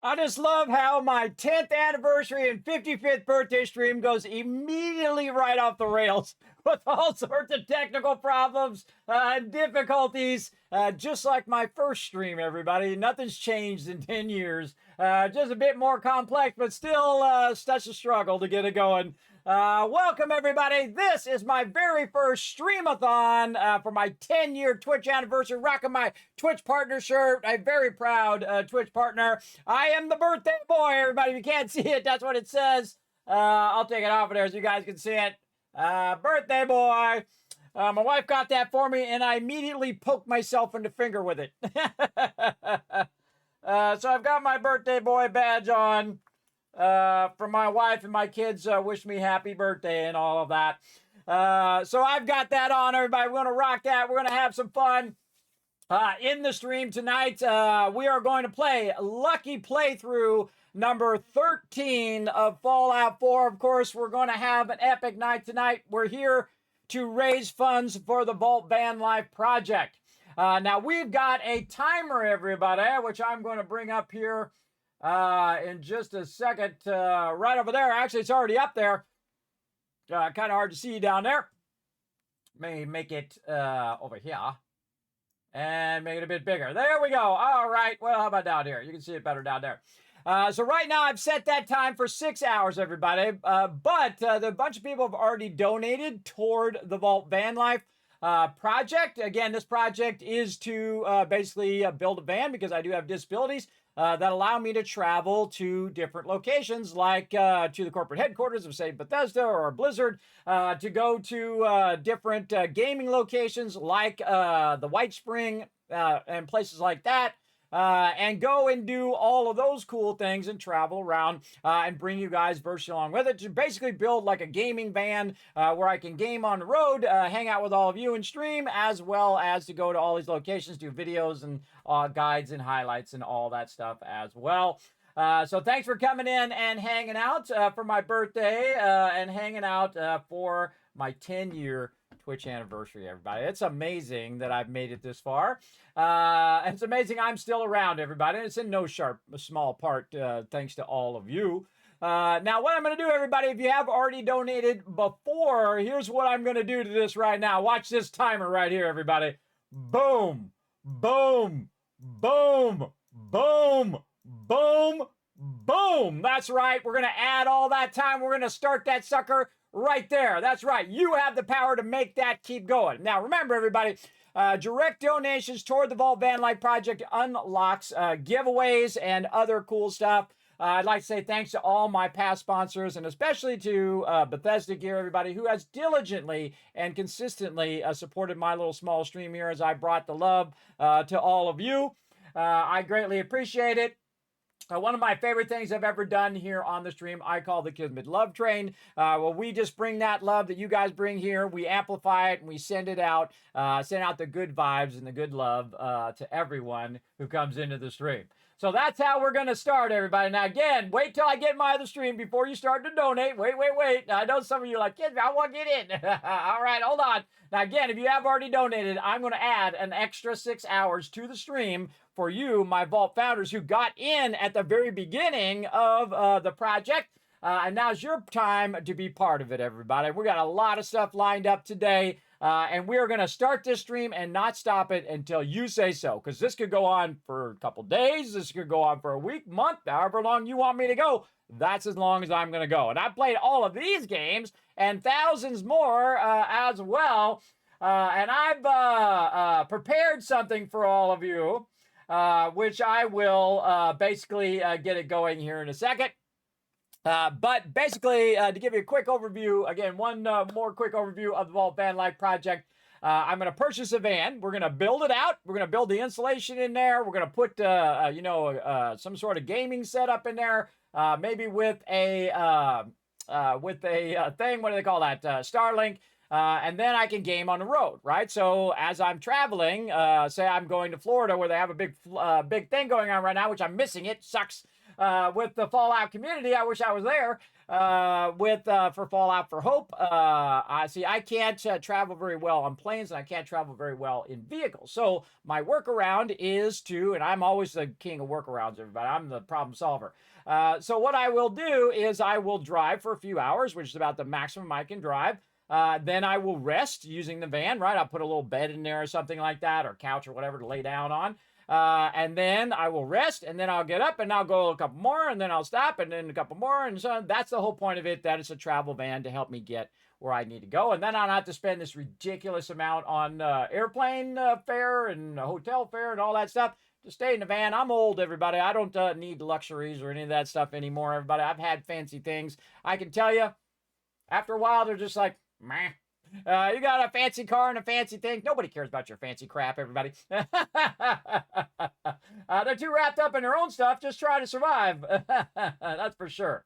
I just love how my 10th anniversary and 55th birthday stream goes immediately right off the rails with all sorts of technical problems and difficulties, just like my first stream, everybody. Nothing's changed in 10 years. Just a bit more complex, but still such a struggle to get it going. Welcome, everybody. This is my very first Stream-A-Thon for my 10-year Twitch anniversary, rocking my Twitch partner shirt. A very proud Twitch partner. I am the birthday boy, everybody. If you can't see it, that's what it says. I'll take it off of there so you guys can see it. Birthday boy. My wife got that for me, and I immediately poked myself in the finger with it. So I've got my birthday boy badge on. From my wife and my kids wish me happy birthday and all of that. So I've got that on, everybody. We're going to rock that. We're going to have some fun. In the stream tonight, we are going to play Lucky Playthrough number 13 of Fallout 4. Of course, we're going to have an epic night tonight. We're here to raise funds for the Vault Van Life project. Now, we've got a timer, everybody, which I'm going to bring up here in just a second, right over there. Actually, it's already up there. Kind of hard to see down there. May make it over here and make it a bit bigger. There we go. All right. Well, how about down here? You can see it better down there. So right now I've set that time for 6 hours, everybody. But the bunch of people have already donated toward the Vault Van Life project. Again, this project is to basically build a van because I do have disabilities. That allow me to travel to different locations, like to the corporate headquarters of, say, Bethesda or Blizzard, to go to different gaming locations like the White Spring and places like that, and go and do all of those cool things and travel around and bring you guys virtually along with it to basically build like a gaming van where I can game on the road, hang out with all of you and stream, as well as to go to all these locations, do videos and guides and highlights and all that stuff as well. So thanks for coming in and hanging out for my birthday and hanging out for my 10-year Twitch anniversary, everybody. It's amazing that I've made it this far. It's amazing I'm still around, everybody. It's in no small part thanks to all of you. Now, what I'm going to do, everybody, if you have already donated before, here's what I'm going to do to this right now. Watch this timer right here, everybody. Boom, boom, boom, boom, boom, boom. That's right. We're going to add all that time. We're going to start that sucker right there. That's right. You have the power to make that keep going. Now, remember, everybody, direct donations toward the Vault Van Life project unlocks giveaways and other cool stuff. I'd like to say thanks to all my past sponsors, and especially to Bethesda Gear, everybody who has diligently and consistently supported my little small stream here as I brought the love to all of you. I greatly appreciate it. One of my favorite things I've ever done here on the stream, I call the Kismet Love Train. Well, we just bring that love that you guys bring here, we amplify it, and we send it out, send out the good vibes and the good love to everyone who comes into the stream. So that's how we're going to start, everybody. Now, again, wait till I get my other stream before you start to donate. Wait. Now, I know some of you are like, kids, I want to get in. All right, hold on. Now, again, if you have already donated, I'm going to add an extra 6 hours to the stream for you, my Vault founders, who got in at the very beginning of the project. And now's your time to be part of it, everybody. We got a lot of stuff lined up today. And we're going to start this stream and not stop it until you say so. Because this could go on for a couple days. This could go on for a week, month, however long you want me to go. That's as long as I'm going to go. And I've played all of these games and thousands more as well. And I've prepared something for all of you, which I will basically get it going here in a second. But basically, to give you a quick overview, again, one more quick overview of the Vault Van Life project. I'm going to purchase a van. We're going to build it out. We're going to build the insulation in there. We're going to put, some sort of gaming setup in there, maybe with a thing. What do they call that? Starlink. And then I can game on the road, right? So as I'm traveling, say I'm going to Florida where they have a big thing going on right now, which I'm missing. It sucks. with the Fallout community. I wish I was there for Fallout for Hope. I can't travel very well on planes, and I can't travel very well in vehicles. So my workaround is and I'm always the king of workarounds, everybody. I'm the problem solver. So what I will do is I will drive for a few hours, which is about the maximum I can drive. Then I will rest using the van, right? I'll put a little bed in there or something like that, or couch or whatever to lay down on. And then I will rest, and then I'll get up, and I'll go a couple more, and then I'll stop, and then a couple more, and so on. That's the whole point of it, that it's a travel van to help me get where I need to go. And then I don't have to spend this ridiculous amount on airplane fare and hotel fare and all that stuff to stay in the van. I'm old, everybody. I don't need luxuries or any of that stuff anymore, everybody. I've had fancy things. I can tell you, after a while, they're just like, meh. You got a fancy car and a fancy thing. Nobody cares about your fancy crap, everybody. They're too wrapped up in their own stuff, just trying to survive. That's for sure.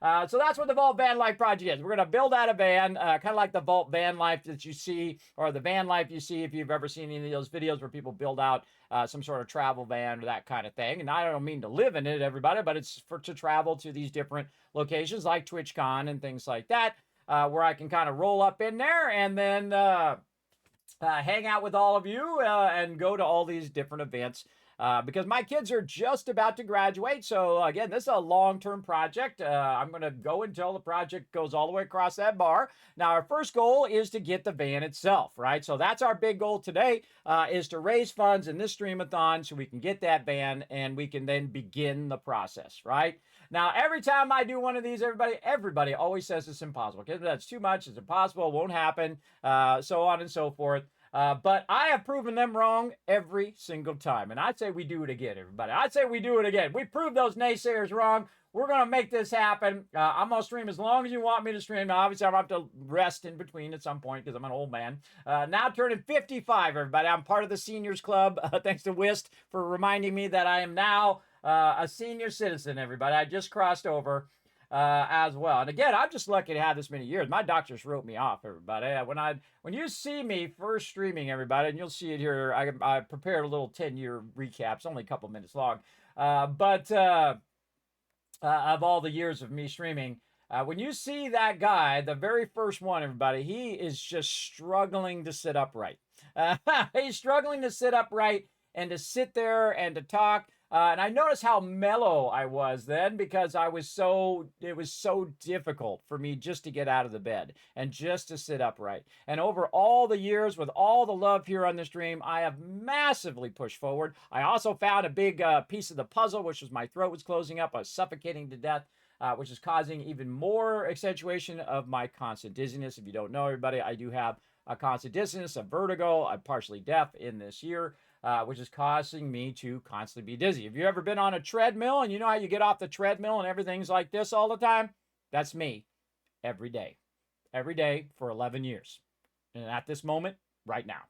So that's what the Vault Van Life project is. We're going to build out a van, kind of like the Vault Van Life that you see, or the van life you see if you've ever seen any of those videos where people build out some sort of travel van or that kind of thing. And I don't mean to live in it, everybody, but it's to travel to these different locations like TwitchCon and things like that. Where I can kind of roll up in there and then hang out with all of you and go to all these different events because my kids are just about to graduate. So again, this is a long-term project. I'm going to go until the project goes all the way across that bar. Now, our first goal is to get the van itself, right? So that's our big goal today, is to raise funds in this Stream-A-Thon so we can get that van and we can then begin the process, right? Now, every time I do one of these, everybody always says it's impossible. Okay, that's too much. It's impossible. It won't happen. So on and so forth. But I have proven them wrong every single time. And I'd say we do it again, everybody. I'd say we do it again. We proved those naysayers wrong. We're going to make this happen. I'm going to stream as long as you want me to stream. Now, obviously, I'm going to have to rest in between at some point because I'm an old man. Now turning 55, everybody. I'm part of the seniors club. Thanks to Wist for reminding me that I am now a senior citizen, everybody. I just crossed over as well. And again, I'm just lucky to have this many years. My doctors wrote me off, everybody. When you see me first streaming, everybody, and you'll see it here, I prepared a little 10-year recap. It's only a couple minutes long. But of all the years of me streaming, when you see that guy, the very first one, everybody, he is just struggling to sit upright. He's struggling to sit upright and to sit there and to talk. And I noticed how mellow I was then because it was so difficult for me just to get out of the bed and just to sit upright. And over all the years, with all the love here on the stream, I have massively pushed forward. I also found a big piece of the puzzle, which was my throat was closing up. I was suffocating to death, which is causing even more accentuation of my constant dizziness. If you don't know, everybody, I do have a constant dizziness, a vertigo. I'm partially deaf in this year. Which is causing me to constantly be dizzy. Have you ever been on a treadmill and you know how you get off the treadmill and everything's like this all the time? That's me every day for 11 years. And at this moment, right now.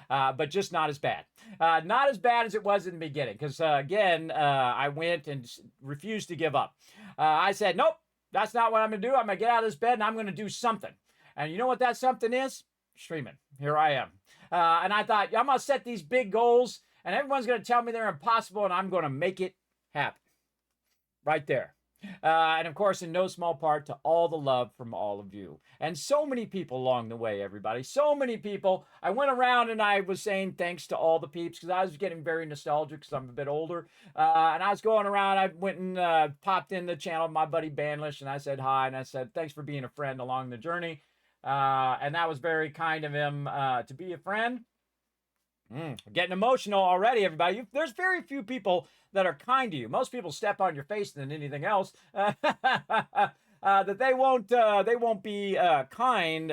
But just not as bad. Not as bad as it was in the beginning. Because, again, I went and refused to give up. I said, nope, that's not what I'm going to do. I'm going to get out of this bed and I'm going to do something. And you know what that something is? Streaming. Here I am. And I thought, I'm going to set these big goals, and everyone's going to tell me they're impossible, and I'm going to make it happen. Right there. And, of course, in no small part to all the love from all of you. And so many people along the way, everybody. So many people. I went around, and I was saying thanks to all the peeps, because I was getting very nostalgic, because I'm a bit older. And I was going around. I went and popped in the channel of my buddy Banlish, and I said hi, and I said, thanks for being a friend along the journey. And that was very kind of him to be a friend. Getting emotional already, everybody. There's very few people that are kind to you. Most people step on your face than anything else. That they won't be kind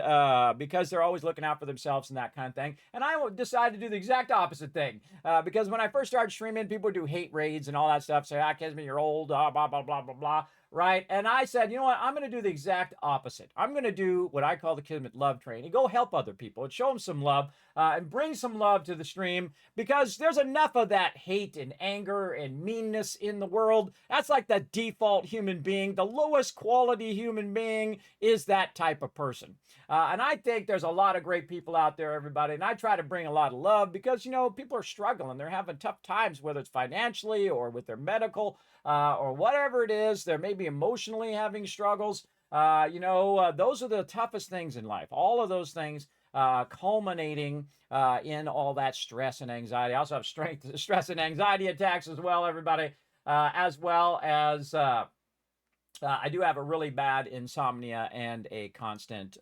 because they're always looking out for themselves and that kind of thing. And I decided to do the exact opposite thing because when I first started streaming, people would do hate raids and all that stuff. Say, Kismet, you're old, blah, blah, blah, blah, blah. right? And I said, you know what? I'm going to do the exact opposite. I'm going to do what I call the Kismet love train and go help other people and show them some love and bring some love to the stream, because there's enough of that hate and anger and meanness in the world. That's like the default human being. The lowest quality human being is that type of person. And I think there's a lot of great people out there, everybody. And I try to bring a lot of love because, you know, people are struggling. They're having tough times, whether it's financially or with their medical or whatever it is. They're maybe emotionally having struggles. Those are the toughest things in life. All of those things culminating in all that stress and anxiety. I also have stress and anxiety attacks as well, everybody, as well as I do have a really bad insomnia and a constant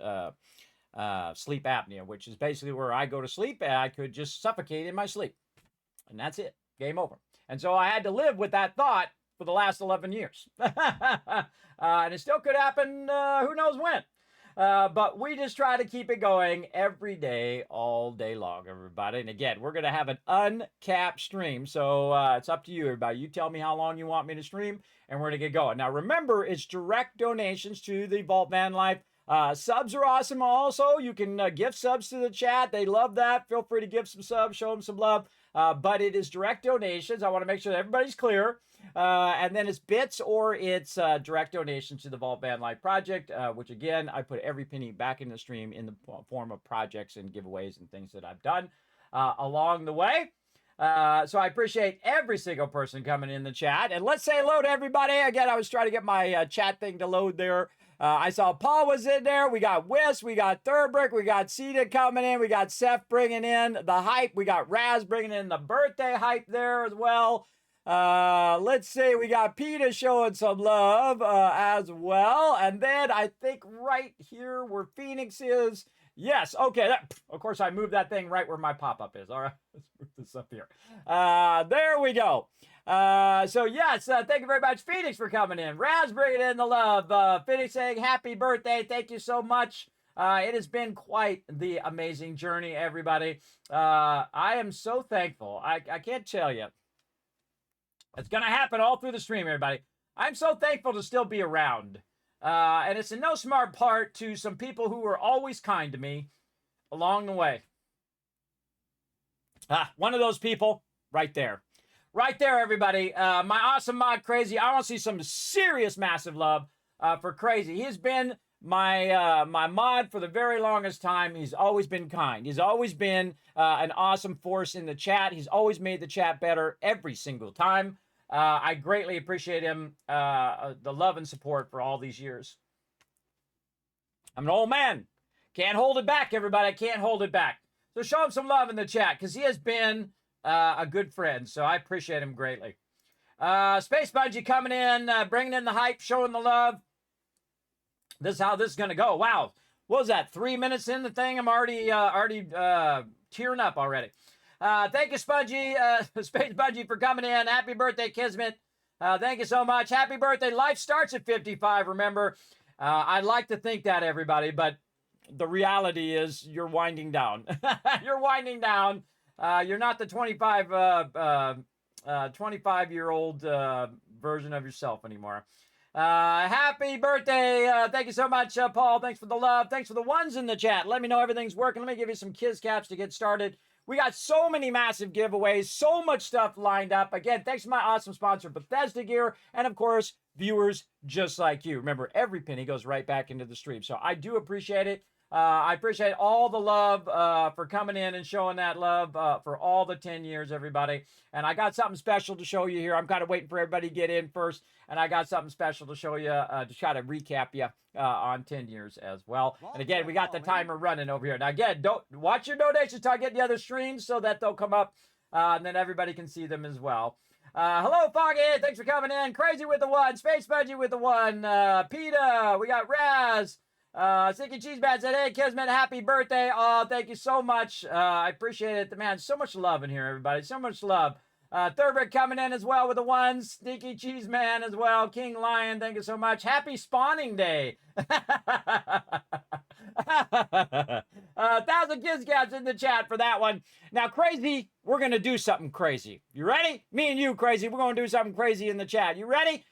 sleep apnea, which is basically where I go to sleep and I could just suffocate in my sleep. And that's it. Game over. And so I had to live with that thought for the last 11 years. And it still could happen who knows when. But we just try to keep it going every day, all day long, everybody. And again, we're going to have an uncapped stream. So it's up to you, everybody. You tell me how long you want me to stream, and we're going to get going. Now, remember, it's direct donations to the Vault Van Life. Subs are awesome also. You can gift subs to the chat. They love that. Feel free to give some subs, show them some love. But it is direct donations. I want to make sure that everybody's clear. And then it's bits or it's direct donations to the Vault Van Life project, which again, I put every penny back in the stream in the form of projects and giveaways and things that I've done along the way. So I appreciate every single person coming in the chat. And let's say hello to everybody. Again, I was trying to get my chat thing to load there. I saw Paul was in there. We got Whis, we got Thurbrick, we got Ceta coming in, we got Seth bringing in the hype, we got Raz bringing in the birthday hype there as well. Let's see, we got Peter showing some love as well. And then I think right here where Phoenix is, yes, okay, of course I moved that thing right where my pop-up is. All right, let's move this up here. There we go. So yes, thank you very much, Phoenix, for coming in. Raz bringing in the love. Phoenix saying happy birthday. Thank you so much. It has been quite the amazing journey, everybody. I am so thankful. I can't tell you. It's going to happen all through the stream, everybody. I'm so thankful to still be around. And it's in no smart part to some people who were always kind to me along the way. One of those people right there. Right there, everybody. My awesome mod, Crazy. I want to see some serious, massive love for Crazy. He's been my mod for the very longest time. He's always been kind. He's always been an awesome force in the chat. He's always made the chat better every single time. I greatly appreciate him, the love and support for all these years. I'm an old man. Can't hold it back, everybody. I can't hold it back. So show him some love in the chat, because he has been a good friend. So I appreciate him greatly. Space Bungee coming in, bringing in the hype, showing the love. This is how this is going to go. Wow. What was that? 3 minutes in the thing? I'm already tearing up already. Thank you, Spongy, Space Bungee, for coming in. Happy birthday, Kismet. Thank you so much. Happy birthday. Life starts at 55, remember. I'd like to think that, everybody, but the reality is you're winding down. You're winding down. You're not the 25-year-old version of yourself anymore. Happy birthday. Thank you so much, Paul. Thanks for the love. Thanks for the ones in the chat. Let me know everything's working. Let me give you some Kiz Caps to get started. We got so many massive giveaways, so much stuff lined up. Again, thanks to my awesome sponsor, Bethesda Gear, and of course, viewers just like you. Remember, every penny goes right back into the stream. So I do appreciate it. I appreciate all the love for coming in and showing that love for all the 10 years, everybody. And I got something special to show you here. I'm kind of waiting for everybody to get in first. And I got something special to show you to try to recap you on 10 years as well. And again, we got the timer running over here. Now, again, don't watch your donations until I get the other streams so that they'll come up and then everybody can see them as well. Hello, Foggy. Thanks for coming in. Crazy with the one. Space Budgie with the one. PETA. We got Raz. Sticky Cheese Bat said, hey, Kismet, happy birthday. Oh, thank you so much. I appreciate it. Man, so much love in here, everybody. So much love. Thurbrick coming in as well with the ones. Sneaky Cheese Man as well. King Lion, thank you so much. Happy spawning day. 1,000 Kiz Caps in the chat for that one. Now, Crazy, we're going to do something crazy. You ready? Me and you, Crazy, we're going to do something crazy in the chat. You ready?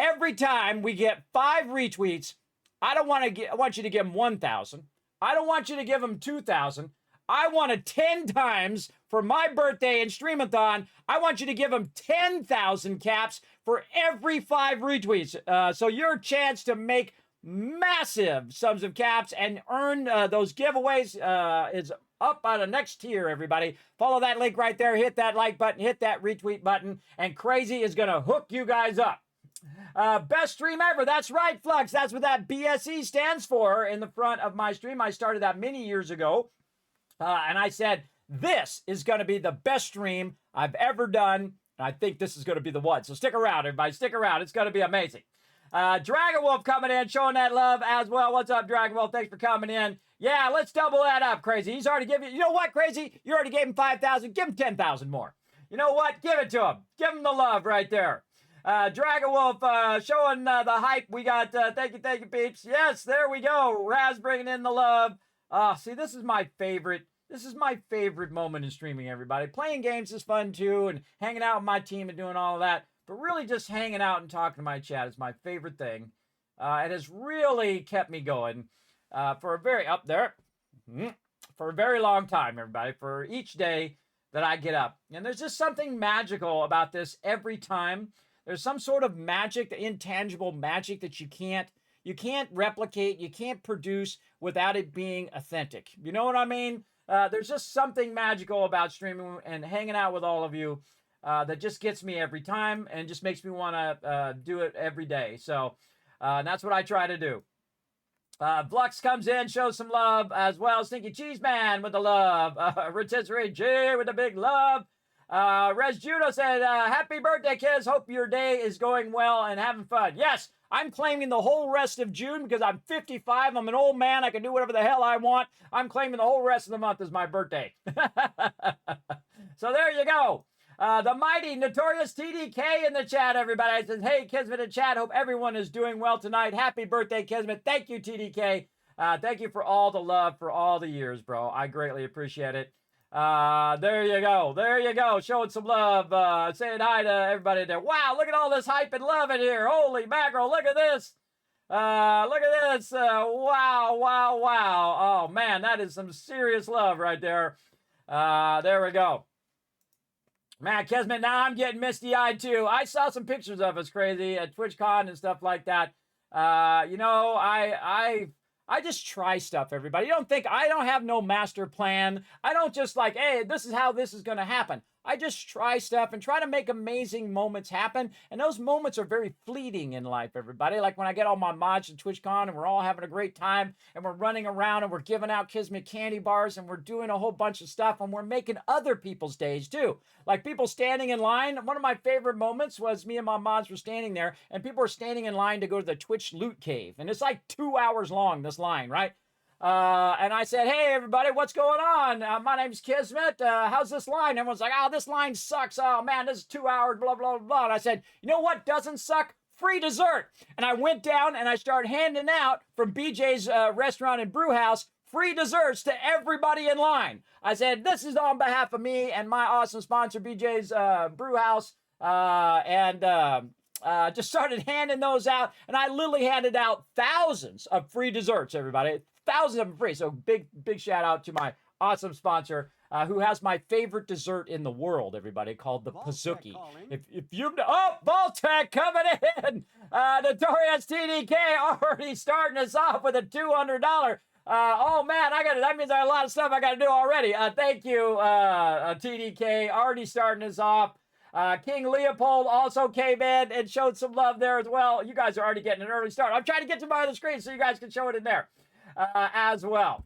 Every time we get 5 retweets, I want you to give them 1,000. I don't want you to give them 2,000. I want it 10 times for my birthday and Stream-A-Thon. I want you to give them 10,000 caps for every 5 retweets. So your chance to make massive sums of caps and earn those giveaways is up on the next tier, everybody. Follow that link right there. Hit that like button. Hit that retweet button. And Crazy is going to hook you guys up. Best stream ever. That's right, Flux. That's what that BSE stands for in the front of my stream. I started that many years ago. And I said, this is going to be the best stream I've ever done. And I think this is going to be the one. So stick around, everybody. Stick around. It's going to be amazing. Dragon Wolf coming in, showing that love as well. What's up, Dragon Wolf? Thanks for coming in. Yeah, let's double that up, Crazy. He's already given you know what, Crazy? You already gave him 5,000. Give him 10,000 more. You know what? Give it to him. Give him the love right there. Dragon Wolf showing the hype. We got, thank you, peeps. Yes, there we go. Raz bringing in the love. See, this is my favorite. This is my favorite moment in streaming, everybody. Playing games is fun, too, and hanging out with my team and doing all of that. But really just hanging out and talking to my chat is my favorite thing. It has really kept me going for a very, up there, for a very long time, everybody, for each day that I get up. And there's just something magical about this every time. There's some sort of magic, intangible magic that you can't replicate, you can't produce without it being authentic. You know what I mean? There's just something magical about streaming and hanging out with all of you that just gets me every time and just makes me want to do it every day. So that's what I try to do. Flux comes in, shows some love as well. Stinky Cheese Man with the love. Rotisserie J with the big love. Res Judo said, happy birthday, kids. Hope your day is going well and having fun. Yes, I'm claiming the whole rest of June because I'm 55. I'm an old man. I can do whatever the hell I want. I'm claiming the whole rest of the month as my birthday. So there you go. The mighty, notorious TDK in the chat, everybody. I said, hey, Kismet in chat. Hope everyone is doing well tonight. Happy birthday, Kismet. Thank you, TDK. Thank you for all the love for all the years, bro. I greatly appreciate it. There you go. There you go. Showing some love. Saying hi to everybody there. Wow, look at all this hype and love in here. Holy mackerel. Look at this. Look at this. Wow, wow, wow. Oh, man, that is some serious love right there. There we go. Man, Kismet, now I'm getting misty-eyed, too. I saw some pictures of us, Crazy, at TwitchCon and stuff like that. You know, I just try stuff, everybody. You don't think I don't have no master plan. I don't just like, hey, this is how this is going to happen. I just try stuff and try to make amazing moments happen. And those moments are very fleeting in life, everybody. Like when I get all my mods at TwitchCon and we're all having a great time and we're running around and we're giving out Kismet candy bars and we're doing a whole bunch of stuff and we're making other people's days too. Like people standing in line. One of my favorite moments was me and my mods were standing there and people were standing in line to go to the Twitch loot cave. And it's like 2 hours long, this line, right? And I said, hey, everybody, what's going on? My name's Kismet. How's this line? Everyone's like, oh, this line sucks. Oh, man, this is 2 hours, blah, blah, blah. And I said, you know what doesn't suck? Free dessert. And I went down and I started handing out from BJ's restaurant and brew house free desserts to everybody in line. I said, this is on behalf of me and my awesome sponsor, BJ's brew house. Just started handing those out. And I literally handed out thousands of free desserts, everybody. Thousands of them free. So big shout out to my awesome sponsor who has my favorite dessert in the world, everybody, called the Pazuki. If you oh, Voltec coming in. Notorious TDK already starting us off with a $200. Oh man, that means I got a lot of stuff I got to do already. Thank you, TDK, already starting us off. King Leopold also came in and showed some love there as well. You guys are already getting an early start. I'm trying to get to my other screen so you guys can show it in there as well.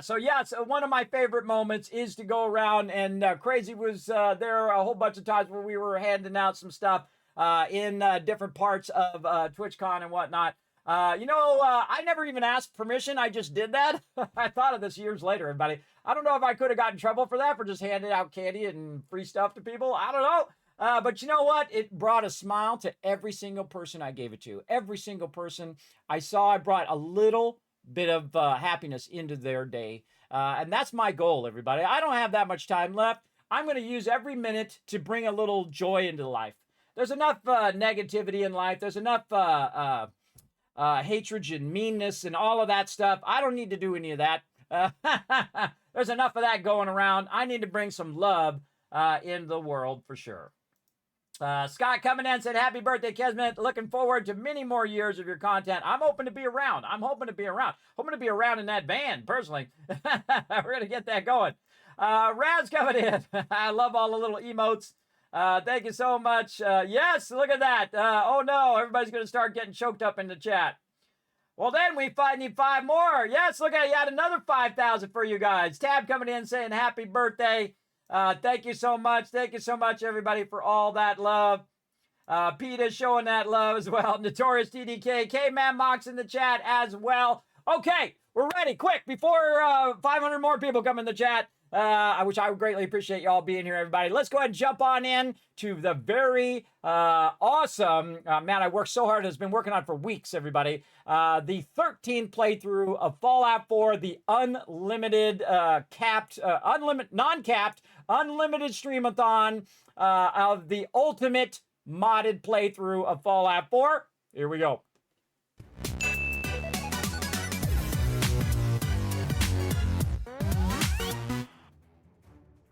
So yes, one of my favorite moments is to go around and Crazy was there a whole bunch of times where we were handing out some stuff in different parts of TwitchCon and whatnot. I never even asked permission. I just did that. I thought of this years later, everybody. I don't know if I could have gotten in trouble for that, for just handing out candy and free stuff to people. I don't know. But you know what? It brought a smile to every single person I gave it to. Every single person I saw, I brought a little bit of happiness into their day. And that's my goal, everybody. I don't have that much time left. I'm going to use every minute to bring a little joy into life. there's enough negativity in life. There's enough hatred and meanness and all of that stuff. I don't need to do any of that. There's enough of that going around. I need to bring some love in the world for sure. Scott coming in said, happy birthday, Kismet. Looking forward to many more years of your content. I'm hoping to be around. Hoping to be around in that van, personally. We're going to get that going. Raz coming in. I love all the little emotes. Thank you so much. Yes, look at that. Oh, no, everybody's going to start getting choked up in the chat. Well, then we need 5 more. Yes, look at it. You had another 5,000 for you guys. Tab coming in saying happy birthday. Thank you so much. Thank you so much, everybody, for all that love. Pete is showing that love as well. Notorious TDK. K-Man Mox in the chat as well. Okay, we're ready. Quick, before 500 more people come in the chat, which I would greatly appreciate y'all being here, everybody. Let's go ahead and jump on in to the very awesome, man, I worked so hard. It's been working on for weeks, everybody. The 13th playthrough of Fallout 4, the unlimited, non-capped, unlimited Stream-A-Thon of the ultimate modded playthrough of Fallout 4. Here we go.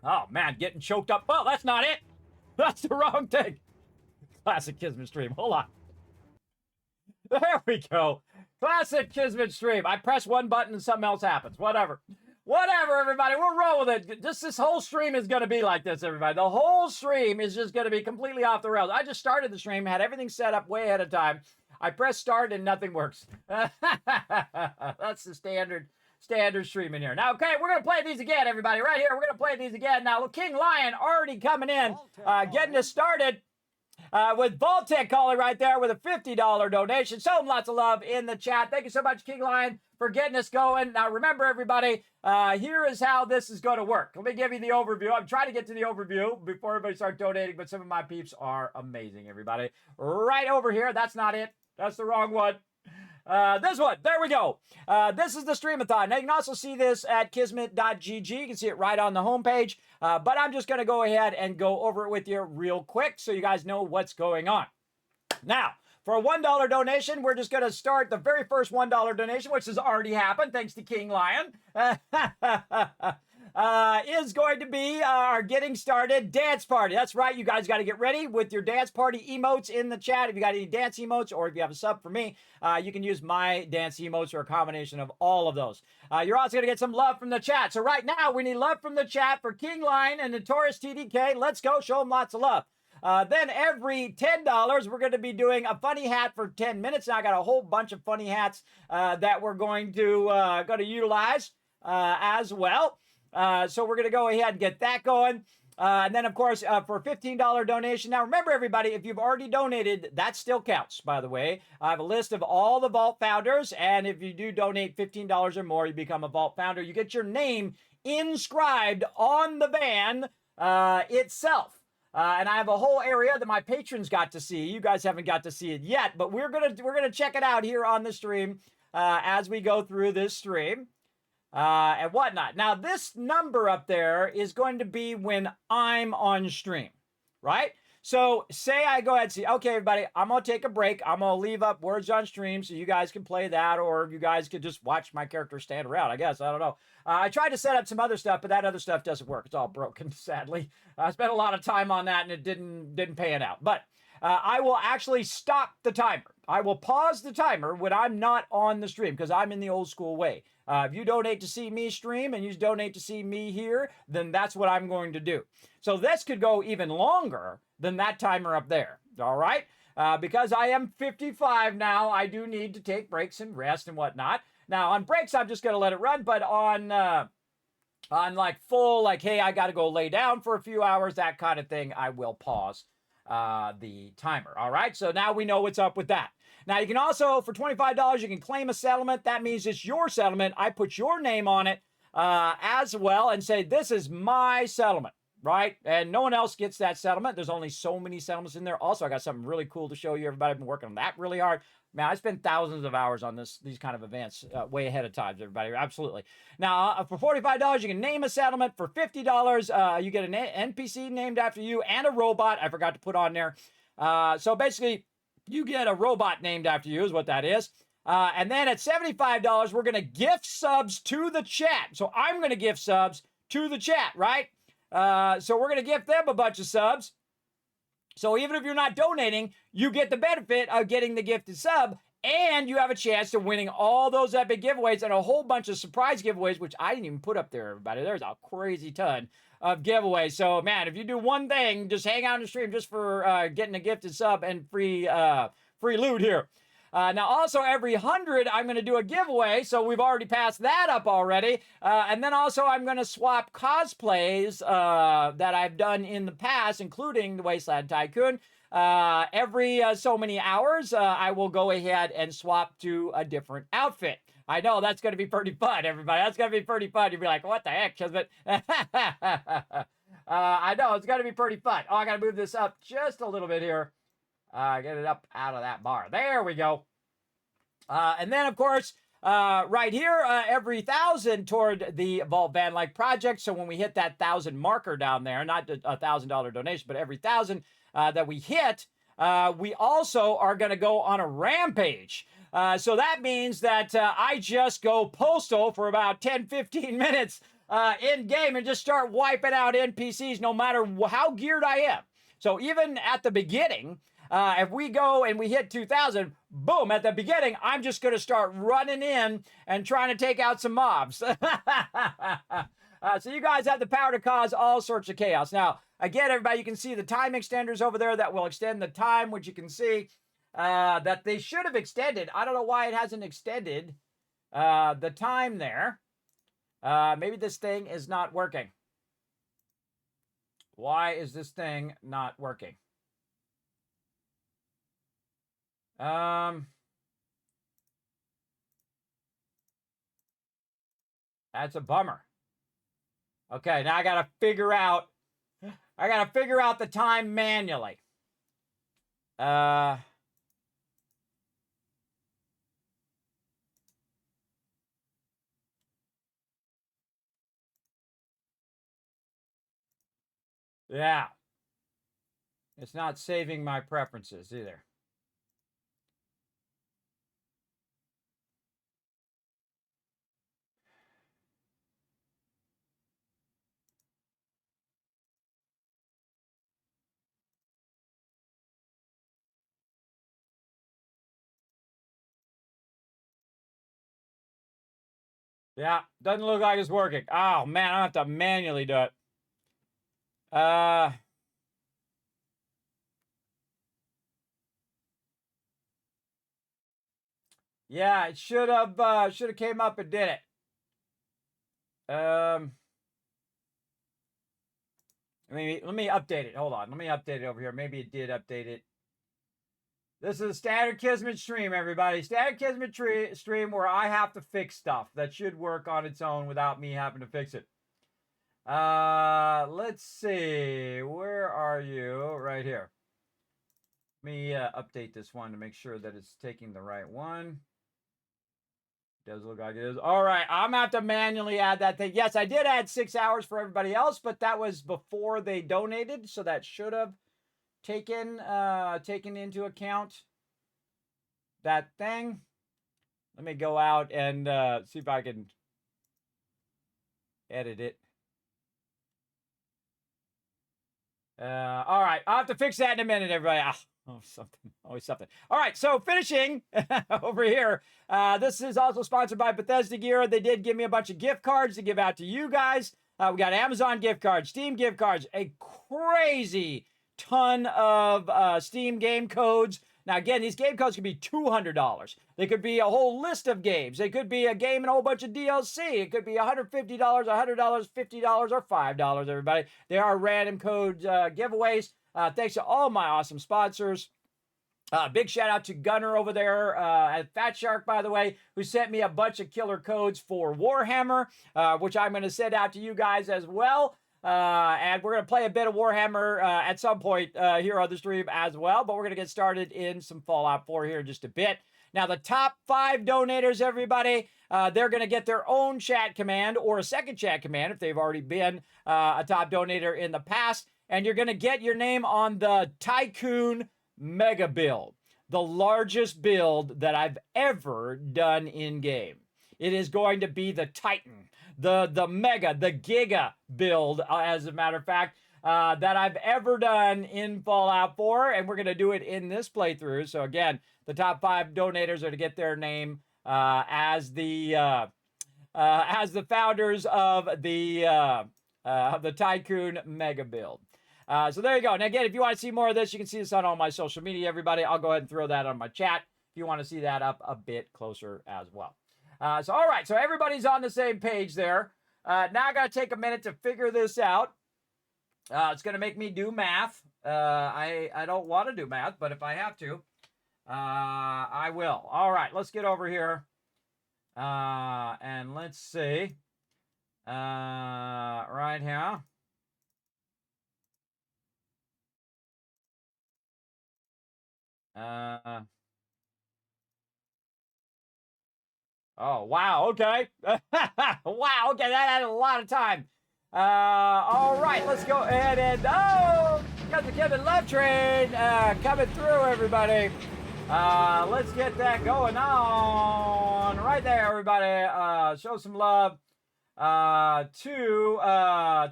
Oh, man, getting choked up. Well, that's not it. That's the wrong thing. Classic Kismet stream. Hold on. There we go. Classic Kismet stream. I press one button and something else happens. Whatever. Whatever, everybody. We'll roll with it. Just this whole stream is going to be like this, everybody. The whole stream is just going to be completely off the rails. I just started the stream, had everything set up way ahead of time. I press start and nothing works. That's the standard stream in here. Now, okay, we're going to play these again, everybody. Right here, we're going to play these again. Now, King Lion already coming in, getting us started with Vault-Tec calling right there with a $50 donation. So lots of love in the chat. Thank you so much, King Lion, for getting us going. Now, remember, everybody, here is how this is going to work. Let me give you the overview. I'm trying to get to the overview before everybody starts donating, but some of my peeps are amazing, everybody. Right over here. That's not it. That's the wrong one. This one, there we go. This is the Stream-A-Thon. Now, you can also see this at kismet.gg. You can see it right on the homepage. But I'm just going to go ahead and go over it with you real quick so you guys know what's going on. Now, for a $1 donation, we're just going to start the very first $1 donation, which has already happened, thanks to King Lion. Is going to be our getting started dance party. That's right. You guys got to get ready with your dance party emotes in the chat. If you got any dance emotes or if you have a sub for me, you can use my dance emotes or a combination of all of those. You're also going to get some love from the chat. So right now, we need love from the chat for King Lion and Notorious TDK. Let's go. Show them lots of love. Then every $10, we're going to be doing a funny hat for 10 minutes. Now, I got a whole bunch of funny hats that we're going to utilize as well. So we're going to go ahead and get that going. And then, of course, for a $15 donation. Now, remember, everybody, if you've already donated, that still counts, by the way. I have a list of all the Vault founders. And if you do donate $15 or more, you become a Vault founder. You get your name inscribed on the van itself. And I have a whole area that my patrons got to see. You guys haven't got to see it yet, but we're gonna check it out here on the stream as we go through this stream. And whatnot. Now, this number up there is going to be when I'm on stream, right? So say I go ahead and see, okay, everybody, I'm going to take a break. I'm going to leave up words on stream so you guys can play that, or you guys could just watch my character stand around, I guess. I don't know. I tried to set up some other stuff, but that other stuff doesn't work. It's all broken, sadly. I spent a lot of time on that, and it didn't pan out. But I will actually stop the timer. I will pause the timer when I'm not on the stream because I'm in the old school way. If you donate to see me stream and you donate to see me here, then that's what I'm going to do. So this could go even longer than that timer up there. All right? Because I am 55 now, I do need to take breaks and rest and whatnot. Now, on breaks, I'm just going to let it run. But on like full, like, hey, I got to go lay down for a few hours, that kind of thing, I will pause the timer. All right? So now we know what's up with that. Now, you can also, for $25, you can claim a settlement. That means it's your settlement. I put your name on it as well and say, this is my settlement, right? And no one else gets that settlement. There's only so many settlements in there. Also, I got something really cool to show you. Everybody, I've been working on that really hard. Man, I spend thousands of hours on these kind of events way ahead of time, everybody. Absolutely. Now, for $45, you can name a settlement. For $50, you get an NPC named after you and a robot. I forgot to put on there. So basically, you get a robot named after you is what that is. And then at $75, we're going to gift subs to the chat. So I'm going to gift subs to the chat, right? So we're going to gift them a bunch of subs. So even if you're not donating, you get the benefit of getting the gifted sub, and you have a chance to winning all those epic giveaways and a whole bunch of surprise giveaways, which I didn't even put up there, everybody. There's a crazy ton of giveaways. So, man, if you do one thing, just hang out on the stream just for getting a gifted sub and free loot here. Now, also every 100, I'm going to do a giveaway. So we've already passed that up already. And then also I'm going to swap cosplays that I've done in the past, including the Wasteland Tycoon. Every so many hours, I will go ahead and swap to a different outfit. I know that's going to be pretty fun, everybody. That's going to be pretty fun. You'll be like, what the heck, Kismet? I know, it's going to be pretty fun. Oh, I got to move this up just a little bit here. Get it up out of that bar. There we go. And then, of course, right here, every 1,000 toward the Vault Van Like project. So when we hit that 1,000 marker down there, not a $1,000 donation, but every 1,000 that we hit, we also are going to go on a rampage. So that means that I just go postal for about 10, 15 minutes in game and just start wiping out NPCs no matter how geared I am. So even at the beginning, if we go and we hit 2,000, boom, at the beginning, I'm just going to start running in and trying to take out some mobs. So you guys have the power to cause all sorts of chaos. Now, again, everybody, you can see the time extenders over there that will extend the time, which you can see that they should have extended. I don't know why it hasn't extended the time there. Maybe this thing is not working. Why is this thing not working? That's a bummer. Okay, now I gotta figure out the time manually. Yeah. It's not saving my preferences either. Yeah, doesn't look like it's working. Oh, man, I have to manually do it. Yeah, it should have came up and did it. Let me update it. Hold on. Let me update it over here. Maybe it did update it. This is a standard Kismet stream, everybody. Standard Kismet stream where I have to fix stuff that should work on its own without me having to fix it. Let's see. Where are you? Right here. Let me update this one to make sure that it's taking the right one. Does look like it is. All right, I'm gonna have to manually add that thing. Yes, I did add 6 hours for everybody else, but that was before they donated, so that should have taken into account that thing. Let me go out and see if I can edit it. All right, I'll have to fix that in a minute, everybody. Oh, something. Always something. All right, so finishing over here. This is also sponsored by Bethesda Gear. They did give me a bunch of gift cards to give out to you guys. We got Amazon gift cards, Steam gift cards, a crazy ton of Steam game codes. Now, again, these game codes could be $200. They could be a whole list of games. They could be a game and a whole bunch of DLC. It could be $150, $100, $50, or $5, everybody. There are random code giveaways. Thanks to all my awesome sponsors. Big shout out to Gunner over there at Fat Shark, by the way, who sent me a bunch of killer codes for Warhammer, which I'm going to send out to you guys as well. And we're going to play a bit of Warhammer at some point here on the stream as well. But we're going to get started in some Fallout 4 here in just a bit. Now, the top 5 donators, everybody, they're going to get their own chat command or a second chat command if they've already been a top donator in the past. And you're going to get your name on the Tycoon mega build, the largest build that I've ever done in game. It is going to be the Titan, the mega, the giga build, as a matter of fact, that I've ever done in Fallout 4, and we're going to do it in this playthrough. So again, the top 5 donators are to get their name as the founders of the Tycoon mega build. So there you go. And again, if you want to see more of this, you can see this on all my social media, everybody. I'll go ahead and throw that on my chat if you want to see that up a bit closer as well. So all right, so everybody's on the same page there. Now I got to take a minute to figure this out. It's going to make me do math. I don't want to do math, but if I have to, I will. All right, let's get over here. And let's see. Right here. Oh, wow. Okay. Wow. Okay. That had a lot of time. All right. Let's go ahead and, got the Kevin Love train coming through, everybody. Let's get that going on right there, everybody. Show some love to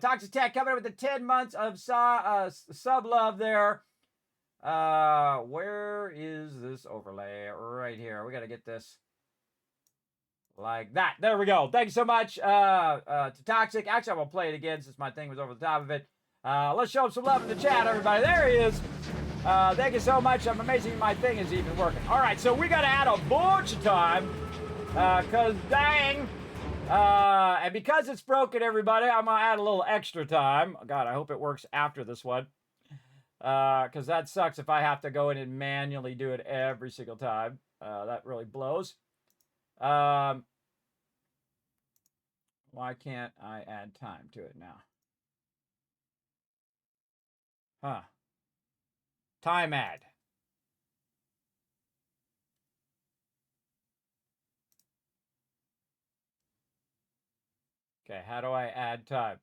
Toxic Tech coming up with the 10 months of sub love there. Where is this overlay? Right here. We got to get this like that. There we go. Thanks so much to Toxic. Actually, I'm going to play it again since my thing was over the top of it. Let's show him some love in the chat, everybody. There he is. Thank you so much. I'm amazing my thing is even working. All right, so we got to add a bunch of time because dang. And because it's broken, everybody, I'm going to add a little extra time. God, I hope it works after this one. Because that sucks if I have to go in and manually do it every single time. That really blows. Why can't I add time to it now? Huh. Time add. Okay, how do I add time?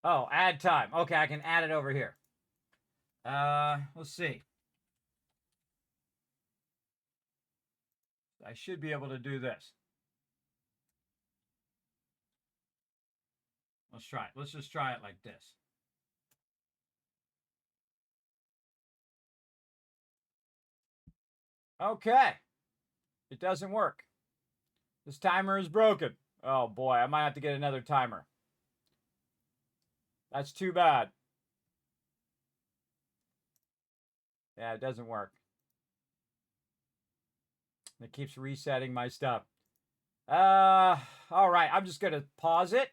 Oh, add time. Okay, I can add it over here. Let's see. I should be able to do this. Let's try it. Let's just try it like this. Okay. It doesn't work. This timer is broken. Oh boy, I might have to get another timer. That's too bad. Yeah, it doesn't work. It keeps resetting my stuff. All right, I'm just gonna pause it.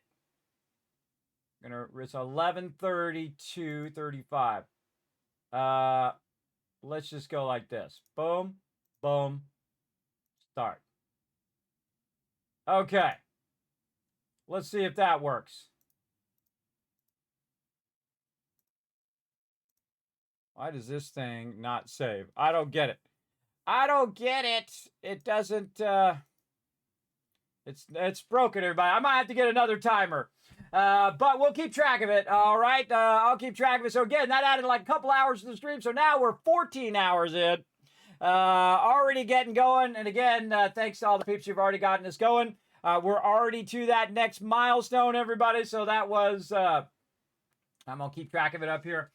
It's 11:32:35. Let's just go like this. Boom, boom, start. Okay. Let's see if that works. Why does this thing not save? I don't get it. I don't get it. It doesn't, it's broken, everybody. I might have to get another timer. But we'll keep track of it. All right. I'll keep track of it. So again, that added like a couple hours to the stream. So now we're 14 hours in. Already getting going. And again, thanks to all the peeps who've already gotten us going. We're already to that next milestone, everybody. So that was, I'm going to keep track of it up here.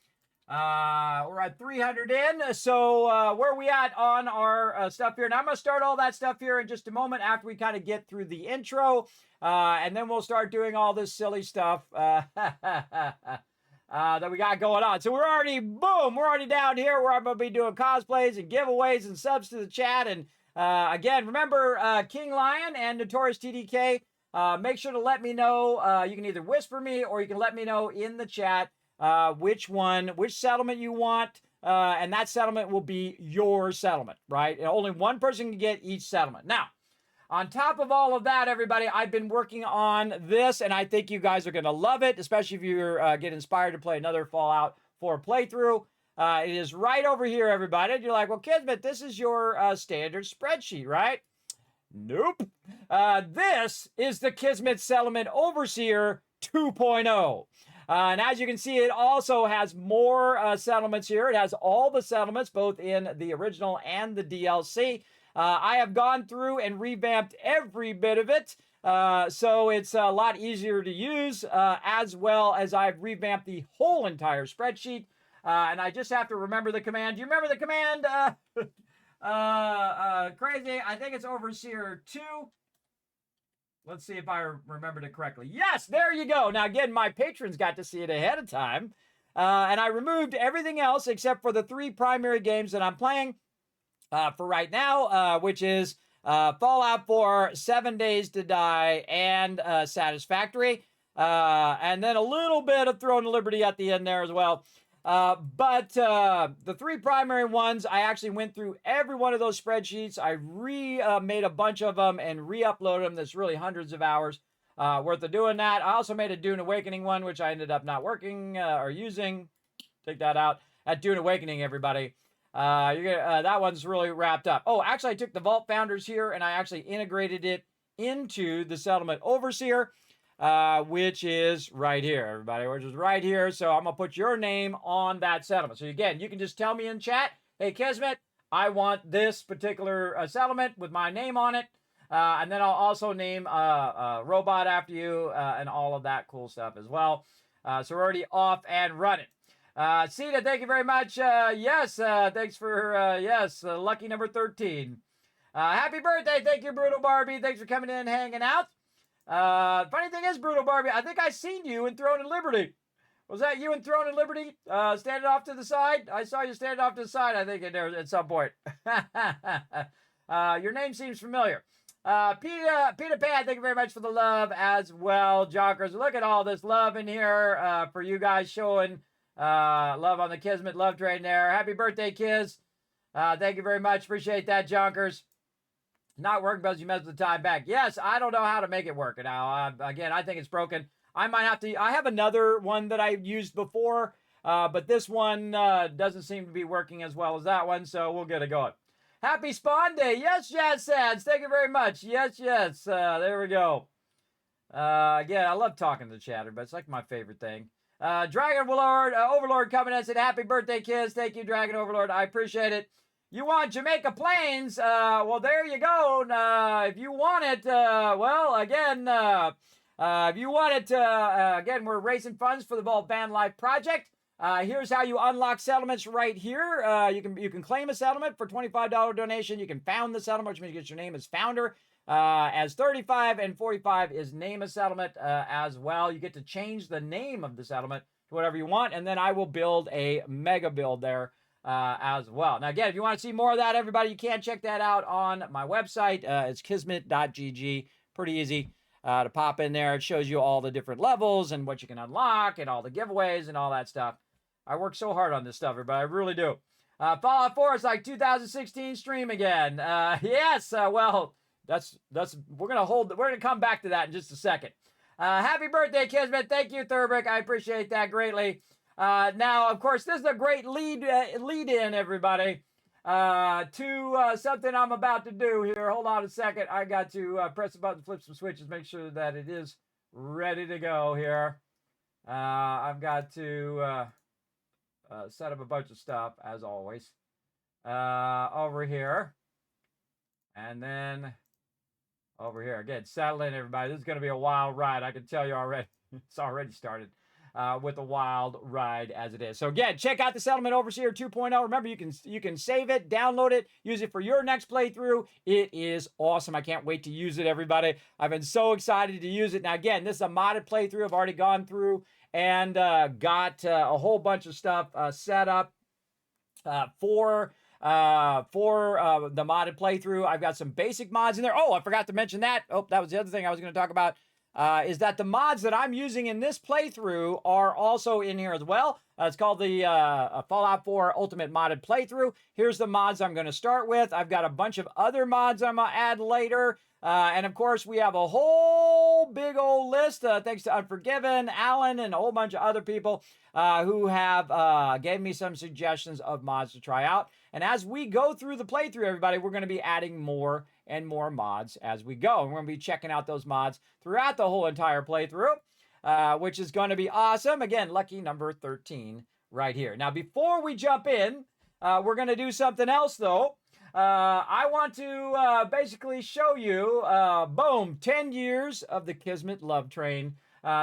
We're at 300 in. So where are we at on our stuff here? Now I'm going to start all that stuff here in just a moment after we kind of get through the intro. And then we'll start doing all this silly stuff that we got going on. So we're already, boom, we're already down here where I'm going to be doing cosplays and giveaways and subs to the chat. And again, remember King Lion and Notorious TDK. Make sure to let me know. You can either whisper me or you can let me know in the chat which settlement you want. And that settlement will be your settlement, right? And only one person can get each settlement. Now, on top of all of that, everybody, I've been working on this, and I think you guys are going to love it, especially if you get inspired to play another Fallout 4 playthrough. It is right over here, everybody. And you're like, well, Kismet, this is your standard spreadsheet, right? Nope. This is the Kismet Settlement Overseer 2.0. And as you can see, it also has more settlements here. It has all the settlements, both in the original and the DLC. I have gone through and revamped every bit of it. So it's a lot easier to use, as well as I've revamped the whole entire spreadsheet. And I just have to remember the command. Do you remember the command? Crazy. I think it's Overseer 2. Let's see if I remembered it correctly. Yes, there you go. Now, again, my patrons got to see it ahead of time. And I removed everything else except for the 3 primary games that I'm playing for right now, which is Fallout 4, 7 Days to Die, and Satisfactory. And then a little bit of Throne of Liberty at the end there as well. But the 3 primary ones, I actually went through every one of those spreadsheets. I made a bunch of them and re-uploaded them. That's really hundreds of hours worth of doing that. I also made a Dune Awakening one, which I ended up not working or using. Take that out. At Dune Awakening, everybody. That one's really wrapped up. Oh, actually, I took the Vault Founders here and I actually integrated it into the Settlement Overseer. Which is right here, everybody, which is right here. So I'm going to put your name on that settlement. So again, you can just tell me in chat, hey, Kismet, I want this particular settlement with my name on it. And then I'll also name a robot after you and all of that cool stuff as well. So we're already off and running. Sita, thank you very much. Yes, thanks for, lucky number 13. Happy birthday. Thank you, Brutal Barbie. Thanks for coming in and hanging out. Funny thing is, Brutal Barbie, I think I seen you in Throne of Liberty. Was that you in Throne of Liberty? Standing off to the side? I saw you standing off to the side, I think, in there at some point. Your name seems familiar. Peter Pan, thank you very much for the love as well. Jockers, look at all this love in here for you guys showing love on the Kismet love train there. Happy birthday, Kiz. Thank you very much. Appreciate that, Jonkers. Not working because you messed with the time back. Yes, I don't know how to make it work now. Again, I think it's broken. I might have to. I have another one that I used before, but this one doesn't seem to be working as well as that one, so we'll get it going. Happy Spawn Day. Yes, Jazz Sads. Thank you very much. Yes. There we go. Again, I love talking to the chatter, but it's like my favorite thing. Dragon Overlord coming in and said, happy birthday, kids. Thank you, Dragon Overlord. I appreciate it. You want Jamaica Plains? Well, there you go. If you want it, if you want it, again, we're raising funds for the Vault Van Life Project. Here's how you unlock settlements right here. You can claim a settlement for $25 donation. You can found the settlement, which means you get your name as founder. As 35 and 45 is name a settlement as well. You get to change the name of the settlement to whatever you want, and then I will build a mega build there. As well. Now, again, if you want to see more of that, everybody, you can check that out on my website. It's kismet.gg. Pretty easy to pop in there. It shows you all the different levels and what you can unlock and all the giveaways and all that stuff. I work so hard on this stuff, everybody. I really do. Fallout 4 is like 2016 stream again. Yes. Well, we're gonna come back to that in just a second. Happy birthday, Kismet. Thank you, Thurbrick. I appreciate that greatly. Now, of course, this is a great lead in, everybody, to something I'm about to do here. Hold on a second. I got to press the button, flip some switches, make sure that it is ready to go here. I've got to set up a bunch of stuff, as always, over here. And then over here. Again, settle in, everybody. This is going to be a wild ride. I can tell you already. It's already started. With a wild ride as it is. So again, check out the Settlement Overseer 2.0. Remember, you can save it, download it, use it for your next playthrough. It is awesome. I can't wait to use it, everybody. I've been so excited to use it. Now, again, this is a modded playthrough. I've already gone through and got a whole bunch of stuff set up for the modded playthrough. I've got some basic mods in there. Oh, I forgot to mention that. Oh, that was the other thing I was going to talk about. Is that the mods that I'm using in this playthrough are also in here as well. It's called the Fallout 4 Ultimate Modded Playthrough. Here's the mods I'm going to start with. I've got a bunch of other mods I'm going to add later. And of course, we have a whole big old list, thanks to Unforgiven, Alan, and a whole bunch of other people who have gave me some suggestions of mods to try out. And as we go through the playthrough, everybody, we're going to be adding more and more mods as we go. And we're going to be checking out those mods throughout the whole entire playthrough, which is going to be awesome. Again, lucky number 13 right here. Now, before we jump in, we're going to do something else, though. I want to basically show you, boom, 10 years of the Kismet Love Train.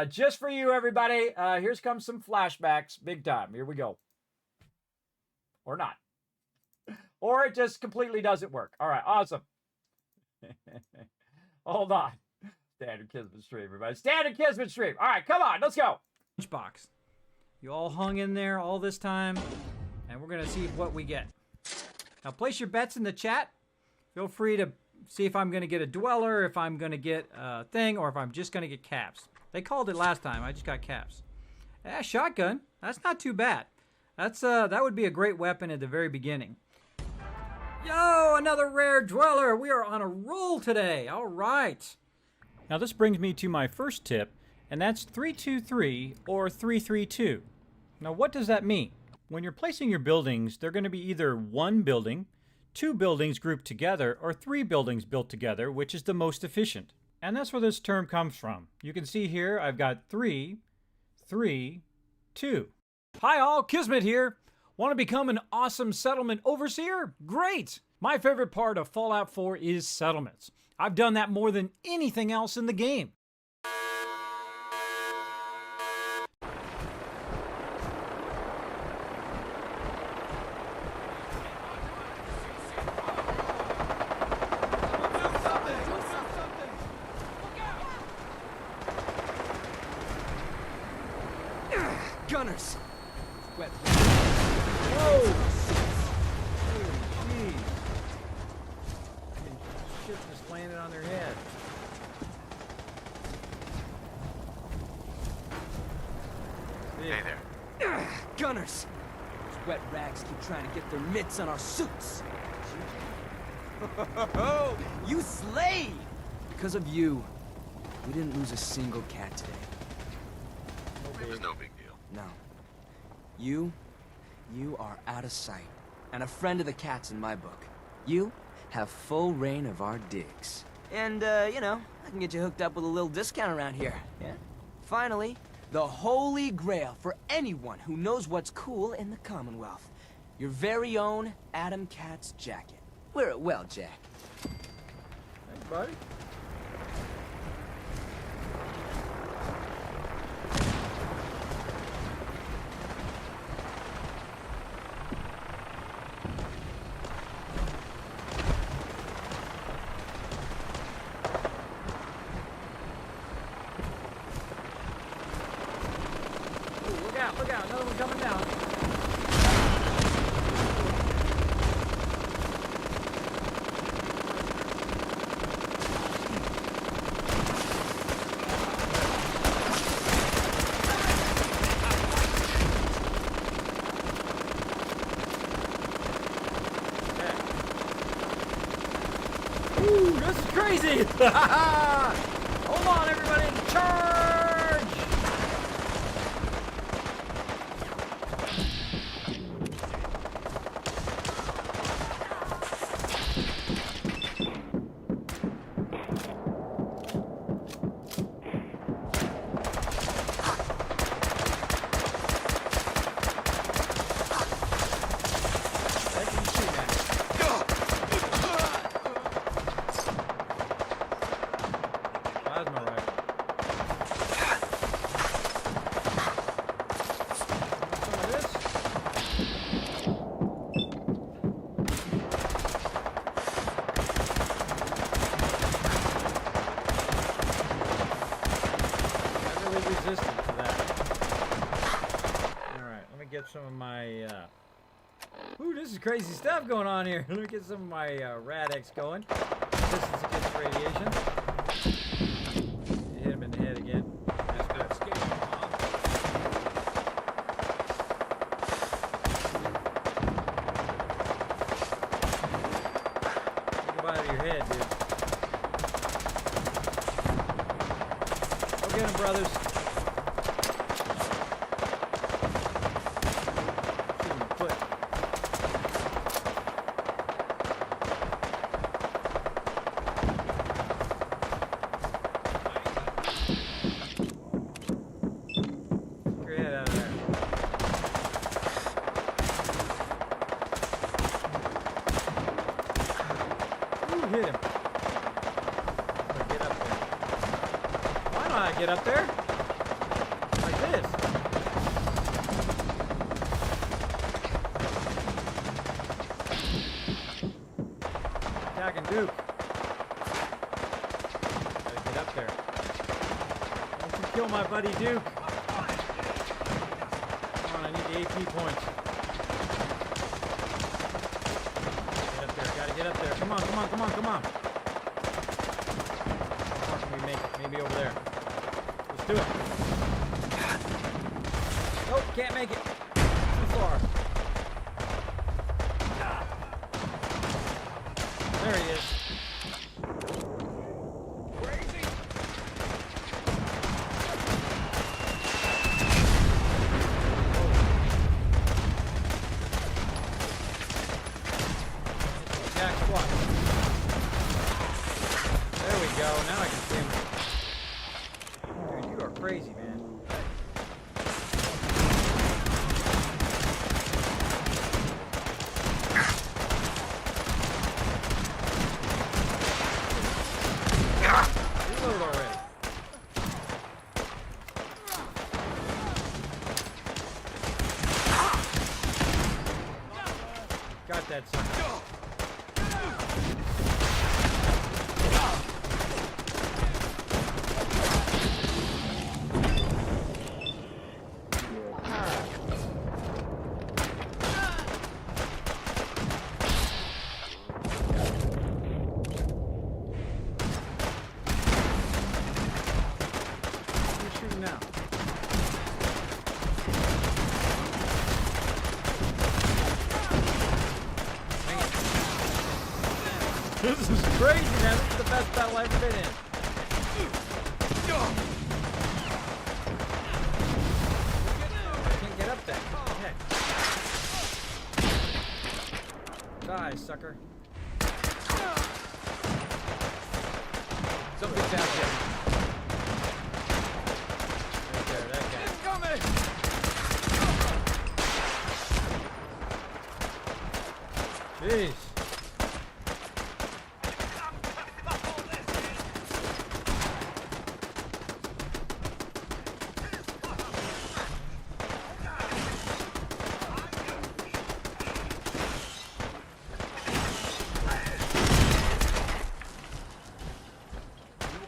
Just for you, everybody. Here's comes some flashbacks. Big time. Here we go. Or not. Or it just completely doesn't work. All right, awesome. Hold on. Standard Kismet stream, everybody. Standard Kismet stream. All right, come on, let's go. Box. You all hung in there all this time, and we're going to see what we get. Now, place your bets in the chat. Feel free to see if I'm going to get a Dweller, if I'm going to get a thing, or if I'm just going to get caps. They called it last time. I just got caps. Shotgun. That's not too bad. That would be a great weapon at the very beginning. Yo, another rare Dweller. We are on a roll today. All right. Now, this brings me to my first tip, and that's 323 or 332. Now, what does that mean? When you're placing your buildings, they're going to be either one building, two buildings grouped together, or three buildings built together, which is the most efficient. And that's where this term comes from. You can see here I've got 3, 3, 2. Hi all, Kismet here. Want to become an awesome settlement overseer? Great! My favorite part of Fallout 4 is settlements. I've done that more than anything else in the game. Gunners! Wet. Whoa! Holy jeez. Shit just landed on their head. Hey there. Gunners! Those wet rags keep trying to get their mitts on our suits. You slayed! Because of you, we didn't lose a single cat today. It was no big deal. No. You are out of sight. And a friend of the cat's in my book. You have full reign of our digs. And, you know, I can get you hooked up with a little discount around here. Yeah? Finally, the holy grail for anyone who knows what's cool in the Commonwealth. Your very own Adam Cat's jacket. Wear it well, Jack. Thanks, buddy. Look out, another one coming down. Okay. Ooh, this is crazy! Hold on, everybody, charge! Some of my, ooh, this is crazy stuff going on here. Let me get some of my Rad-X going. Resistance against radiation. Hit him in the head again. That's good. Think about it, your head, dude. get him, brothers. Shoot him in the foot. Get your head out of there. Ooh, hit him. Get up there. Why don't I get up there? Like this. Attacking Duke. Gotta get up there. Don't you kill my buddy Duke. Come on, I need the AP points. Get up there, gotta get up there. Come on, come on, come on, come on. How far can we make it? Maybe over there. Let's do it. Nope, can't make it. Too far. There he is. Jack squat. There we go. Now I can see him. Dude, you are crazy, man. Reload already. Got that sucker. Who's shooting now? Dang it. This is crazy, man. This is the best battle I've ever been in. I can't get up there. What the heck? Die, sucker. Something's out there. Right there, that guy. Incoming! Jeez.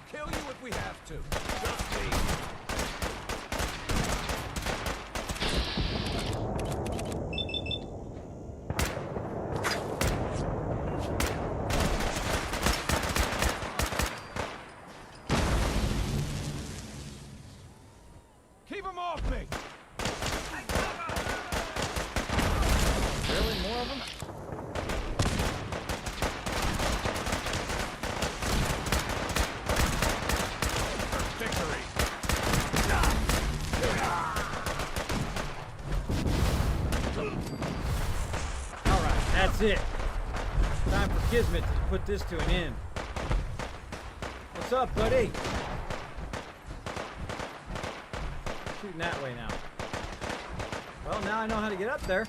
Kill you if we have to. Just leave. Keep him off me. Really? More of them? Victory. Alright, that's it. Time for Kismet to put this to an end. What's up, buddy? Shooting that way now. Well, now I know how to get up there.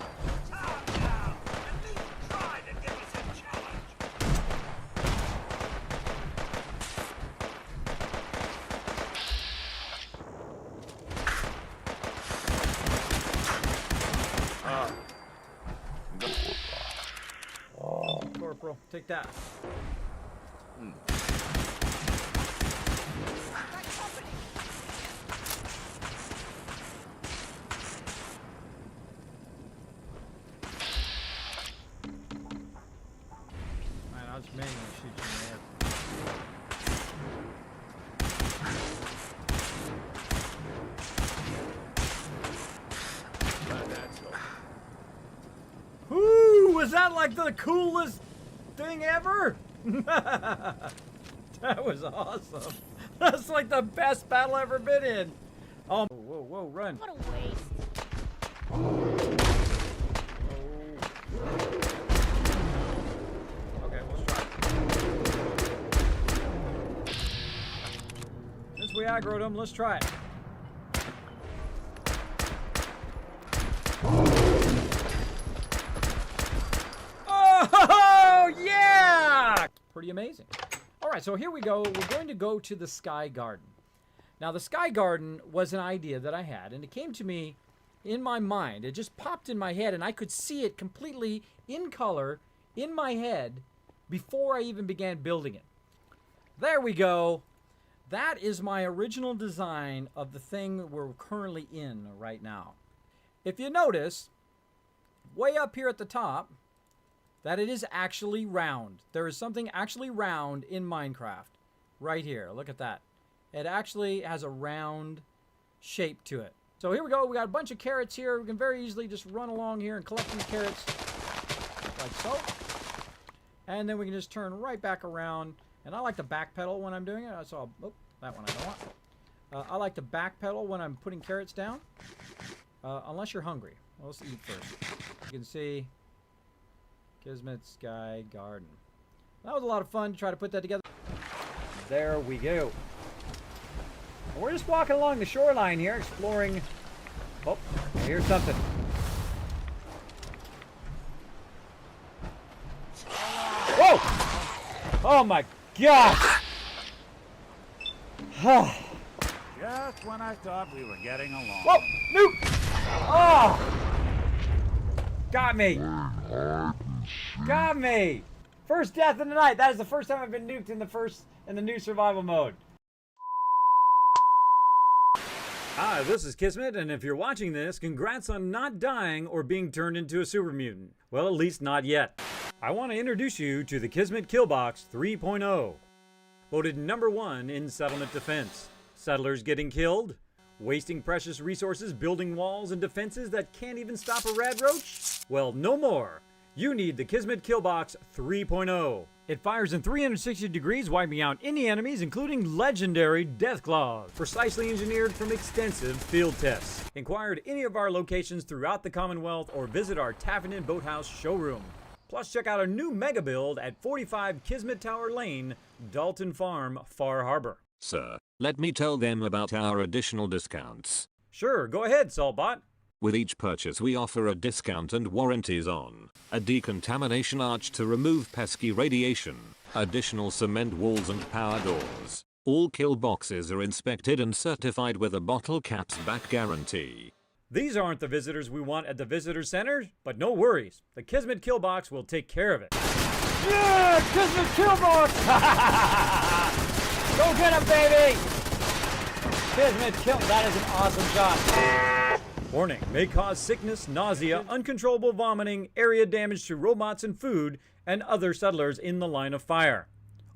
Corporal, take that. Man, I'll just manually shoot you in the head. Whoo! Was that like the coolest thing ever? That was awesome. That's like the best battle I've ever been in. Oh, whoa, whoa, run. What a waste. Okay, let's try it. Since we aggroed him, let's try it. Oh, yeah! Pretty amazing. All right, so here we go. We're going to go to the Sky Garden. Now, the Sky Garden was an idea that I had, and it came to me in my mind. It just popped in my head, and I could see it completely in color in my head before I even began building it. There we go. That is my original design of the thing we're currently in right now. If you notice, way up here at the top, that it is actually round. There is something actually round in Minecraft. Right here. Look at that. It actually has a round shape to it. So here we go. We got a bunch of carrots here. We can very easily just run along here and collect these carrots. Like so. And then we can just turn right back around. And I like to backpedal when I'm doing it. So, oh, that one I don't want. I like to backpedal when I'm putting carrots down. Unless you're hungry. Well, let's eat first. You can see Kismet Sky Garden. That was a lot of fun to try to put that together. There we go. And we're just walking along the shoreline here, exploring. Oh, here's something. Whoa! Oh my gosh! Just when I thought we were getting along. Whoa! Nuke! Oh! Got me! Got me! First death of the night. That is the first time I've been nuked in the new survival mode. Hi, this is Kismet, and if you're watching this, congrats on not dying or being turned into a super mutant. Well, at least not yet. I want to introduce you to the Kismet Killbox 3.0. Voted #1 in settlement defense. Settlers getting killed? Wasting precious resources building walls and defenses that can't even stop a rad roach? Well, no more. You need the Kismet Killbox 3.0. It fires in 360 degrees, wiping out any enemies, including legendary Deathclaws. Precisely engineered from extensive field tests. Inquire at any of our locations throughout the Commonwealth or visit our Taffin Boathouse showroom. Plus, check out our new mega build at 45 Kismet Tower Lane, Dalton Farm, Far Harbor. Sir, let me tell them about our additional discounts. Sure, go ahead, Saltbot. With each purchase we offer a discount and warranties on a decontamination arch to remove pesky radiation, additional cement walls and power doors. All kill boxes are inspected and certified with a bottle caps back guarantee. These aren't the visitors we want at the visitor center, but no worries. The Kismet Killbox will take care of it. Yeah, Kismet Killbox! Go get him, baby! Kismet Kill. That is an awesome shot. Warning, may cause sickness, nausea, uncontrollable vomiting, area damage to robots and food, and other settlers in the line of fire.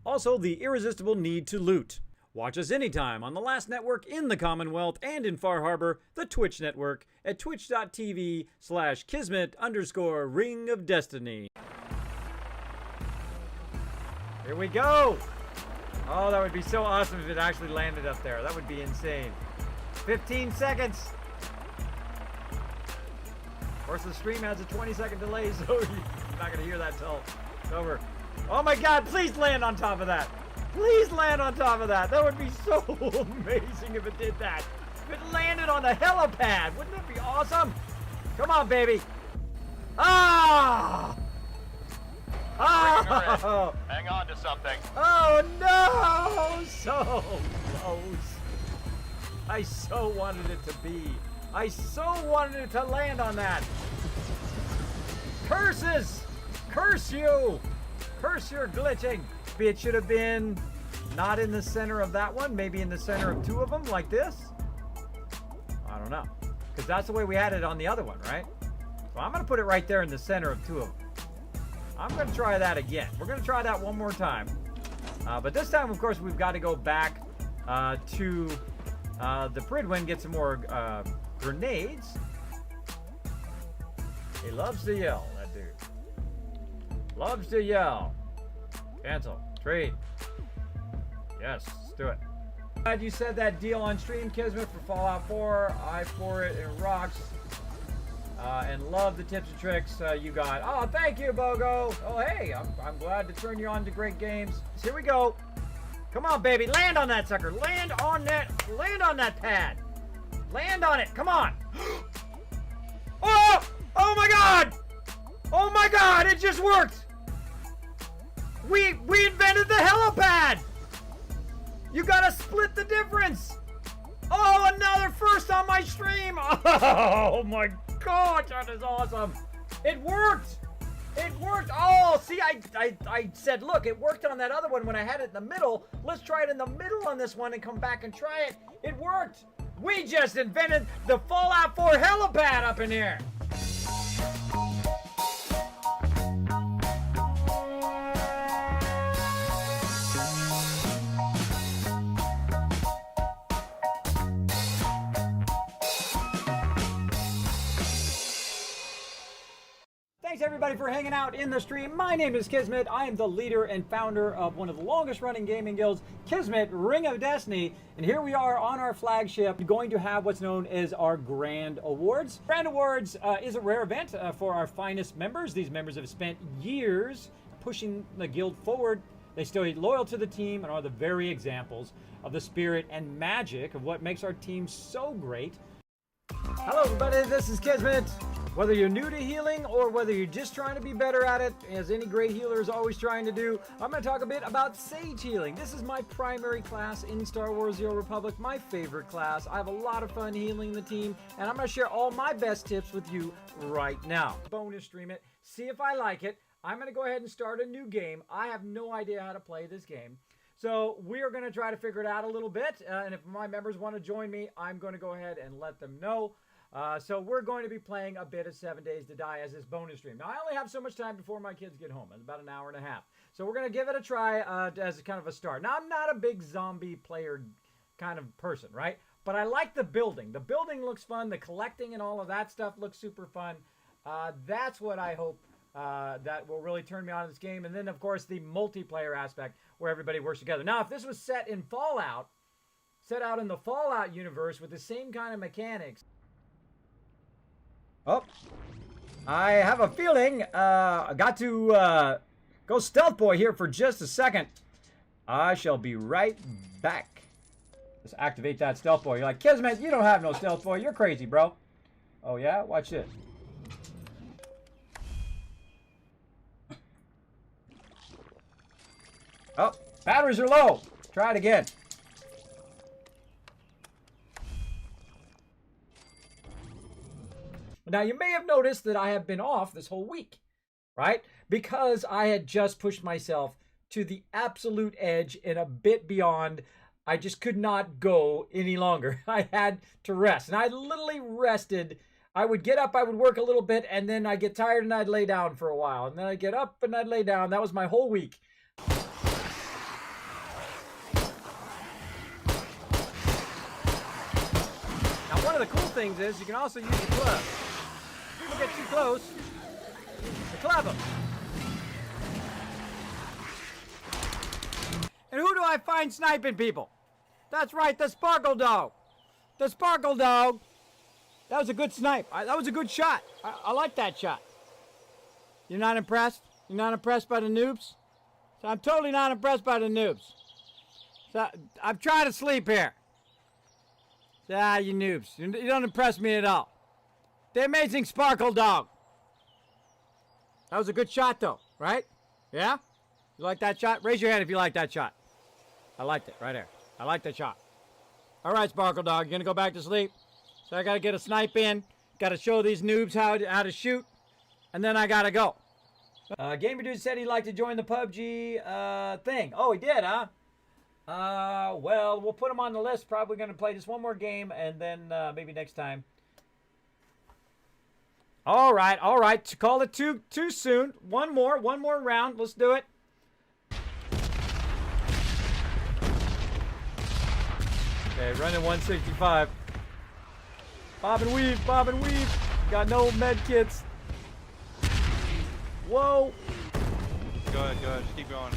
Also, the irresistible need to loot. Watch us anytime on the last network in the Commonwealth and in Far Harbor, the Twitch network, at twitch.tv/Kismet_Ring of Destiny. Here we go! Oh, that would be so awesome if it actually landed up there. That would be insane. 15 seconds! Of course, the stream has a 20-second delay, so you're not going to hear that till it's over. Oh my god, please land on top of that! Please land on top of that! That would be so amazing if it did that! If it landed on the helipad! Wouldn't that be awesome? Come on, baby! Ah! Oh! Hang on to something. Oh no! So close. I so wanted it to be. I so wanted it to land on that. Curses! Curse you! Curse your glitching. Maybe it should have been not in the center of that one, maybe in the center of two of them, like this. I don't know. Because that's the way we had it on the other one, right? So I'm going to put it right there in the center of two of them. I'm going to try that again. We're going to try that one more time. But this time, of course, we've got to go back to the Pridwin, get some more grenades. He loves to yell, that dude. Loves to yell. Cancel. Trade. Yes, let's do it. Glad you said that deal on stream, Kismet, for Fallout 4. I for it and rocks. And love the tips and tricks you got. Oh, thank you, Bogo. Oh, hey, I'm glad to turn you on to great games. So here we go. Come on, baby. Land on that sucker. Land on that pad. Land on it. Come on. Oh! Oh my God! Oh my God! It just worked. We invented the helipad. You gotta split the difference. Oh, another first on my stream. Oh my God, that is awesome. It worked. It worked. Oh, see, I said, look, it worked on that other one when I had it in the middle. Let's try it in the middle on this one and come back and try it. It worked. We just invented the Fallout 4 helipad up in here. Thanks everybody for hanging out in the stream. My name is Kismet. I am the leader and founder of one of the longest running gaming guilds, Kismet Ring of Destiny. And here we are on our flagship going to have what's known as our Grand Awards. Grand Awards is a rare event for our finest members. These members have spent years pushing the guild forward. They stay loyal to the team and are the very examples of the spirit and magic of what makes our team so great. Hello everybody, this is Kismet. Whether you're new to healing or whether you're just trying to be better at it, as any great healer is always trying to do, I'm going to talk a bit about Sage Healing. This is my primary class in Star Wars The Old Republic, my favorite class. I have a lot of fun healing the team, and I'm going to share all my best tips with you right now. Bonus stream it, see if I like it. I'm going to go ahead and start a new game. I have no idea how to play this game. So we are going to try to figure it out a little bit, and if my members want to join me, I'm going to go ahead and let them know. So we're going to be playing a bit of 7 Days to Die as this bonus stream. Now, I only have so much time before my kids get home. It's about an hour and a half. So we're going to give it a try as kind of a start. Now, I'm not a big zombie player kind of person, right? But I like the building. The building looks fun. The collecting and all of that stuff looks super fun. That's what I hope that will really turn me on to this game. And then, of course, the multiplayer aspect where everybody works together. Now, if this was set in Fallout, set out in the Fallout universe with the same kind of mechanics. Oh, I have a feeling I got to go stealth boy here for just a second. I shall be right back. Let's activate that stealth boy. You're like, Kismet, you don't have no stealth boy. You're crazy, bro. Oh, yeah? Watch this. Oh, batteries are low. Try it again. Now, you may have noticed that I have been off this whole week, right? Because I had just pushed myself to the absolute edge and a bit beyond. I just could not go any longer. I had to rest. And I literally rested. I would get up, I would work a little bit, and then I'd get tired and I'd lay down for a while. And then I'd get up and I'd lay down. That was my whole week. Now, one of the cool things is you can also use the club. People get too close, to club them. And who do I find sniping people? That's right, the Sparkle Dog. The Sparkle Dog. That was a good snipe. That was a good shot. I like that shot. You're not impressed? You're not impressed by the noobs? So I'm totally not impressed by the noobs. So I'm trying to sleep here. Ah, you noobs. You don't impress me at all. The amazing Sparkle Dog. That was a good shot, though, right? Yeah? You like that shot? Raise your hand if you like that shot. I liked it, right there. I like that shot. All right, Sparkle Dog, you gonna go back to sleep? So I gotta get a snipe in. Gotta show these noobs how to shoot. And then I gotta go. Gamer Dude said he'd like to join the PUBG thing. Oh, he did, huh? Well, we'll put him on the list. Probably gonna play just one more game, and then maybe next time. All right. Call it too soon. One more round. Let's do it. Okay, running 165. Bob and weave. Got no med kits. Whoa. Good. Just keep going.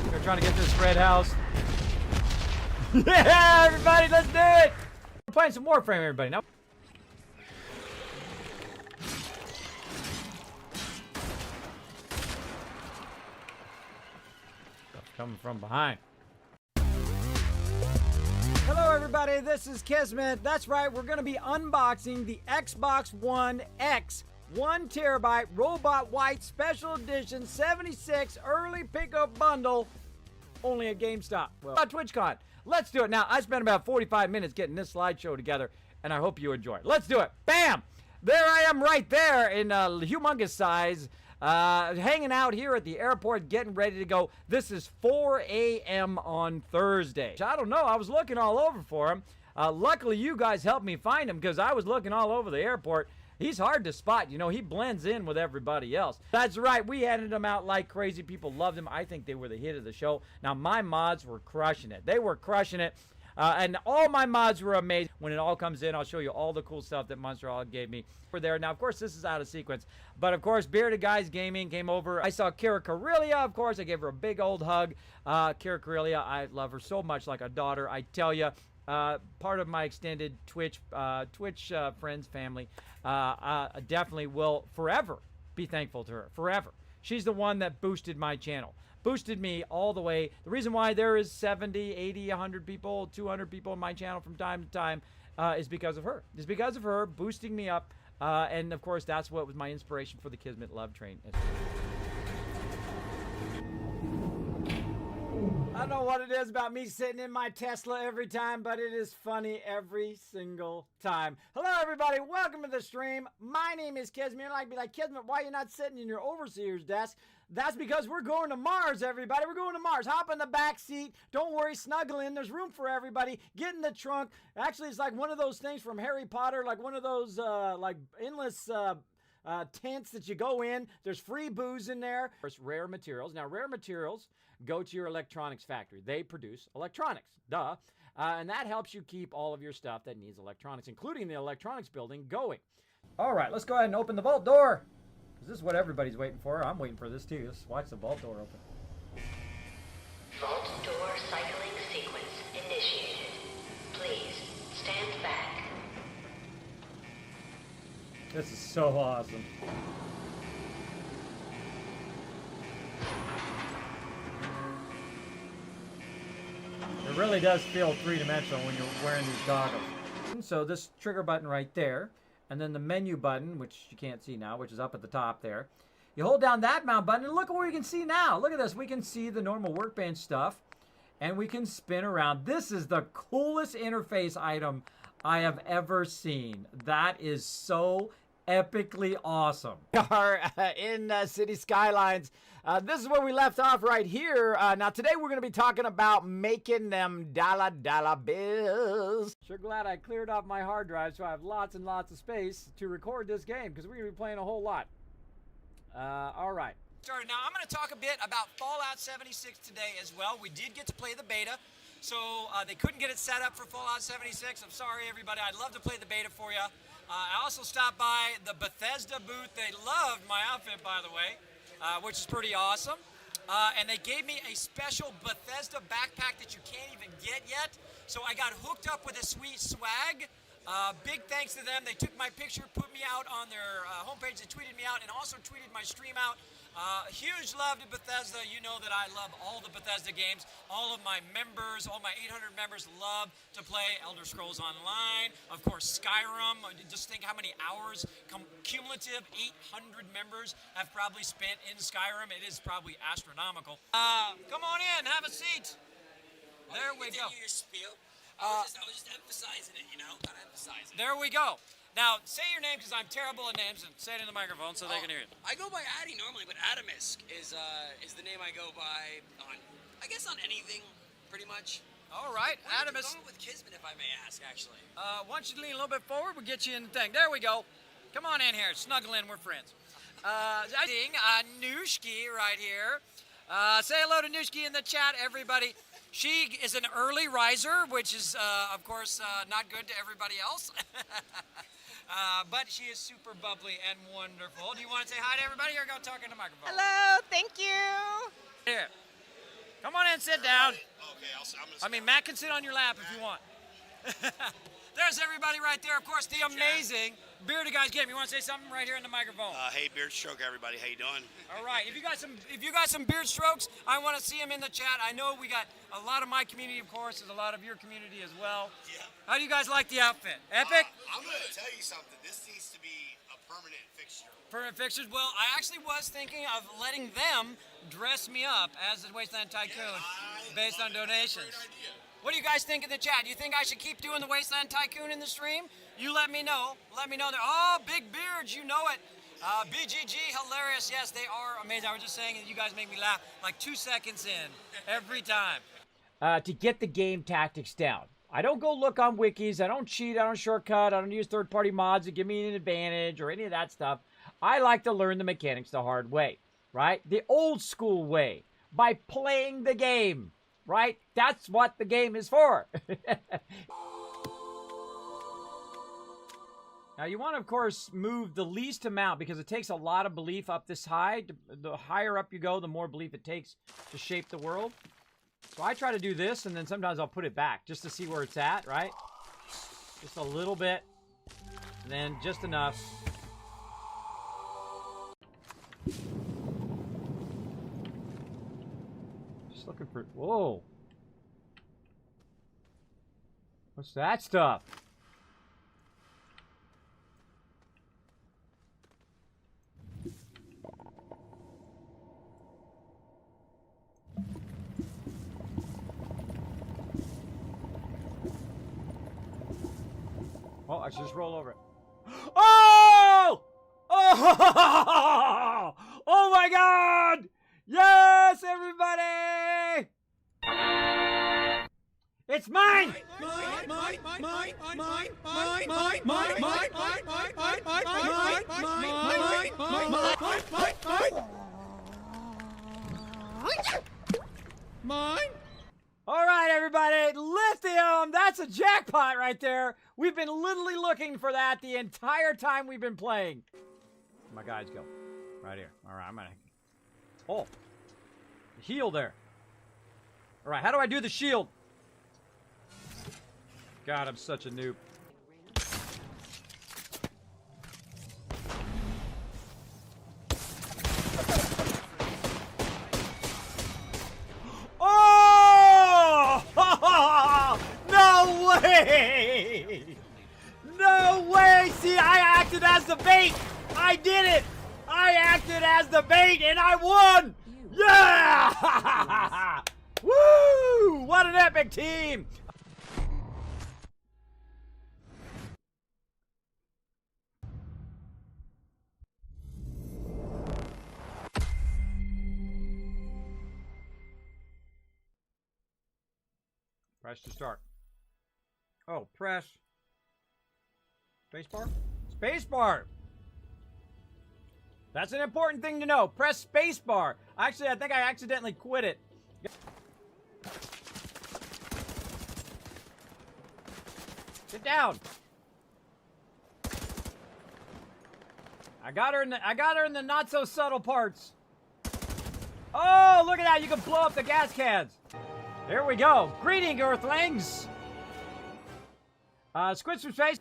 Here We're trying to get this spread house. Yeah, everybody, let's do it! We're playing some Warframe, everybody. Now. Stuff coming from behind. Hello, everybody. This is Kismet. That's right. We're going to be unboxing the Xbox One X 1 terabyte Robot White Special Edition 76 Early Pickup Bundle. Only at GameStop. Well, TwitchCon. Let's do it. Now, I spent about 45 minutes getting this slideshow together, and I hope you enjoy it. Let's do it. Bam! There I am right there in humongous size, hanging out here at the airport, getting ready to go. This is 4 a.m. on Thursday. I don't know. I was looking all over for him. Luckily, you guys helped me find him because I was looking all over the airport. He's hard to spot. You know, he blends in with everybody else. That's right. We handed him out like crazy. People loved him. I think they were the hit of the show. Now, my mods were crushing it. They were crushing it. And all my mods were amazing. When it all comes in, I'll show you all the cool stuff that Monster Hog gave me. We're there. Now, of course, this is out of sequence. But, of course, Bearded Guys Gaming came over. I saw Kira Corellia, of course. I gave her a big old hug. Kira Corellia, I love her so much like a daughter. I tell you. Part of my extended Twitch friends, family, definitely will forever be thankful to her. Forever. She's the one that boosted my channel. Boosted me all the way. The reason why there is 70, 80, 100 people, 200 people on my channel from time to time is because of her. It's because of her boosting me up. And, of course, that's what was my inspiration for the Kismet Love Train. I don't know what it is about me sitting in my Tesla every time, but it is funny every single time. Hello, everybody. Welcome to the stream. My name is Kismet. You're like, be like, Kismet, why are you not sitting in your overseer's desk? That's because we're going to Mars, everybody. We're going to Mars. Hop in the back seat. Don't worry. Snuggle in. There's room for everybody. Get in the trunk. Actually, it's like one of those things from Harry Potter, like one of those like endless tents that you go in. There's free booze in there. There's rare materials. Now, rare materials go to your electronics factory. They produce electronics, duh. And that helps you keep all of your stuff that needs electronics, including the electronics building, going. All right, let's go ahead and open the vault door. This is what everybody's waiting for. I'm waiting for this too. Let's watch the vault door open. Vault door cycling sequence initiated. Please stand back. This is so awesome. It really does feel three-dimensional when you're wearing these goggles. So this trigger button right there, and then the menu button, which you can't see now, which is up at the top there. You hold down that mount button, and look at what we can see now. Look at this. We can see the normal workbench stuff, and we can spin around. This is the coolest interface item I have ever seen. That is so epically awesome. We are in City Skylines. This is where we left off right here. Now today we're going to be talking about making them dollar bills. Sure glad I cleared off my hard drive so I have lots and lots of space to record this game because we're going to be playing a whole lot. All right. Now I'm going to talk a bit about Fallout 76 today as well. We did get to play the beta. So they couldn't get it set up for Fallout 76. I'm sorry, everybody. I'd love to play the beta for you. I also stopped by the Bethesda booth. They loved my outfit, by the way, which is pretty awesome. And they gave me a special Bethesda backpack that you can't even get yet. So I got hooked up with a sweet swag. Big thanks to them. They took my picture, put me out on their homepage. They tweeted me out and also tweeted my stream out. Huge love to Bethesda. You know that I love all the Bethesda games. All of my members, all my 800 members love to play Elder Scrolls Online. Of course, Skyrim. Just think how many hours, cumulative 800 members have probably spent in Skyrim. It is probably astronomical. Come on in, have a seat. There we go. Your spiel. I was just emphasizing it, you know? Gotta emphasize it. There we go. Now, say your name because I'm terrible at names, and say it in the microphone so they can hear it. I go by Addy normally, but Adamisk is the name I go by on, I guess on anything, pretty much. All right, Adamisk. Going with Kismet, if I may ask, actually. Why don't you lean a little bit forward? We'll get you in the thing. There we go. Come on in here. Snuggle in. We're friends. Nushki right here. Say hello to Nushki in the chat, everybody. She is an early riser, which is, of course, not good to everybody else. But she is super bubbly and wonderful. Do you want to say hi to everybody or go talk in the microphone? Hello, thank you. Here. Come on in, sit down. Okay, I mean, Matt can sit on your lap if you want. There's everybody right there. Of course, the amazing Bearded Guys Game. You want to say something right here in the microphone? Hey, Beard Stroke, everybody. How you doing? All right. If you got some beard strokes, I want to see them in the chat. I know we got a lot of my community, of course. There's a lot of your community as well. Yeah. How do you guys like the outfit? Epic? I'm going to tell you something. This needs to be a permanent fixture. Permanent fixtures. Well, I actually was thinking of letting them dress me up as the Wasteland Tycoon based on donations. Great idea. What do you guys think in the chat? Do you think I should keep doing the Wasteland Tycoon in the stream? You let me know. Let me know. Oh, big beards, you know it. BGG, hilarious. Yes, they are amazing. I was just saying that you guys make me laugh like 2 seconds in every time. To get the game tactics down. I don't go look on wikis. I don't cheat. I don't shortcut. I don't use third-party mods to give me an advantage or any of that stuff. I like to learn the mechanics the hard way, right? The old school way, by playing the game. Right? That's what the game is for. Now, you want to, of course, move the least amount because it takes a lot of belief up this high. The higher up you go, the more belief it takes to shape the world. So I try to do this, and then sometimes I'll put it back just to see where it's at, right? Just a little bit, and then just enough. Looking for... Whoa. What's that stuff? Oh, I should just roll over it. Oh! Oh! Oh my God! Yes, everybody! It's mine! All right, everybody, lithium! That's a jackpot right there. We've been literally looking for that the entire time we've been playing. Where'd my guys go? Right here. All right, I'm gonna... Oh. Heal there. All right, how do I do the shield? God, I'm such a noob. Oh! No way! No way! See, I acted as the bait! I did it! I acted as the bait and I won! Yeah! Woo! What an epic team! Press to start. Oh, press. Spacebar? Spacebar! That's an important thing to know. Press spacebar. Actually, I think I accidentally quit it. Sit down. I got her in the not so subtle parts. Oh, look at that. You can blow up the gas cans. There we go. Greeting, Earthlings. Squid some space.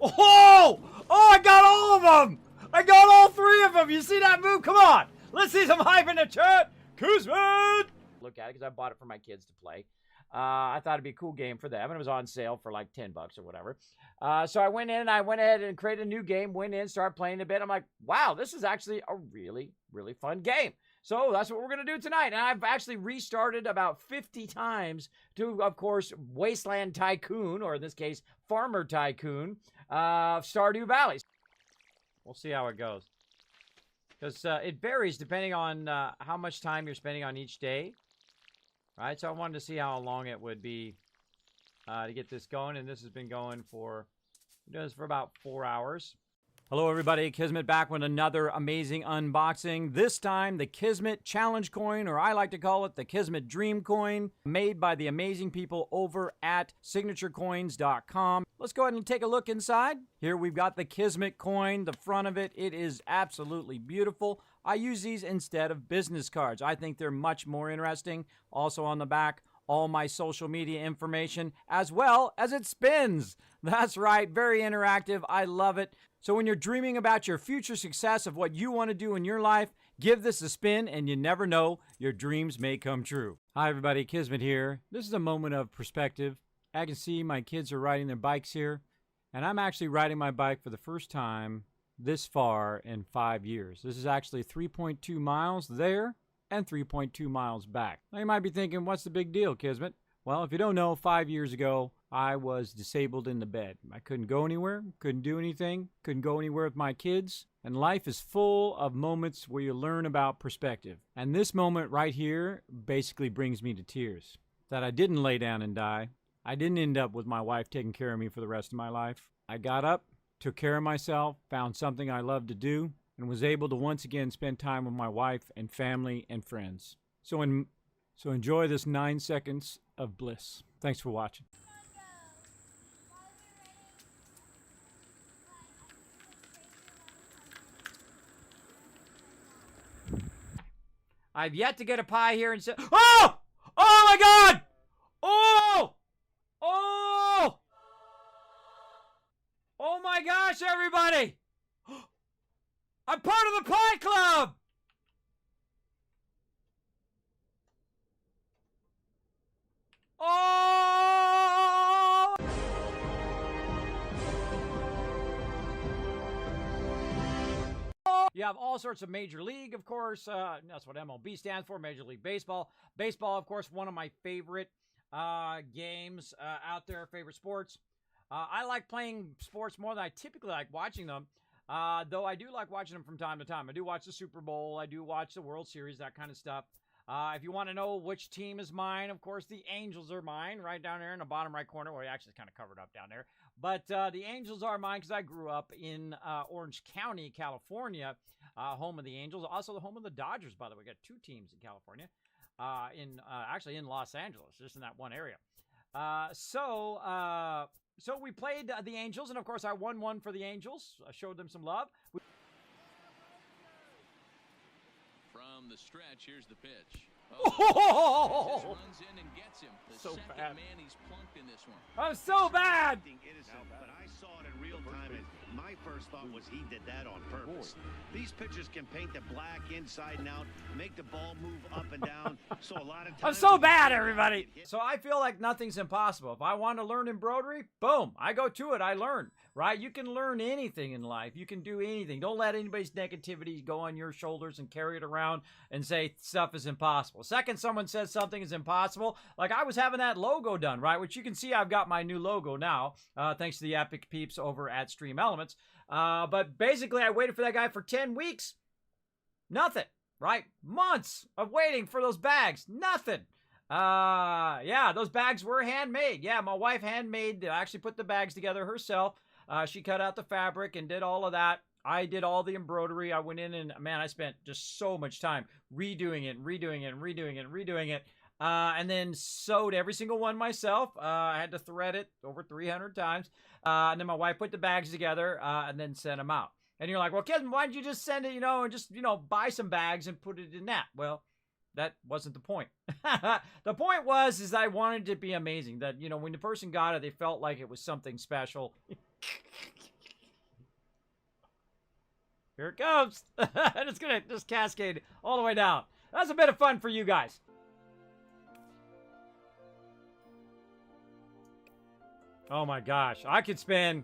Oh! Oh, I got all of them! I got all 3 of them! You see that move? Come on! Let's see some hype in the chat! Kismet! Look at it, because I bought it for my kids to play. I thought it'd be a cool game for them, and it was on sale for like $10 or whatever. So I went in, and I went ahead and created a new game, went in, started playing a bit. I'm like, wow, this is actually a really, really fun game. So that's what we're going to do tonight. And I've actually restarted about 50 times to, of course, Wasteland Tycoon, or in this case, Farmer Tycoon, Stardew Valley. We'll see how it goes. Because it varies depending on how much time you're spending on each day. Right, so I wanted to see how long it would be to get this going. And this has been going for, doing this for about 4 hours. Hello everybody, Kismet back with another amazing unboxing. This time the Kismet Challenge Coin, or I like to call it the Kismet Dream Coin, made by the amazing people over at signaturecoins.com. Let's go ahead and take a look inside. Here we've got the Kismet coin, the front of it. It is absolutely beautiful. I use these instead of business cards. I think they're much more interesting. Also on the back, all my social media information, as well as it spins. That's right, very interactive. I love it. So when you're dreaming about your future success of what you want to do in your life, give this a spin and you never know, your dreams may come true. Hi everybody, Kismet here. This is a moment of perspective. I can see my kids are riding their bikes here, and I'm actually riding my bike for the first time this far in 5 years. This is actually 3.2 miles there and 3.2 miles back. Now you might be thinking, what's the big deal, Kismet? Well, if you don't know, 5 years ago, I was disabled in the bed. I couldn't go anywhere, couldn't do anything, couldn't go anywhere with my kids. And life is full of moments where you learn about perspective. And this moment right here basically brings me to tears. That I didn't lay down and die. I didn't end up with my wife taking care of me for the rest of my life. I got up, took care of myself, found something I loved to do, and was able to once again spend time with my wife and family and friends. So enjoy this 9 seconds of bliss. Thanks for watching. I've yet to get a pie here and say, oh! Oh my God! Oh! Oh! Oh my gosh, everybody! I'm part of the pie club! Oh! You have all sorts of Major League, of course. That's what MLB stands for, Major League Baseball. Baseball, of course, one of my favorite games out there, favorite sports. I like playing sports more than I typically like watching them, though I do like watching them from time to time. I do watch the Super Bowl. I do watch the World Series, that kind of stuff. If you want to know which team is mine, of course, the Angels are mine, right down there in the bottom right corner. Well, actually, it's kind of covered up down there. But the Angels are mine because I grew up in Orange County, California, home of the Angels. Also the home of the Dodgers, by the way. We got 2 teams in California, actually in Los Angeles, just in that one area. So we played the Angels, and of course, I won one for the Angels. I showed them some love. From the stretch, here's the pitch. Oh, runs in and gets him. The so second bad. man he's plunked in this one. I'm so bad. Innocent, but I saw it in real time, and my first thought was he did that on purpose. These pitchers can paint the black inside and out, make the ball move up and down. So a lot of times I'm so bad, everybody. So I feel like nothing's impossible. If I want to learn embroidery, boom, I go to it. I learn, right? You can learn anything in life. You can do anything. Don't let anybody's negativity go on your shoulders and carry it around and say stuff is impossible. Second, someone says something is impossible, like I was having that logo done, right? Which you can see I've got my new logo now, thanks to the epic peeps over at Stream Elements. But basically, I waited for that guy for 10 weeks. Nothing, right? Months of waiting for those bags. Nothing. Yeah, those bags were handmade. Yeah, my wife handmade, actually put the bags together herself. She cut out the fabric and did all of that. I did all the embroidery. I went in and, man, I spent just so much time redoing it, and then sewed every single one myself. I had to thread it over 300 times. And then my wife put the bags together and then sent them out. And you're like, well, Kevin, why don't you just send it, and just, buy some bags and put it in that? Well, that wasn't the point. The point is I wanted it to be amazing. That, when the person got it, they felt like it was something special. Here it comes. And it's going to just cascade all the way down. That's a bit of fun for you guys. Oh my gosh. I could spend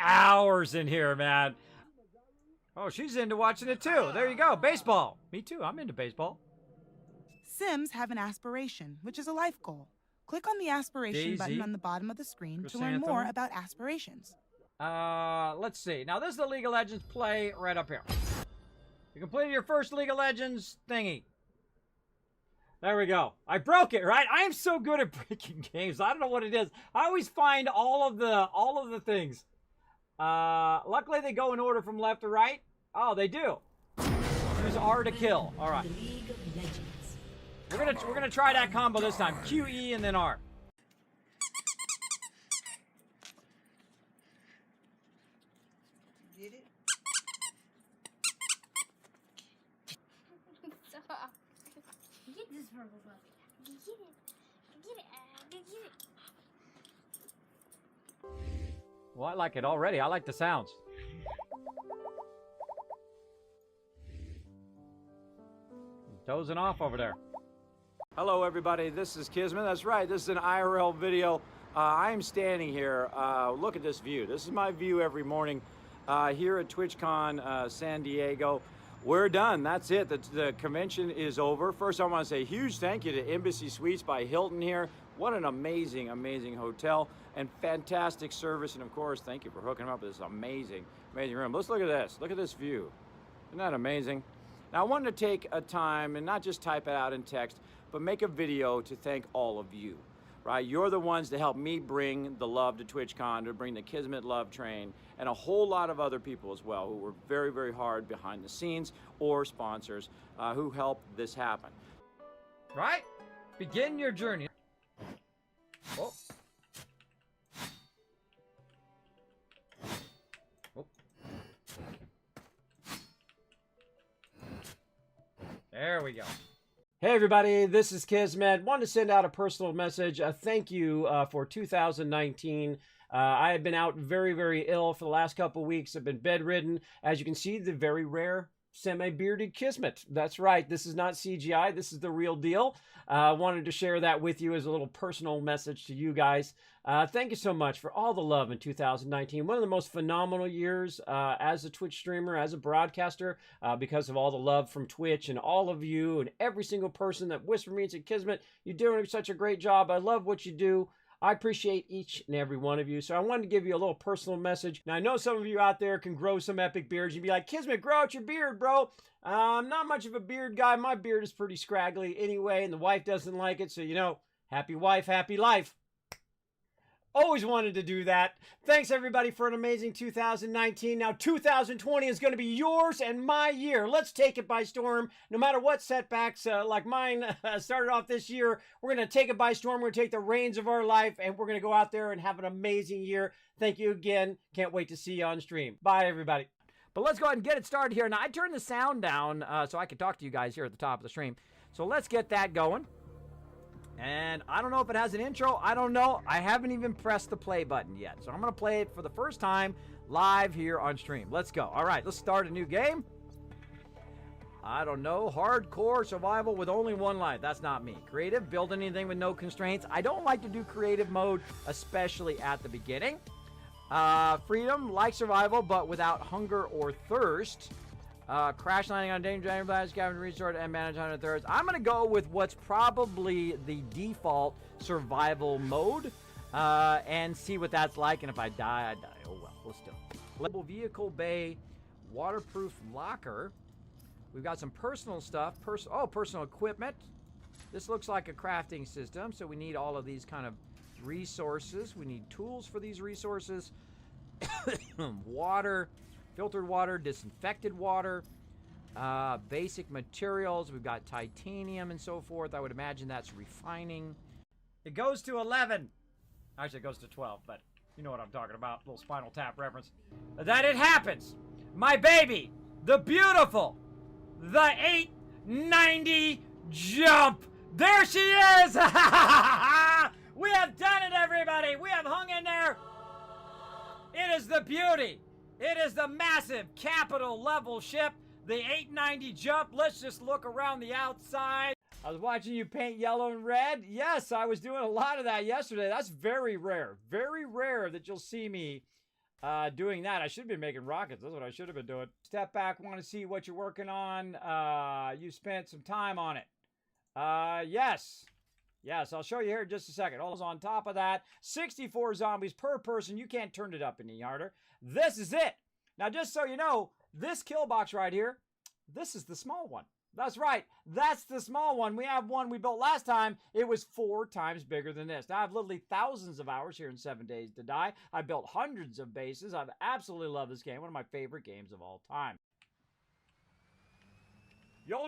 hours in here, man. Oh, she's into watching it too. There you go. Baseball. Me too. I'm into baseball. Sims have an aspiration, which is a life goal. Click on the aspiration button on the bottom of the screen to learn more about aspirations. Let's see. Now, this is the League of Legends play right up here. You completed your first League of Legends thingy. There we go. I broke it, right? I am so good at breaking games. I don't know what it is. I always find all of the things. Luckily, they go in order from left to right. Oh, they do. Use R to kill. All right. We're gonna try that combo this time. Q, E, and then R. Get it? Stop. Get this purple bug. Get it. Get it. Get it. Well, I like it already. I like the sounds. Dozing off over there. Hello, everybody. This is Kismet. That's right. This is an IRL video. I'm standing here. Look at this view. This is my view every morning here at TwitchCon San Diego. We're done. That's it. The convention is over. First, I want to say a huge thank you to Embassy Suites by Hilton here. What an amazing, amazing hotel and fantastic service. And of course, thank you for hooking up with this amazing, amazing room. Let's look at this. Look at this view. Isn't that amazing? Now, I wanted to take a time and not just type it out in text, but make a video to thank all of you, right? You're the ones that help me bring the love to TwitchCon, to bring the Kismet love train, and a whole lot of other people as well who were very, very hard behind the scenes or sponsors who helped this happen. Right? Begin your journey. Oh. Oh. There we go. Hey everybody, this is Kismet. Wanted to send out a personal message. A thank you for 2019. I have been out very, very ill for the last couple weeks. I've been bedridden. As you can see, the very rare semi-bearded Kismet. That's right. This is not CGI. This is the real deal. I wanted to share that with you as a little personal message to you guys. Thank you so much for all the love in 2019. One of the most phenomenal years as a Twitch streamer, as a broadcaster, because of all the love from Twitch and all of you and every single person that whispered me and said, Kismet, you're doing such a great job. I love what you do. I appreciate each and every one of you. So I wanted to give you a little personal message. Now, I know some of you out there can grow some epic beards. You'd be like, Kismet, grow out your beard, bro. I'm not much of a beard guy. My beard is pretty scraggly anyway, and the wife doesn't like it. So, you know, happy wife, happy life. Always wanted to do that. Thanks, everybody, for an amazing 2019. Now, 2020 is going to be yours and my year. Let's take it by storm. No matter what setbacks like mine started off this year, we're going to take it by storm. We're going to take the reins of our life, and we're going to go out there and have an amazing year. Thank you again. Can't wait to see you on stream. Bye, everybody. But let's go ahead and get it started here. Now, I turned the sound down so I could talk to you guys here at the top of the stream. So let's get that going. And I don't know if it has an intro. I don't know. I haven't even pressed the play button yet. So I'm going to play it for the first time live here on stream. Let's go. All right, let's start a new game. I don't know. Hardcore survival with only one life. That's not me. Creative, build anything with no constraints. I don't like to do creative mode, especially at the beginning. Freedom, like survival, but without hunger or thirst. Crash landing on danger, scavenge resource, and manage 100 I'm going to go with what's probably the default survival mode and see what that's like. And if I die, I die. Oh, well, let's do it. Level vehicle bay, waterproof locker. We've got some personal stuff. Personal equipment. This looks like a crafting system, so we need all of these kind of resources. We need tools for these resources. Water. Filtered water, disinfected water, basic materials. We've got titanium and so forth. I would imagine that's refining. It goes to 11. Actually, it goes to 12, but you know what I'm talking about. Little Spinal Tap reference. That it happens. My baby, the beautiful, the 890 jump. There she is. We have done it, everybody. We have hung in there. It is the beauty. It is the massive capital level ship, the 890 jump. Let's just look around the outside. I was watching you paint yellow and red. Yes, I was doing a lot of that yesterday. That's very rare. Very rare that you'll see me doing that. I should be making rockets. That's what I should have been doing. Step back, want to see what you're working on. You spent some time on it. Yes. Yes, I'll show you here in just a second. Also on top of that, 64 zombies per person. You can't turn it up any harder. This is it. Now, just so you know, this kill box right here, this is the small one. That's right. That's the small one. We have one we built last time. It was 4 times bigger than this. Now, I have literally thousands of hours here in 7 Days to Die. I built hundreds of bases. I've absolutely loved this game. One of my favorite games of all time. YOLO!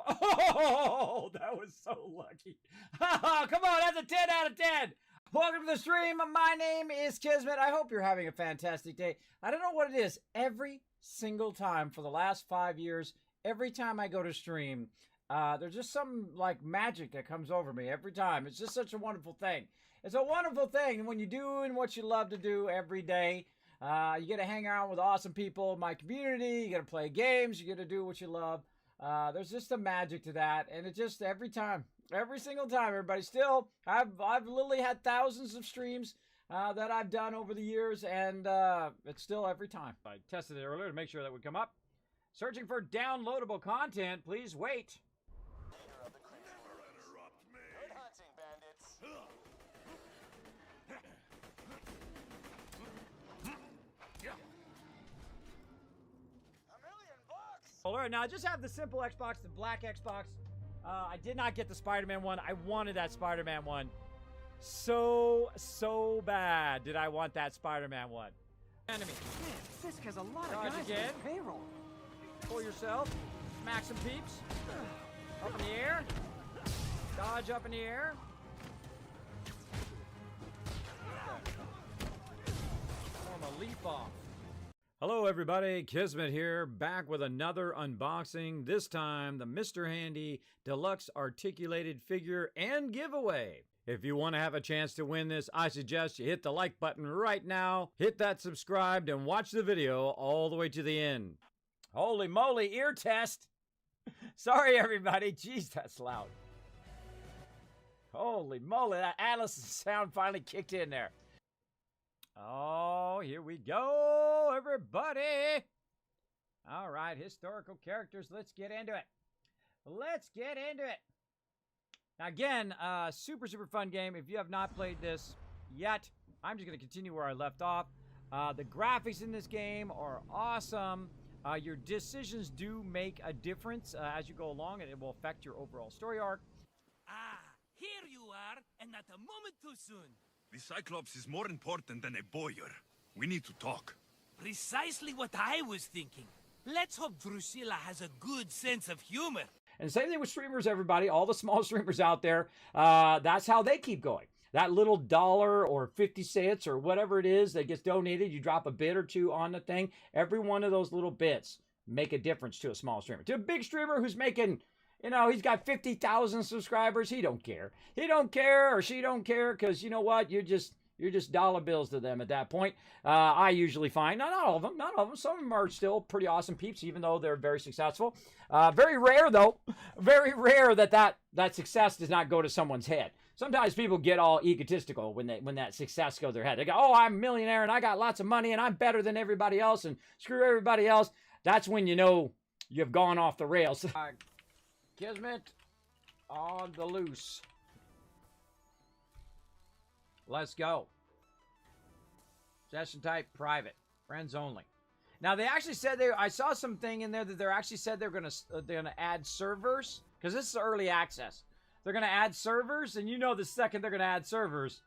Oh, that was so lucky. Come on, that's a 10 out of 10. Welcome to the stream. My name is Kismet. I hope you're having a fantastic day. I don't know what it is. Every single time for the last 5 years, every time I go to stream, there's just some like magic that comes over me every time. It's just such a wonderful thing. It's a wonderful thing. And when you're doing what you love to do every day, you get to hang out with awesome people in my community. You get to play games. You get to do what you love. There's just a magic to that. And it just every time, every single time, everybody. Still, I've literally had thousands of streams that I've done over the years, and it's still every time. I tested it earlier to make sure that would come up. Searching for downloadable content, please wait. All right, now I just have the simple Xbox, the black Xbox. I did not get the Spider-Man one. I wanted that Spider-Man one. So bad did I want that Spider-Man one. Enemy. Man, Fisk has a lot Dodge of guys again. on payroll. Pull yourself. Smack some peeps. Up in the air. Dodge up in the air. Form a leap off. Hello everybody, Kismet here, back with another unboxing. This time, the Mr. Handy Deluxe Articulated Figure and Giveaway. If you want to have a chance to win this, I suggest you hit the like button right now, hit that subscribe, and watch the video all the way to the end. Holy moly, ear test! Sorry everybody, jeez, that's loud. Holy moly, that Alice sound finally kicked in there. Oh, here we go, everybody. All right, historical characters. Let's get into it. Let's get into it. Now, again, super fun game. If you have not played this yet, I'm just going to continue where I left off. The graphics in this game are awesome. Your decisions do make a difference as you go along, and it will affect your overall story arc. Ah, here you are, and not a moment too soon. The Cyclops is more important than a boyar. We need to talk. Precisely what I was thinking. Let's hope Drusilla has a good sense of humor. And same thing with streamers, everybody. All the small streamers out there, that's how they keep going. That little $1 or 50 cents or whatever it is that gets donated, you drop a bit or two on the thing. Every one of those little bits make a difference to a small streamer. To a big streamer who's making... You know, he's got 50,000 subscribers. He don't care. He don't care or she don't care because you know what? You're just dollar bills to them at that point. I usually find, not all of them. Some of them are still pretty awesome peeps, even though they're very successful. Very rare, though. Very rare that success does not go to someone's head. Sometimes people get all egotistical when that success goes to their head. They go, oh, I'm a millionaire and I got lots of money and I'm better than everybody else and screw everybody else. That's when you know you've gone off the rails. Kismet on the loose. Let's go. Session type private. Friends only. Now they actually said I saw something in there that they actually said they're gonna add servers because this is early access. They're gonna add servers, and you know the second they're gonna add servers.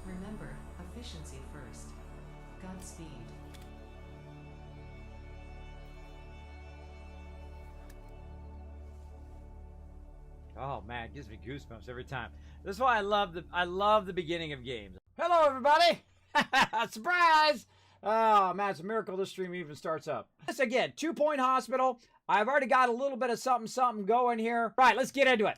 Remember, efficiency first. Godspeed. Oh man, it gives me goosebumps every time. This is why I love the beginning of games. Hello everybody! Surprise! Oh man, it's a miracle this stream even starts up. This again, 2-point hospital. I've already got a little bit of something going here. Right, let's get into it.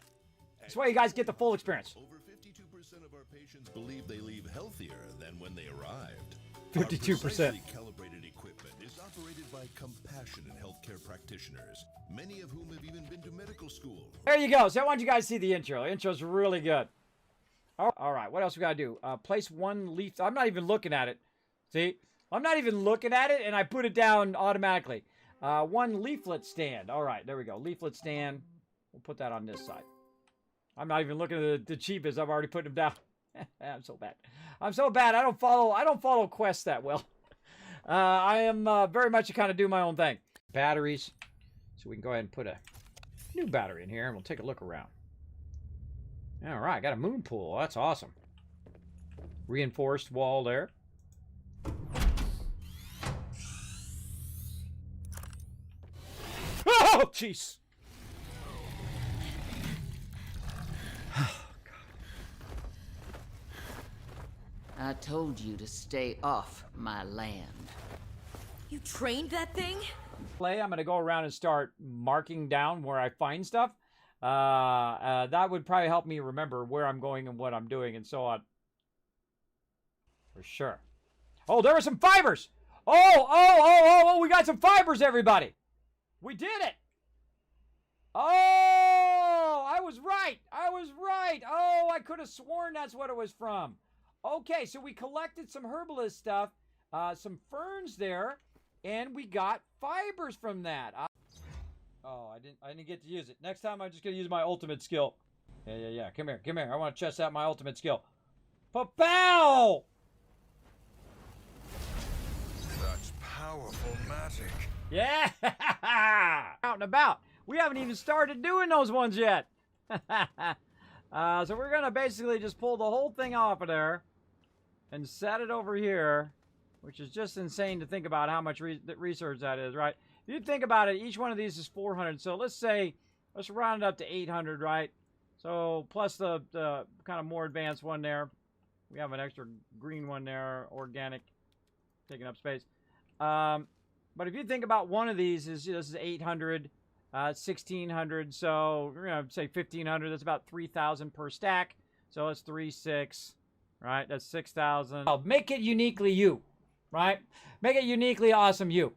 That's why you guys get the full experience. Over 52% of our patients believe they leave healthier than when they arrived. 52%. Our precisely calibrated equipment is operated by compassionate healthcare practitioners, many of whom have even been to medical school. There you go. So I want you guys to see the intro. The intro's really good. All right, what else we gotta do? Place one leaf. I'm not even looking at it. See? I'm not even looking at it, and I put it down automatically. One leaflet stand. All right, there we go. Leaflet stand. We'll put that on this side. I'm not even looking at the cheapest. I've already put them down. I'm so bad. I'm so bad. I don't follow quests that well. I am very much to kind of do my own thing. Batteries. So we can go ahead and put a new battery in here and we'll take a look around. All right, got a moon pool. That's awesome. Reinforced wall there. Oh, jeez. I told you to stay off my land. You trained that thing? I'm going to go around and start marking down where I find stuff. That would probably help me remember where I'm going and what I'm doing and so on. For sure. Oh, there were some fibers. Oh, we got some fibers, everybody. We did it. Oh, I was right. Oh, I could have sworn that's what it was from. Okay, so we collected some herbalist stuff, some ferns there, and we got fibers from that. Oh, I didn't get to use it. Next time, I'm just gonna use my ultimate skill. Yeah. Come here. I want to test out my ultimate skill. Pa-pow! That's powerful magic. Yeah! Out and about. We haven't even started doing those ones yet. So we're gonna basically just pull the whole thing off of there and set it over here, which is just insane to think about how much research that is, right? If you think about it, each one of these is 400. So let's round it up to 800, right? So plus the kind of more advanced one there. We have an extra green one there, organic, taking up space. But if you think about one of these, this is 800, 1600. So we're gonna say 1500. That's about 3,000 per stack. So it's 3,600, right? That's 6,000. Make it uniquely you, right? Make it uniquely awesome you.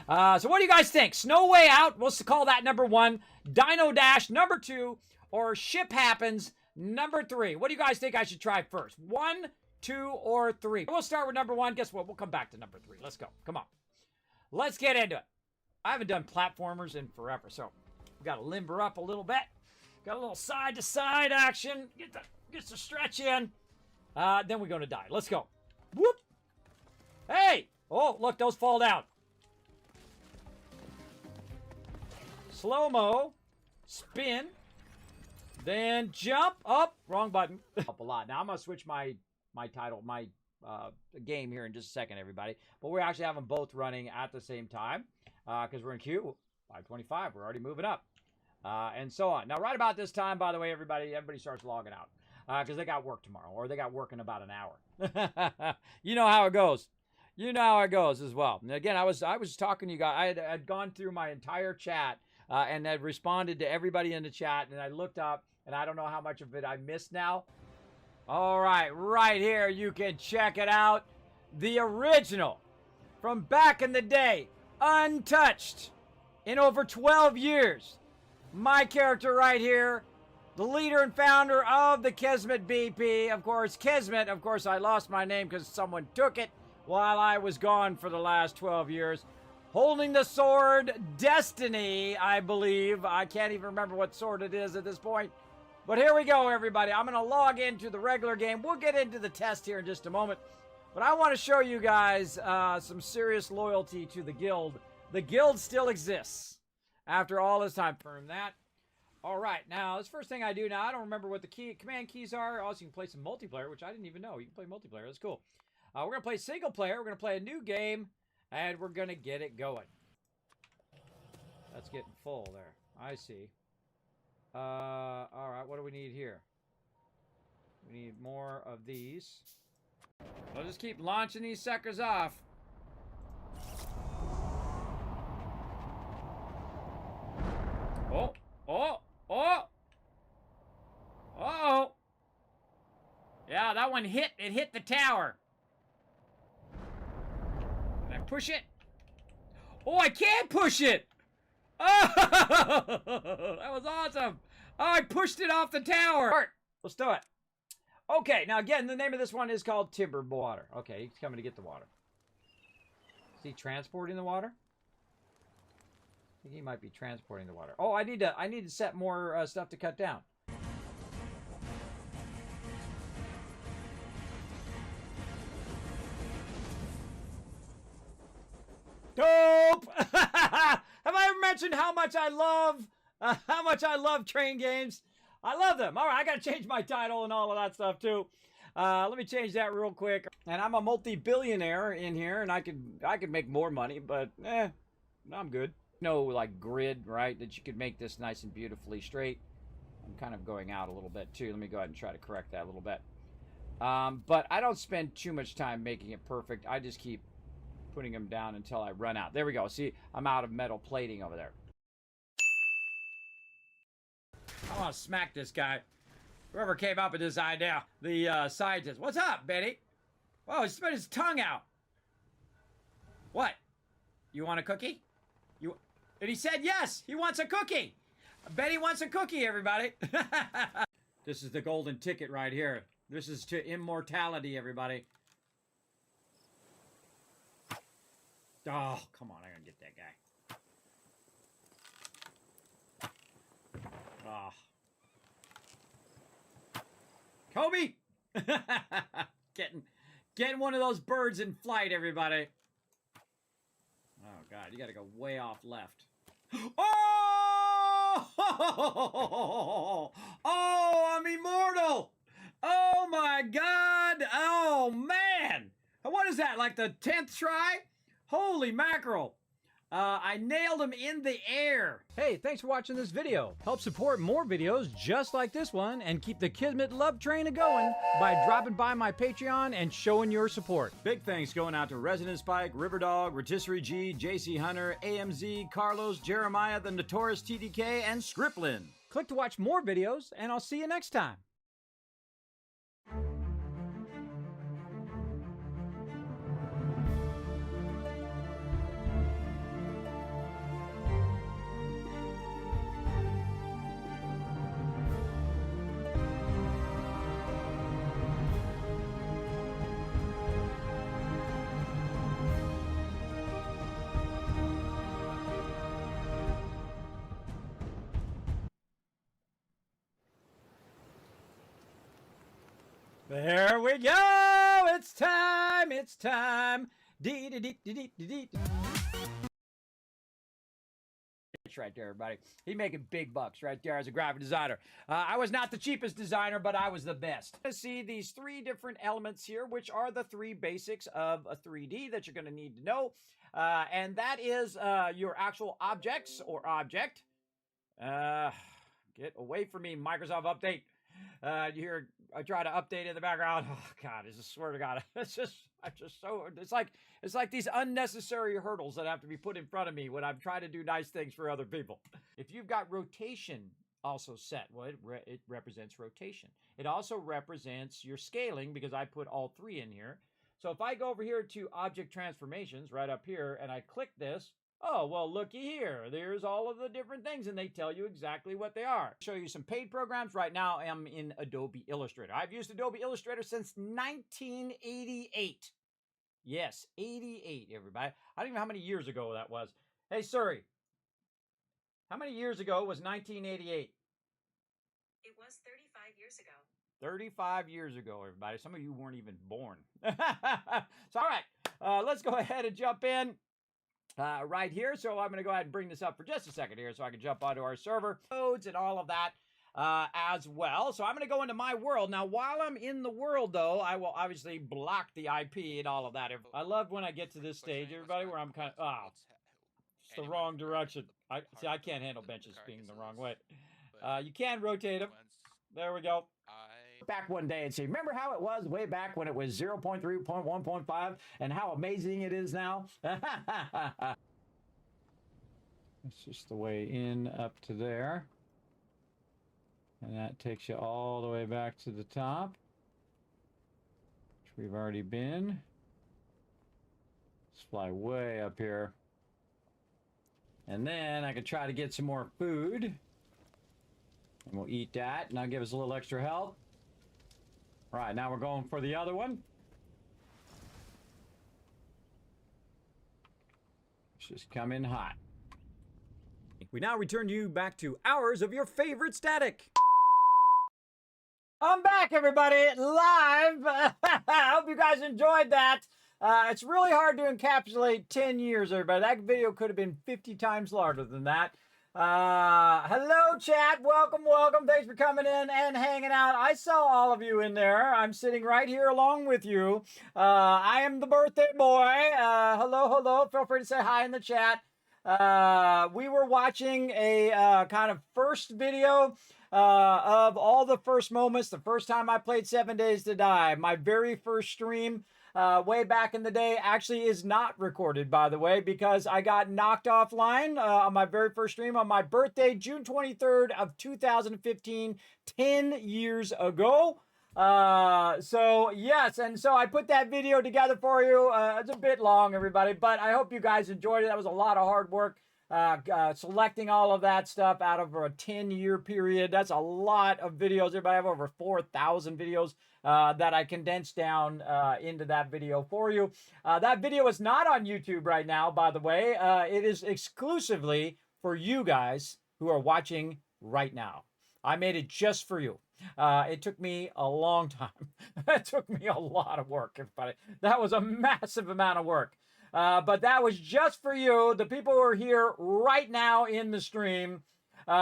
So what do you guys think? Snow Way Out, we'll call that number 1. Dino Dash, number 2. Or Ship Happens, number 3. What do you guys think I should try first? 1, 2, or 3? We'll start with number 1. Guess what? We'll come back to number 3. Let's go. Come on. Let's get into it. I haven't done platformers in forever, so we got to limber up a little bit. Got a little side-to-side action. Get the stretch in. Then we're going to die. Let's go. Whoop. Hey! Oh, look, those fall down. Slow-mo. Spin. Then jump up. Wrong button. Up a lot. Now I'm going to switch my game here in just a second, everybody. But we're actually having both running at the same time because we're in queue. 525. We're already moving up. And so on. Now, right about this time, by the way, everybody starts logging out because they got work tomorrow, or they got work in about an hour. You know how it goes. You know how it goes as well. And again, I was talking to you guys. I had gone through my entire chat and had responded to everybody in the chat, and I looked up, and I don't know how much of it I missed now. All right, right here, you can check it out. The original from back in the day, untouched in over 12 years. My character right here, the leader and founder of the Kismet BP. Of course, Kismet, of course, I lost my name because someone took it while I was gone for the last 12 years. Holding the sword, Destiny, I believe. I can't even remember what sword it is at this point. But here we go, everybody. I'm going to log into the regular game. We'll get into the test here in just a moment. But I want to show you guys some serious loyalty to the guild. The guild still exists after all this time. Confirm that. All right, now, this first thing I do now, I don't remember what the command keys are. Also, you can play some multiplayer, which I didn't even know. You can play multiplayer. That's cool. We're going to play single player. We're going to play a new game, and we're going to get it going. That's getting full there. I see. All right, what do we need here? We need more of these. We'll just keep launching these suckers off. Oh, oh, oh. Uh-oh. Yeah, that one hit. It hit the tower. Can I push it? Oh, I can't push it. Oh, that was awesome. Oh, I pushed it off the tower. All right, let's do it. Okay, now again, the name of this one is called Timber Water. Okay, he's coming to get the water. Is he transporting the water? I think he might be transporting the water. Oh, I need to set more stuff to cut down. mentioned how much I love train games. I love them. All right, I got to change my title and all of that stuff too. Let me change that real quick. And I'm a multi-billionaire in here, and I could make more money, but I'm good. No, like grid, right? That you could make this nice and beautifully straight. I'm kind of going out a little bit too. Let me go ahead and try to correct that a little bit. But I don't spend too much time making it perfect. I just keep putting them down until I run out. There we go. See, I'm out of metal plating over there. I want to smack this guy. Whoever came up with this idea. The scientist. What's up, Betty? Whoa, he spit his tongue out. What? You want a cookie? And he said yes, he wants a cookie. Betty wants a cookie, everybody. This is the golden ticket right here. This is to immortality, everybody. Oh, come on, I gotta get that guy. Oh. Kobe! Getting one of those birds in flight, everybody. Oh, God, you gotta go way off left. Oh! Oh, I'm immortal! Oh, my God! Oh, man! What is that, like the 10th try? Holy mackerel! I nailed him in the air. Hey, thanks for watching this video. Help support more videos just like this one and keep the Kismet love train a-going by dropping by my Patreon and showing your support. Big thanks going out to Resident Spike, Riverdog, Rotisserie G, JC Hunter, AMZ, Carlos, Jeremiah, the Notorious TDK, and Scriplin. Click to watch more videos, and I'll see you next time. There we go! It's time! It's time! Dee-dee-dee-dee-dee-dee. Right there, everybody. He's making big bucks right there as a graphic designer. I was not the cheapest designer, but I was the best. You see these three different elements here, which are the three basics of a 3D that you're going to need to know. And that is your actual objects or object. Get away from me, Microsoft Update. You hear I try to update in the background. Oh God, I just swear to God, it's like these unnecessary hurdles that have to be put in front of me when I'm trying to do nice things for other people. If you've got rotation also set, well, it represents rotation. It also represents your scaling because I put all three in here. So if I go over here to object transformations right up here and I click this, oh, well, looky here. There's all of the different things, and they tell you exactly what they are. I'll show you some paid programs. Right now, I'm in Adobe Illustrator. I've used Adobe Illustrator since 1988. Yes, 88, everybody. I don't even know how many years ago that was. Hey, Suri, how many years ago was 1988? It was 35 years ago. 35 years ago, everybody. Some of you weren't even born. So, all right, let's go ahead and jump in. Right here. So I'm going to go ahead and bring this up for just a second here so I can jump onto our server codes and all of that as well. So I'm going to go into my world. Now, while I'm in the world, though, I will obviously block the IP and all of that. I love when I get to this stage, everybody, where I'm kind of, it's the wrong direction. I can't handle benches being the wrong way. You can rotate them. There we go. Back one day and say, remember how it was way back when it was 0.3.1.5 and how amazing it is now? It's just the way in up to there. And that takes you all the way back to the top, which we've already been. Let's fly way up here. And then I can try to get some more food. And we'll eat that, and that'll give us a little extra health. Right, now we're going for the other one. Let's just come in hot. We now return you back to hours of your favorite static. I'm back, everybody, live. I hope you guys enjoyed that. It's really hard to encapsulate 10 years, everybody. That video could have been 50 times larger than that. Hello, chat. Welcome, welcome. Thanks for coming in and hanging out. I saw all of you in there. I'm sitting right here along with you. I am the birthday boy. Hello, hello. Feel free to say hi in the chat. We were watching a kind of first video of all the first moments. The first time I played 7 Days to Die. My very first stream. Way back in the day actually is not recorded, by the way, because I got knocked offline on my very first stream on my birthday, June 23rd of 2015, 10 years ago. So yes, and so I put that video together for you. It's a bit long, everybody, but I hope you guys enjoyed it. That was a lot of hard work. Selecting all of that stuff out of a 10-year period. That's a lot of videos. Everybody, I have over 4,000 videos that I condensed down into that video for you. That video is not on YouTube right now, by the way. It is exclusively for you guys who are watching right now. I made it just for you. It took me a long time. It took me a lot of work, everybody. That was a massive amount of work. But that was just for you, the people who are here right now in the stream.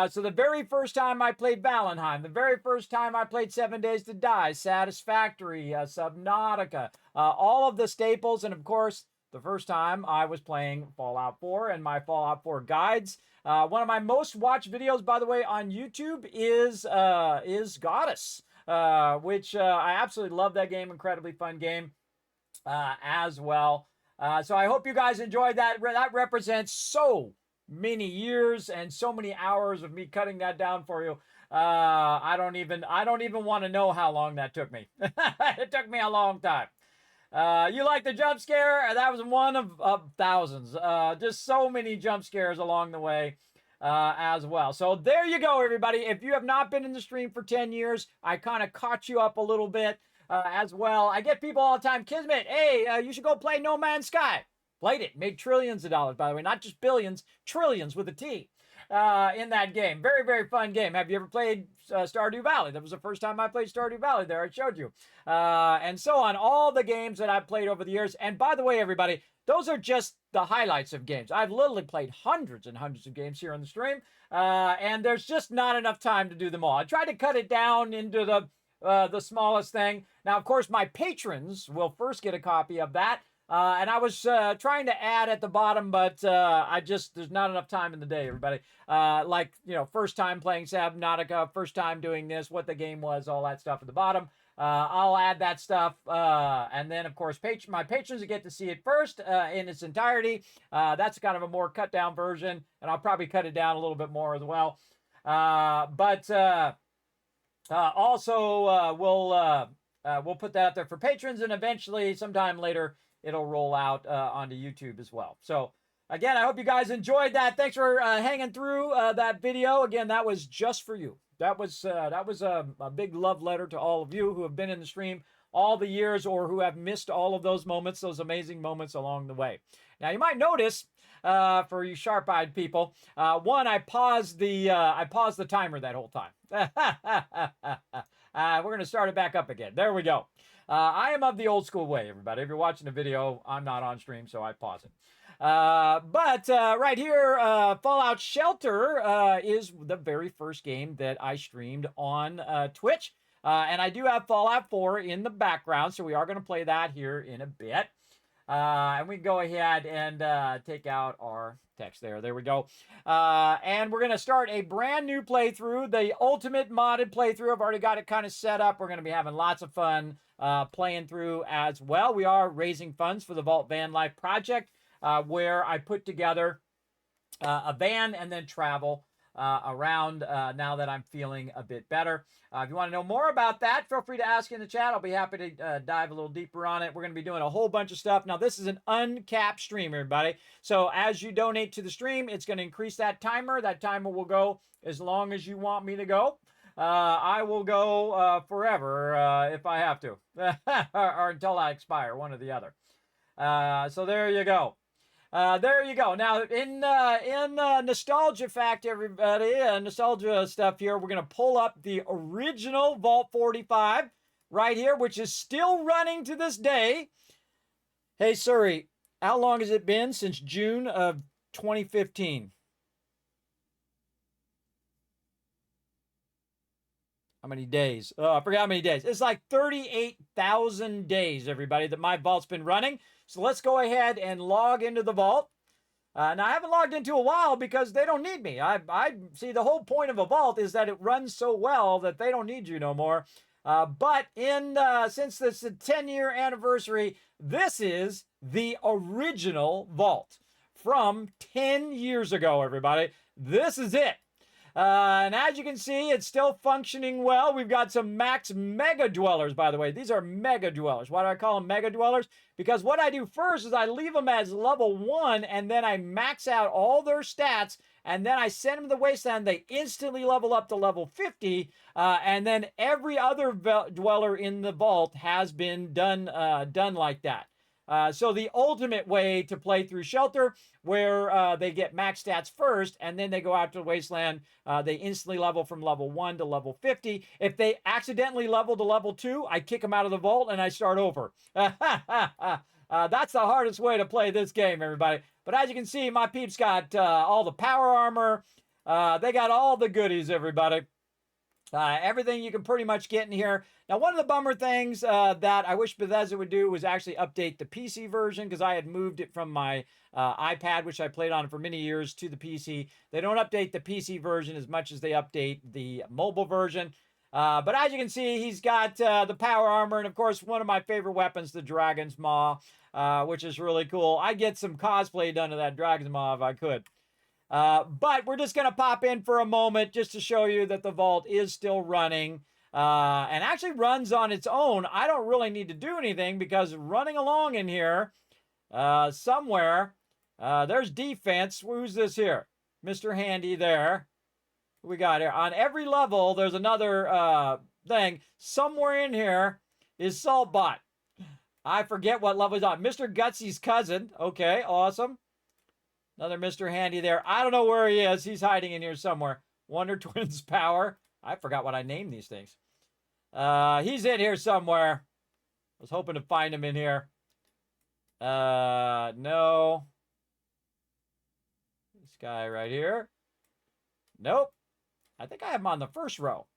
So the very first time I played Valheim, the very first time I played 7 Days to Die, Satisfactory, Subnautica, all of the staples, and of course, the first time I was playing Fallout 4 and my Fallout 4 guides. One of my most watched videos, by the way, on YouTube is Goddess, which I absolutely love that game, incredibly fun game as well. So I hope you guys enjoyed that. That represents so many years and so many hours of me cutting that down for you. I don't even want to know how long that took me. It took me a long time. You like the jump scare? That was one of thousands. Just so many jump scares along the way as well. So there you go, everybody. If you have not been in the stream for 10 years, I kind of caught you up a little bit. As well. I get people all the time, Kismet, hey, you should go play No Man's Sky. Played it. Made trillions of dollars, by the way. Not just billions, trillions with a T in that game. Very, very fun game. Have you ever played Stardew Valley? That was the first time I played Stardew Valley there. I showed you. And so on. All the games that I've played over the years. And by the way, everybody, those are just the highlights of games. I've literally played hundreds and hundreds of games here on the stream. And there's just not enough time to do them all. I tried to cut it down into the smallest thing. Now, of course, my patrons will first get a copy of that. And I was trying to add at the bottom, but there's not enough time in the day, everybody. Like, first time playing Subnautica, first time doing this, what the game was, all that stuff at the bottom. I'll add that stuff. And then, of course, my patrons will get to see it first in its entirety. That's kind of a more cut down version, and I'll probably cut it down a little bit more as well. Also, we'll put that up there for patrons, and eventually, sometime later, it'll roll out onto YouTube as well. So, again, I hope you guys enjoyed that. Thanks for hanging through that video. Again, that was just for you. That was a big love letter to all of you who have been in the stream all the years or who have missed all of those moments, those amazing moments along the way. Now, you might notice, for you sharp-eyed people, one, I paused the timer that whole time. We're going to start it back up again. There we go. I am of the old school way, everybody. If you're watching the video, I'm not on stream, so I pause it. But right here, Fallout Shelter is the very first game that I streamed on Twitch. And I do have Fallout 4 in the background, so we are going to play that here in a bit. And we can go ahead and take out our text there. There we go. And we're going to start a brand new playthrough, the ultimate modded playthrough. I've already got it kind of set up. We're going to be having lots of fun playing through as well. We are raising funds for the Vault Van Life project, where I put together a van and then travel around now that I'm feeling a bit better. If you want to know more about that, feel free to ask in the chat. I'll be happy to dive a little deeper on it. We're going to be doing a whole bunch of stuff. Now, this is an uncapped stream, everybody. So as you donate to the stream, it's going to increase that timer. That timer will go as long as you want me to go. I will go forever if I have to, or until I expire, one or the other. So there you go. There you go. Now, in nostalgia fact, everybody, nostalgia stuff here, we're going to pull up the original Vault 45 right here, which is still running to this day. Hey, Surrey, how long has it been since June of 2015? How many days? Oh, I forgot how many days. It's like 38,000 days, everybody, that my vault's been running. So let's go ahead and log into the vault. Now, I haven't logged into a while because they don't need me. I see the whole point of a vault is that it runs so well that they don't need you no more. But since this is a 10-year anniversary, this is the original vault from 10 years ago, everybody. This is it. And as you can see, it's still functioning well. We've got some max mega dwellers, by the way. These are mega dwellers. Why do I call them mega dwellers? Because what I do first is I leave them as level 1, and then I max out all their stats, and then I send them to the wasteland. They instantly level up to level 50, and then every other dweller in the vault has been done like that. So the ultimate way to play through Shelter, where they get max stats first, and then they go out to the Wasteland, they instantly level from level 1 to level 50. If they accidentally level to level 2, I kick them out of the vault and I start over. That's the hardest way to play this game, everybody. But as you can see, my peeps got all the power armor. They got all the goodies, everybody. Everything you can pretty much get in here. Now, one of the bummer things that I wish Bethesda would do was actually update the PC version, because I had moved it from my iPad, which I played on for many years, to the PC. They don't update the PC version as much as they update the mobile version. But as you can see, he's got the power armor, and of course, one of my favorite weapons, the Dragon's Maw, which is really cool. I'd get some cosplay done to that Dragon's Maw if I could. But we're just going to pop in for a moment just to show you that the vault is still running and actually runs on its own. I don't really need to do anything because running along in here somewhere, there's defense. Who's this here? Mr. Handy there. Who we got here? On every level, there's another thing. Somewhere in here is Saltbot. I forget what level he's on. Mr. Gutsy's cousin. Okay, awesome. Another Mr. Handy there. I don't know where he is. He's hiding in here somewhere. Wonder Twins Power. I forgot what I named these things. He's in here somewhere. I was hoping to find him in here. No. This guy right here. Nope. I think I have him on the first row.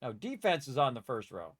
No, defense is on the first row.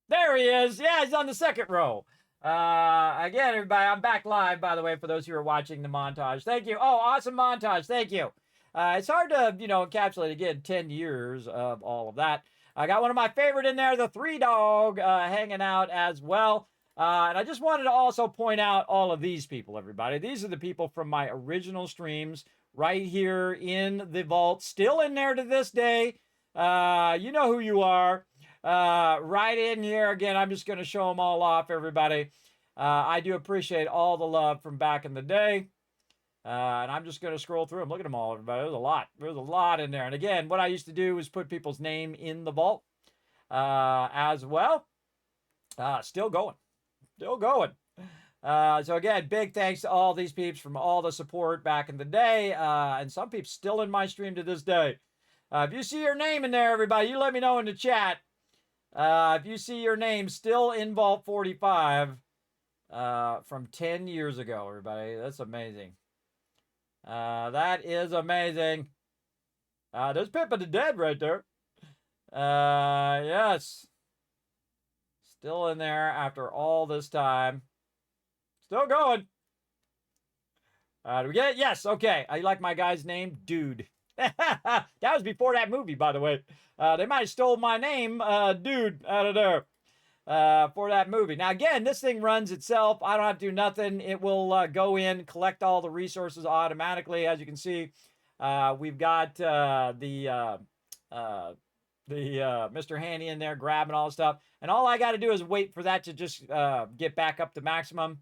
There he is. Yeah, he's on the second row. Again, everybody, I'm back live, by the way, for those who are watching the montage. Thank you. Oh, awesome montage. Thank you. It's hard to, encapsulate, again, 10 years of all of that. I got one of my favorite in there, the 3-Dog, hanging out as well. And I just wanted to also point out all of these people, everybody. These are the people from my original streams right here in the vault, still in there to this day. You know who you are. Right in here. Again, I'm just going to show them all off, everybody. I do appreciate all the love from back in the day. And I'm just going to scroll through them. Look at them all, everybody. There's a lot. There's a lot in there. And again, what I used to do was put people's name in the vault as well. Still going. Still going. So again, big thanks to all these peeps from all the support back in the day. And some peeps still in my stream to this day. If you see your name in there, everybody, you let me know in the chat. If you see your name still in Vault 45 from 10 years ago, everybody, that's amazing. That is amazing. There's Pip of the Dead right there. Yes. Still in there after all this time. Still going. Do we get it? Yes, okay. I like my guy's name, Dude. That was before that movie, by the way. They might have stole my name, Dude, out of there for that movie. Now, again, this thing runs itself. I don't have to do nothing. It will go in, collect all the resources automatically. As you can see, we've got the Mr. Handy in there grabbing all the stuff. And all I got to do is wait for that to just get back up to maximum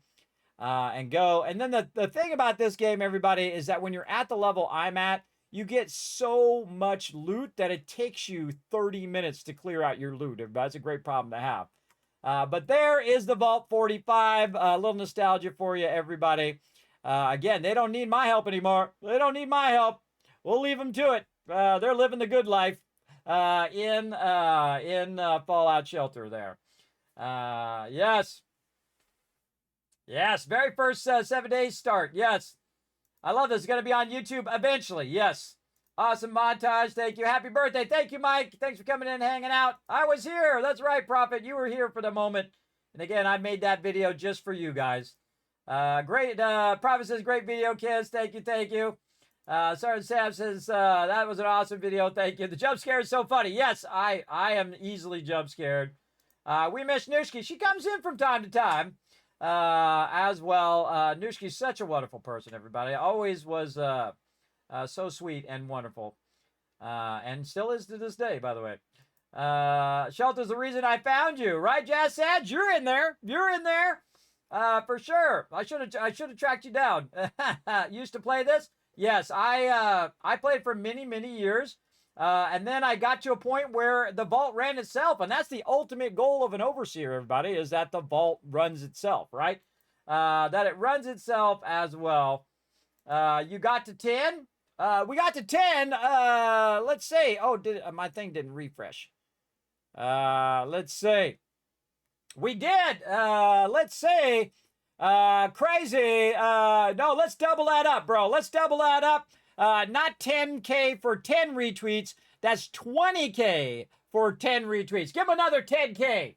and go. And then the thing about this game, everybody, is that when you're at the level I'm at, you get so much loot that it takes you 30 minutes to clear out your loot. That's a great problem to have. But there is the Vault 45. A little nostalgia for you, everybody. Again, they don't need my help anymore. They don't need my help. We'll leave them to it. They're living the good life in Fallout Shelter there. Yes. Yes, very first 7 days start. Yes. I love this. It's going to be on YouTube eventually. Yes. Awesome montage. Thank you. Happy birthday. Thank you, Mike. Thanks for coming in and hanging out. I was here. That's right, Prophet. You were here for the moment. And again, I made that video just for you guys. Great. Prophet says, great video, kids. Thank you. Thank you. Sergeant Sam says, that was an awesome video. Thank you. The jump scare is so funny. Yes, I am easily jump scared. We miss Nushki. She comes in from time to time as well. Nushki's such a wonderful person, everybody. Always was so sweet and wonderful. And still is to this day, by the way. Shelter's the reason I found you, right, Jazz Sad? You're in there. You're in there. For sure. I should have tracked you down. Used to play this? Yes, I played for many, many years. And then I got to a point where the vault ran itself. And that's the ultimate goal of an overseer, everybody, is that the vault runs itself, right? That it runs itself as well. You got to 10? We got to 10. Let's see. Oh, my thing didn't refresh. Let's see. We did. Let's see. Crazy. No, let's double that up, bro. Let's double that up. Not 10K for 10 retweets. That's 20K for 10 retweets. Give him another 10K.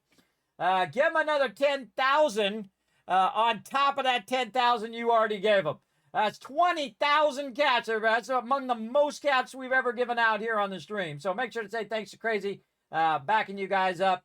Give him another 10,000 on top of that 10,000 you already gave him. That's 20,000 cats, everybody. That's among the most cats we've ever given out here on the stream. So make sure to say thanks to Crazy, backing you guys up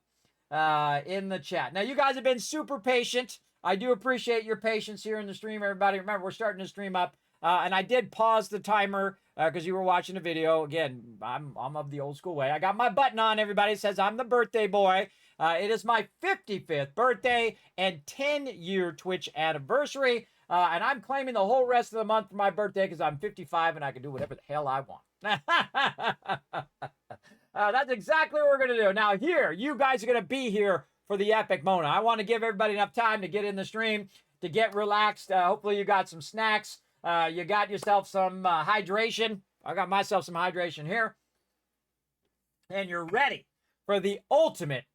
in the chat. Now, you guys have been super patient. I do appreciate your patience here in the stream, everybody. Remember, we're starting to stream up. And I did pause the timer because you were watching the video. Again, I'm of the old school way. I got my button on, everybody. It says I'm the birthday boy. It is my 55th birthday and 10-year Twitch anniversary. And I'm claiming the whole rest of the month for my birthday because I'm 55 and I can do whatever the hell I want. That's exactly what we're going to do. Now here, you guys are going to be here for the epic moment. I want to give everybody enough time to get in the stream, to get relaxed. Hopefully you got some snacks. You got yourself some hydration. I got myself some hydration here. And you're ready for the ultimate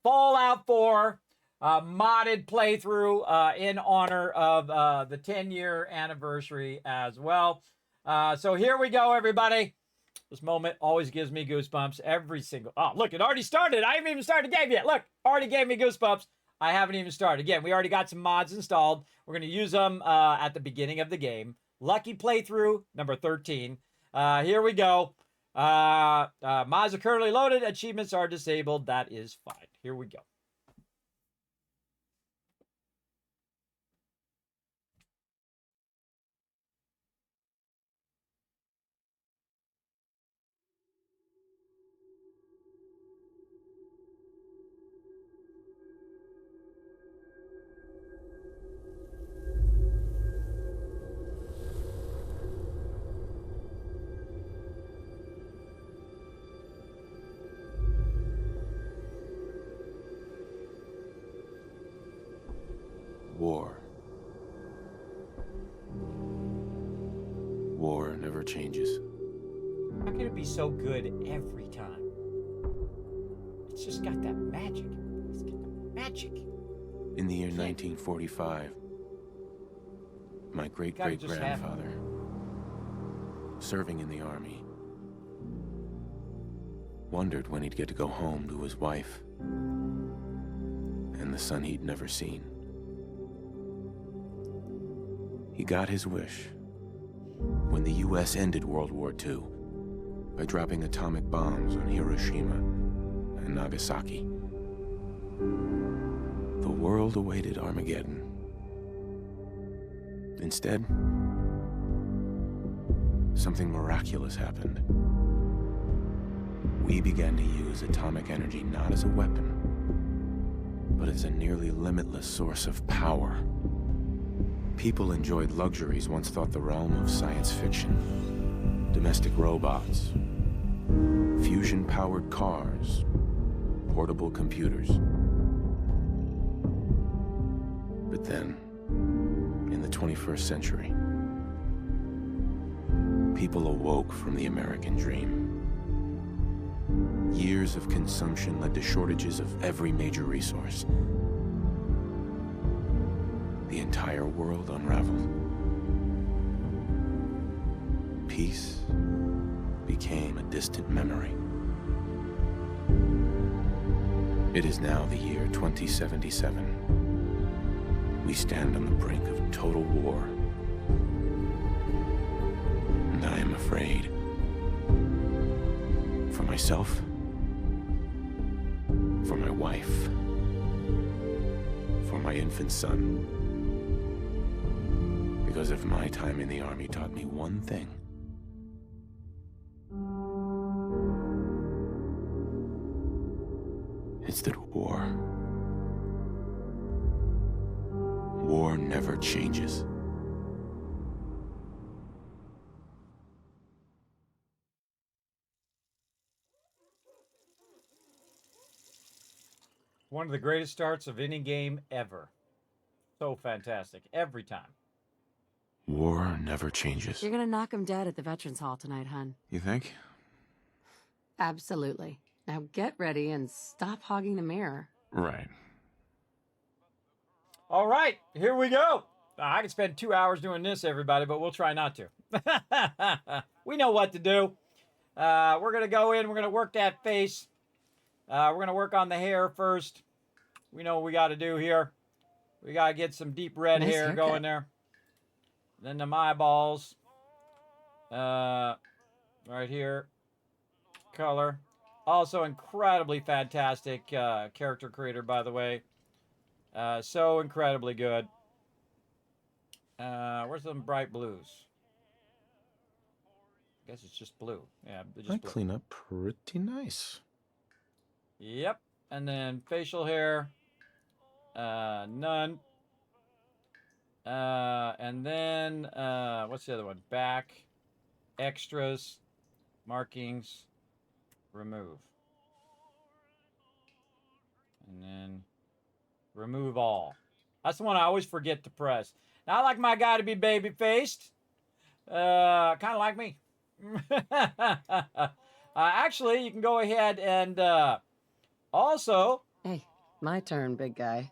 Fallout 4 modded playthrough in honor of the 10-year anniversary as well. So here we go, everybody. This moment always gives me goosebumps every single... Oh, look, it already started. I haven't even started the game yet. Look, already gave me goosebumps. I haven't even started. Again, we already got some mods installed. We're going to use them at the beginning of the game. Lucky playthrough, number 13. Here we go. Mods are currently loaded. Achievements are disabled. That is fine. Here we go. War. War never changes. How can it be so good every time? It's just got that magic. It's got the magic. In the year 1945, my great-great-grandfather, serving in the army, wondered when he'd get to go home to his wife and the son he'd never seen. He got his wish when the U.S. ended World War II by dropping atomic bombs on Hiroshima and Nagasaki. The world awaited Armageddon. Instead, something miraculous happened. We began to use atomic energy not as a weapon, but as a nearly limitless source of power. People enjoyed luxuries once thought the realm of science fiction. Domestic robots, fusion-powered cars, portable computers. But then, in the 21st century, people awoke from the American dream. Years of consumption led to shortages of every major resource. The entire world unraveled. Peace became a distant memory. It is now the year 2077. We stand on the brink of total war. And I am afraid. For myself, for my wife, for my infant son. Because if my time in the army taught me one thing, it's that war never changes. One of the greatest starts of any game ever. So fantastic. Every time. War never changes. You're gonna knock him dead at the Veterans Hall tonight, hun. You think? Absolutely. Now get ready and stop hogging the mirror. Right. All right, here we go. I could spend 2 hours doing this, everybody, but we'll try not to. We know what to do. We're going to go in. We're going to work that face. We're going to work on the hair first. We know what we got to do here. We got to get some deep red Nice hair haircut. going there. Then the eyeballs. Right here. Color. Also incredibly fantastic character creator, by the way. So incredibly good. Where's some bright blues? I guess it's just blue. Yeah, just I blue. clean up pretty nice. Yep. And then facial hair. None. And then, what's the other one? Back. Extras. Markings. Remove. And then remove all. That's the one I always forget to press. Now, I like my guy to be baby-faced. Kind of like me. Actually, you can go ahead and also... Hey, my turn, big guy.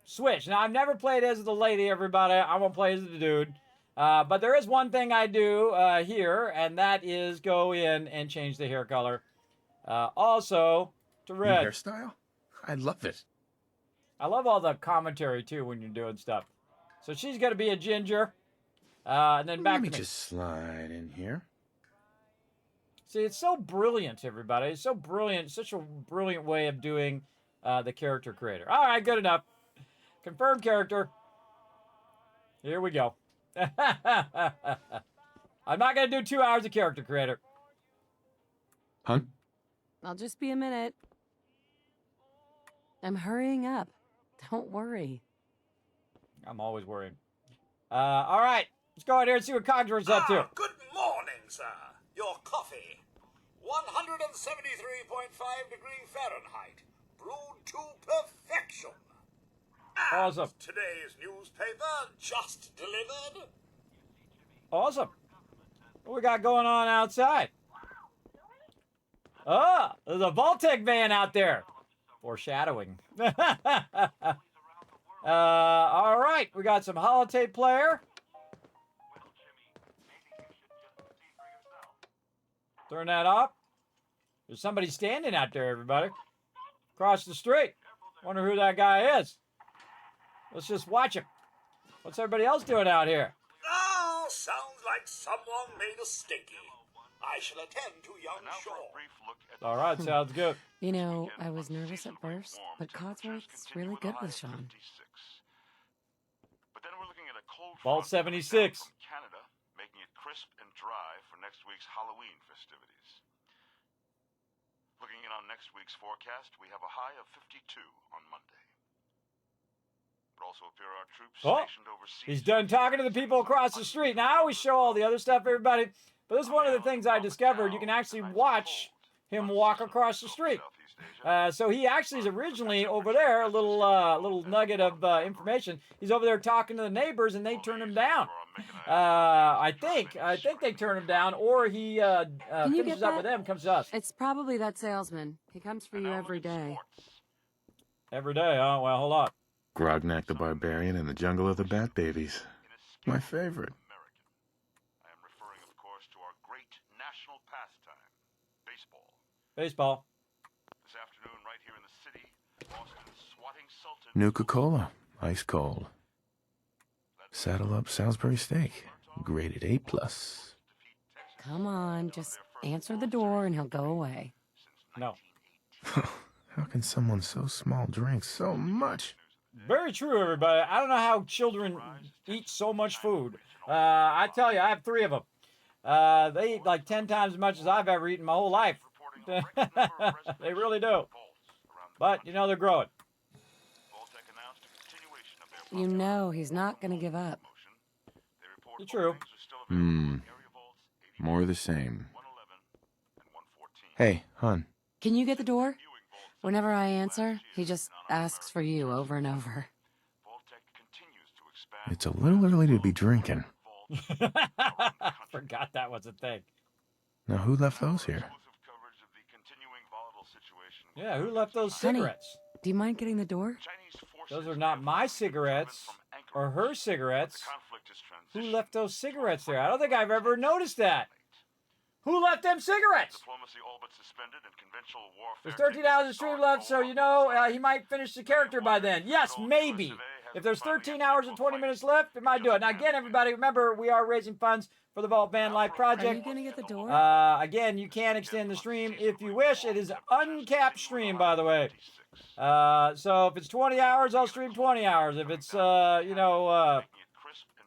Switch. Now, I've never played as the lady, everybody. I won't play as the dude. But there is one thing I do here, and that is go in and change the hair color. Also, to red. New hairstyle? I love it. I love all the commentary, too, when you're doing stuff. So she's going to be a ginger. And then back Let me to me. just slide in here. See, it's so brilliant, everybody. It's so brilliant. Such a brilliant way of doing the character creator. All right, good enough. Confirm character. Here we go. I'm not going to do 2 hours of character creator. Huh? I'll just be a minute. I'm hurrying up. Don't worry. I'm always worrying. All right. Let's go out here and see what Cogsworth's up to. Good morning, sir. Your coffee. 173.5 degree Fahrenheit. Brewed to perfection. And Awesome. today's newspaper just delivered. Awesome. What we got going on outside? Oh, there's a Voltec van out there. Foreshadowing. All right. We got some holotape player. Turn that off. There's somebody standing out there, everybody. Across the street. Wonder who that guy is. Let's just watch him. What's everybody else doing out here? Oh, sounds like someone made a stinky. I shall attend to young Shaw. All right, sounds good. You know, I was nervous at first, but Cogsworth's really good with Sean. Vault 76. Canada, making it crisp and dry for next week's Halloween festivities. Looking in on next week's forecast, we have a high of 52 on Monday. But also appear our troops stationed overseas. He's done talking to the people across the street. Now, I always show all the other stuff, everybody. But this is one of the things I discovered. You can actually watch him walk across the street. So he actually is originally over there, a little nugget of information. He's over there talking to the neighbors, and they turn him down. I think they turn him down, or he Can you finishes get up with that? them, comes to us. It's probably that salesman. He comes for you every day. Every day, huh? Well, hold on. Grognak the Barbarian in the Jungle of the Bat Babies. My favorite. I am referring, of course, to our great national pastime, baseball. Baseball. This afternoon, right here in the city, Boston's swatting Sultan. Nuka-Cola, ice cold. Saddle up Salisbury steak, graded A+. Come on, just answer the door and he'll go away. No. How can someone so small drink so much? Very true, everybody. I don't know how children eat so much food. I tell you, I have 3 of them. They eat like 10 times as much as I've ever eaten my whole life. They really do. But, you know, they're growing. You know he's not going to give up. It's true. More of the same. Hey, hon. Can you get the door? Whenever I answer, he just asks for you over and over. It's a little early to be drinking. Forgot that was a thing. Now, who left those here? Yeah, who left those cigarettes? Honey, do you mind getting the door? Those are not my cigarettes or her cigarettes. Who left those cigarettes there? I don't think I've ever noticed that. Who left them cigarettes? There's 13 hours of stream left, so you know he might finish the character by then. Yes, maybe. If there's 13 hours and 20 minutes left, it might do it. Now, again, everybody, remember, we are raising funds for the Vault Van Life Project. Are you going to get the door? Again, you can extend the stream if you wish. It is an uncapped stream, by the way. So if it's 20 hours, I'll stream 20 hours. If it's,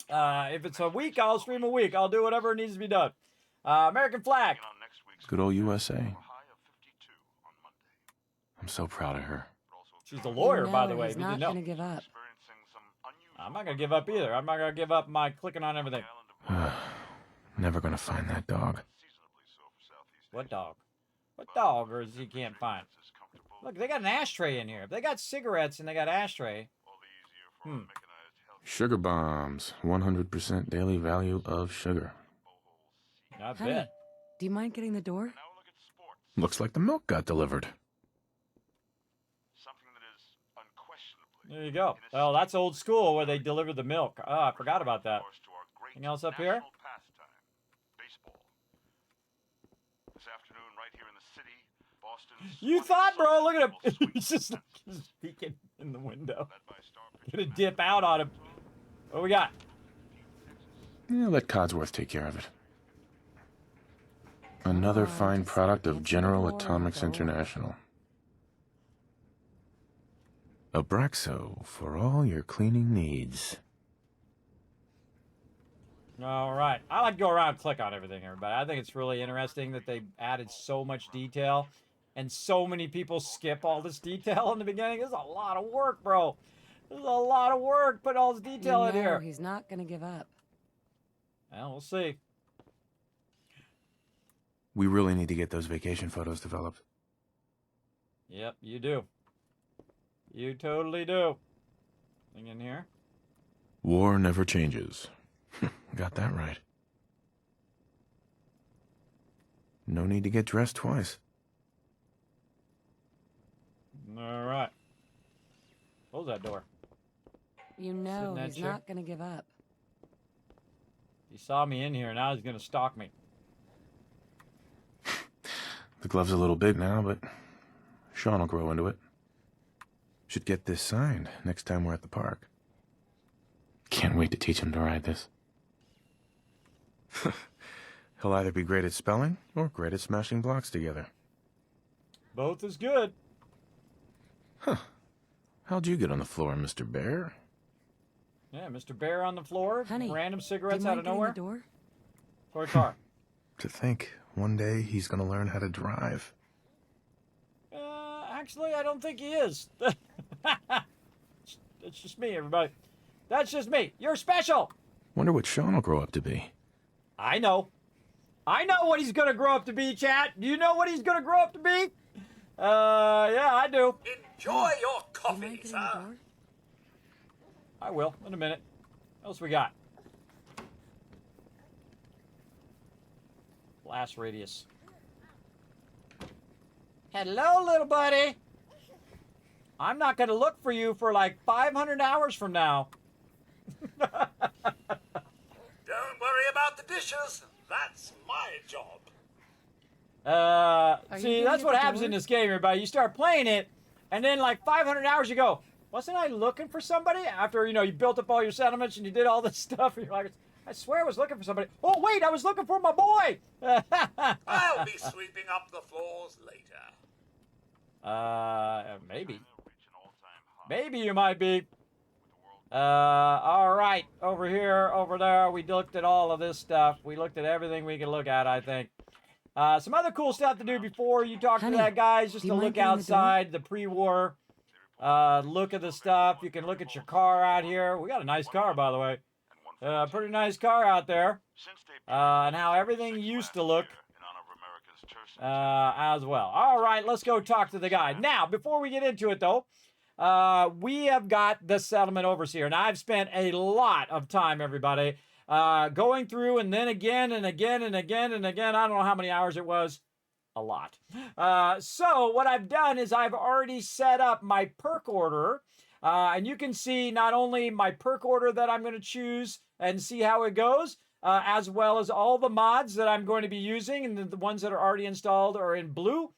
if it's a week, I'll stream a week. I'll do whatever needs to be done. American flag. Good old USA. I'm so proud of her. She's the lawyer, by the way. He's not going to give up. I'm not going to give up either. I'm not going to give up my clicking on everything. Never going to find that dog. What dog? What dog or is he can't find? Look, they got an ashtray in here. If they got cigarettes and they got ashtray. Sugar bombs. 100% daily value of sugar. I Honey, bet. do you mind getting the door? Looks like the milk got delivered. There you go. Oh, that's old school where they deliver the milk. Oh, I forgot about that. Anything else up here? You thought, bro. Look at him. He's just peeking in the window. Gonna dip out on him. What we got? Yeah, let Codsworth take care of it. Another fine product of General Atomics International. Abraxo for all your cleaning needs. All right. I like to go around and click on everything, everybody. I think it's really interesting that they added so much detail and so many people skip all this detail in the beginning. This is a lot of work, bro. This is a lot of work putting all this detail in here. He's not going to give up. Well, we'll see. We really need to get those vacation photos developed. Yep, you do. You totally do. Thing in here? War never changes. Got that right. No need to get dressed twice. All right. Close that door. You know he's not going to give up. He saw me in here, now he's going to stalk me. The glove's a little big now, but Sean will grow into it. Should get this signed next time we're at the park. Can't wait to teach him to ride this. He'll either be great at spelling or great at smashing blocks together. Both is good. Huh. How'd you get on the floor, Mr. Bear? Yeah, Mr. Bear on the floor. Honey, random cigarettes do you out of mind nowhere. getting the door? For a car. To think, one day he's gonna learn how to drive. Actually, I don't think he is. It's just me, everybody. That's just me. You're special. Wonder what Sean will grow up to be. I know. I know what he's gonna grow up to be, chat. Do you know what he's gonna grow up to be? Yeah, I do. Enjoy your coffee, sir. I will, in a minute. What else we got? Blast radius. Hello, little buddy. I'm not going to look for you for like 500 hours from now. Don't worry about the dishes. That's my job. See, that's what happens in this game, everybody. You start playing it, and then like 500 hours you go, wasn't I looking for somebody? After, you know, you built up all your settlements and you did all this stuff, and you're like, I swear I was looking for somebody. Oh, wait, I was looking for my boy. I'll be sweeping up the floors later. Maybe. Maybe you might be. All right. Over here, over there, we looked at all of this stuff. We looked at everything we could look at, I think. Some other cool stuff to do before you talk to that guy is just to look outside the pre-war. Look at the stuff. You can look at your car out here. We got a nice car, by the way. Pretty nice car out there. And how everything used to look as well. All right, let's go talk to the guy. Now, before we get into it, though, we have got the settlement overseer. And I've spent a lot of time, everybody, going through and then again and again and again and again. I don't know how many hours it was. A lot. So what I've done is I've already set up my perk order. And you can see not only my perk order that I'm going to choose and see how it goes, as well as all the mods that I'm going to be using, and the ones that are already installed are in blue.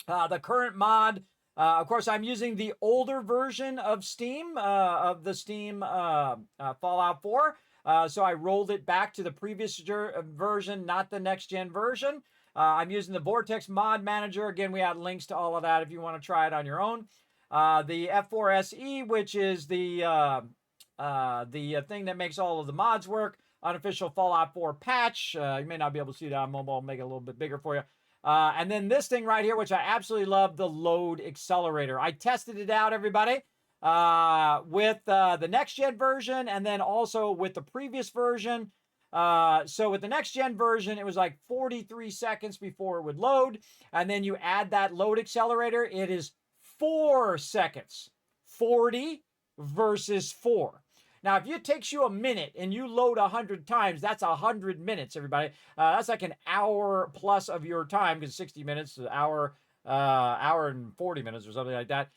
The current mod, of course, I'm using the older version of Steam, of the Steam Fallout 4. So I rolled it back to the previous version, not the next-gen version. I'm using the Vortex Mod Manager. Again, we have links to all of that if you want to try it on your own. The F4SE, which is the thing that makes all of the mods work. Unofficial Fallout 4 patch. You may not be able to see that on mobile. I'll make it a little bit bigger for you. And then this thing right here, which I absolutely love, the load accelerator. I tested it out, everybody, with the next-gen version and then also with the previous version. So with the next-gen version, it was like 43 seconds before it would load. And then you add that load accelerator, it is 4 seconds. 40 versus 4. Now, if it takes you a minute and you load 100 times, that's 100 minutes, everybody. That's like an hour plus of your time, because 60 minutes, an hour and 40 minutes or something like that,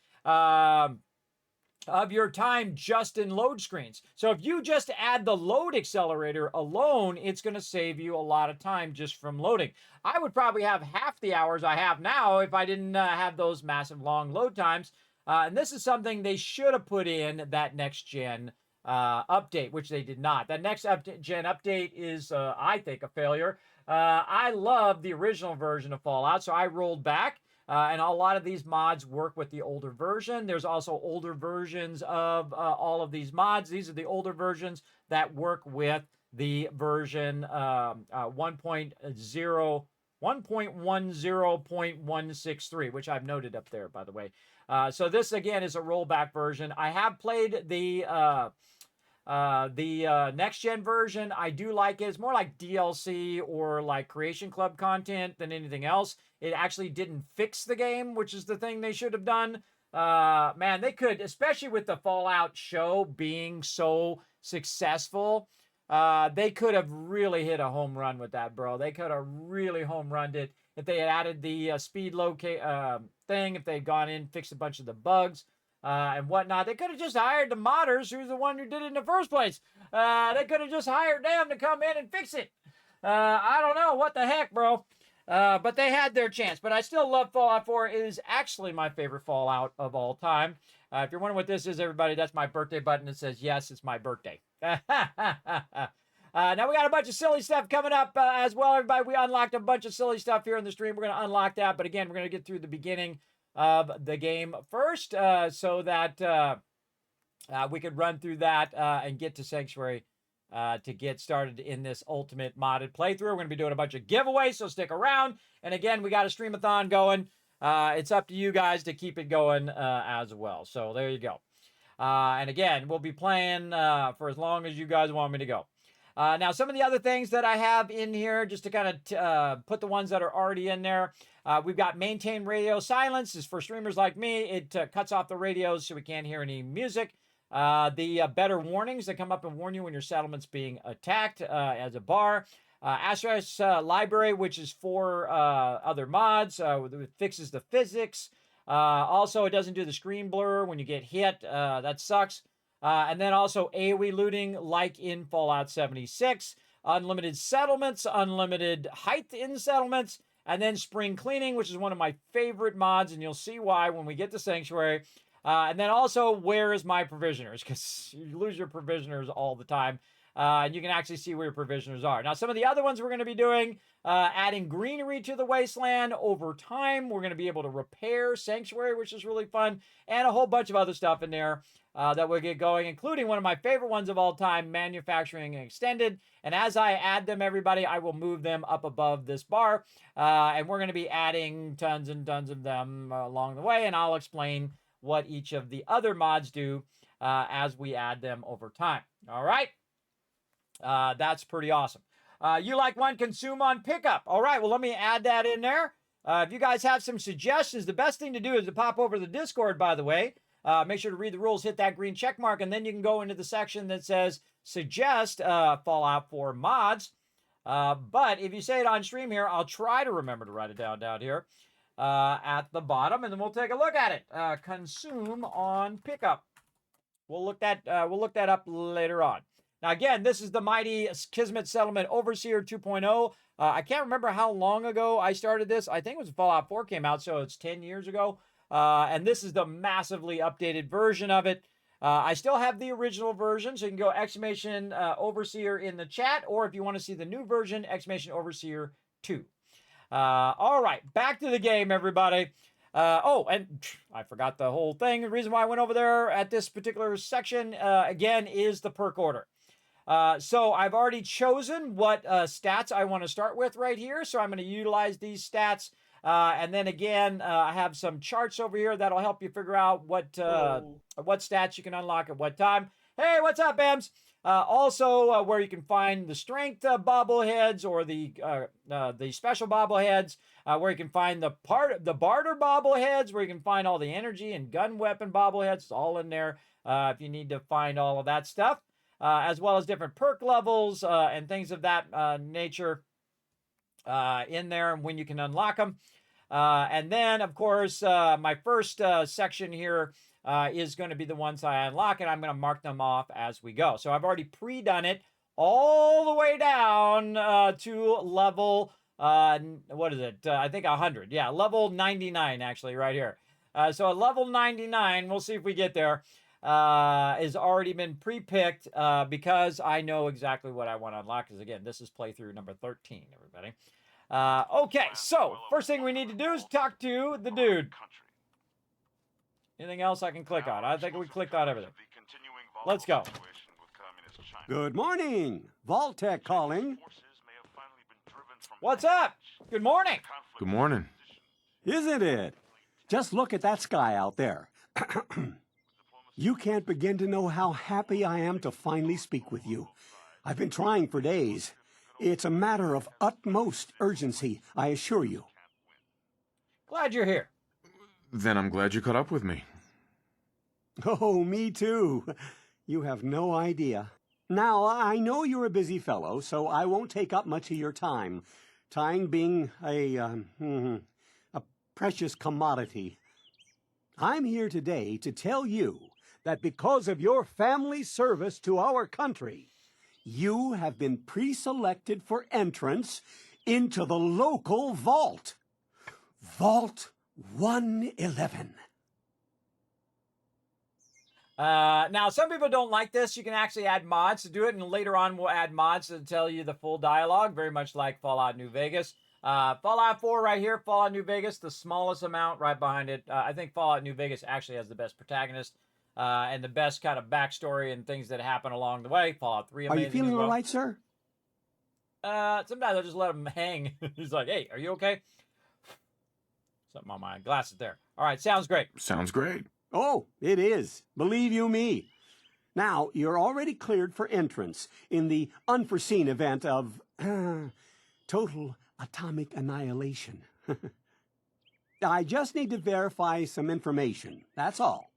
of your time just in load screens. So if you just add the load accelerator alone, it's going to save you a lot of time just from loading. I would probably have half the hours I have now if I didn't have those massive long load times. And this is something they should have put in that next-gen update, which they did not. That next-gen update is, I think, a failure. I love the original version of Fallout, so I rolled back. And a lot of these mods work with the older version. There's also older versions of all of these mods. These are the older versions that work with the version 1.10.163, which I've noted up there, by the way. So this, again, is a rollback version. I have played the next-gen version. I do like it. It's more like DLC or like Creation Club content than anything else. It actually didn't fix the game, which is the thing they should have done. Man, they could, especially with the Fallout show being so successful, they could have really hit a home run with that, bro. They could have really home runned it if they had added the speed locate thing, if they'd gone in, fixed a bunch of the bugs. And whatnot. They could have just hired the modders, who's the one who did it in the first place. They could have just hired them to come in and fix it. I don't know. What the heck, bro? But they had their chance. But I still love Fallout 4. It is actually my favorite Fallout of all time. If you're wondering what this is, everybody, that's my birthday button that says, yes, it's my birthday. Now, we got a bunch of silly stuff coming up as well, everybody. We unlocked a bunch of silly stuff here in the stream. We're going to unlock that. But again, we're going to get through the beginning of the game first, so that we could run through that and get to Sanctuary to get started in this ultimate modded playthrough. We're going to be doing a bunch of giveaways, so stick around. And again, we got a Stream-A-Thon going. It's up to you guys to keep it going as well. So there you go. And again, we'll be playing for as long as you guys want me to go. Now, some of the other things that I have in here, just to kind of put the ones that are already in there, we've got maintain radio silence. Is for streamers like me. It cuts off the radios so we can't hear any music. The better warnings that come up and warn you when your settlement's being attacked as a bar. Asterisk library, which is for other mods. It fixes the physics. Also, it doesn't do the screen blur when you get hit. That sucks. And then also AoE looting, like in Fallout 76. Unlimited settlements, unlimited height in settlements, and then spring cleaning, which is one of my favorite mods, and you'll see why when we get to Sanctuary. And then also, where is my provisioners? Because you lose your provisioners all the time. And you can actually see where your provisioners are. Now, some of the other ones we're going to be doing, adding greenery to the wasteland over time. We're going to be able to repair Sanctuary, which is really fun, and a whole bunch of other stuff in there that we'll get going, including one of my favorite ones of all time, manufacturing and extended. And as I add them, everybody, I will move them up above this bar. And we're going to be adding tons and tons of them along the way, and I'll explain what each of the other mods do as we add them over time. All right? That's pretty awesome. You like one, consume on pickup. All right, well, let me add that in there. If you guys have some suggestions, the best thing to do is to pop over to the Discord, by the way. Make sure to read the rules, hit that green check mark, and then you can go into the section that says suggest Fallout 4 mods. But if you say it on stream here, I'll try to remember to write it down here at the bottom, and then we'll take a look at it. Consume on pickup. We'll look that up later on. Now, again, this is the mighty Kismet Settlement Overseer 2.0. I can't remember how long ago I started this. I think it was Fallout 4 came out, so it's 10 years ago. And this is the massively updated version of it. I still have the original version, so you can go exclamation Overseer in the chat, or if you want to see the new version, exclamation Overseer 2. All right, back to the game, everybody. Oh, and I forgot the whole thing. The reason why I went over there at this particular section, again, is the perk order. So I've already chosen what stats I want to start with right here. So I'm going to utilize these stats. And then again, I have some charts over here that'll help you figure out what stats you can unlock at what time. Hey, what's up, Bams? Also, where you can find the strength bobbleheads or the special bobbleheads, where you can find the barter bobbleheads, where you can find all the energy and gun weapon bobbleheads. It's all in there if you need to find all of that stuff. As well as different perk levels and things of that nature in there and when you can unlock them. And then, of course, my first section here is going to be the ones I unlock, and I'm going to mark them off as we go. So I've already pre-done it all the way down to level, what is it? I think 100. Yeah, level 99, actually, right here. So at level 99, we'll see if we get there. Has already been pre-picked because I know exactly what I want to unlock. Because again, this is playthrough number 13, everybody. Okay, so first thing we need to do is talk to the dude. Anything else I can click on? I think we clicked on everything. Let's go. Good morning, Vault-Tec calling. What's up? Good morning. Good morning. Isn't it? Just look at that sky out there. You can't begin to know how happy I am to finally speak with you. I've been trying for days. It's a matter of utmost urgency, I assure you. Glad you're here. Then I'm glad you caught up with me. Oh, me too. You have no idea. Now, I know you're a busy fellow, so I won't take up much of your time. Time being a precious commodity. I'm here today to tell you that because of your family service to our country, you have been pre-selected for entrance into the local vault. Vault 111. Now, some people don't like this. You can actually add mods to do it, and later on we'll add mods to tell you the full dialogue, very much like Fallout New Vegas. Fallout 4 right here, Fallout New Vegas, the smallest amount right behind it. I think Fallout New Vegas actually has the best protagonist and the best kind of backstory and things that happen along the way. Fallout 3 amazing. Are you feeling as well. all right, sir? Sometimes I just let him hang. He's like, hey, are you okay? Something on my glasses there. All right, sounds great. Sounds great. Oh, it is. Believe you me. Now, you're already cleared for entrance in the unforeseen event of total atomic annihilation. I just need to verify some information. That's all.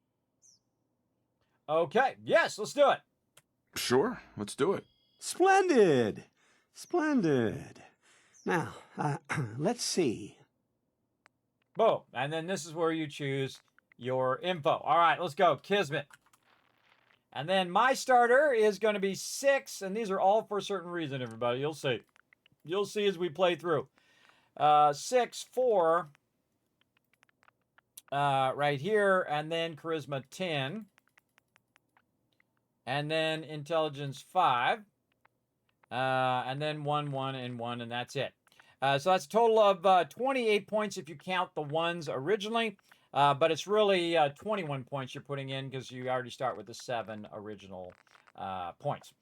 Okay. Yes, let's do it. Sure. Let's do it. Splendid. Splendid. Now, let's see. Boom. And then this is where you choose your info. All right, let's go. Kismet. And then my starter is going to be 6, and these are all for a certain reason, everybody. You'll see. You'll see as we play through. 6, 4, right here, and then Charisma 10. And then Intelligence 5. And then 1, 1, and 1, and that's it. So that's a total of 28 points if you count the ones originally. But it's really 21 points you're putting in because you already start with the 7 original points.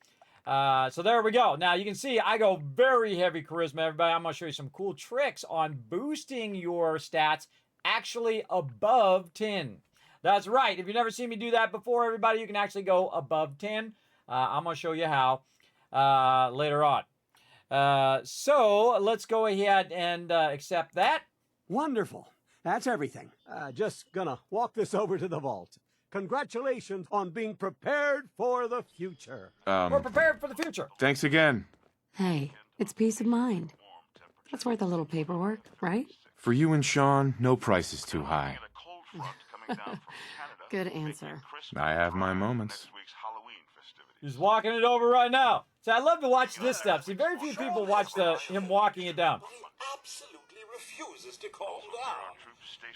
So there we go. Now you can see I go very heavy charisma, everybody. I'm going to show you some cool tricks on boosting your stats actually above 10. That's right. If you've never seen me do that before, everybody, you can actually go above 10. I'm going to show you how later on. So let's go ahead and accept that. Wonderful. That's everything. Just gonna walk this over to the vault. Congratulations on being prepared for the future. We're prepared for the future. Thanks again. Hey, it's peace of mind. That's worth a little paperwork, right? For you and Sean, no price is too high. Good answer. I have my moments. He's walking it over right now. So I love to watch this stuff. See, very few people watch him walking it down. Absolutely refuses to calm down.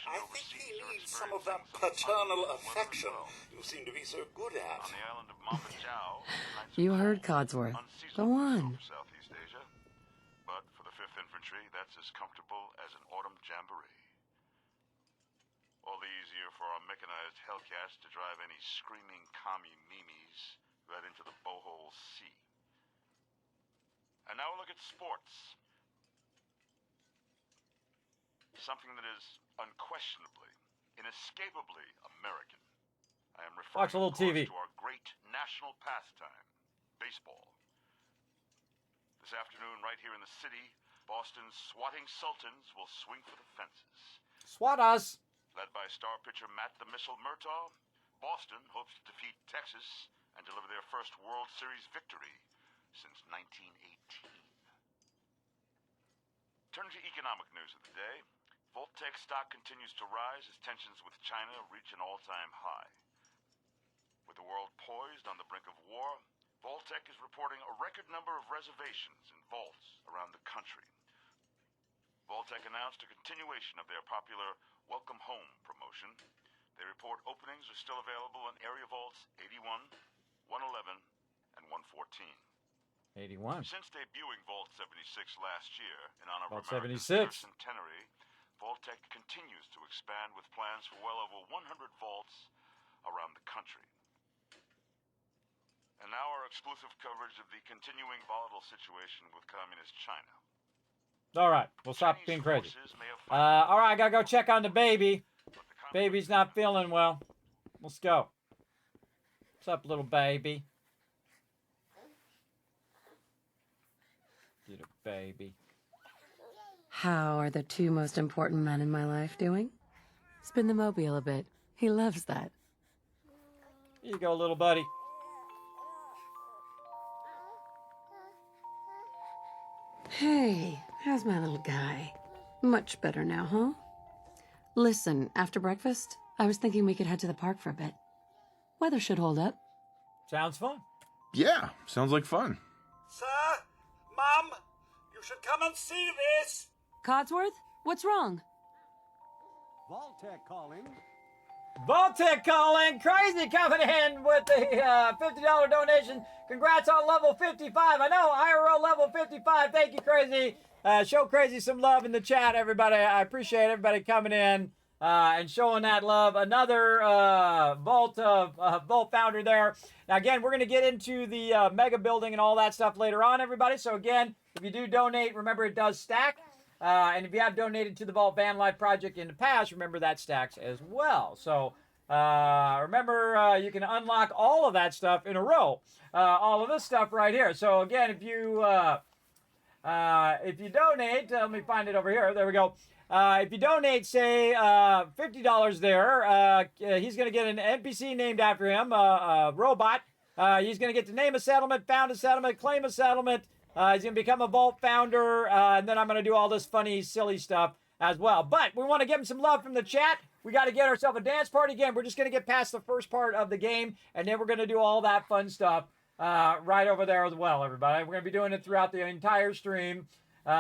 I think he needs some of that paternal affection you seem to be so good at. You heard Codsworth. Go on. Southeast Asia. But for the 5th Infantry, that's as comfortable as an autumn jamboree. All the easier for our mechanized Hellcats to drive any screaming commie memes right into the Bohol Sea. And now look at sports. Something that is unquestionably, inescapably American. I am referring Watch a little TV. to our great national pastime, baseball. This afternoon, right here in the city, Boston's swatting Sultans will swing for the fences. Swat us. Led by star pitcher Matt the Missile Murtaugh, Boston hopes to defeat Texas and deliver their first World Series victory since 1918. Turning to economic news of the day, Voltec stock continues to rise as tensions with China reach an all-time high. With the world poised on the brink of war, Voltec is reporting a record number of reservations in vaults around the country. Voltec announced a continuation of their popular Welcome Home promotion. They report openings are still available in area vaults 81, 111, and 114. 81. Since debuting Vault 76 last year in honor of Vault America's 76. centenary, Vaultec continues to expand with plans for well over 100 vaults around the country. And now our exclusive coverage of the continuing volatile situation with communist China. All right, we'll stop being crazy. All right, I gotta go check on the baby. Baby's not feeling well. Let's go. What's up, little baby? Little baby. How are the 2 most important men in my life doing? Spin the mobile a bit. He loves that. Here you go, little buddy. Hey, how's my little guy? Much better now, huh? Listen, after breakfast, I was thinking we could head to the park for a bit. Weather should hold up. Sounds fun. Yeah, sounds like fun. Sir, Mum, you should come and see this. Codsworth, what's wrong? Voltec calling. Voltec calling. Crazy coming in with the $50 donation. Congrats on level 55. I know, IRL level 55. Thank you, Crazy. Show Crazy some love in the chat, everybody. I appreciate everybody coming in and showing that love. Another Vault founder there. Now, again, we're going to get into the mega building and all that stuff later on, everybody. So, again, if you do donate, remember it does stack. And if you have donated to the Vault Van Life Project in the past, remember that stacks as well. So remember, you can unlock all of that stuff in a row. All of this stuff right here. So again, if you donate, let me find it over here. There we go. If you donate, say, $50 there, he's going to get an NPC named after him, a robot. He's going to get to name a settlement, found a settlement, claim a settlement, He's going to become a Vault founder, and then I'm going to do all this funny, silly stuff as well. But we want to give him some love from the chat. We got to get ourselves a dance party again. We're just going to get past the first part of the game, and then we're going to do all that fun stuff right over there as well, everybody. We're going to be doing it throughout the entire stream.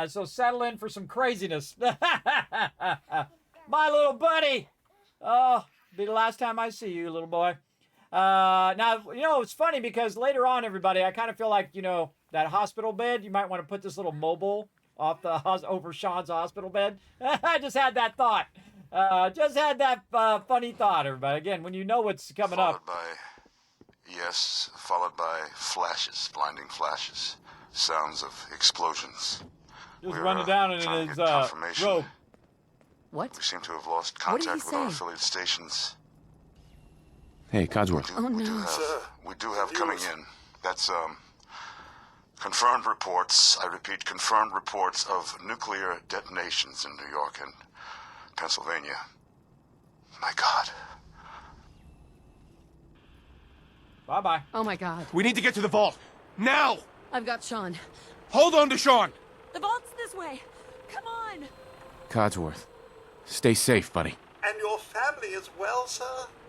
So settle in for some craziness. My little buddy. Oh, be the last time I see you, little boy. Now, you know, it's funny because later on, everybody, I kind of feel like, you know, that hospital bed, you might want to put this little mobile off the over Sean's hospital bed. I just had that thought. Just had that funny thought, everybody. Again, when you know what's coming up. Followed by flashes, blinding flashes, sounds of explosions. Just running down in his robe. What? We seem to have lost contact with our affiliate stations. Hey, Codsworth. Oh, no. We do have coming in. That's, confirmed reports, I repeat, confirmed reports of nuclear detonations in New York and Pennsylvania. My God. Bye-bye. Oh, my God. We need to get to the vault. Now! I've got Sean. Hold on to Sean! The vault's this way. Come on. Codsworth. Stay safe, buddy. And your family as well, sir?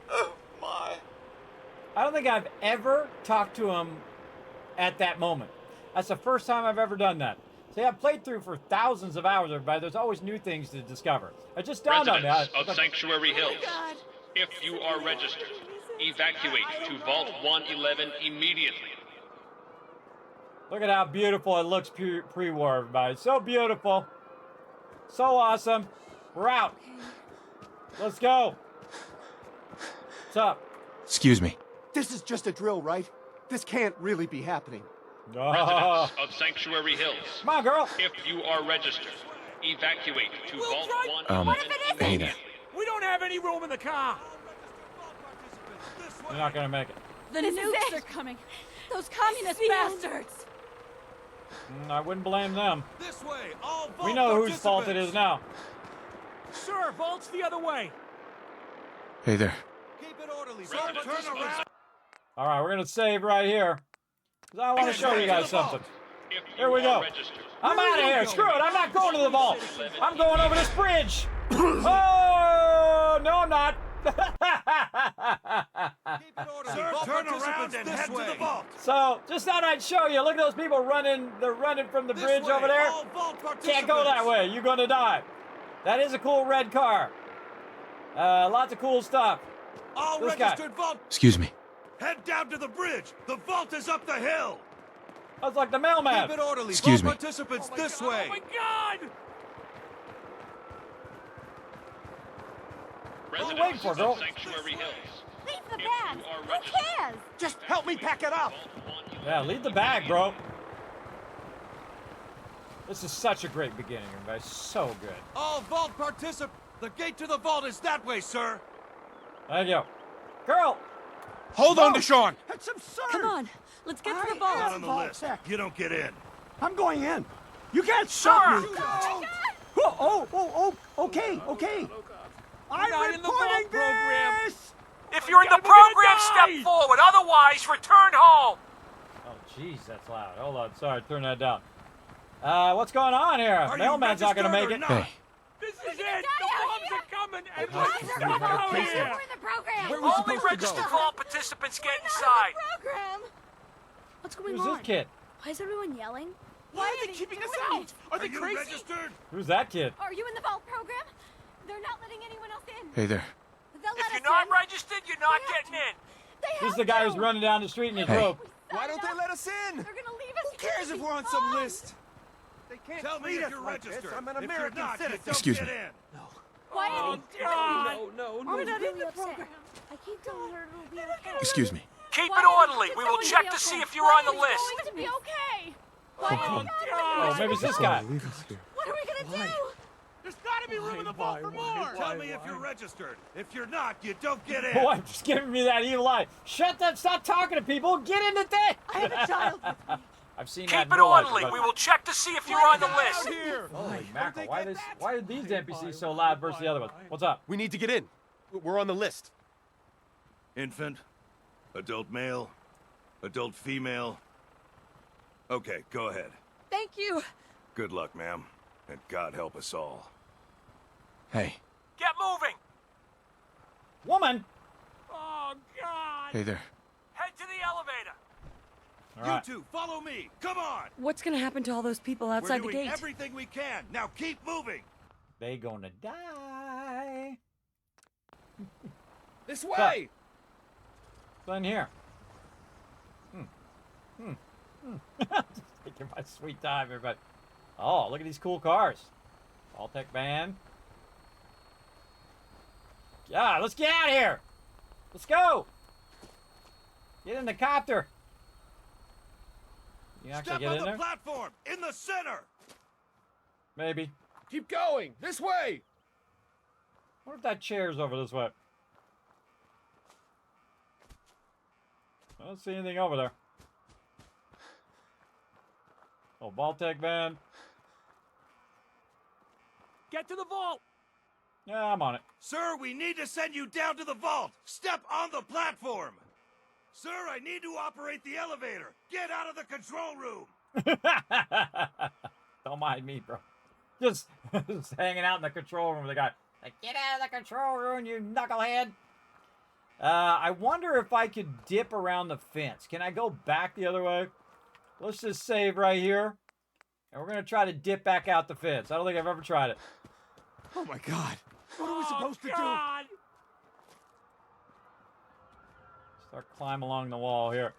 Oh, my. I don't think I've ever talked to him at that moment. That's the first time I've ever done that. See, I've played through for thousands of hours, everybody. There's always new things to discover. It just dawned on me. Residents of Sanctuary Hills, if you are registered, evacuate to Vault 111 immediately. Look at how beautiful it looks pre-war, everybody. So beautiful. So awesome. We're out. Let's go. What's up? Excuse me. This is just a drill, right? This can't really be happening. Residents of Sanctuary Hills. Come on, girl. If you are registered, evacuate to Vault 111 hey there. We don't have any room in the car. You're not gonna make it. The nukes are coming. Those communist bastards. I wouldn't blame them. This way, all vault We know whose fault it is now. Sir, vault's the other way. Hey there. Keep it orderly. Sir, turn around. All right, we're gonna save right here. 'Cause I want to show you guys something. Here we go. I'm out of here. Screw it. I'm not going to the vault. I'm going over this bridge. Oh, no, I'm not. Sir, turn around and head to the vault. So, just thought I'd show you. Look at those people running. They're running from the bridge over there. Can't go that way. You're going to die. That is a cool red car. Lots of cool stuff. All this registered guy. vault. Excuse me. Head down to the bridge. The vault is up the hill. That's like the mailman. Keep it orderly. Excuse vault me. Participants this way. Oh my God! Residents of Sanctuary Hills. Leave the bag. Who cares? Just help me pack it up. Yeah, leave the bag, bro. This is such a great beginning, everybody. So good. All vault participants. The gate to the vault is that way, sir. Thank you. Girl. Hold on to Sean. That's absurd. Come on. Let's get to the vault. Not on the list. You don't get in. I'm going in. You can't stop me. Okay. I'm not in the vault program. this. If you're in the program, step forward. Otherwise, return home. Oh, jeez, that's loud. Hold on. Sorry, turn that down. What's going on here? Mailman's not going to make it. Hey. This is it. The bombs are coming. And we're stuck We're out in here. the program. Where are we Only supposed to registered go? vault participants get inside. Program. What's going Who's on? this kid? Why is everyone yelling? Why are they keeping us out? Are they you crazy? registered? Who's that kid? Are you in the vault program? They're not letting anyone else in. Hey there. They'll let If us you're not in. registered, you're not getting in. This is the guy who's running down the street in his Hey. robe. Why don't they let us in? They're gonna leave us. Who cares if we're on some list? They can't Tell me treat if us you're like this. registered. I'm an If you're American not, you citizen. don't Excuse get me. in. Why? No. We're not in the program. I keep telling her it'll be okay. Excuse me. Keep Why it orderly. is We it will going check be to see okay? if you're on the Why is list. it going to be okay? Why come. Oh, maybe it's this guy. Leave us here. What are we gonna do? There's got to be room in the vault for more. Tell me if you're registered. If you're not, you don't get in. Boy, just giving me that evil eye. Shut up, stop talking to people. Get in the thing. I have a child with me. I've seen Keep that it in real life, orderly. but- We will check to see if you're on the list. Holy mackerel, why are these NPCs so loud versus the other ones? What's up? We need to get in. We're on the list. Infant, adult male, adult female. Okay, go ahead. Thank you. Good luck, ma'am. And God help us all. Hey. Get moving! Woman! Oh, God! Hey there. Head to the elevator! All right. You two, follow me! Come on! What's gonna happen to all those people outside We're the doing gate? everything we can. Now keep moving! They gonna die. This way! What's in here? Just taking my sweet time, everybody. Oh, look at these cool cars. All-Tech Band. Yeah, let's get out of here. Let's go. Get in the copter. You can actually Step get on in the there? platform! In the center! Maybe. Keep going! This way! What if that chair's over this way? I don't see anything over there. Oh, Baltec Band. Get to the vault! Yeah, I'm on it. Sir, we need to send you down to the vault! Step on the platform! Sir, I need to operate the elevator! Get out of the control room! Don't mind me, bro. Just hanging out in the control room with the guy. Like, get out of the control room, you knucklehead! I wonder if I could dip around the fence. Can I go back the other way? Let's just save right here. And we're going to try to dip back out the fence. I don't think I've ever tried it. Oh my God! What are we supposed to do? Start climbing along the wall here.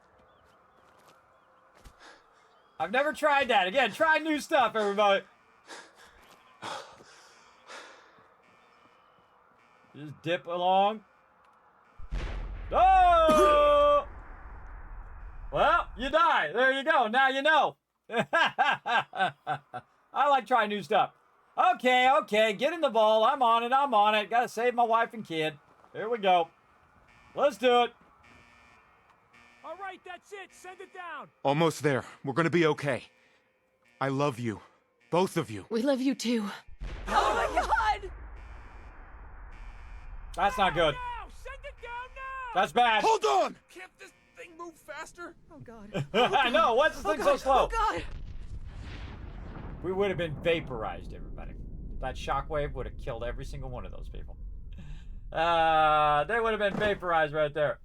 I've never tried that. Again, try new stuff, everybody. Just dip along. Oh! Well, you die. There you go. Now you know. I like trying new stuff. Okay, okay. Get in the ball. I'm on it. I'm on it. Gotta save my wife and kid. Here we go. Let's do it. All right, that's it. Send it down. Almost there. We're gonna be okay. I love you. Both of you. We love you too. Oh my God! That's not good. Now! Send it down now! That's bad. Hold on! Can't this thing move faster? Oh God. I know. What's this thing so slow? Oh God! We would have been vaporized, everybody. That shockwave would have killed every single one of those people. They would have been vaporized right there.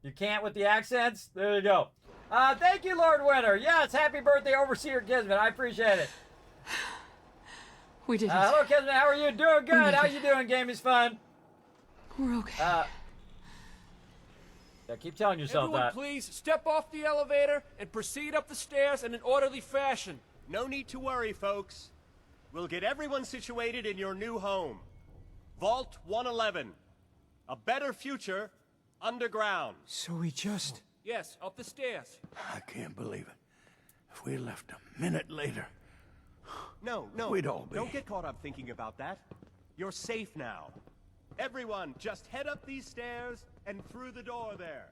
You can't with the accents? There you go. Thank you, Lord Winter. Yes, happy birthday, Overseer Kismet. I appreciate it. We did it. Hello, Kismet. How are you? Doing good. How you doing? Game is fun. We're okay. Yeah, keep telling yourself Everyone, that. please step off the elevator and proceed up the stairs in an orderly fashion. No need to worry, folks. We'll get everyone situated in your new home. Vault 111. A better future underground. So we just... Yes, up the stairs. I can't believe it. If we left a minute later... No, We'd all be... Don't get caught up thinking about that. You're safe now. Everyone, just head up these stairs and through the door there.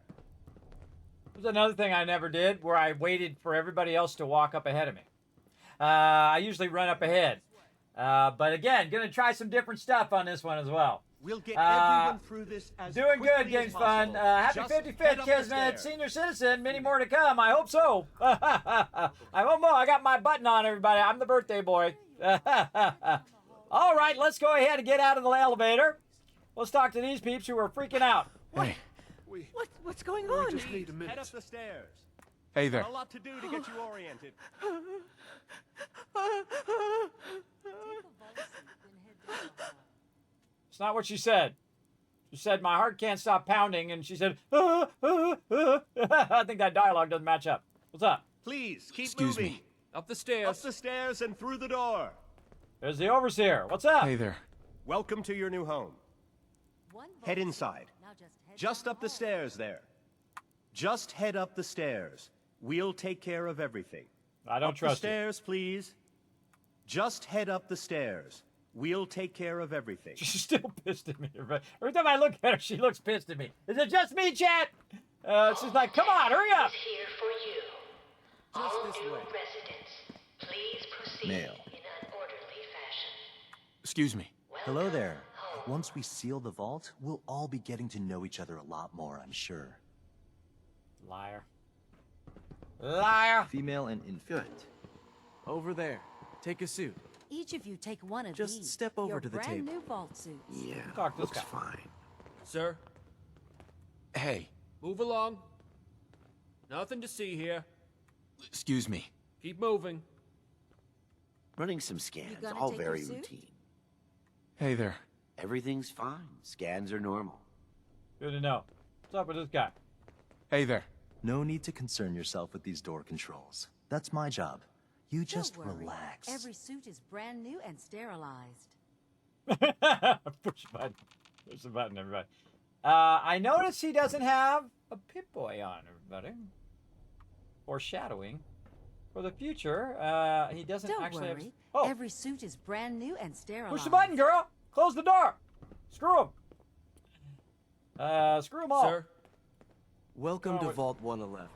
There's another thing I never did, where I waited for everybody else to walk up ahead of me. I usually run up ahead. But again, gonna try some different stuff on this one as well. We'll get everyone through this as doing quickly good, Games as Fun. possible. Happy Just 55th, head up the Kismet, stairs. senior citizen. Many more to come. I hope so. I hope more. I got my button on, everybody. I'm the birthday boy. All right, let's go ahead and get out of the elevator. Let's talk to these peeps who are freaking out. Hey. What's going on? Just need a minute. Head up the stairs. Hey there. Got a lot to do to get you oriented. It's not what she said. She said, my heart can't stop pounding, and she said, I think that dialogue doesn't match up. What's up? Please, keep Excuse moving. me. Up the stairs. Up the stairs and through the door. There's the Overseer. What's up? Hey there. Welcome to your new home. Head inside. Just up the stairs there. Just head up the stairs. We'll take care of everything. I don't up trust the stairs, please. Just head up the stairs. We'll take care of everything. She's still pissed at me. Every time I look at her, she looks pissed at me. Is it just me, chat? She's like, come on, hurry up. Here for you. Just All this new way. residents, please proceed Mail. in an orderly fashion. Excuse me. Hello there. Once we seal the vault, we'll all be getting to know each other a lot more, I'm sure. Liar. Liar. Female and infant. Over there. Take a suit. Each of you take one of Just these. step over Your to the brand table. new vault suits. Yeah, Talk to this looks guy. fine. Sir, Hey, move along. Nothing to see here. excuse me. Keep moving. Running some scans, gonna all take your very suit? routine. Hey there. Everything's fine. Scans are normal. Good to know. What's up with this guy? Hey there. No need to concern yourself with these door controls. That's my job. You just Don't worry. relax. Every suit is brand new and sterilized. Push the button. Push the button, everybody. I notice he doesn't have a Pip-Boy on, everybody. Foreshadowing. For the future, he doesn't Don't actually worry. have... Oh, Every suit is brand new and sterilized. push the button, girl! Close the door! Screw him! Screw them all. Sir, Welcome Oh, to wait. Vault 111.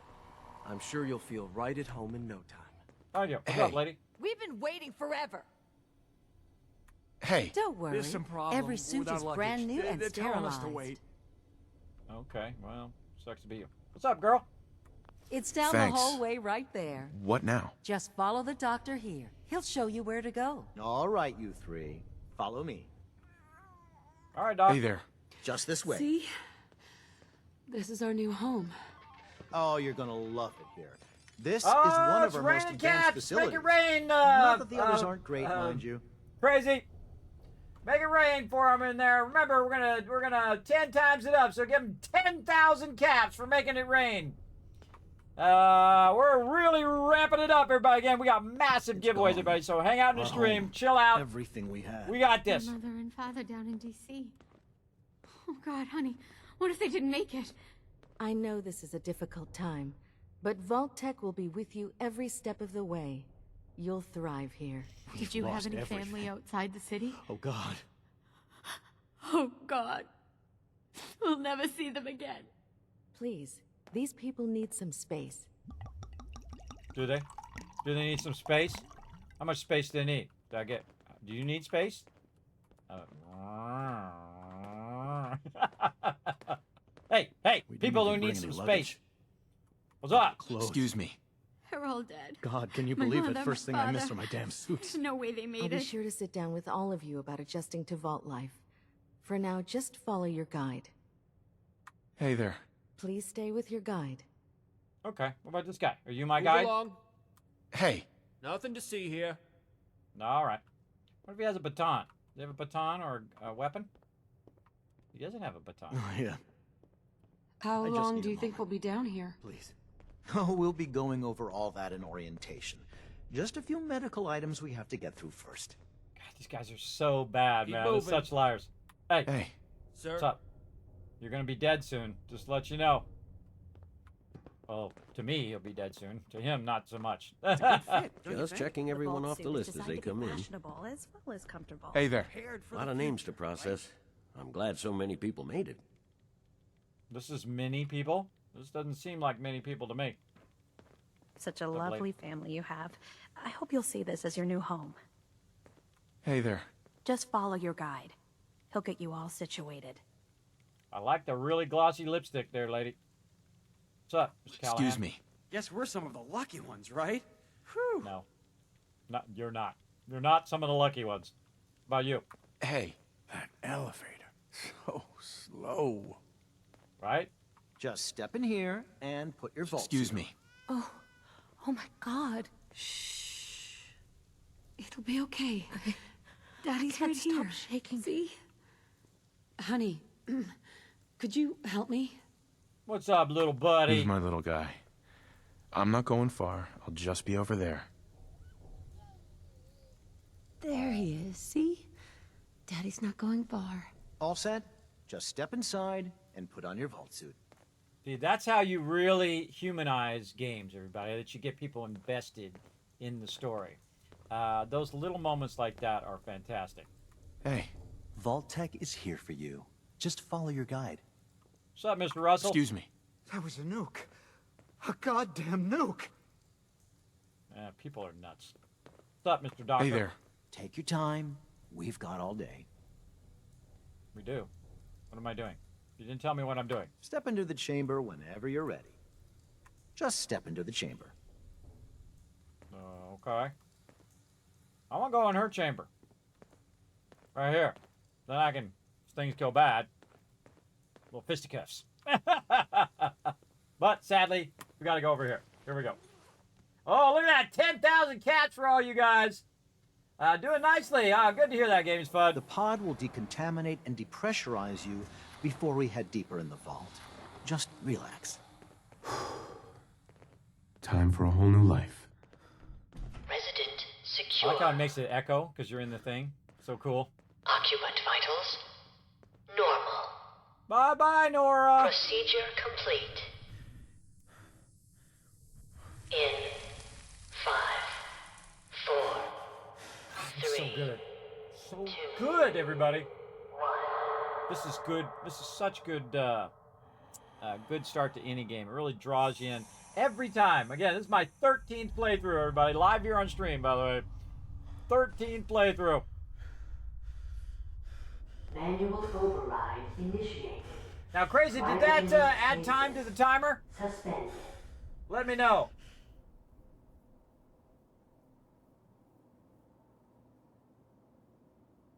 I'm sure you'll feel right at home in no time. How you? What's Hey. up, lady? We've been waiting forever. Hey. Don't worry. there's some problem Every suit with our is luggage. brand new and They're telling us sterilized. to wait. Okay, well, sucks to be you. What's up, girl? It's down Thanks. the hallway right there. What now? Just follow the doctor here. He'll show you where to go. All right, you three. Follow me. All right, Doc. Hey there. Just this way. See? This is our new home. Oh, you're gonna love it here. This Oh, is one of it's our most raining advanced cats. facilities. Make it rain. Not that the others aren't great, mind you. Crazy. Make it rain for him in there. Remember, we're gonna 10 times it up. So give him 10,000 caps for making it rain. We're really ramping it up, everybody. Again, we got massive giveaways, gone. everybody. So hang out in the Our stream, home. chill out. Everything we had. We got this. My mother and father down in D.C. Oh, God, honey. What if they didn't make it? I know this is a difficult time, but Vault Tech will be with you every step of the way. You'll thrive here. Did you have lost any everything. family outside the city? Oh, God. Oh, God. We'll never see them again. Please, these people need some space. Do they? Do they need some space? How much space do they need? Do you need space? Hey, We didn't people who even bring need some any space. luggage. What's up? Clothes. Excuse me. They're all dead. God, can you My believe mother, it? First my thing I missed father. are my damn suits. There's no way they I'll made be it. sure to sit down with all of you about adjusting to Vault life. For now, just follow your guide. Hey there. Please stay with your guide. Okay, what about this guy? Are you my Move guy? along. Hey. Nothing to see here. No, all right. What if he has a baton? Does he have a baton or a weapon? He doesn't have a baton. Oh, yeah. How I just long need do a you think moment. we'll be down here? Please. Oh, we'll be going over all that in orientation. Just a few medical items we have to get through first. God, these guys are so bad, Keep man. They're moving. such liars. Hey, Hey. Sir, what's up? You're gonna be dead soon. Just to let you know. Well, to me, he'll be dead soon. To him, not so much. Just checking everyone off the list as they come in. Fashionable as well as comfortable. Hey there. A lot of names to process. I'm glad so many people made it. This is many people? This doesn't seem like many people to me. Such a Lovely. lovely family you have. I hope you'll see this as your new home. Hey there. Just follow your guide. He'll get you all situated. I like the really glossy lipstick there, lady. What's up, Mr. Callahan? Excuse me. guess we're some of the lucky ones, right? No. You're not. You're not some of the lucky ones. How about you? Hey. That elevator. So slow. Right? Just step in here and put your vault. Excuse me. Oh my God. Shh. It'll be okay. Daddy's right here. Stop shaking. See? Honey, could you help me? What's up, little buddy? Who's my little guy? I'm not going far. I'll just be over there. There he is. See? Daddy's not going far. All set? Just step inside and put on your vault suit. See, that's how you really humanize games, everybody. That you get people invested in the story. Those little moments like that are fantastic. Hey. Vault Tech is here for you. Just follow your guide. What's up, Mr. Russell? Excuse me. That was a nuke. A goddamn nuke. People are nuts. What's up, Mr. Doctor? Hey there. Take your time. We've got all day. We do. What am I doing? You didn't tell me what I'm doing. Step into the chamber whenever you're ready. Just step into the chamber. Okay. I want to go in her chamber. Right here. Then I can, if things go bad, little fisticuffs. But sadly, we got to go over here. Here we go. Oh, look at that. 10,000 cats for all you guys. Doing nicely. Good to hear that, Games Fud. The pod will decontaminate and depressurize you before we head deeper in the vault. Just relax. Time for a whole new life. Resident I secure. like how it makes it echo because you're in the thing. So cool. Occupant vitals normal. Bye-bye, Nora. Procedure complete. In 5, 4, 3, So good. So good, everybody. This is good. This is such good, good start to any game. It really draws you in every time. Again, this is my 13th playthrough, everybody. Live here on stream, by the way. 13th playthrough. Manual override initiated. Now, Crazy, did that add time to the timer? Suspended. Let me know.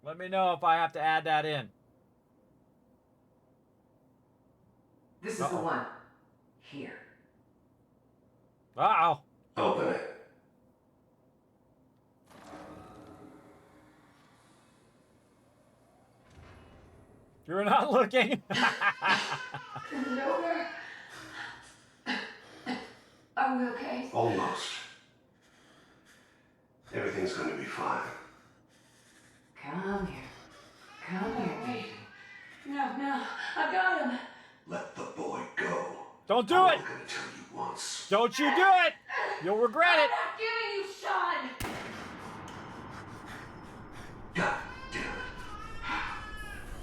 Let me know if I have to add that in. This is the one. Here. Uh-oh. Open it. You're not looking. Nora. Are we okay? Almost. Everything's going to be fine. Come here. Come here, baby. No, I got him. Let the boy go. Don't do it. I'm going to tell you once. Don't you do it. You'll regret it. I'm not giving you Sean. God damn it.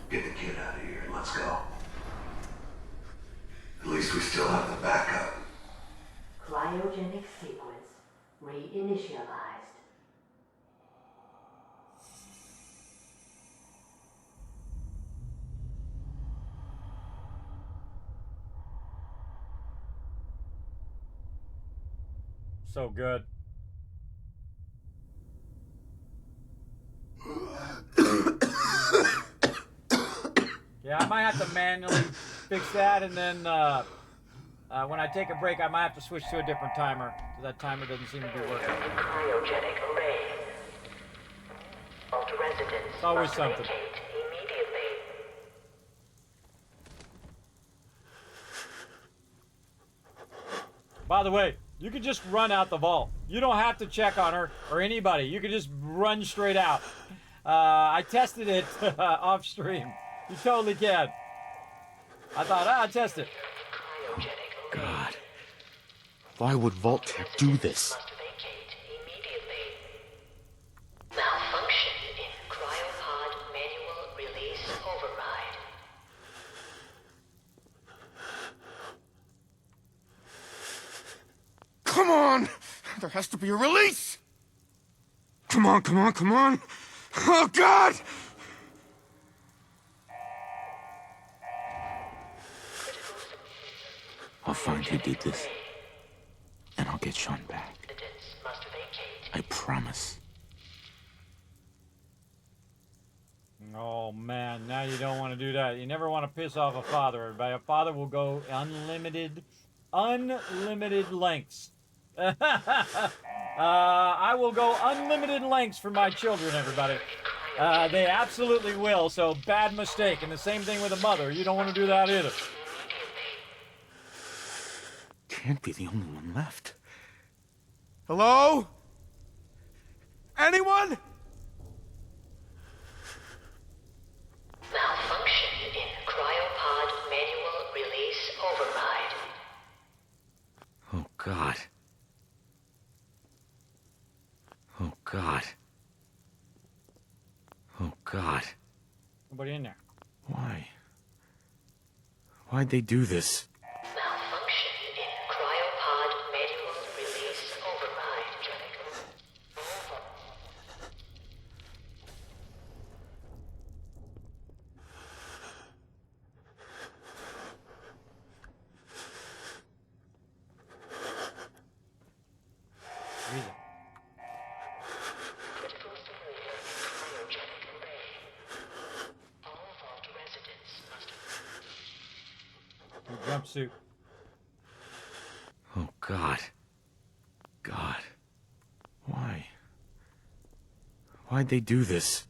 Get the kid out of here and let's go. At least we still have the backup. Cryogenic sequence reinitialized. So good. Yeah, I might have to manually fix that, and then when I take a break, I might have to switch to a different timer, because that timer doesn't seem to be working. Cryogenic array. Vault residents It's always must something. vacate immediately. By the way, you can just run out the vault. You don't have to check on her or anybody. You can just run straight out. I tested it off stream. You totally can. I thought, I'll test it. God. Why would Vault-Tec do this? Malfunction in cryopod manual release override. Come on! There has to be a release! Come on, come on, come on! Oh, God! I'll find who did this. And I'll get Sean back. I promise. Oh, man, now you don't want to do that. You never want to piss off a father, everybody. A father will go unlimited lengths. I will go unlimited lengths for my children, everybody. They absolutely will, so bad mistake. And the same thing with a mother. You don't want to do that either. Can't be the only one left. Hello? Anyone? Malfunction in cryopod manual release override. Oh, God. Oh, God. Oh, God. Nobody in there. Why? Why'd they do this? Malfunction in cryopod manual release override. Easy. jumpsuit. Oh, God. God. Why? Why'd they do this?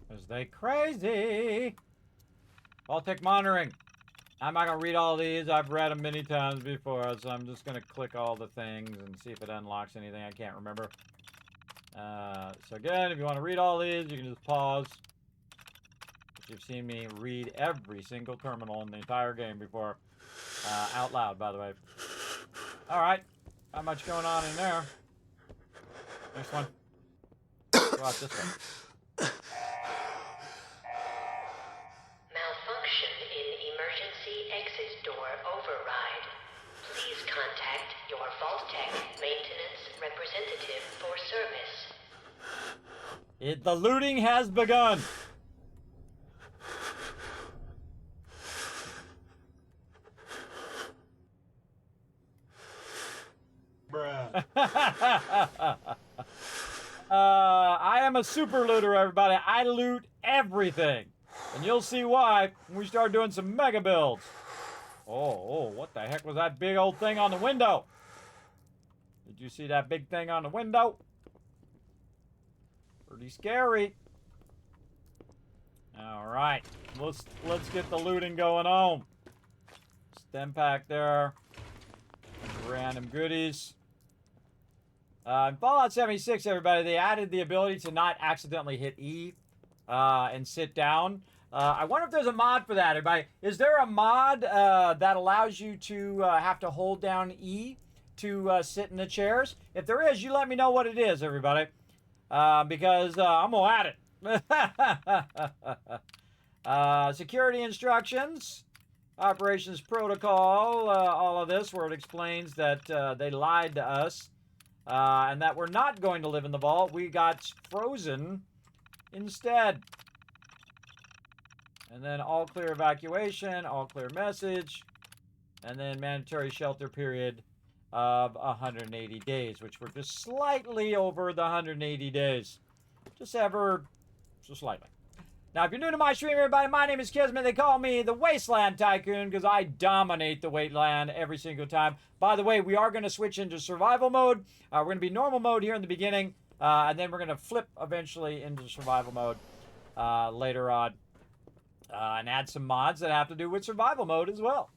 Because they crazy. Vault-Tec monitoring. I'm not going to read all these. I've read them many times before, so I'm just going to click all the things and see if it unlocks anything I can't remember. So again, if you want to read all these, you can just pause. You've seen me read every single terminal in the entire game before. Out loud, by the way. Alright. Not much going on in there. Next one. Go out this way. Malfunction in emergency exit door override. Please contact your Vault-Tec maintenance representative for service. The looting has begun. Bruh. I am a super looter, everybody. I loot everything. And you'll see why when we start doing some mega builds. Oh, what the heck was that big old thing on the window? Did you see that big thing on the window? Pretty scary. All right, let's get the looting going on. Stem pack there. Random goodies. In Fallout 76, everybody, they added the ability to not accidentally hit E and sit down. I wonder if there's a mod for that, everybody. Is there a mod that allows you to have to hold down E to sit in the chairs? If there is, you let me know what it is, everybody. Because I'm going to add it. Security instructions. Operations protocol. All of this where it explains that they lied to us. And that we're not going to live in the vault. We got frozen instead. And then all clear evacuation, all clear message, and then mandatory shelter period of 180 days, which we're just slightly over the 180 days. Just slightly. Now, if you're new to my stream, everybody, my name is Kismet. They call me the Wasteland Tycoon because I dominate the Wasteland every single time. By the way, we are going to switch into survival mode. We're going to be normal mode here in the beginning, and then we're going to flip eventually into survival mode later on. And add some mods that have to do with survival mode as well.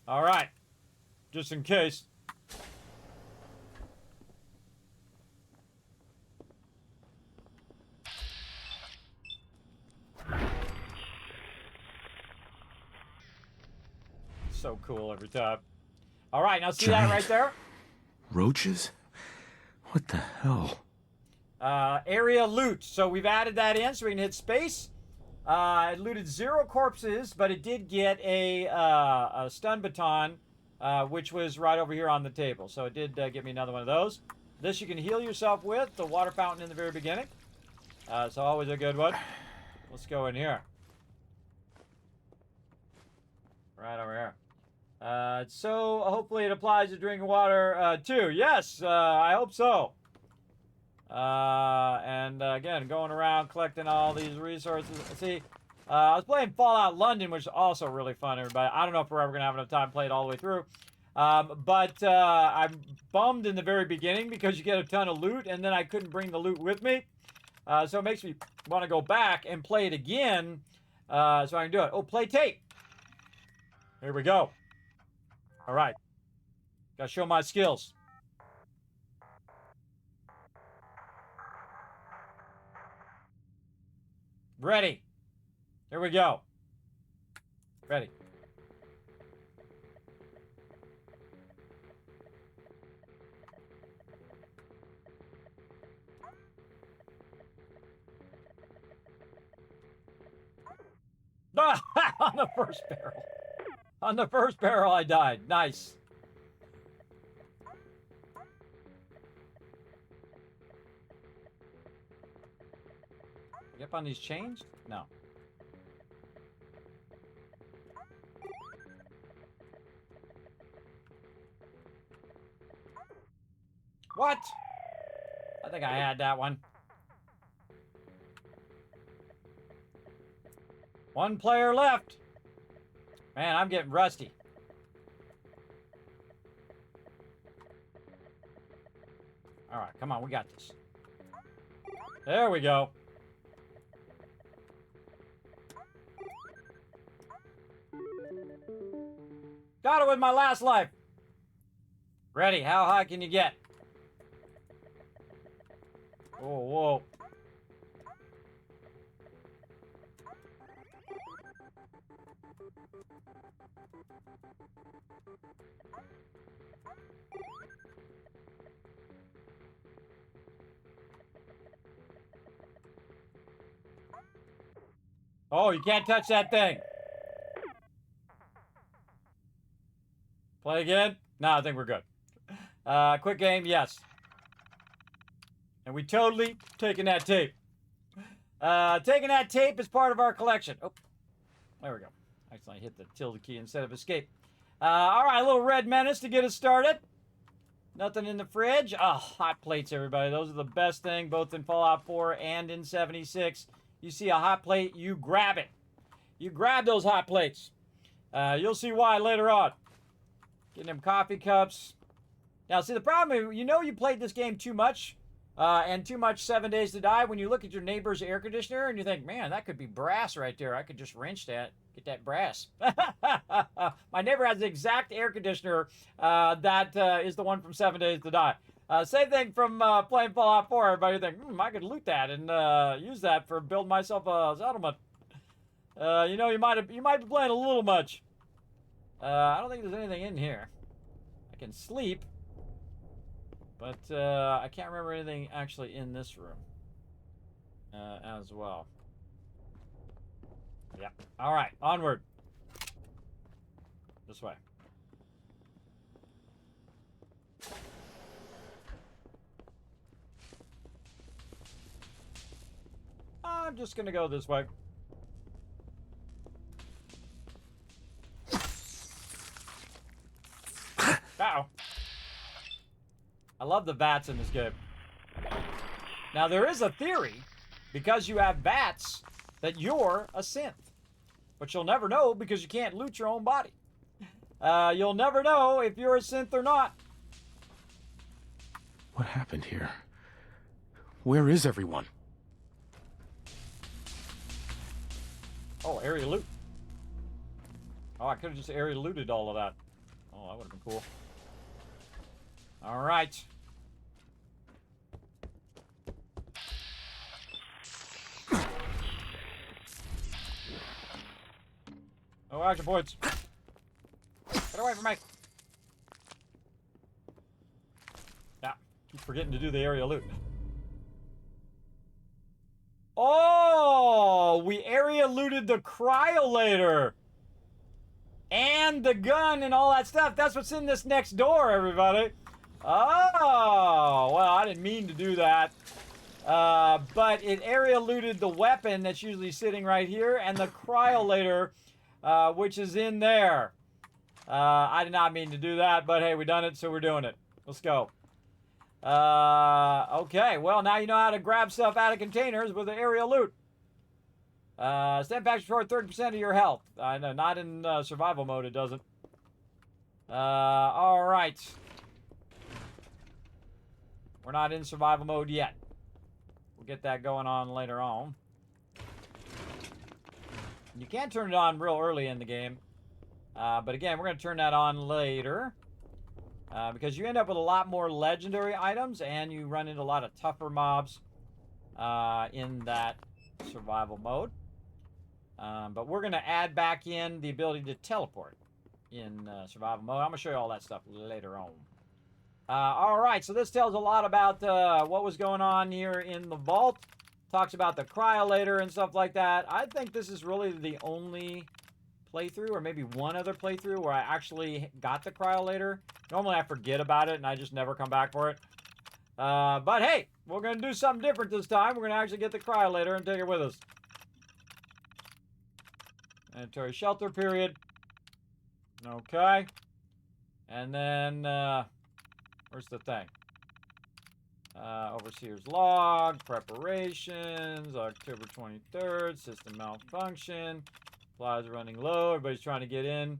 All right. Just in case. So cool every time. All right, now see that right there? Roaches? What the hell? Area loot. So we've added that in so we can hit space. It looted 0 corpses, but it did get a stun baton, which was right over here on the table. So it did give me another one of those. This you can heal yourself with, the water fountain in the very beginning. So always a good one. Let's go in here. Right over here. So hopefully it applies to drinking water too. Yes, I hope so. And again, going around collecting all these resources. See, I was playing Fallout London, which is also really fun, everybody. I don't know if we're ever going to have enough time to play it all the way through. But I'm bummed in the very beginning because you get a ton of loot, and then I couldn't bring the loot with me. So it makes me want to go back and play it again so I can do it. Oh, play tape. Here we go. All right. Got to show my skills. Ready. Here we go. Ready. On the first barrel. On the first barrel, I died. Nice. Get up on these chains? No. What? I think I had that one. One player left. Man, I'm getting rusty. All right, come on, we got this. There we go. Got it with my last life. Ready, how high can you get? Oh, whoa. Oh, you can't touch that thing. Play again? No, I think we're good. Quick game, yes. And we totally taking that tape. Taking that tape is part of our collection. Oh, there we go. Actually, I hit the tilde key instead of escape. All right, a little Red Menace to get us started. Nothing in the fridge. Oh, hot plates, everybody. Those are the best thing, both in Fallout 4 and in 76. You see a hot plate, you grab it. You grab those hot plates. You'll see why later on. Getting them coffee cups. Now, see, the problem is, you know you played this game too much, and too much 7 Days to Die, when you look at your neighbor's air conditioner and you think, man, that could be brass right there. I could just wrench that, get that brass. My neighbor has the exact air conditioner that is the one from 7 Days to Die. Same thing from playing Fallout 4. Everybody think, I could loot that and use that for building myself a settlement. You know, you might be playing a little much. I don't think there's anything in here. I can sleep, but I can't remember anything actually in this room as well. Yeah. All right, onward. This way. I'm just gonna go this way. Uh-oh. I love the bats in this game. Now, there is a theory, because you have bats, that you're a synth. But you'll never know because you can't loot your own body. You'll never know if you're a synth or not. What happened here? Where is everyone? Oh, area loot. Oh, I could have just area looted all of that. Oh, that would have been cool. All right. Oh, action points. Get away from me. Yeah, keep forgetting to do the area loot. Oh, we area looted the cryolator. And the gun and all that stuff. That's what's in this next door, everybody. Oh, well, I didn't mean to do that. But it area looted the weapon that's usually sitting right here and the cryolator, which is in there. I did not mean to do that, but hey, we done it, so we're doing it. Let's go. Okay, well, now you know how to grab stuff out of containers with the area loot. Stand back for 30% of your health. I know, not in survival mode, it doesn't. All right. We're not in survival mode yet. We'll get that going on later on. You can turn it on real early in the game. But again, we're going to turn that on later. Because you end up with a lot more legendary items and you run into a lot of tougher mobs in that survival mode. But we're going to add back in the ability to teleport in survival mode. I'm going to show you all that stuff later on. All right, so this tells a lot about what was going on here in the vault. Talks about the cryolator and stuff like that. I think this is really the only playthrough, or maybe one other playthrough, where I actually got the cryolator. Normally I forget about it and I just never come back for it. But hey, we're going to do something different this time. We're going to actually get the cryolator and take it with us. Mandatory shelter period. Okay. And then, where's the thing? Overseer's log, preparations, October 23rd, system malfunction. Supplies are running low. Everybody's trying to get in.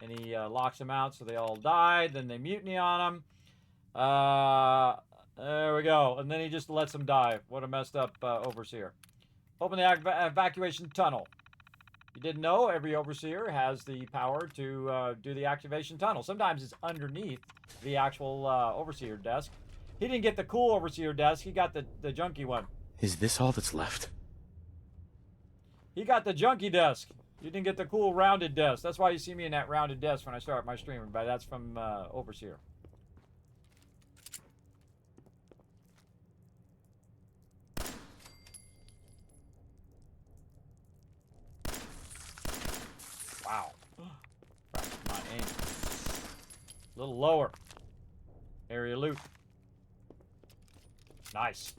And he locks them out so they all die. Then they mutiny on him. There we go. And then he just lets them die. What a messed up overseer. Open the evacuation tunnel. You didn't know every overseer has the power to do the activation tunnel. Sometimes it's underneath the actual overseer desk. He didn't get the cool overseer desk. He got the junky one. Is this all that's left? He got the junky desk. You didn't get the cool rounded desk. That's why you see me in that rounded desk when I start my stream. But that's from overseer. Wow. Practice my aim. A little lower. Area loot. Nice.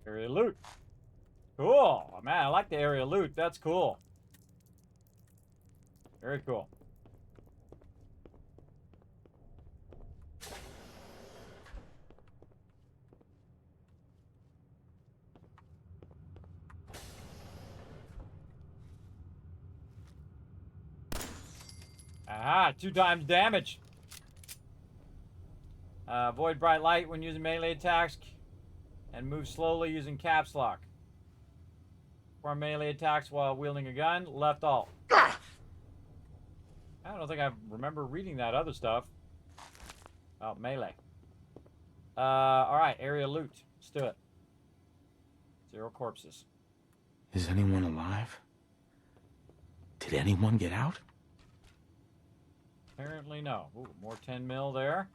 Area loot. Cool. Oh, man, I like the area loot. That's cool. Very cool. Aha, 2 times damage. Avoid bright light when using melee attacks and move slowly using caps lock. Perform melee attacks while wielding a gun. Left alt. I don't think I remember reading that other stuff. Oh, melee. Alright, area loot. Let's do it. 0 corpses. Is anyone alive? Did anyone get out? Apparently no. Ooh, more 10 mil there.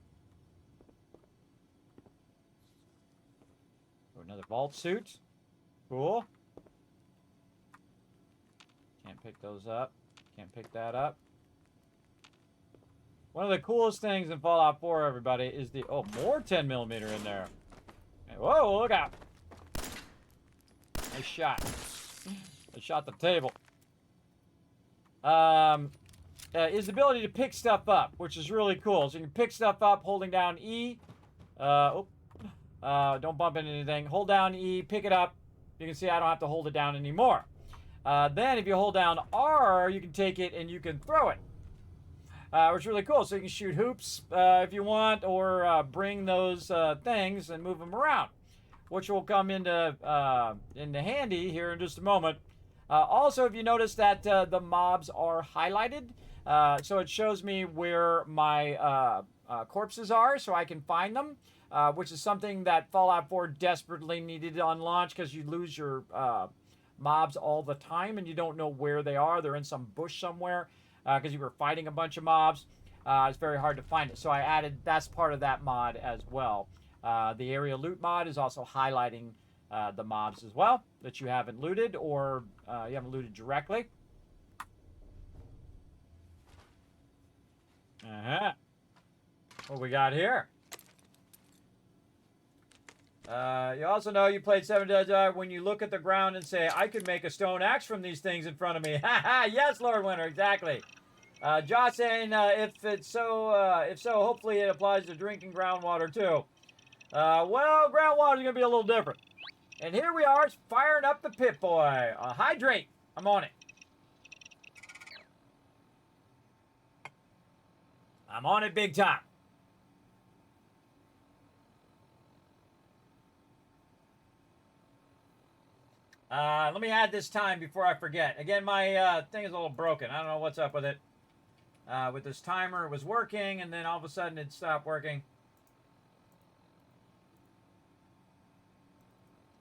Ooh, another vault suit. Cool. Can't pick those up. Can't pick that up. One of the coolest things in Fallout 4, everybody, is the... Oh, more 10mm in there. Whoa, look out. Nice shot. I shot the table. Is the ability to pick stuff up, which is really cool. So you can pick stuff up holding down E. Don't bump into anything. Hold down E, pick it up. You can see I don't have to hold it down anymore. Then if you hold down R, you can take it and you can throw it. Which is really cool. So you can shoot hoops if you want, or bring those things and move them around, which will come into handy here in just a moment. Also, if you notice that the mobs are highlighted, so it shows me where my corpses are, so I can find them, which is something that Fallout 4 desperately needed on launch, because you lose your mobs all the time and you don't know where they are. They're in some bush somewhere because you were fighting a bunch of mobs. It's very hard to find it, so I added, that's part of that mod as well. The area loot mod is also highlighting the mobs as well that you haven't looted, or you haven't looted directly. What we got here? You also know you played 7 Days when you look at the ground and say, I could make a stone axe from these things in front of me. Ha yes, Lord Winter, exactly. Josh saying, if so, hopefully it applies to drinking groundwater too. Well, groundwater is going to be a little different. And here we are, firing up the pit boy. Hydrate. I'm on it. I'm on it big time. Let me add this time before I forget. Again, my thing is a little broken. I don't know what's up with it. With this timer, it was working, and then all of a sudden it stopped working.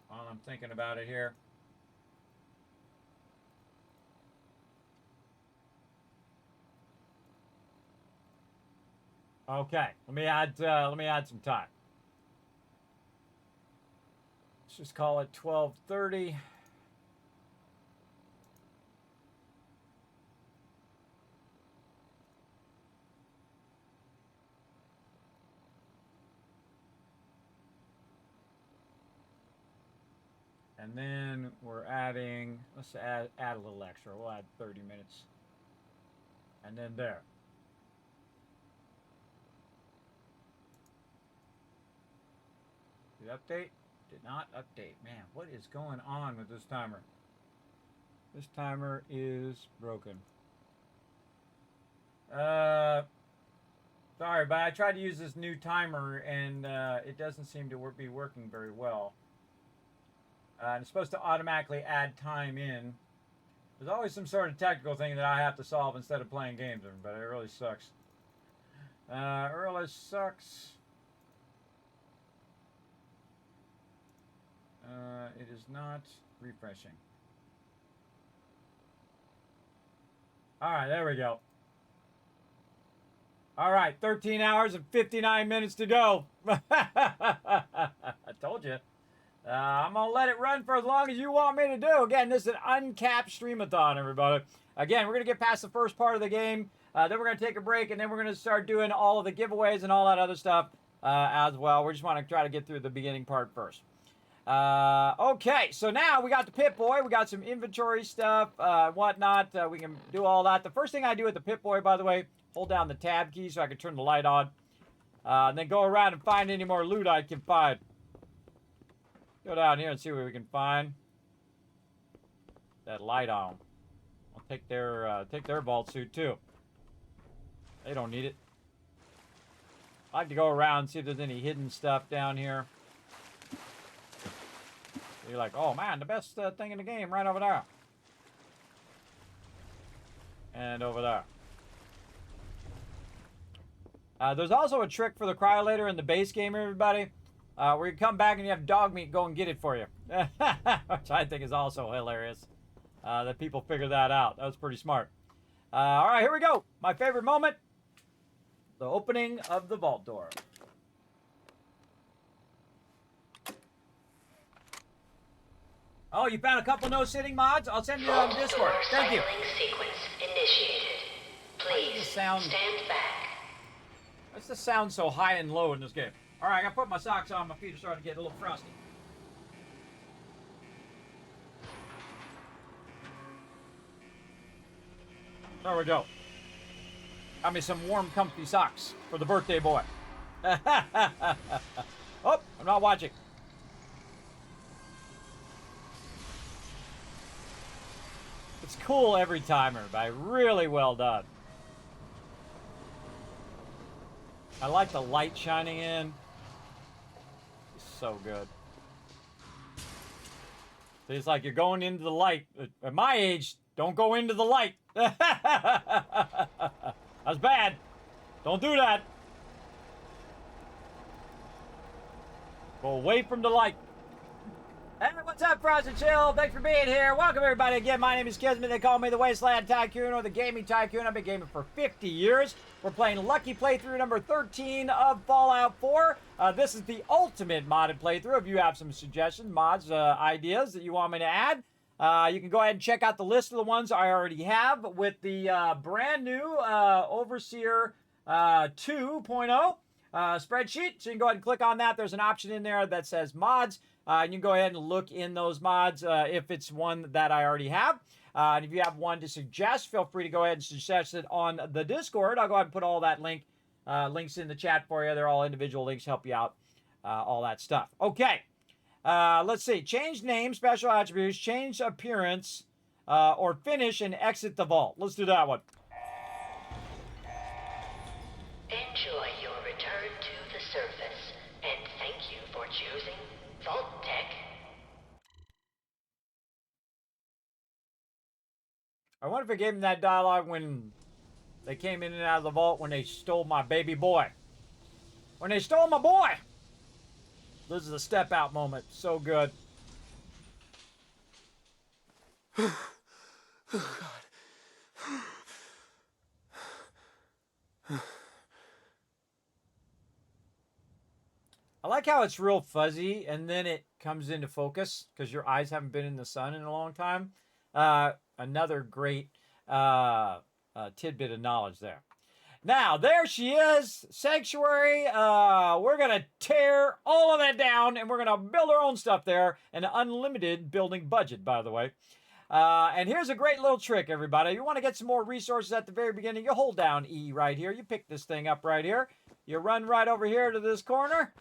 While I'm thinking about it here. Okay, let me add some time. Let's just call it 12:30. And then we're adding, let's add a little extra. We'll add 30 minutes. And then there. Did it update? Did not update. Man, what is going on with this timer? This timer is broken. Sorry, but I tried to use this new timer and it doesn't seem to be working very well. It's supposed to automatically add time in. There's always some sort of technical thing that I have to solve instead of playing games, but it really sucks. Really sucks. It is not refreshing. Alright, there we go. Alright, 13 hours and 59 minutes to go. I told you. I'm going to let it run for as long as you want me to do. Again, this is an uncapped Stream-A-Thon, everybody. Again, we're going to get past the first part of the game. Then we're going to take a break, and then we're going to start doing all of the giveaways and all that other stuff as well. We just want to try to get through the beginning part first. Okay, so now we got the Pip-Boy. We got some inventory stuff, whatnot. We can do all that. The first thing I do with the Pip-Boy, by the way, hold down the tab key so I can turn the light on. And then go around and find any more loot I can find. Go down here and see what we can find. That light on. I'll take their vault suit too. They don't need it. I like to go around and see if there's any hidden stuff down here. You're like, oh man, the best thing in the game right over there. And over there. There's also a trick for the cryolator in the base game, everybody. Where you come back and you have dog meat go and get it for you. Which I think is also hilarious. That people figure that out. That was pretty smart. Alright, here we go. My favorite moment. The opening of the vault door. Oh, you found a couple no-sitting mods? I'll send you on Discord. Thank you. Sequence initiated. Please stand back. What's the sound so high and low in this game? Alright, I gotta put my socks on. My feet are starting to get a little frosty. There we go. Got me some warm, comfy socks for the birthday boy. Oh, I'm not watching. It's cool every time, everybody. Really well done. I like the light shining in. It's so good. It's like you're going into the light. At my age, don't go into the light. That's bad. Don't do that. Go away from the light. Hey, what's up, Frost and Chill? Thanks for being here. Welcome, everybody. Again, my name is Kismet. They call me the Wasteland Tycoon or the Gaming Tycoon. I've been gaming for 50 years. We're playing Lucky Playthrough number 13 of Fallout 4. This is the ultimate modded playthrough. If you have some suggestions, mods, ideas that you want me to add, you can go ahead and check out the list of the ones I already have with the brand new Overseer 2.0 spreadsheet. So you can go ahead and click on that. There's an option in there that says mods. And you can go ahead and look in those mods if it's one that I already have. And if you have one to suggest, feel free to go ahead and suggest it on the Discord. I'll go ahead and put all that links in the chat for you. They're all individual links, help you out, all that stuff. Okay, let's see. Change name, special attributes, change appearance, or finish and exit the vault. Let's do that one. Enjoy your return to the surface, and thank you for choosing Vault Tech. I wonder if it gave them that dialogue when they came in and out of the vault when they stole my baby boy. When they stole my boy! This is a step out moment. So good. Oh, God. I like how it's real fuzzy and then it comes into focus because your eyes haven't been in the sun in a long time. Another great tidbit of knowledge there. Now, there she is, Sanctuary. We're going to tear all of that down and we're going to build our own stuff there. An unlimited building budget, by the way. And here's a great little trick, everybody. You want to get some more resources at the very beginning, you hold down E right here. You pick this thing up right here. You run right over here to this corner.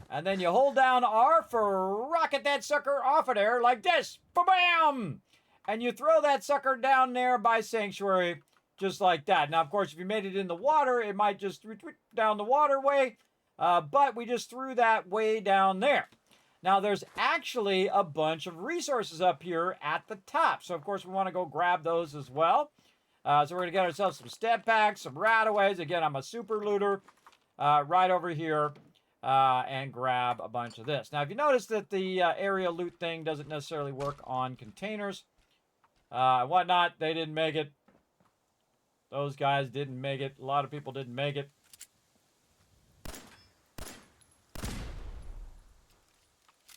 And then you hold down R for rocket that sucker off of there like this. Ba-bam! And you throw that sucker down there by Sanctuary just like that. Now, of course, if you made it in the water, it might just down the waterway. But we just threw that way down there. Now, there's actually a bunch of resources up here at the top. So, of course, we want to go grab those as well. So we're going to get ourselves some step packs, some rataways. Again, I'm a super looter right over here. And grab a bunch of this. Now, if you notice that the area loot thing doesn't necessarily work on containers, whatnot, they didn't make it. Those guys didn't make it. A lot of people didn't make it.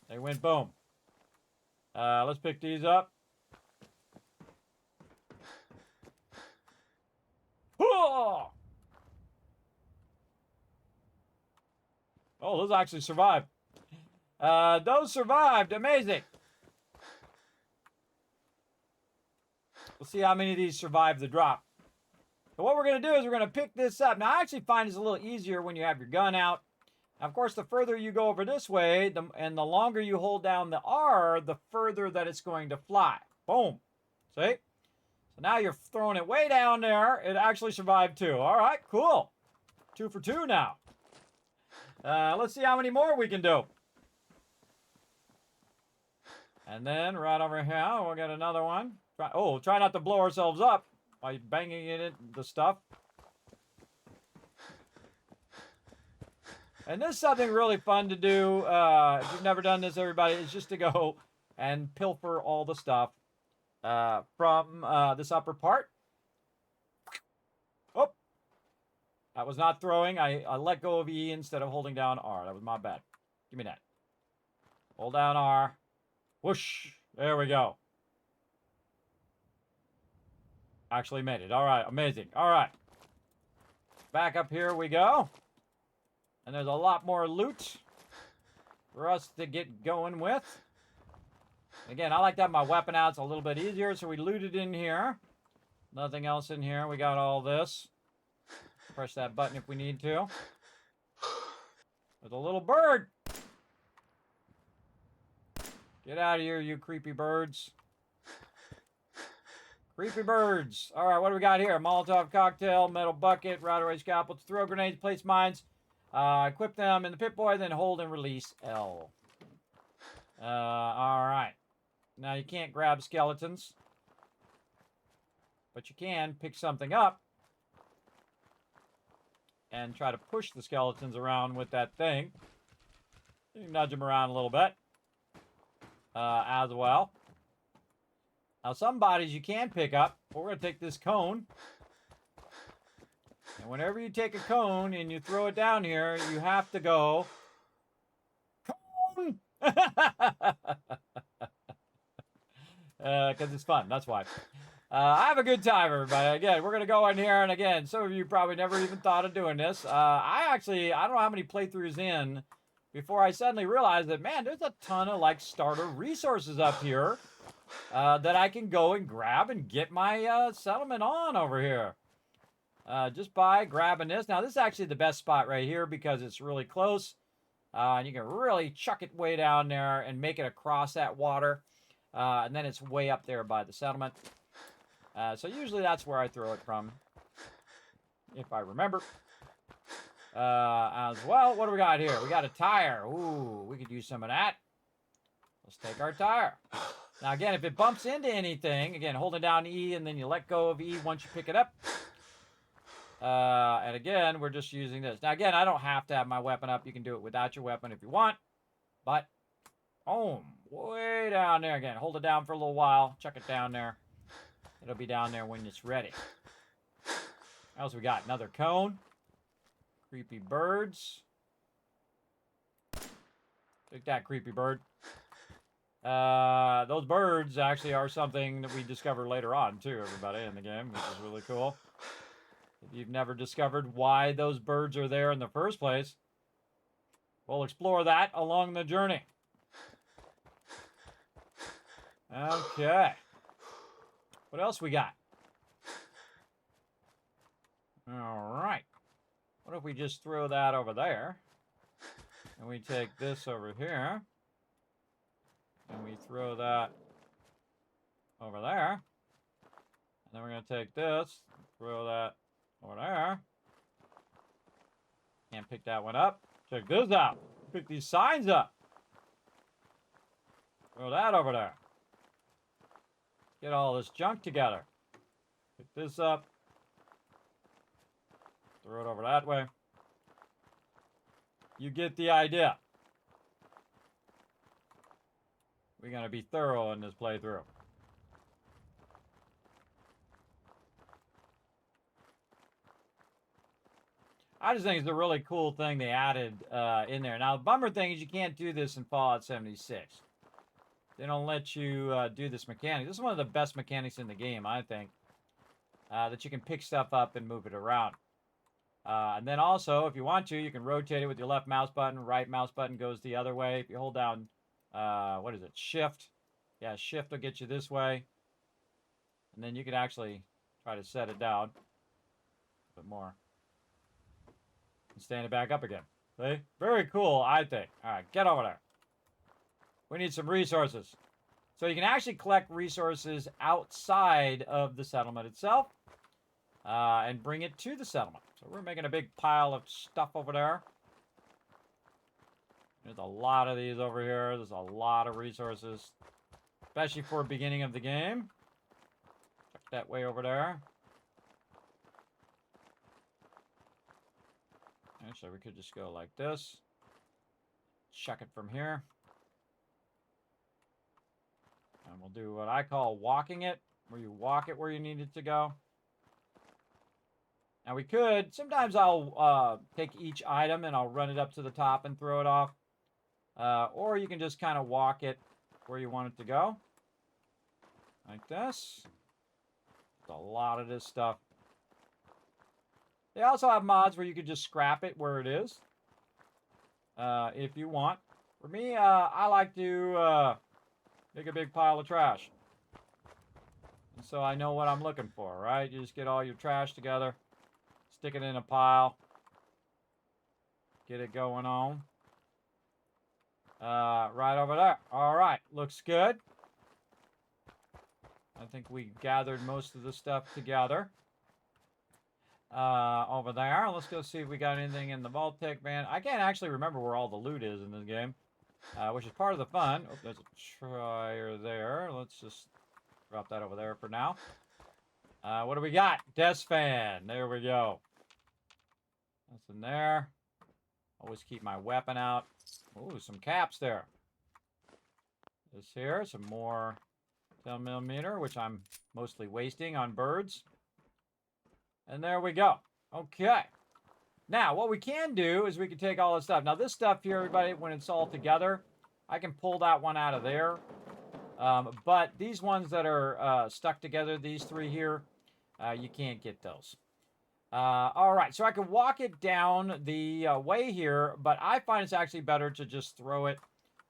They went boom. Let's pick these up. Oh, those actually survived. Those survived. Amazing. We'll see how many of these survive the drop. So what we're going to do is we're going to pick this up. Now, I actually find it's a little easier when you have your gun out. Now, of course, the further you go over this way, and the longer you hold down the R, the further that it's going to fly. Boom. See? So now you're throwing it way down there. It actually survived too. All right, cool. 2 for 2 now. Let's see how many more we can do. And then right over here, we'll get another one. Try not to blow ourselves up by banging it into the stuff. And this is something really fun to do. If you've never done this, everybody, is just to go and pilfer all the stuff from this upper part. Oh, that was not throwing. I let go of E instead of holding down R. That was my bad. Give me that. Hold down R. Whoosh. There we go. Actually made it. All right. Amazing. All right. Back up here we go. And there's a lot more loot for us to get going with. Again, I like to have my weapon out. It's a little bit easier. So we looted in here. Nothing else in here. We got all this. Press that button if we need to. There's a little bird. Get out of here, you creepy birds. Creepy birds. All right, what do we got here? Molotov cocktail, metal bucket, rotary scalpel, throw grenades, place mines. Equip them in the Pip-Boy, then hold and release L. All right. Now, you can't grab skeletons. But you can pick something up. And try to push the skeletons around with that thing. You can nudge them around a little bit. As well. Now, some bodies you can pick up. We're going to take this cone. And whenever you take a cone and you throw it down here, you have to go... Cone! Because it's fun. That's why. I have a good time, everybody. Again, we're going to go in here. And again, some of you probably never even thought of doing this. I don't know how many playthroughs in before I suddenly realized that, man, there's a ton of, like, starter resources up here that I can go and grab and get my settlement on over here. Just by grabbing this. Now, this is actually the best spot right here because it's really close. And you can really chuck it way down there and make it across that water. And then it's way up there by the settlement. So usually that's where I throw it from. If I remember. As well, what do we got here? We got a tire. Ooh, we could use some of that. Let's take our tire. Now, again, if it bumps into anything, again, holding down E and then you let go of E once you pick it up. And again, we're just using this. Now, again, I don't have to have my weapon up. You can do it without your weapon if you want. But, boom, way down there. Again, hold it down for a little while. Chuck it down there. It'll be down there when it's ready. What else we got? Another cone. Creepy birds. Take that, creepy bird. Those birds actually are something that we discover later on, too, everybody, in the game, which is really cool. If you've never discovered why those birds are there in the first place, we'll explore that along the journey. Okay. What else we got? All right. What if we just throw that over there? And we take this over here. And we throw that over there. And then we're going to take this, throw that over there. Can't pick that one up. Check this out. Pick these signs up. Throw that over there. Get all this junk together. Pick this up. Throw it over that way. You get the idea. We're going to be thorough in this playthrough. I just think it's a really cool thing they added in there. Now, the bummer thing is you can't do this in Fallout 76. They don't let you do this mechanic. This is one of the best mechanics in the game, I think. That you can pick stuff up and move it around. And then also, if you want to, you can rotate it with your left mouse button. Right mouse button goes the other way. If you hold down, what is it, Shift? Yeah, Shift will get you this way. And then you can actually try to set it down a bit more. And stand it back up again. See? Very cool, I think. All right, get over there. We need some resources. So you can actually collect resources outside of the settlement itself. And bring it to the settlement. So we're making a big pile of stuff over there. There's a lot of these over here. There's a lot of resources. Especially for the beginning of the game. Check that way over there. Actually, we could just go like this. Check it from here. And we'll do what I call walking it. Where you walk it where you need it to go. Now we could, sometimes I'll take each item and I'll run it up to the top and throw it off. Or you can just kind of walk it where you want it to go. Like this. There's a lot of this stuff. They also have mods where you could just scrap it where it is. If you want. For me, I like to make a big pile of trash. And so I know what I'm looking for, right? You just get all your trash together. Stick it in a pile. Get it going on. Right over there. All right. Looks good. I think we gathered most of the stuff together. Over there. Let's go see if we got anything in the Vault-Tec van. I can't actually remember where all the loot is in this game. Which is part of the fun. Oh, there's a tryer there. Let's just drop that over there for now. What do we got? Desk fan. There we go. That's in there. Always keep my weapon out. Ooh, some caps there. This here, some more 10mm, which I'm mostly wasting on birds. And there we go. Okay. Now, what we can do is we can take all this stuff. Now, this stuff here, everybody, when it's all together, I can pull that one out of there. But these ones that are stuck together, these three here, you can't get those. All right, so I can walk it down the way here, but I find it's actually better to just throw it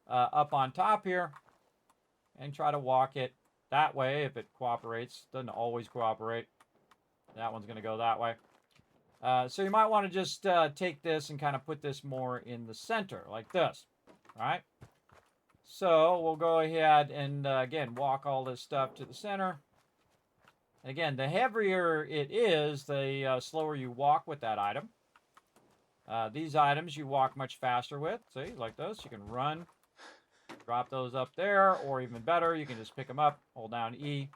up on top here and try to walk it that way if it cooperates. Doesn't always cooperate. That one's going to go that way. So you might want to just take this and kind of put this more in the center, like this. All right? So we'll go ahead and, again, walk all this stuff to the center. And again, the heavier it is, the slower you walk with that item. These items you walk much faster with. See, like this. You can run, drop those up there, or even better, you can just pick them up, hold down E,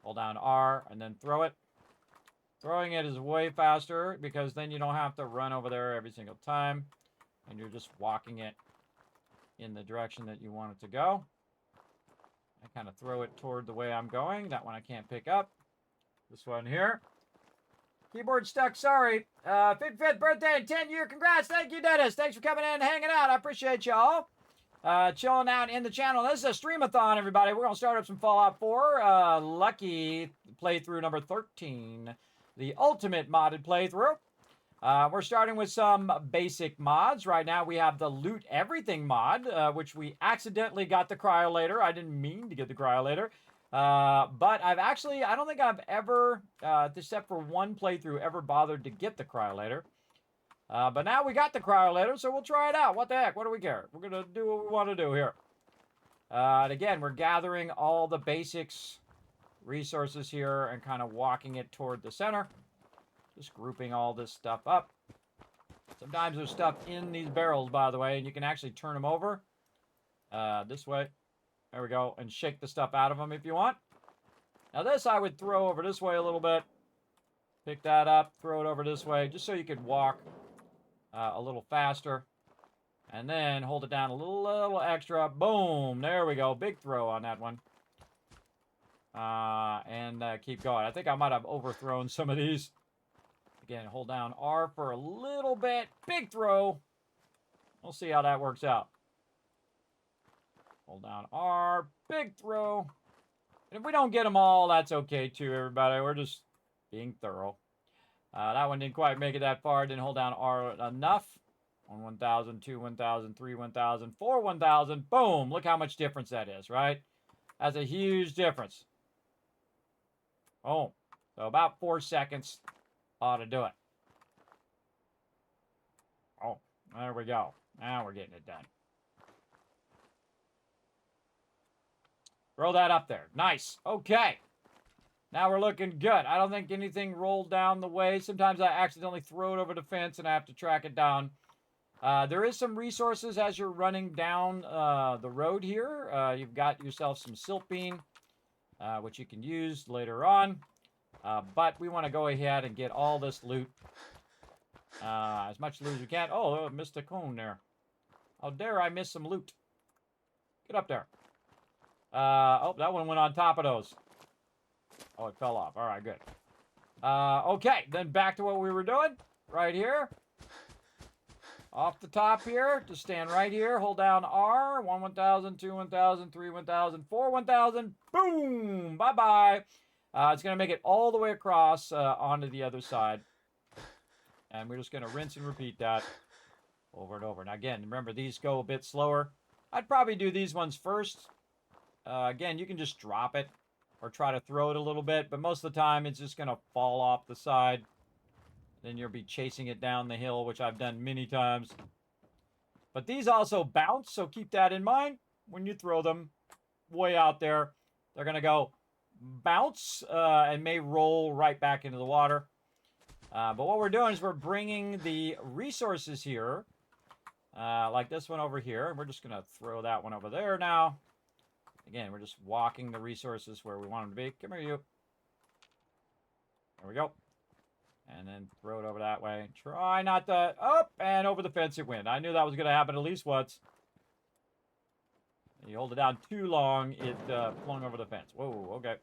hold down R, and then throw it. Throwing it is way faster because then you don't have to run over there every single time. And you're just walking it in the direction that you want it to go. I kind of throw it toward the way I'm going. That one I can't pick up. This one here. Keyboard stuck, sorry. 55th birthday and 10-year congrats. Thank you, Dennis. Thanks for coming in and hanging out. I appreciate y'all. Chilling out in the channel. This is a Stream-A-Thon, everybody. We're going to start up some Fallout 4. Lucky playthrough number 13. The ultimate modded playthrough. We're starting with some basic mods. Right now we have the Loot Everything mod, which we accidentally got the Cryolator. I didn't mean to get the Cryolator. But I don't think I've ever, except for one playthrough, ever bothered to get the Cryolator. But now we got the Cryolator, so we'll try it out. What the heck? What do we care? We're going to do what we want to do here. And again, we're gathering all the basics, resources here, and kind of walking it toward the center. Just grouping all this stuff up. Sometimes there's stuff in these barrels, by the way, and you can actually turn them over. This way. There we go. And shake the stuff out of them if you want. Now this I would throw over this way a little bit. Pick that up, throw it over this way, just so you could walk a little faster. And then hold it down a little extra. Boom! There we go. Big throw on that one. And keep going. I think I might have overthrown some of these. Again, hold down R for a little bit. Big throw. We'll see how that works out. Hold down R. Big throw. And if we don't get them all, that's okay too, everybody. We're just being thorough. That one didn't quite make it that far. Didn't hold down R enough. 1, 1,000, 2, 1,000, 3, 1,000, 4, 1,000. Boom. Look how much difference that is, right? That's a huge difference. Oh. So about 4 seconds ought to do it. Oh, there we go. Now we're getting it done. Throw that up there. Nice. Okay. Now we're looking good. I don't think anything rolled down the way. Sometimes I accidentally throw it over the fence and I have to track it down. There is some resources as you're running down the road here. You've got yourself some silt bean, which you can use later on. But we want to go ahead and get all this loot. As much loot as we can. Oh, I missed a cone there. How dare I miss some loot. Get up there. Oh, that one went on top of those. Oh, it fell off. All right, good. Okay, then back to what we were doing. Right here. Off the top here. Just stand right here. Hold down R. 1, 1,000, 2, 1,000, 3, 1,000, 4, 1,000. Boom! Bye-bye. It's going to make it all the way across onto the other side. And we're just going to rinse and repeat that over and over. Now, again, remember, these go a bit slower. I'd probably do these ones first. Again, you can just drop it or try to throw it a little bit. But most of the time, it's just going to fall off the side. Then you'll be chasing it down the hill, which I've done many times. But these also bounce, so keep that in mind. When you throw them way out there, they're going to go bounce and may roll right back into the water. But what we're doing is we're bringing the resources here, like this one over here. And we're just going to throw that one over there now. Again, we're just walking the resources where we want them to be. Come here, you. There we go. And then throw it over that way. Try not to... Oh, and over the fence it went. I knew that was going to happen at least once. You hold it down too long, it flung over the fence. Whoa, okay.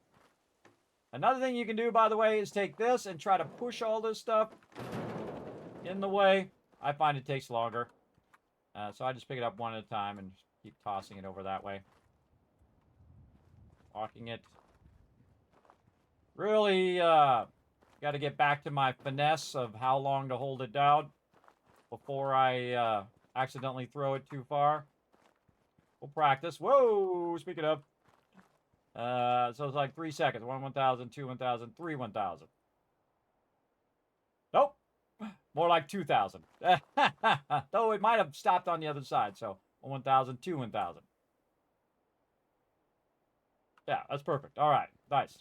Another thing you can do, by the way, is take this and try to push all this stuff in the way. I find it takes longer. So I just pick it up one at a time and keep tossing it over that way. Walking it. Really, got to get back to my finesse of how long to hold it down before I accidentally throw it too far. We'll practice. Whoa! Speaking of. So it's like 3 seconds. 1, 1,000, 2, 1,000, 3, 1,000. Nope. More like 2,000. Though it might have stopped on the other side. So 1, 1,000, 2, 1,000. Yeah, that's perfect. All right. Nice.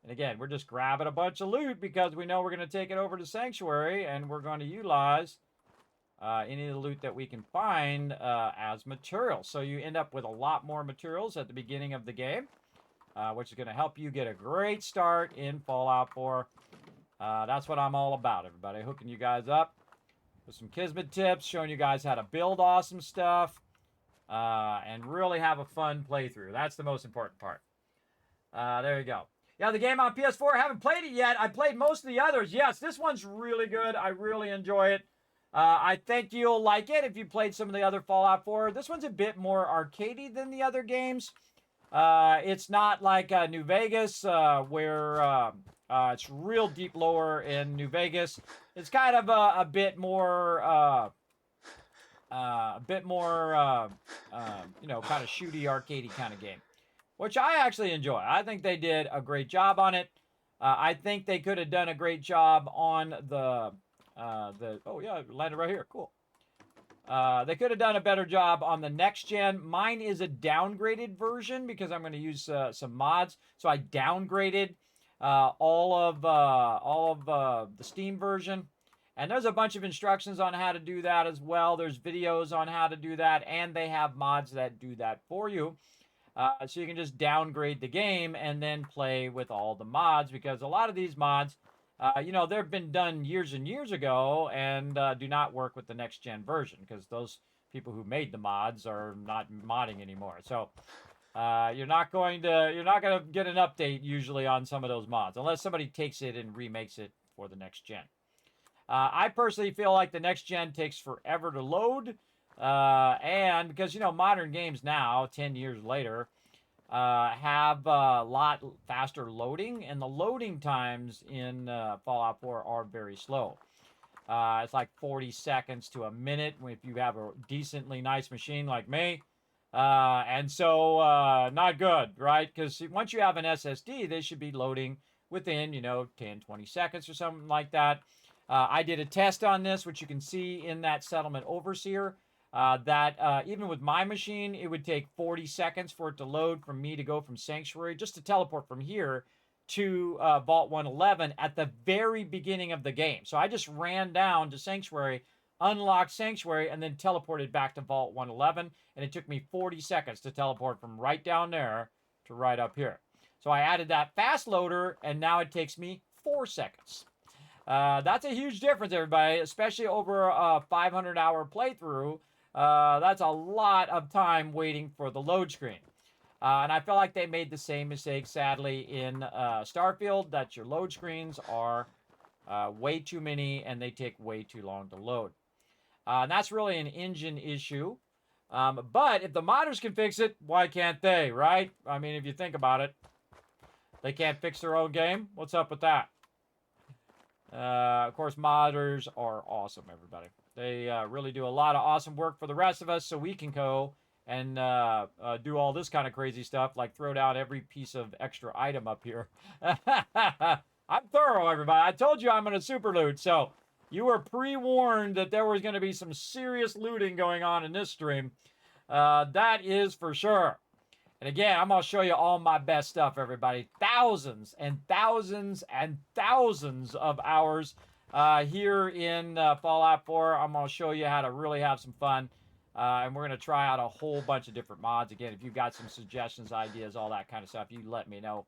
And again, we're just grabbing a bunch of loot because we know we're going to take it over to Sanctuary and we're going to utilize any of the loot that we can find as material. So you end up with a lot more materials at the beginning of the game, which is going to help you get a great start in Fallout 4. That's what I'm all about, everybody. Hooking you guys up with some Kismet tips, showing you guys how to build awesome stuff, and really have a fun playthrough. That's the most important part. There you go. Yeah, the game on PS4, I haven't played it yet. I played most of the others. Yes, this one's really good. I really enjoy it. I think you'll like it if you played some of the other Fallout 4. This one's a bit more arcadey than the other games. It's not like New Vegas, where it's real deep lower in New Vegas. It's kind of a bit more, you know, kind of shooty, arcadey kind of game, which I actually enjoy. I think they did a great job on it. I think they could have done a great job on the oh yeah, it landed right here. Cool. They could have done a better job on the next gen. Mine is a downgraded version because I'm going to use some mods. So I downgraded all of the Steam version. And there's a bunch of instructions on how to do that as well. There's videos on how to do that, and they have mods that do that for you. So you can just downgrade the game and then play with all the mods, because a lot of these mods, you know, they've been done years and years ago and do not work with the next gen version, because those people who made the mods are not modding anymore. So you're not going to get an update usually on some of those mods unless somebody takes it and remakes it for the next gen. I personally feel like the next gen takes forever to load, and because, you know, modern games now, 10 years later, have a lot faster loading, and the loading times in Fallout 4 are very slow. It's like 40 seconds to a minute if you have a decently nice machine like me. And so, not good, right? Because once you have an SSD, they should be loading within, you know, 10, 20 seconds or something like that. I did a test on this, which you can see in that Settlement Overseer, that even with my machine, it would take 40 seconds for it to load from me to go from Sanctuary, just to teleport from here to Vault 111 at the very beginning of the game. So I just ran down to Sanctuary, unlocked Sanctuary, and then teleported back to Vault 111, and it took me 40 seconds to teleport from right down there to right up here. So I added that fast loader, and now it takes me 4 seconds. That's a huge difference, everybody, especially over a 500-hour playthrough. That's a lot of time waiting for the load screen. And I feel like they made the same mistake, sadly, in Starfield, that your load screens are way too many and they take way too long to load. And that's really an engine issue. But if the modders can fix it, why can't they, right? I mean, if you think about it, they can't fix their own game. What's up with that? Of course, modders are awesome, everybody. They really do a lot of awesome work for the rest of us, so we can go and do all this kind of crazy stuff, like throw down every piece of extra item up here. I'm thorough, everybody. I told you I'm going to super loot, so you were pre-warned that there was going to be some serious looting going on in this stream. That is for sure. And again, I'm going to show you all my best stuff, everybody. Thousands and thousands and thousands of hours here in Fallout 4. I'm going to show you how to really have some fun. And we're going to try out a whole bunch of different mods. Again, if you've got some suggestions, ideas, all that kind of stuff, you let me know.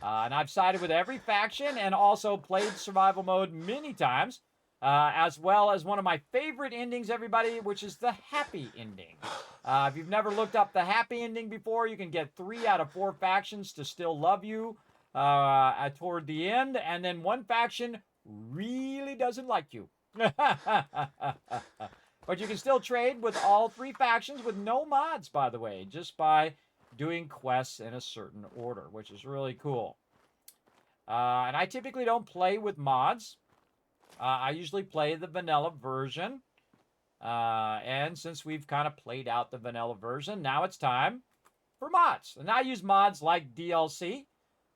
And I've sided with every faction and also played survival mode many times. As well as one of my favorite endings, everybody, which is the happy ending. If you've never looked up the happy ending before, you can get 3 out of 4 factions to still love you toward the end, and then one faction really doesn't like you. But you can still trade with all 3 factions with no mods, by the way, just by doing quests in a certain order, which is really cool. And I typically don't play with mods. I usually play the vanilla version. And since we've kind of played out the vanilla version, now it's time for mods. And I use mods like DLC.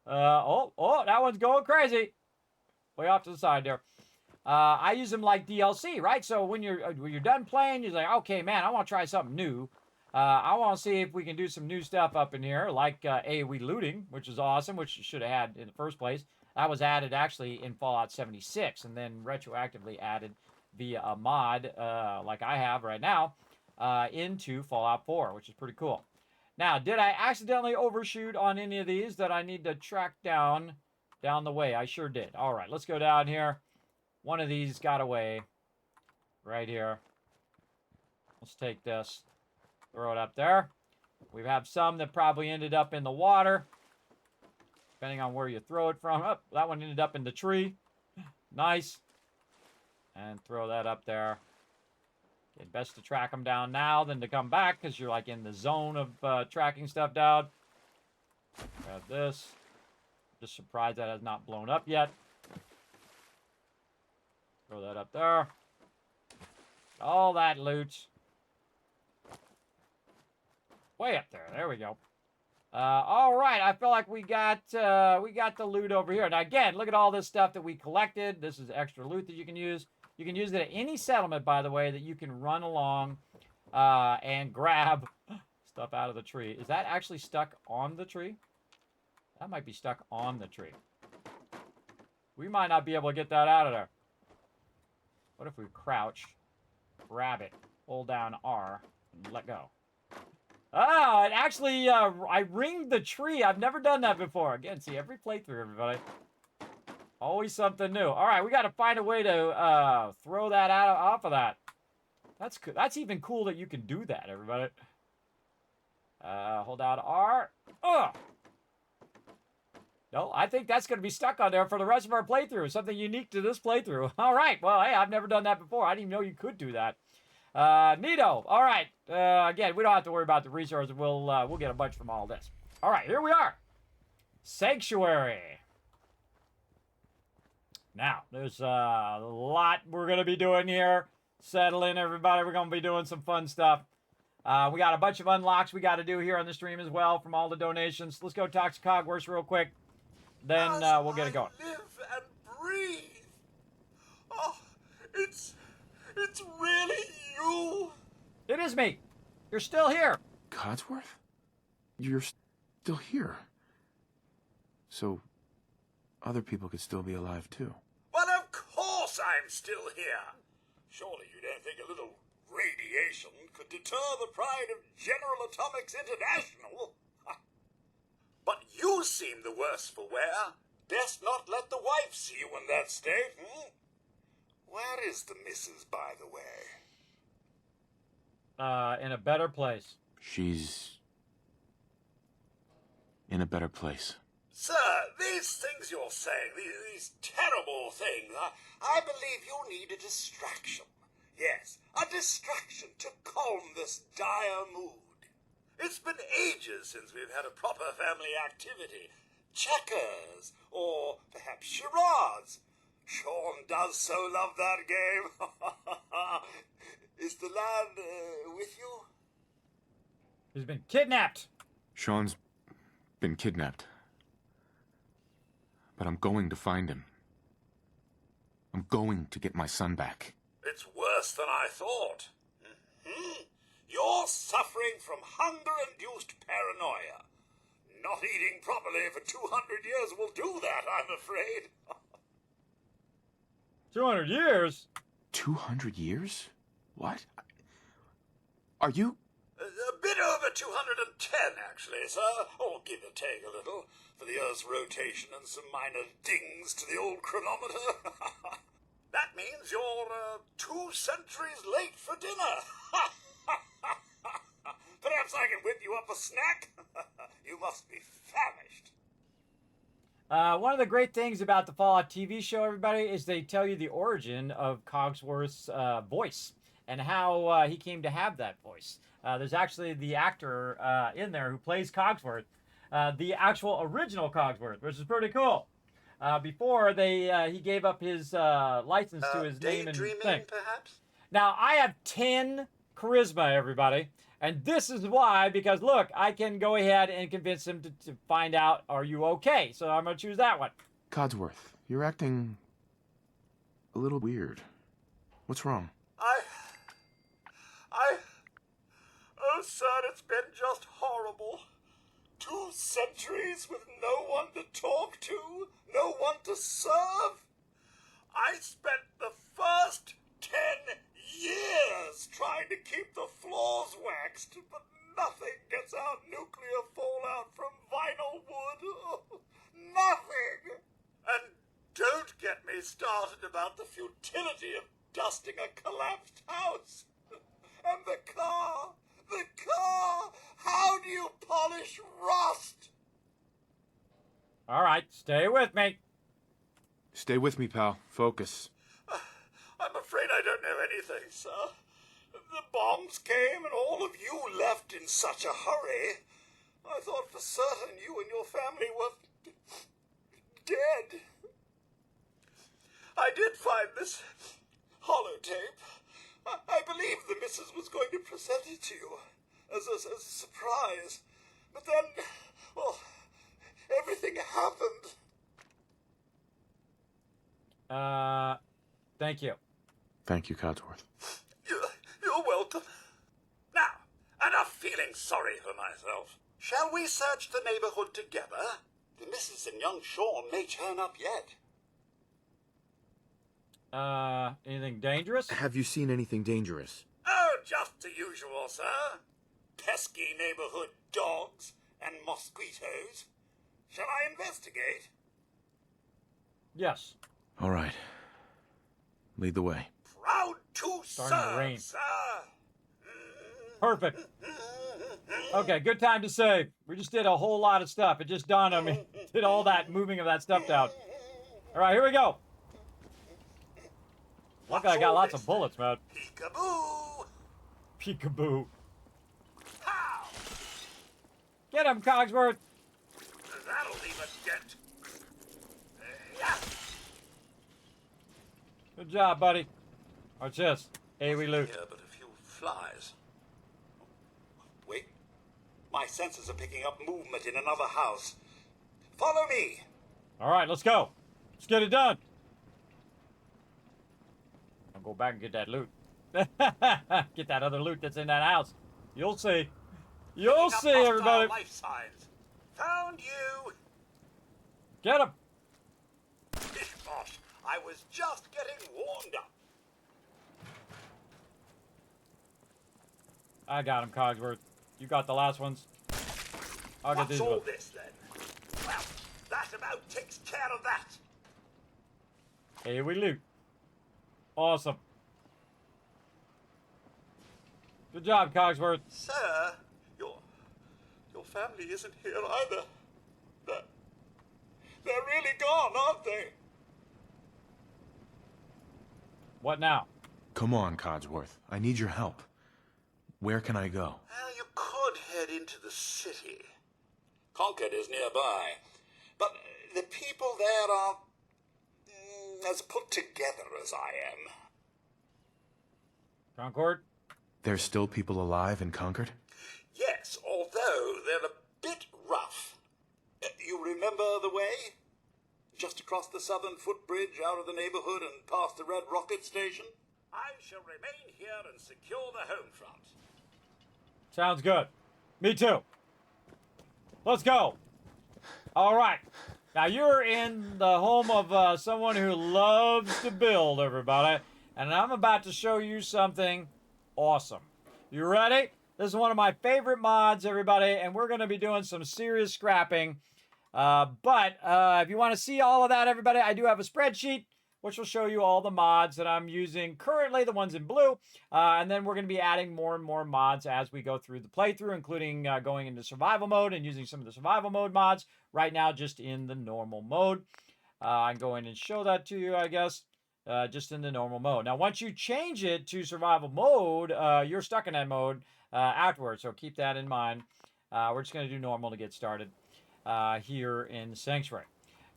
Oh, that one's going crazy. Way off to the side there. I use them like DLC, right? So when you're done playing, you're like, okay, man, I want to try something new. I want to see if we can do some new stuff up in here, like AoE looting, which is awesome, which you should have had in the first place. That was added actually in Fallout 76 and then retroactively added via a mod, like I have right now, into Fallout 4, which is pretty cool. Now, did I accidentally overshoot on any of these that I need to track down the way? I sure did. All right, let's go down here. One of these got away right here. Let's take this, throw it up there. We have some that probably ended up in the water, depending on where you throw it from. Oh, that one ended up in the tree. Nice. And throw that up there. Okay, best to track them down now than to come back, because you're like in the zone of tracking stuff down. Grab this. Just surprised that has not blown up yet. Throw that up there. All that loot. Way up there. There we go. All right. I feel like we got the loot over here. Now, again, look at all this stuff that we collected. This is extra loot that you can use. You can use it at any settlement, by the way, that you can run along and grab stuff out of the tree. Is that actually stuck on the tree? That might be stuck on the tree. We might not be able to get that out of there. What if we crouch, grab it, hold down R, and let go? Ah, it actually, I ringed the tree. I've never done that before. Again, see, every playthrough, everybody. Always something new. All right, we got to find a way to throw that off of that. That's even cool that you can do that, everybody. Hold down R. Ugh. No, I think that's going to be stuck on there for the rest of our playthrough. Something unique to this playthrough. All right. Well, hey, I've never done that before. I didn't even know you could do that. Neato. All right. Again, we don't have to worry about the resources. We'll get a bunch from all this. All right, here we are. Sanctuary. Now, there's a lot we're going to be doing here. Settle in, everybody. We're going to be doing some fun stuff. We got a bunch of unlocks we got to do here on the stream as well from all the donations. Let's go talk to Cogworth real quick. Then we'll get it going. Live and breathe. Oh, it's really you. It is me. You're still here. Codsworth? You're still here. So, other people could still be alive too. But of course I'm still here. Surely you don't think a little radiation could deter the pride of General Atomics International? But you seem the worse for wear. Best not let the wife see you in that state, Where is the missus, by the way? In a better place. She's in a better place. Sir, these things you're saying, these terrible things, I believe you need a distraction. Yes, a distraction to calm this dire mood. It's been ages since we've had a proper family activity. Checkers, or perhaps charades. Sean does so love that game. Is the lad with you? He's been kidnapped. Sean's been kidnapped. But I'm going to find him. I'm going to get my son back. It's worse than I thought. You're suffering from hunger-induced paranoia. Not eating properly for 200 years will do that, I'm afraid. 200 years? 200 years? What? Are you... A bit over 210, actually, sir. Or give or take a little, for the Earth's rotation and some minor dings to the old chronometer. That means you're 2 centuries late for dinner. Perhaps I can whip you up a snack? You must be famished. One of the great things about the Fallout TV show, everybody, is they tell you the origin of Cogsworth's voice and how he came to have that voice. There's actually the actor in there who plays Cogsworth, the actual original Cogsworth, which is pretty cool. Before he gave up his license to his name and thing. Perhaps? Now, I have 10 charisma, everybody. And this is why, because look, I can go ahead and convince him to find out, are you okay? So I'm going to choose that one. Codsworth, you're acting a little weird. What's wrong? Oh, sir, it's been just horrible. 2 centuries with no one to talk to, no one to serve. I spent the first 10 years trying to keep the floors waxed, but nothing gets out nuclear fallout from vinyl wood. Nothing! And don't get me started about the futility of dusting a collapsed house. And the car! How do you polish rust? All right, stay with me. Stay with me, pal. Focus. I'm afraid I don't know anything, sir. The bombs came and all of you left in such a hurry. I thought for certain you and your family was dead. I did find this holotape. I believe the missus was going to present it to you as a surprise. But then, well, everything happened. Thank you. Thank you, Codsworth. You're welcome. Now, enough feeling sorry for myself. Shall we search the neighborhood together? The missus and young Sean may turn up yet. Anything dangerous? Have you seen anything dangerous? Oh, just the usual, sir. Pesky neighborhood dogs and mosquitoes. Shall I investigate? Yes. All right. Lead the way. Proud to Starting to serve, rain. sir. Perfect. Okay, good time to save. We just did a whole lot of stuff. It just dawned on me. Did all that moving of that stuff down. All right, here we go. Look, I got lots of bullets, man. Peekaboo! Peekaboo. Get him, Cogsworth. That'll leave a dent. Yeah. Good job, buddy. What's this? Hey, we loot. Here, but a few flies. Wait. My senses are picking up movement in another house. Follow me. All right, let's go. Let's get it done. I'll go back and get that loot. Get that other loot that's in that house. You'll see. You'll see, everybody. Life signs. Found you. Get him. Bish bosh. I was just getting warmed up. I got him, Cogsworth. You got the last ones. I'll get these What's all ones. this then? Well, that about takes care of that. Here we loot. Awesome. Good job, Cogsworth. Sir, your family isn't here either. They're really gone, aren't they? What now? Come on, Codsworth. I need your help. Where can I go? Well, you could head into the city. Concord is nearby. But the people there are as put together as I am. Concord? There's still people alive in Concord? Yes, although they're a bit rough. You remember the way? Just across the southern footbridge, out of the neighborhood and past the Red Rocket Station? I shall remain here and secure the home front. Sounds good. Me too. Let's go. All right. Now, you're in the home of someone who loves to build, everybody. And I'm about to show you something awesome. You ready? This is one of my favorite mods, everybody. And we're going to be doing some serious scrapping. But if you want to see all of that, everybody, I do have a spreadsheet which will show you all the mods that I'm using currently, the ones in blue. And then we're going to be adding more and more mods as we go through the playthrough, including going into survival mode and using some of the survival mode mods. Right now, just in the normal mode. I can go in and show that to you, I guess, just in the normal mode. Now, once you change it to survival mode, you're stuck in that mode afterwards, so keep that in mind. We're just going to do normal to get started here in Sanctuary.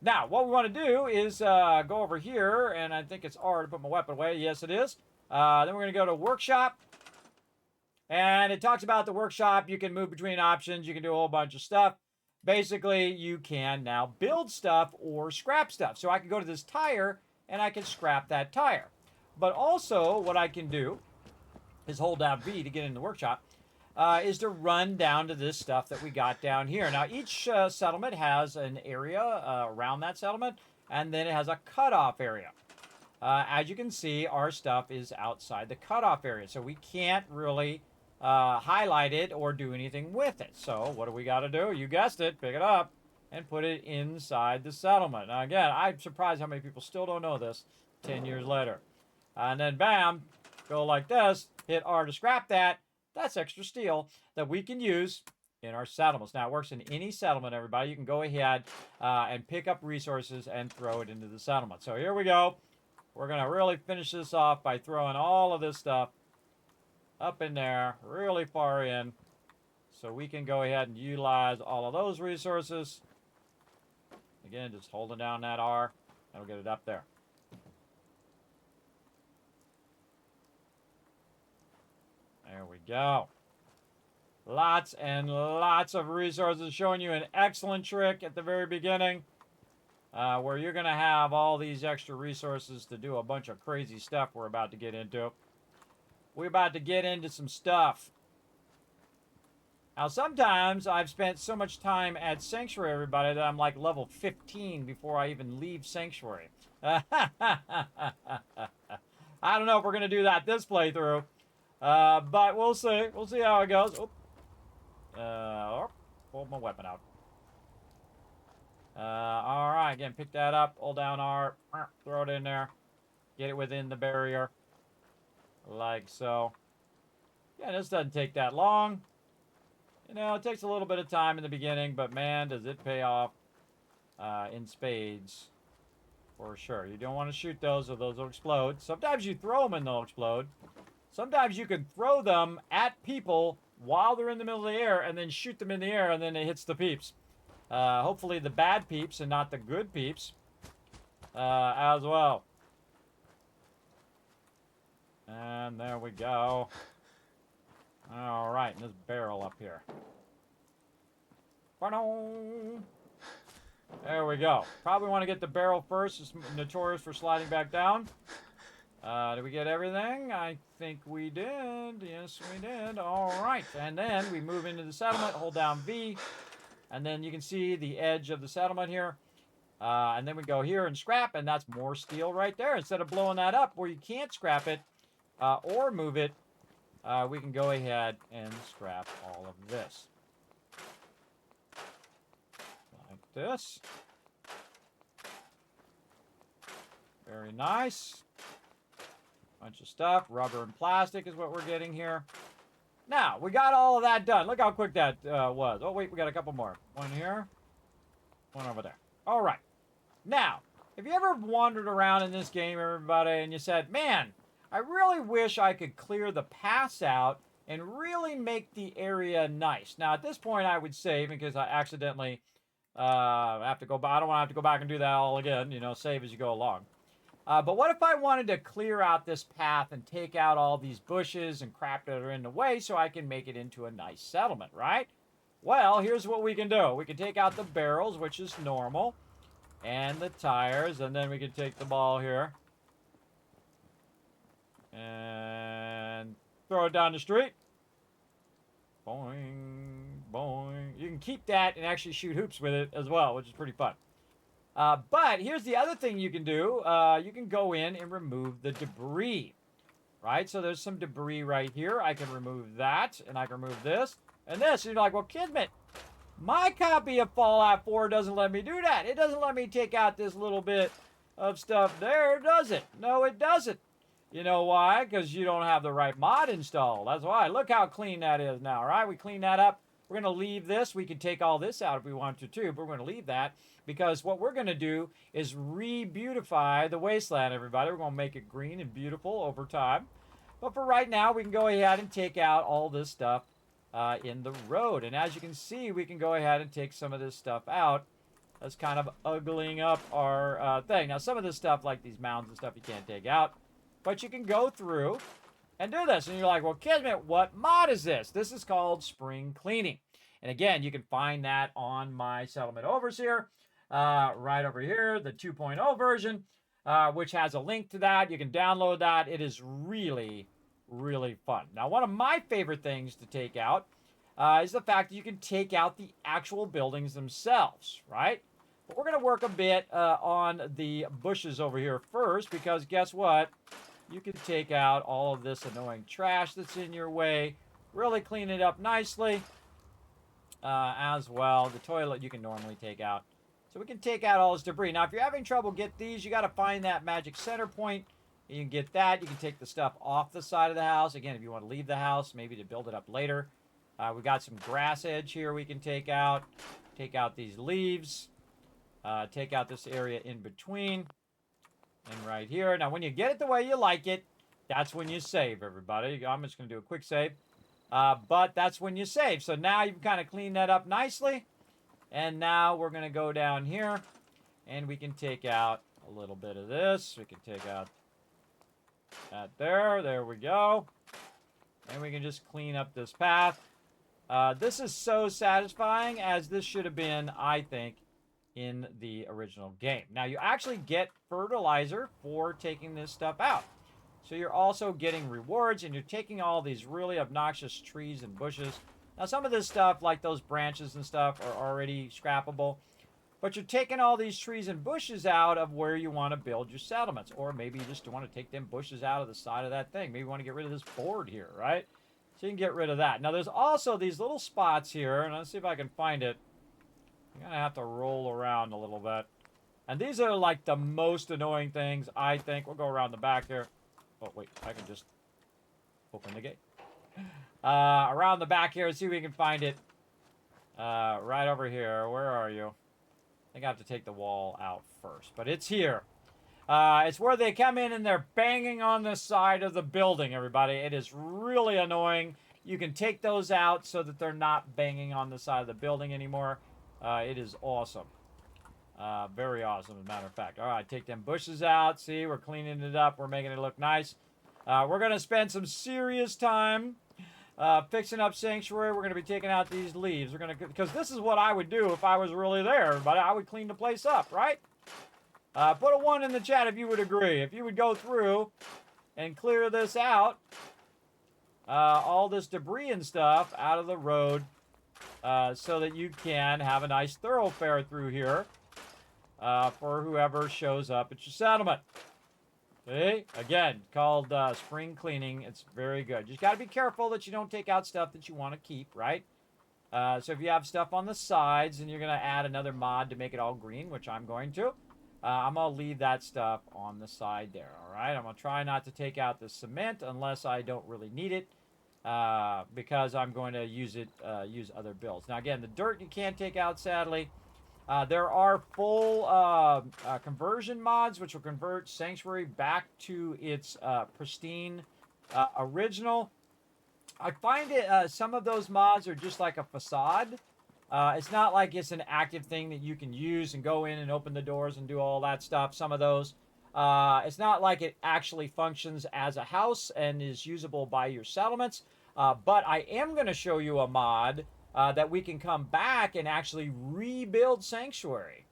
Now, what we want to do is go over here, and I think it's R to put my weapon away. Yes, it is. Then we're going to go to Workshop. And it talks about the workshop. You can move between options. You can do a whole bunch of stuff. Basically, you can now build stuff or scrap stuff. So I can go to this tire, and I can scrap that tire. But also, what I can do is hold down V to get in the workshop. Is to run down to this stuff that we got down here. Now, each settlement has an area around that settlement, and then it has a cutoff area. As you can see, our stuff is outside the cutoff area, so we can't really highlight it or do anything with it. So what do we got to do? You guessed it, pick it up and put it inside the settlement. Now, again, I'm surprised how many people still don't know this 10 years later. And then, bam, go like this, hit R to scrap that. That's extra steel that we can use in our settlements. Now, it works in any settlement, everybody. You can go ahead and pick up resources and throw it into the settlement. So here we go. We're going to really finish this off by throwing all of this stuff up in there, really far in, so we can go ahead and utilize all of those resources Again, just holding down that R. That'll get it up there. There we go. Lots and lots of resources, showing you an excellent trick at the very beginning where you're going to have all these extra resources to do a bunch of crazy stuff we're about to get into. We're about to get into some stuff. Now, sometimes I've spent so much time at Sanctuary, everybody, that I'm like level 15 before I even leave Sanctuary. I don't know if we're going to do that this playthrough, but we'll see. We'll see how it goes. Pull my weapon out. All right, again, pick that up, hold down R, throw it in there, get it within the barrier, like so. Yeah, this doesn't take that long. You know, it takes a little bit of time in the beginning, but man, does it pay off in spades for sure. You don't want to shoot those or those will explode. Sometimes you throw them and they'll explode. Sometimes you can throw them at people while they're in the middle of the air and then shoot them in the air and then it hits the peeps. Hopefully the bad peeps and not the good peeps as well. And there we go. All right, and this barrel up here. There we go. Probably want to get the barrel first. It's notorious for sliding back down. Did we get everything? I think we did. Yes, we did. All right. And then we move into the settlement, hold down V, and then you can see the edge of the settlement here. And then we go here and scrap, and that's more steel right there. Instead of blowing that up where you can't scrap it or move it, we can go ahead and scrap all of this. Like this. Very nice. Bunch of stuff. Rubber and plastic is what we're getting here. Now, we got all of that done. Look how quick that was. Oh, wait, we got a couple more. One here. One over there. All right. Now, have you ever wandered around in this game, everybody, and you said, man, I really wish I could clear the paths out and really make the area nice. Now, at this point, I would save because I accidentally have to go back. I don't want to have to go back and do that all again. You know, save as you go along. But what if I wanted to clear out this path and take out all these bushes and crap that are in the way so I can make it into a nice settlement, right? Well, here's what we can do. We can take out the barrels, which is normal, and the tires, and then we can take the ball here and throw it down the street. Boing, boing. You can keep that and actually shoot hoops with it as well, which is pretty fun. But here's the other thing you can do. You can go in and remove the debris, right? So there's some debris right here. I can remove that, and I can remove this and this. And you're like, well, Kismet, my copy of Fallout 4 doesn't let me do that. It doesn't let me take out this little bit of stuff there, does it? No, it doesn't. You know why? Because you don't have the right mod installed. That's why. Look how clean that is now, right? We clean that up. We're going to leave this. We can take all this out if we want to, too, but we're going to leave that because what we're going to do is re-beautify the wasteland, everybody. We're going to make it green and beautiful over time. But for right now, we can go ahead and take out all this stuff in the road. And as you can see, we can go ahead and take some of this stuff out. That's kind of uglying up our thing. Now, some of this stuff, like these mounds and stuff, you can't take out. But you can go through and do this. And you're like, well, Kismet, what mod is this? This is called Spring Cleaning. And again, you can find that on my Settlement Overseer, right over here, the 2.0 version, which has a link to that. You can download that. It is really, really fun. Now, one of my favorite things to take out is the fact that you can take out the actual buildings themselves, right? But we're going to work a bit on the bushes over here first, because guess what? You can take out all of this annoying trash that's in your way, really clean it up nicely as well. The toilet you can normally take out. So we can take out all this debris. Now, if you're having trouble get these, you got to find that magic center point. You can get that. You can take the stuff off the side of the house. Again, if you want to leave the house, maybe to build it up later. We've got some grass edge here we can take out. Take out these leaves. Take out this area in between. And right here. Now, when you get it the way you like it, that's when you save, everybody. I'm just going to do a quick save. But that's when you save. So now you've kind of cleaned that up nicely. And now we're going to go down here. And we can take out a little bit of this. We can take out that there. There we go. And we can just clean up this path. This is so satisfying, as this should have been, I think, in the original game. Now, you actually get fertilizer for taking this stuff out. So you're also getting rewards, and you're taking all these really obnoxious trees and bushes. Now, some of this stuff, like those branches and stuff, are already scrappable. But you're taking all these trees and bushes out of where you want to build your settlements. Or maybe you just want to take them bushes out of the side of that thing. Maybe you want to get rid of this board here, right? So you can get rid of that. Now, there's also these little spots here. And let's see if I can find it. I'm going to have to roll around a little bit. And these are like the most annoying things, I think. We'll go around the back here. Oh, wait. I can just open the gate. Around the back here. See if we can find it. Right over here. Where are you? I think I have to take the wall out first. But it's here. It's where they come in and they're banging on the side of the building, everybody. It is really annoying. You can take those out so that they're not banging on the side of the building anymore. It is awesome. Very awesome, as a matter of fact. All right, take them bushes out. See, we're cleaning it up. We're making it look nice. We're going to spend some serious time fixing up Sanctuary. We're going to be taking out these leaves. We're going to, because this is what I would do if I was really there. But I would clean the place up, right? Put a 1 in the chat if you would agree. If you would go through and clear this out, all this debris and stuff out of the road, so that you can have a nice thoroughfare through here for whoever shows up at your settlement. See? Again, called spring cleaning. It's very good. You just got to be careful that you don't take out stuff that you want to keep, right? So if you have stuff on the sides and you're going to add another mod to make it all green, which I'm going to, I'm going to leave that stuff on the side there, all right? I'm going to try not to take out the cement unless I don't really need it, because I'm going to use it, use other builds. Now, again, the dirt you can't take out, sadly. There are full conversion mods, which will convert Sanctuary back to its pristine original. I find it, some of those mods are just like a facade. It's not like it's an active thing that you can use and go in and open the doors and do all that stuff. Some of those. It's not like it actually functions as a house and is usable by your settlements. But I am going to show you a mod that we can come back and actually rebuild Sanctuary,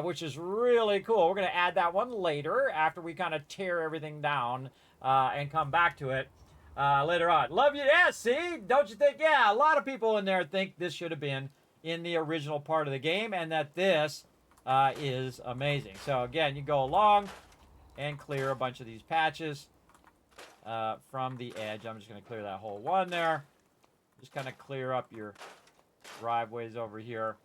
which is really cool. We're going to add that one later after we kind of tear everything down and come back to it later on. Love you. Yeah, see? Don't you think? Yeah, a lot of people in there think this should have been in the original part of the game and that this is amazing. So, again, you go along and clear a bunch of these patches from the edge. I'm just going to clear that whole one there. Just kind of clear up your driveways over here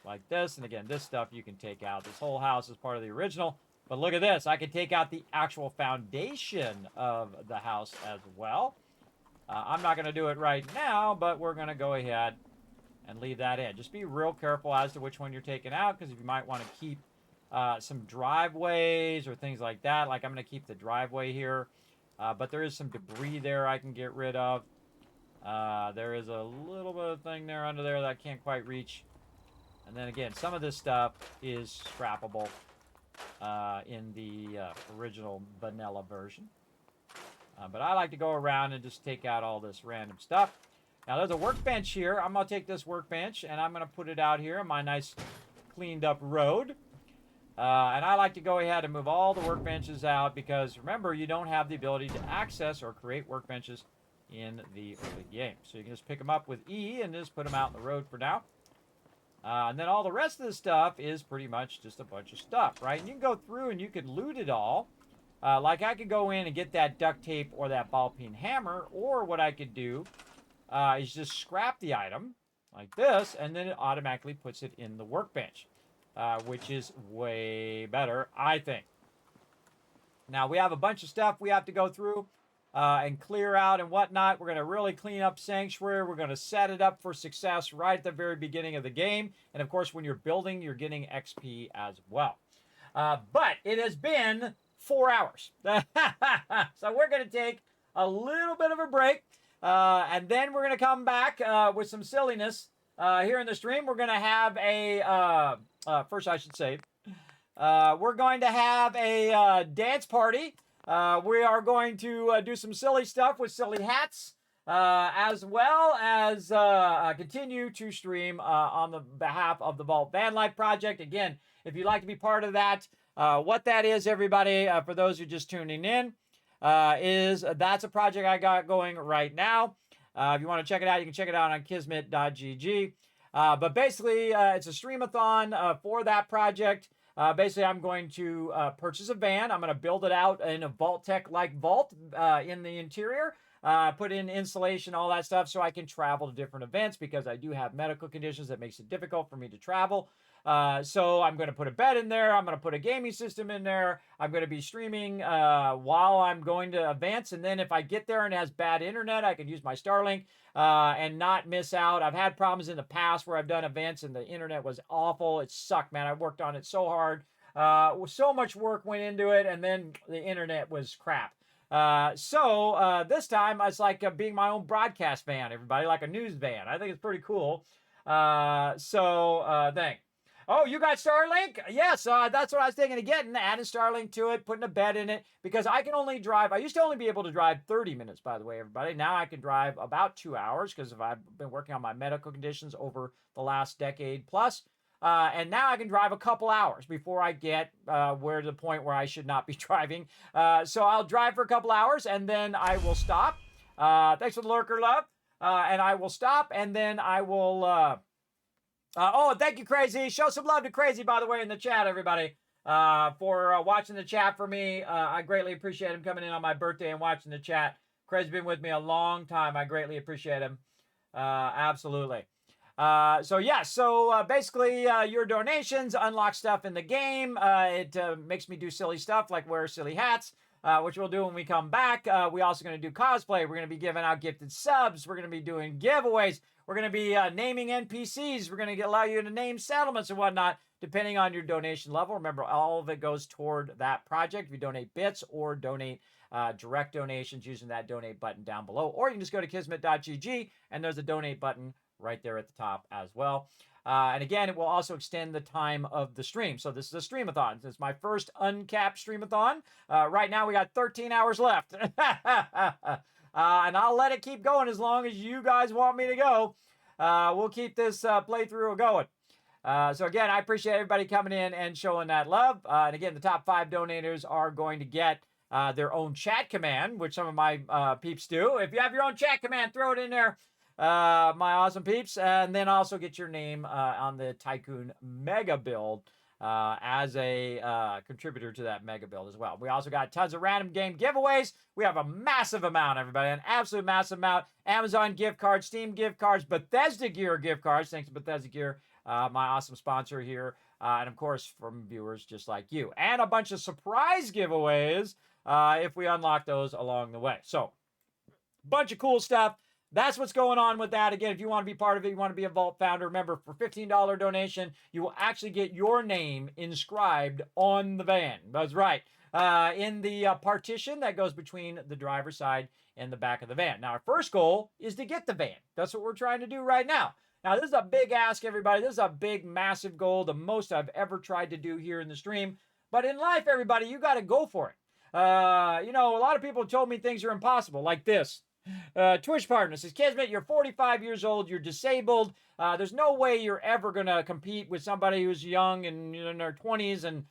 like this. And again, this stuff you can take out. This whole house is part of the original. But look at this. I can take out the actual foundation of the house as well. I'm not going to do it right now, but we're going to go ahead and leave that in. Just be real careful as to which one you're taking out, because you might want to keep some driveways or things like that. Like I'm going to keep the driveway here. But there is some debris there I can get rid of. There is a little bit of thing there under there that I can't quite reach. And then again, some of this stuff is scrappable in the original vanilla version. But I like to go around and just take out all this random stuff. Now there's a workbench here. I'm going to take this workbench and I'm going to put it out here on my nice cleaned up road. And I like to go ahead and move all the workbenches out because remember, you don't have the ability to access or create workbenches in the early game. So you can just pick them up with E and just put them out in the road for now. And then all the rest of the stuff is pretty much just a bunch of stuff, right? And you can go through and you can loot it all. Like I could go in and get that duct tape or that ball-peen hammer, or what I could do is just scrap the item like this, and then it automatically puts it in the workbench, which is way better, I think. Now, we have a bunch of stuff we have to go through and clear out and whatnot. We're going to really clean up Sanctuary. We're going to set it up for success right at the very beginning of the game. And, of course, when you're building, you're getting XP as well. But it has been 4 hours. So we're going to take a little bit of a break. And then we're going to come back with some silliness here in the stream. We're going to have a, first I should say, we're going to have a dance party. We are going to do some silly stuff with silly hats, as well as continue to stream on the behalf of the Vault Van Life Project. Again, if you'd like to be part of that, what that is, everybody, for those who are just tuning in, that's a project I got going right now. If you want to check it out, you can check it out on kismet.gg. But basically, it's a Stream-A-Thon for that project. Basically, I'm going to purchase a van. I'm going to build it out in a Vault-Tec-like vault in the interior. Put in insulation, all that stuff, so I can travel to different events because I do have medical conditions that makes it difficult for me to travel. So I'm going to put a bed in there. I'm going to put a gaming system in there. I'm going to be streaming while I'm going to events. And then if I get there and it has bad internet, I can use my Starlink and not miss out. I've had problems in the past where I've done events and the internet was awful. It sucked, man. I worked on it so hard. So much work went into it, and then the internet was crap. So this time it's like being my own broadcast van, everybody, like a news van. I think it's pretty cool. Thanks. Oh, you got Starlink? Yes, that's what I was thinking of getting, adding Starlink to it, putting a bed in it, because I can only drive, I used to only be able to drive 30 minutes, by the way, everybody. Now I can drive about 2 hours, because I've been working on my medical conditions over the last decade plus. And now I can drive a couple hours before I get to the point where I should not be driving. So I'll drive for a couple hours, and then I will stop. Thanks for the lurker, love. And I will stop, and then I will... oh, thank you, Crazy. Show some love to Crazy, by the way, in the chat, everybody, for watching the chat for me. I greatly appreciate him coming in on my birthday and watching the chat. Crazy's been with me a long time. I greatly appreciate him. Absolutely. Basically, your donations unlock stuff in the game. It makes me do silly stuff like wear silly hats, which we'll do when we come back. We also going to do cosplay. We're going to be giving out gifted subs. We're going to be doing giveaways. We're going to be naming NPCs. We're going to allow you to name settlements and whatnot, depending on your donation level. Remember, all of it goes toward that project. If you donate bits or donate direct donations using that donate button down below, or you can just go to kismet.gg, and there's a donate button right there at the top as well. And again, it will also extend the time of the stream. So this is a Stream-A-Thon. It's my first uncapped Stream-A-Thon. Right now, we got 13 hours left. And I'll let it keep going as long as you guys want me to go. We'll keep this playthrough going. So again, I appreciate everybody coming in and showing that love. And again, the top 5 donators are going to get their own chat command, which some of my peeps do. If you have your own chat command, throw it in there, my awesome peeps. And then also get your name on the Tycoon Mega Build as a contributor to that Mega Build as well. We also got tons of random game giveaways. We have a massive amount, everybody, an absolute massive amount. Amazon gift cards, Steam gift cards, Bethesda Gear gift cards. Thanks to Bethesda Gear, my awesome sponsor here. And of course, from viewers just like you. And a bunch of surprise giveaways if we unlock those along the way. So, bunch of cool stuff. That's what's going on with that. Again, if you want to be part of it, you want to be a Vault founder, remember, for $15 donation, you will actually get your name inscribed on the van. That's right. In the partition that goes between the driver's side and the back of the van. Now, our first goal is to get the van. That's what we're trying to do right now. Now, this is a big ask, everybody. This is a big, massive goal, the most I've ever tried to do here in the stream. But in life, everybody, you got to go for it. A lot of people told me things are impossible, like this. Twitch partner says, Kismet, you're 45 years old, you're disabled. There's no way you're ever going to compete with somebody who's young and in their 20s and,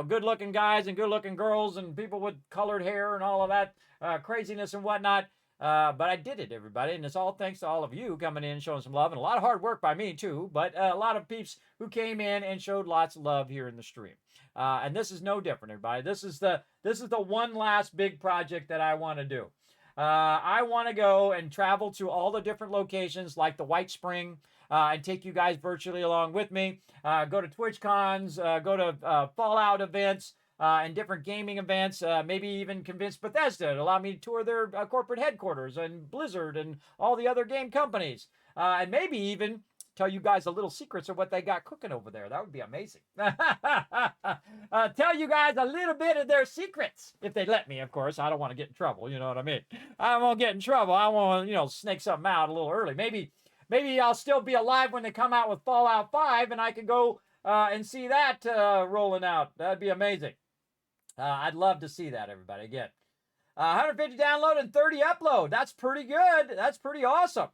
good-looking guys and good-looking girls and people with colored hair and all of that craziness and whatnot. But I did it, everybody, and it's all thanks to all of you coming in, showing some love, and a lot of hard work by me, too, but a lot of peeps who came in and showed lots of love here in the stream. And this is no different, everybody. This is the one last big project that I want to do. I want to go and travel to all the different locations like the White Spring and take you guys virtually along with me. Go to TwitchCons, go to Fallout events and different gaming events, maybe even convince Bethesda to allow me to tour their corporate headquarters and Blizzard and all the other game companies. And maybe even tell you guys a little secrets of what they got cooking over there. That would be amazing. Tell you guys a little bit of their secrets, if they let me, of course. I don't want to get in trouble, you know what I mean? I won't get in trouble. I want to, snake something out a little early. Maybe I'll still be alive when they come out with Fallout 5, and I can go and see that rolling out. That'd be amazing. I'd love to see that, everybody. Again, 150 download and 30 upload. That's pretty good. That's pretty awesome.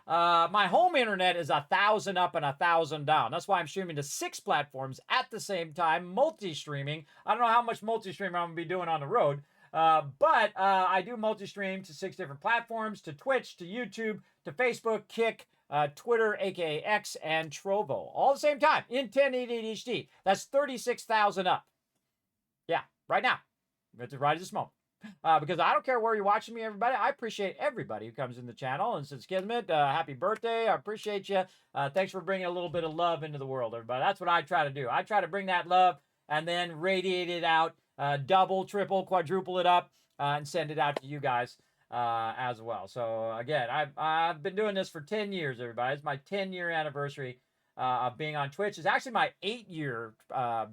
My home internet is 1,000 up and 1,000 down. That's why I'm streaming to 6 platforms at the same time, multi-streaming. I don't know how much multi-streaming I'm going to be doing on the road, but I do multi-stream to 6 different platforms, to Twitch, to YouTube, to Facebook, Kick, Twitter, aka X, and Trovo. All at the same time, in 1080 HD. That's 36,000 up. Yeah, right now. Right at this moment. Because I don't care where you're watching me, everybody. I appreciate everybody who comes in the channel and says, Kismet, happy birthday. I appreciate you. Thanks for bringing a little bit of love into the world, everybody. That's what I try to do. I try to bring that love and then radiate it out, double, triple, quadruple it up, and send it out to you guys as well. So, again, I've been doing this for 10 years, everybody. It's my 10-year anniversary of being on Twitch. It's actually my 8-year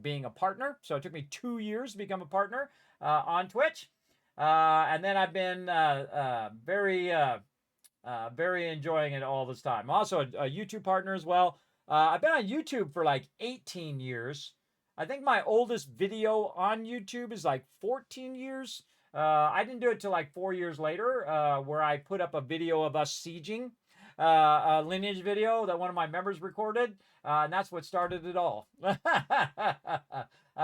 being a partner. So it took me 2 years to become a partner on Twitch. And then I've been very enjoying it all this time. I'm also a YouTube partner as well. I've been on YouTube for like 18 years. I think my oldest video on YouTube is like 14 years. I didn't do it till like 4 years later, where I put up a video of us sieging, a lineage video that one of my members recorded, and that's what started it all.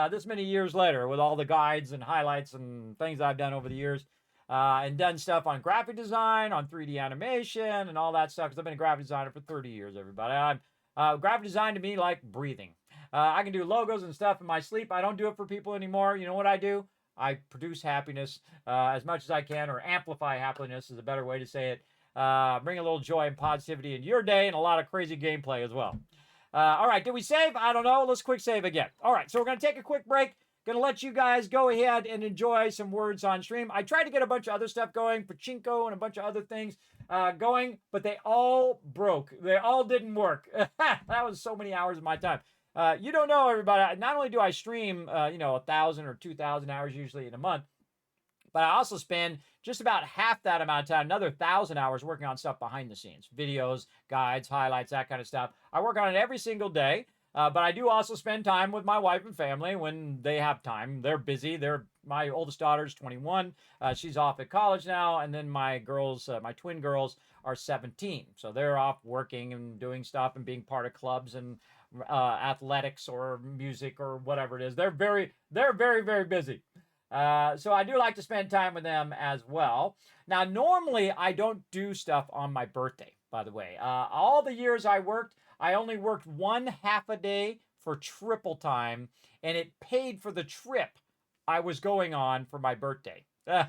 This many years later, with all the guides and highlights and things I've done over the years, and done stuff on graphic design, on 3D animation, and all that stuff, because I've been a graphic designer for 30 years, everybody. Graphic design to me like breathing. I can do logos and stuff in my sleep. I don't do it for people anymore. You know what I do? I produce happiness as much as I can, or amplify happiness is a better way to say it. Bring a little joy and positivity in your day, and a lot of crazy gameplay as well. All right, did we save? I don't know. Let's quick save again. All right, so we're going to take a quick break. Going to let you guys go ahead and enjoy some words on stream. I tried to get a bunch of other stuff going, pachinko and a bunch of other things going, but they all broke. They all didn't work. That was so many hours of my time. You don't know, everybody. Not only do I stream, 1,000 or 2,000 hours usually in a month, but I also spend just about half that amount of time, another 1,000 hours, working on stuff behind the scenes. Videos, guides, highlights, that kind of stuff. I work on it every single day, but I do also spend time with my wife and family when they have time. They're busy. My oldest daughter's 21. She's off at college now, and then my girls, my twin girls, are 17. So they're off working and doing stuff and being part of clubs and athletics or music or whatever it is. They're very, very busy. So I do like to spend time with them as well. Now, normally I don't do stuff on my birthday, by the way. All the years I worked, I only worked 1/2 a day for triple time, and it paid for the trip I was going on for my birthday. So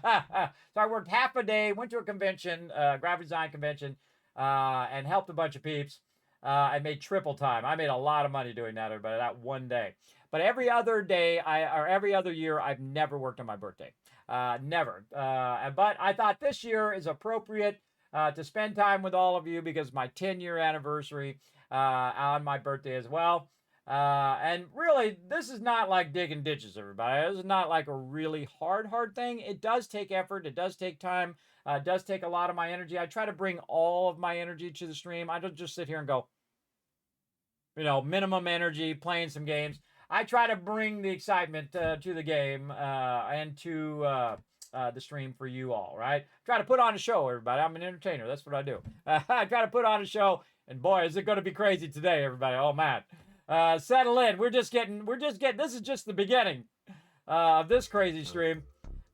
I worked half a day, went to a convention, graphic design convention, and helped a bunch of peeps. I made triple time. I made a lot of money doing that, everybody, that one day. But every other day, or every other year, I've never worked on my birthday. Never. But I thought this year is appropriate to spend time with all of you, because my 10-year anniversary on my birthday as well. And really, this is not like digging ditches, everybody. This is not like a really hard thing. It does take effort. It does take time. It does take a lot of my energy. I try to bring all of my energy to the stream. I don't just sit here and go, minimum energy, playing some games. I try to bring the excitement to the game and to the stream for you all, right? Try to put on a show, everybody. I'm an entertainer. That's what I do. I try to put on a show, and boy, is it going to be crazy today, everybody. Oh, man. Settle in. We're just getting, this is just the beginning of this crazy stream.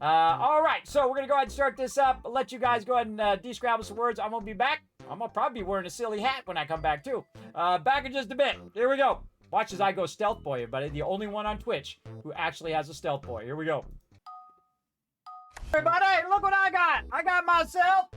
All right, so we're going to go ahead and start this up. I'll let you guys go ahead and de-scrabble some words. I'm going to be back. I'm going to probably be wearing a silly hat when I come back, too. Back in just a bit. Here we go. Watch as I go stealth boy, everybody. The only one on Twitch who actually has a stealth boy. Here we go. Everybody, look what I got. I got myself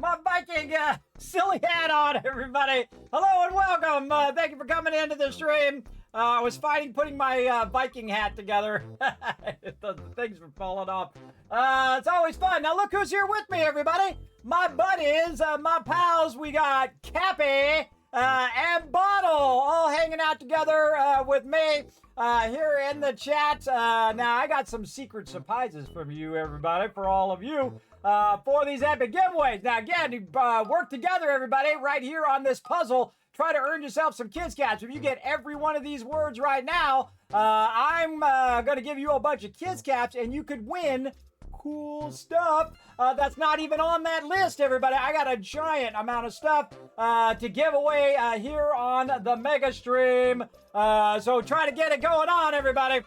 my Viking silly hat on, everybody. Hello and welcome. Thank you for coming into the stream. I was fighting putting my Viking hat together. The things were falling off. It's always fun. Now look who's here with me, everybody. My buddies, my pals. We got Cappy and Bottle all hanging out together with me here in the chat. Now, I got some secret surprises from you, everybody, for all of you, for these epic giveaways. Now, again, you work together, everybody, right here on this puzzle try to earn yourself some kids caps. If you get every one of these words right now, I'm going to give you a bunch of kids caps, and you could win cool stuff that's not even on that list, everybody. I got a giant amount of stuff to give away here on the Mega Stream. So try to get it going on, everybody.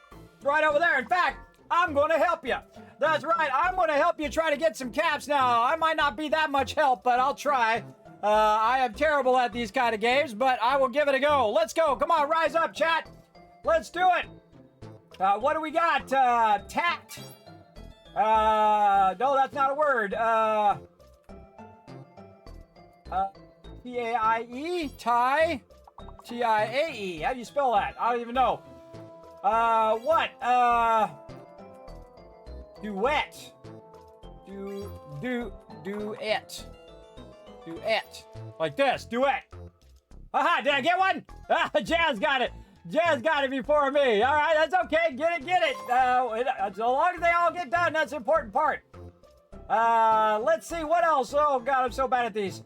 Right over there. In fact, I'm going to help you. That's right. I'm going to help you try to get some caps now. I might not be that much help, but I'll try. I am terrible at these kind of games, but I will give it a go. Let's go. Come on, rise up, chat. Let's do it. What do we got? Tact. No, that's not a word. T-A-I-E? Tie? T-I-A-E. How do you spell that? I don't even know. What? Duet. Duet. Duet. Like this. Duet. Haha, did I get one? Jazz got it. Jazz got it before me. All right, that's okay. Get it. So long as they all get done, that's the important part. Let's see, what else? Oh, God, I'm so bad at these.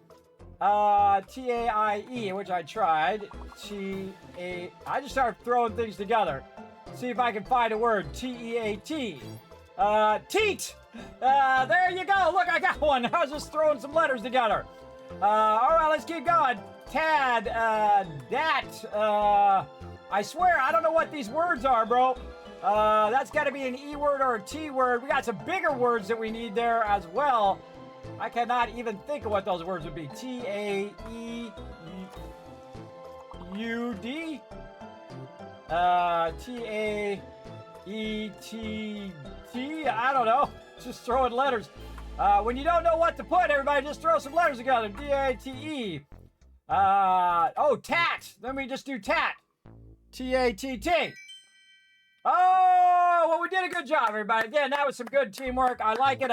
T-A-I-E, which I tried. I just started throwing things together. See if I can find a word. T-E-A-T. Teat. There you go. Look, I got one. I was just throwing some letters together. All right, let's keep going. Tad. Dat. I swear, I don't know what these words are, bro. That's got to be an E word or a T word. We got some bigger words that we need there as well. I cannot even think of what those words would be. T-A-E-U-D? T-A-E-T-T? I don't know. Just throwing letters. When you don't know what to put, everybody just throw some letters together. D-A-T-E. Oh, tat. Let me just do tat. T-A-T-T. Oh, well, we did a good job, everybody. Again, that was some good teamwork. I like it.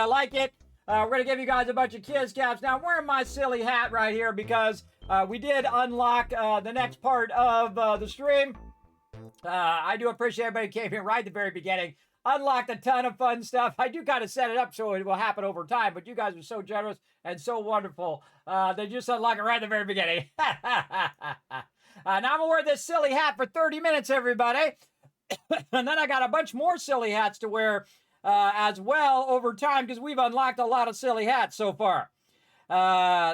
We're going to give you guys a bunch of kids caps. Now, I'm wearing my silly hat right here because we did unlock the next part of the stream. I do appreciate everybody came here right at the very beginning. Unlocked a ton of fun stuff. I do kind of set it up so it will happen over time, but you guys are so generous and so wonderful. They just unlock it right at the very beginning. Now I'm going to wear this silly hat for 30 minutes, everybody. And then I got a bunch more silly hats to wear as well over time because we've unlocked a lot of silly hats so far.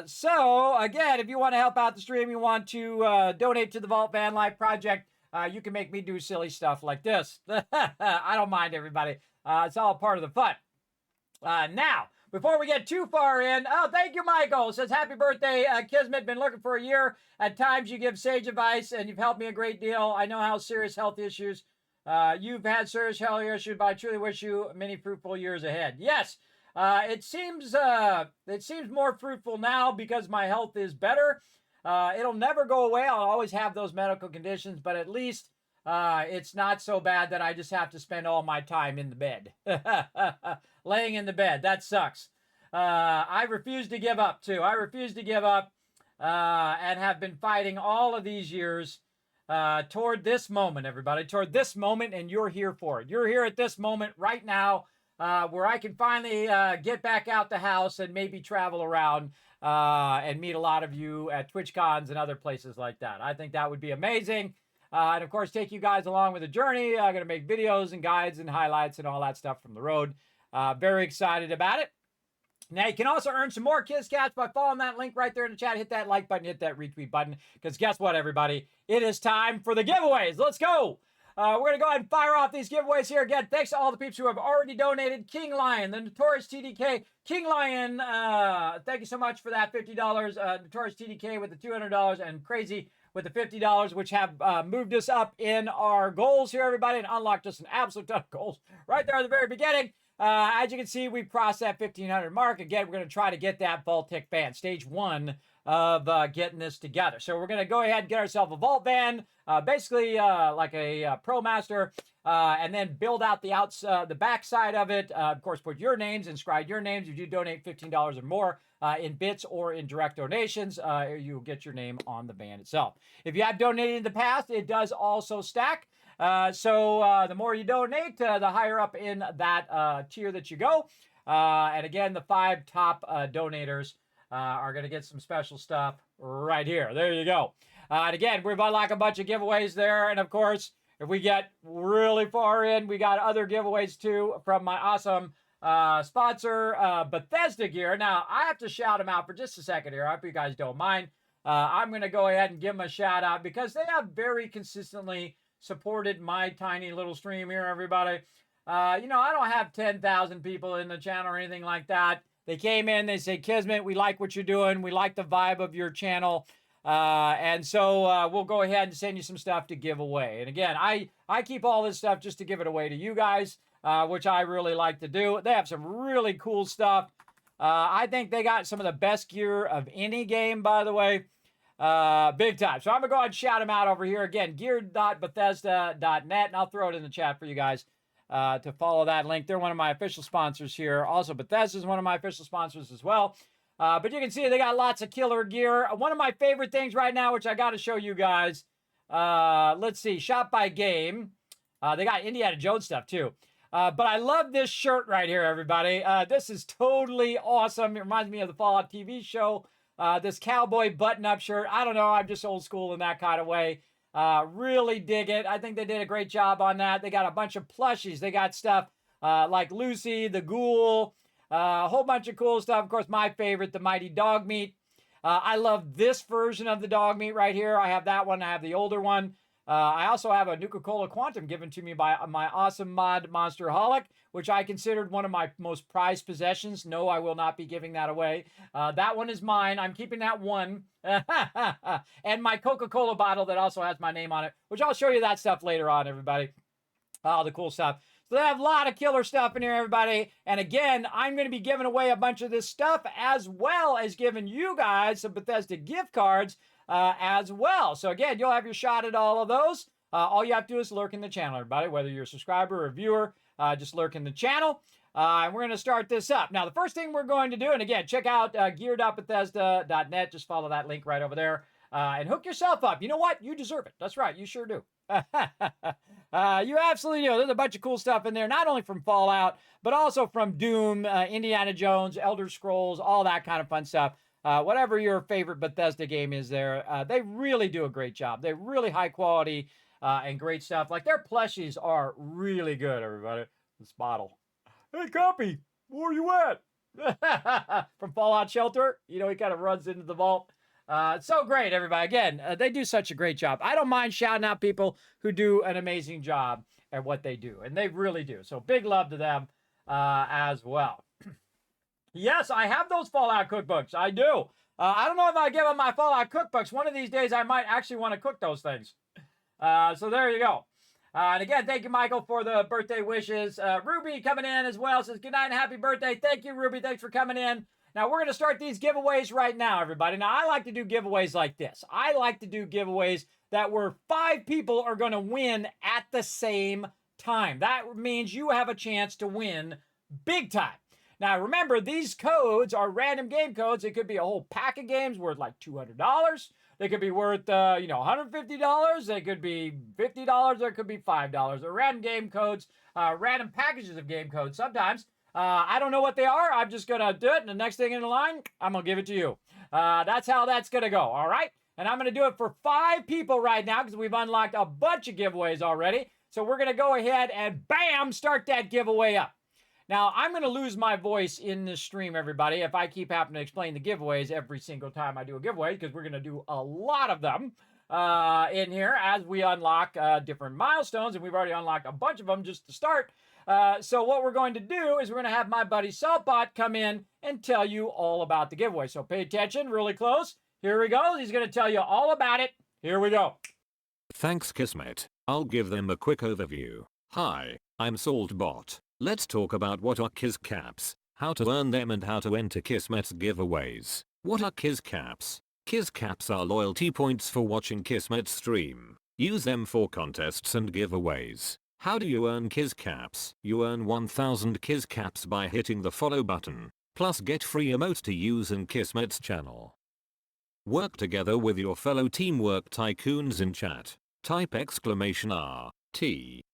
So, again, if you want to help out the stream, you want to donate to the Vault Van Life Project, you can make me do silly stuff like this. I don't mind, everybody. It's all part of the fun. Now, before we get too far in, oh, thank you, Michael. Says, happy birthday, Kismet. Been looking for a year. At times, you give sage advice, and you've helped me a great deal. I know how serious health issues you've had serious health issues, but I truly wish you many fruitful years ahead. Yes, it seems more fruitful now because my health is better. It'll never go away. I'll always have those medical conditions, but at least it's not so bad that I just have to spend all my time in the bed. Laying in the bed. That sucks. I refuse to give up, too. I refuse to give up and have been fighting all of these years toward this moment, everybody. Toward this moment, and you're here for it. You're here at this moment right now where I can finally get back out the house and maybe travel around and meet a lot of you at TwitchCons and other places like that. I think that would be amazing. And, of course, take you guys along with the journey. I'm going to make videos and guides and highlights and all that stuff from the road. Very excited about it. Now, you can also earn some more Kids Caps by following that link right there in the chat. Hit that like button, hit that retweet button, because guess what, everybody? It is time for the giveaways. Let's go. We're going to go ahead and fire off these giveaways here. Again, thanks to all the people who have already donated. King Lion, the Notorious TDK. King Lion, thank you so much for that $50. Notorious TDK with the $200 and Crazy with the $50, which have moved us up in our goals here, everybody, and unlocked us an absolute ton of goals right there at the very beginning. As you can see, we've crossed that 1,500 mark. Again, we're going to try to get that Vault Tech van, stage 1 of getting this together. So we're going to go ahead and get ourselves a Vault van, basically like a ProMaster, and then build out the back side of it. Of course, put your names, inscribe your names. If you donate $15 or more in bits or in direct donations, you'll get your name on the van itself. If you have donated in the past, it does also stack. So the more you donate, the higher up in that tier that you go. And again, the 5 top donators are going to get some special stuff right here. There you go. And again, we've unlocked a bunch of giveaways there. And of course, if we get really far in, we got other giveaways too from my awesome sponsor, Bethesda Gear. Now, I have to shout them out for just a second here. I hope you guys don't mind. I'm going to go ahead and give them a shout out because they have very consistently supported my tiny little stream here, everybody. You know, I don't have 10,000 people in the channel or anything like that. They came in, they say, Kismet, we like what you're doing. We like the vibe of your channel. And so we'll go ahead and send you some stuff to give away. And again, I keep all this stuff just to give it away to you guys, which I really like to do. They have some really cool stuff. I think they got some of the best gear of any game, by the way. Big time. So I'm going to go ahead and shout them out over here. Again, gear.bethesda.net. And I'll throw it in the chat for you guys to follow that link. They're one of my official sponsors here. Also, Bethesda is one of my official sponsors as well. But you can see they got lots of killer gear. One of my favorite things right now, which I got to show you guys. Let's see. Shop by Game. They got Indiana Jones stuff too. But I love this shirt right here, everybody. This is totally awesome. It reminds me of the Fallout TV show. This cowboy button-up shirt. I don't know. I'm just old school in that kind of way. Really dig it. I think they did a great job on that. They got a bunch of plushies. They got stuff like Lucy, the Ghoul, a whole bunch of cool stuff. Of course, my favorite, the Mighty Dog Meat. I love this version of the dog meat right here. I have that one. I have the older one. I also have a Nuka-Cola Quantum given to me by my awesome mod, Monsterholic, which I considered one of my most prized possessions. No, I will not be giving that away. That one is mine. I'm keeping that one. And my Coca-Cola bottle that also has my name on it, which I'll show you that stuff later on, everybody. All the cool stuff. So they have a lot of killer stuff in here, everybody. And again, I'm going to be giving away a bunch of this stuff as well as giving you guys some Bethesda gift cards as well. So again, you'll have your shot at all of those. All you have to do is lurk in the channel, everybody. Whether you're a subscriber or a viewer, just lurk in the channel. And we're going to start this up. Now, the first thing we're going to do, and again, check out gear.bethesda.net. Just follow that link right over there and hook yourself up. You know what? You deserve it. That's right. You sure do. You absolutely do. There's a bunch of cool stuff in there, not only from Fallout, but also from Doom, Indiana Jones, Elder Scrolls, all that kind of fun stuff. Whatever your favorite Bethesda game is there, they really do a great job. They're really high quality and great stuff. Like their plushies are really good, everybody. This bottle. Hey, Copy, where you at? From Fallout Shelter. You know, he kind of runs into the vault. It's so great, everybody. Again, they do such a great job. I don't mind shouting out people who do an amazing job at what they do, and they really do. So big love to them as well. Yes, I have those Fallout cookbooks. I do. I don't know if I give them my Fallout cookbooks. One of these days, I might actually want to cook those things. So there you go. And again, thank you, Michael, for the birthday wishes. Ruby coming in as well. Says, good night and happy birthday. Thank you, Ruby. Thanks for coming in. Now, we're going to start these giveaways right now, everybody. Now, I like to do giveaways like this. I like to do giveaways that where 5 people are going to win at the same time. That means you have a chance to win big time. Now, remember, these codes are random game codes. It could be a whole pack of games worth like $200. They could be worth, $150. They could be $50. Or it could be $5. They're random game codes, random packages of game codes sometimes. I don't know what they are. I'm just going to do it. And the next thing in the line, I'm going to give it to you. That's how that's going to go. All right. And I'm going to do it for 5 people right now because we've unlocked a bunch of giveaways already. So we're going to go ahead and bam, start that giveaway up. Now, I'm going to lose my voice in this stream, everybody, if I keep having to explain the giveaways every single time I do a giveaway, because we're going to do a lot of them in here as we unlock different milestones, and we've already unlocked a bunch of them just to start. So what we're going to do is we're going to have my buddy Saltbot come in and tell you all about the giveaway. So pay attention really close. Here we go. He's going to tell you all about it. Here we go. Thanks, Kismet. I'll give them a quick overview. Hi, I'm Saltbot. Let's talk about what are Kiz Caps, how to earn them and how to enter Kismet's giveaways. What are Kiz Caps? Kiz Caps are loyalty points for watching Kismet stream. Use them for contests and giveaways. How do you earn Kiz Caps? You earn 1000 Kiz Caps by hitting the follow button, plus get free emotes to use in Kismet's channel. Work together with your fellow Teamwork Tycoons in chat. Type !RT,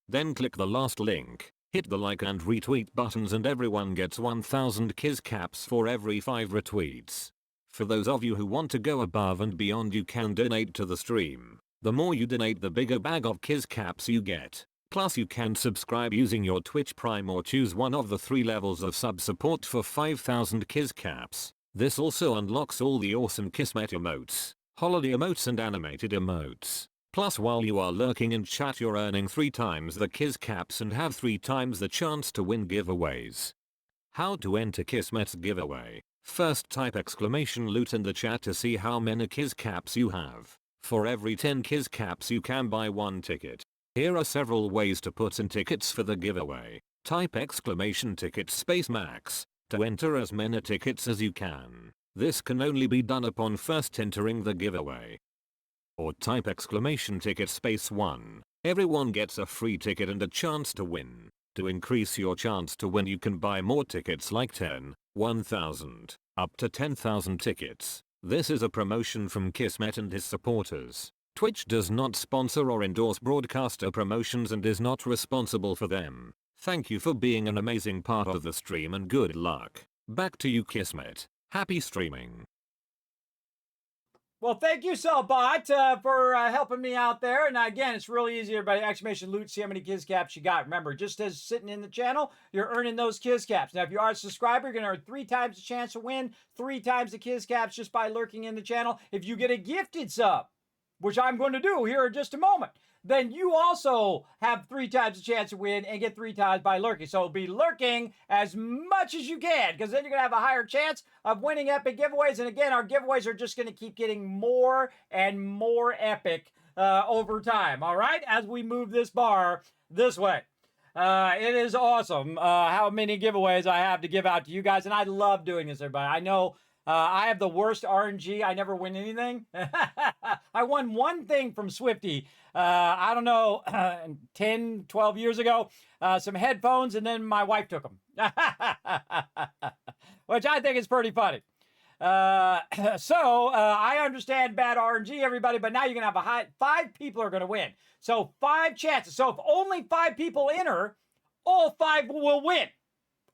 then click the last link. Hit the like and retweet buttons and everyone gets 1000 Kiz Caps for every 5 retweets. For those of you who want to go above and beyond, you can donate to the stream. The more you donate, the bigger bag of Kiz caps you get. Plus you can subscribe using your Twitch Prime or choose one of the 3 levels of sub support for 5,000 Kiz caps. This also unlocks all the awesome Kismet emotes, holiday emotes and animated emotes. Plus while you are lurking in chat, you're earning 3 times the Kiz caps and have 3 times the chance to win giveaways. How to enter Kismet's giveaway? First type !loot in the chat to see how many Kiz caps you have. For every 10 Kiz caps you can buy 1 ticket. Here are several ways to put in tickets for the giveaway. Type !ticket space max to enter as many tickets as you can. This can only be done upon first entering the giveaway. Or type !ticket space 1. Everyone gets a free ticket and a chance to win. To increase your chance to win, you can buy more tickets like 10, 1,000, up to 10,000 tickets. This is a promotion from Kismet and his supporters. Twitch does not sponsor or endorse broadcaster promotions and is not responsible for them. Thank you for being an amazing part of the stream and good luck. Back to you, Kismet. Happy streaming. Well, thank you, Cellbot, for helping me out there. And again, it's really easy, everybody. !loot, see how many Kiz caps you got. Remember, just as sitting in the channel, you're earning those Kiz caps. Now, if you are a subscriber, you're going to earn 3 times the chance to win, 3 times the Kiz caps just by lurking in the channel. If you get a gifted sub, which I'm going to do here in just a moment, then you also have 3 times the chance to win and get 3 times by lurking. So be lurking as much as you can, because then you're going to have a higher chance of winning epic giveaways. And again, our giveaways are just going to keep getting more and more epic over time, all right, as we move this bar this way. It is awesome how many giveaways I have to give out to you guys, and I love doing this, everybody. I know I have the worst RNG. I never win anything. I won 1 thing from Swifty, I don't know, 10, 12 years ago. Some headphones, and then my wife took them. Which I think is pretty funny. I understand bad RNG, everybody, but now you're going to have 5 people are going to win. So 5 chances. So if only 5 people enter, all 5 will win.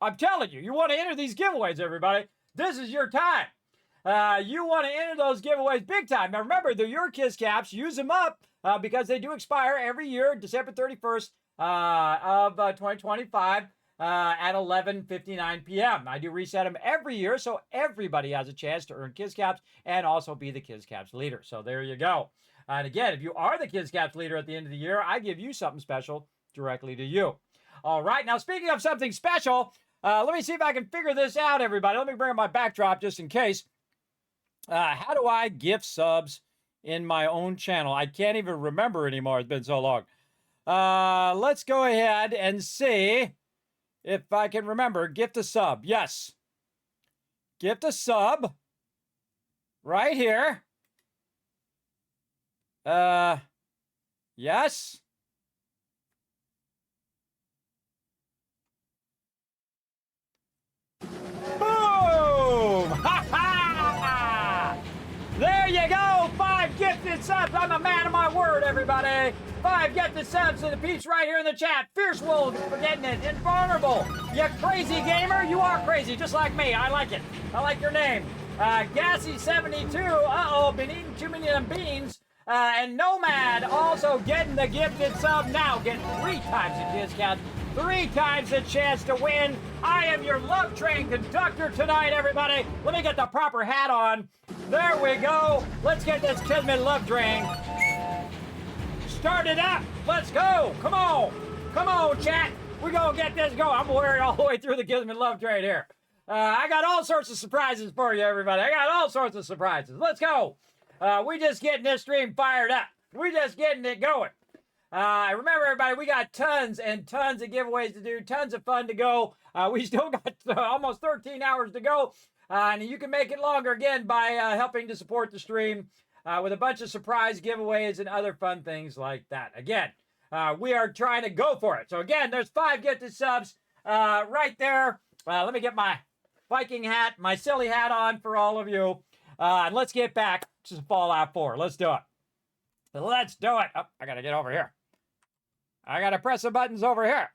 I'm telling you, you want to enter these giveaways, everybody. This is your time. You want to enter those giveaways big time. Now remember, they're your Kiz caps. Use them up because they do expire every year, December 31st of 2025 at 11:59 p.m. I do reset them every year, so everybody has a chance to earn Kiz caps and also be the Kiz caps leader. So there you go. And again, if you are the Kiz caps leader at the end of the year, I give you something special directly to you. All right. Now, speaking of something special, let me see if I can figure this out, everybody. Let me bring up my backdrop just in case. How do I gift subs in my own channel? I can't even remember anymore. It's been so long. Let's go ahead and see if I can remember. Gift a sub. Yes. Gift a sub. Right here. Yes. Boom! Ha ha! There you go! 5 gifted subs. I'm a man of my word, everybody. 5 gifted subs to the peeps right here in the chat. Fierce Wolf for getting it. Invulnerable. You crazy gamer. You are crazy, just like me. I like it. I like your name. Gassy72. Uh-oh, been eating too many of them beans. And Nomad also getting the gifted sub now. Getting 3 times the discount. 3 times the chance to win. I am your love train conductor tonight, everybody. Let me get the proper hat on. There we go. Let's get this Kismet love train started up. Let's go. Come on. Come on, chat. We're going to get this going. I'm wearing all the way through the Kismet love train here. I got all sorts of surprises for you, everybody. I got all sorts of surprises. Let's go. We just getting this stream fired up. We just getting it going. Remember, everybody, we got tons and tons of giveaways to do, tons of fun to go. We still got almost 13 hours to go, and you can make it longer, again, by helping to support the stream with a bunch of surprise giveaways and other fun things like that. Again, we are trying to go for it. So, again, there's 5 gifted subs right there. Let me get my Viking hat, my silly hat on for all of you, and let's get back to Fallout 4. Let's do it. Let's do it. Oh, I got to get over here. I got to press the buttons over here.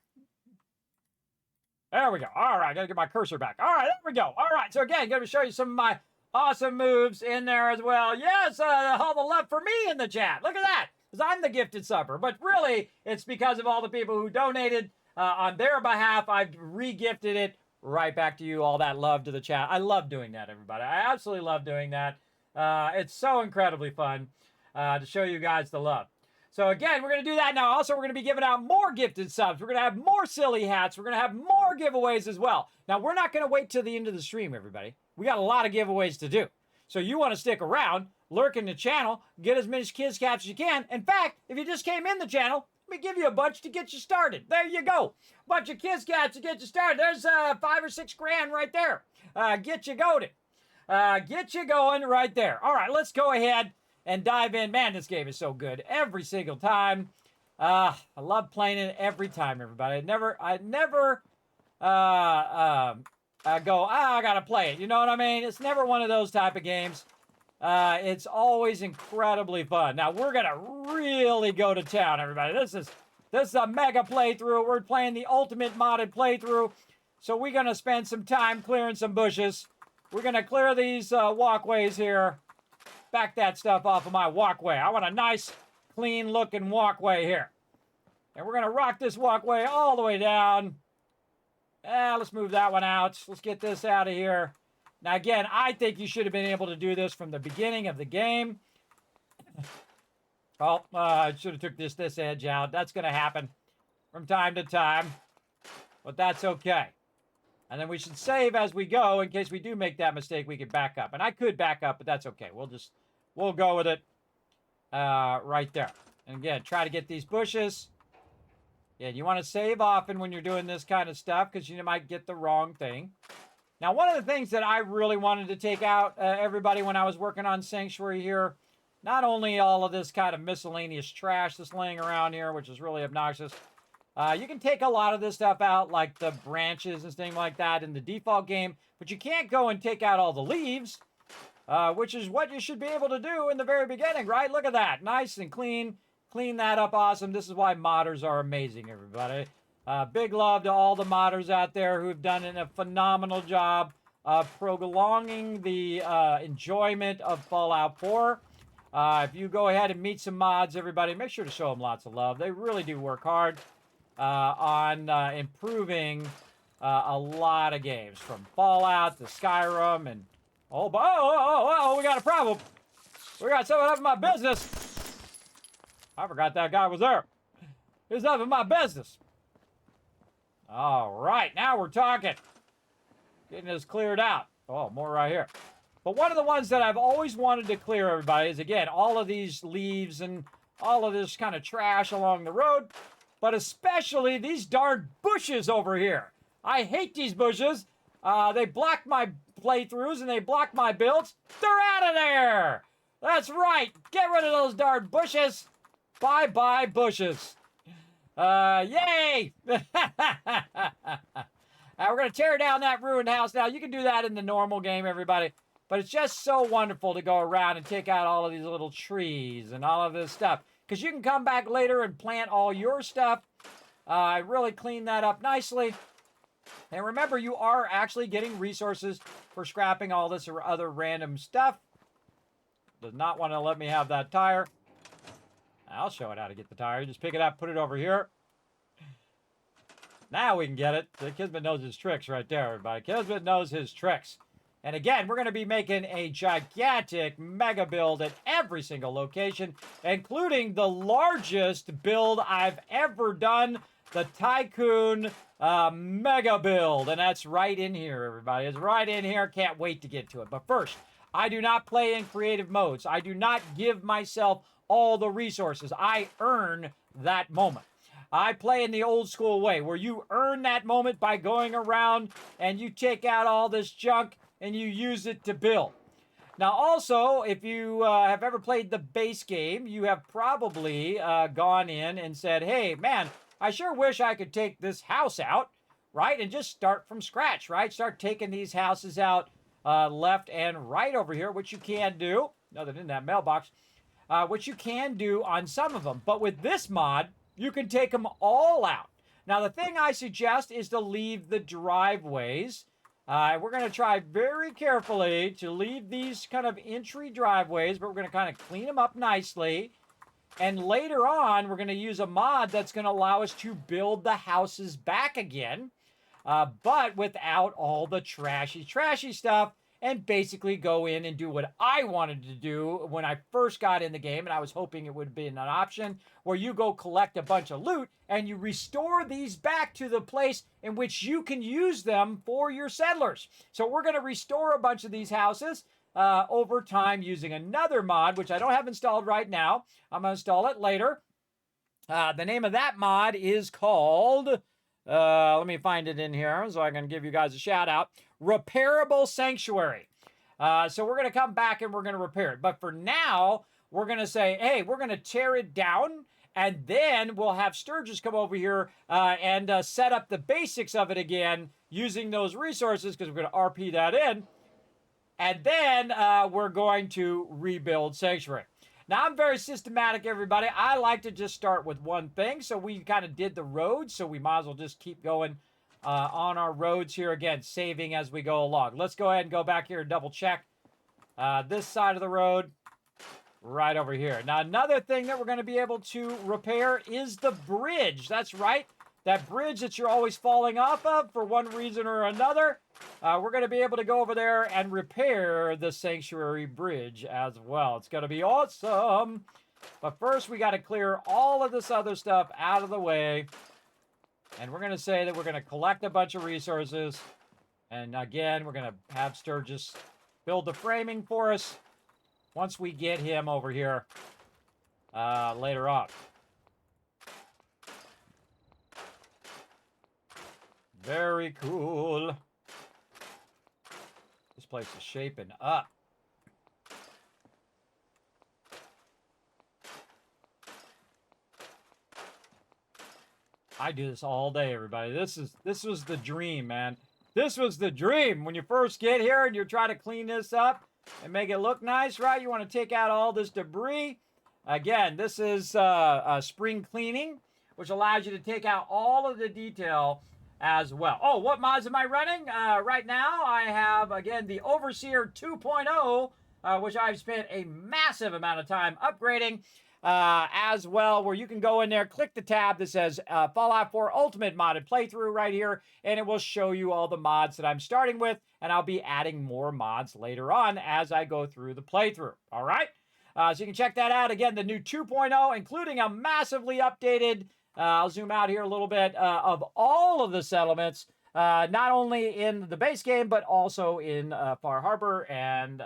There we go. All right, got to get my cursor back. All right, there we go. All right, so again, going to show you some of my Awesome moves in there as well. Yes, all the love for me in the chat. Look at that. Because I'm the gifted supper. But really, it's because of all the people who donated on their behalf. I've re-gifted it right back to you. All that love to the chat. I love doing that, everybody. I absolutely love doing that. It's so incredibly fun to show you guys the love. So again, we're going to do that now. Also, we're going to be giving out more gifted subs. We're going to have more silly hats. We're going to have more giveaways as well. Now, we're not going to wait till the end of the stream, everybody. We got a lot of giveaways to do. So you want to stick around, lurk in the channel, get as many kids caps as you can. In fact, if you just came in the channel, let me give you a bunch to get you started. There you go. Bunch of kids caps to get you started. There's 5 or 6 grand right there. Get you going. Get you going right there. All right, let's go ahead and dive in. Man, this game is so good every single time. I love playing it every time, everybody. I never go, I gotta play it. You know what I mean? It's never one of those type of games. It's always incredibly fun. Now, we're gonna really go to town, everybody. This is a mega playthrough. We're playing the ultimate modded playthrough. So we're gonna spend some time clearing some bushes. We're gonna clear these walkways here. Back that stuff off of my walkway. I want a nice, clean-looking walkway here. And we're going to rock this walkway all the way down. Let's move that one out. Let's get this out of here. Now, again, I think you should have been able to do this from the beginning of the game. Oh, I should have took this edge out. That's going to happen from time to time. But that's okay. And then we should save as we go. In case we do make that mistake, we can back up. And I could back up, but that's okay. We'll go with it right there. And again, try to get these bushes. Yeah, you want to save often when you're doing this kind of stuff because you might get the wrong thing. Now, one of the things that I really wanted to take out, everybody, when I was working on Sanctuary here, not only all of this kind of miscellaneous trash that's laying around here, which is really obnoxious, you can take a lot of this stuff out, like the branches and things like that in the default game, but you can't go and take out all the leaves, which is what you should be able to do in the very beginning, right? Look at that. Nice and clean. Clean that up awesome. This is why modders are amazing, everybody. Big love to all the modders out there who've done a phenomenal job of prolonging the enjoyment of Fallout 4. If you go ahead and meet some mods, everybody, make sure to show them lots of love. They really do work hard on improving a lot of games, from Fallout to Skyrim, and we got a problem. We got someone up in my business. I forgot that guy was there. He's up in my business. All right, now we're talking. Getting this cleared out. Oh, more right here. But one of the ones that I've always wanted to clear, everybody, is, again, all of these leaves and all of this kind of trash along the road, but especially these darn bushes over here. I hate these bushes. They block my playthroughs and they block my builds. They're out of there. That's right. Get rid of those darn bushes. Bye-bye bushes. Yay! We're going to tear down that ruined house. Now, you can do that in the normal game, everybody. But it's just so wonderful to go around and take out all of these little trees and all of this stuff. Because you can come back later and plant all your stuff. I really cleaned that up nicely. And remember, you are actually getting resources for scrapping all this or other random stuff. Does not want to let me have that tire. I'll show it how to get the tire. You just pick it up, put it over here. Now we can get it. The Kismet knows his tricks right there, everybody. Kismet knows his tricks. And again, we're going to be making a gigantic mega build at every single location, including the largest build I've ever done, the Tycoon mega build. And that's right in here, everybody. It's right in here. Can't wait to get to it. But first, I do not play in creative modes. I do not give myself all the resources. I earn that moment. I play in the old school way, where you earn that moment by going around and you take out all this junk and you use it to build. Now, also, if you have ever played the base game, you have probably gone in and said, hey, man, I sure wish I could take this house out, right? And just start from scratch, right? Start taking these houses out left and right over here, which you can do, other than that mailbox, which you can do on some of them. But with this mod, you can take them all out. Now, the thing I suggest is to leave the driveways We're going to try very carefully to leave these kind of entry driveways, but we're going to kind of clean them up nicely. And later on, we're going to use a mod that's going to allow us to build the houses back again, but without all the trashy stuff, and basically go in and do what I wanted to do when I first got in the game, and I was hoping it would have been an option, where you go collect a bunch of loot, and you restore these back to the place in which you can use them for your settlers. So we're going to restore a bunch of these houses over time using another mod, which I don't have installed right now. I'm going to install it later. The name of that mod is called... let me find it in here so I can give you guys a shout out. Repairable Sanctuary. So we're going to come back and we're going to repair it. But for now, we're going to say, hey, we're going to tear it down, and then we'll have Sturgis come over here and set up the basics of it again using those resources, because we're going to RP that in. And then we're going to rebuild Sanctuary. Now, I'm very systematic, everybody. I like to just start with one thing. So we kind of did the roads, so we might as well just keep going on our roads here. Again, saving as we go along. Let's go ahead and go back here and double check this side of the road right over here. Now, another thing that we're going to be able to repair is the bridge. That's right. That bridge that you're always falling off of for one reason or another. We're going to be able to go over there and repair the Sanctuary Bridge as well. It's going to be awesome. But first, we got to clear all of this other stuff out of the way. And we're going to say that we're going to collect a bunch of resources. And again, we're going to have Sturgis build the framing for us once we get him over here later on. Very cool. This place is shaping up. I do this all day, everybody. This was the dream, man. This was the dream. When you first get here and you're trying to clean this up and make it look nice, right? You want to take out all this debris. Again, this is spring cleaning, which allows you to take out all of the detail as well. Oh, what mods am I running? Right now, I have, again, the Overseer 2.0, which I've spent a massive amount of time upgrading as well, where you can go in there, click the tab that says Fallout 4 Ultimate Modded Playthrough right here, and it will show you all the mods that I'm starting with, and I'll be adding more mods later on as I go through the playthrough. All right? So you can check that out. Again, the new 2.0, including a massively updated I'll zoom out here a little bit of all of the settlements, not only in the base game, but also in Far Harbor and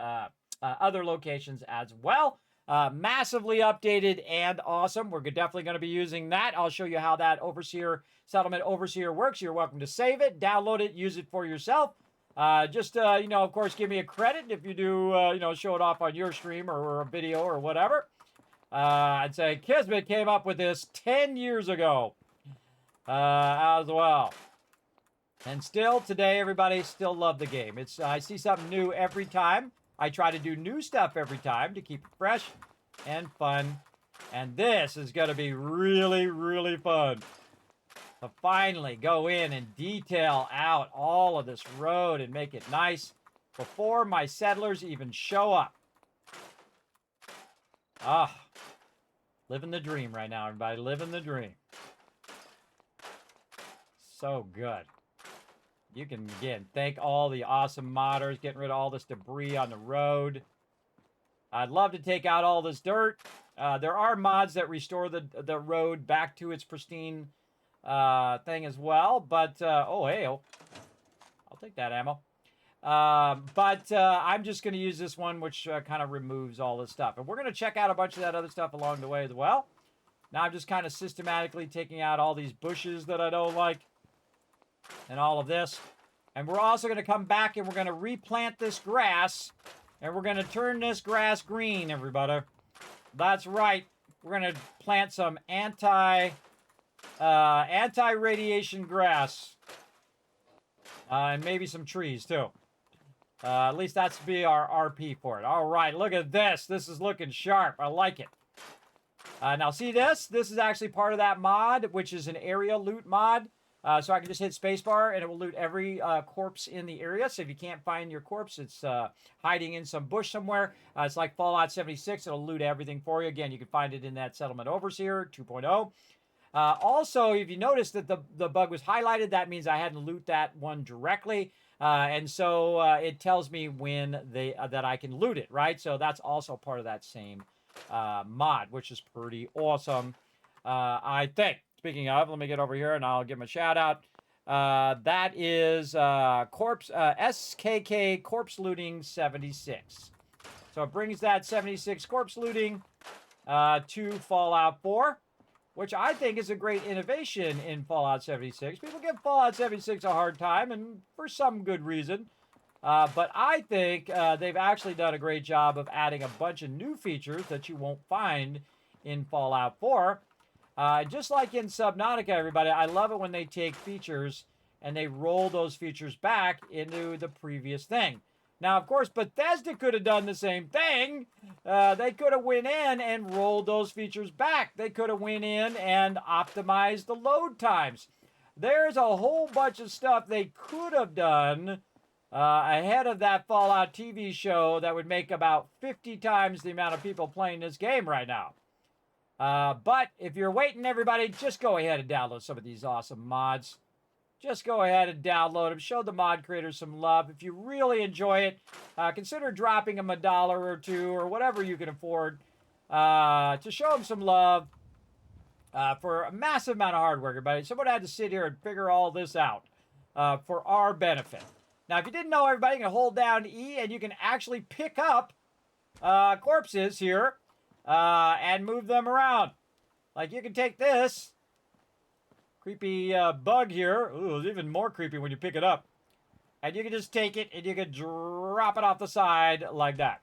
other locations as well. Massively updated and awesome. We're definitely going to be using that. I'll show you how that Overseer Settlement Overseer works. You're welcome to save it, download it, use it for yourself. Just, you know, of course, give me a credit if you do, you know, show it off on your stream or a video or whatever. I'd say Kismet came up with this 10 years ago as well. And still, today, everybody still love the game. I see something new every time. I try to do new stuff every time to keep it fresh and fun. And this is going to be really, really fun. To finally go in and detail out all of this road and make it nice before my settlers even show up. Ah. Living the dream right now, everybody. Living the dream. So good. You can, again, thank all the awesome modders getting rid of all this debris on the road. I'd love to take out all this dirt. There are mods that restore the road back to its pristine thing as well. But, oh, hey, I'll take that ammo. But I'm just going to use this one, which kind of removes all this stuff. And we're going to check out a bunch of that other stuff along the way as well. Now I'm just kind of systematically taking out all these bushes that I don't like. And all of this. And we're also going to come back and we're going to replant this grass. And we're going to turn this grass green, everybody. That's right. We're going to plant some anti-radiation grass. And maybe some trees, too. At least that's be our RP for it. All right, look at this. This is looking sharp. I like it. Now, see this? This is actually part of that mod, which is an area loot mod. So I can just hit spacebar and it will loot every corpse in the area. So if you can't find your corpse, it's hiding in some bush somewhere. It's like Fallout 76. It'll loot everything for you. Again, you can find it in that Settlement Overseer 2.0. Also, if you notice that the bug was highlighted, that means I hadn't loot that one directly. And so it tells me when that I can loot it, right? So that's also part of that same mod, which is pretty awesome, I think. Speaking of, let me get over here and I'll give him a shout out. That is SKK Corpse Looting 76. So it brings that 76 corpse looting to Fallout 4, which I think is a great innovation in Fallout 76. People give Fallout 76 a hard time, and for some good reason. But I think they've actually done a great job of adding a bunch of new features that you won't find in Fallout 4. Just like in Subnautica, everybody, I love it when they take features and they roll those features back into the previous thing. Now, of course, Bethesda could have done the same thing. They could have went in and rolled those features back. They could have went in and optimized the load times. There's a whole bunch of stuff they could have done ahead of that Fallout TV show that would make about 50 times the amount of people playing this game right now. But if you're waiting, everybody, just go ahead and download some of these awesome mods. Just go ahead and download them. Show the mod creators some love. If you really enjoy it, consider dropping them $1 or $2 or whatever you can afford to show them some love for a massive amount of hard work, everybody. Someone had to sit here and figure all this out for our benefit. Now, if you didn't know, everybody, you can hold down E and you can actually pick up corpses here and move them around. Like, you can take this creepy bug here. Ooh, it's even more creepy when you pick it up. And you can just take it and you can drop it off the side like that,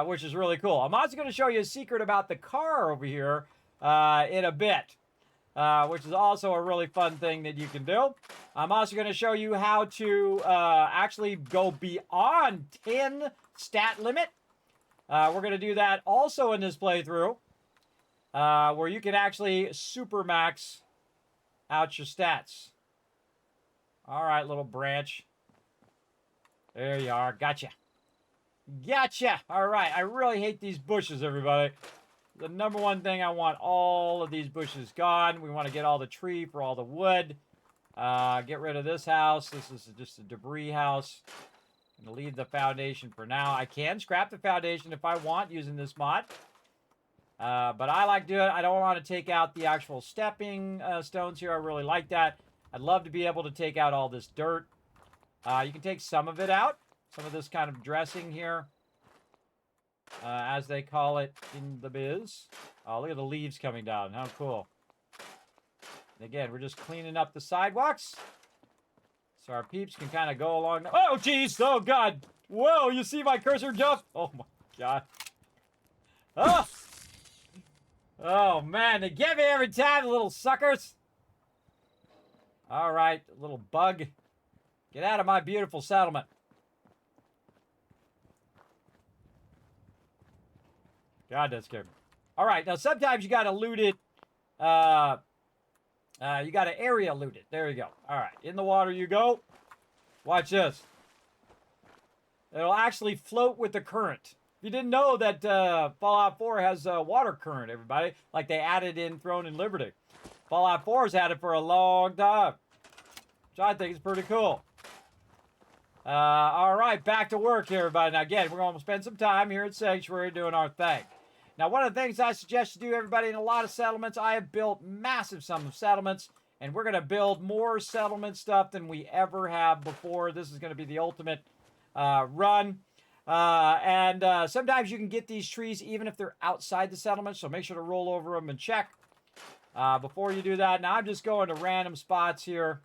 which is really cool. I'm also going to show you a secret about the car over here in a bit, which is also a really fun thing that you can do. I'm also going to show you how to actually go beyond 10 stat limit. We're going to do that also in this playthrough, where you can actually super max out your stats. All right, little branch. There you are. Gotcha. Gotcha. All right. I really hate these bushes, everybody. The number one thing, I want all of these bushes gone. We want to get all the tree for all the wood. Get rid of this house. This is just a debris house. I'm going to leave the foundation for now. I can scrap the foundation if I want using this mod. But I like to do it. I don't want to take out the actual stepping stones here. I really like that. I'd love to be able to take out all this dirt. You can take some of it out. Some of this kind of dressing here. As they call it in the biz. Oh, look at the leaves coming down. How cool. And again, we're just cleaning up the sidewalks. So our peeps can kind of go along. Oh, jeez. Oh, God. Whoa, you see my cursor jump? Oh, my God. Oh! Oh, man. They get me every time, the little suckers. All right, little bug. Get out of my beautiful settlement. God, that scared me. All right, now sometimes you got to loot it. You got to area loot it. There you go. All right, in the water you go. Watch this. It'll actually float with the current. You didn't know that Fallout 4 has water current, everybody. Like they added in Throne and Liberty. Fallout 4 has had it for a long time. Which I think is pretty cool. All right, back to work here, everybody. Now, again, we're going to spend some time here at Sanctuary doing our thing. Now, one of the things I suggest you do, everybody, in a lot of settlements, I have built massive sum of settlements, and we're going to build more settlement stuff than we ever have before. This is going to be the ultimate run. Sometimes you can get these trees even if they're outside the settlement, so make sure to roll over them and check before you do that. Now, I'm just going to random spots here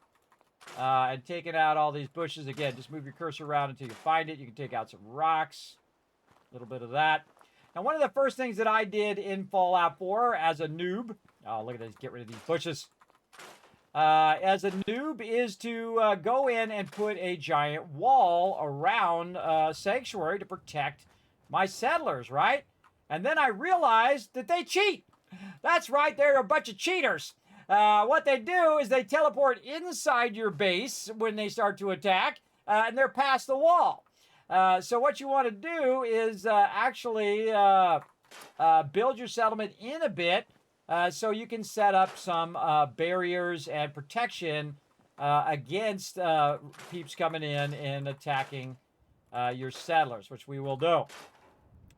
and taking out all these bushes. Again, just move your cursor around until you find it. You can take out some rocks, a little bit of that. Now, one of the first things that I did in Fallout 4 as a noob, oh, look at this, get rid of these bushes. As a noob is to go in and put a giant wall around Sanctuary to protect my settlers, right? And then I realized that they cheat. That's right, they're a bunch of cheaters. What they do is they teleport inside your base when they start to attack, and they're past the wall. So what you want to do is actually build your settlement in a bit so you can set up some barriers and protection against peeps coming in and attacking your settlers, which we will do.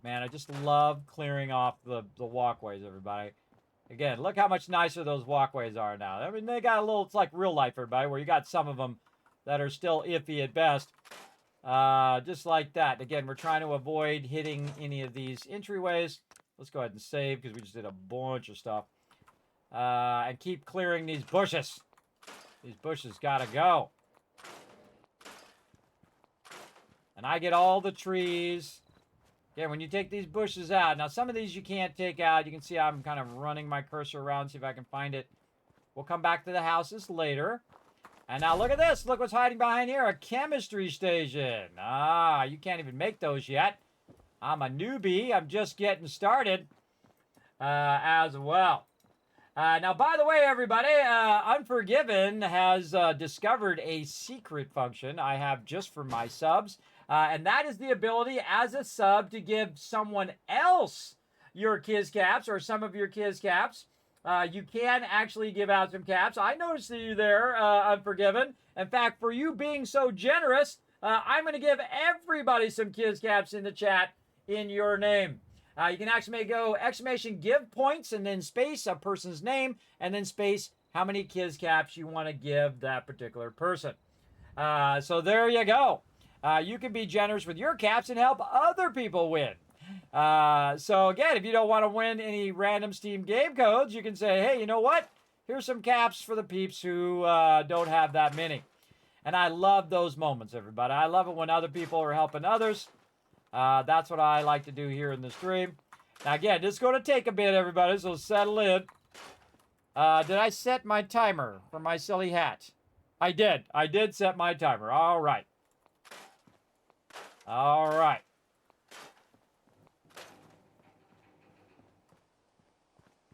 Man, I just love clearing off the walkways, everybody. Again, look how much nicer those walkways are now. I mean, they got a little, it's like real life, everybody, where you got some of them that are still iffy at best. Just like that. Again, we're trying to avoid hitting any of these entryways. Let's go ahead and save because we just did a bunch of stuff. And keep clearing these bushes. These bushes gotta go. And I get all the trees. Again, when you take these bushes out, now some of these you can't take out. You can see I'm kind of running my cursor around, see if I can find it. We'll come back to the houses later. And now look at this. Look what's hiding behind here. A chemistry station. Ah, you can't even make those yet. I'm a newbie. I'm just getting started as well. Now, by the way, everybody, Unforgiven has discovered a secret function I have just for my subs. And that is the ability as a sub to give someone else your Kiz Caps or some of your Kiz Caps. You can actually give out some caps. I noticed you there, Unforgiven. In fact, for you being so generous, I'm going to give everybody some Kiz Caps in the chat in your name. You can actually go exclamation give points and then space a person's name and then space how many Kiz Caps you want to give that particular person. So there you go. You can be generous with your caps and help other people win. So again, if you don't want to win any random Steam game codes, you can say, hey, you know what? Here's some caps for the peeps who don't have that many. And I love those moments, everybody. I love it when other people are helping others. That's what I like to do here in the stream. Now again, this is going to take a bit, everybody, so settle in. Did I set my timer for my silly hat? I did. I did set my timer. All right. All right.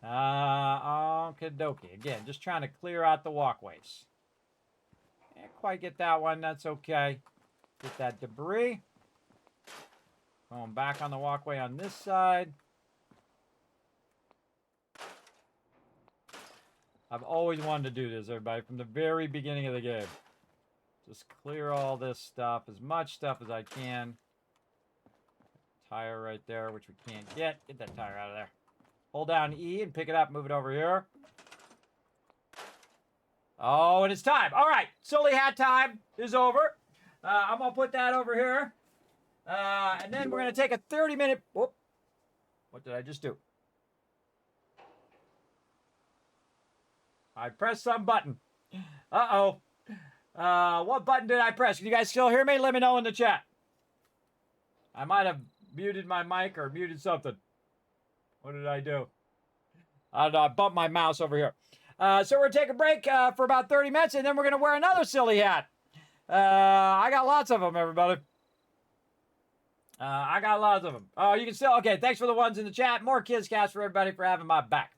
Okie dokie. Again, just trying to clear out the walkways. Can't quite get that one. That's okay. Get that debris. Going back on the walkway on this side. I've always wanted to do this, everybody, from the very beginning of the game. Just clear all this stuff, as much stuff as I can. Tire right there, which we can't get. Get that tire out of there. Hold down E and pick it up, move it over here. Oh, and it's time. All right, silly hat time is over. I'm going to put that over here. And then we're going to take a 30-minute... Whoop. What did I just do? I pressed some button. Uh-oh. What button did I press? Can you guys still hear me? Let me know in the chat. I might have muted my mic or muted something. What did I do? I don't know. I bumped my mouse over here. So we're going to take a break for about 30 minutes, and then we're going to wear another silly hat. I got lots of them, everybody. I got lots of them. Oh, you can still... Okay, thanks for the ones in the chat. More KizCast for everybody for having my back.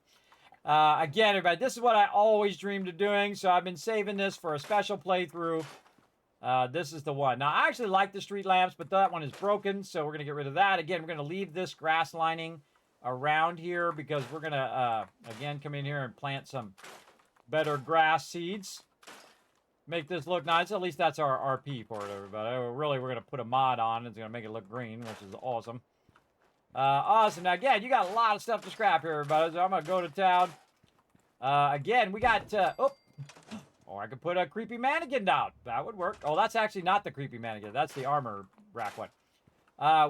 Again, everybody, this is what I always dreamed of doing, so I've been saving this for a special playthrough. This is the one. Now, I actually like the street lamps, but that one is broken, so we're going to get rid of that. Again, we're going to leave this grass lining around here because we're going to, again, come in here and plant some better grass seeds. Make this look nice. At least that's our RP for it, everybody. Really, we're going to put a mod on. It's going to make it look green, which is awesome. Awesome. Now, again, you got a lot of stuff to scrap here, everybody, so I'm going to go to town. Again, we got... or I could put a creepy mannequin down. That would work. Oh, that's actually not the creepy mannequin. That's the armor rack one.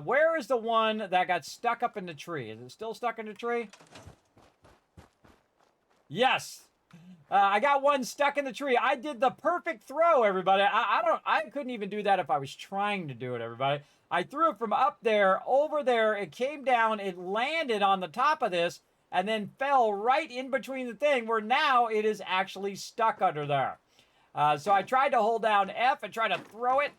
Where is the one that got stuck up in the tree? Is it still stuck in the tree? Yes. I got one stuck in the tree. I did the perfect throw, everybody. I couldn't even do that if I was trying to do it, everybody. I threw it from up there, over there. It came down. It landed on the top of this and then fell right in between the thing where now it is actually stuck under there. So I tried to hold down F and try to throw it.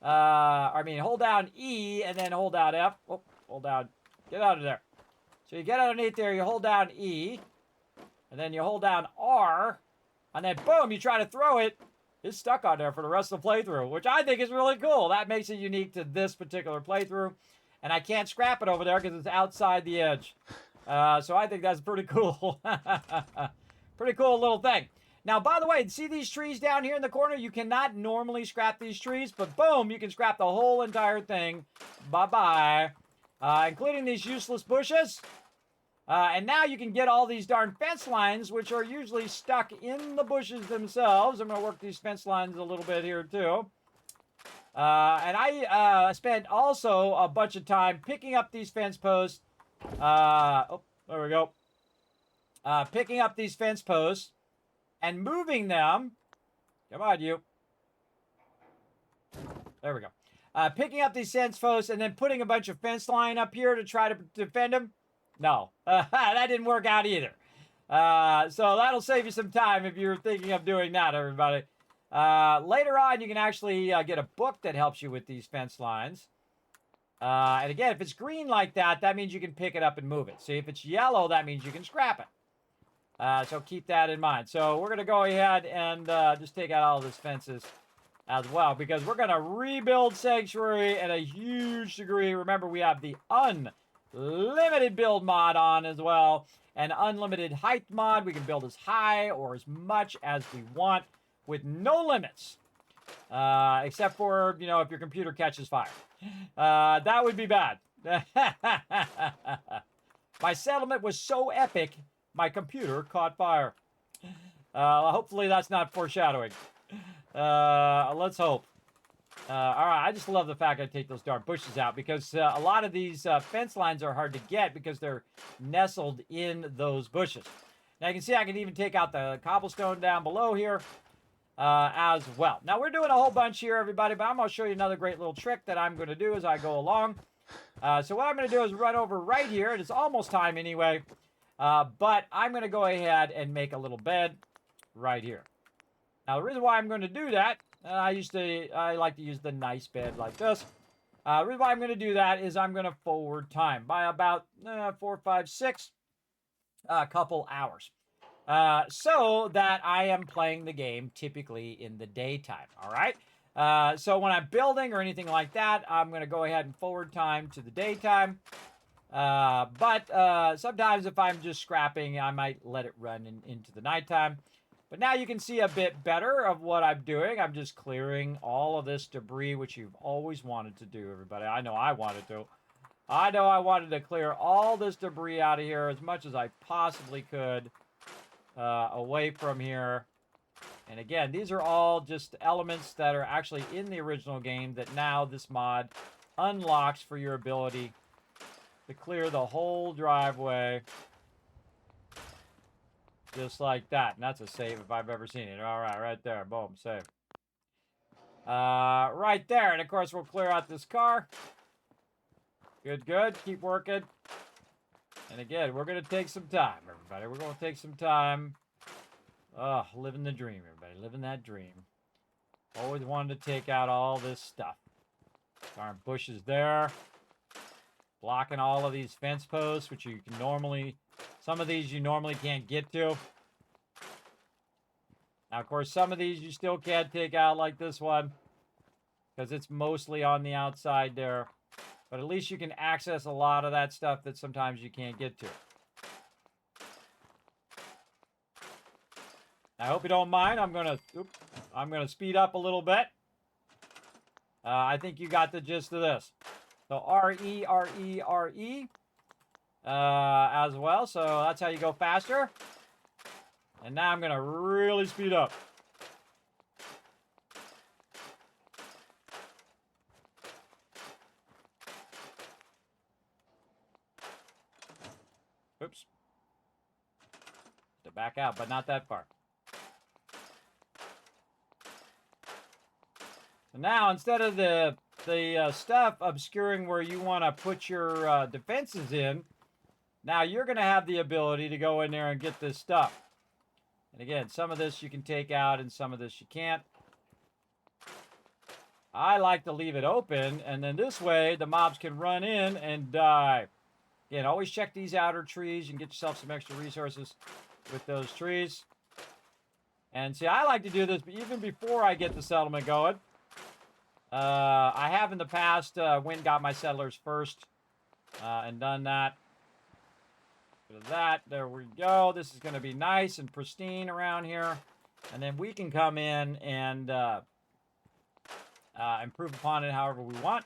Hold down E and then hold down F. Oh, hold down. Get out of there. So you get underneath there, you hold down E. And then you hold down R, and then boom, you try to throw it. It's stuck on there for the rest of the playthrough, which I think is really cool. That makes it unique to this particular playthrough. And I can't scrap it over there because it's outside the edge. So I think that's pretty cool. Pretty cool little thing. Now, by the way, see these trees down here in the corner? You cannot normally scrap these trees, but boom, you can scrap the whole entire thing. Bye-bye. Including these useless bushes. And now you can get all these darn fence lines, which are usually stuck in the bushes themselves. I'm going to work these fence lines a little bit here, too. And I spent also a bunch of time picking up these fence posts. Oh, there we go. Picking up these fence posts and moving them. Come on, you. There we go. Picking up these fence posts and then putting a bunch of fence line up here to try to defend them. No, that didn't work out either. So that'll save you some time if you're thinking of doing that, everybody. Later on, you can actually get a book that helps you with these fence lines. And again, if it's green like that, that means you can pick it up and move it. See, if it's yellow, that means you can scrap it. So keep that in mind. So we're going to go ahead and just take out all these fences as well, because we're going to rebuild Sanctuary at a huge degree. Remember, we have the unlimited build mod on as well, and unlimited height mod. We can build as high or as much as we want with no limits, except for, you know, if your computer catches fire. That would be bad. My settlement was so epic, my computer caught fire. Hopefully that's not foreshadowing. Let's hope. All right, I just love the fact I take those darn bushes out, because a lot of these fence lines are hard to get because they're nestled in those bushes. Now you can see I can even take out the cobblestone down below here as well. Now we're doing a whole bunch here, everybody, but I'm going to show you another great little trick that I'm going to do as I go along. So what I'm going to do is run over right here. It's almost time anyway, but I'm going to go ahead and make a little bed right here. Now the reason why I'm going to do that, I like to use the nice bed like this. The reason why I'm going to do that is I'm going to forward time by about 4, 5, 6 couple hours. So that I am playing the game typically in the daytime, all right? So when I'm building or anything like that, I'm going to go ahead and forward time to the daytime. But sometimes if I'm just scrapping, I might let it run into the nighttime. But now you can see a bit better of what I'm doing. I'm just clearing all of this debris, which you've always wanted to do, everybody. I know I wanted to. I know I wanted to clear all this debris out of here as much as I possibly could away from here. And again, these are all just elements that are actually in the original game that now this mod unlocks for your ability to clear the whole driveway. Just like that. And that's a save if I've ever seen it. All right, right there. Boom, save. Right there. And, of course, we'll clear out this car. Good, good. Keep working. And, again, we're going to take some time, everybody. We're going to take some time. Oh, living the dream, everybody. Living that dream. Always wanted to take out all this stuff. Darn bushes there. Blocking all of these fence posts, which you can normally... Some of these you normally can't get to. Now, of course, some of these you still can't take out like this one, because it's mostly on the outside there. But at least you can access a lot of that stuff that sometimes you can't get to. I hope you don't mind. I'm gonna speed up a little bit. I think you got the gist of this. So R-E, R-E, R-E. As well, so that's how you go faster. And now I'm gonna really speed up. Oops. To back out, but not that far. So now, instead of the stuff obscuring where you want to put your defenses in, now you're going to have the ability to go in there and get this stuff. And again, some of this you can take out and some of this you can't. I like to leave it open, and then this way the mobs can run in and die. Again, always check these outer trees and get yourself some extra resources. with those trees. And see, I like to do this even before I get the settlement going. I have in the past went and got my settlers first and done that. There we go. This is going to be nice and pristine around here. And then we can come in and improve upon it however we want.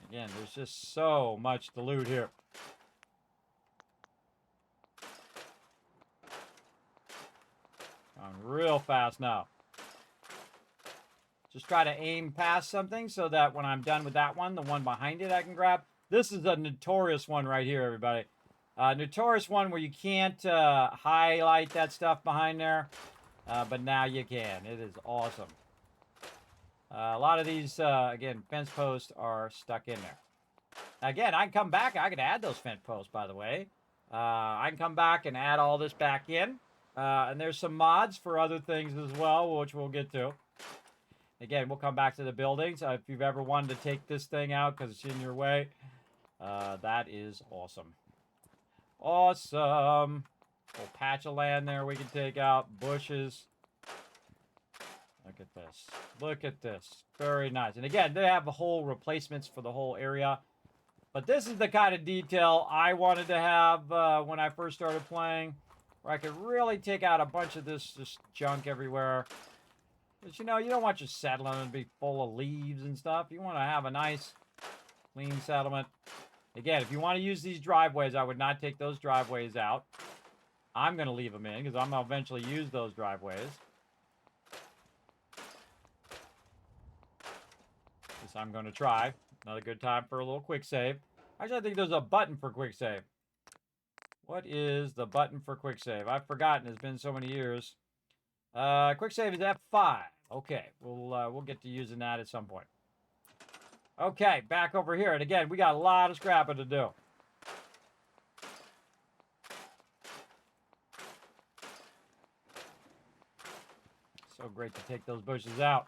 Again, there's just so much to loot here. Going real fast now. Just try to aim past something so that when I'm done with that one, the one behind it I can grab. This is a notorious one right here, everybody. Notorious one where you can't highlight that stuff behind there. But now you can. It is awesome. A lot of these, again, fence posts are stuck in there. Again, I can come back. I can add those fence posts, by the way. I can come back and add all this back in. And there's some mods for other things as well, which we'll get to. Again, we'll come back to the buildings. If you've ever wanted to take this thing out because it's in your way, that is awesome. Awesome. Whole patch of land there we can take out. Bushes. Look at this. Look at this. Very nice. And again, they have the whole replacements for the whole area. But this is the kind of detail I wanted to have when I first started playing. Where I could really take out a bunch of this just junk everywhere. But you know, you don't want your settlement to be full of leaves and stuff. You want to have a nice, clean settlement. Again, if you want to use these driveways, I would not take those driveways out. I'm going to leave them in because I'm going to eventually use those driveways. This I'm going to try. Another good time for a little quick save. Actually, I think there's a button for quick save. What is the button for quick save? I've forgotten. It's been so many years. Quick save is F5. Okay, we'll get to using that at some point. Okay, back over here. And again, we got a lot of scrapping to do. So great to take those bushes out.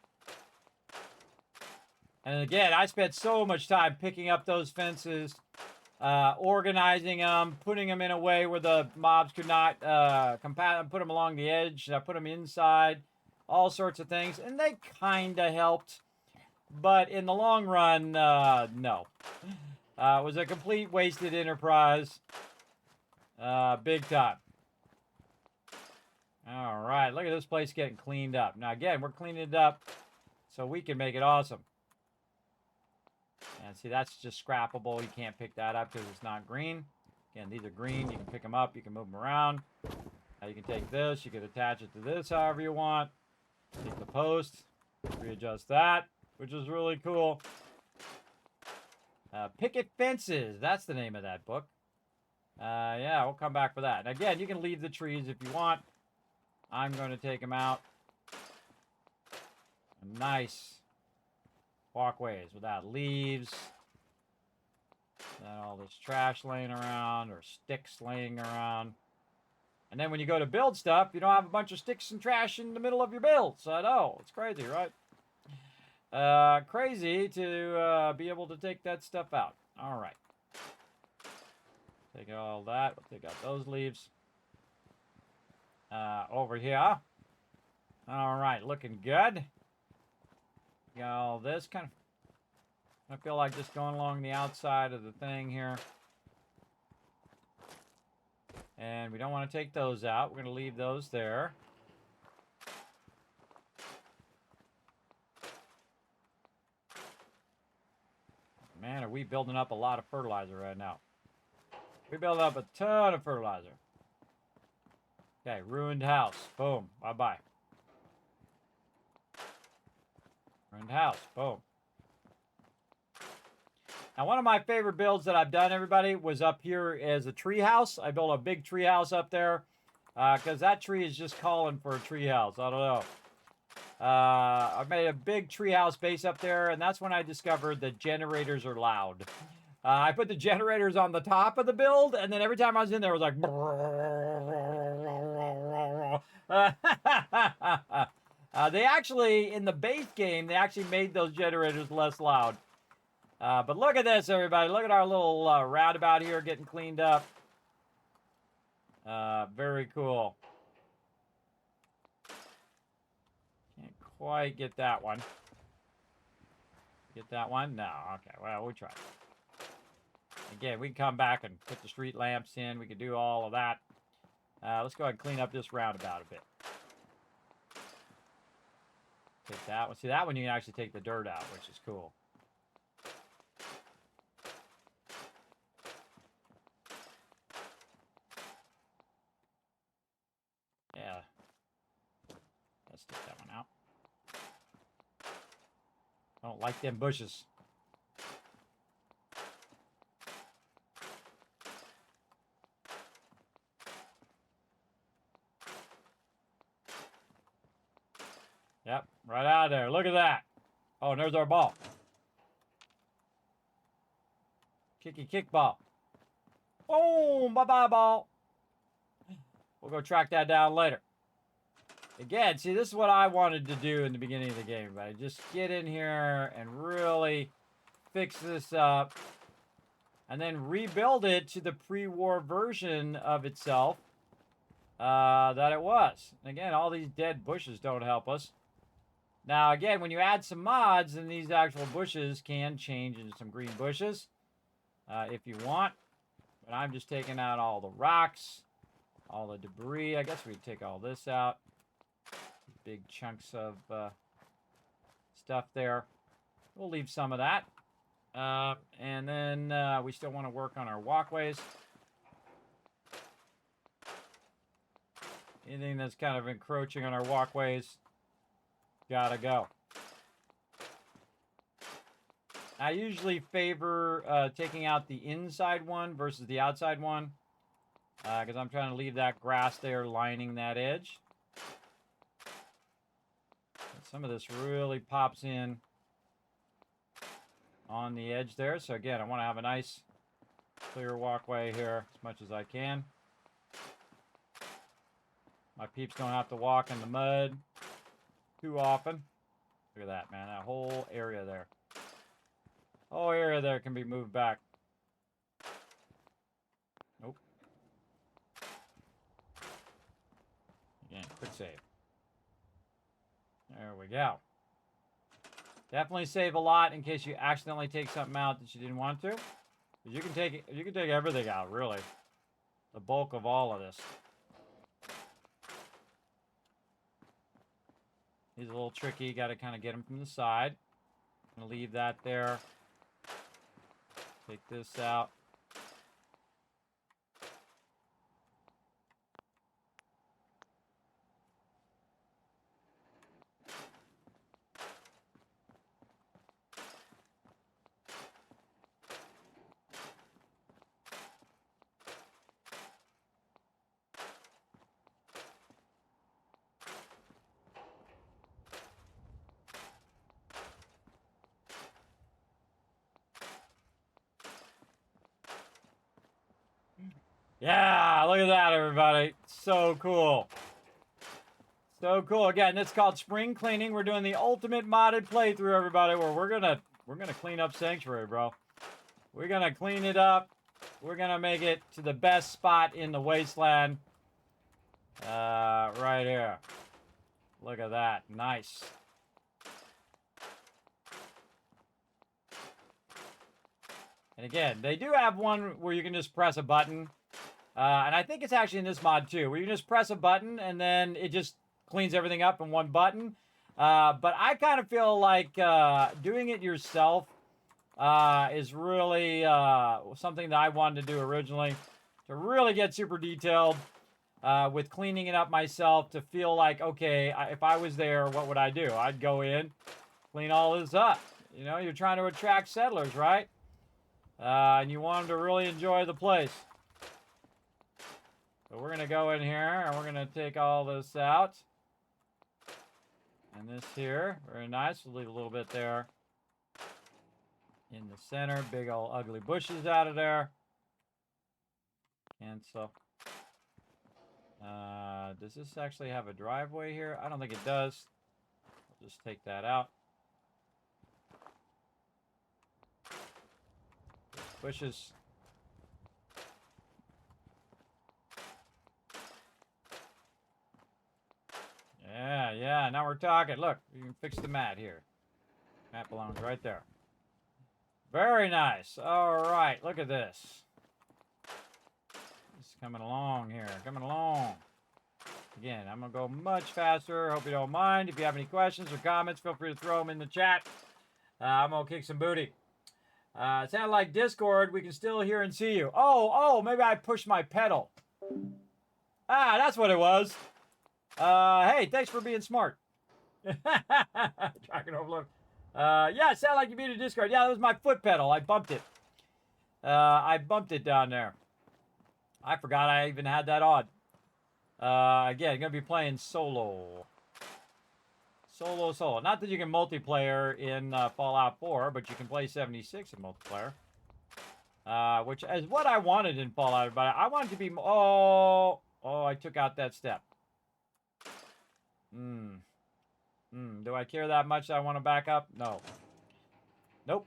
And again, I spent so much time picking up those fences, organizing them, putting them in a way where the mobs could not put them along the edge. I put them inside, all sorts of things, and they kind of helped. But in the long run, no. It was a complete wasted enterprise. Big time. All right, look at this place getting cleaned up. Now, again, we're cleaning it up so we can make it awesome. And see, that's just scrappable. You can't pick that up because it's not green. Again, these are green. You can pick them up. You can move them around. Now you can take this. You can attach it to this however you want. Take the post. Readjust that, which is really cool. Picket Fences. That's the name of that book. Yeah, we'll come back for that. And again, you can leave the trees if you want. I'm going to take them out. Nice walkways without leaves. Not all this trash laying around or sticks laying around. And then when you go to build stuff, you don't have a bunch of sticks and trash in the middle of your builds. I know, it's crazy, right? Crazy to be able to take that stuff out. All right. Take all that. We'll take out those leaves. Over here. All right, looking good. Got all this kind of. I feel like just going along the outside of the thing here. And we don't want to take those out. We're going to leave those there. Man, are we building up a lot of fertilizer right now. We're building up a ton of fertilizer. Okay, ruined house. Boom. Bye-bye. Ruined house. Boom. Now, one of my favorite builds that I've done, everybody, was up here as a tree house. I built a big tree house up there because that tree is just calling for a tree house. I don't know. I made a big tree house base up there, and that's when I discovered that generators are loud. I put the generators on the top of the build, and then every time I was in there, it was like... they actually, in the base game, they actually made those generators less loud. But look at this, everybody. Look at our little roundabout here getting cleaned up. Very cool. Can't quite get that one. Get that one? No. Okay, well, we'll try. Again, we can come back and put the street lamps in. We can do all of that. Let's go ahead and clean up this roundabout a bit. Take that one. See, that one you can actually take the dirt out, which is cool. Yeah. Let's take that one out. I don't like them bushes. Yep, right out of there. Look at that. Oh, and there's our ball. Kicky kick ball. Boom, bye-bye ball. We'll go track that down later. Again, see, this is what I wanted to do in the beginning of the game, right? Just get in here and really fix this up and then rebuild it to the pre-war version of itself that it was. And again, all these dead bushes don't help us. Now, again, when you add some mods, then these actual bushes can change into some green bushes if you want. But I'm just taking out all the rocks, all the debris. I guess we take all this out. Big chunks of stuff there. We'll leave some of that. And then we still want to work on our walkways. Anything that's kind of encroaching on our walkways, gotta go. I usually favor taking out the inside one versus the outside one because I'm trying to leave that grass there lining that edge. Some of this really pops in on the edge there. So again, I want to have a nice clear walkway here as much as I can. My peeps don't have to walk in the mud too often. Look at that, man. That whole area there. Whole area there can be moved back. Nope. Again, quick save. There we go. Definitely save a lot in case you accidentally take something out that you didn't want to. But you can take everything out, really. The bulk of all of this. He's a little tricky. Got to kind of get him from the side. I'm going to leave that there. Take this out. Yeah, look at that, everybody. So cool. So cool. Again, it's called spring cleaning. We're doing the ultimate modded playthrough, everybody, where we're gonna clean up Sanctuary, bro. We're gonna clean it up. We're gonna make it to the best spot in the wasteland. Right here. Look at that. Nice. And again, they do have one where you can just press a button. And I think it's actually in this mod too, where you just press a button and then it just cleans everything up in one button. But I kind of feel like doing it yourself is really something that I wanted to do originally. To really get super detailed with cleaning it up myself, to feel like, okay, if I was there, what would I do? I'd go in, clean all this up. You know, you're trying to attract settlers, right? And you want them to really enjoy the place. So we're going to go in here and we're going to take all this out. And this here, very nice. We'll leave a little bit there in the center. Big old ugly bushes out of there. Cancel. Does this actually have a driveway here? I don't think it does. I'll just take that out. Bushes. Yeah, now we're talking. Look, you can fix the mat here. Mat belongs right there. Very nice. All right, look at this. It's coming along here, coming along. Again, I'm going to go much faster. Hope you don't mind. If you have any questions or comments, feel free to throw them in the chat. I'm going to kick some booty. It sounded like Discord. We can still hear and see you. Oh, maybe I pushed my pedal. Ah, that's what it was. Hey, thanks for being smart. Tracking overload. Yeah, it sounded like you muted Discord. Yeah, that was my foot pedal. I bumped it. I bumped it down there. I forgot I even had that on. Again, I'm going to be playing solo. Solo. Not that you can multiplayer in Fallout 4, but you can play 76 in multiplayer. Which is what I wanted in Fallout. But I wanted to be... Oh, I took out that step. Do I care that much that I want to back up? No. Nope.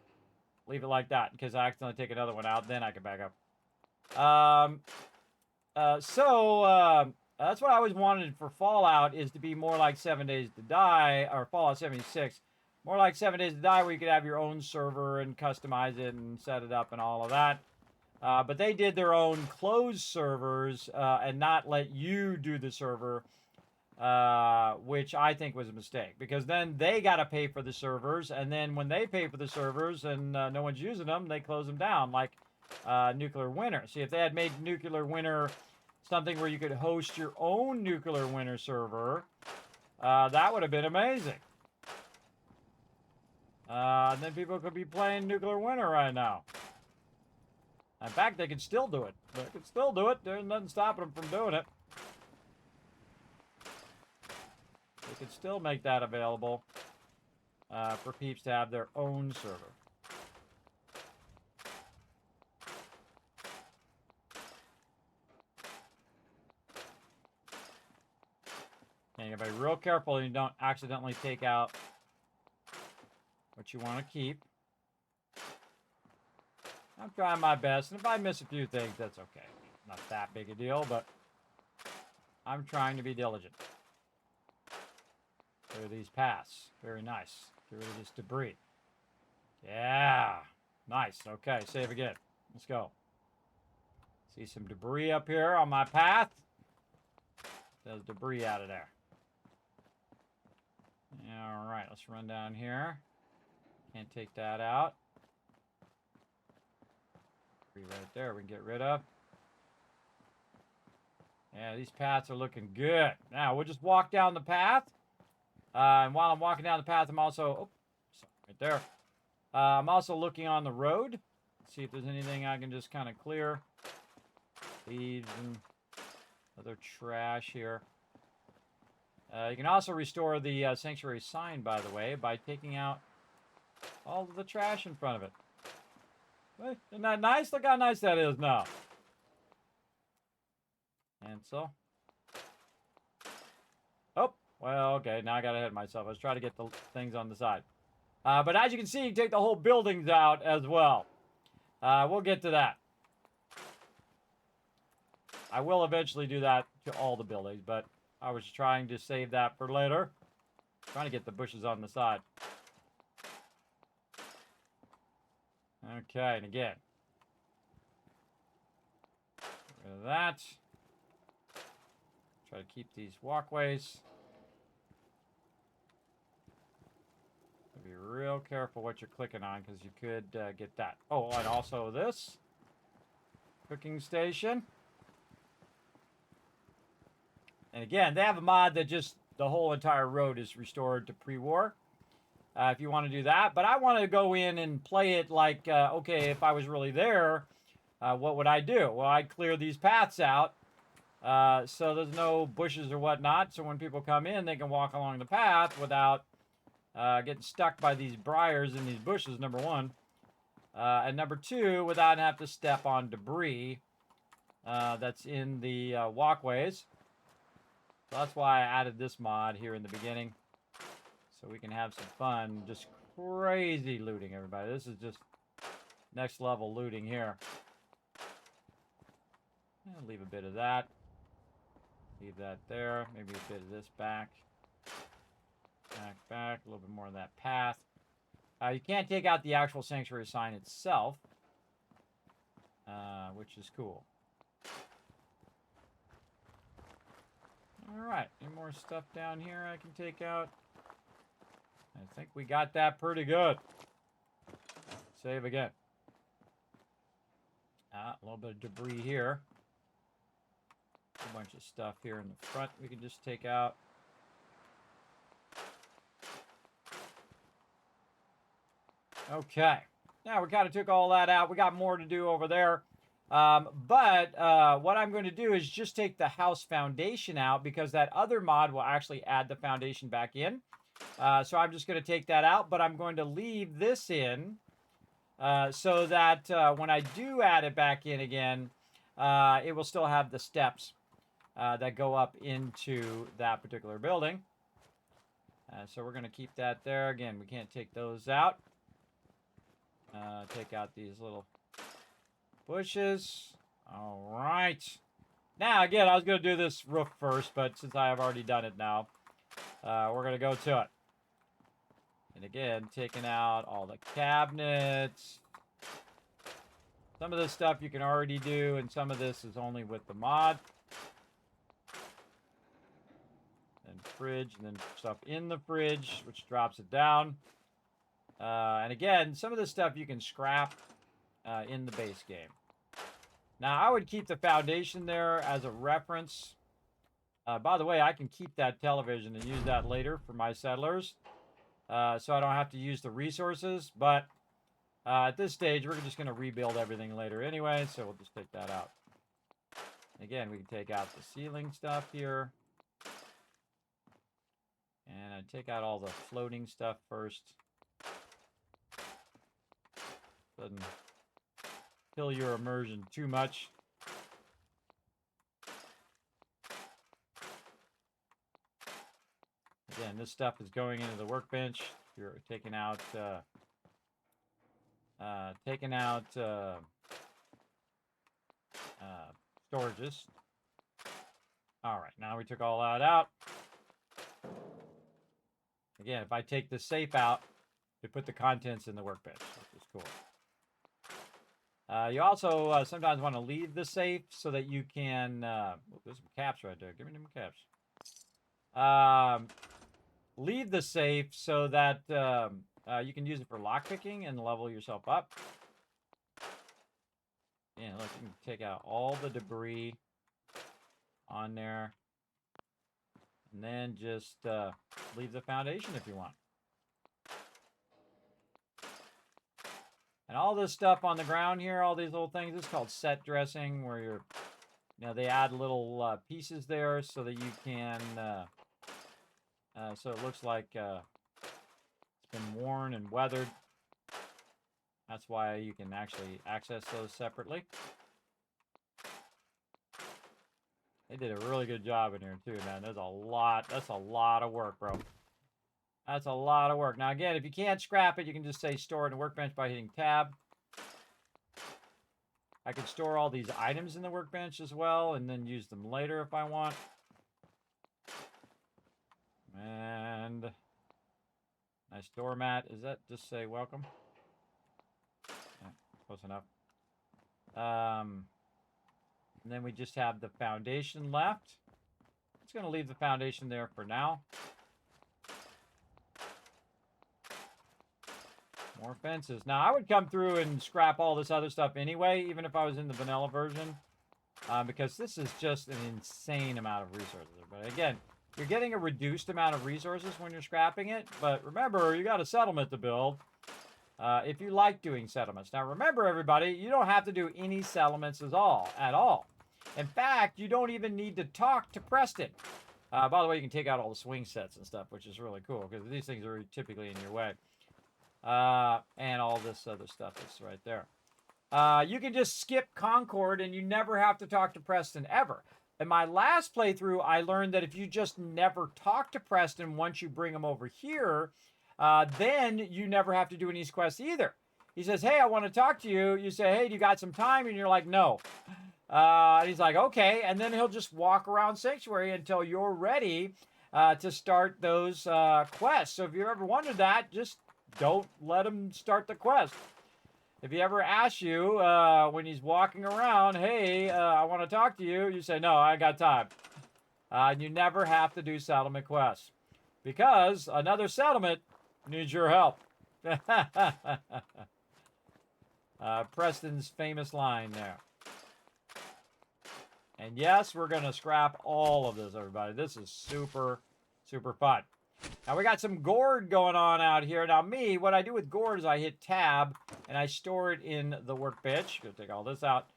Leave it like that. Because I accidentally take another one out, then I can back up. That's what I always wanted for Fallout, is to be more like 7 Days to Die, or Fallout 76. More like 7 Days to Die, where you could have your own server and customize it and set it up and all of that. But they did their own closed servers and not let you do the server, which I think was a mistake. Because then they got to pay for the servers, and then when they pay for the servers and no one's using them, they close them down, like Nuclear Winter. See, if they had made Nuclear Winter something where you could host your own Nuclear Winter server, that would have been amazing. And then people could be playing Nuclear Winter right now. In fact, they could still do it. They could still do it. There's nothing stopping them from doing it. They could still make that available for peeps to have their own server. And you gotta be real careful you don't accidentally take out what you want to keep. I'm trying my best, and if I miss a few things, that's okay. Not that big a deal, but I'm trying to be diligent. There are these paths. Very nice. Get rid of this debris. Yeah. Nice. Okay, save again. Let's go. See some debris up here on my path. There's debris out of there. All right, let's run down here. Can't take that out. Right there, we can get rid of. Yeah, these paths are looking good. Now, we'll just walk down the path. And while I'm walking down the path, I'm also... Oh, sorry, right there. I'm also looking on the road. See if there's anything I can just kind of clear. Leaves and other trash here. You can also restore the sanctuary sign, by the way, by taking out all of the trash in front of it. Isn't that nice? Look how nice that is now. And so. Oh, well, okay. Now I got ahead of myself. I was trying to get the things on the side. But as you can see, you can take the whole buildings out as well. We'll get to that. I will eventually do that to all the buildings, but I was trying to save that for later. Trying to get the bushes on the side. Okay, and again. Get rid of that. Try to keep these walkways. Be real careful what you're clicking on, because you could get that. Oh, and also this. Cooking station. And again, they have a mod that just the whole entire road is restored to pre-war. If you want to do that. But I want to go in and play it like, okay, if I was really there, what would I do? Well, I'd clear these paths out so there's no bushes or whatnot. So when people come in, they can walk along the path without getting stuck by these briars and these bushes, number one. And number two, without having to step on debris that's in the walkways. So that's why I added this mod here in the beginning. So we can have some fun, just crazy looting, everybody. This is just next level looting here. I'll leave a bit of that. Leave that there. Maybe a bit of this back. Back. A little bit more of that path. You can't take out the actual sanctuary sign itself, which is cool. Alright, any more stuff down here I can take out? I think we got that pretty good. Save again. A little bit of debris here. A bunch of stuff here in the front we can just take out. Okay. Now, we kind of took all that out. We got more to do over there. But what I'm going to do is just take the house foundation out because that other mod will actually add the foundation back in. So I'm just going to take that out, but I'm going to leave this in so that when I do add it back in again, it will still have the steps that go up into that particular building. So we're going to keep that there. Again, we can't take those out. Take out these little bushes. All right. Now, again, I was going to do this roof first, but since I have already done it now, we're going to go to it. And again, taking out all the cabinets. Some of this stuff you can already do, and some of this is only with the mod. And fridge, and then stuff in the fridge, which drops it down. And again, some of this stuff you can scrap in the base game. Now, I would keep the foundation there as a reference. By the way, I can keep that television and use that later for my settlers. So I don't have to use the resources. But at this stage, we're just going to rebuild everything later anyway. So we'll just take that out. Again, we can take out the ceiling stuff here. And I take out all the floating stuff first. Doesn't kill your immersion too much. Again, this stuff is going into the workbench. You're taking out storages. All right, now we took all that out. Again, if I take the safe out, we put the contents in the workbench, which is cool. You also sometimes want to leave the safe so that you can... there's some caps right there. Give me them caps. Leave the safe so that you can use it for lockpicking and level yourself up. And look, you can take out all the debris on there. And then just leave the foundation if you want. And all this stuff on the ground here, all these little things, this is called set dressing, where you're, they add little pieces there so that you can, so it looks like it's been worn and weathered. That's why you can actually access those separately. They did a really good job in here too, man. That's a lot of work, bro. That's a lot of work. Now, again, if you can't scrap it, you can just say store in the workbench by hitting tab. I can store all these items in the workbench as well and then use them later if I want. And nice doormat. Is that just say welcome? Yeah, close enough. And then we just have the foundation left. I'm just going to leave the foundation there for now. More fences. Now, I would come through and scrap all this other stuff anyway, even if I was in the vanilla version, because this is just an insane amount of resources. But again, you're getting a reduced amount of resources when you're scrapping it, but remember, you got a settlement to build if you like doing settlements. Now, remember, everybody, you don't have to do any settlements at all. In fact, you don't even need to talk to Preston. By the way, you can take out all the swing sets and stuff, which is really cool, because these things are typically in your way. And all this other stuff is right there. You can just skip Concord and you never have to talk to Preston ever. In my last playthrough, I learned that if you just never talk to Preston once you bring him over here, then you never have to do any quests either. he says, hey, I want to talk to you. You say, hey, do you got some time? And you're like, no. And he's like, okay. And then he'll just walk around Sanctuary until you're ready to start those quests. So if you ever wondered that, just don't let him start the quest. If he ever asks you when he's walking around, hey, I want to talk to you, you say, no, I got time. And you never have to do settlement quests because another settlement needs your help. Preston's famous line there. And yes, we're going to scrap all of this, everybody. This is super, super fun. Now, we got some gourd going on out here. Now, what I do with gourd is I hit tab, and I store it in the workbench. Go take all this out.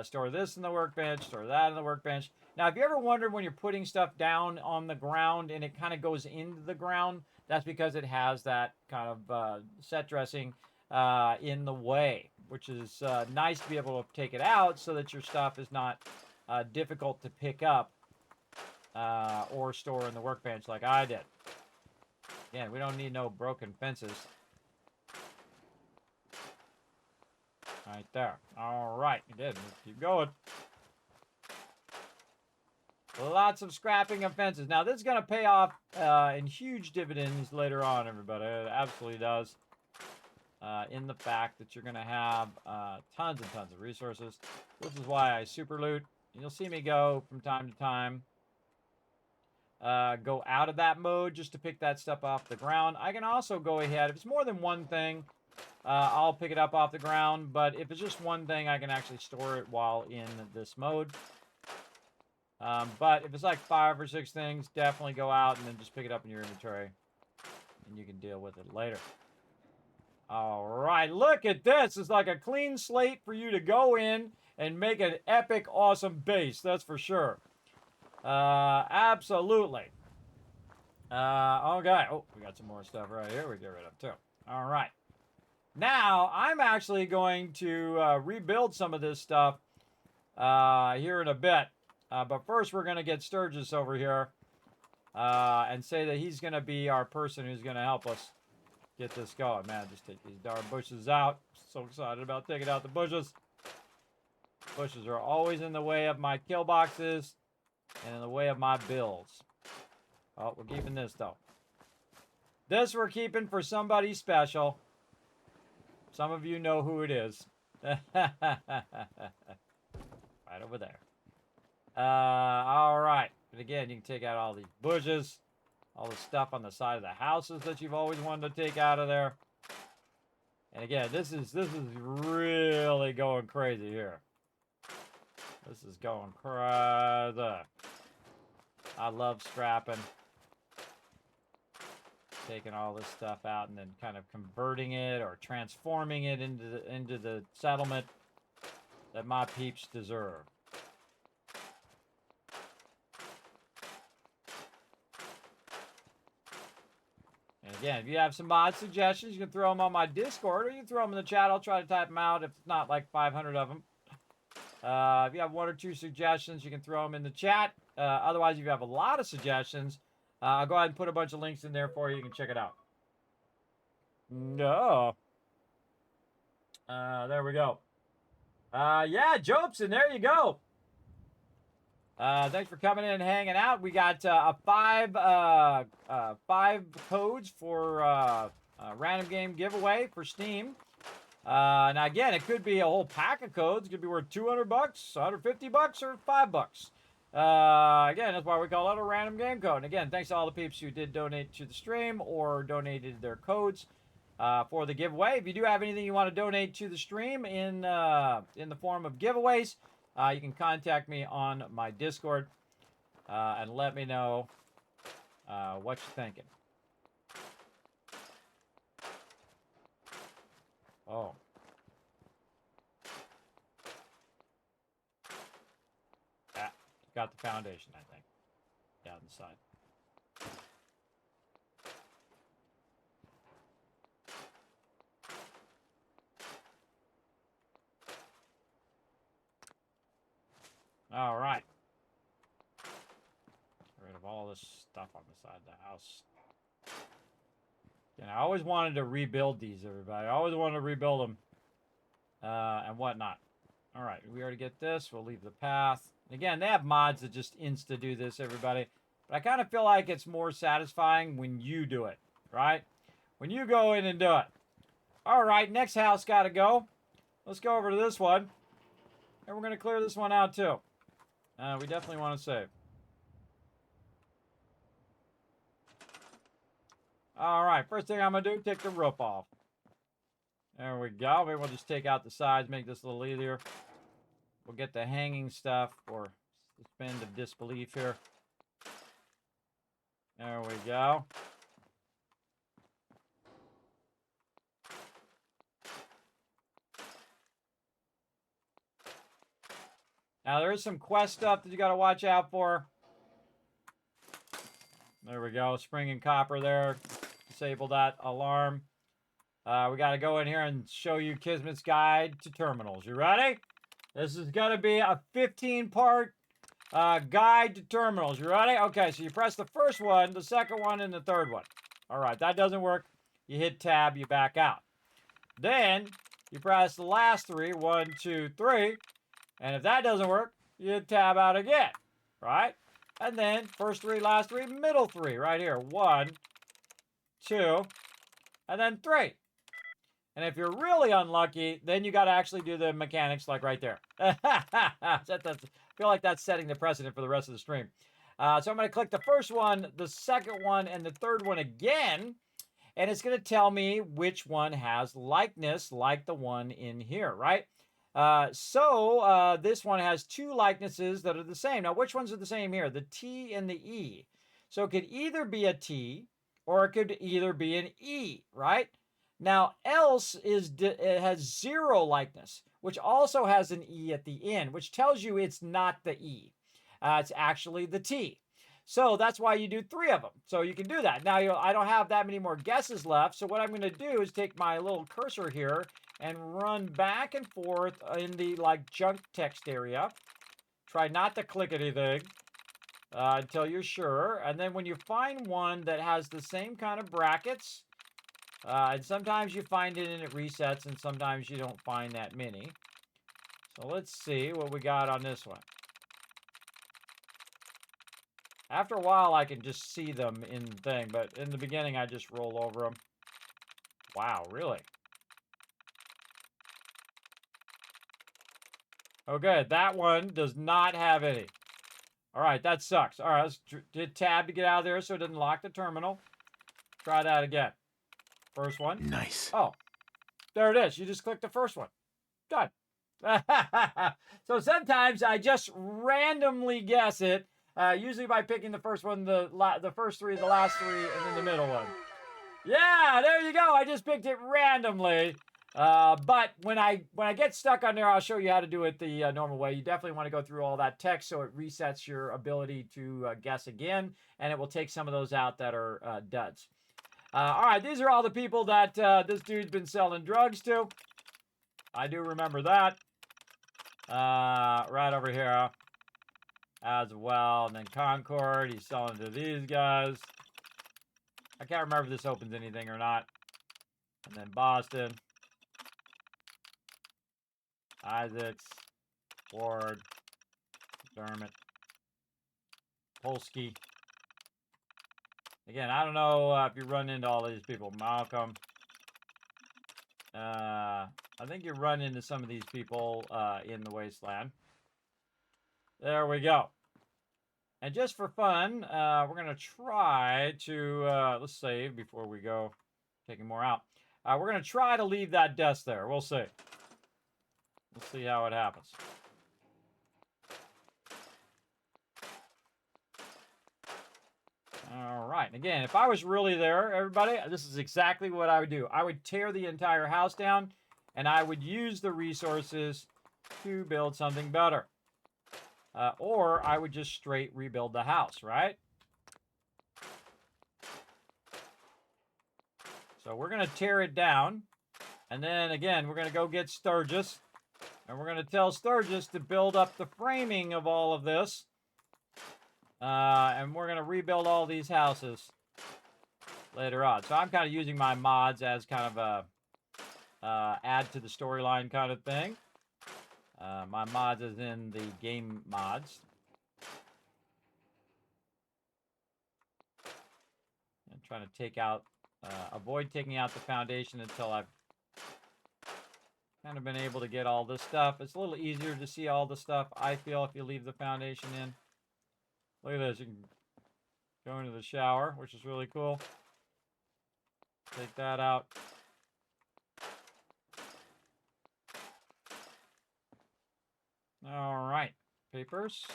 Store this in the workbench. Store that in the workbench. Now, if you ever wondered when you're putting stuff down on the ground and it kind of goes into the ground, that's because it has that kind of set dressing in the way, which is nice to be able to take it out so that your stuff is not difficult to pick up or store in the workbench like I did. Again, we don't need no broken fences. Right there. All right, you did. Let's keep going. Lots of scrapping of fences. Now, this is going to pay off in huge dividends later on, everybody. It absolutely does. In the fact that you're going to have tons and tons of resources. This is why I super loot. You'll see me go from time to time. Go out of that mode just to pick that stuff off the ground. I can also go ahead. If it's more than one thing, I'll pick it up off the ground. But if it's just one thing, I can actually store it while in this mode. But if it's like 5 or 6 things, definitely go out and then just pick it up in your inventory. And you can deal with it later. All right, look at this. It's like a clean slate for you to go in and make an epic, awesome base. That's for sure. Absolutely. Okay. Oh, we got some more stuff right here we get rid of too. All right. Now, I'm actually going to rebuild some of this stuff here in a bit. But first, we're going to get Sturgis over here and say that he's going to be our person who's going to help us get this going. Man, just take these darn bushes out. So excited about taking out the bushes. Bushes are always in the way of my kill boxes and in the way of my builds. Oh, we're keeping this, though. This we're keeping for somebody special. Some of you know who it is. Right over there. All right. But again, you can take out all these bushes, all the stuff on the side of the houses that you've always wanted to take out of there. And again, this is really going crazy here. This is going crazy. I love scrapping. Taking all this stuff out and then kind of converting it or transforming it into the settlement that my peeps deserve. And again, if you have some mod suggestions, you can throw them on my Discord or you can throw them in the chat. I'll try to type them out if it's not like 500 of them. If you have 1 or 2 suggestions, you can throw them in the chat. Otherwise, if you have a lot of suggestions, I'll go ahead and put a bunch of links in there for you. You can check it out. No. There we go. Yeah, Jobson, there you go. Thanks for coming in and hanging out. We got 5 codes for a random game giveaway for Steam. Now again, it could be a whole pack of codes. It could be worth $200, $150, or $5. Again, that's why we call it a random game code. And again, thanks to all the peeps who did donate to the stream or donated their codes for the giveaway. If you do have anything you want to donate to the stream in the form of giveaways, you can contact me on my Discord and let me know what you're thinking. Oh. Got the foundation, I think. Down the side. All right. Get rid of all this stuff on the side of the house. And I always wanted to rebuild these, everybody. I always wanted to rebuild them and whatnot. All right, we already get this. We'll leave the path. Again, they have mods that just insta-do this, everybody. But I kind of feel like it's more satisfying when you do it, right? When you go in and do it. All right, next house got to go. Let's go over to this one. And we're going to clear this one out, too. We definitely want to save. All right, first thing I'm going to do, take the roof off. There we go. Maybe we'll just take out the sides, make this a little easier. We'll get the hanging stuff or suspend of disbelief here. There we go. Now, there is some quest stuff that you got to watch out for. There we go. Spring and copper there. Disable that alarm. We got to go in here and show you Kismet's guide to terminals. You ready? This is going to be a 15-part guide to terminals. You ready? Okay, so you press the first one, the second one, and the third one. All right, that doesn't work. You hit tab, you back out. Then you press the last three, 1, 2, 3. And if that doesn't work, you hit tab out again, right? And then first three, last three, middle three, right here. 1, 2, and then 3. And if you're really unlucky, then you got to actually do the mechanics like right there. I feel like that's setting the precedent for the rest of the stream. So I'm going to click the first one, the second one, and the third one again. And it's going to tell me which one has likeness like the one in here, right? This one has 2 likenesses that are the same. Now, which ones are the same here? The T and the E. So it could either be a T or it could either be an E, right? Now, else it has 0 likeness, which also has an E at the end, which tells you it's not the E. It's actually the T. So that's why you do 3 of them. So you can do that. Now, I don't have that many more guesses left. So what I'm going to do is take my little cursor here and run back and forth in the junk text area. Try not to click anything until you're sure. And then when you find one that has the same kind of brackets, and sometimes you find it and it resets, and sometimes you don't find that many. So let's see what we got on this one. After a while, I can just see them in the thing, but in the beginning, I just roll over them. Wow, really? Okay, that one does not have any. All right, that sucks. All right, let's hit tab to get out of there so it doesn't lock the terminal. Try that again. First one. Nice. Oh, there it is. You just click the first one. Done. So sometimes I just randomly guess it, usually by picking the first one, the first 3, the last 3, and then the middle one. Yeah, there you go. I just picked it randomly. But when I get stuck on there, I'll show you how to do it the normal way. You definitely want to go through all that text so it resets your ability to guess again, and it will take some of those out that are duds. All right, these are all the people that this dude's been selling drugs to. I do remember that. Right over here as well. And then Concord, he's selling to these guys. I can't remember if this opens anything or not. And then Boston. Isaacs. Ward. Dermot. Polsky. Again, I don't know if you run into all these people. Malcolm. I think you run into some of these people in the Wasteland. There we go. And just for fun, we're going to try to, let's save before we go taking more out. We're going to try to leave that desk there. We'll see. We'll see how it happens. All right. And again, if I was really there, everybody, this is exactly what I would do. I would tear the entire house down, and I would use the resources to build something better. Or I would just straight rebuild the house, right? So we're going to tear it down. And then, again, we're going to go get Sturgis. And we're going to tell Sturgis to build up the framing of all of this. And we're going to rebuild all these houses. later on. So I'm kind of using my mods as kind of a add to the storyline kind of thing. My mods is in the game mods. I'm trying to take out, avoid taking out the foundation until I've kind of been able to get all this stuff. It's a little easier to see all the stuff, I feel, if you leave the foundation in. Look at this. You can go into the shower, which is really cool. Take that out. All right. Papers.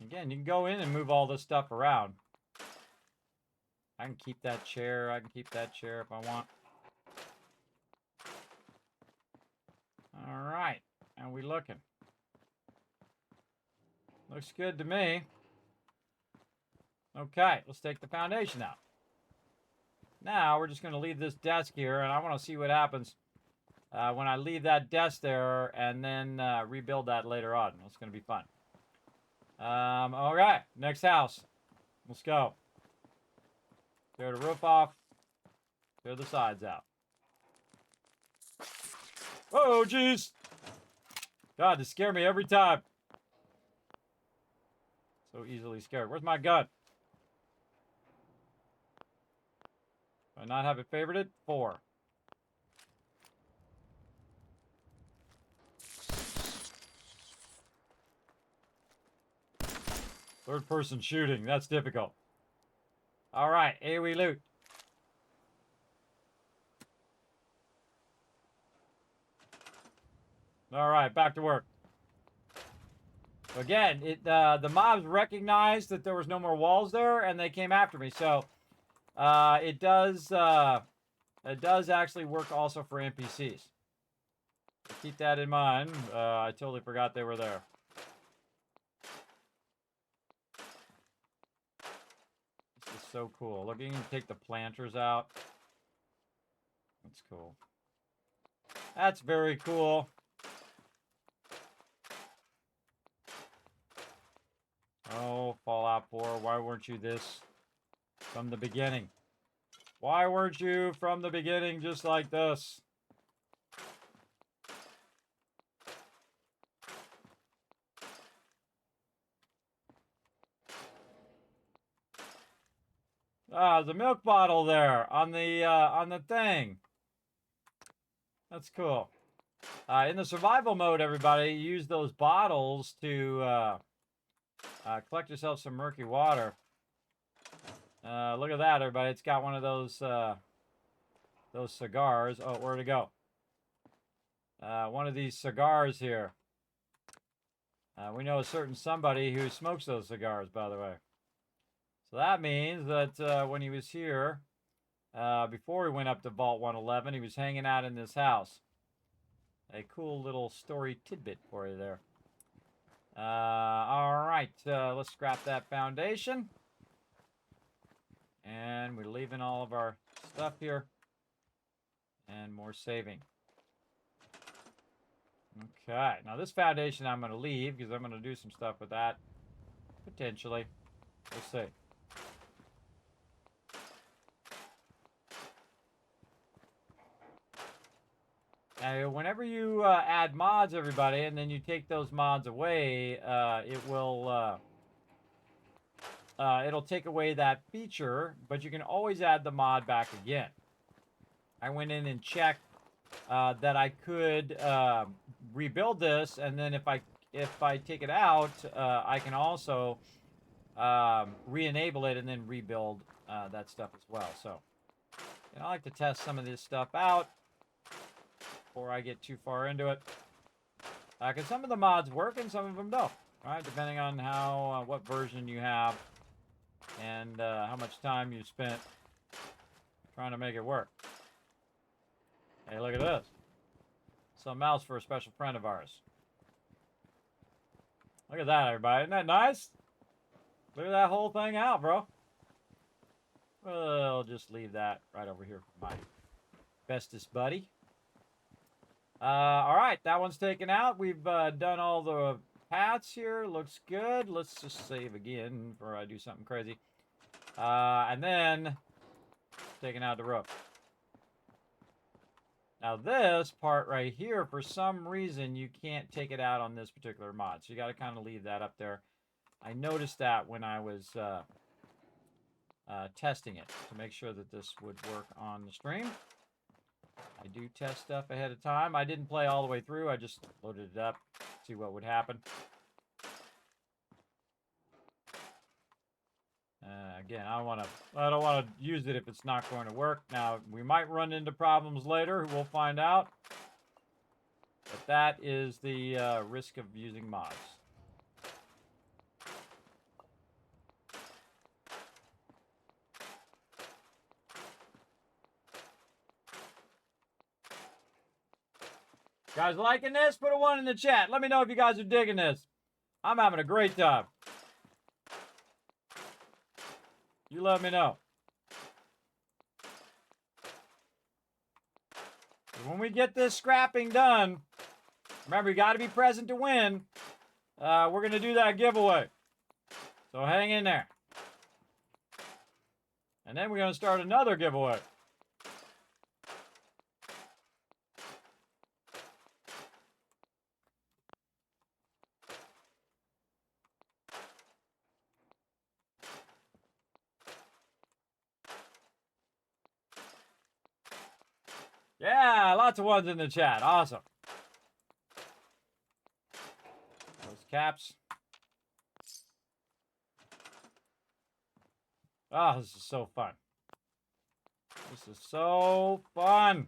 Again, you can go in and move all this stuff around. I can keep that chair. I can keep that chair if I want. All right. How we looking? Looks good to me. Okay, let's take the foundation out. Now, we're just going to leave this desk here, and I want to see what happens when I leave that desk there and then rebuild that later on. It's going to be fun. All right, next house. Let's go. Tear the roof off. Tear the sides out. Oh, jeez. God, this scared me every time. So easily scared. Where's my gun? Do I not have it favorited? 4. Third person shooting. That's difficult. All right. AoE loot. All right. Back to work. Again, the mobs recognized that there was no more walls there, and they came after me. So it does actually work also for NPCs. Keep that in mind. I totally forgot they were there. This is so cool. Look, you can take the planters out. That's cool. That's very cool. Oh, Fallout 4, why weren't you this from the beginning? Why weren't you from the beginning just like this? Ah, there's a milk bottle there on the thing. That's cool. In the survival mode, everybody, you use those bottles to collect yourself some murky water. Look at that, everybody. It's got one of those cigars. Oh, where'd it go? One of these cigars here. We know a certain somebody who smokes those cigars, by the way. So that means that when he was here, before he went up to Vault 111, he was hanging out in this house. A cool little story tidbit for you there. All right, let's scrap that foundation. And we're leaving all of our stuff here. And more saving. Okay, now this foundation I'm going to leave because I'm going to do some stuff with that. Potentially. We'll see. Now, whenever you add mods, everybody, and then you take those mods away, it will it'll take away that feature, but you can always add the mod back again. I went in and checked that I could rebuild this, and then if I take it out, I can also re-enable it and then rebuild that stuff as well. So, I like to test some of this stuff out before I get too far into it, because some of the mods work and some of them don't, right? Depending on how what version you have and how much time you spent trying to make it work. Hey, look at this. Some mouse for a special friend of ours. Look at that, everybody. Isn't that nice? Clear that whole thing out, bro. We'll just leave that right over here for my bestest buddy. All right, that one's taken out. We've done all the paths here. Looks good. Let's just save again before I do something crazy. And then taking out the roof. Now this part right here, for some reason, you can't take it out on this particular mod. So you got to kind of leave that up there. I noticed that when I was testing it to make sure that this would work on the stream. I do test stuff ahead of time. I didn't play all the way through. I just loaded it up, see what would happen. Again, I don't want to use it if it's not going to work. Now, we might run into problems later. We'll find out. But that is the risk of using mods. Guys liking this? Put a 1 in the chat. Let me know if you guys are digging this. I'm having a great time. You let me know. When we get this scrapping done, remember, you got to be present to win. We're going to do that giveaway. So hang in there. And then we're going to start another giveaway. Yeah, lots of 1s in the chat. Awesome. Those caps. Oh, this is so fun. This is so fun.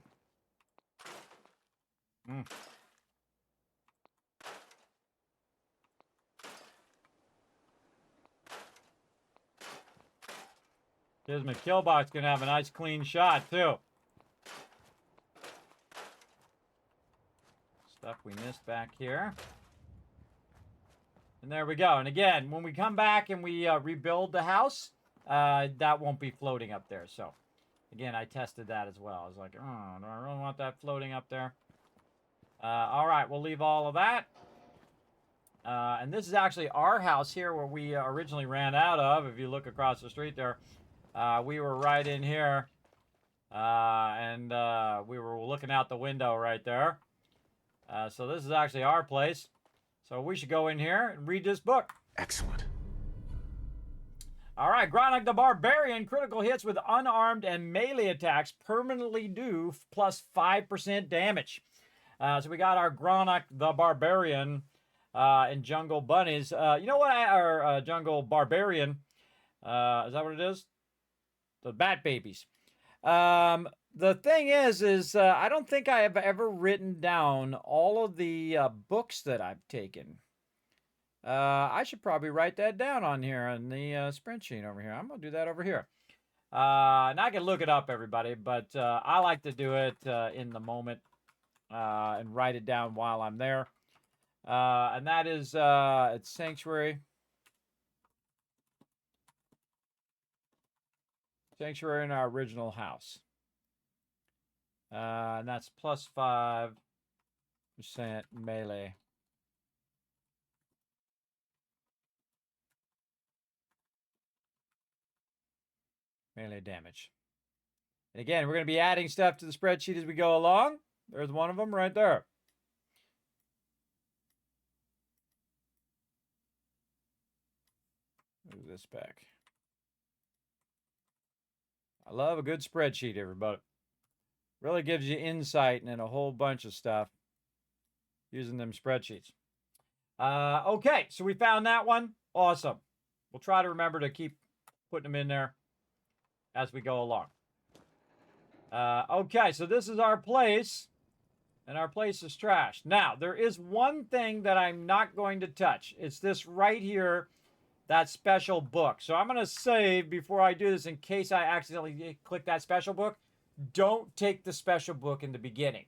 Kismet Killbot's gonna have a nice clean shot too. Stuff we missed back here. And there we go. And again, when we come back and we rebuild the house, that won't be floating up there. So, again, I tested that as well. I was like, oh, do I really want that floating up there? All right, we'll leave all of that. And this is actually our house here where we originally ran out of. If you look across the street there, we were right in here. And we were looking out the window right there. So this is actually our place. So we should go in here and read this book. Excellent. All right, Gronok the Barbarian. Critical hits with unarmed and melee attacks permanently do plus 5% damage. So we got our Gronok the Barbarian and Jungle Bunnies. You know what? Our Jungle Barbarian. Is that what it is? The Bat Babies. The thing is I don't think I have ever written down all of the books that I've taken. I should probably write that down on here on the spreadsheet over here. I'm going to do that over here. And I can look it up, everybody, but I like to do it in the moment and write it down while I'm there. And that is it's Sanctuary. Sanctuary in our original house. And that's plus 5% melee. Melee damage. And again, we're going to be adding stuff to the spreadsheet as we go along. There's one of them right there. Move this back. I love a good spreadsheet, everybody. Really gives you insight and a whole bunch of stuff using them spreadsheets. Okay, so we found that one. Awesome. We'll try to remember to keep putting them in there as we go along. Okay, so this is our place, and our place is trashed. Now, there is one thing that I'm not going to touch. It's this right here, that special book. So I'm going to save before I do this in case I accidentally click that special book. Don't take the special book in the beginning.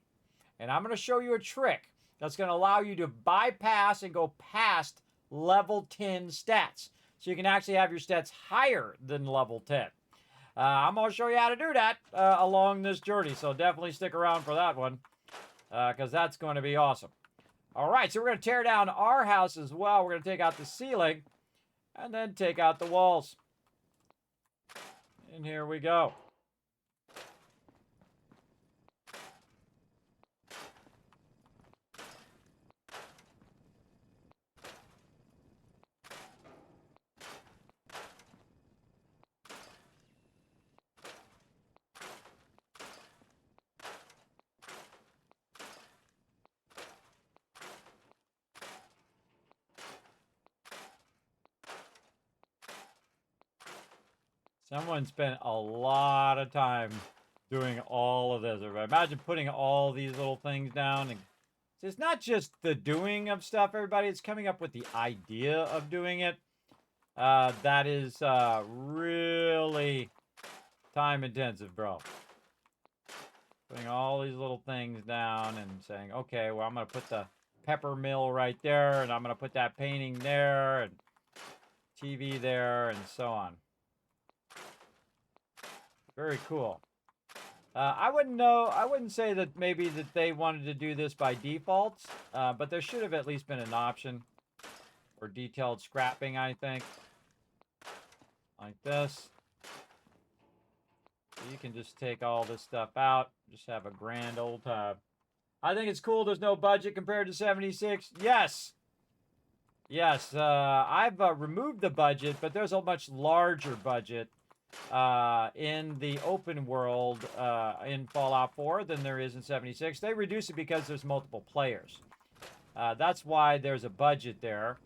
And I'm going to show you a trick that's going to allow you to bypass and go past level 10 stats. So you can actually have your stats higher than level 10. I'm going to show you how to do that along this journey. So definitely stick around for that one. because that's going to be awesome. All right, so we're going to tear down our house as well. We're going to take out the ceiling and then take out the walls. And here we go. Someone spent a lot of time doing all of this. Imagine putting all these little things down. And it's not just the doing of stuff, everybody. It's coming up with the idea of doing it. That is really time intensive, bro. Putting all these little things down and saying, okay, well, I'm going to put the pepper mill right there, and I'm going to put that painting there, and TV there, and so on. Very cool. I wouldn't say that maybe that they wanted to do this by default, but there should have at least been an option for detailed scrapping, I think. Like this. So you can just take all this stuff out. Just have a grand old time. I think it's cool there's no budget compared to 76. Yes! Yes, I've removed the budget, but there's a much larger budget in the open world in Fallout 4 than there is in 76. They reduce it because there's multiple players. That's why there's a budget there.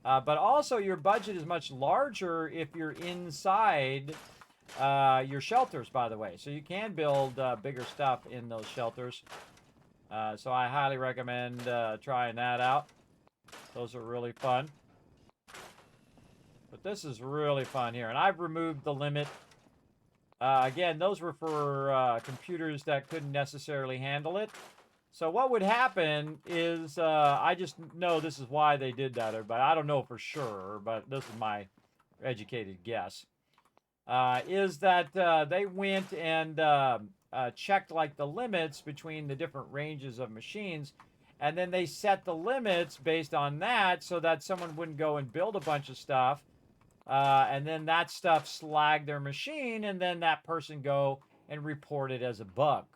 But also your budget is much larger if you're inside your shelters, by the way. So you can build bigger stuff in those shelters. So I highly recommend trying that out. Those are really fun. But this is really fun here. And I've removed the limit. Again, those were for computers that couldn't necessarily handle it. So what would happen is, I just know this is why they did that, everybody. I don't know for sure, but this is my educated guess. Is that they went and checked like the limits between the different ranges of machines. And then they set the limits based on that so that someone wouldn't go and build a bunch of stuff. And then that stuff slag their machine, and then that person go and report it as a bug.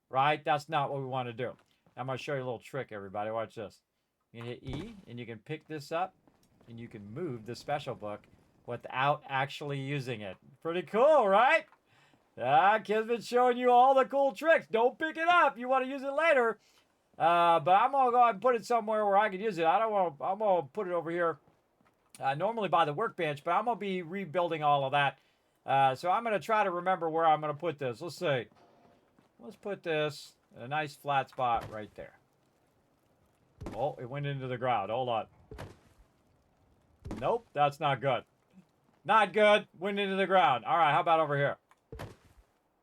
Right? That's not what we want to do. I'm going to show you a little trick, everybody. Watch this. You can hit E, and you can pick this up, and you can move the special book without actually using it. Pretty cool, right? Kismet's showing you all the cool tricks. Don't pick it up. You want to use it later. But I'm going to go ahead and put it somewhere where I can use it. I'm going to put it over here. Normally by the workbench, but I'm going to be rebuilding all of that. So I'm going to try to remember where I'm going to put this. Let's see. Let's put this in a nice flat spot right there. Oh, it went into the ground. Hold on. Nope, that's not good. Not good. Went into the ground. All right, how about over here?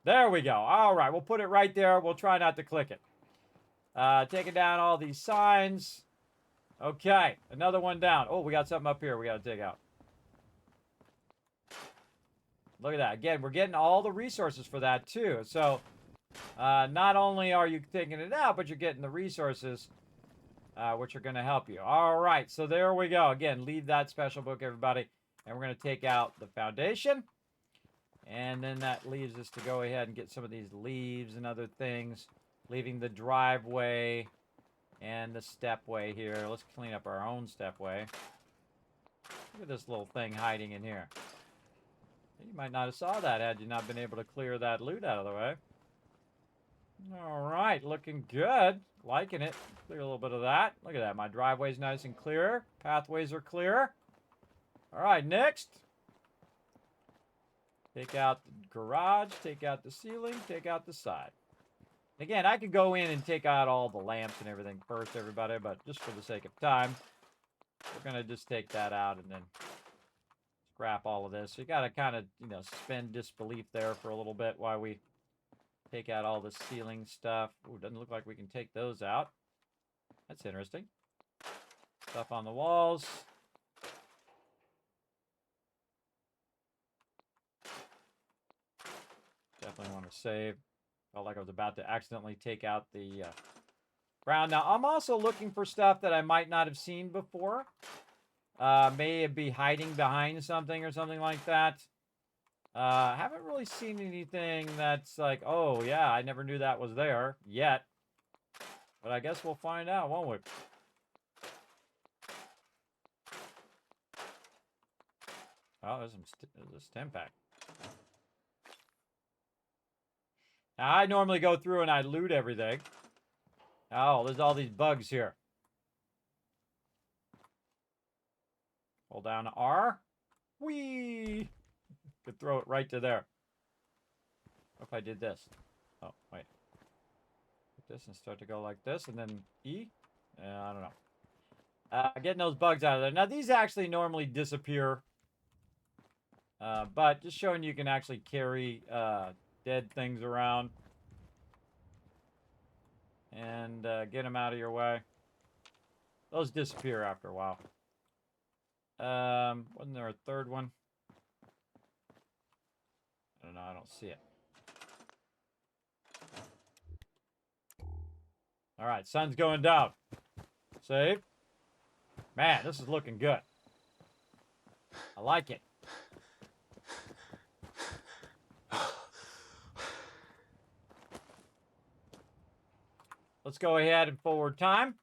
There we go. All right, we'll put it right there. We'll try not to click it. Taking down all these signs. Okay, another one down. Oh, we got something up here we got to take out. Look at that. Again, we're getting all the resources for that, too. So, not only are you taking it out, but you're getting the resources, which are going to help you. All right, so there we go. Again, leave that special book, everybody. And we're going to take out the foundation. And then that leaves us to go ahead and get some of these leaves and other things. Leaving the driveway and the stepway here. Let's clean up our own stepway. Look at this little thing hiding in here. You might not have saw that had you not been able to clear that loot out of the way. All right, looking good. Liking it. Clear a little bit of that. Look at that. My driveway's nice and clear. Pathways are clear. All right, next. Take out the garage. Take out the ceiling. Take out the side. Again, I could go in and take out all the lamps and everything first, everybody, but just for the sake of time, we're going to just take that out and then scrap all of this. So you got to kind of, suspend disbelief there for a little bit while we take out all the ceiling stuff. Ooh, doesn't look like we can take those out. That's interesting. Stuff on the walls. Definitely want to save. Felt like I was about to accidentally take out the ground. Now, I'm also looking for stuff that I might not have seen before. May be hiding behind something or something like that. Haven't really seen anything that's like, oh, yeah, I never knew that was there yet. But I guess we'll find out, won't we? Oh, there's a stem pack. Now, I normally go through and I loot everything. Oh, there's all these bugs here. Hold down R. Whee! Could throw it right to there. What if I did this? Oh, wait. Put this and start to go like this, and then E? I don't know. Getting those bugs out of there. Now, these actually normally disappear. But just showing you can actually carry dead things around. And get them out of your way. Those disappear after a while. Wasn't there a third one? I don't know, I don't see it. Alright, sun's going down. Save. Man, this is looking good. I like it. Let's go ahead and forward time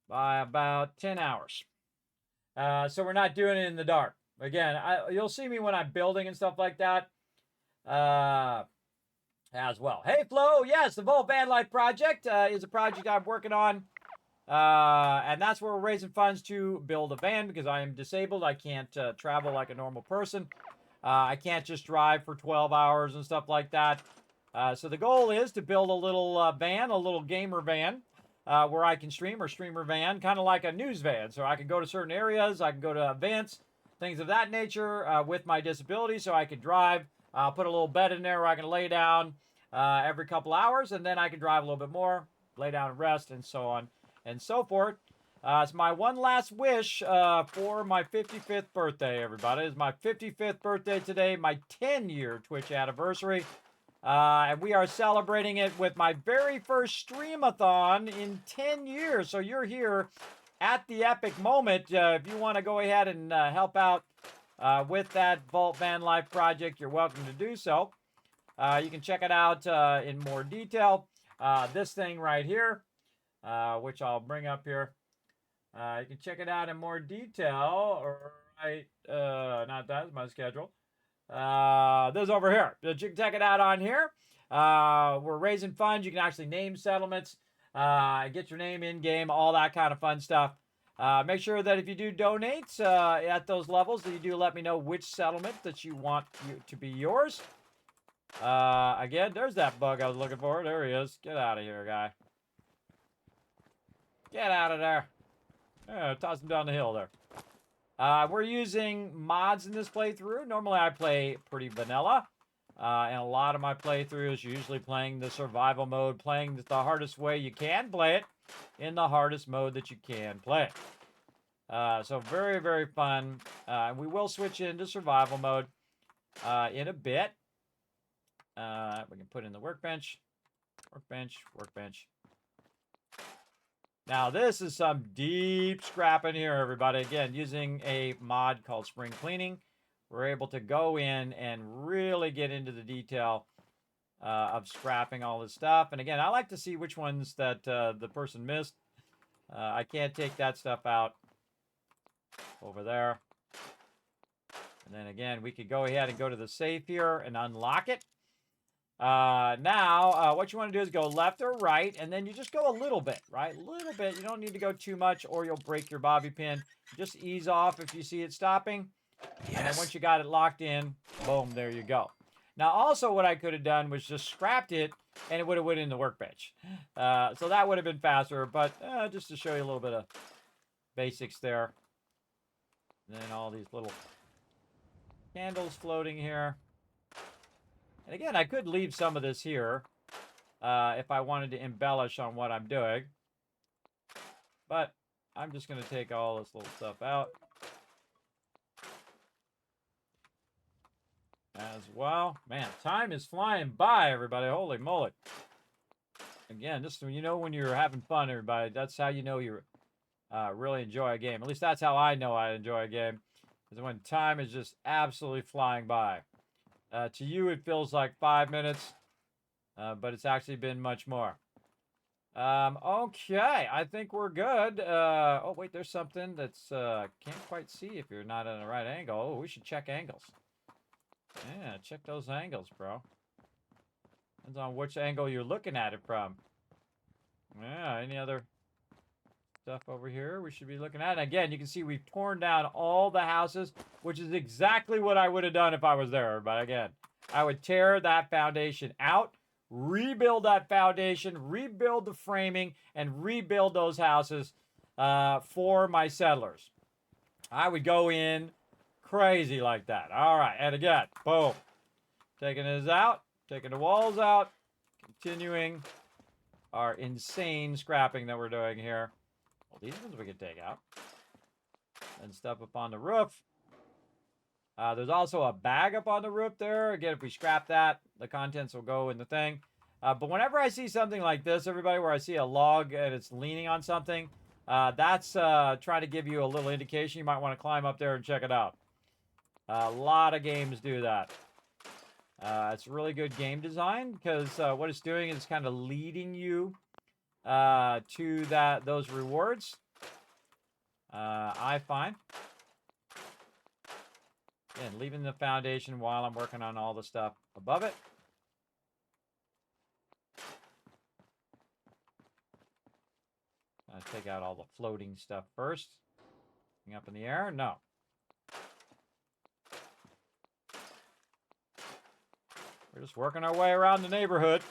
by about 10 hours. So we're not doing it in the dark. Again, you'll see me when I'm building and stuff like that as well. Hey, Flo. Yes, the Volt Van Life Project is a project I'm working on. And that's where we're raising funds to build a van because I am disabled. I can't travel like a normal person. I can't just drive for 12 hours and stuff like that. So the goal is to build a little van, a little gamer van, where I can stream, or streamer van, kind of like a news van. So I can go to certain areas, I can go to events, things of that nature with my disability, so I can drive. I'll put a little bed in there where I can lay down every couple hours, and then I can drive a little bit more, lay down and rest, and so on and so forth. It's my one last wish for my 55th birthday, everybody. It's my 55th birthday today, my 10-year Twitch anniversary. And we are celebrating it with my very first Stream-A-Thon in 10 years. So you're here at the epic moment. If you want to go ahead and help out with that Vault Van Life project, you're welcome to do so. You can check it out in more detail. This thing right here, which I'll bring up here. You can check it out in more detail. Right, not that's my schedule. This over here. You can check it out on here. We're raising funds. You can actually name settlements, get your name in game, all that kind of fun stuff. Make sure that if you do donate at those levels, that you do let me know which settlement that you want to be yours. Again, there's that bug I was looking for. There he is. Get out of here, guy. Get out of there. Toss him down the hill there. We're using mods in this playthrough. Normally I play pretty vanilla. And a lot of my playthrough is usually playing the survival mode, playing the hardest way you can play it, in the hardest mode that you can play it. So very, very fun. We will switch into survival mode in a bit. We can put in the workbench. Workbench, workbench. Now, this is some deep scrapping here, everybody. Again, using a mod called Spring Cleaning, we're able to go in and really get into the detail of scrapping all this stuff. And again, I like to see which ones that the person missed. I can't take that stuff out over there. And then again, we could go ahead and go to the safe here and unlock it. Now, what you want to do is go left or right, and then you just go a little bit, right? A little bit. You don't need to go too much, or you'll break your bobby pin. Just ease off if you see it stopping. Yes. And then once you got it locked in, boom, there you go. Now, also what I could have done was just scrapped it, and it would have went in the workbench. So that would have been faster, but just to show you a little bit of basics there. And then all these little candles floating here. And again, I could leave some of this here if I wanted to embellish on what I'm doing. But I'm just going to take all this little stuff out as well. Man, time is flying by, everybody. Holy moly. Again, this you know when you're having fun, everybody. That's how you know you really enjoy a game. At least that's how I know I enjoy a game. Is when time is just absolutely flying by. To you, it feels like 5 minutes, but it's actually been much more. Okay, I think we're good. Oh, wait, there's something that's can't quite see if you're not in the right angle. Oh, we should check angles. Yeah, check those angles, bro. Depends on which angle you're looking at it from. Yeah, any other stuff over here we should be looking at? And again, you can see we've torn down all the houses, which is exactly what I would have done if I was there. But again, I would tear that foundation out, rebuild that foundation, rebuild the framing, and rebuild those houses for my settlers. I would go in crazy like that. All right, and again, boom. Taking this out, taking the walls out, continuing our insane scrapping that we're doing here. Well, these ones we can take out. And stuff up on the roof. There's also a bag up on the roof there. Again, if we scrap that, the contents will go in the thing. But whenever I see something like this, everybody, where I see a log and it's leaning on something, that's trying to give you a little indication. You might want to climb up there and check it out. A lot of games do that. It's really good game design because what it's doing is kind of leading you to those rewards. I find. Again, leaving the foundation while I'm working on all the stuff above it. Take out all the floating stuff first. Up in the air? No. We're just working our way around the neighborhood.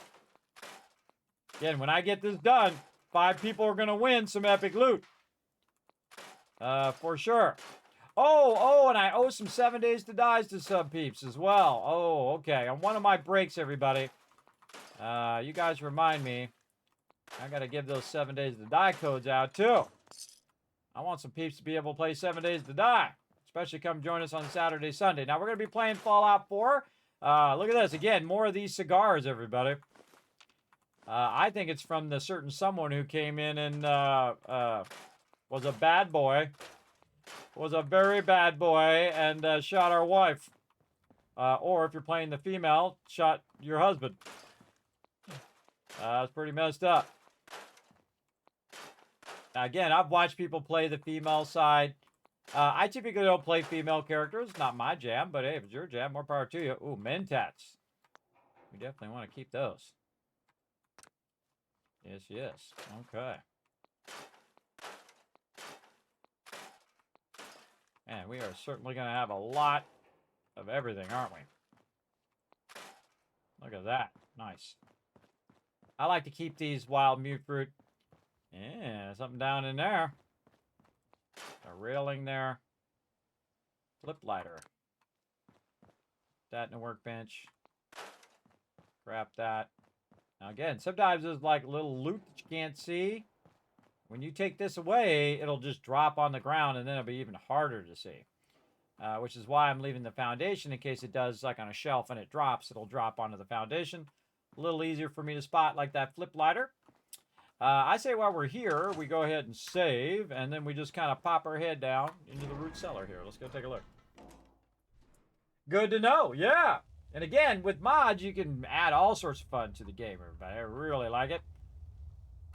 Again, when I get this done, 5 people are going to win some epic loot. For sure. Oh, and I owe some 7 days to dies to some peeps as well. Oh, okay. On one of my breaks, everybody. You guys remind me. I got to give those 7 days to die codes out, too. I want some peeps to be able to play 7 days to die. Especially come join us on Saturday, Sunday. Now, we're going to be playing Fallout 4. Look at this. Again, more of these cigars, everybody. I think it's from the certain someone who came in and was a bad boy. Was a very bad boy and shot our wife. Or if you're playing the female, shot your husband. That's pretty messed up. Now, again, I've watched people play the female side. I typically don't play female characters. Not my jam, but hey, if it's your jam, more power to you. Ooh, mentats. We definitely want to keep those. Yes, yes. Okay. Man, we are certainly going to have a lot of everything, aren't we? Look at that. Nice. I like to keep these wild mute fruit. Yeah, something down in there. A railing there. Flip lighter. That in the workbench. Grab that. Now again, sometimes there's like little loot that you can't see. When you take this away, it'll just drop on the ground and then it'll be even harder to see. Which is why I'm leaving the foundation in case it does like on a shelf and it drops, it'll drop onto the foundation. A little easier for me to spot like that flip lighter. I say while we're here, we go ahead and save, and then we just kind of pop our head down into the root cellar here. Let's go take a look. Good to know, yeah. And again, with mods, you can add all sorts of fun to the game, everybody. I really like it.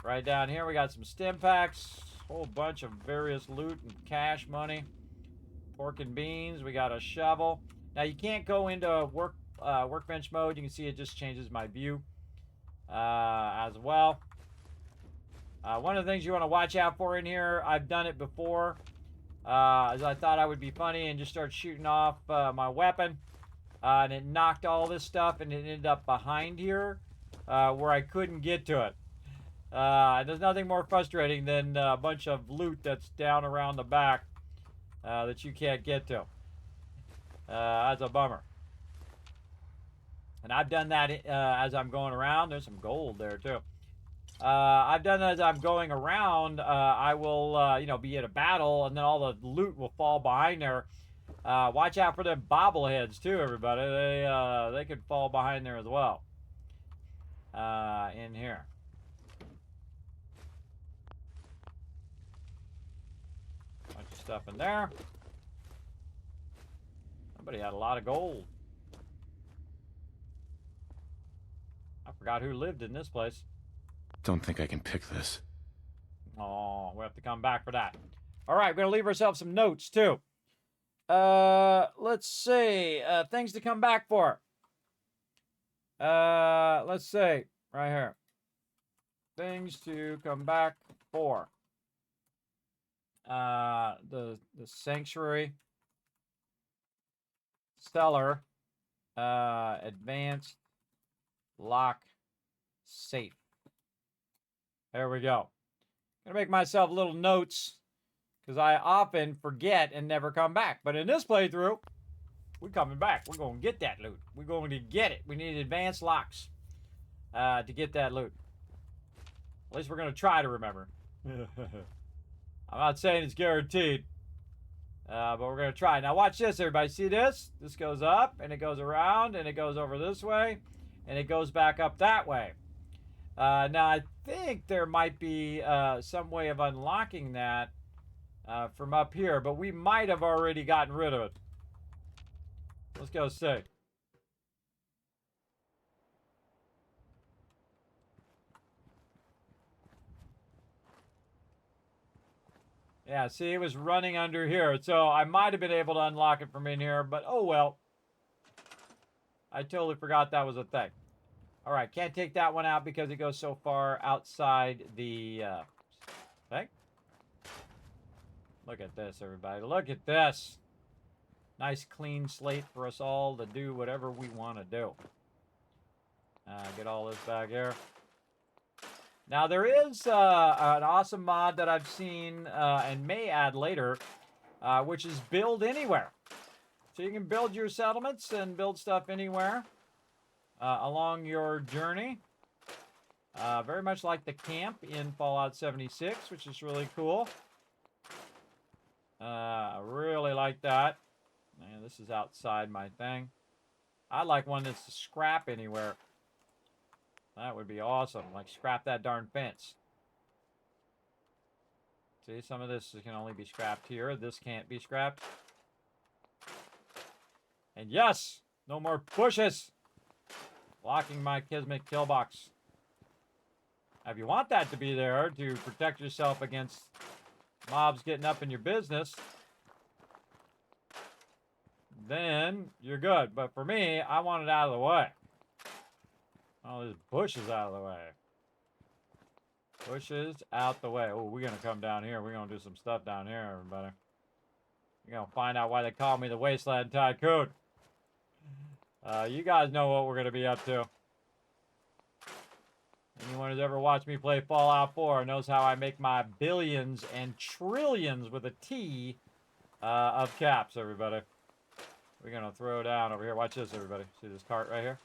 Right down here, we got some stim packs, a whole bunch of various loot and cash money. Pork and beans, we got a shovel. Now, you can't go into workbench mode. You can see it just changes my view as well. One of the things you want to watch out for in here, I've done it before, as I thought I would be funny and just start shooting off my weapon. And it knocked all this stuff and it ended up behind here where I couldn't get to it. There's nothing more frustrating than a bunch of loot that's down around the back that you can't get to. That's a bummer. And I've done that as I'm going around. There's some gold there too. I've done that as I'm going around. I will, be at a battle, and then all the loot will fall behind there. Watch out for them bobbleheads too, everybody. They could fall behind there as well. In here. stuff in there. Somebody had a lot of gold. I forgot who lived in this place. Don't think I can pick this. Oh, we'll have to come back for that. All right, we're going to leave ourselves some notes, too. Let's see. Things to come back for. Let's see. Right here. Things to come back for. The Sanctuary. Cellar. Advanced. Lock. Safe. There we go. Gonna make myself little notes because I often forget and never come back. But in this playthrough, we're coming back. We're going to get that loot. We're going to get it. We need advanced locks to get that loot. At least we're going to try to remember. I'm not saying it's guaranteed, but we're going to try. Now watch this, everybody. See this? This goes up, and it goes around, and it goes over this way, and it goes back up that way. Now, I think there might be some way of unlocking that from up here, but we might have already gotten rid of it. Let's go see. Yeah, see, it was running under here, so I might have been able to unlock it from in here, but oh well. I totally forgot that was a thing. All right, can't take that one out because it goes so far outside the thing. Look at this, everybody. Look at this. Nice clean slate for us all to do whatever we want to do. Get all this back here. Now, there is an awesome mod that I've seen and may add later, which is build anywhere. So you can build your settlements and build stuff anywhere along your journey. Very much like the camp in Fallout 76, which is really cool. I really like that. Man, this is outside my thing. I'd like one that's to scrap anywhere. That would be awesome. Like, scrap that darn fence. See, some of this can only be scrapped here. This can't be scrapped. And yes, no more bushes blocking my Kismet kill box. Now, if you want that to be there to protect yourself against mobs getting up in your business, then you're good. But for me, I want it out of the way. All these bushes out of the way. Bushes out the way. Oh, we're going to come down here. We're going to do some stuff down here, everybody. You're going to find out why they call me the Wasteland Tycoon. You guys know what we're going to be up to. Anyone who's ever watched me play Fallout 4 knows how I make my billions and trillions with a T of caps, everybody. We're going to throw down over here. Watch this, everybody. See this cart right here?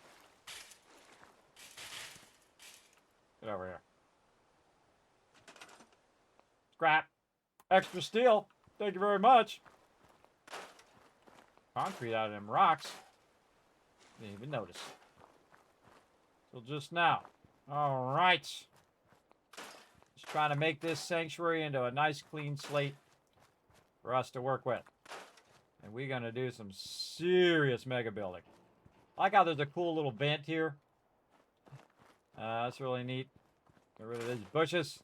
Get over here. Scrap. Extra steel. Thank you very much. Concrete out of them rocks. Didn't even notice. Till just now. All right. Just trying to make this sanctuary into a nice clean slate for us to work with. And we're going to do some serious mega building. I like how there's a cool little vent here. That's really neat. Get rid of these bushes.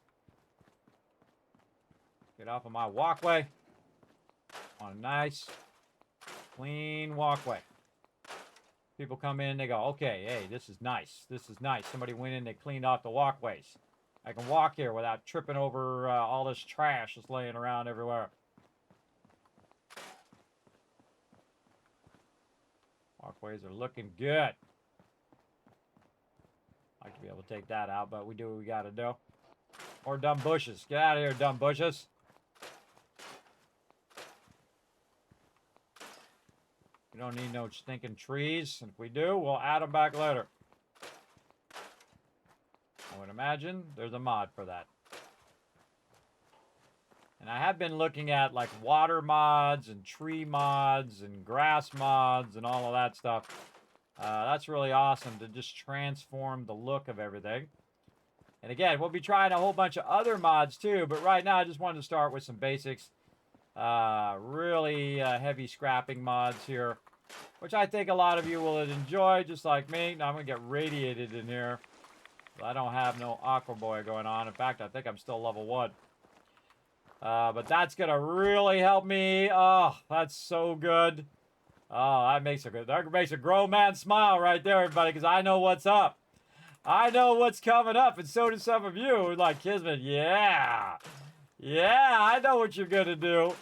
Get off of my walkway. On a nice, clean walkway. People come in, they go, okay, hey, this is nice. This is nice. Somebody went in, they cleaned off the walkways. I can walk here without tripping over all this trash that's laying around everywhere. Walkways are looking good. Like to be able to take that out, but we do what we got to do. More dumb bushes. Get out of here, dumb bushes. We don't need no stinking trees. And if we do, we'll add them back later. I would imagine there's a mod for that. And I have been looking at like water mods and tree mods and grass mods and all of that stuff. That's really awesome to just transform the look of everything. And again, we'll be trying a whole bunch of other mods too, but right now I just wanted to start with some basics. Really heavy scrapping mods here, which I think a lot of you will enjoy, just like me. Now I'm going to get radiated in here. I don't have no Aqua Boy going on. In fact, I think I'm still level 1. But that's going to really help me. Oh, that's so good. Oh, that makes a grown man smile right there, everybody, because I know what's up. I know what's coming up, and so do some of you. Like, Kismet, yeah. Yeah, I know what you're going to do.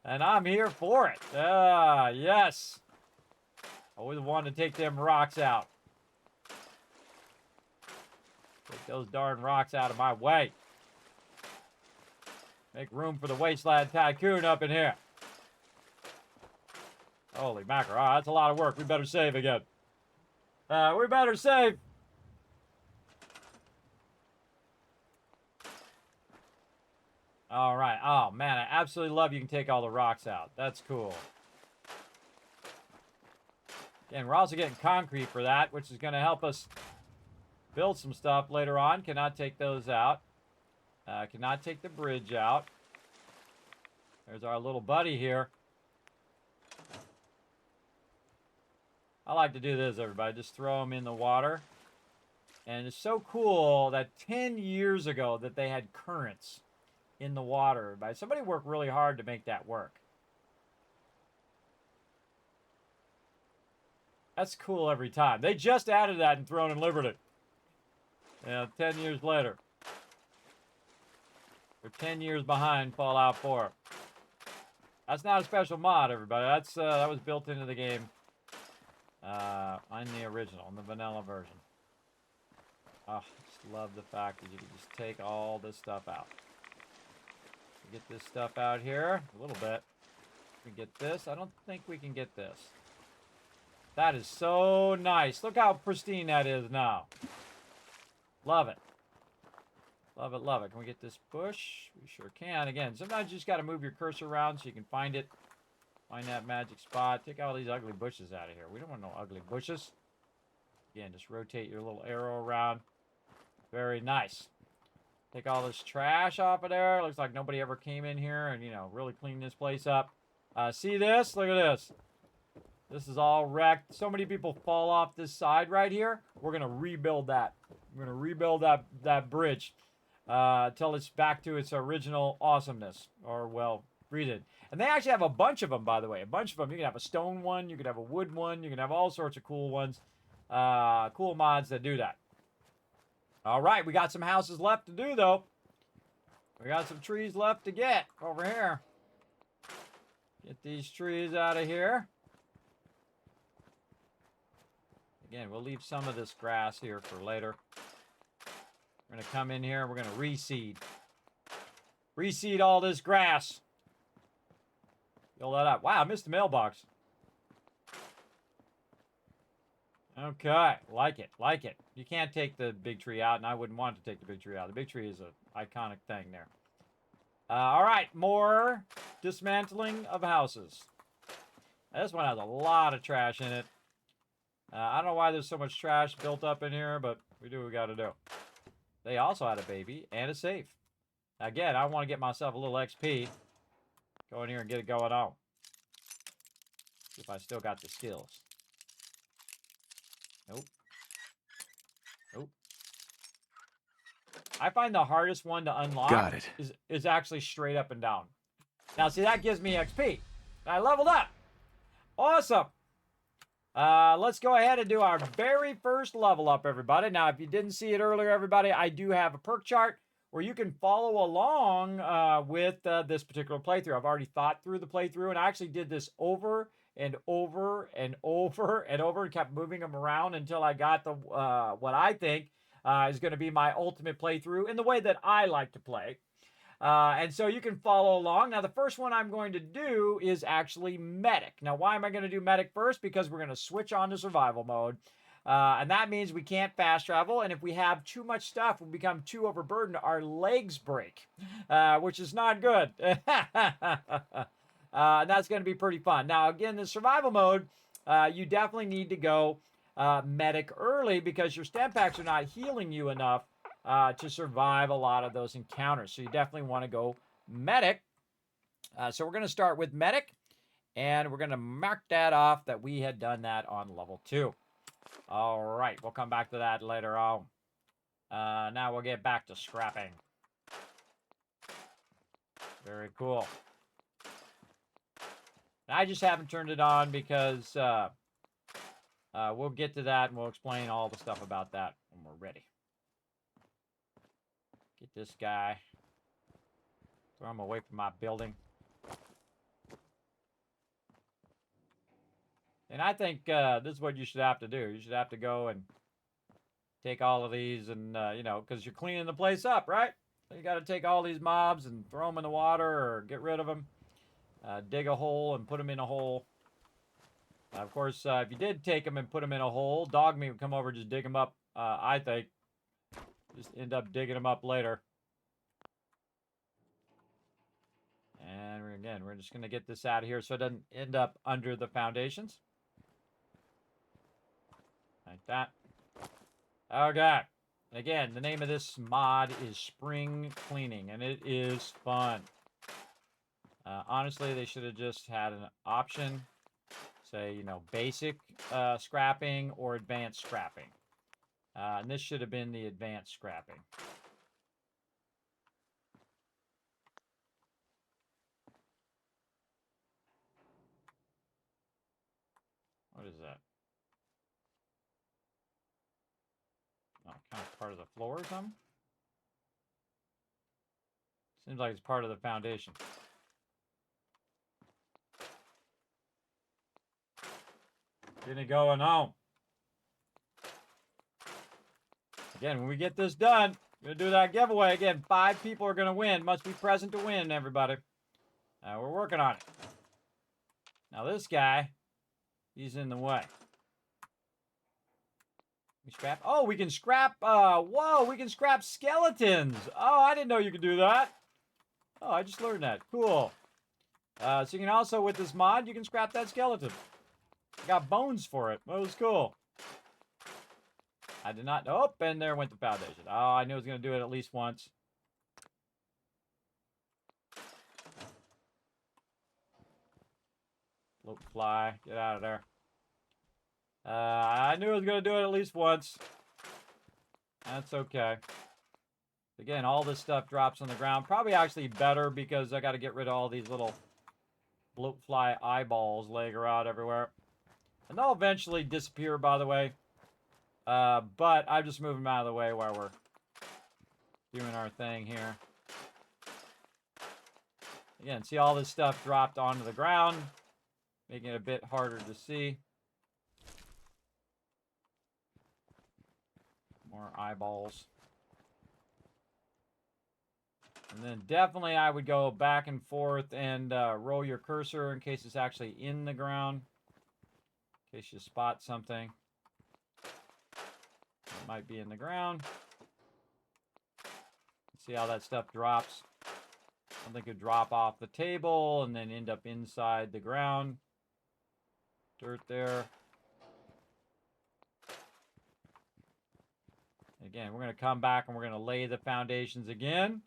And I'm here for it. Yes. Always wanted to take them rocks out. Take those darn rocks out of my way. Make room for the Wasteland Tycoon up in here. Holy mackerel. Oh, that's a lot of work. We better save again. We better save. All right. Oh, man, I absolutely love you can take all the rocks out. That's cool. Again, we're also getting concrete for that, which is going to help us build some stuff later on. Cannot take those out. Cannot take the bridge out. There's our little buddy here. I like to do this, everybody. Just throw them in the water. And it's so cool that 10 years ago that they had currents in the water, everybody. Somebody worked really hard to make that work. That's cool every time. They just added that in Throne and Liberty. 10 years later. We're 10 years behind Fallout 4. That's not a special mod, everybody. That's that was built into the game on the original, in the vanilla version. Oh, I just love the fact that you can just take all this stuff out. Get this stuff out here a little bit. We get this. I don't think we can get this. That is so nice. Look how pristine that is now. Love it. Love it, love it. Can we get this bush? We sure can. Again, sometimes you just got to move your cursor around so you can find it. Find that magic spot. Take all these ugly bushes out of here. We don't want no ugly bushes. Again, just rotate your little arrow around. Very nice. Take all this trash off of there. Looks like nobody ever came in here and, you know, really cleaned this place up. See this? Look at this. This is all wrecked. So many people fall off this side right here. We're going to rebuild that. We're going to rebuild that bridge until it's back to its original awesomeness. Or, well, breathe. And they actually have a bunch of them, by the way. A bunch of them. You can have a stone one. You can have a wood one. You can have all sorts of cool ones. Cool mods that do that. All right, we got some houses left to do, though. We got some trees left to get over here. Get these trees out of here. Again, we'll leave some of this grass here for later. We're going to come in here and we're going to reseed. Reseed all this grass. Fill that up. Wow, I missed the mailbox. Okay, like it, like it. You can't take the big tree out, and I wouldn't want to take the big tree out. The big tree is an iconic thing there. All right, more dismantling of houses. Now, this one has a lot of trash in it. I don't know why there's so much trash built up in here, but we do what we got to do. They also had a baby and a safe. Again, I want to get myself a little XP. Go in here and get it going on. See if I still got the skills. Nope. Nope. I find the hardest one to unlock is actually straight up and down. Now, see, that gives me XP. I leveled up. Awesome. Let's go ahead and do our very first level up, everybody. Now, if you didn't see it earlier, everybody, I do have a perk chart where you can follow along with this particular playthrough. I've already thought through the playthrough, and I actually did this over and over and over and over and kept moving them around until I got the what I think is going to be my ultimate playthrough in the way that I like to play. And so you can follow along. Now, the first one I'm going to do is actually Medic. Now, why am I going to do Medic first? Because we're going to switch on to survival mode. And that means we can't fast travel. And if we have too much stuff, we become too overburdened. Our legs break, which is not good. And that's going to be pretty fun. Now, again, the survival mode, you definitely need to go Medic early because your stem packs are not healing you enough to survive a lot of those encounters. So you definitely want to go Medic So we're going to start with medic, and we're going to mark that off that we had done that on level 2. All right, we'll come back to that later on. Now we'll get back to scrapping. Very cool. I just haven't turned it on because we'll get to that and we'll explain all the stuff about that when we're ready. Get this guy. Throw him away from my building. And I think this is what you should have to do. You should have to go and take all of these and, you know, because you're cleaning the place up, right? So you got to take all these mobs and throw them in the water or get rid of them. Dig a hole and put them in a hole. Of course, if you did take them and put them in a hole, dog meat would come over and just dig them up, I think. Just end up digging them up later. And again, we're just going to get this out of here so it doesn't end up under the foundations. Like that. Okay. Again, the name of this mod is Spring Cleaning, and it is fun. Honestly, they should have just had an option. Say, you know, basic scrapping or advanced scrapping. And this should have been the advanced scrapping. What is that? Oh, kind of part of the floor or something? Seems like it's part of the foundation. Getting it going on. Again, when we get this done, we're going to do that giveaway. Again, 5 people are going to win. Must be present to win, everybody. We're working on it. Now this guy, he's in the way. We scrap. Oh, we can scrap. Whoa, we can scrap skeletons. Oh, I didn't know you could do that. Oh, I just learned that. Cool. So you can also, with this mod, you can scrap that skeleton. I got bones for it. That was cool. I did not. Oh, and there went the foundation. Oh, I knew I was going to do it at least once. Float fly. Get out of there. I knew I was going to do it at least once. That's okay. Again, all this stuff drops on the ground. Probably actually better because I got to get rid of all these little bloat fly eyeballs laying around everywhere. And they'll eventually disappear, by the way. But I'm just moving them out of the way while we're doing our thing here. Again, see all this stuff dropped onto the ground, making it a bit harder to see. More eyeballs. And then definitely I would go back and forth and roll your cursor in case it's actually in the ground. In case you spot something. It might be in the ground. See how that stuff drops. Something could drop off the table and then end up inside the ground. Dirt there. Again, we're going to come back and we're going to lay the foundations again.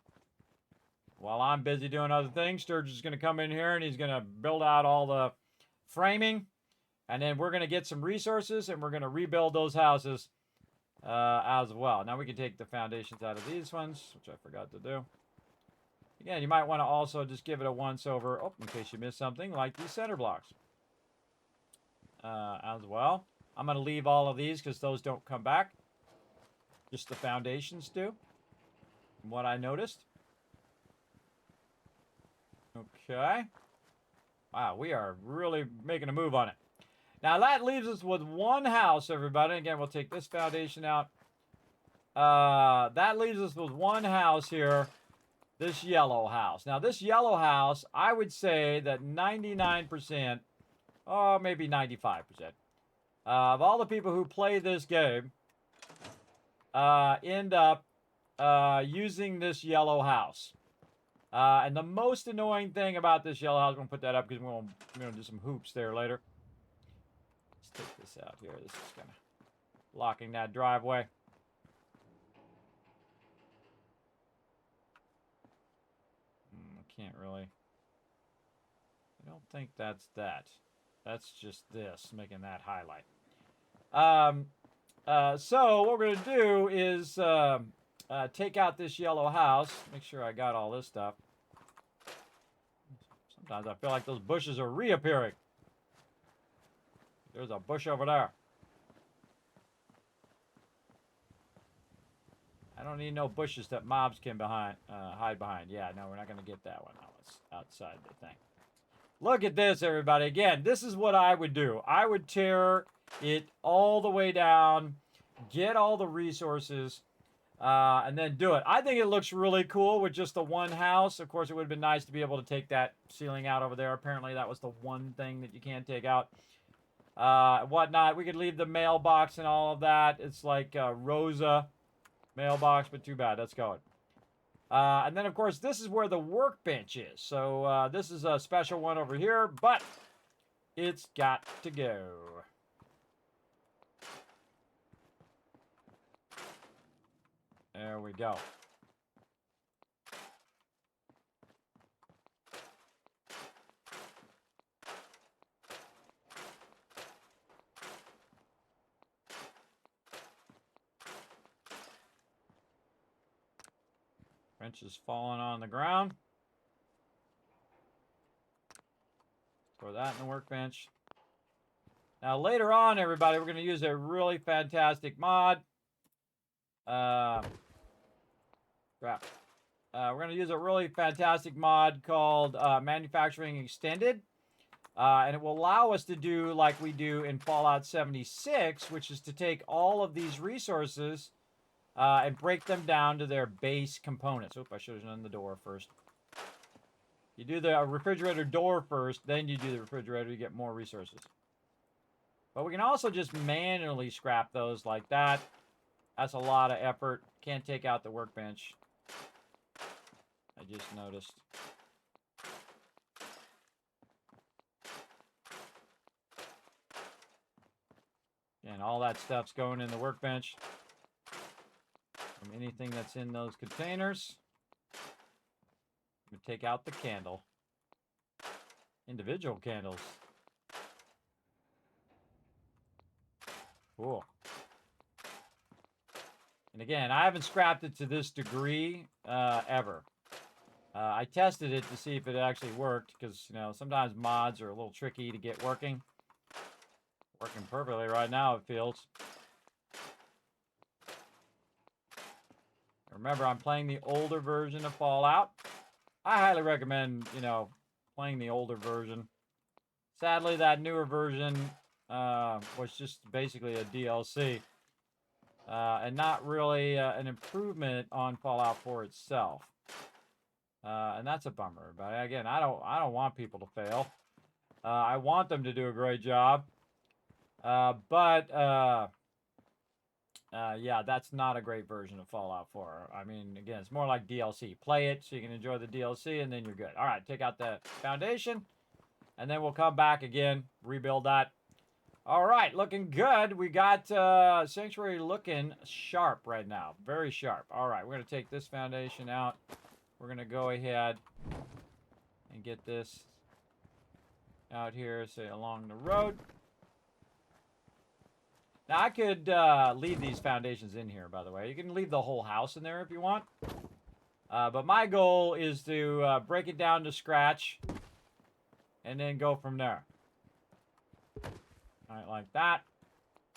While I'm busy doing other things, Sturgis is going to come in here and he's going to build out all the framing. And then we're going to get some resources and we're going to rebuild those houses as well. Now we can take the foundations out of these ones, which I forgot to do. Again, you might want to also just give it a once over, in case you missed something, like these center blocks as well. I'm going to leave all of these because those don't come back. Just the foundations do, from what I noticed. Okay. Wow, we are really making a move on it. Now that leaves us with one house, everybody. Again, we'll take this foundation out. That leaves us with one house here. This yellow house. Now this yellow house, I would say that 99%, or maybe 95%, of all the people who play this game end up using this yellow house. And the most annoying thing about this yellow house, I'm going to put that up because we're going to do some hoops there later. Let's take this out here. This is kind of blocking that driveway. I can't really. I don't think that's that. That's just this, making that highlight. So what we're going to do is take out this yellow house. Make sure I got all this stuff. Sometimes I feel like those bushes are reappearing. There's a bush over there. I don't need no bushes that mobs can hide behind. Yeah, no, we're not going to get that one. No, it's outside the thing. Look at this, everybody. Again, this is what I would do. I would tear it all the way down, get all the resources, and then do it. I think it looks really cool with just the one house. Of course, it would have been nice to be able to take that ceiling out over there. Apparently, that was the one thing that you can't take out. Whatnot. We could leave the mailbox and all of that. It's like Rosa mailbox, but too bad. That's going. And then, of course, this is where the workbench is. So this is a special one over here, but it's got to go. There we go. Wrench is falling on the ground. Throw that in the workbench. Now later on, everybody, we're going to use a really fantastic mod. Crap. We're going to use a really fantastic mod called Manufacturing Extended. And it will allow us to do like we do in Fallout 76, which is to take all of these resources and break them down to their base components. Oop, I should have done the door first. You do the refrigerator door first, then you do the refrigerator, you get more resources. But we can also just manually scrap those like that. That's a lot of effort. Can't take out the workbench. I just noticed. And all that stuff's going in the workbench. From anything that's in those containers. We take out the candle. Individual candles. Cool. And again, I haven't scrapped it to this degree ever. I tested it to see if it actually worked because, you know, sometimes mods are a little tricky to get working. Working perfectly right now, it feels. Remember, I'm playing the older version of Fallout. I highly recommend, you know, playing the older version. Sadly, that newer version was just basically a DLC. And not really an improvement on Fallout 4 itself. And that's a bummer. But again, I don't want people to fail. I want them to do a great job. Yeah, that's not a great version of Fallout 4. I mean, again, it's more like DLC. Play it so you can enjoy the DLC, and then you're good. All right, take out the foundation, and then we'll come back again, rebuild that. All right, looking good. We got Sanctuary looking sharp right now. Very sharp. All right, we're going to take this foundation out. We're going to go ahead and get this out here, say, along the road. Now, I could leave these foundations in here, by the way. You can leave the whole house in there if you want. But my goal is to break it down to scratch and then go from there. All right, like that.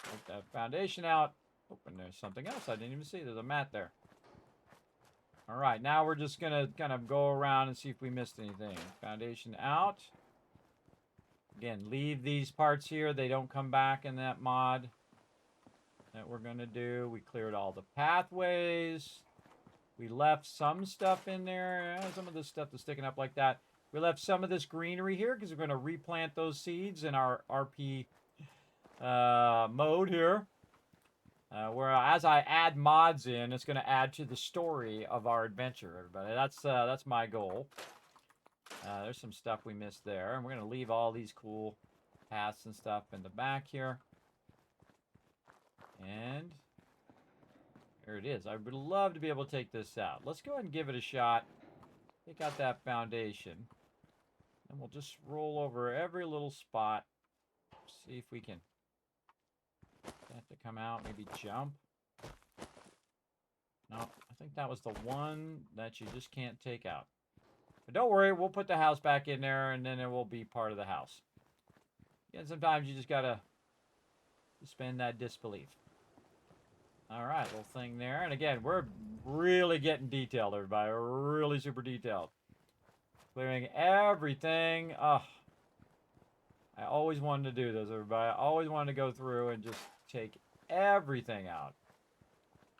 Take that foundation out. Oh, and there's something else I didn't even see. There's a mat there. All right, now we're just going to kind of go around and see if we missed anything. Foundation out. Again, leave these parts here. They don't come back in that mod that we're going to do. We cleared all the pathways. We left some stuff in there. Some of this stuff is sticking up like that. We left some of this greenery here because we're going to replant those seeds in our RP mode here. Where as I add mods in, it's going to add to the story of our adventure, everybody. That's my goal. There's some stuff we missed there. And we're going to leave all these cool paths and stuff in the back here. And there it is. I would love to be able to take this out. Let's go ahead and give it a shot. Take out that foundation. And we'll just roll over every little spot. See if we can have to come out, maybe jump. No, I think that was the one that you just can't take out. But don't worry, we'll put the house back in there, and then it will be part of the house. And sometimes you just gotta suspend that disbelief. All right, little thing there. And again, we're really getting detailed, everybody. We're really super detailed. Clearing everything. Oh, I always wanted to do this, everybody. I always wanted to go through and just take everything out.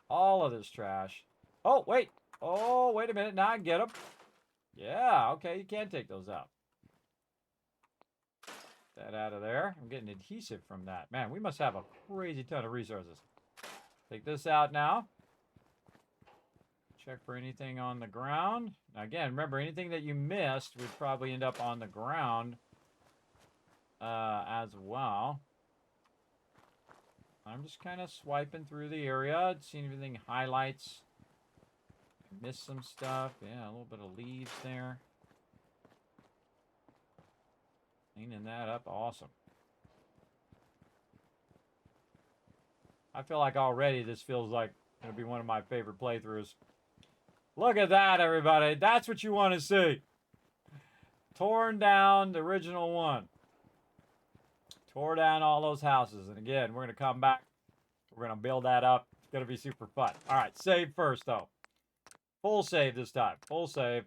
All of this trash. Oh, wait. Oh, wait a minute. Now I can get them. Yeah, okay. You can take those out. That out of there. I'm getting adhesive from that. Man, we must have a crazy ton of resources. Take this out now. Check for anything on the ground. Now again, remember, anything that you missed would probably end up on the ground as well. I'm just kind of swiping through the area, seeing if anything highlights. Missed some stuff. Yeah, a little bit of leaves there. Cleaning that up. Awesome. I feel like already this feels like going to be one of my favorite playthroughs. Look at that, everybody. That's what you want to see. Torn down the original one. Tore down all those houses. And again, we're going to come back. We're going to build that up. It's going to be super fun. All right, save first, though. Full save this time. Full save.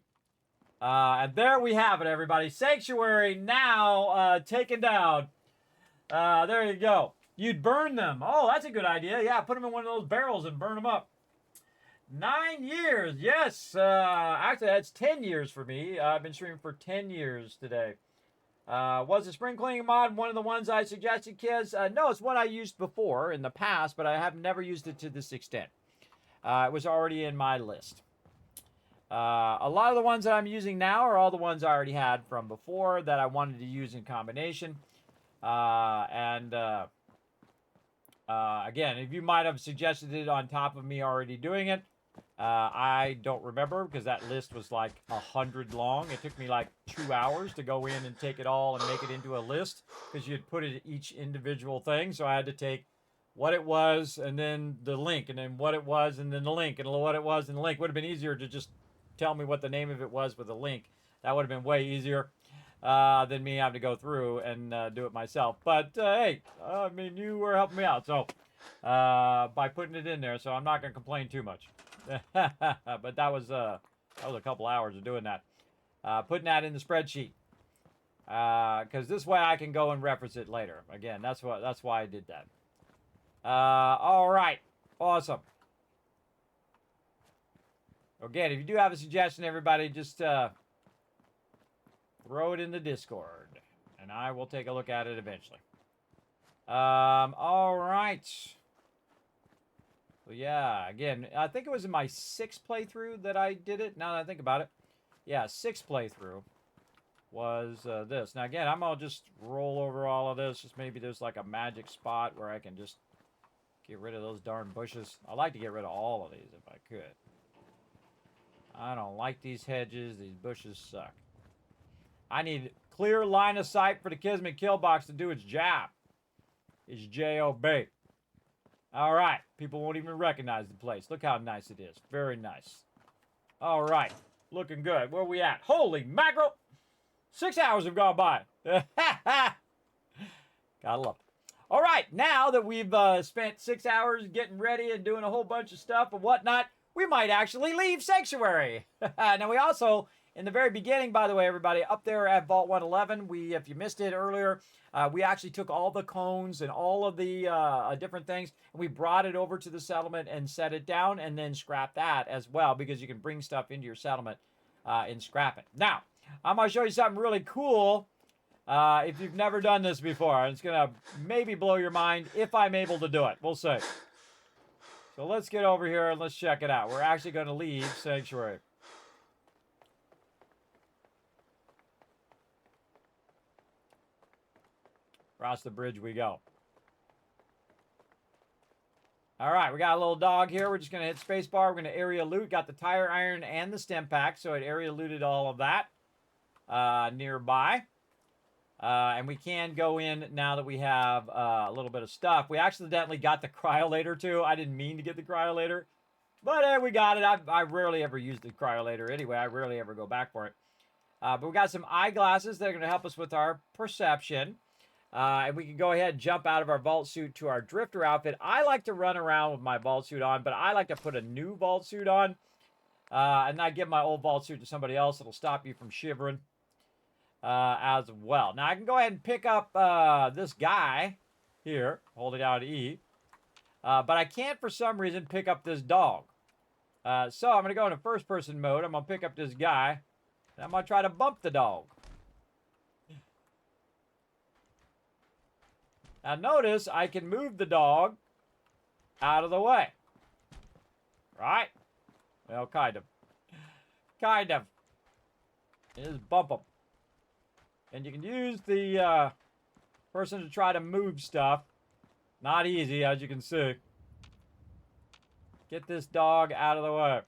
And there we have it, everybody. Sanctuary now taken down. There you go. You'd burn them. Oh, that's a good idea. Yeah, put them in one of those barrels and burn them up. 9 years. Yes. Actually, that's 10 years for me. I've been streaming for 10 years today. Was the spring cleaning mod one of the ones I suggested, kids? No, it's one I used before in the past, but I have never used it to this extent. It was already in my list. A lot of the ones that I'm using now are all the ones I already had from before that I wanted to use in combination. Again, if you might have suggested it on top of me already doing it, I don't remember because that list was like 100 long. It took me like 2 hours to go in and take it all and make it into a list because you'd put it each individual thing. So I had to take what it was and then the link and then what it was and then the link and what it was and the link. Would have been easier to just tell me what the name of it was with a link. That would have been way easier than me having to go through and do it myself. But hey, I mean, you were helping me out, so by putting it in there, so I'm not going to complain too much. But that was a couple hours of doing that, putting that in the spreadsheet, because this way I can go and reference it later. Again, that's why I did that. All right, awesome. Again, if you do have a suggestion, everybody, just throw it in the Discord, and I will take a look at it eventually. All right. So yeah, again, I think it was in my 6th playthrough that I did it. Now that I think about it, yeah, 6th playthrough was this. Now again, I'm gonna just roll over all of this. Just maybe there's like a magic spot where I can just get rid of those darn bushes. I'd like to get rid of all of these if I could. I don't like these hedges. These bushes suck. I need clear line of sight for the Kismet kill box to do its job. It's J-O-B. All right. People won't even recognize the place. Look how nice it is. Very nice. All right. Looking good. Where we at? Holy mackerel. 6 hours have gone by. Gotta love it. All right. Now that we've spent 6 hours getting ready and doing a whole bunch of stuff and whatnot, we might actually leave Sanctuary. Now, we also, in the very beginning, by the way, everybody, up there at Vault 111, if you missed it earlier, we actually took all the cones and all of the different things, and we brought it over to the settlement and set it down, and then scrap that as well, because you can bring stuff into your settlement and scrap it. Now, I'm going to show you something really cool if you've never done this before. It's going to maybe blow your mind if I'm able to do it. We'll see. So let's get over here and let's check it out. We're actually going to leave Sanctuary. Across the bridge we go. All right, we got a little dog here. We're just going to hit spacebar. We're going to area loot. Got the tire iron and the stem pack, so it area looted all of that. nearby. And we can go in now that we have a little bit of stuff. We accidentally got the cryolator too. I didn't mean to get the cryolator. But we got it. I rarely ever use the cryolator anyway. I rarely ever go back for it. But we got some eyeglasses that are going to help us with our perception. And we can go ahead and jump out of our vault suit to our drifter outfit. I like to run around with my vault suit on, but I like to put a new vault suit on. And I give my old vault suit to somebody else. It'll stop you from shivering as well. Now I can go ahead and pick up this guy here, holding down E. But I can't for some reason pick up this dog. So I'm going to go into first person mode. I'm going to pick up this guy. And I'm going to try to bump the dog. Now notice I can move the dog out of the way. Right? Well, kind of. Kind of. Just bump him. And you can use the person to try to move stuff. Not easy, as you can see. Get this dog out of the way.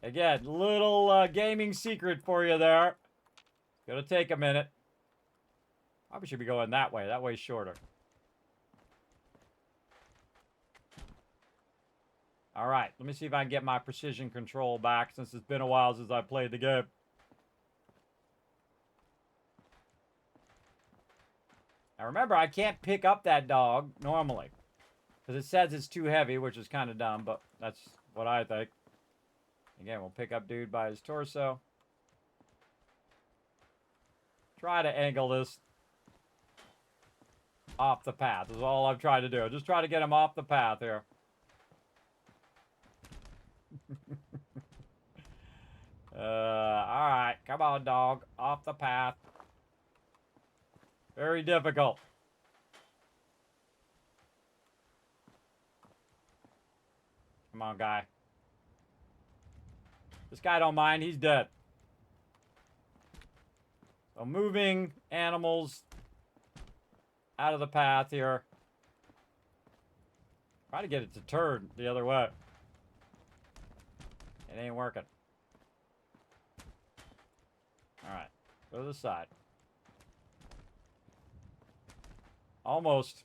Again, little gaming secret for you there. It's gonna take a minute. Probably should be going that way. That way's shorter. Alright, let me see if I can get my precision control back since it's been a while since I played the game. Now remember, I can't pick up that dog normally. Because it says it's too heavy, which is kind of dumb, but that's what I think. Again, we'll pick up dude by his torso. Try to angle this off the path. Is all I'm trying to do. Just try to get him off the path here. Alright. Come on, dog. Off the path. Very difficult. Come on, guy. This guy don't mind. He's dead. So moving animals out of the path here. Try to get it to turn the other way. It ain't working. Alright. Go to the side. Almost.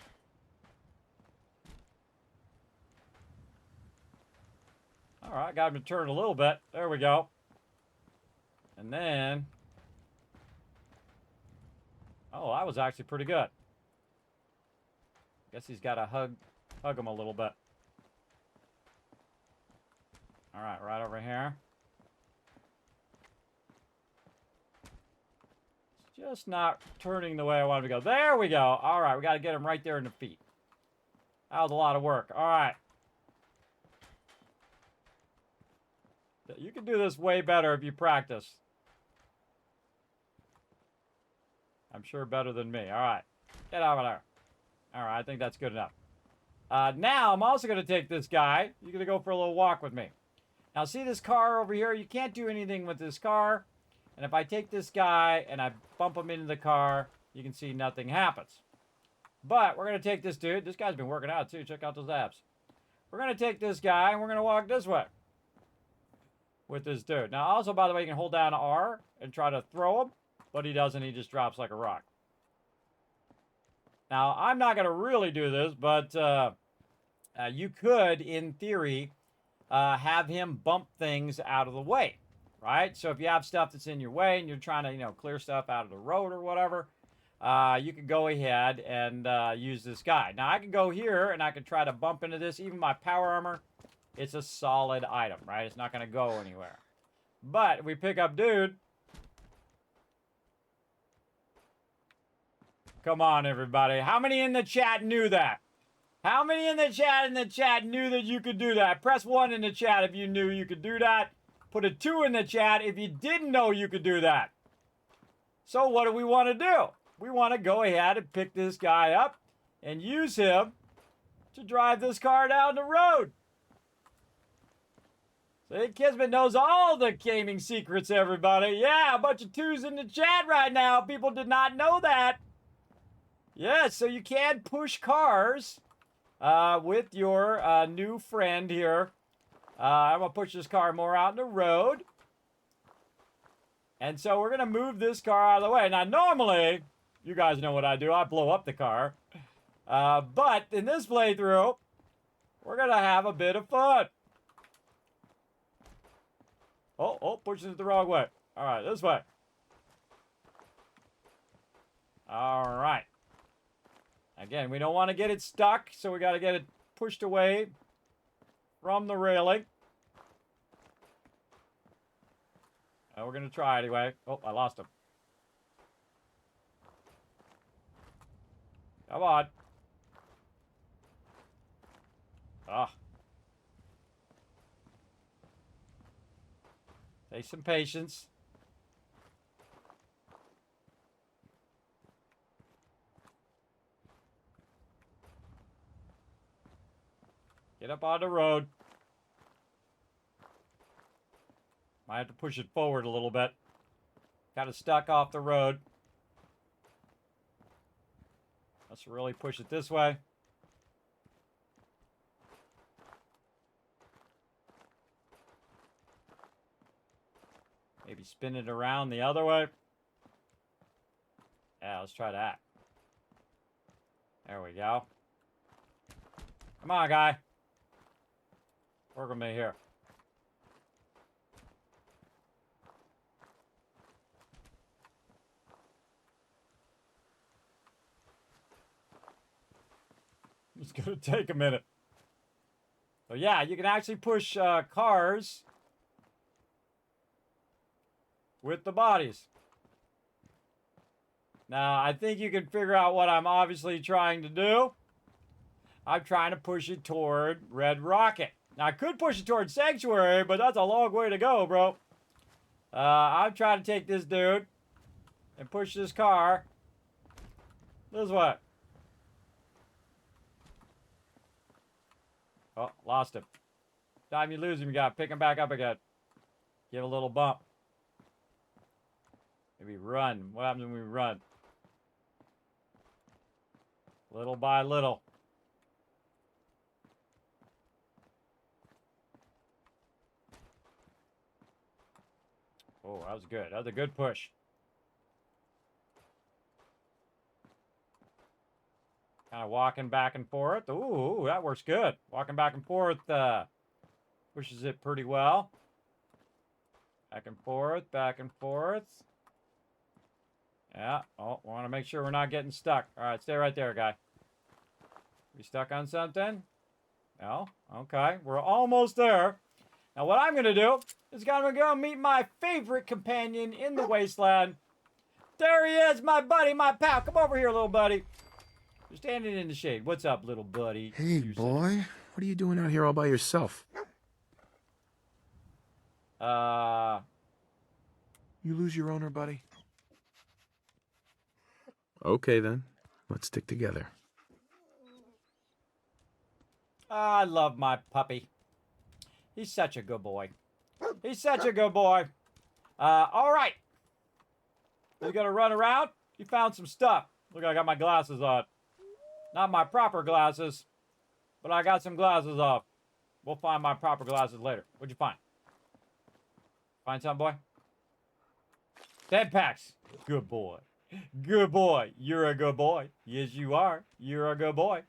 Alright, got him to turn a little bit. There we go. And then... Oh, that was actually pretty good. Guess he's got to hug him a little bit. Alright, right over here. It's just not turning the way I want him to go. There we go. Alright, we got to get him right there in the feet. That was a lot of work. Alright. You can do this way better if you practice. I'm sure better than me. Alright. Get over there. Alright, I think that's good enough. Now, I'm also going to take this guy. You're going to go for a little walk with me. Now, see this car over here? You can't do anything with this car. And if I take this guy and I bump him into the car, you can see nothing happens. But we're going to take this dude. This guy's been working out, too. Check out those abs. We're going to take this guy and we're going to walk this way with this dude. Now, also, by the way, you can hold down R and try to throw him. But he doesn't. He just drops like a rock. Now, I'm not going to really do this, but you could, in theory, have him bump things out of the way, right? So if you have stuff that's in your way and you're trying to, clear stuff out of the road or whatever, you could go ahead and use this guy. Now, I can go here and I can try to bump into this. Even my power armor, it's a solid item, right? It's not going to go anywhere. But if we pick up dude... Come on, everybody. How many in the chat knew that? How many in the chat knew that you could do that? Press 1 in the chat if you knew you could do that. Put a 2 in the chat if you didn't know you could do that. So what do we want to do? We want to go ahead and pick this guy up and use him to drive this car down the road. See, Kismet knows all the gaming secrets, everybody. Yeah, a bunch of 2s in the chat right now. People did not know that. Yeah, so you can push cars with your new friend here, I'm going to push this car more out in the road. And so we're going to move this car out of the way. Now, normally, you guys know what I do. I blow up the car. But in this playthrough, we're going to have a bit of fun. Oh, pushing it the wrong way. All right, this way. All right. Again, we don't want to get it stuck, so we got to get it pushed away from the railing. We're going to try anyway. Oh, I lost him. Come on. Ah. Take some patience. Get up on the road. Might have to push it forward a little bit. Got it stuck off the road. Let's really push it this way. Maybe spin it around the other way. Yeah, let's try that. There we go. Come on, guy. Work with me here. It's gonna take a minute. So yeah, you can actually push cars with the bodies. Now, I think you can figure out what I'm obviously trying to do. I'm trying to push it toward Red Rocket. Now, I could push it toward Sanctuary, but that's a long way to go, bro. I'm trying to take this dude and push this car this way. Oh, lost him. Time you lose him, you gotta pick him back up again. Give a little bump. Maybe run. What happens when we run? Little by little. Oh, that was good. That was a good push. Kind of walking back and forth. Ooh, that works good. Walking back and forth pushes it pretty well. Back and forth, back and forth. Yeah. Oh, want to make sure we're not getting stuck. All right, stay right there, guy. We stuck on something? No? Okay, we're almost there. Now, what I'm going to do is I'm going to go meet my favorite companion in the wasteland. There he is, my buddy, my pal. Come over here, little buddy. You're standing in the shade. What's up, little buddy? Hey, boy. What are you doing out here all by yourself? You lose your owner, buddy? Okay, then. Let's stick together. I love my puppy. He's such a good boy. He's such a good boy. All right. He's gonna run around. He found some stuff. Look, I got my glasses on. Not my proper glasses, but I got some glasses off. We'll find my proper glasses later. What'd you find? Find something, boy? 10 packs. Good boy. Good boy. You're a good boy. Yes, you are. You're a good boy.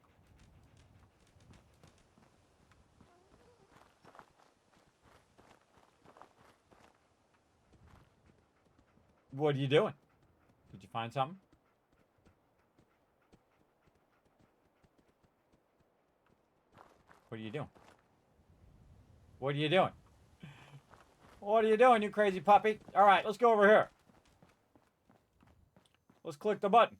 What are you doing? Did you find something? What are you doing? What are you doing? What are you doing, you crazy puppy? All right, let's go over here. Let's click the button.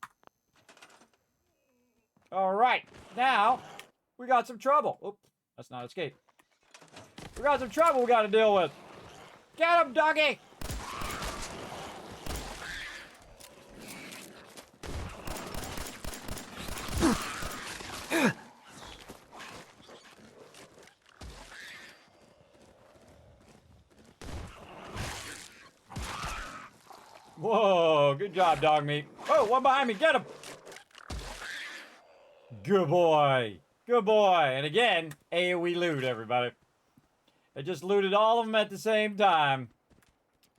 All right, now we got some trouble. Oop, that's not escape. We got some trouble we got to deal with. Get him, doggy! Whoa, good job, dog meat. Oh, one behind me, get him! Good boy. Good boy. And again, AoE loot, everybody. I just looted all of them at the same time.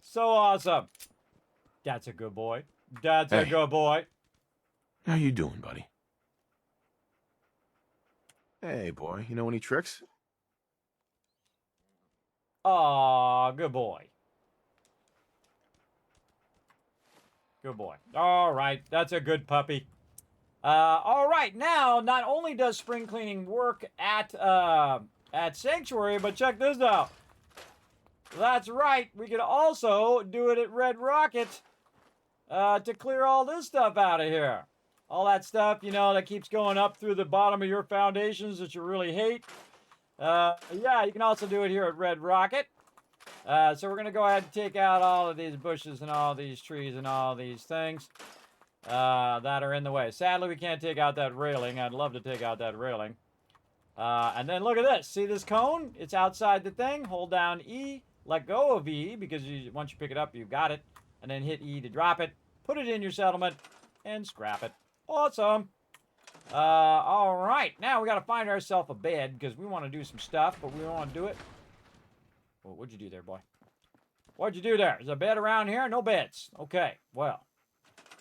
So awesome. That's a good boy. That's a good boy. How you doing, buddy? Hey, boy. You know any tricks? Aw, good boy. Good boy. All right, that's a good puppy. All right, now, not only does spring cleaning work at Sanctuary, but check this out. That's right, we could also do it at Red Rocket to clear all this stuff out of here. All that stuff, you know, that keeps going up through the bottom of your foundations that you really hate. Yeah, you can also do it here at Red Rocket. So we're going to go ahead and take out all of these bushes and all these trees and all these things that are in the way. Sadly, we can't take out that railing. I'd love to take out that railing. And then look at this. See this cone? It's outside the thing. Hold down E. Let go of E because once you pick it up, you've got it. And then hit E to drop it. Put it in your settlement and scrap it. Awesome. All right. Now we got to find ourselves a bed because we want to do some stuff, but we don't want to do it. Well, what'd you do there, boy? What'd you do there? Is a bed around here? No beds. Okay. Well,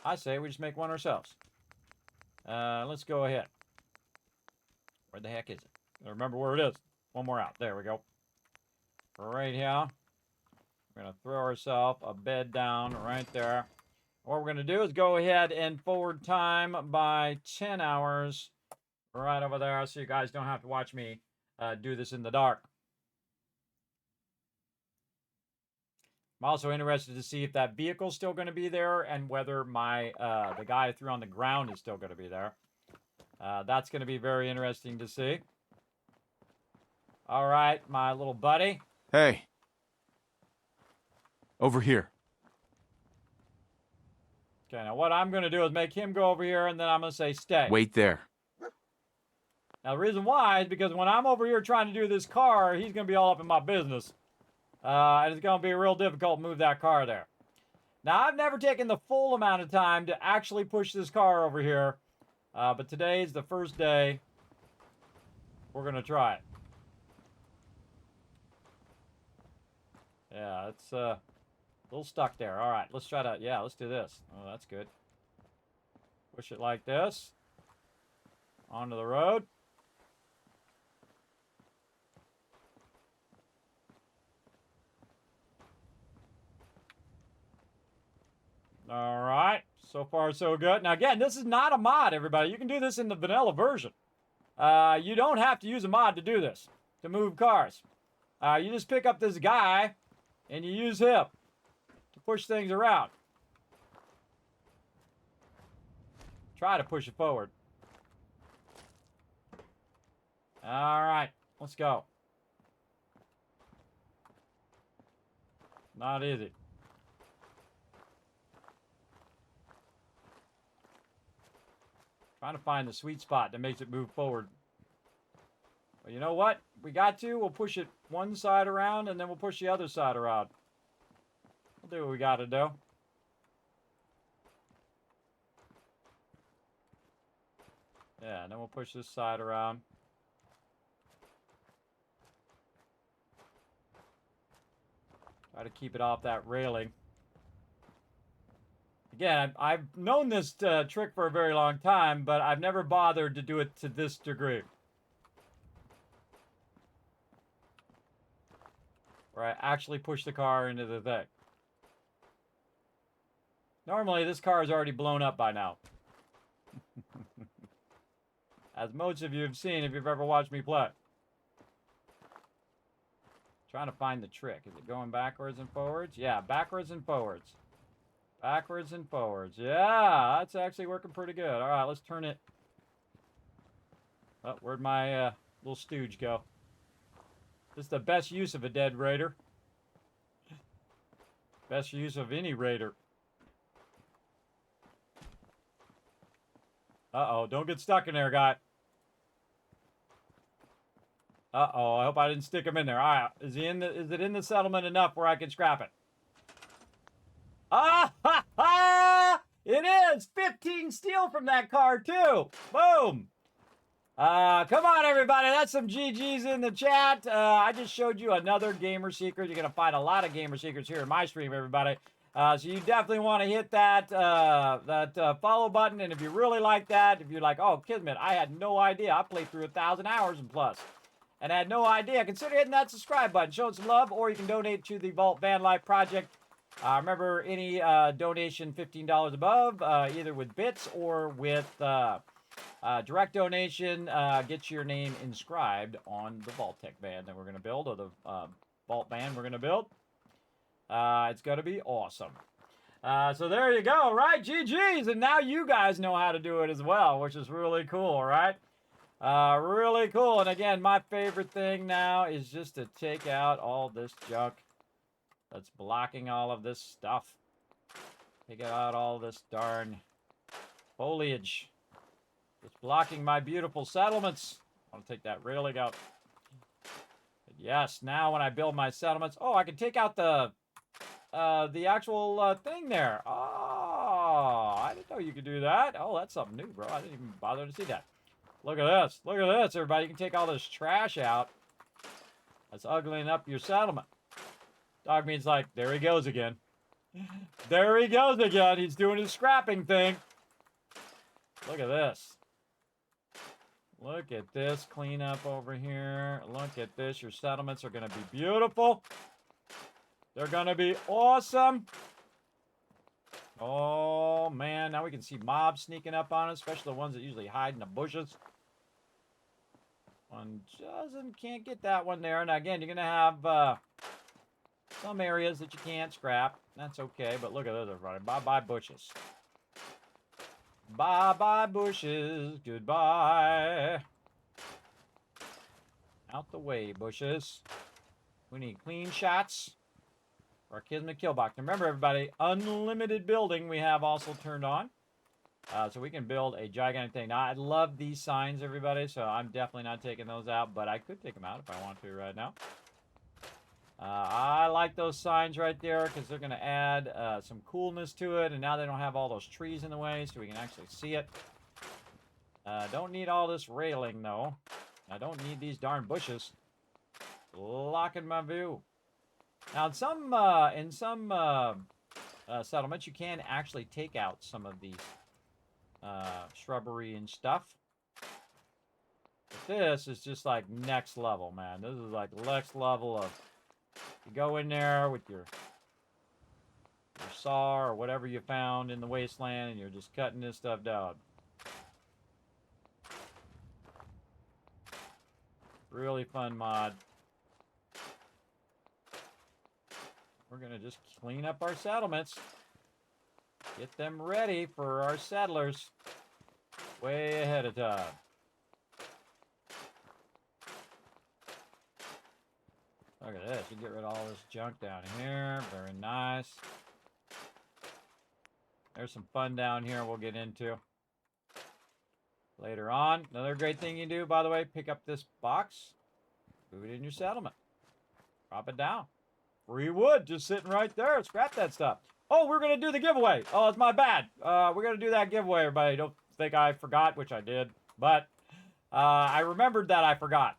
I say we just make one ourselves. Let's go ahead. Where the heck is it? I remember where it is. One more out. There we go. Right here. We're going to throw ourselves a bed down right there. What we're going to do is go ahead and forward time by 10 hours right over there so you guys don't have to watch me do this in the dark. I'm also interested to see if that vehicle's still going to be there and whether the guy I threw on the ground is still going to be there. That's going to be very interesting to see. All right, my little buddy. Hey. Over here. Okay, now what I'm going to do is make him go over here, and then I'm going to say stay. Wait there. Now, the reason why is because when I'm over here trying to do this car, he's going to be all up in my business. And it's going to be real difficult to move that car there. Now, I've never taken the full amount of time to actually push this car over here. But today's the first day. We're going to try it. Yeah, it's a little stuck there. All right, let's try to, yeah, let's do this. Oh, that's good. Push it like this. Onto the road. All right, so far so good. Now again, this is not a mod, everybody. You can do this in the vanilla version. You don't have to use a mod to do this, to move cars. You just pick up this guy, and you use him to push things around. Try to push it forward. All right, let's go. Not easy. Trying to find the sweet spot that makes it move forward. But you know what? We got to. We'll push it one side around, and then we'll push the other side around. We'll do what we got to do. Yeah, and then we'll push this side around. Try to keep it off that railing. Again, I've known this trick for a very long time, but I've never bothered to do it to this degree. Where I actually push the car into the thing. Normally, this car is already blown up by now. As most of you have seen if you've ever watched me play. Trying to find the trick. Is it going backwards and forwards? Yeah, backwards and forwards. Backwards and forwards. Yeah, that's actually working pretty good. All right, let's turn it. Oh, where'd my little stooge go? This is the best use of a dead raider. Best use of any raider. Uh-oh, don't get stuck in there, guy. Uh-oh, I hope I didn't stick him in there. All right, is it in the settlement enough where I can scrap it? Ah, ha, ha! It is! 15 steel from that car, too! Boom! Come on, everybody. That's some GGs in the chat. I just showed you another gamer secret. You're going to find a lot of gamer secrets here in my stream, everybody. So you definitely want to hit that follow button. And if you really like that, if you're like, oh, Kismet, I had no idea. I played through 1,000 hours and plus. And I had no idea. Consider hitting that subscribe button. Show it some love. Or you can donate to the Vault Van Life Project. Remember, any donation $15 above, either with bits or with direct donation, gets your name inscribed on the Vault-Tec van that we're going to build, or the Vault van we're going to build. It's going to be awesome. So there you go, right? GG's, and now you guys know how to do it as well, which is really cool, right? Really cool. And again, my favorite thing now is just to take out all this junk that's blocking all of this stuff. Take out all this darn foliage. It's blocking my beautiful settlements. I want to take that railing out. But yes, now when I build my settlements, oh, I can take out the actual thing there. Oh, I didn't know you could do that. Oh, that's something new, bro. I didn't even bother to see that. Look at this. Look at this, everybody. You can take all this trash out. That's uglying up your settlement. Dog means like, there he goes again. There he goes again. He's doing his scrapping thing. Look at this. Look at this cleanup over here. Look at this. Your settlements are going to be beautiful. They're going to be awesome. Oh, man. Now we can see mobs sneaking up on us, especially the ones that usually hide in the bushes. One can't get that one there. Now, again, you're going to have some areas that you can't scrap. That's okay, but look at those, everybody. Bye-bye bushes. Bye-bye bushes. Goodbye. Out the way, bushes. We need clean shots for our Kismet kill box. Now remember, everybody, unlimited building we have also turned on. So we can build a gigantic thing. Now, I love these signs, everybody, so I'm definitely not taking those out, but I could take them out if I want to right now. I like those signs right there because they're going to add some coolness to it, and now they don't have all those trees in the way, so we can actually see it. Don't need all this railing, though. I don't need these darn bushes blocking my view. Now, in some settlements, you can actually take out some of these shrubbery and stuff. But this is just like next level, man. This is like next level of... You go in there with your saw or whatever you found in the wasteland, and you're just cutting this stuff down. Really fun mod. We're going to just clean up our settlements. Get them ready for our settlers. Way ahead of time. Look at this. You get rid of all this junk down here. Very nice. There's some fun down here we'll get into later on. Another great thing you do, by the way, pick up this box. Move it in your settlement. Drop it down. Free wood just sitting right there. Scrap that stuff. Oh, we're going to do the giveaway. Oh, it's my bad. We're going to do that giveaway, everybody. Don't think I forgot, which I did. But I remembered that I forgot.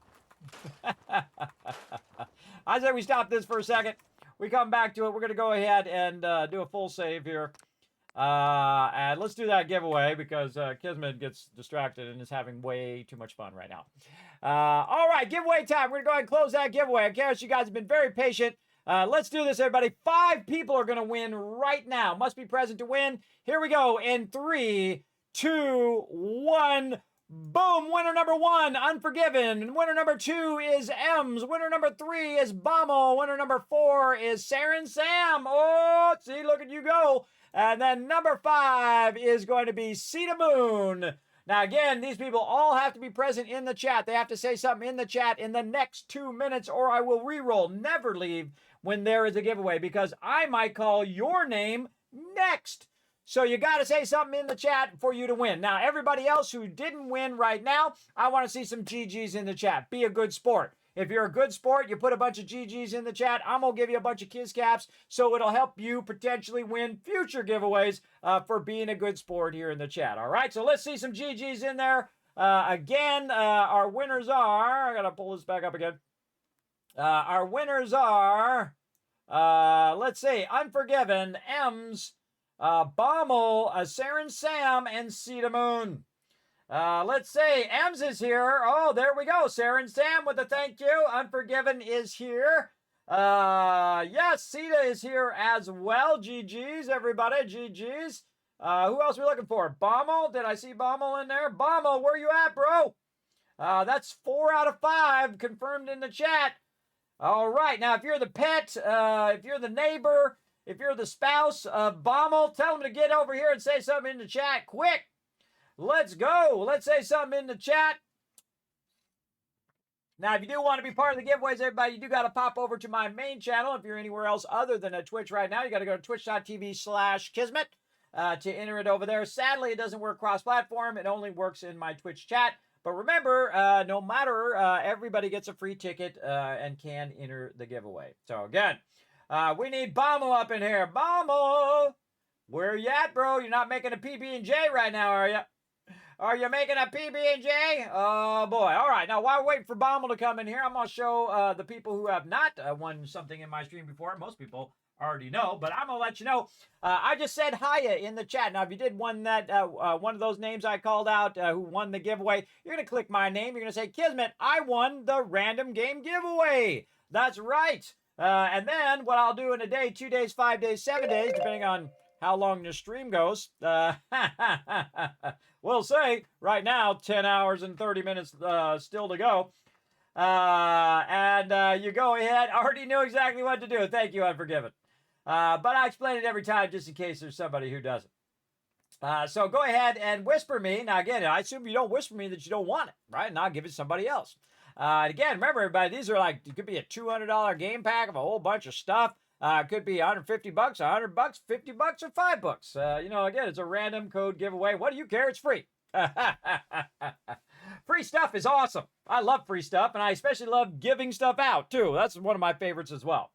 I say we stop this for a second. We come back to it. We're going to go ahead and do a full save here. And let's do that giveaway because Kismet gets distracted and is having way too much fun right now. All right, giveaway time. We're going to go ahead and close that giveaway. I guess you guys have been very patient. Let's do this, everybody. 5 people are going to win right now. Must be present to win. Here we go. In 3, 2, 1... Boom! Winner number 1, Unforgiven. Winner number 2 is Ems. Winner number 3 is Bommel. Winner number 4 is Saren Sam. Oh, see, look at you go. And then number 5 is going to be Cedar Moon. Now, again, these people all have to be present in the chat. They have to say something in the chat in the next 2 minutes, or I will re-roll. Never leave when there is a giveaway, because I might call your name next. So you got to say something in the chat for you to win. Now, everybody else who didn't win right now, I want to see some GGs in the chat. Be a good sport. If you're a good sport, you put a bunch of GGs in the chat. I'm going to give you a bunch of Kiss Caps, so it'll help you potentially win future giveaways for being a good sport here in the chat. All right, so let's see some GGs in there. Again, our winners are, I gotta pull this back up again. Our winners are, let's see, Unforgiven, Ems, Bommel, Saren Sam, and Cedar Moon. Let's see, Ems is here. Oh, there we go. Saren Sam with a thank you. Unforgiven is here. Yes, Sita is here as well. GG's, everybody. GG's. Who else are we looking for? Bommel. Did I see Bommel in there? Bommel, where you at, bro? That's 4 out of 5 confirmed in the chat. All right. Now, if you're the pet, if you're the neighbor, if you're the spouse of Bommel, tell them to get over here and say something in the chat quick. Let's go. Let's say something in the chat. Now, if you do want to be part of the giveaways, everybody, you do got to pop over to my main channel. If you're anywhere else other than at Twitch right now, you got to go to twitch.tv/Kismet to enter it over there. Sadly, it doesn't work cross-platform. It only works in my Twitch chat. But remember, no matter, everybody gets a free ticket and can enter the giveaway. So, again, we need Bommel up in here. Bommel! Where you at, bro? You're not making a PB&J right now, are you? Are you making a PB&J? Oh, boy. All right. Now, while we're waiting for Bommel to come in here, I'm going to show the people who have not won something in my stream before. Most people already know, but I'm going to let you know. I just said hiya in the chat. Now, if you did one of those names I called out who won the giveaway, you're going to click my name. You're going to say, Kismet, I won the random game giveaway. That's right. And then what I'll do in a day, 2 days, 5 days, 7 days, depending on how long the stream goes. We'll say right now, 10 hours and 30 minutes still to go. You go ahead. I already knew exactly what to do. Thank you, Unforgiven. But I explain it every time just in case there's somebody who doesn't. So go ahead and whisper me. Now, again, I assume you don't whisper me that you don't want it, right? And I'll give it to somebody else. Again, remember, everybody, these are like, it could be a $200 game pack of a whole bunch of stuff. It could be $150, $100, $50, or $5. You know, again, it's a random code giveaway. What do you care? It's free. Free stuff is awesome. I love free stuff, and I especially love giving stuff out, too. That's one of my favorites as well.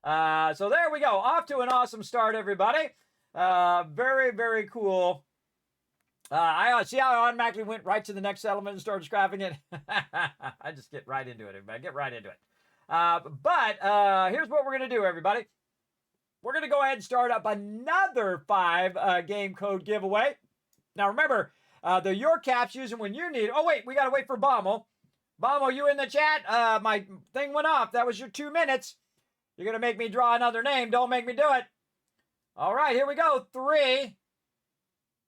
So there we go. Off to an awesome start, everybody. Very, very cool. I see how I automatically went right to the next element and started scrapping it. I just get right into it, everybody. Get right into it. But here's what we're going to do, everybody. We're going to go ahead and start up another 5 game code giveaway. Now, remember, the your caps using when you need. Oh, wait, we got to wait for Bommel. Bommel, you in the chat? My thing went off. That was your 2 minutes. You're going to make me draw another name. Don't make me do it. All right, here we go. 3,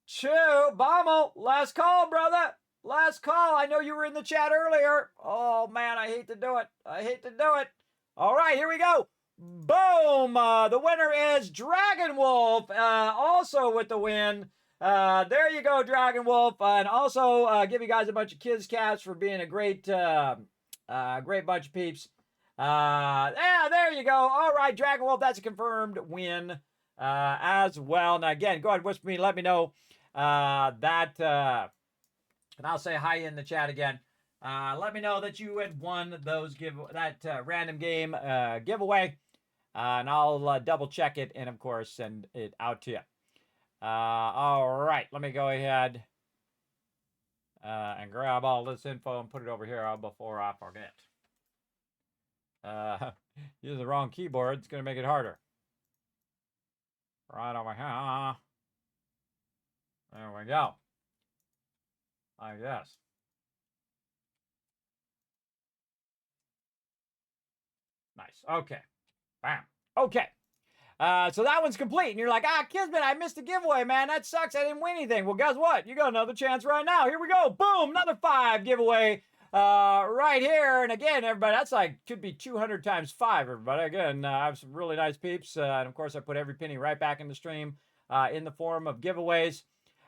2, Bommel. Last call, brother. Last call. I know you were in the chat earlier. Oh, man, I hate to do it. I hate to do it. All right, here we go. Boom. The winner is Dragon Wolf, also with the win. There you go, Dragon Wolf. And also give you guys a bunch of kids caps for being a great bunch of peeps. Yeah, there you go. All right, Dragon Wolf, that's a confirmed win as well. Now, again, go ahead and whisper me. Let me know that... And I'll say hi in the chat again. Let me know that you had won those random game giveaway. And I'll double check it and, of course, send it out to you. All right. Let me go ahead and grab all this info and put it over here before I forget. Using the wrong keyboard, it's going to make it harder. Right over here. There we go. I guess. Nice. Okay. Bam. Okay. So that one's complete. And you're like, Kismet, I missed the giveaway, man. That sucks. I didn't win anything. Well, guess what? You got another chance right now. Here we go. Boom. Another 5 giveaway right here. And again, everybody, that's like, could be 200 times 5, everybody. Again, I have some really nice peeps. And of course, I put every penny right back in the stream in the form of giveaways.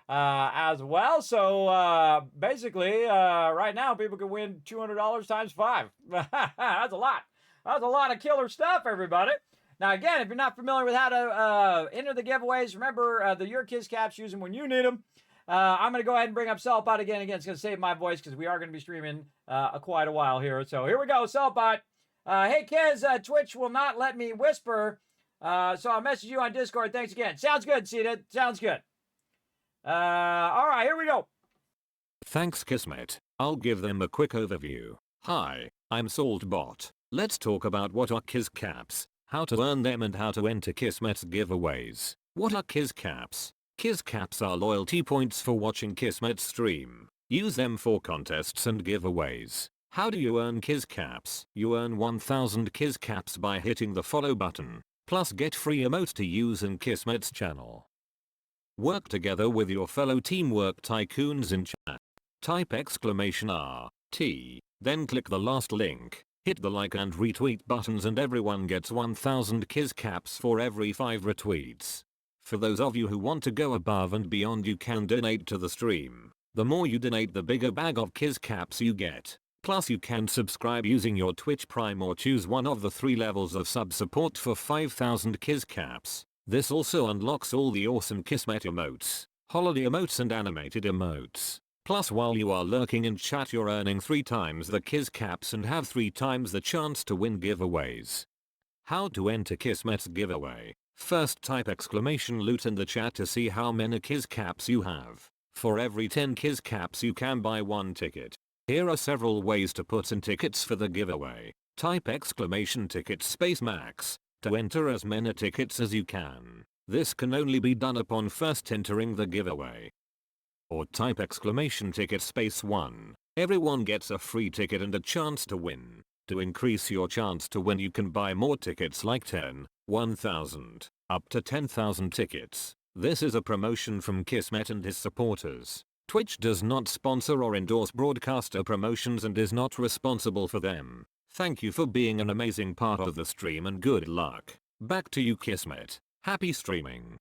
As well. So basically, right now, people can win $200 times 5. That's a lot. That's a lot of killer stuff, everybody. Now, again, if you're not familiar with how to enter the giveaways, remember the Your Kids caps, use them when you need them. I'm going to go ahead and bring up Cellbot again. It's going to save my voice because we are going to be streaming quite a while here. So here we go, Cellbot. Hey, kids, Twitch will not let me whisper, so I'll message you on Discord. Thanks again. Sounds good, Sita. Sounds good. All right, here we go. Thanks Kismet. I'll give them a quick overview. Hi, I'm Saltbot. Let's talk about what are Kiz Caps, how to earn them and how to enter Kismet's giveaways. What are Kiz Caps? Kiz Caps are loyalty points for watching Kismet stream. Use them for contests and giveaways. How do you earn Kiz Caps? You earn 1000 Kiz Caps by hitting the follow button, plus get free emotes to use in Kismet's channel. Work together with your fellow Teamwork Tycoons in chat. Type !RT, then click the last link, hit the like and retweet buttons and everyone gets 1000 Kiz Caps for every 5 retweets. For those of you who want to go above and beyond, you can donate to the stream. The more you donate, the bigger bag of Kiz Caps you get. Plus you can subscribe using your Twitch Prime or choose one of the 3 levels of sub support for 5000 Kiz Caps. This also unlocks all the awesome Kismet emotes, holiday emotes and animated emotes. Plus while you are lurking in chat, you're earning 3 times the Kiz Caps and have 3 times the chance to win giveaways. How to enter Kismet's giveaway? First type !loot in the chat to see how many Kiz Caps you have. For every 10 Kiz Caps you can buy 1 ticket. Here are several ways to put in tickets for the giveaway. Type !ticket space max to enter as many tickets as you can. This can only be done upon first entering the giveaway. Or type !ticket space 1. Everyone gets a free ticket and a chance to win. To increase your chance to win, you can buy more tickets like 10, 1000, up to 10,000 tickets. This is a promotion from Kismet and his supporters. Twitch does not sponsor or endorse broadcaster promotions and is not responsible for them. Thank you for being an amazing part of the stream and good luck. Back to you Kismet. Happy streaming.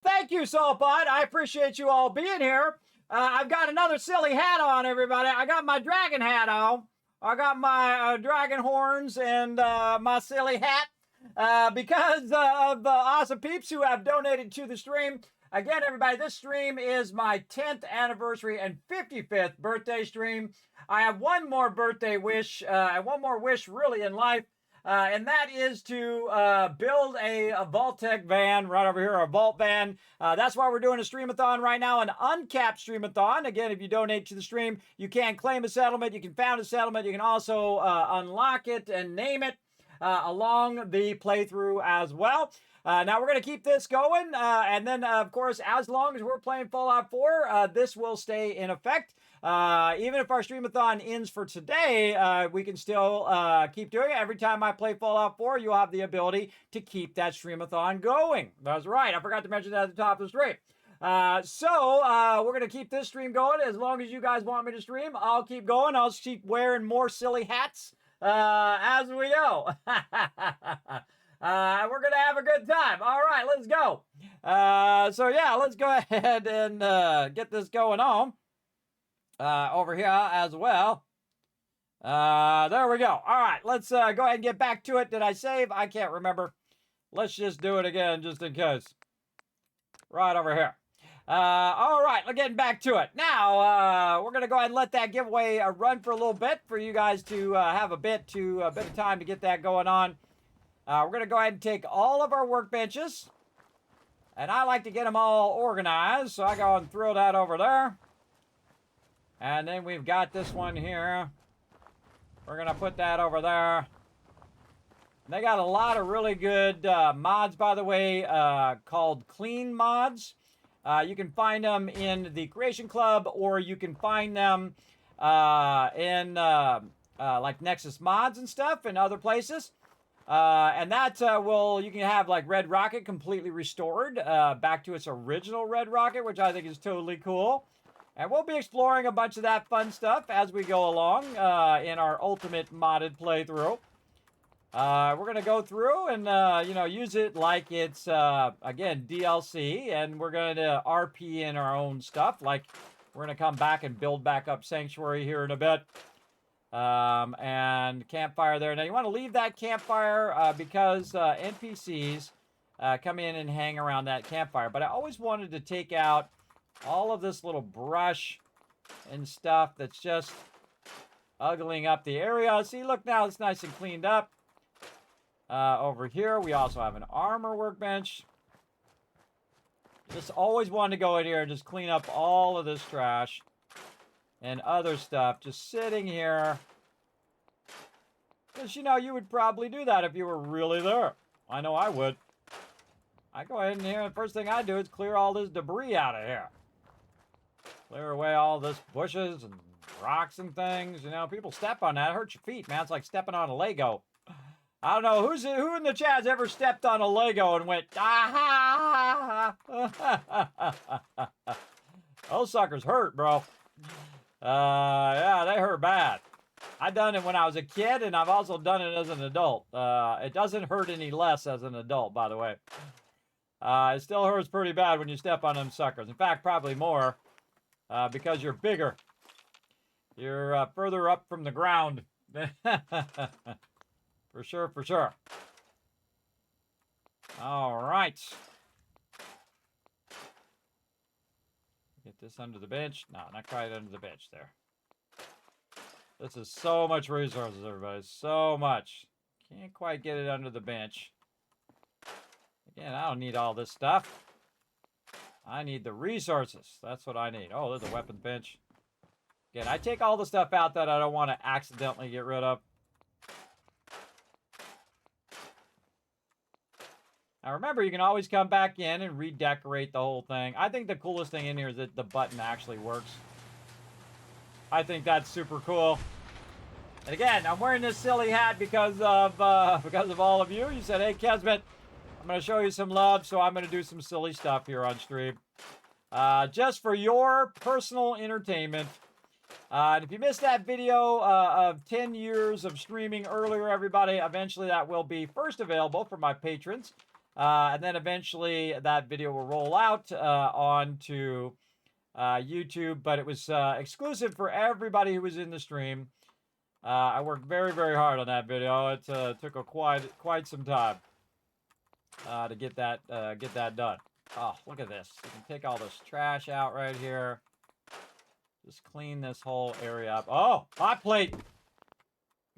Thank you, Saltbot. I appreciate you all being here. I've got another silly hat on, everybody. I got my dragon hat on. I got my dragon horns and my silly hat because of the awesome peeps who have donated to the stream. Again, everybody, this stream is my 10th anniversary and 55th birthday stream. I have one more birthday wish, and one more wish really in life, and that is to build a Vault-Tec van right over here, a Vault van. That's why we're doing a Stream-A-Thon right now, an uncapped Stream-A-Thon. Again, if you donate to the stream, you can claim a settlement, you can found a settlement, you can also unlock it and name it along the playthrough as well. Now we're going to keep this going, and then, of course, as long as we're playing Fallout 4, this will stay in effect. Even if our Stream-A-Thon ends for today, we can still keep doing it. Every time I play Fallout 4, you'll have the ability to keep that Stream-A-Thon going. That's right. I forgot to mention that at the top of the stream. So we're going to keep this stream going. As long as you guys want me to stream, I'll keep going. I'll keep wearing more silly hats as we go. We're going to have a good time. All right, let's go. So yeah, let's go ahead and get this going on over here as well. There we go. All right, let's go ahead and get back to it. Did I save? I can't remember. Let's just do it again just in case. Right over here. All right, we're getting back to it. Now, we're going to go ahead and let that giveaway run for a little bit for you guys to have a bit of time to get that going on. We're going to go ahead and take all of our workbenches. And I like to get them all organized, so I go and throw that over there. And then we've got this one here. We're going to put that over there. They got a lot of really good mods, by the way, called clean mods. You can find them in the Creation Club, or you can find them in like Nexus Mods and stuff and other places. And that you can have like Red Rocket completely restored back to its original Red Rocket, which I think is totally cool. And we'll be exploring a bunch of that fun stuff as we go along in our ultimate modded playthrough. We're going to go through and, use it like it's, again, DLC. And we're going to RP in our own stuff. Like, we're going to come back and build back up Sanctuary here in a bit. And campfire there. Now, you want to leave that campfire because NPCs come in and hang around that campfire. But I always wanted to take out all of this little brush and stuff that's just ugling up the area. See, look, now it's nice and cleaned up. Over here, we also have an armor workbench. Just always wanted to go in here and just clean up all of this trash. and other stuff just sitting here. Because, you know, you would probably do that if you were really there. I know I would. I go ahead in here, and the first thing I do is clear all this debris out of here. Clear away all this bushes and rocks and things. You know, people step on that. It hurts your feet, man. It's like stepping on a Lego. I don't know who in the chat has ever stepped on a Lego and went, ah. Those suckers hurt, bro. Yeah, they hurt bad. I done it when I was a kid, and I've also done it as an adult. It doesn't hurt any less as an adult, by the way. It still hurts pretty bad when you step on them suckers. In fact, probably more, because you're bigger. You're further up from the ground. For sure, for sure. All right. Get this under the bench. No, not quite under the bench there. This is so much resources, everybody. So much. Can't quite get it under the bench. Again, I don't need all this stuff. I need the resources. That's what I need. Oh, there's a weapon bench. Again, I take all the stuff out that I don't want to accidentally get rid of. Now remember, you can always come back in and redecorate the whole thing. I think the coolest thing in here is that the button actually works. I think that's super cool. And again, I'm wearing this silly hat because of all of you. You said, hey, Kismet, I'm going to show you some love, so I'm going to do some silly stuff here on stream. Just for your personal entertainment. And if you missed that video of 10 years of streaming earlier, everybody, eventually that will be first available for my patrons. And then eventually that video will roll out onto YouTube, but it was exclusive for everybody who was in the stream. I worked very, very hard on that video. It took quite some time to get that done. Oh, look at this. You can take all this trash out right here. Just clean this whole area up. Oh, hot plate.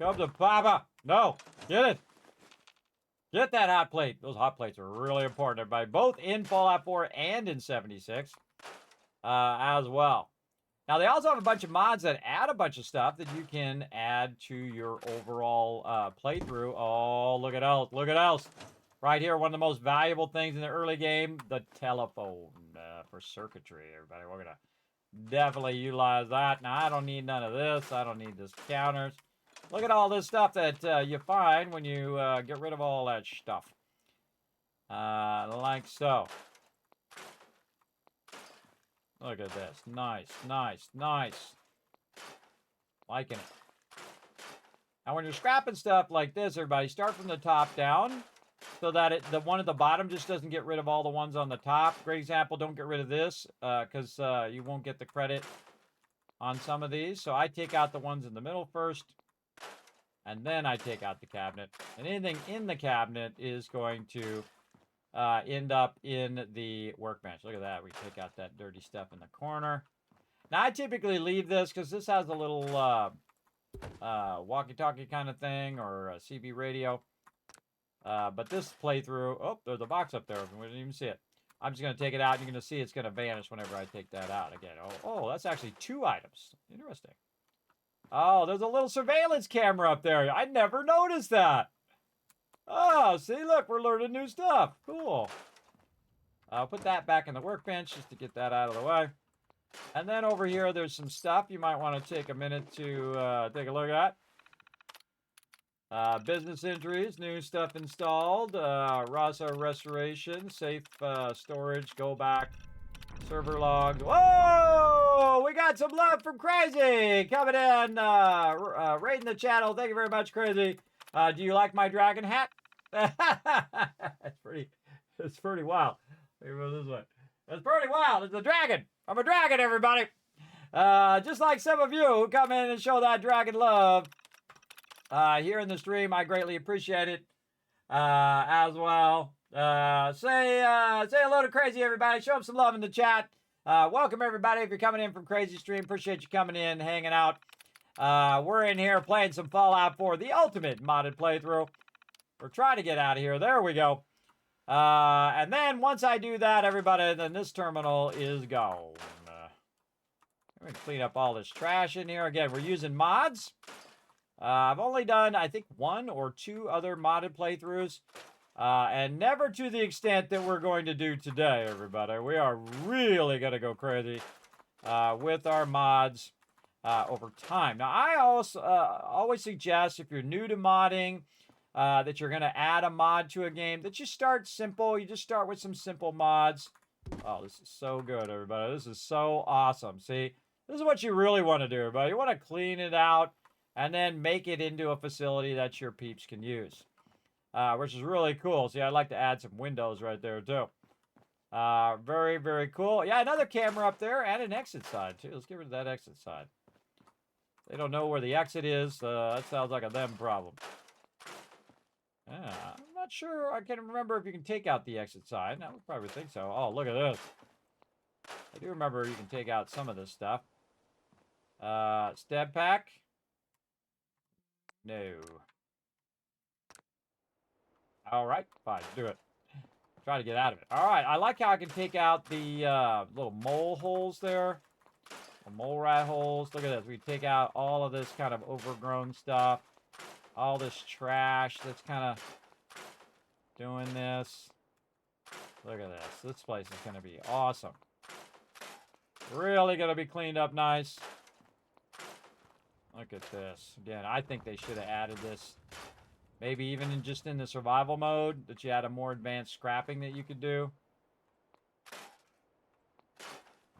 Come to Papa. No, get it. Get that hot plate. Those hot plates are really important, everybody. Both in Fallout 4 and in 76 as well. Now, they also have a bunch of mods that add a bunch of stuff that you can add to your overall playthrough. Oh, look at else. Look at else. Right here, one of the most valuable things in the early game, the telephone for circuitry, everybody. We're going to definitely utilize that. Now, I don't need none of this. I don't need this counters. Look at all this stuff that you find when you get rid of all that stuff. Like so. Look at this. Nice, nice, nice. Liking it. Now, when you're scrapping stuff like this, everybody, start from the top down so that the one at the bottom just doesn't get rid of all the ones on the top. Great example, don't get rid of this because you won't get the credit on some of these. So I take out the ones in the middle first. And then I take out the cabinet. And anything in the cabinet is going to end up in the workbench. Look at that. We take out that dirty stuff in the corner. Now, I typically leave this because this has a little walkie-talkie kind of thing or a CB radio. But this playthrough... Oh, there's a box up there. We didn't even see it. I'm just going to take it out. And you're going to see it's going to vanish whenever I take that out again. Oh, that's actually 2 items. Interesting. Oh, there's a little surveillance camera up there. I never noticed that. Oh, see, look, we're learning new stuff. Cool. I'll put that back in the workbench just to get that out of the way. And then over here, there's some stuff you might want to take a minute to take a look at. Business entries, new stuff installed. Rasa restoration, safe storage, go back. Server logs. Whoa! We got some love from Crazy coming in, raiding the channel. Thank you very much, Crazy. Do you like my dragon hat? It's pretty wild. Let me go this way. It's pretty wild. It's a dragon. I'm a dragon, everybody. Just like some of you who come in and show that dragon love here in the stream, I greatly appreciate it as well. Say hello to Crazy, everybody. Show him some love in the chat. Welcome, everybody. If you're coming in from Crazy Stream, appreciate you coming in, hanging out. We're in here playing some Fallout 4, the ultimate modded playthrough. We're trying to get out of here. There we go. And then once I do that, everybody, then this terminal is gone. I'm going to clean up all this trash in here. Again, we're using mods. I've only done, I think, 1 or 2 other modded playthroughs. And never to the extent that we're going to do today, everybody. We are really going to go crazy with our mods over time. Now, I also always suggest if you're new to modding, that you're going to add a mod to a game, that you start simple. You just start with some simple mods. Oh, this is so good, everybody. This is so awesome. See, this is what you really want to do, everybody. You want to clean it out and then make it into a facility that your peeps can use, which is really cool. See, I'd like to add some windows right there, too. Very, very cool. Yeah, another camera up there and an exit side, too. Let's get rid of that exit side. They don't know where the exit is. That sounds like a them problem. Yeah, I'm not sure. I can't remember if you can take out the exit side. I would probably think so. Oh, look at this. I do remember you can take out some of this stuff. Stab pack. No. All right, fine, do it. Try to get out of it. All right, I like how I can take out the little mole holes there. The mole rat holes. Look at this. We take out all of this kind of overgrown stuff. All this trash that's kind of doing this. Look at this. This place is going to be awesome. Really going to be cleaned up nice. Look at this. Again, I think they should have added this. Maybe even just in the survival mode, that you had a more advanced scrapping that you could do.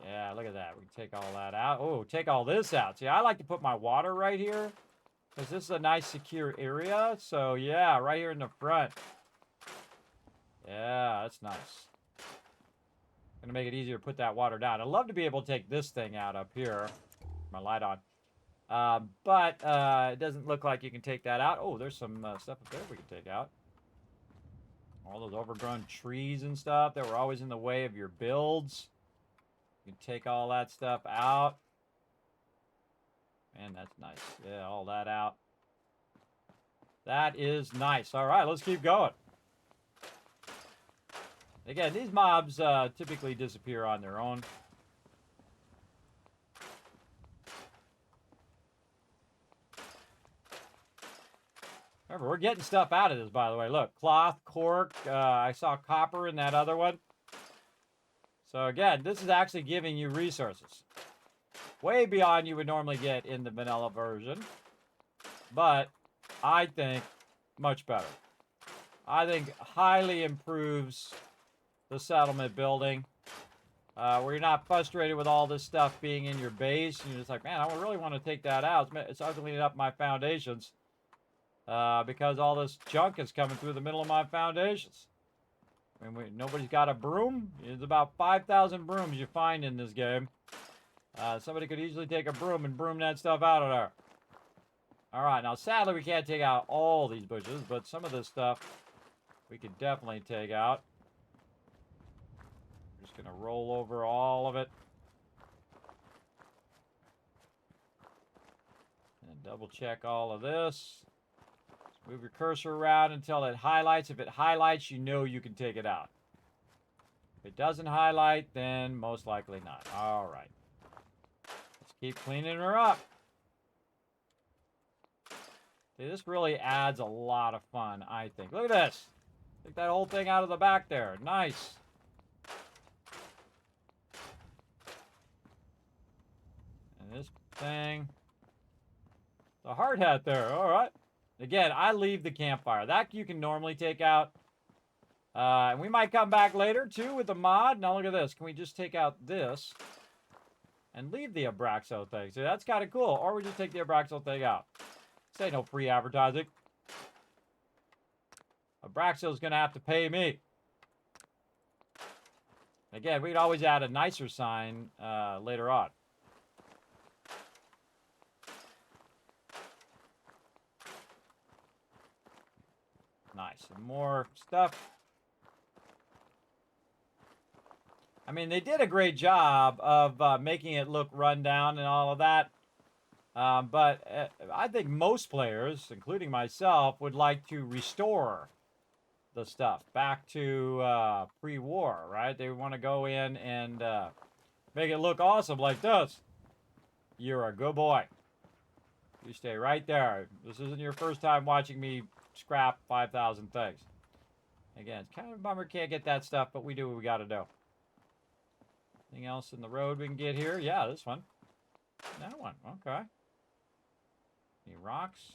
Yeah, look at that. We can take all that out. Oh, take all this out. See, I like to put my water right here, because this is a nice secure area. So, yeah, right here in the front. Yeah, that's nice. Gonna make it easier to put that water down. I'd love to be able to take this thing out up here. My light on. But it doesn't look like you can take that out. Oh, there's some stuff up there we can take out. All those overgrown trees and stuff that were always in the way of your builds. You can take all that stuff out. Man, that's nice. Yeah, all that out. That is nice. All right, let's keep going. Again, these mobs typically disappear on their own. Remember, we're getting stuff out of this, by the way. Look, cloth, cork. I saw copper in that other one. So again, this is actually giving you resources. Way beyond you would normally get in the vanilla version. But I think much better. I think highly improves the settlement building. Where you're not frustrated with all this stuff being in your base. And you're just like, man, I really want to take that out. It's ugly up my foundations. Because all this junk is coming through the middle of my foundations. I mean, nobody's got a broom. There's about 5,000 brooms you find in this game. Somebody could easily take a broom and broom that stuff out of there. All right, now sadly we can't take out all these bushes, but some of this stuff we could definitely take out. We're just gonna roll over all of it. And double check all of this. Move your cursor around until it highlights. If it highlights, you know you can take it out. If it doesn't highlight, then most likely not. All right. Let's keep cleaning her up. See, this really adds a lot of fun, I think. Look at this. Take that whole thing out of the back there. Nice. And this thing. The hard hat there. All right. Again, I leave the campfire. That you can normally take out. And we might come back later, too, with the mod. Now, look at this. Can we just take out this and leave the Abraxo thing? See, that's kind of cool. Or we just take the Abraxo thing out. This ain't no free advertising. Abraxo's going to have to pay me. Again, we'd always add a nicer sign later on. Nice. And more stuff. I mean, they did a great job of making it look run down and all of that. But I think most players, including myself, would like to restore the stuff back to pre-war, right? They want to go in and make it look awesome like this. You're a good boy. You stay right there. This isn't your first time watching me scrap 5,000 things. Again, it's kind of a bummer can't get that stuff, but we do what we got to do. Anything else in the road we can get here? Yeah, this one. That one. Okay. Any rocks?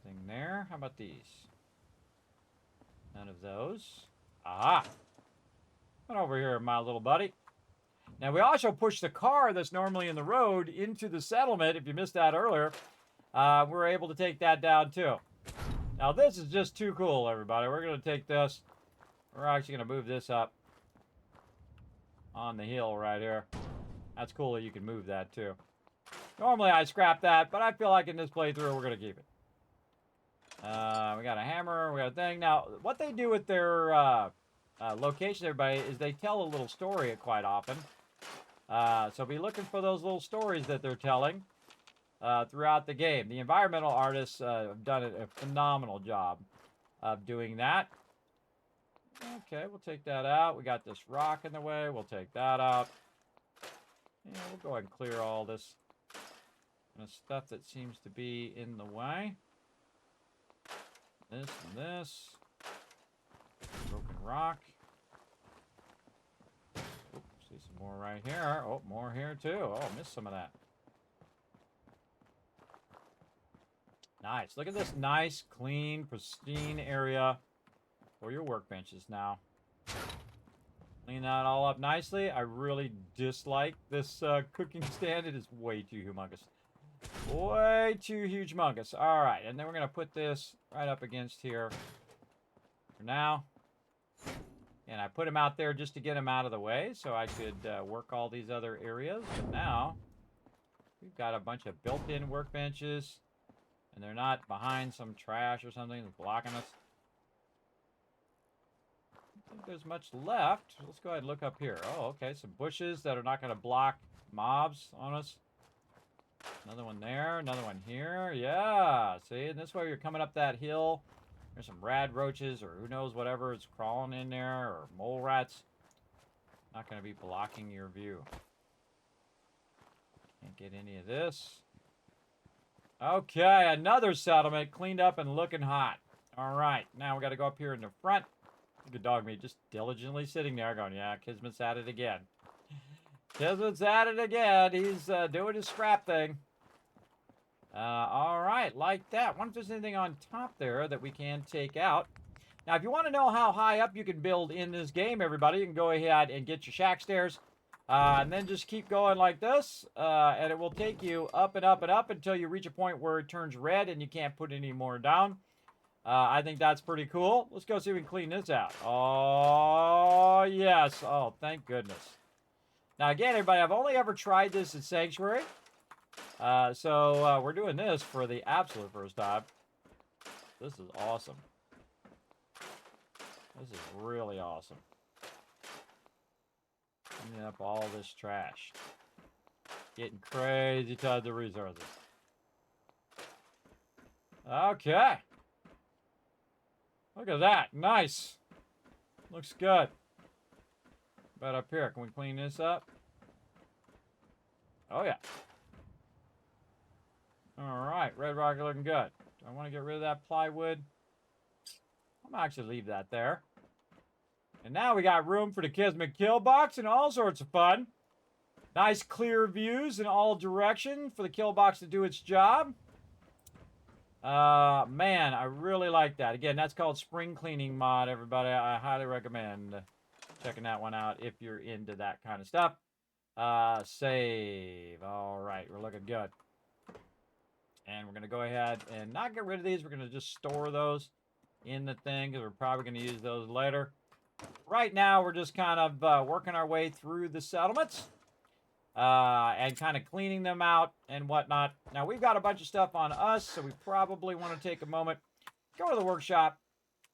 Nothing there. How about these? None of those. Aha! Come over here, my little buddy. Now, we also push the car that's normally in the road into the settlement. If you missed that earlier, we're able to take that down, too. Now, this is just too cool, everybody. We're going to take this. We're actually going to move this up on the hill right here. That's cool that you can move that, too. Normally, I scrap that, but I feel like in this playthrough, we're going to keep it. We got a hammer. We got a thing. Now, what they do with their locations, everybody, is they tell a little story quite often. So be looking for those little stories that they're telling throughout the game. The environmental artists have done a phenomenal job of doing that. Okay, we'll take that out. We got this rock in the way. We'll take that out. Yeah, we'll go ahead and clear all this stuff that seems to be in the way. This and this. Broken rock. Oop, see some more right here. Oh, more here too. Oh, missed some of that. Nice. Look at this nice, clean, pristine area for your workbenches now. Clean that all up nicely. I really dislike this cooking stand. It is way too humongous. Way too humongous. All right, and then we're going to put this right up against here for now. And I put him out there just to get him out of the way so I could work all these other areas. But now we've got a bunch of built-in workbenches, and they're not behind some trash or something that's blocking us. I don't think there's much left. Let's go ahead and look up here. Oh, okay, some bushes that are not going to block mobs on us. Another one there, another one here. Yeah, see, and this way you're coming up that hill. There's some rad roaches or who knows whatever is crawling in there, or mole rats. Not going to be blocking your view. Can't get any of this. Okay, another settlement cleaned up and looking hot. All right, now we got to go up here in the front. Good dog me just diligently sitting there going, yeah, Kismet's at it again. Kismet's at it again. He's doing his scrap thing. All right, like that. I wonder if there's anything on top there that we can take out. Now, if you want to know how high up you can build in this game, everybody, you can go ahead and get your shack stairs. And then just keep going like this. And it will take you up and up and up until you reach a point where it turns red and you can't put any more down. I think that's pretty cool. Let's go see if we can clean this out. Oh, yes. Oh, thank goodness. Now, again, everybody, I've only ever tried this in Sanctuary. So we're doing this for the absolute first time. This is awesome. This is really awesome. Cleaning up all this trash. Getting crazy tons of resources. Okay. Look at that. Nice. Looks good. About up here. Can we clean this up? Oh, yeah. All right. Red rock looking good. Do I want to get rid of that plywood? I'm going to actually leave that there. And now we got room for the Kismet kill box and all sorts of fun. Nice clear views in all directions for the kill box to do its job. Man, I really like that. Again, that's called Spring Cleaning Mod, everybody. I highly recommend checking that one out if you're into that kind of stuff. Save. All right, we're looking good. And we're going to go ahead and not get rid of these. We're going to just store those in the thing because we're probably going to use those later. Right now, we're just kind of working our way through the settlements. And kind of cleaning them out and whatnot. Now, we've got a bunch of stuff on us, so we probably want to take a moment. Go to the workshop.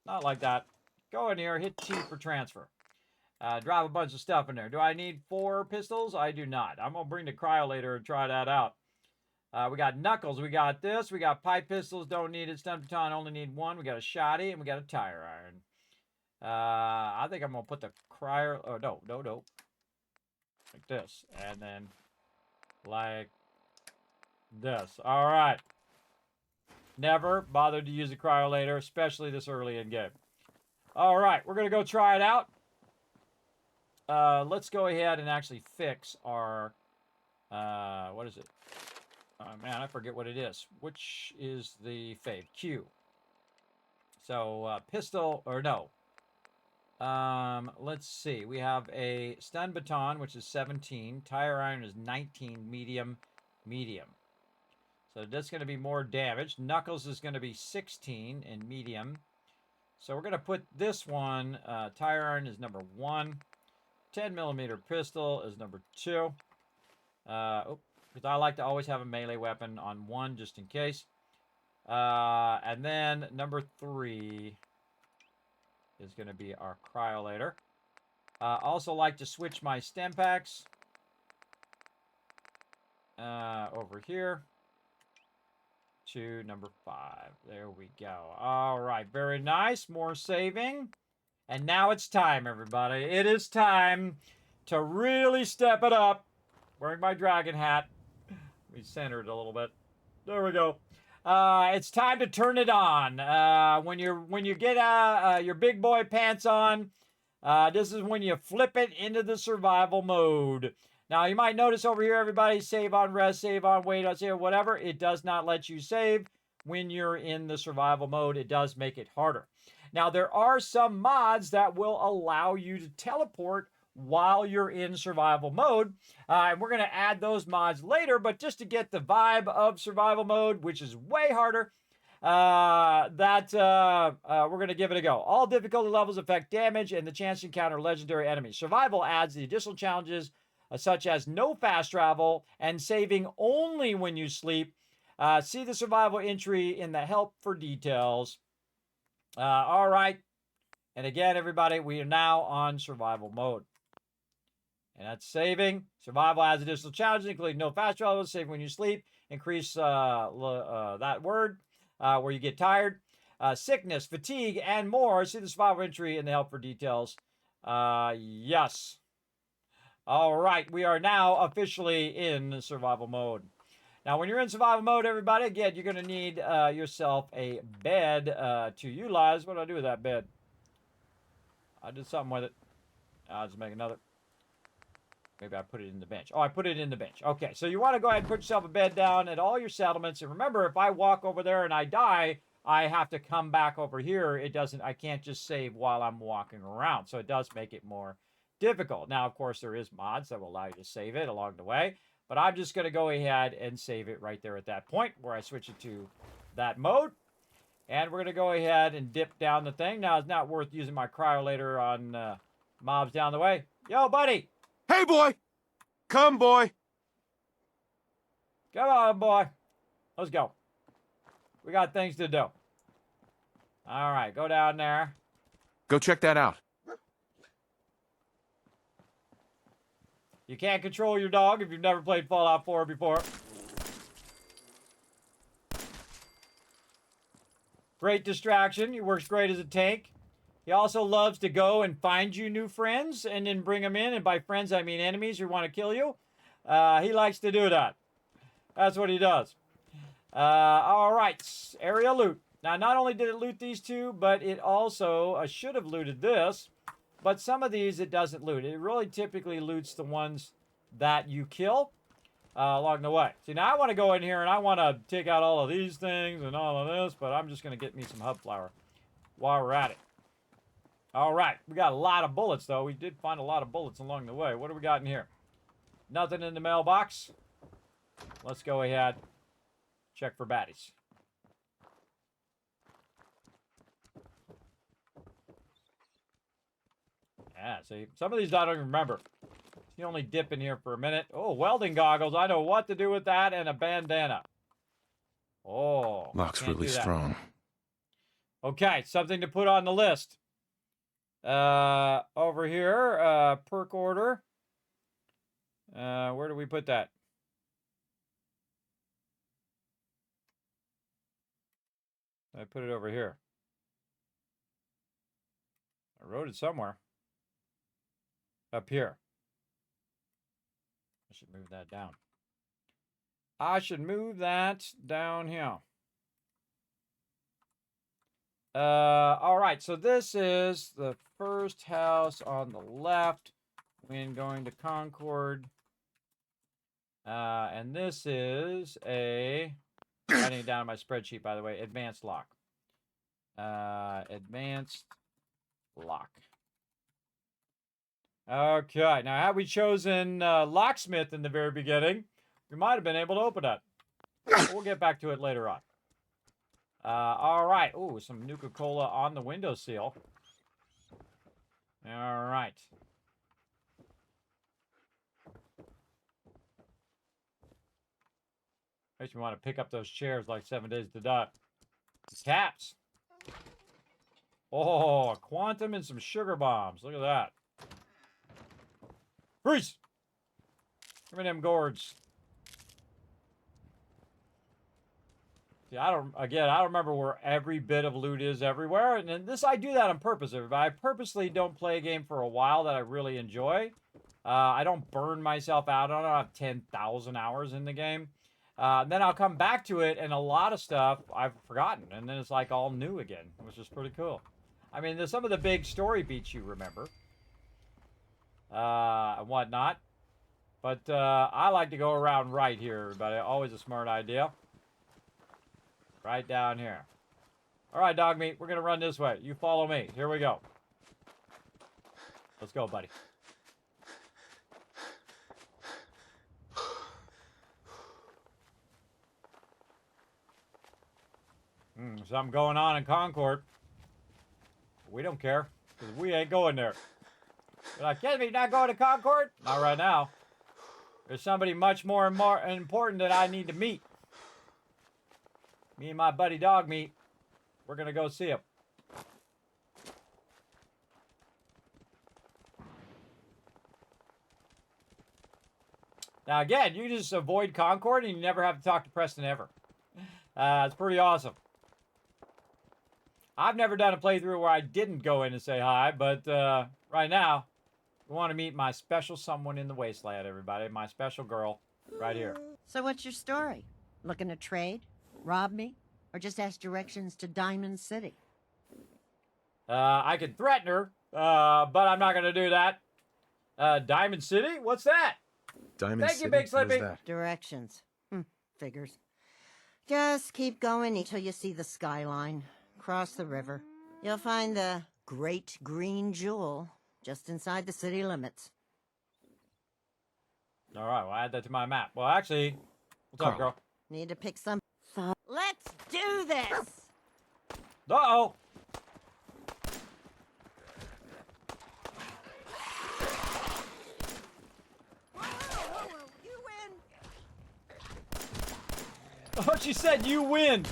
Not like that. Go in here, hit T for transfer. Drop a bunch of stuff in there. Do I need 4 pistols? I do not. I'm going to bring the cryo later and try that out. We got knuckles. We got this. We got pipe pistols. Don't need it. Stun-baton. Only need 1. We got a shotty, and we got a tire iron. I think I'm going to put the cryo... Oh, no. Like this. And then Like this. All right. Never bothered to use a cryolator, especially this early in game. All right, we're going to go try it out. Let's go ahead and actually fix our, what is it? Oh, man, I forget what it is. Which is the fave? Q. So, pistol, or no. Let's see. We have a stun baton, which is 17. Tire iron is 19, medium, medium. So that's going to be more damage. Knuckles is going to be 16 in medium. So we're going to put this one, tire iron is number 1. 10mm pistol is number 2. Because I like to always have a melee weapon on 1 just in case. And then number 3 is going to be our cryolator. Also like to switch my stem packs over here to number 5. There we go. All right, very nice. More saving. And now it's time, everybody. It is time to really step it up. Wearing my dragon hat. We centered a little bit. There we go. It's time to turn it on. When you get your big boy pants on, this is when you flip it into the survival mode. Now, you might notice over here, everybody, save on rest, save on wait, save whatever. It does not let you save when you're in the survival mode. It does make it harder. Now, there are some mods that will allow you to teleport while you're in survival mode. And we're going to add those mods later, but just to get the vibe of survival mode, which is way harder, we're going to give it a go. All difficulty levels affect damage and the chance to encounter legendary enemies. Survival adds the additional challenges such as no fast travel and saving only when you sleep. See the survival entry in the help for details. All right. And again, everybody, we are now on survival mode. And that's saving. Survival adds additional challenges, including no fast travel, save when you sleep, increase that word where you get tired, sickness, fatigue, and more. See the survival entry in the help for details. Yes. All right, we are now officially in survival mode. Now, when you're in survival mode, everybody, again, you're going to need yourself a bed to utilize. What do I do with that bed? I did something with it. I'll just make another. Maybe I put it in the bench. Oh, I put it in the bench. Okay, so you want to go ahead and put yourself a bed down at all your settlements. And remember, if I walk over there and I die, I have to come back over here. I can't just save while I'm walking around. So it does make it more difficult. Now, of course, there is mods that will allow you to save it along the way. But I'm just going to go ahead and save it right there at that point where I switch it to that mode. And we're going to go ahead and dip down the thing. Now, it's not worth using my cryolator on mobs down the way. Yo, buddy! Hey, boy! Come, boy! Come on, boy. Let's go. We got things to do. All right, go down there. Go check that out. You can't control your dog if you've never played Fallout 4 before. Great distraction. He works great as a tank. He also loves to go and find you new friends and then bring them in. And by friends, I mean enemies who want to kill you. He likes to do that. That's what he does. All right. Area loot. Now, not only did it loot these two, but it also should have looted this. But some of these, it doesn't loot. It really typically loots the ones that you kill along the way. See, now I want to go in here and I want to take out all of these things and all of this. But I'm just going to get me some hub flour while we're at it. All right, we got a lot of bullets, though. We did find a lot of bullets along the way. What do we got in here? Nothing in the mailbox. Let's go ahead. Check for baddies. Yeah, see, some of these I don't even remember. You only dip in here for a minute. Oh, welding goggles. I know what to do with that and a bandana. Oh. Lock's really strong. Okay, something to put on the list. Over here, perk order. Where do we put that? I put it over here. I wrote it somewhere. Up here. I should move that down. I should move that down here. All right, so this is the first house on the left when going to Concord. And this is a, writing it down on my spreadsheet, by the way, advanced lock. Advanced lock. Okay, now had we chosen locksmith in the very beginning, we might have been able to open it. We'll get back to it later on. All right. Ooh, some Nuka-Cola on the windowsill. All right. Makes me want to pick up those chairs like 7 Days to Die. Caps. Oh, quantum and some sugar bombs. Look at that. Freeze! Give me them gourds. See, I don't remember where every bit of loot is everywhere. And this, I do that on purpose, everybody. I purposely don't play a game for a while that I really enjoy. I don't burn myself out on it. I have 10,000 hours in the game. Then I'll come back to it, and a lot of stuff I've forgotten. And then it's like all new again, which is pretty cool. I mean, there's some of the big story beats you remember. And whatnot. But I like to go around right here, everybody. Always a smart idea. Right down here. All right, dog meat. We're going to run this way. You follow me. Here we go. Let's go, buddy. Something going on in Concord. We don't care, because we ain't going there. You're like, Kismet, you're not going to Concord? Not right now. There's somebody much more important that I need to meet. Me and my buddy Dog Meat, we're going to go see him. Now, again, you just avoid Concord and you never have to talk to Preston ever. It's pretty awesome. I've never done a playthrough where I didn't go in and say hi, but right now, we want to meet my special someone in the wasteland, everybody. My special girl, right here. So what's your story? Looking to trade? Rob me? Or just ask directions to Diamond City? I could threaten her, but I'm not going to do that. Diamond City? What's that? Diamond Thank City? you, Big Slippy. What is that? Directions. Figures. Just keep going until you see the skyline. Cross the river. You'll find the Great Green Jewel just inside the city limits. All right, well, add that to my map. Well, actually, what's up, girl? Need to pick some... Let's do this! Uh-oh! You win! Oh, she said you win!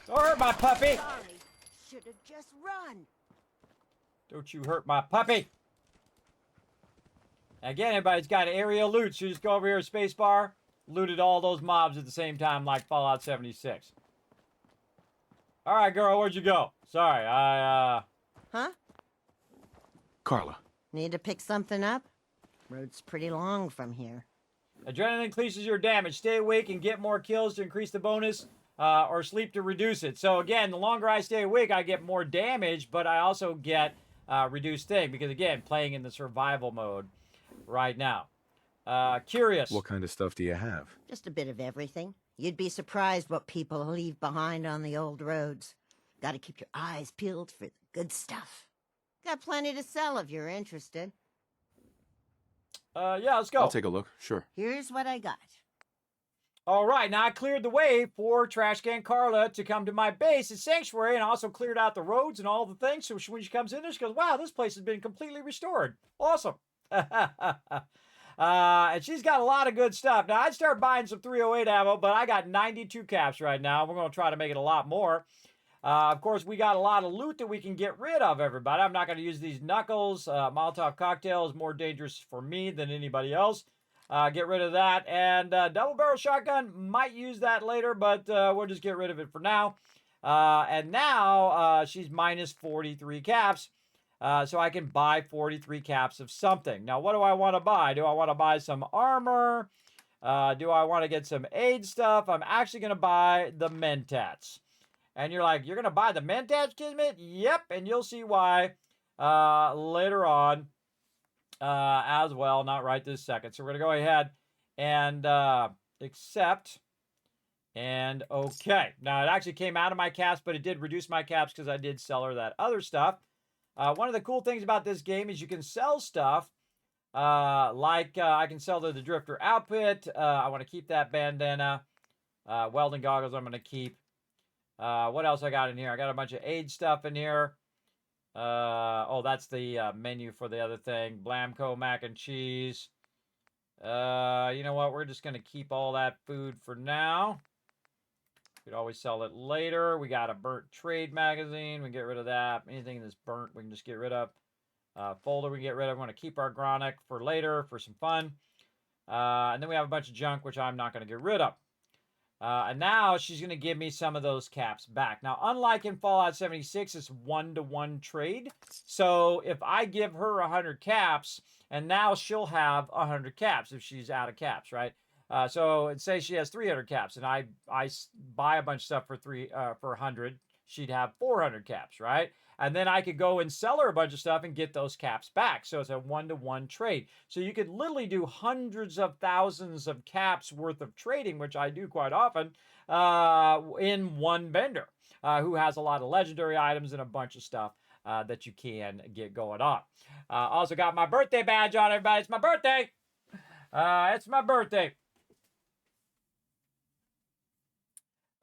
Don't hurt my puppy! Should have just run. Don't you hurt my puppy! Again, everybody's got aerial loot, so you just go over here, spacebar, looted all those mobs at the same time like Fallout 76. Alright, girl, where'd you go? Sorry, Huh? Carla. Need to pick something up? Road's pretty long from here. Adrenaline increases your damage. Stay awake and get more kills to increase the bonus, or sleep to reduce it. So again, the longer I stay awake, I get more damage, but I also get reduced thing, because again, playing in the survival mode right now. Curious. What kind of stuff do you have? Just a bit of everything. You'd be surprised what people leave behind on the old roads. Gotta keep your eyes peeled for the good stuff. Got plenty to sell if you're interested. Yeah, let's go. I'll take a look, sure. Here's what I got. All right, now I cleared the way for Trash Can Carla to come to my base at Sanctuary, and I also cleared out the roads and all the things, so when she comes in there, she goes, wow, this place has been completely restored. Awesome. And she's got a lot of good stuff. Now, I'd start buying some 308 ammo, but I got 92 caps right now. We're going to try to make it a lot more. Of course, we got a lot of loot that we can get rid of, everybody. I'm not going to use these knuckles. Molotov cocktail is more dangerous for me than anybody else. Get rid of that. And double barrel shotgun, might use that later, but we'll just get rid of it for now. And now she's minus 43 caps. So I can buy 43 caps of something. Now, what do I want to buy? Do I want to buy some armor? Do I want to get some aid stuff? I'm actually going to buy the Mentats. And you're like, you're going to buy the Mentats, Kismet? Yep, and you'll see why later on as well. Not right this second. So we're going to go ahead and accept. And okay. Now, it actually came out of my caps, but it did reduce my caps because I did sell her that other stuff. One of the cool things about this game is you can sell stuff. I can sell the Drifter outfit. I want to keep that bandana. Welding goggles I'm going to keep. What else I got in here? I got a bunch of aid stuff in here. Oh, that's the menu for the other thing. Blamco mac and cheese. You know what? We're just going to keep all that food for now. Could always sell it later. We got a burnt trade magazine. We can get rid of that. Anything that's burnt, we can just get rid of. Folder we can get rid of. We want to keep our Gronic for later for some fun. And then we have a bunch of junk, which I'm not going to get rid of. And now she's going to give me some of those caps back. Now, unlike in Fallout 76, it's 1-to-1 trade. So if I give her 100 caps, and now she'll have 100 caps if she's out of caps, right? So say she has 300 caps, and I buy a bunch of stuff for 100. She'd have 400 caps, right? And then I could go and sell her a bunch of stuff and get those caps back. So it's a 1-to-1 trade. So you could literally do hundreds of thousands of caps worth of trading, which I do quite often, in one vendor who has a lot of legendary items and a bunch of stuff that you can get going on. Also got my birthday badge on, everybody. It's my birthday. It's my birthday.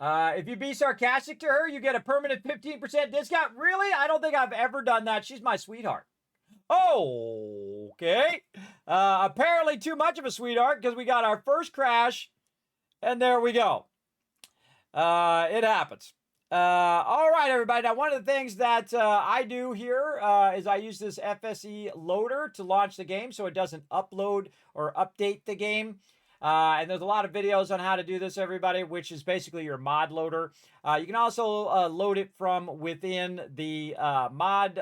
If you be sarcastic to her, you get a permanent 15% discount. Really? I don't think I've ever done that. She's my sweetheart. Oh, okay. Apparently too much of a sweetheart because we got our first crash, and there we go. It happens. All right, everybody. Now, one of the things that I do here is I use this FSE loader to launch the game so it doesn't upload or update the game. And there's a lot of videos on how to do this, everybody, which is basically your mod loader. You can also load it from within the mod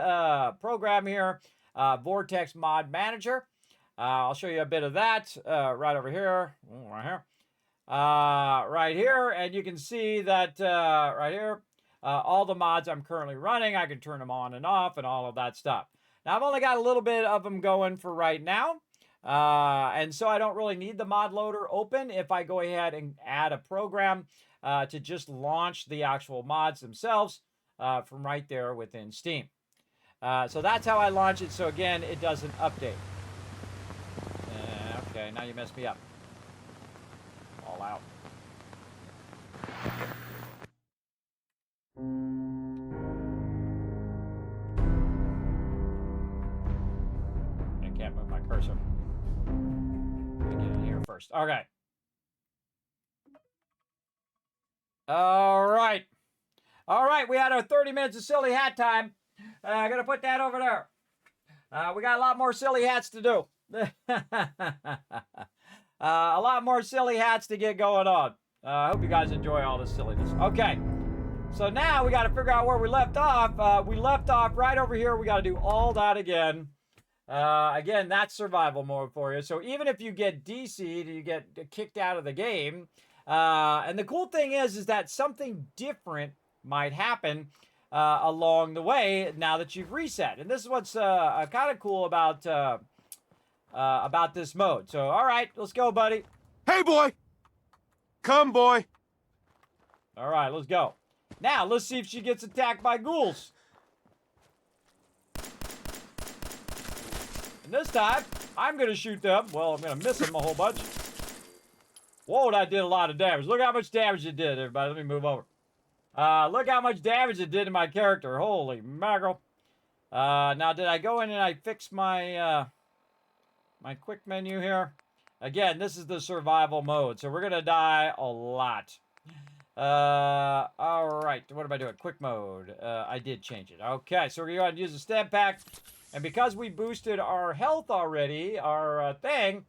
program here, Vortex Mod Manager. I'll show you a bit of that right over here, right here. And you can see that right here, all the mods I'm currently running, I can turn them on and off and all of that stuff. Now, I've only got a little bit of them going for right now. And so I don't really need the mod loader open if I go ahead and add a program to just launch the actual mods themselves from right there within Steam. So that's how I launch it. So again, it doesn't update. Okay, now you messed me up. All out. I can't move my cursor. Let me get in here first. Okay. All right. All right, we had our 30 minutes of silly hat time. I'm going to put that over there. We got a lot more silly hats to do. A lot more silly hats to get going on. I hope you guys enjoy all this silliness. Okay. So now we got to figure out where we left off. We left off right over here. We got to do all that again. Again, that's survival mode for you. So even if you get DC'd, you get kicked out of the game. And the cool thing is that something different might happen along the way now that you've reset. And this is what's kind of cool about this mode. So, all right, let's go, buddy. Hey, boy! Come, boy! All right, let's go. Now, let's see if she gets attacked by ghouls. And this time, I'm going to shoot them. Well, I'm going to miss them a whole bunch. Whoa, that did a lot of damage. Look how much damage it did, everybody. Let me move over. Look how much damage it did to my character. Holy mackerel. Now, did I go in and I fix my my quick menu here? Again, this is the survival mode, so we're going to die a lot. All right, what am I doing? Quick mode. I did change it. Okay, so we're going to go ahead and use the stem pack. And because we boosted our health already, our thing,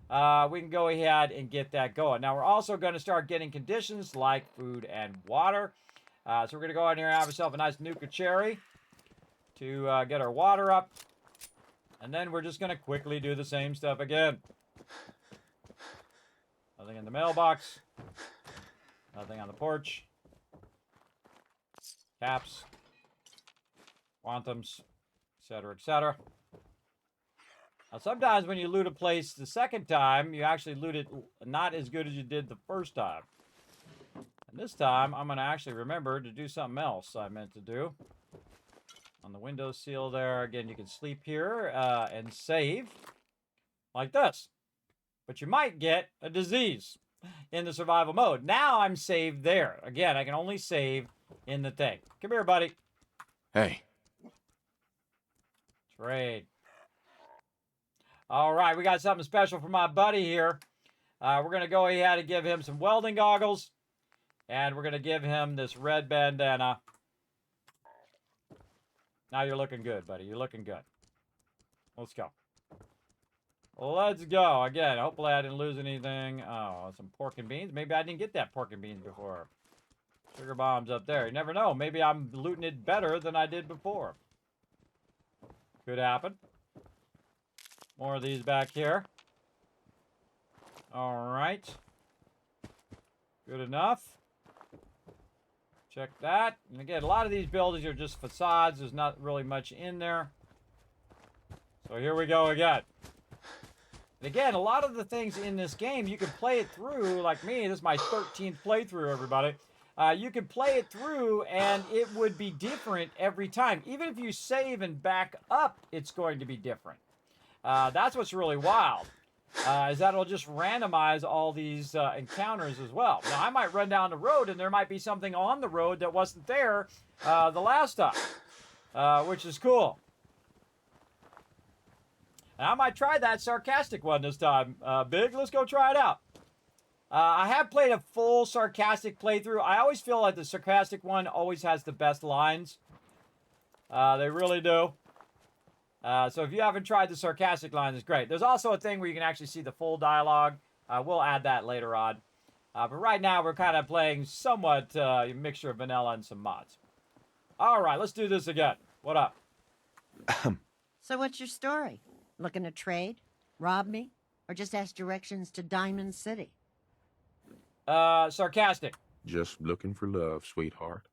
we can go ahead and get that going. Now, we're also going to start getting conditions like food and water. So we're going to go out here and have ourselves a nice Nuka Cherry. to get our water up. And then we're just going to quickly do the same stuff again. Nothing in the mailbox. Nothing on the porch. Caps. Quantums. Etc., etc. Now, sometimes when you loot a place the second time, you actually loot it not as good as you did the first time. And this time, I'm going to actually remember to do something else I meant to do. On the windowsill there, again, you can sleep here and save like this. But you might get a disease in the survival mode. Now I'm saved there. Again, I can only save in the thing. Come here, buddy. Hey. Trade. All right, we got something special for my buddy here. We're going to go ahead and give him some welding goggles. And we're going to give him this red bandana. Now you're looking good, buddy. You're looking good. Let's go. Let's go. Again, hopefully I didn't lose anything. Oh, some pork and beans. Maybe I didn't get that pork and beans before. Sugar bombs up there. You never know. Maybe I'm looting it better than I did before. Could happen. More of these back here. All right. Good enough. Check that. And again, a lot of these buildings are just facades. There's not really much in there. So here we go again. And again, a lot of the things in this game, you can play it through, like me. This is my 13th playthrough, everybody. You can play it through, and it would be different every time. Even if you save and back up, it's going to be different. That's what's really wild, is that it'll just randomize all these encounters as well. Now, I might run down the road, and there might be something on the road that wasn't there the last time, which is cool. And I might try that sarcastic one this time. Big, let's go try it out. I have played a full sarcastic playthrough. I always feel like the sarcastic one always has the best lines. They really do. So if you haven't tried the sarcastic lines, it's great. There's also a thing where you can actually see the full dialogue. We'll add that later on. But right now, we're kind of playing somewhat a mixture of vanilla and some mods. All right, let's do this again. What up? So what's your story? Looking to trade? Rob me? Or just ask directions to Diamond City? Sarcastic. Just looking for love, sweetheart.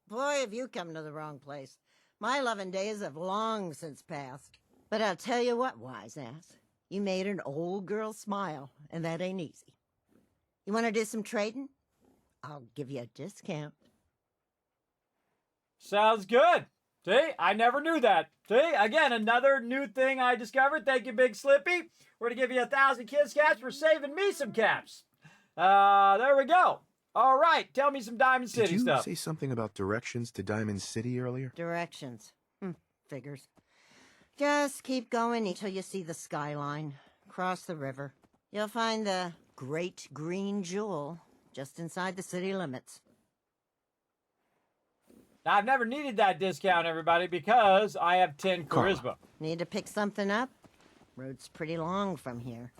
Boy, have you come to the wrong place. My loving days have long since passed. But I'll tell you what, wise ass. You made an old girl smile, and that ain't easy. You want to do some trading? I'll give you a discount. Sounds good. See, I never knew that. See, again, another new thing I discovered. Thank you, Big Slippy. We're going to give you 1,000 Kids Caps for saving me some caps. There we go. All right, tell me some Diamond City stuff. Did you say something about directions to Diamond City earlier? Directions. Figures. Just keep going until you see the skyline. Cross the river. You'll find the Great Green Jewel just inside the city limits. Now, I've never needed that discount, everybody, because I have 10 charisma. Need to pick something up? Road's pretty long from here.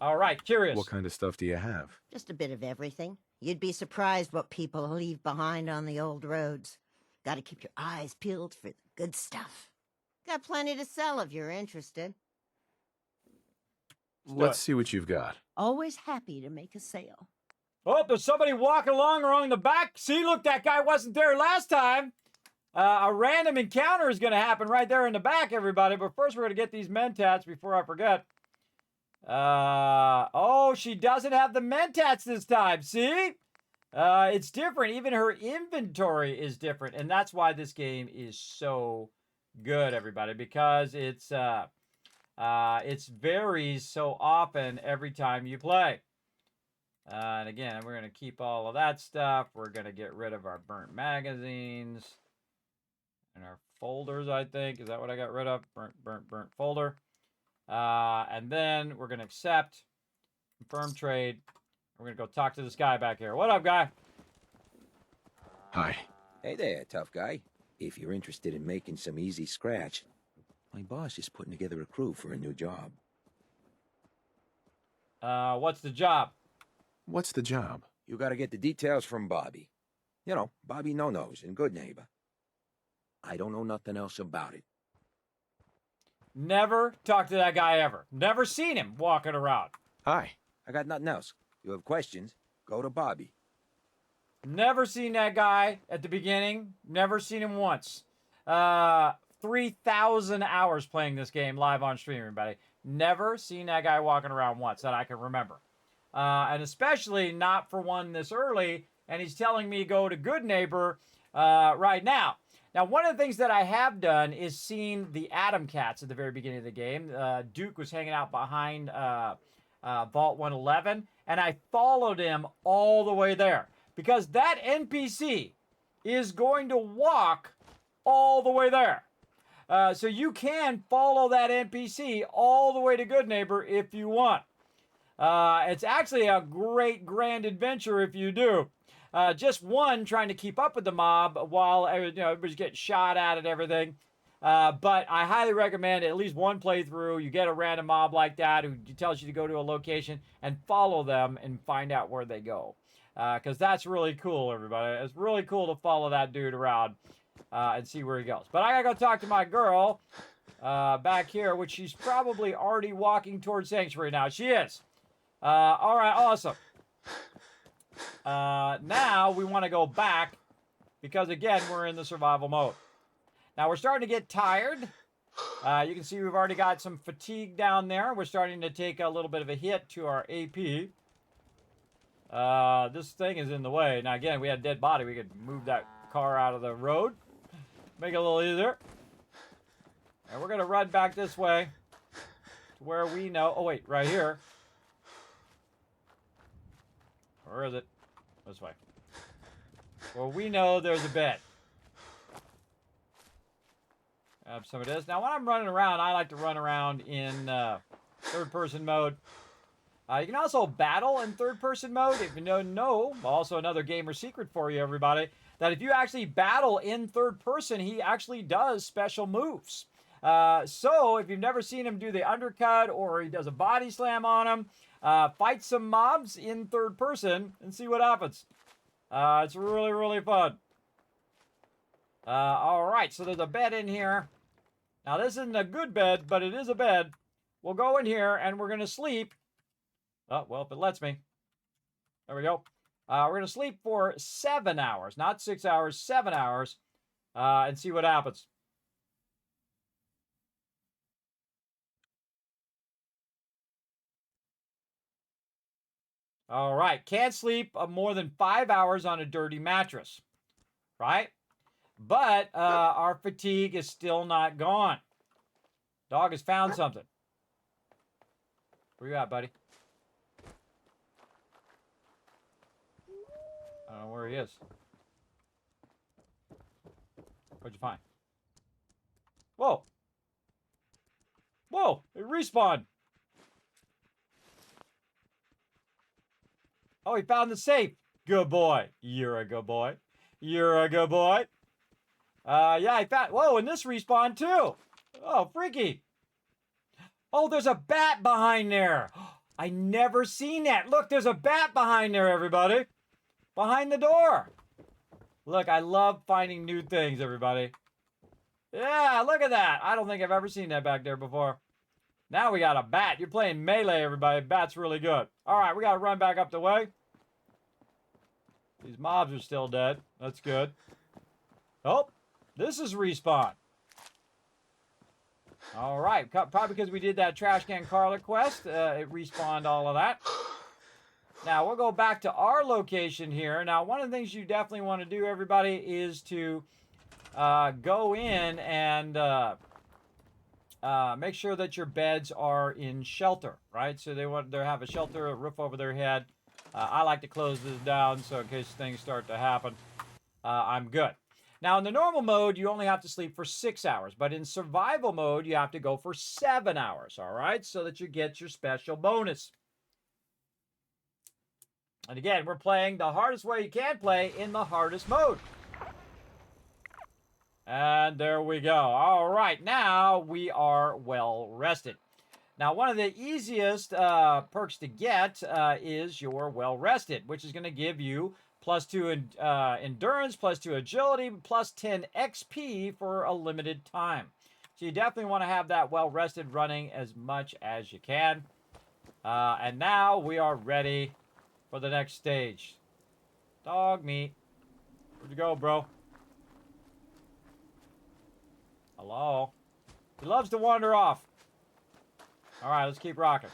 All right, curious. What kind of stuff do you have? Just a bit of everything. You'd be surprised what people leave behind on the old roads. Gotta keep your eyes peeled for the good stuff. Got plenty to sell if you're interested. Let's see what you've got. Always happy to make a sale. Oh, there's somebody walking along the back. See, look, that guy wasn't there last time. A random encounter is going to happen right there in the back, everybody. But first, we're going to get these mentats before I forget. Oh, she doesn't have the mentats this time. See? It's different. Even her inventory is different. And that's why this game is so good, everybody. Because it varies so often every time you play. And again, we're going to keep all of that stuff. We're going to get rid of our burnt magazines. And our folders, I think. Is that what I got rid of? Burnt folder. And then we're going to accept. Confirm trade. We're going to go talk to this guy back here. What up, guy? Hi. Hey there, tough guy. If you're interested in making some easy scratch, my boss is putting together a crew for a new job. What's the job? What's the job? You gotta get the details from Bobby. You know, Bobby No-Nos and Good Neighbor. I don't know nothing else about it. Never talked to that guy ever. Never seen him walking around. Hi. I got nothing else. You have questions? Go to Bobby. Never seen that guy at the beginning. Never seen him once. 3,000 hours playing this game live on stream, everybody. Never seen that guy walking around once that I can remember. And especially not for one this early. And he's telling me go to Good Neighbor right now. Now, one of the things that I have done is seen the Atom Cats at the very beginning of the game. Duke was hanging out behind Vault 111, and I followed him all the way there. Because that NPC is going to walk all the way there. So you can follow that NPC all the way to Good Neighbor if you want. It's actually a great grand adventure if you do. Just one, trying to keep up with the mob while everybody's getting shot at and everything. But I highly recommend at least one playthrough. You get a random mob like that who tells you to go to a location and follow them and find out where they go. Because that's really cool, everybody. It's really cool to follow that dude around and see where he goes. But I gotta go talk to my girl back here, which she's probably already walking towards Sanctuary now. She is. All right, awesome. Now we want to go back because, again, we're in the survival mode. Now, we're starting to get tired. You can see we've already got some fatigue down there. We're starting to take a little bit of a hit to our AP. This thing is in the way. Now, again, we had a dead body. We could move that car out of the road. Make it a little easier. And we're going to run back this way to where we know... Oh, wait, right here. Where is it? This way. Well, we know there's a bed. Grab some of this. Now, when I'm running around, I like to run around in third-person mode. You can also battle in third-person mode. If you don't know, also another gamer secret for you, everybody, that if you actually battle in third person, he actually does special moves. So, if you've never seen him do the undercut or he does a body slam on him, fight some mobs in third person and see what happens. It's really, really fun. All right, so there's a bed in here. Now, this isn't a good bed, but it is a bed. We'll go in here, and we're going to sleep. Oh, well, if it lets me. There we go. We're going to sleep for 7 hours. Not 6 hours, 7 hours. And see what happens. All right. Can't sleep more than 5 hours on a dirty mattress. Right? But our fatigue is still not gone. Dog has found something. Where you at, buddy? I don't know where he is. What'd you find? Whoa. Whoa, it respawned. Oh, he found the safe. Good boy. You're a good boy. You're a good boy. Yeah, I found... Whoa, and this respawned too. Oh, freaky. Oh, there's a bat behind there. I never seen that. Look, there's a bat behind there, everybody. Behind the door. Look, I love finding new things, everybody. Yeah, look at that. I don't think I've ever seen that back there before. Now we got a bat. You're playing melee, everybody. Bat's really good. All right, we got to run back up the way. These mobs are still dead. That's good. Oh, this is respawn. All right, probably because we did that Trash Can Carla quest. It respawned all of that. Now, we'll go back to our location here. Now, one of the things you definitely want to do, everybody, is to go in and make sure that your beds are in shelter, right? So they have a shelter, a roof over their head. I like to close this down so in case things start to happen, I'm good. Now, in the normal mode, you only have to sleep for 6 hours. But in survival mode, you have to go for 7 hours, all right? So that you get your special bonus. And again, we're playing the hardest way you can play in the hardest mode. And there we go. All right, now we are well rested. Now, one of the easiest perks to get is your well rested, which is going to give you +2 endurance, +2 agility, +10 XP for a limited time. So you definitely want to have that well-rested running as much as you can. And now we are ready for the next stage. Dog meat. Where'd you go, bro? Hello? He loves to wander off. All right, let's keep rocking.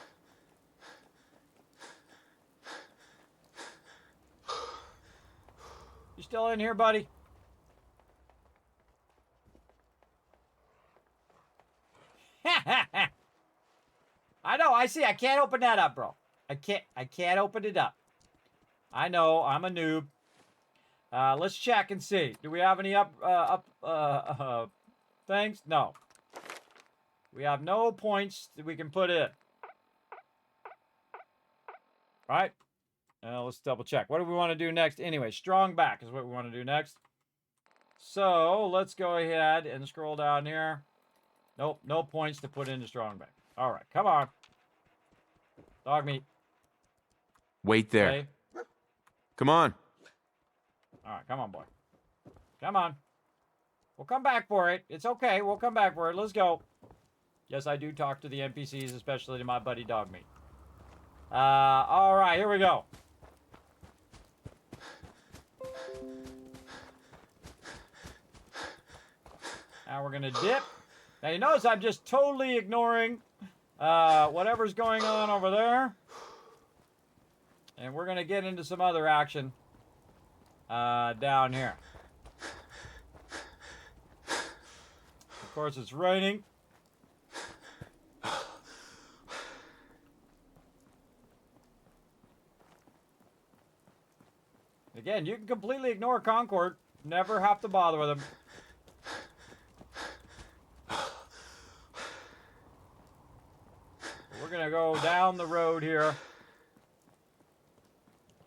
You still in here, buddy? I know, I see. I can't open that up, bro. I can't open it up. I know, I'm a noob. Let's check and see. Do we have any things? No. We have no points that we can put in. Right? Let's double check. What do we want to do next? Anyway, strong back is what we want to do next. So, let's go ahead and scroll down here. Nope, no points to put into strong back. All right, come on. Dog meat. Wait there. Okay. Come on. All right, come on, boy. Come on. We'll come back for it. It's okay. We'll come back for it. Let's go. Yes, I do talk to the NPCs, especially to my buddy Dog Meat. All right, here we go. Now we're going to dip. Now you notice I'm just totally ignoring whatever's going on over there. And we're going to get into some other action down here. Of course, it's raining. Again, you can completely ignore Concord. Never have to bother with them. We're going to go down the road here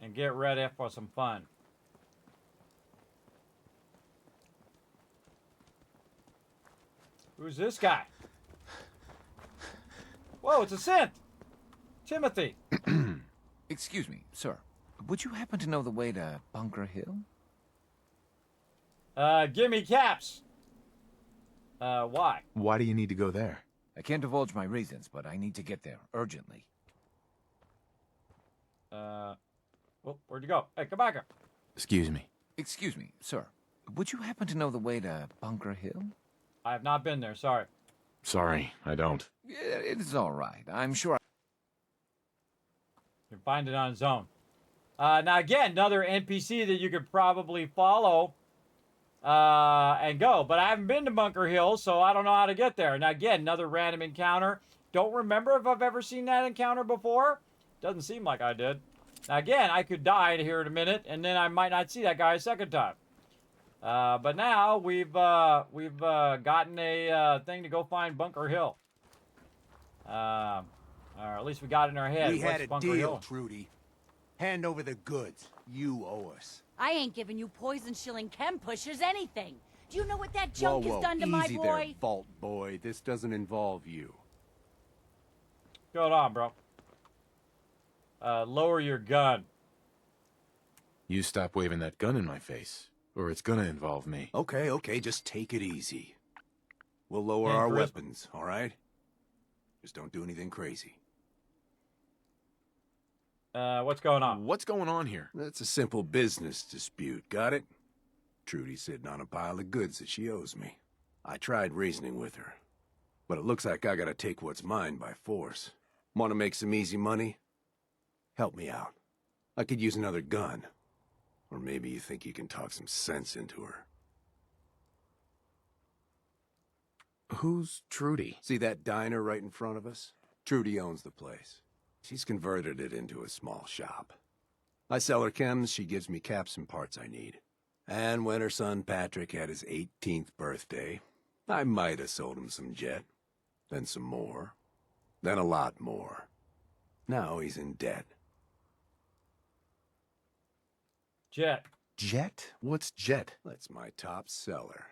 and get ready for some fun. Who's this guy? Whoa, it's a synth! Timothy. Excuse me, sir. Would you happen to know the way to Bunker Hill? Gimme caps. Why? Why do you need to go there? I can't divulge my reasons, but I need to get there urgently. Oh, where'd you go? Hey, come back here. Excuse me. Excuse me, sir. Would you happen to know the way to Bunker Hill? I have not been there, sorry. Sorry, I don't. Yeah, it's all right. I'm sure You can find it on its own. Now, again, another NPC that you could probably follow and go. But I haven't been to Bunker Hill, so I don't know how to get there. Now, again, another random encounter. Don't remember if I've ever seen that encounter before. Doesn't seem like I did. Now, again, I could die here in a minute, and then I might not see that guy a second time. But now we've gotten a thing to go find Bunker Hill. Or at least we got it in our head. We What's had a Bunker deal, Hill? Trudy. Hand over the goods. You owe us. I ain't giving you poison-shilling chem pushers anything. Do you know what that junk Whoa, has done to my easy boy? there, Vault Boy. This doesn't involve you. What's going on, bro? Lower your gun. You stop waving that gun in my face, or it's gonna involve me. Okay, just take it easy. We'll lower Yeah, our Chris. weapons, all right? Just don't do anything crazy. What's going on? What's going on here? It's a simple business dispute, got it? Trudy's sitting on a pile of goods that she owes me. I tried reasoning with her, but it looks like I gotta take what's mine by force. Want to make some easy money? Help me out. I could use another gun. Or maybe you think you can talk some sense into her. Who's Trudy? See that diner right in front of us? Trudy owns the place. She's converted it into a small shop. I sell her chems, she gives me caps and parts I need. And when her son Patrick had his 18th birthday, I might have sold him some jet. Then some more. Then a lot more. Now he's in debt. Jet. Jet? What's Jet? That's my top seller.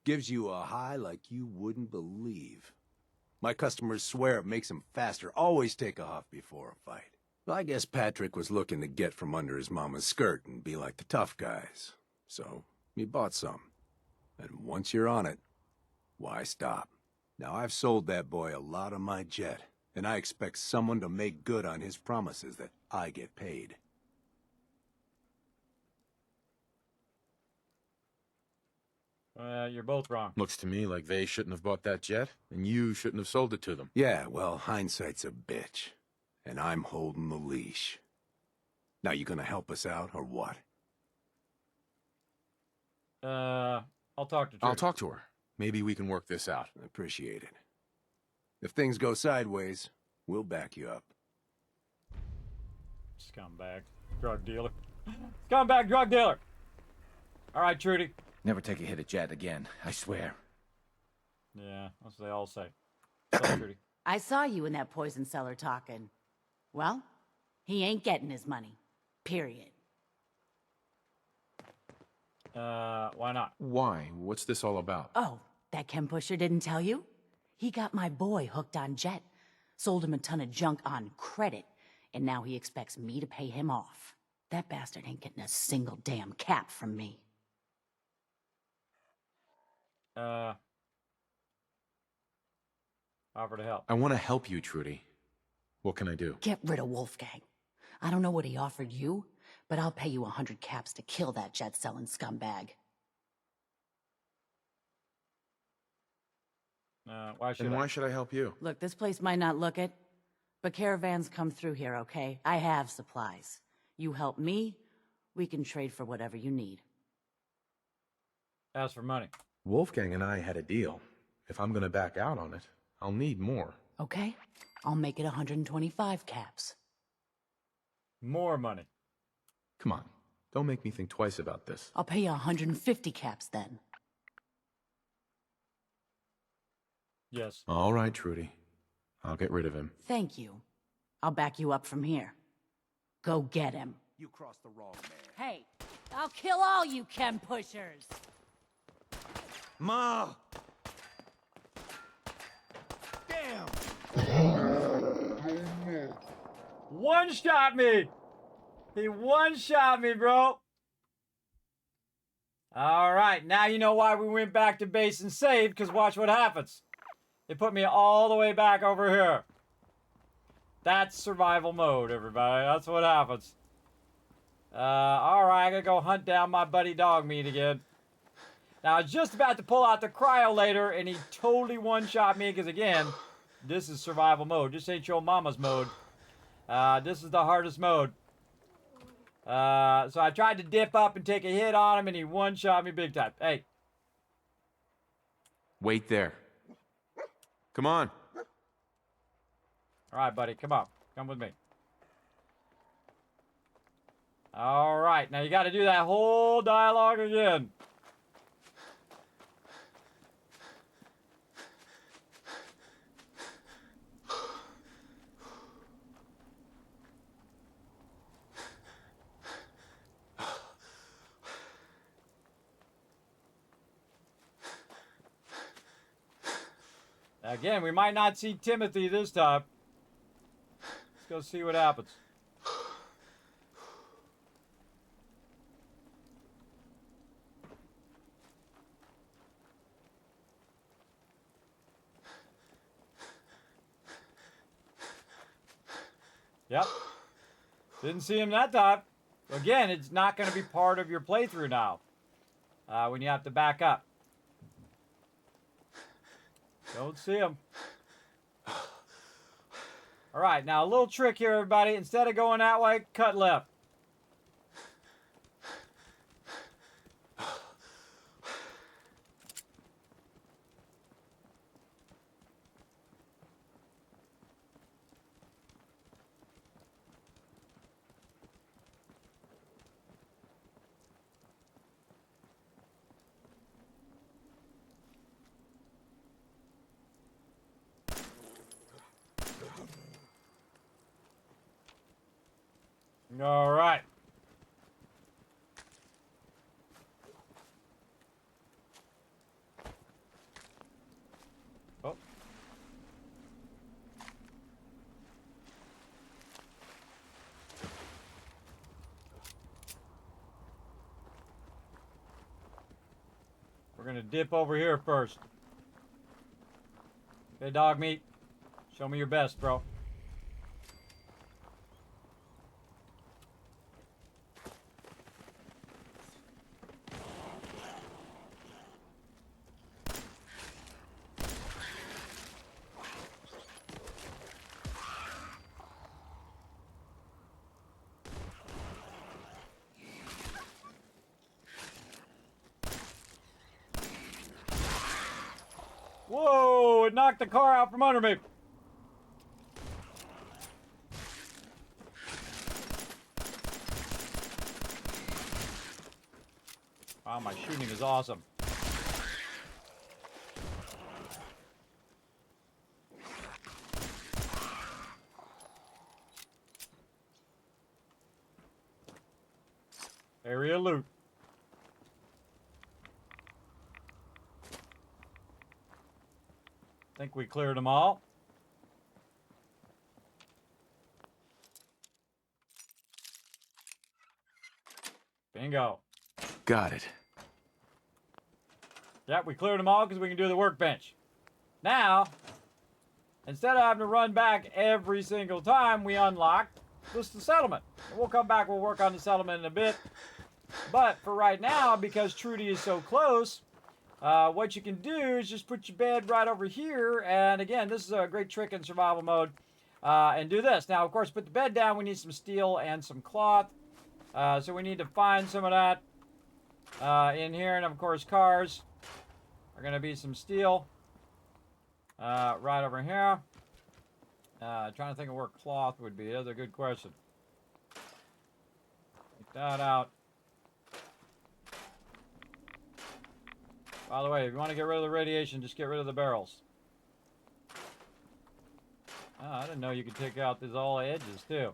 Gives you a high like you wouldn't believe. My customers swear it makes them faster. Always take a huff before a fight. Well, I guess Patrick was looking to get from under his mama's skirt and be like the tough guys. So, he bought some. And once you're on it, why stop? Now, I've sold that boy a lot of my jet, and I expect someone to make good on his promises that I get paid. You're both wrong. Looks to me like they shouldn't have bought that jet, and you shouldn't have sold it to them. Yeah, well, hindsight's a bitch. And I'm holding the leash. Now, you gonna help us out, or what? I'll talk to Trudy. I'll talk to her. Maybe we can work this out. Appreciate it. If things go sideways, we'll back you up. Scumbag. Drug dealer. Scumbag drug dealer! Alright, Trudy. Never take a hit at Jet again, I swear. Yeah, that's what they all say. Sorry, Trudy. I saw you in that poison cellar talking. Well, he ain't getting his money. Period. Why not? Why? What's this all about? Oh, that chem pusher didn't tell you? He got my boy hooked on Jet, sold him a ton of junk on credit, and now he expects me to pay him off. That bastard ain't getting a single damn cap from me. Offer to help. I want to help you, Trudy. What can I do? Get rid of Wolfgang. I don't know what he offered you, but I'll pay you 100 caps to kill that jet-selling scumbag. Why should I help you? Look, this place might not look it, but caravans come through here, okay? I have supplies. You help me, we can trade for whatever you need. Ask for money. Wolfgang and I had a deal. If I'm gonna back out on it, I'll need more. Okay? I'll make it 125 caps. More money. Come on. Don't make me think twice about this. I'll pay you 150 caps then. Yes. All right, Trudy. I'll get rid of him. Thank you. I'll back you up from here. Go get him. You crossed the wrong man. Hey, I'll kill all you chem pushers. Ma! One-shot me! He one-shot me, bro! Alright, now you know why we went back to base and saved, because watch what happens. They put me all the way back over here. That's survival mode, everybody. That's what happens. Alright, I gotta go hunt down my buddy dog meat again. Now, I was just about to pull out the cryo later, and he totally one-shot me, because again, this is survival mode. This ain't your mama's mode. This is the hardest mode. So I tried to dip up and take a hit on him, and he one-shot me big time. Hey. Wait there. Come on. All right, buddy. Come on. Come with me. All right. Now you got to do that whole dialogue again. Again, we might not see Timothy this time. Let's go see what happens. Yep. Didn't see him that time. Again, it's not going to be part of your playthrough now. When you have to back up. Don't see him. All right, now a little trick here, everybody. Instead of going that way, cut left. All right. Oh. gonna dip over here first. Okay, dog meat. Show me your best, bro. Whoa, it knocked the car out from under me. Wow, my shooting is awesome. Area loot. Think we cleared them all. Bingo. Got it. Yep, we cleared them all because we can do the workbench. Now, instead of having to run back every single time, we unlock just the settlement. And we'll come back, we'll work on the settlement in a bit. But for right now, because Trudy is so close, what you can do is just put your bed right over here. And again, this is a great trick in survival mode. And do this. Now, of course, put the bed down. We need some steel and some cloth. So we need to find some of that in here. And of course, cars are going to be some steel right over here. Trying to think of where cloth would be. That's a good question. Take that out. By the way, if you want to get rid of the radiation, just get rid of the barrels. Oh, I didn't know you could take out these all edges too.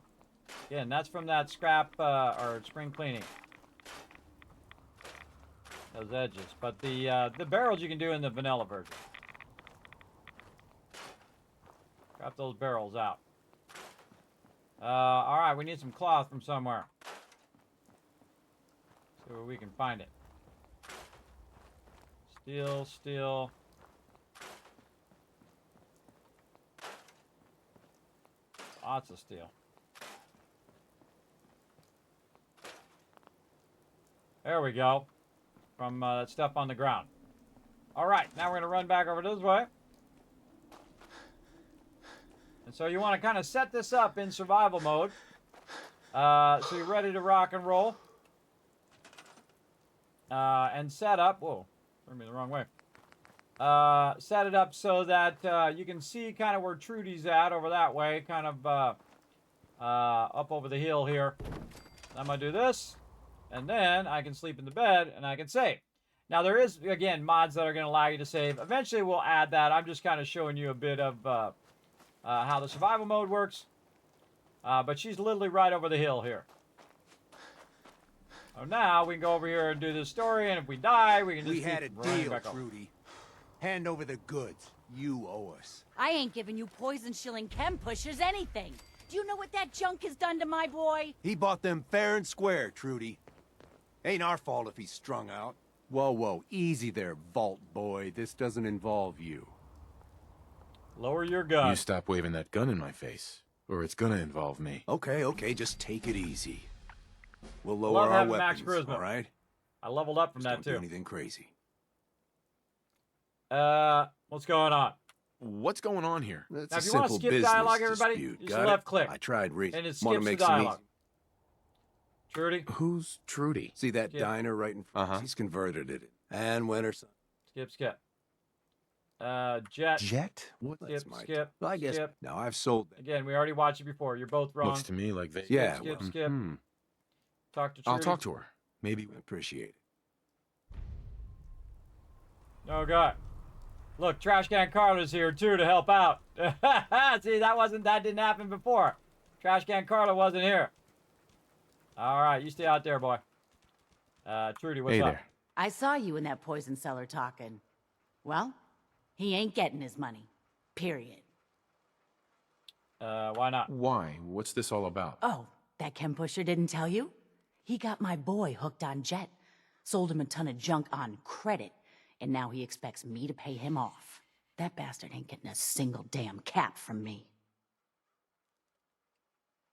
Again, that's from that scrap or spring cleaning. Those edges, but the barrels you can do in the vanilla version. Got those barrels out. All right, we need some cloth from somewhere. See where we can find it. Steel, steel. Lots of steel. There we go. From that stuff on the ground. All right, now we're going to run back over this way. And so you want to kind of set this up in survival mode. So you're ready to rock and roll. And set up. Whoa. Turned me the wrong way. Set it up so that you can see kind of where Trudy's at over that way, kind of up over the hill here. I'm going to do this, and then I can sleep in the bed, and I can save. Now, there is, again, mods that are going to allow you to save. Eventually, we'll add that. I'm just kind of showing you a bit of how the survival mode works. But she's literally right over the hill here. So now we can go over here and do this story, and if we die, we can just We had a keep running deal, back up. Trudy. Hand over the goods. You owe us. I ain't giving you poison shilling chem pushers anything. Do you know what that junk has done to my boy? He bought them fair and square, Trudy. Ain't our fault if he's strung out. Whoa, whoa, easy there, Vault Boy. This doesn't involve you. Lower your gun. You stop waving that gun in my face, or it's gonna involve me. Okay, just take it easy. We'll lower Love our having Max weapons, Charisma. all right? I leveled up from Just that don't too. do anything crazy. What's going on? What's going on here? It's Now, a if you want to simple skip business dialogue, everybody, dispute. just Got it? left click. I tried reading. And it Want skips to make the some dialogue. Trudy? Who's Trudy? See that Skip. diner right in front? He's converted it. And when her son... Skip. Jet. Jet? What? Skip, That's my... skip. Well, I guess... Skip. Now, I've sold them. Again, we already watched it before. You're both wrong. Looks to me like they... Yeah, Skip, well, skip. Talk to Trudy. I'll talk to her. Maybe... Appreciate it. Oh, God. Look, Trash Can Carla's here, too, to help out. See, that didn't happen before. Trash Can Carla wasn't here. All right, you stay out there, boy. Trudy, what's Hey up? there. I saw you in that poison cellar talking. Well, he ain't getting his money. Period. Why not? Why? What's this all about? Oh, that chem pusher didn't tell you? He got my boy hooked on Jet. Sold him a ton of junk on credit. and now he expects me to pay him off. That bastard ain't getting a single damn cap from me.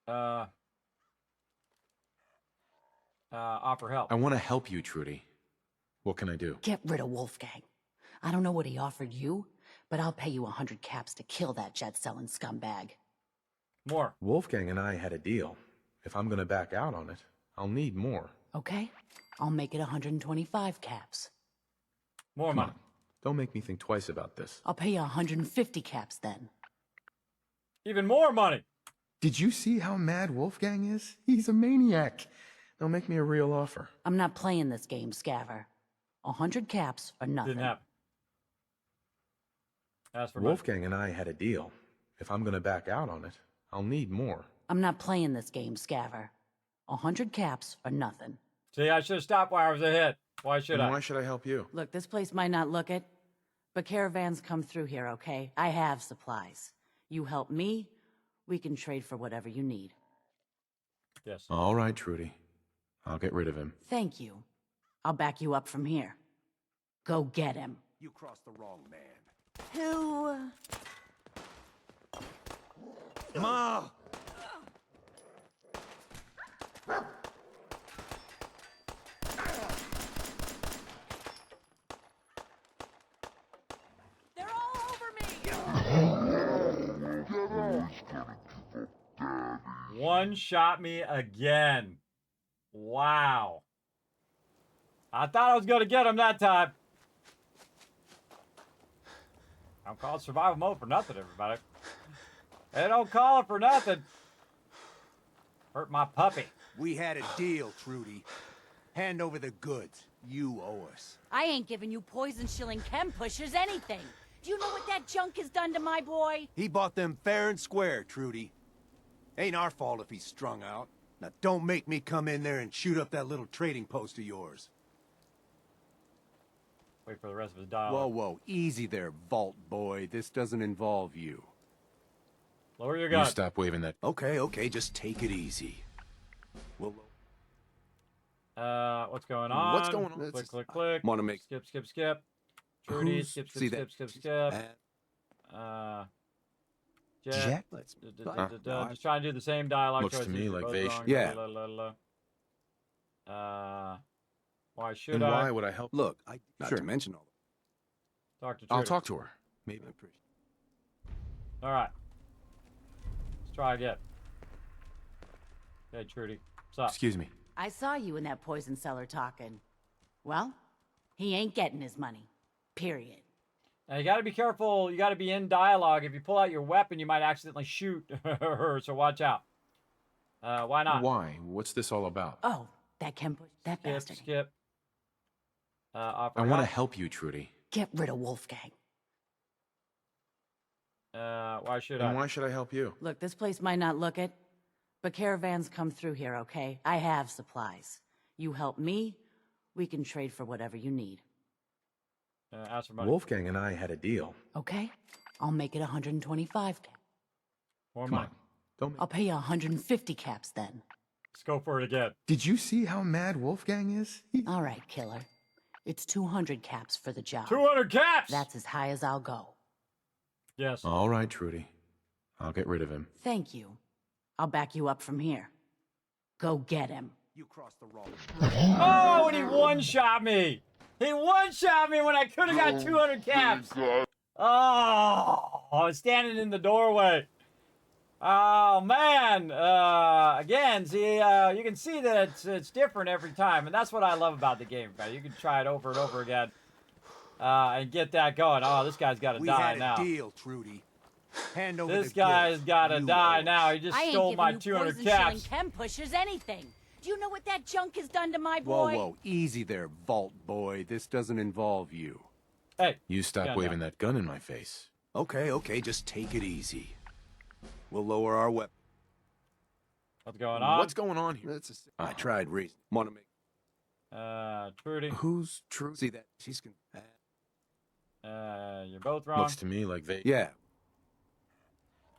Offer help. I want to help you, Trudy. What can I do? Get rid of Wolfgang. I don't know what he offered you, but I'll pay you 100 caps to kill that jet-selling scumbag. More. Wolfgang and I had a deal. If I'm gonna back out on it, I'll need more. Okay? I'll make it 125 caps. More Come money. on. Don't make me think twice about this. I'll pay you 150 caps then. Even more money. Did you see how mad Wolfgang is? He's a maniac. Now make me a real offer. I'm not playing this game, Scaver. 100 caps or nothing. Didn't happen. Ask for Wolfgang and I had a deal. If I'm gonna back out on it, I'll need more. I'm not playing this game, Scaver. 100 caps or nothing. See, I should have stopped while I was ahead. Why should And I? why should I help you? Look, this place might not look it, but caravans come through here, okay? I have supplies. You help me, we can trade for whatever you need. Yes. All right, Trudy. I'll get rid of him. Thank you. I'll back you up from here. Go get him. You crossed the wrong man. Who? Ma! They're all over me! One shot me again. Wow. I thought I was going to get him that time. I'm calling survival mode for nothing, everybody. They don't call it for nothing. Hurt my puppy. We had a deal, Trudy. Hand over the goods. You owe us. I ain't giving you poison-shilling chem pushers anything. Do you know what that junk has done to my boy? He bought them fair and square, Trudy. Ain't our fault if he's strung out. Now don't make me come in there and shoot up that little trading post of yours. Wait for the rest of his dialogue. Whoa, easy there, Vault Boy. This doesn't involve you. Lower your gun. You stop waving that. Okay, just take it easy. We'll... What's going on? What's going on? Click. Want to make... Skip. Trudy, skip. See that? Jet. Let's... Just trying to do the same dialogue. Looks to me like they should. Yeah. Why should And I? why would I help? Look, not to mention all... Talk to Trudy. I'll talk to her. Maybe. All right. Let's try again. Hey, Trudy. What's up? Excuse me. I saw you in that poison cellar talking. Well, he ain't getting his money. Period. Now, you got to be careful. You got to be in dialogue. If you pull out your weapon, you might accidentally shoot her, so watch out. Why not? Why? What's this all about? Oh, that chem push. That bastard. Skip. Offer I want to help. help you, Trudy. Get rid of Wolfgang. Why should And I? why should I help you? Look, this place might not look it, but caravans come through here, okay? I have supplies. You help me, we can trade for whatever you need. Ask for money. Wolfgang and I had a deal. Okay? I'll make it 125 caps. More Come money. on. Don't. I'll pay you 150 caps then. Let's go for it again. Did you see how mad Wolfgang is? All right, killer. It's 200 caps for the job. 200 caps! That's as high as I'll go. Yes. All right, Trudy. I'll get rid of him. Thank you. I'll back you up from here. Go get him. You crossed the wrong... Oh, and he one-shot me! He one-shot me when I could have got 200 caps! Oh, I was standing in the doorway. Oh, man. Again, see, you can see that it's different every time, and that's what I love about the game. You can try it over and over again and get that going. Oh, this guy's got to die now. We had a deal, Trudy. Hand over This the guy's goods. got to You die owe us. now. He just I ain't stole my giving you 200 poison-shilling caps. chem pushers anything. Do you know what that junk has done to my boy? Whoa, easy there, Vault Boy. This doesn't involve you. Hey. You stop waving that gun in my face. Okay, just take it easy. We'll lower our weapon. What's going on? What's going on here? I tried reason. Want to make... Trudy. Who's Trudy? See that? She's... You're both wrong. Looks to me like they... Yeah.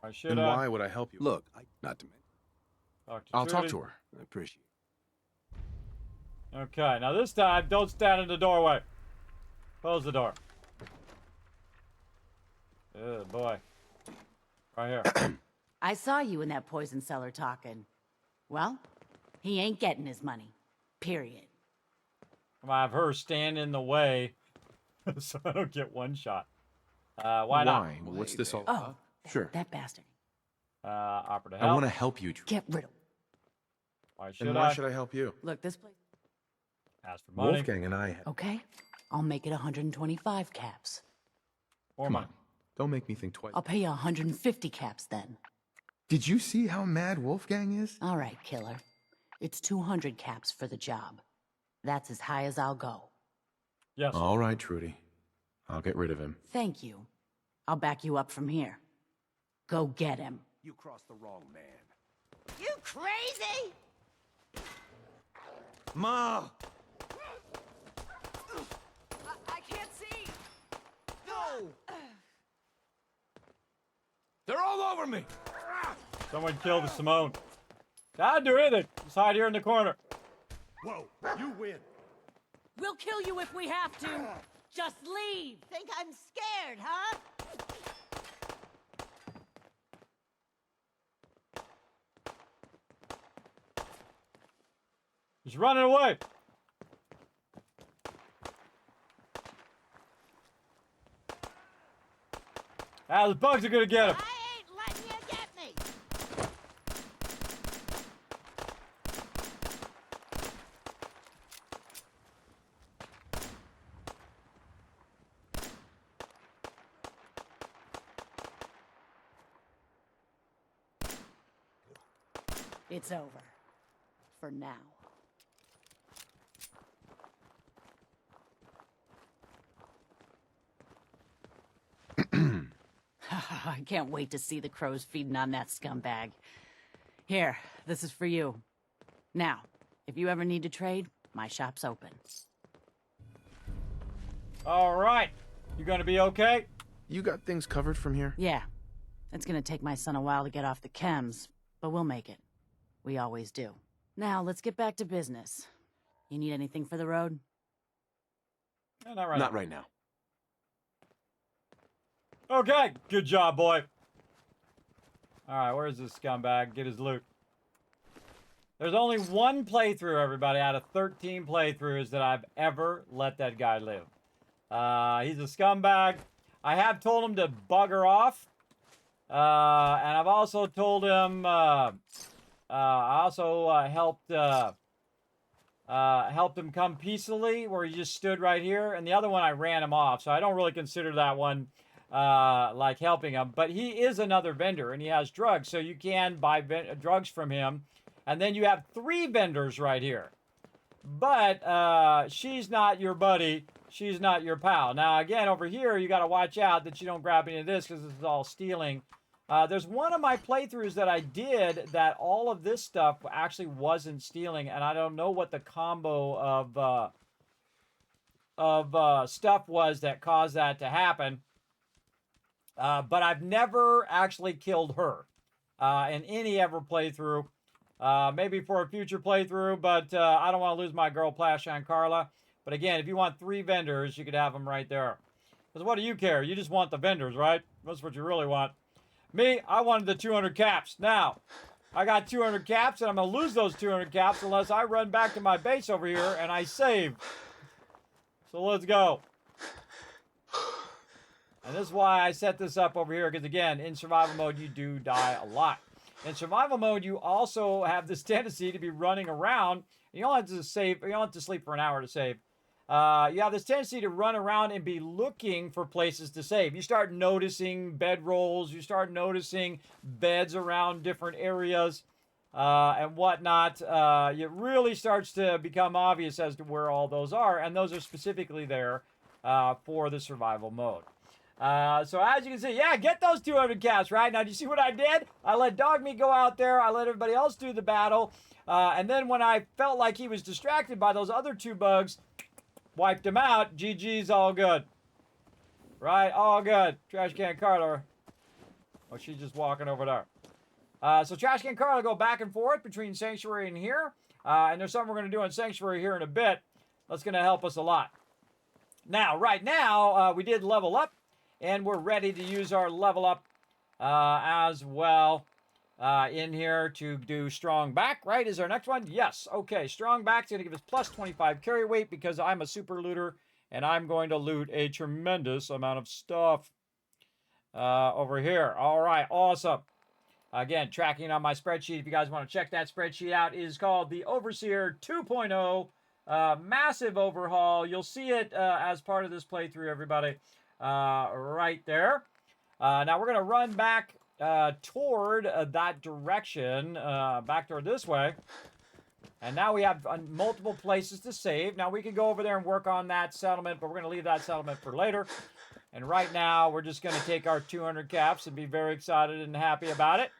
Why should And I? why would I help you? Look, not to mention... I'll talk to her. I appreciate it. Okay, now this time, don't stand in the doorway. Close the door. Good boy. Right here. I saw you in that poison cellar talking. Well, he ain't getting his money. Period. I'm gonna have her stand in the way so I don't get one shot. Why not? Why? What's this all Oh, about? Sure. that bastard. Offer to I help. want to help you. Get rid of him. Why should And why should I help you? Look, this place... Ask for money. Wolfgang and I... Okay, I'll make it 125 caps. Come on. Don't make me think twice. I'll pay you 150 caps then. Did you see how mad Wolfgang is? All right, killer. It's 200 caps for the job. That's as high as I'll go. Yes. All right, Trudy. I'll get rid of him. Thank you. I'll back you up from here. Go get him. You crossed the wrong man. You crazy? Ma! I can't see! No! They're all over me! Someone killed Simone. I didn't do anything. Just hide here in the corner. Whoa, you win. We'll kill you if we have to. Just leave. Think I'm scared, huh? He's running away. The bugs are gonna get him. I ain't letting you get me. It's over. For now. I can't wait to see the crows feeding on that scumbag. Here, this is for you. Now, if you ever need to trade, my shop's open. All right. You gonna be okay? You got things covered from here? Yeah. It's gonna take my son a while to get off the chems, but we'll make it. We always do. Now, let's get back to business. You need anything for the road? Not right Not now. right now. Okay, good job, boy. All right, where's this scumbag? Get his loot. There's only one playthrough, everybody, out of 13 playthroughs that I've ever let that guy live. He's a scumbag. I have told him to bugger off. And I've also told him, I also helped him come peacefully, where he just stood right here. And the other one, I ran him off. So I don't really consider that one like helping him. But he is another vendor, and he has drugs. So you can buy drugs from him. And then you have 3 vendors right here. But she's not your buddy. She's not your pal. Now, again, over here, you got to watch out that you don't grab any of this, because this is all stealing. There's one of my playthroughs that I did that all of this stuff actually wasn't stealing, and I don't know what the combo of stuff was that caused that to happen. But I've never actually killed her in any ever playthrough. Maybe for a future playthrough, but I don't want to lose my girl, Plashan Carla. But again, if you want 3 vendors, you could have them right there. Because what do you care? You just want the vendors, right? That's what you really want. Me, I wanted the 200 caps. Now, I got 200 caps, and I'm going to lose those 200 caps unless I run back to my base over here and I save. So let's go. And this is why I set this up over here, because again, in survival mode, you do die a lot. In survival mode, you also have this tendency to be running around. You don't have to save. You don't have to sleep for an hour to save. You have this tendency to run around and be looking for places to save. You start noticing bedrolls. You start noticing beds around different areas and whatnot. It really starts to become obvious as to where all those are, and those are specifically there for the survival mode. So as you can see, yeah, get those 200 caps, right? Now, do you see what I did? I let Dogmeat go out there. I let everybody else do the battle. And then when I felt like he was distracted by those other 2 bugs, wiped him out. GG's, all good. Right? All good. Trash Can Carla. Oh, she's just walking over there. So Trash Can Carla go back and forth between Sanctuary and here. And there's something we're going to do in Sanctuary here in a bit. That's going to help us a lot. Now, right now, we did level up, and we're ready to use our level up as well in here to do strong back, right? Is our next one? Yes. Okay, strong back's going to give us plus 25 carry weight because I'm a super looter, and I'm going to loot a tremendous amount of stuff over here. All right, awesome. Again, tracking on my spreadsheet. If you guys want to check that spreadsheet out, it is called the Overseer 2.0 massive overhaul. You'll see it as part of this playthrough, everybody, right there. Now we're going to run back toward that direction, back toward this way. And now we have multiple places to save. Now we can go over there and work on that settlement, but we're going to leave that settlement for later. And right now, we're just going to take our 200 caps and be very excited and happy about it.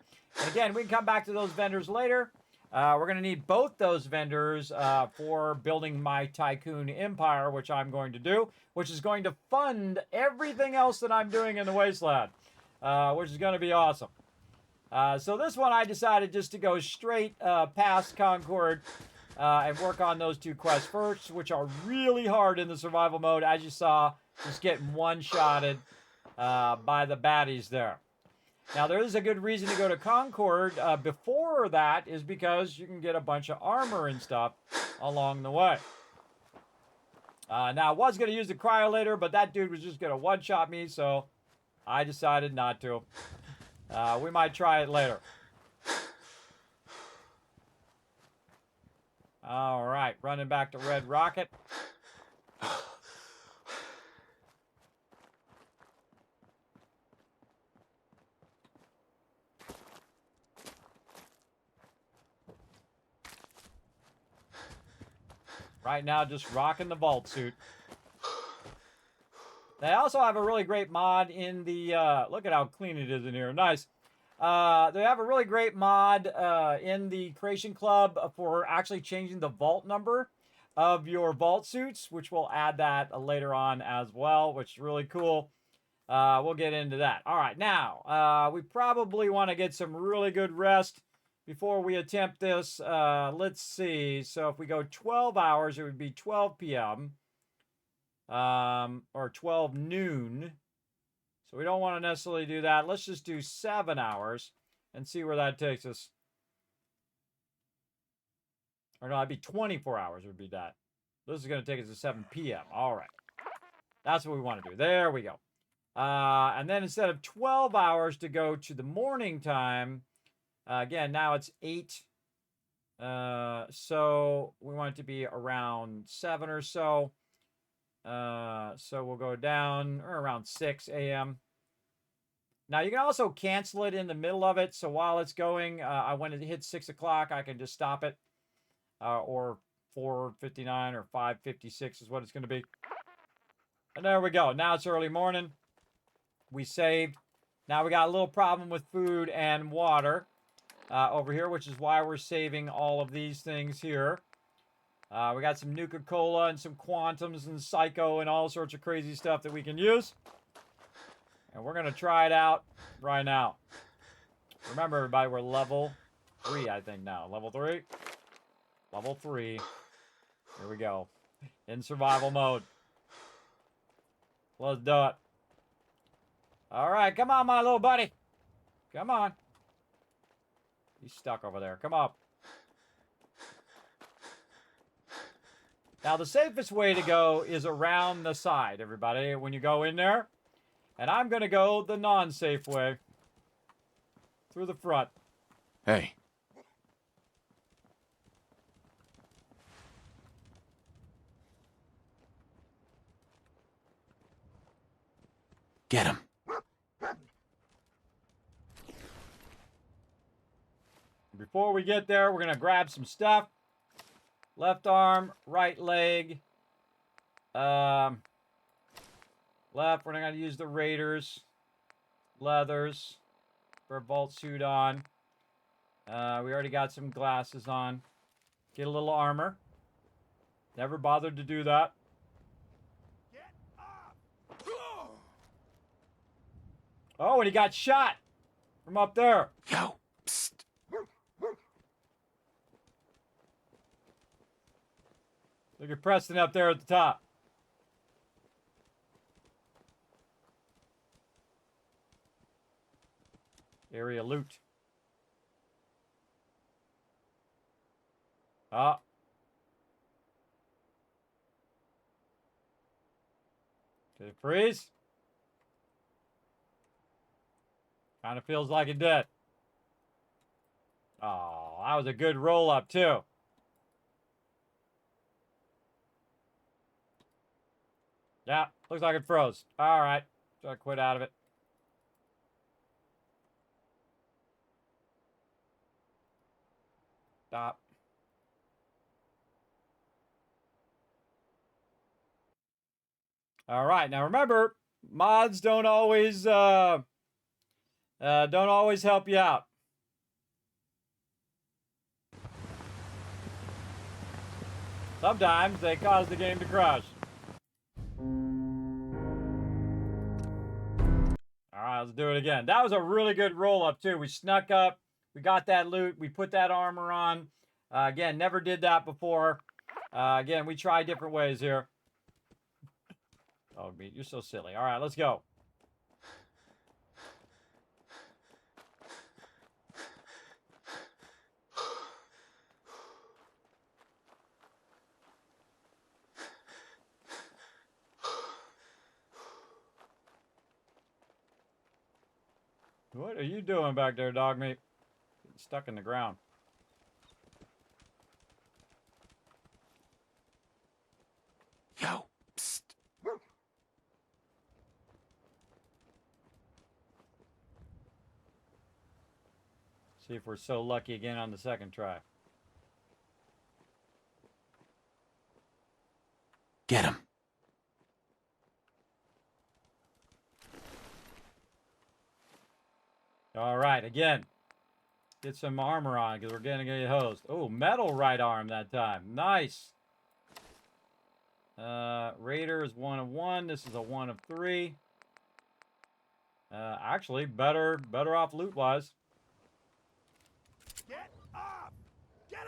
And again, we can come back to those vendors later. We're going to need both those vendors for building my Tycoon Empire, which I'm going to do, which is going to fund everything else that I'm doing in the Wasteland, which is going to be awesome. So this one, I decided just to go straight past Concord and work on those two quests first, which are really hard in the survival mode, as you saw, just getting one-shotted by the baddies there. Now, there is a good reason to go to Concord before that is because you can get a bunch of armor and stuff along the way. Now, I was going to use the cryolator, but that dude was just going to one-shot me, so I decided not to. We might try it later. All right, running back to Red Rocket. Right now, just rocking the vault suit. They also have a really great mod in the, look at how clean it is in here. Nice. They have a really great mod in the Creation Club for actually changing the vault number of your vault suits, which we'll add that later on as well, which is really cool. We'll get into that. All right, now, we probably want to get some really good rest before we attempt this. Let's see. So if we go 12 hours, it would be 12 p.m. Or 12 noon. So we don't want to necessarily do that. Let's just do 7 hours and see where that takes us. Or no, it'd be 24 hours would be that. This is going to take us to 7 p.m. All right. That's what we want to do. There we go. And then instead of 12 hours to go to the morning time, again, now it's 8. So we want it to be around 7 or so. So we'll go down or around 6 a.m. Now you can also cancel it in the middle of it. So while it's going, when it hits 6 o'clock, I can just stop it. Or 4:59 or 5:56 is what it's going to be. And there we go. Now it's early morning. We saved. Now we got a little problem with food and water over here, which is why we're saving all of these things here. We got some Nuka-Cola and some Quantums and Psycho and all sorts of crazy stuff that we can use. And we're going to try it out right now. Remember, everybody, we're level 3, I think, now. Level 3? Level 3. Here we go. In survival mode. Let's do it. All right, come on, my little buddy. Come on. He's stuck over there. Come up. Now, the safest way to go is around the side, everybody, when you go in there. And I'm going to go the non-safe way. Through the front. Hey. Get him. Before we get there, we're going to grab some stuff. Left arm, right leg. Left, we're not going to use the Raiders. Leathers. For a vault suit on. We already got some glasses on. Get a little armor. Never bothered to do that. Oh, and he got shot from up there. Yo, psst. Look at Preston up there at the top. loot. Oh. Did it freeze? Kind of feels like it did. Oh, that was a good roll up too. Yeah, looks like it froze. All right, so I quit out of it. Stop. All right, now remember, mods don't always help you out. Sometimes they cause the game to crash. All right, let's do it again. That was a really good roll up too. We snuck up, we got that loot, we put that armor on. Again, never did that before. Again, we try different ways here. Oh, you're so silly. All right, let's go. What are you doing back there, dog meat? Getting stuck in the ground. Yo, psst. See if we're so lucky again on the second try. Get him. All right, again. Get some armor on because we're getting a hosed. Oh, metal right arm that time. Nice. Raider is 1 of 1. This is a 1 of 3. Actually, better off loot-wise. Get up! Get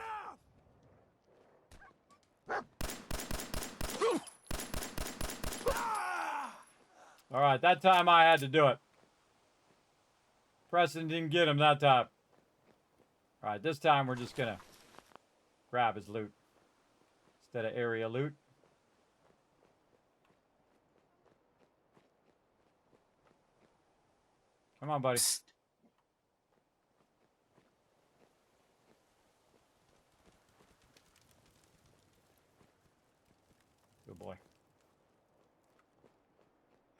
up! All right, that time I had to do it. Preston didn't get him that time. All right, this time we're just going to grab his loot instead of area loot. Come on, buddy. Psst. Good boy.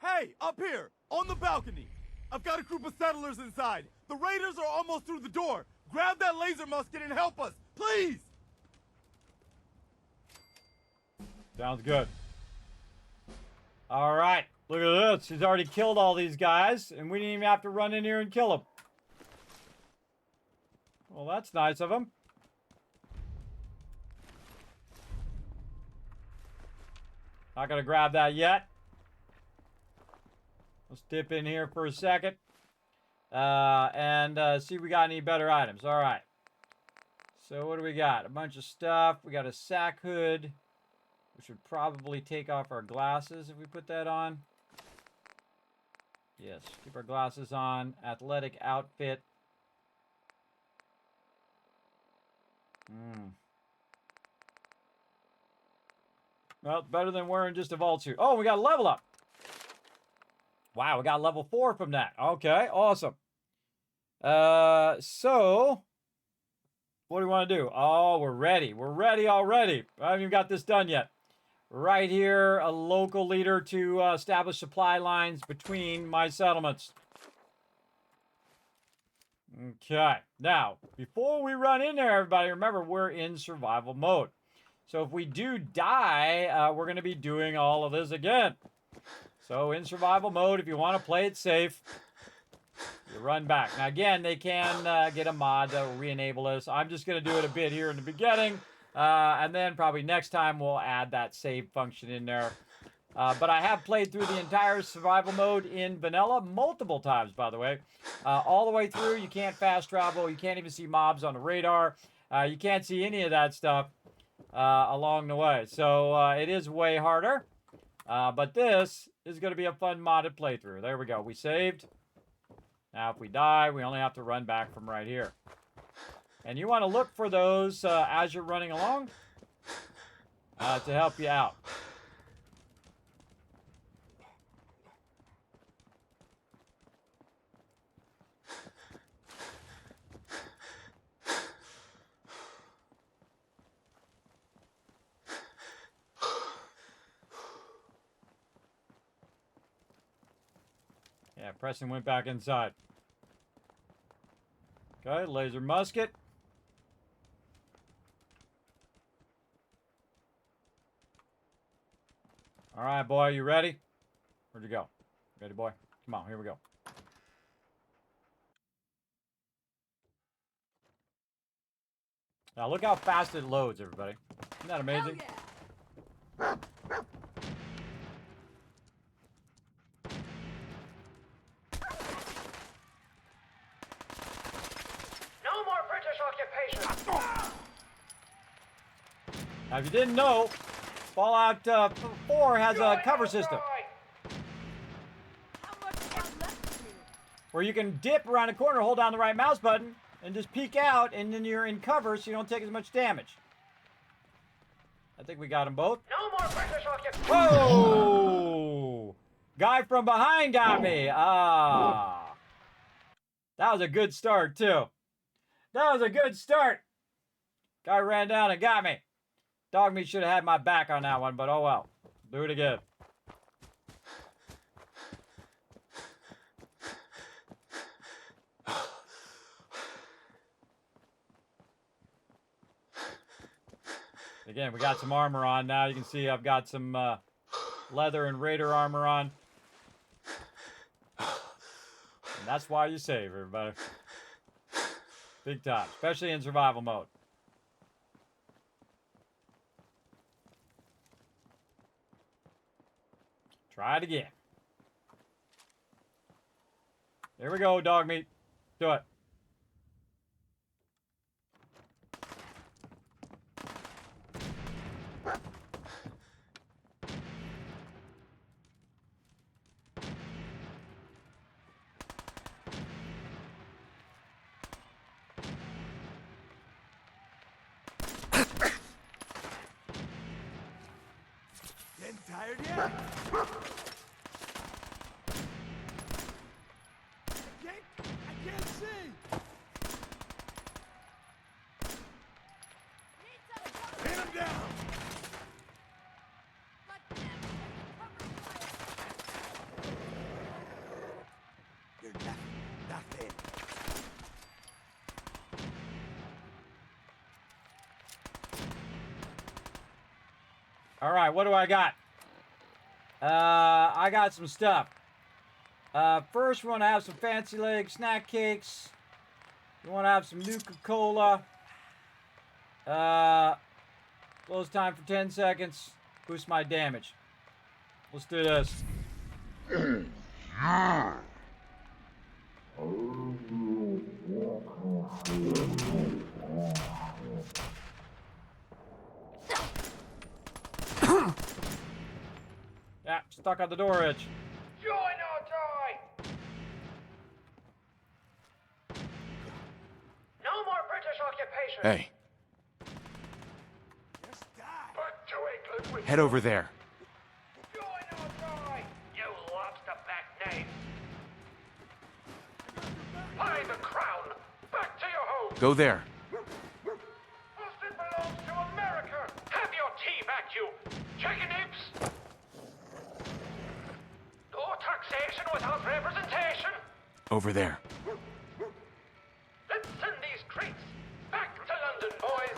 Hey, up here, on the balcony. I've got a group of settlers inside. The raiders are almost through the door. Grab that laser musket and help us, please! Sounds good. All right, look at this. He's already killed all these guys, and we didn't even have to run in here and kill them. Well, that's nice of him. Not gonna grab that yet. Let's dip in here for a second. And see if we got any better items. All right. So what do we got? A bunch of stuff. We got a sack hood. We should probably take off our glasses if we put that on. Yes, keep our glasses on. Athletic outfit. Well, better than wearing just a vault suit. Oh, we got a level up. Wow, we got level 4 from that. Okay, awesome. So, what do we want to do? Oh, we're ready. We're ready already. I haven't even got this done yet. Right here, a local leader to establish supply lines between my settlements. Okay, now, before we run in there, everybody, remember, we're in survival mode. So if we do die, we're going to be doing all of this again. So in survival mode, if you want to play it safe, you run back. Now again, they can get a mod that will re-enable this. I'm just going to do it a bit here in the beginning. And then probably next time we'll add that save function in there. But I have played through the entire survival mode in vanilla multiple times, by the way. All the way through, you can't fast travel. You can't even see mobs on the radar. You can't see any of that stuff along the way. So it is way harder. But this is going to be a fun modded playthrough. There we go. We saved. Now, if we die, we only have to run back from right here. And you want to look for those as you're running along to help you out. Yeah, Preston went back inside. Okay, laser musket. All right, boy, you ready? Where'd you go? Ready, boy? Come on, here we go. Now look how fast it loads, everybody. Isn't that amazing? No more British occupation! Now, if you didn't know, Fallout 4 has a cover system. Where you can dip around a corner, hold down the right mouse button, and just peek out, and then you're in cover so you don't take as much damage. I think we got them both. No more British occupation! Whoa! Guy from behind got me. Ah. That was a good start, too. That was a good start. Guy ran down and got me. Dog meat should have had my back on that one, but oh well. Do it again. Again, we got some armor on now. You can see I've got some leather and raider armor on. And that's why you save, everybody. Big time, especially in survival mode. Try it again. Here we go, dog meat. Do it. Getting tired yet? I can't see! Pin him down! You're nothing. All right, what do I got? I got some stuff. First, we want to have some fancy leg snack cakes. We want to have some Nuka-Cola. Close time for 10 seconds. Boost my damage. Let's do this. Yeah, stuck on the door edge. Join or die! No more British occupation! Hey, Back to England with head over there. Join or die! You lobster-backed knaves! By the crown! Back to your home! Go there. Boston belongs to America! Have your tea back, you chicken imps! No taxation without representation! Over there. Let's send these crates back to London, boys!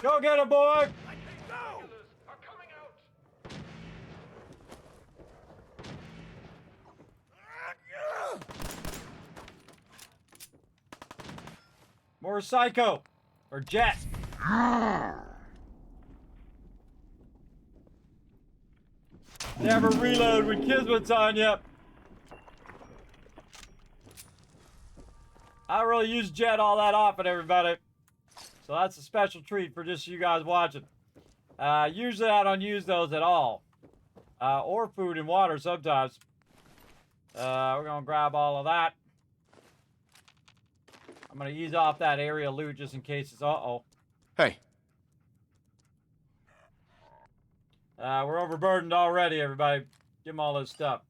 Go get him, boy! More Psycho. Or Jet. Never reload when Kismet's on you. I don't really use Jet all that often, everybody. So that's a special treat for just you guys watching. Usually I don't use those at all. Or food and water sometimes. We're going to grab all of that. I'm going to ease off that area loot just in case it's... Uh-oh. Hey. We're overburdened already, everybody. Give them all this stuff.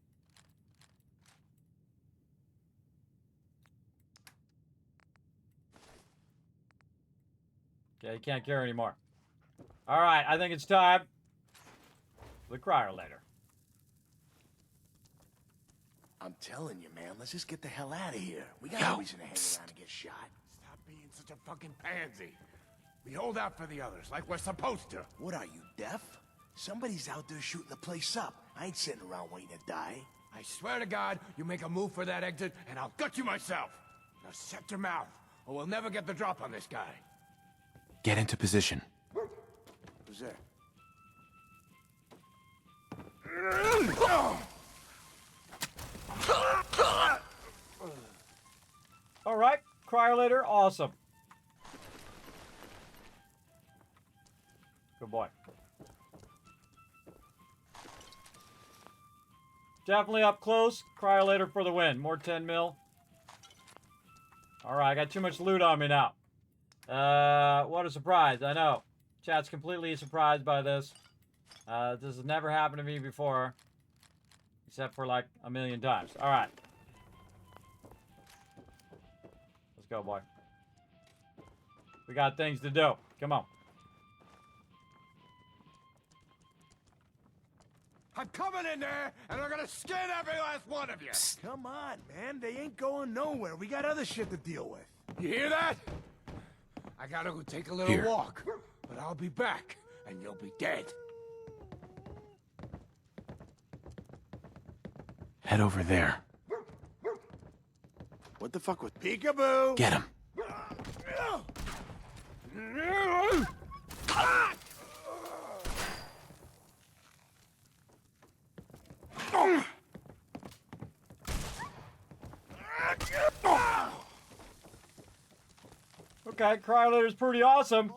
Okay, you can't carry anymore. All right, I think it's time for the crier later. I'm telling you, man, let's just get the hell out of here. We got no reason to hang around and get shot. Stop being such a fucking pansy. We hold out for the others, like we're supposed to. What are you, deaf? Somebody's out there shooting the place up. I ain't sitting around waiting to die. I swear to God, you make a move for that exit, and I'll gut you myself. Now shut your mouth, or we'll never get the drop on this guy. Get into position. Who's there? All right, crier later, awesome. Good boy. Definitely up close. Crier later for the win. More 10 mil. All right, I got too much loot on me now. What a surprise. I know. Chat's completely surprised by this. This has never happened to me before. Except for like a million times. All right. Let's go, boy. We got things to do. Come on. I'm coming in there, and I'm gonna skin every last one of you! Psst. Come on, man. They ain't going nowhere. We got other shit to deal with. You hear that? I gotta go take a little walk, but I'll be back, and you'll be dead. Head over there. What the fuck was peekaboo? Get him. Okay, crier later's pretty awesome.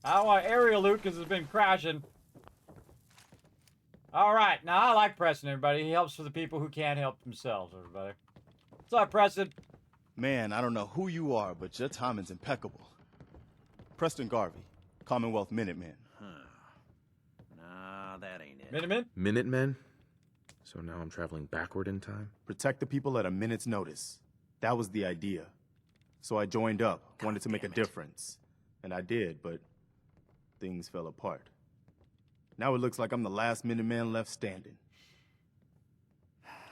I don't want area loot because it's been crashing. All right, now I like Preston, everybody. He helps for the people who can't help themselves, everybody. What's up, Preston? Man, I don't know who you are, but your timing's impeccable. Preston Garvey, Commonwealth Minutemen. Nah, that ain't it. Minutemen? Minutemen? So now I'm traveling backward in time? Protect the people at a minute's notice. That was the idea. So I joined up, wanted to make a difference. And I did, but things fell apart. Now it looks like I'm the last Minuteman left standing.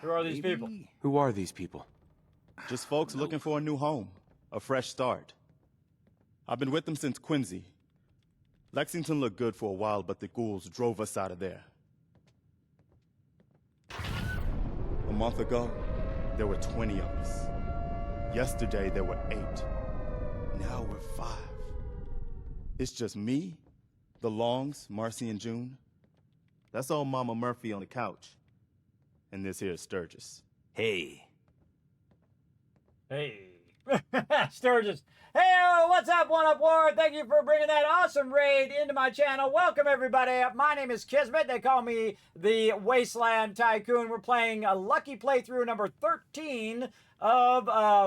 Who are these people? Who are these people? Just folks looking for a new home, a fresh start. I've been with them since Quincy. Lexington looked good for a while, but the ghouls drove us out of there. A month ago, there were 20 of us. Yesterday, there were 8. Now we're 5. It's just me, the Longs, Marcy and June. That's old Mama Murphy on the couch. And this here is Sturgis. Hey. Hey. Sturgis. Hey, what's up, One Up War? Thank you for bringing that awesome raid into my channel. Welcome, everybody. My name is Kismet. They call me the Wasteland Tycoon. We're playing a lucky playthrough number 13 of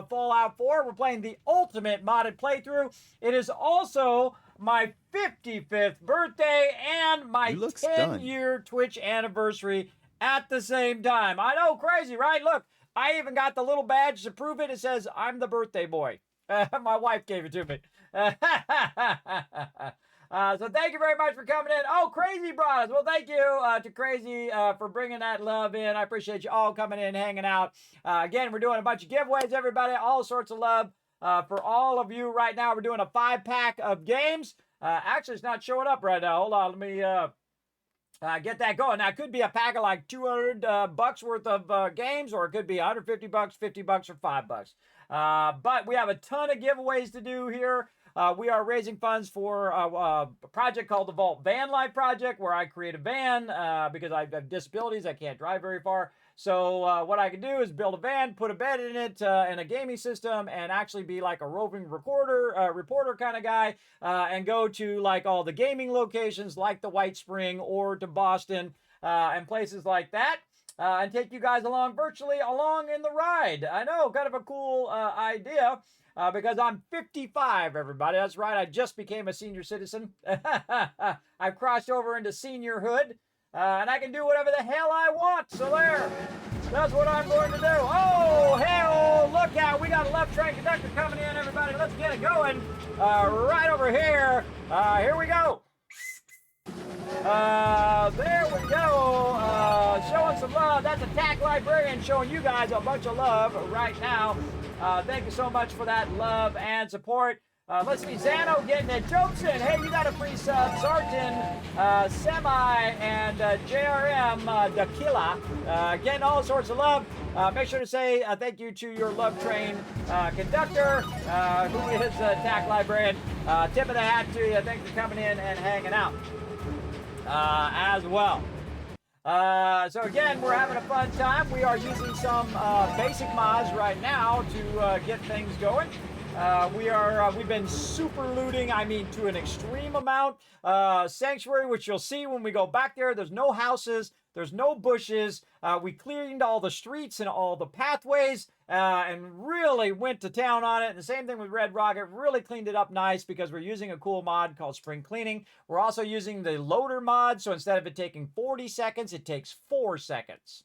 Fallout 4. We're playing the ultimate modded playthrough. It is also my 55th birthday and my 10-year Twitch anniversary at the same time. I know, crazy, right? Look, I even got the little badge to prove it. It says, I'm the birthday boy. My wife gave it to me. So thank you very much for coming in. Oh, Crazy brought us. Well, thank you to Crazy for bringing that love in. I appreciate you all coming in, hanging out. Again, we're doing a bunch of giveaways, everybody. All sorts of love for all of you right now. We're doing a 5-pack of games. Actually, it's not showing up right now. Hold on. Let me get that going. Now, it could be a pack of like 200 bucks worth of games, or it could be 150 bucks, 50 bucks, or $5. But we have a ton of giveaways to do here. we are raising funds for a project called the Vault Van Life Project, where I create a van because I have disabilities. I can't drive very far. So what I can do is build a van, put a bed in it, and a gaming system, and actually be like a roving reporter kind of guy, and go to like all the gaming locations like the White Spring or to Boston and places like that. And take you guys along virtually along in the ride. I know, kind of a cool idea. Because I'm 55, everybody. That's right, I just became a senior citizen. I've crossed over into seniorhood, and I can do whatever the hell I want. So there, that's what I'm going to do. Oh, hell, look out. We got a left train conductor coming in, everybody. Let's get it going right over here. Here we go. There we go. Showing some love. That's a TAC librarian showing you guys a bunch of love right now. Thank you so much for that love and support. Let's see, Zano getting it. Jokes in. Hey, you got a free sub. Sartin, Semi, and JRM, Dakila. Getting all sorts of love. Make sure to say thank you to your love train conductor, who is a TAC librarian. Tip of the hat to you. Thanks for coming in and hanging out as well. So again, we're having a fun time. We are using some basic mods right now to get things going. We've been super looting, I mean, to an extreme amount. Sanctuary, which you'll see when we go back there. There's no houses. There's no bushes. We cleaned all the streets and all the pathways and really went to town on it. And the same thing with Red Rocket. Really cleaned it up nice because we're using a cool mod called Spring Cleaning. We're also using the loader mod. So instead of it taking 40 seconds, it takes 4 seconds.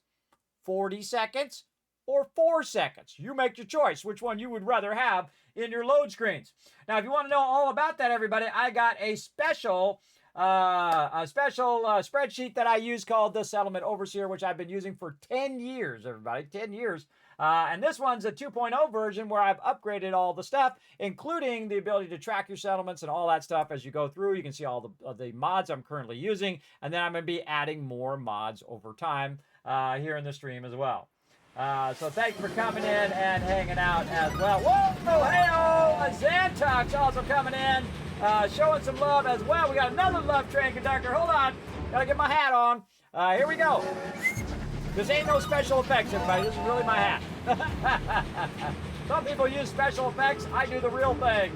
40 seconds or 4 seconds. You make your choice which one you would rather have in your load screens. Now, if you want to know all about that, everybody, I got a special spreadsheet that I use called the Settlement Overseer, which I've been using for 10 years, everybody, 10 years. And this one's a 2.0 version where I've upgraded all the stuff, including the ability to track your settlements and all that stuff as you go through. You can see all the mods I'm currently using, and then I'm going to be adding more mods over time here in the stream as well. So thanks for coming in and hanging out as well. Whoa, hey-oh, Xantox also coming in, showing some love as well. We got another love train conductor. Hold on, gotta get my hat on. Here we go. This ain't no special effects, everybody. This is really my hat. Some people use special effects. I do the real thing.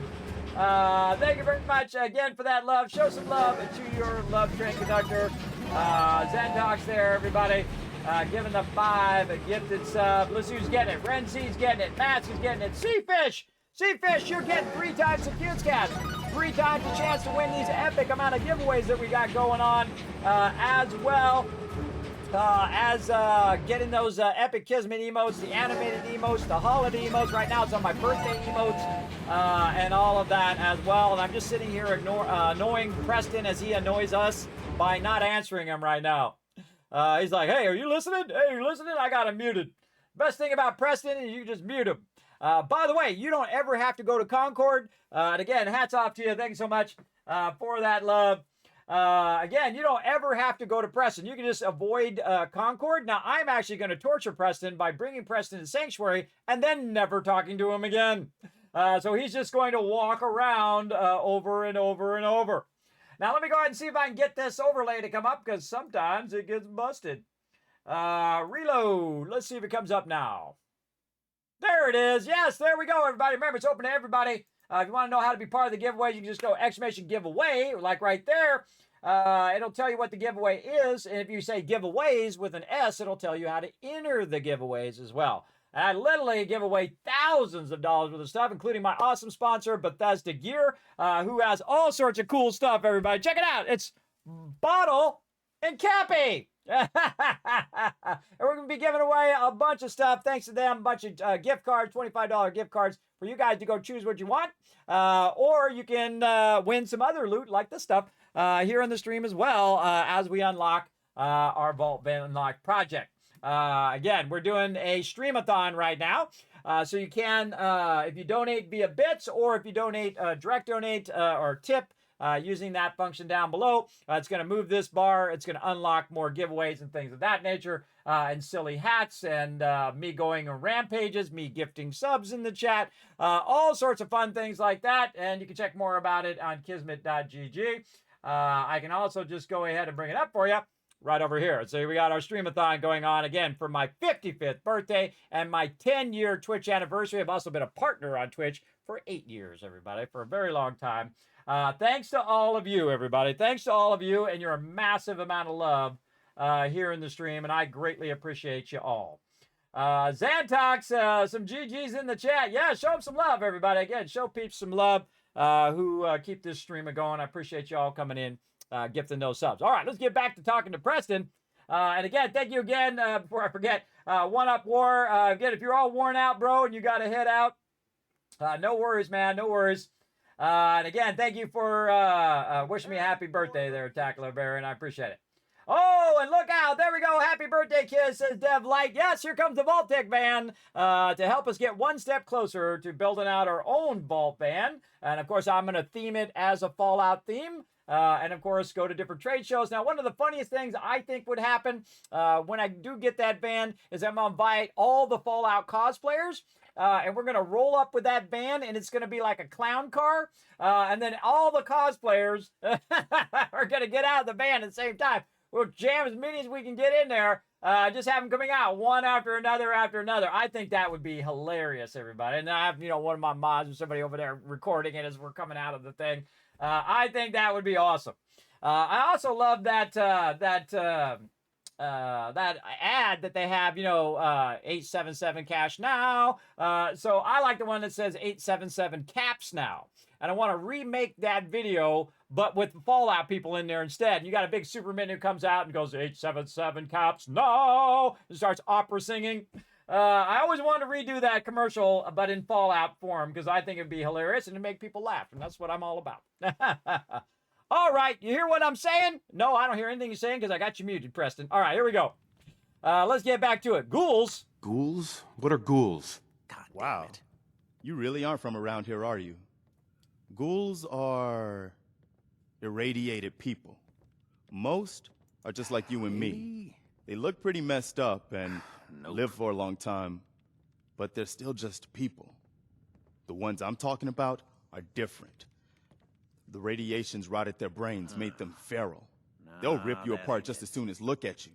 Thank you very much again for that love. Show some love to your love train conductor. Xantox there, everybody. Giving the 5 a gifted sub. Let's see who's getting it. Renzi's getting it. Matt's is getting it. Seafish! Seafish, you're getting 3 times the Cutes Cats. 3 times the chance to win these epic amount of giveaways that we got going on as well. As getting those epic Kismet emotes, the animated emotes, the holiday emotes. Right now it's on my birthday emotes and all of that as well. And I'm just sitting here annoying Preston as he annoys us by not answering him right now. He's like, hey, are you listening? Hey, you listening? I got him muted. Best thing about Preston is you just mute him. By the way, you don't ever have to go to Concord. And again, hats off to you. Thank you so much for that love. Again, you don't ever have to go to Preston. You can just avoid Concord. Now, I'm actually going to torture Preston by bringing Preston to Sanctuary and then never talking to him again. So he's just going to walk around over and over and over. Now, let me go ahead and see if I can get this overlay to come up, because sometimes it gets busted. Reload. Let's see if it comes up now. There it is. Yes, there we go, everybody. Remember, it's open to everybody. If you want to know how to be part of the giveaway, you can just go !giveaway, like right there. It'll tell you what the giveaway is. And if you say giveaways with an S, it'll tell you how to enter the giveaways as well. And I literally give away thousands of dollars worth of stuff, including my awesome sponsor, Bethesda Gear, who has all sorts of cool stuff, everybody. Check it out. It's Bottle and Cappy. And we're going to be giving away a bunch of stuff thanks to them, a bunch of gift cards, $25 gift cards for you guys to go choose what you want. Or you can win some other loot like this stuff here on the stream as well as we unlock our Vault Van Unlock project. Again, we're doing a Stream-A-Thon right now. So you can, if you donate via bits or if you donate, direct donate or tip using that function down below. It's going to move this bar. It's going to unlock more giveaways and things of that nature, and silly hats, and me going on rampages, me gifting subs in the chat, all sorts of fun things like that. And you can check more about it on kismet.gg. I can also just go ahead and bring it up for you right over here. So we got our Stream-A-Thon going on again for my 55th birthday and my 10-year Twitch anniversary. I've also been a partner on Twitch for 8 years, everybody, for a very long time. Thanks to all of you, everybody. Thanks to all of you and your massive amount of love here in the stream, and I greatly appreciate you all. Xantox, some GGs in the chat. Yeah, show them some love, everybody. Again, show peeps some love who keep this streamer going. I appreciate you all coming in, gifting those subs. All right, let's get back to talking to Preston. And again, thank you again, before I forget, One Up War. Again, if you're all worn out, bro, and you got to head out, no worries, man, no worries. And again, thank you for wishing me a happy birthday there, Tackler Baron. I appreciate it. Oh, and look out. There we go. Happy birthday, kid, says Dev Light. Yes, here comes the Vault Tech van to help us get one step closer to building out our own Vault van. And, of course, I'm going to theme it as a Fallout theme. And, of course, go to different trade shows. Now, one of the funniest things I think would happen when I do get that van is I'm going to invite all the Fallout cosplayers. And we're going to roll up with that van, and it's going to be like a clown car. And then all the cosplayers are going to get out of the van at the same time. We'll jam as many as we can get in there. Just have them coming out one after another after another. I think that would be hilarious, everybody. And I have, one of my mods or somebody over there recording it as we're coming out of the thing. I think that would be awesome. I also love that ad that they have, 877 cash now. So I like the one that says 877 caps now. And I want to remake that video, but with Fallout people in there instead. And you got a big Superman who comes out and goes, 877 caps now, and starts opera singing. I always wanted to redo that commercial, but in Fallout form, because I think it'd be hilarious and it'd make people laugh. And that's what I'm all about. All right, you hear what I'm saying? No, I don't hear anything you're saying because I got you muted, Preston. All right, here we go. Let's get back to it. Ghouls. Ghouls? What are ghouls? God wow. damn it. You really aren't from around here, are you? Ghouls are irradiated people. Most are just like you and me. They look pretty messed up and live for a long time, but they're still just people. The ones I'm talking about are different. The radiations rotted their brains, made them feral. They'll rip you apart just as soon as look at you.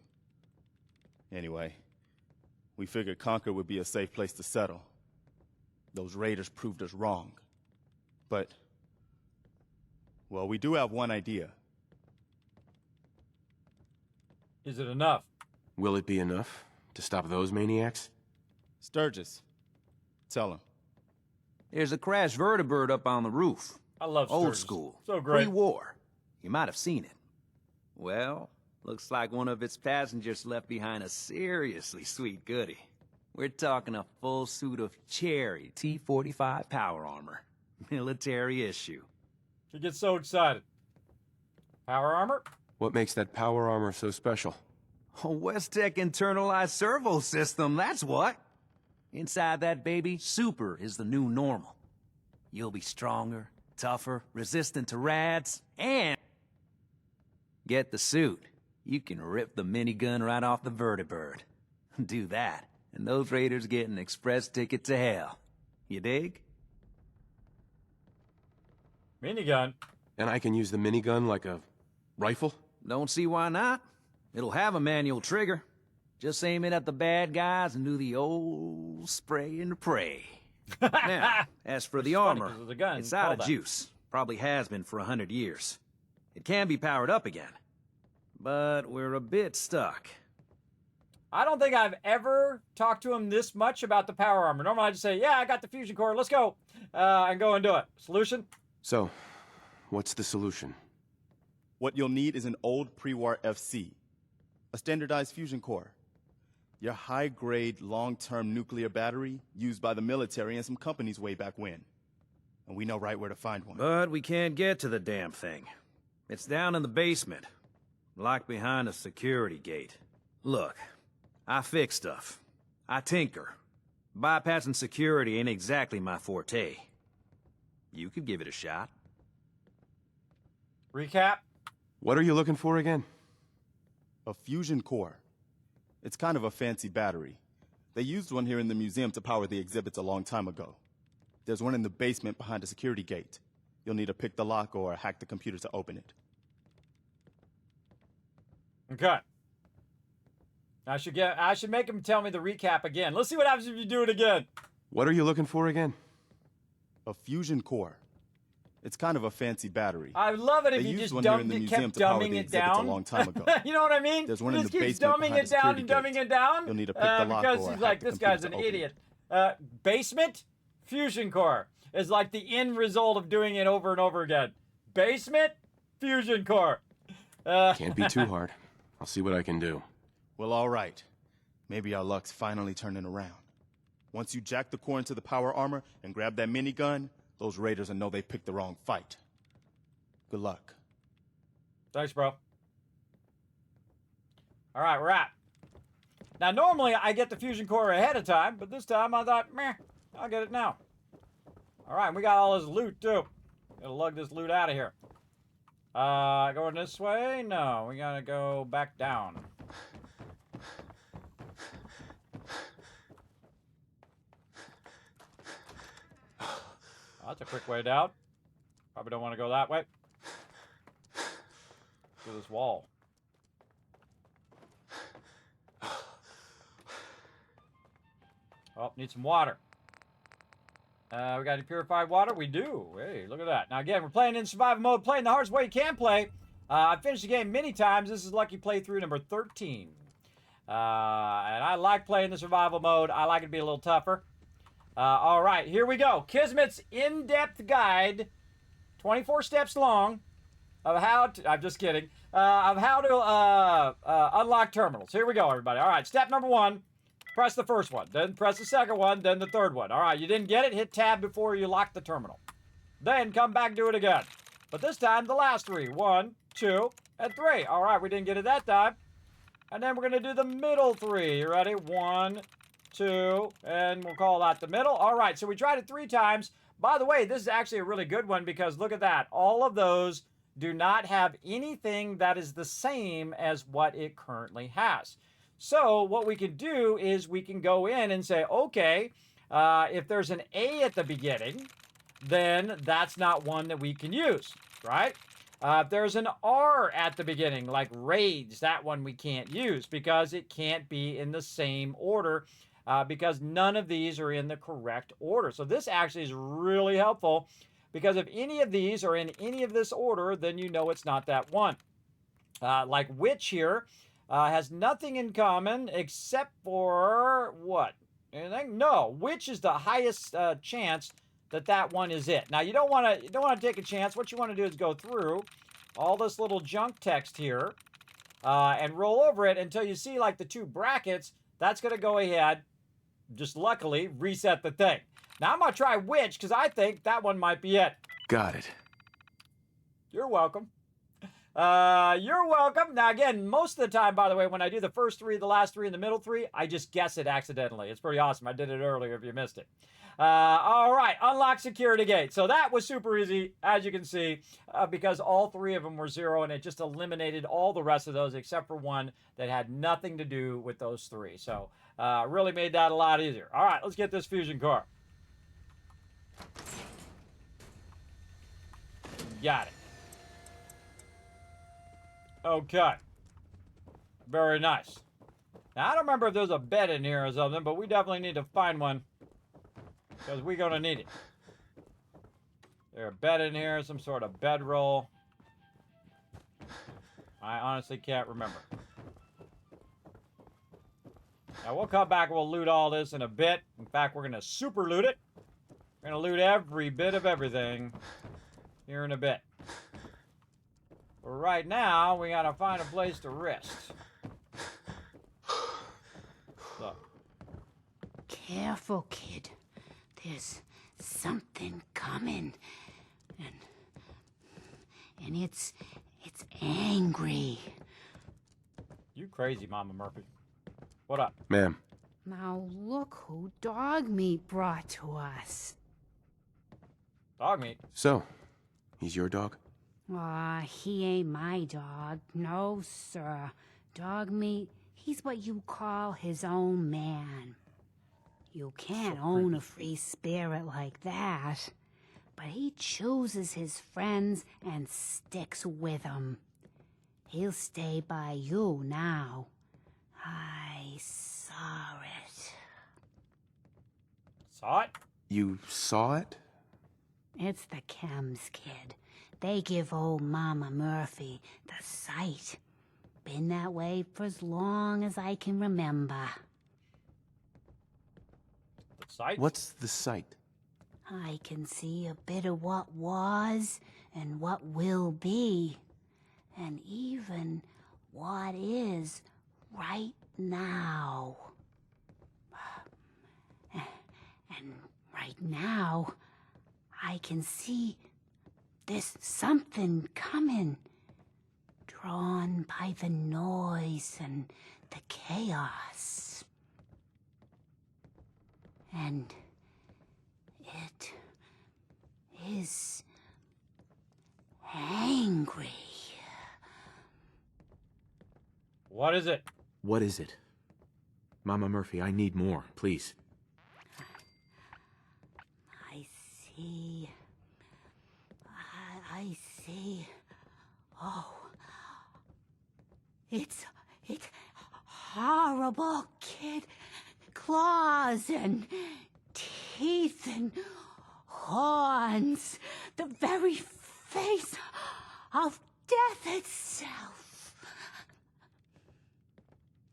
Anyway, we figured Concord would be a safe place to settle. Those raiders proved us wrong. But, well, we do have one idea. Is it enough? Will it be enough to stop those maniacs? Sturgis, tell him. There's a crashed vertibird up on the roof. I love Sturgis. Old school. So great. Pre-war. You might have seen it. Well, looks like one of its passengers left behind a seriously sweet goodie. We're talking a full suit of cherry T-45 power armor. Military issue. He gets so excited. Power armor? What makes that power armor so special? A West-Tech internalized servo system, that's what. Inside that baby, super is the new normal. You'll be stronger, tougher, resistant to rads, and get the suit. You can rip the minigun right off the vertibird. Do that, and those raiders get an express ticket to hell. You dig? Minigun. And I can use the minigun like a rifle? Don't see why not. It'll have a manual trigger. Just aim it at the bad guys and do the old spray and pray. Now, as for the armor, it's out of juice. Probably has been for 100 years. It can be powered up again. But we're a bit stuck. I don't think I've ever talked to him this much about the power armor. Normally I just say, yeah, I got the fusion core, let's go. And go and do it. Solution? So, what's the solution? What you'll need is an old pre-war FC, a standardized fusion core, your high-grade, long-term nuclear battery used by the military and some companies way back when. And we know right where to find one. But we can't get to the damn thing. It's down in the basement, locked behind a security gate. Look, I fix stuff. I tinker. Bypassing security ain't exactly my forte. You could give it a shot. Recap. What are you looking for again? A fusion core. It's kind of a fancy battery. They used one here in the museum to power the exhibits a long time ago. There's one in the basement behind a security gate. You'll need to pick the lock or hack the computer to open it. Okay. I should make him tell me the recap again. Let's see what happens if you do it again. What are you looking for again? A fusion core. It's kind of a fancy battery. I love it if They you used just one here in the museum kept to power dumbing the it exhibits down. a long time ago. You know what I mean? There's one He in just the keeps basement dumbing behind it the down and security dumbing gate. it down. You'll need to pick the lock because or he's hack like, the this computer guy's to an open it. idiot. Basement fusion core is like the end result of doing it over and over again. Basement fusion core. Can't be too hard. I'll see what I can do. Well, all right. Maybe our luck's finally turning around. Once you jack the core into the power armor and grab that minigun, those raiders will know they picked the wrong fight. Good luck. Thanks, bro. All right, we're at. Now, normally I get the fusion core ahead of time, but this time I thought, meh, I'll get it now. All right, we got all this loot, too. Gotta lug this loot out of here. Going this way? No, we gotta go back down. That's a quick way down. Probably don't want to go that way. Through this wall. Oh, need some water. We got any purified water? We do. Hey, look at that. Now, again, we're playing in survival mode, playing the hardest way you can play. I've finished the game many times. This is lucky playthrough number 13. And I like playing the survival mode. I like it to be a little tougher. All right, here we go. Kismet's in-depth guide, 24 steps long, of how to, I'm just kidding, of how to unlock terminals. Here we go, everybody. All right, step number 1, press the first one, then press the second one, then the third one. All right, you didn't get it, hit tab before you lock the terminal. Then come back, do it again. But this time, the last 3, 1, 2, and 3. All right, we didn't get it that time. And then we're going to do the middle 3. You ready? 1, 2, and we'll call that the middle. All right, so we tried it 3 times. By the way, this is actually a really good one because look at that. All of those do not have anything that is the same as what it currently has. So what we can do is we can go in and say, okay, if there's an A at the beginning, then that's not one that we can use, right? If there's an R at the beginning, like raids, that one we can't use because it can't be in the same order because none of these are in the correct order. So this actually is really helpful because if any of these are in any of this order, then you know it's not that one. Like witch here has nothing in common except for what? Anything? No, witch is the highest chance that that one is it. Now you don't want to take a chance. What you want to do is go through all this little junk text here and roll over it until you see like the 2 brackets. That's going to go ahead, just luckily, reset the thing. Now I'm going to try witch because I think that one might be it. Got it. You're welcome. You're welcome. Now, again, most of the time, by the way, when I do the first 3, the last 3, and the middle 3, I just guess it accidentally. It's pretty awesome. I did it earlier if you missed it. All right, unlock security gate. So that was super easy, as you can see, because all 3 of them were 0, and it just eliminated all the rest of those except for one that had nothing to do with those 3. So really made that a lot easier. All right, let's get this fusion core. Got it. Okay. Very nice. Now, I don't remember if there's a bed in here or something, but we definitely need to find one because we're going to need it. There's a bed in here, some sort of bedroll. I honestly can't remember. Now, we'll come back and we'll loot all this in a bit. In fact, we're going to super loot it. We're going to loot every bit of everything here in a bit. But right now, we got to find a place to rest. So. Careful, kid. There's something coming. And it's angry. You crazy, Mama Murphy. What up? Ma'am. Now look who dog meat brought to us. Dog meat? So, he's your dog? Aw, he ain't my dog. No, sir. Dog meat, he's what you call his own man. You can't own a free spirit like that. But he chooses his friends and sticks with them. He'll stay by you now. I saw it. Saw it? You saw it? It's the chems, kid. They give old Mama Murphy the sight. Been that way for as long as I can remember. The sight? What's the sight? I can see a bit of what was and what will be, and even what is right now. And right now, I can see there's something coming, drawn by the noise and the chaos. And it is angry. What is it? What is it? Mama Murphy, I need more, please. I see. I see. Oh. It's horrible, kid. Claws and teeth and horns. The very face of death itself.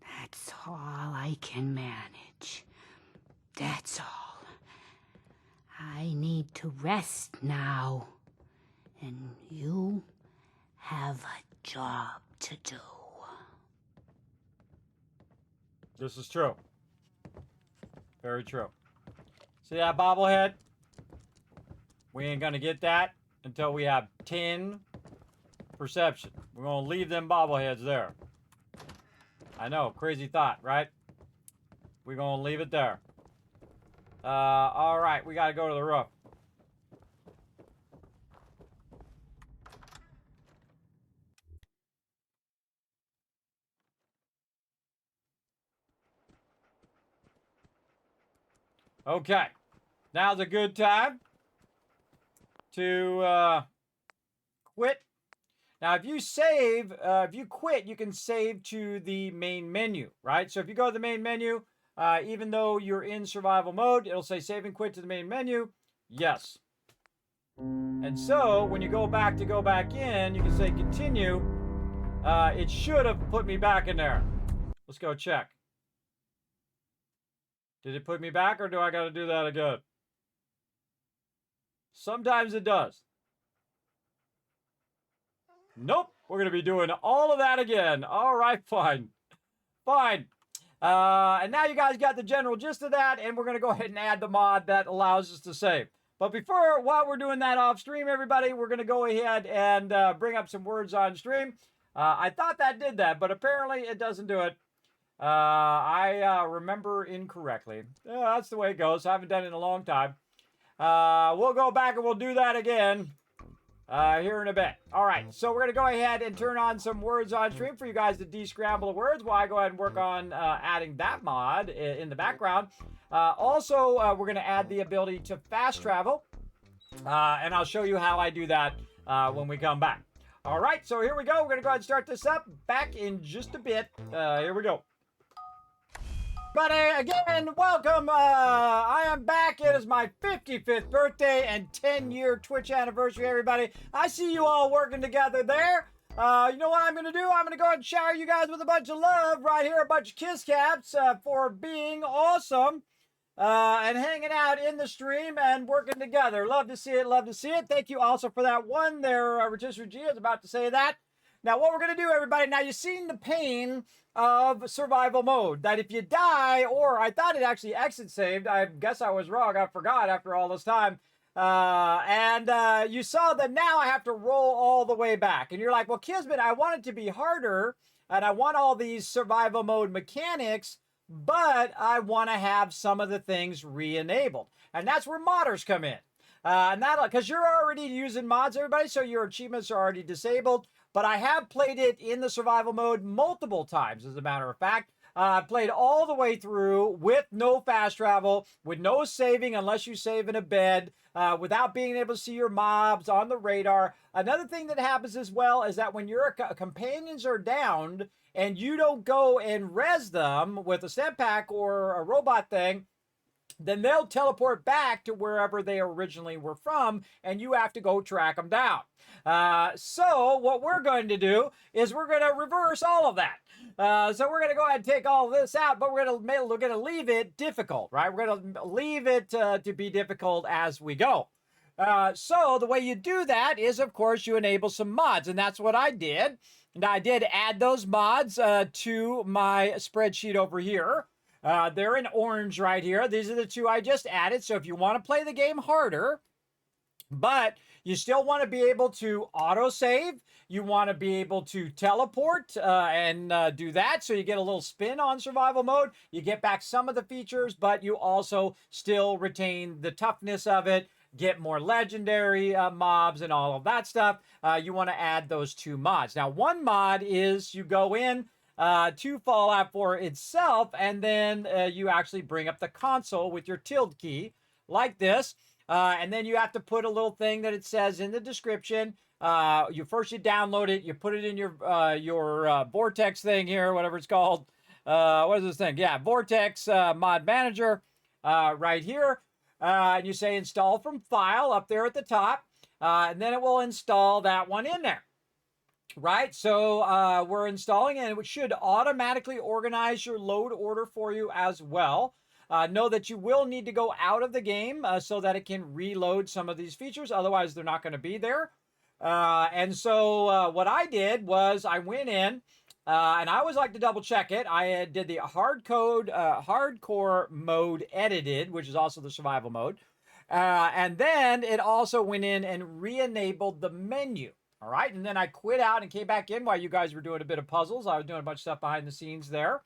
That's all I can manage. That's all. I need to rest now. And you have a job to do. This is true. Very true. See that bobblehead? We ain't gonna get that until we have 10 perception. We're gonna leave them bobbleheads there. I know, crazy thought, right? We're gonna leave it there. Alright, we gotta go to the roof. Okay, now's a good time to quit. Now, if you save, if you quit, you can save to the main menu, right? So if you go to the main menu, even though you're in survival mode, it'll say save and quit to the main menu. Yes. And so when you go back in, you can say continue. It should have put me back in there. Let's go check. Did it put me back, or do I got to do that again? Sometimes it does. Nope. We're going to be doing all of that again. All right, fine. Fine. And now you guys got the general gist of that, and we're going to go ahead and add the mod that allows us to save. But while we're doing that off stream, everybody, we're going to go ahead and bring up some words on stream. I thought that did that, but apparently it doesn't do it. I remember incorrectly. That's the way it goes. I haven't done it in a long time. We'll go back and we'll do that again here in a bit. All right, so we're going to go ahead and turn on some words on stream for you guys to de-scramble the words while I go ahead and work on adding that mod in the background. Also, we're going to add the ability to fast travel, and I'll show you how I do that when we come back. All right, so here we go. We're going to go ahead and start this up. Back in just a bit. Here we go. Everybody, again, welcome. I am back. It is my 55th birthday and 10-year Twitch anniversary, everybody. I see you all working together there. You know what I'm going to do? I'm going to go ahead and shower you guys with a bunch of love right here, a bunch of kiss caps for being awesome and hanging out in the stream and working together. Love to see it. Love to see it. Thank you also for that one there, Rotisserie G. I was about to say that. Now, what we're going to do, everybody, now you've seen the pain of survival mode, that if you die, or I thought it actually exit saved, I guess I was wrong, I forgot after all this time, and you saw that now I have to roll all the way back, and you're like, well, Kismet, I want it to be harder, and I want all these survival mode mechanics, but I want to have some of the things re-enabled, and that's where modders come in. And that'll, because you're already using mods, everybody, so your achievements are already disabled. But I have played it in the survival mode multiple times, as a matter of fact. Played all the way through with no fast travel, with no saving unless you save in a bed, without being able to see your mobs on the radar. Another thing that happens as well is that when your companions are downed and you don't go and res them with a stem pack or a robot thing, then they'll teleport back to wherever they originally were from, and you have to go track them down. So what we're going to do is we're going to reverse all of that. So we're going to go ahead and take all of this out, but we're going to leave it difficult, right? We're going to leave it to be difficult as we go. So the way you do that is, of course, you enable some mods, and that's what I did. And I did add those mods to my spreadsheet over here. They're in orange right here. These are the two I just added. So if you want to play the game harder, but you still want to be able to autosave, you want to be able to teleport and do that. So you get a little spin on survival mode. You get back some of the features, but you also still retain the toughness of it, get more legendary mobs and all of that stuff. You want to add those two mods. Now, one mod is you go in to Fallout 4 itself, and then you actually bring up the console with your tilde key like this, and then you have to put a little thing that it says in the description. You download it, you put it in your Vortex thing here, whatever it's called. What is this thing? Yeah, Vortex Mod Manager right here. And you say install from file up there at the top, and then it will install that one in there. Right, so we're installing it, and it should automatically organize your load order for you as well. Know that you will need to go out of the game so that it can reload some of these features. Otherwise, they're not going to be there. And so what I did was I went in, and I always like to double check it. I did the hardcore mode edited, which is also the survival mode. And then it also went in and re-enabled the menu. All right, and then I quit out and came back in while you guys were doing a bit of puzzles. I was doing a bunch of stuff behind the scenes there.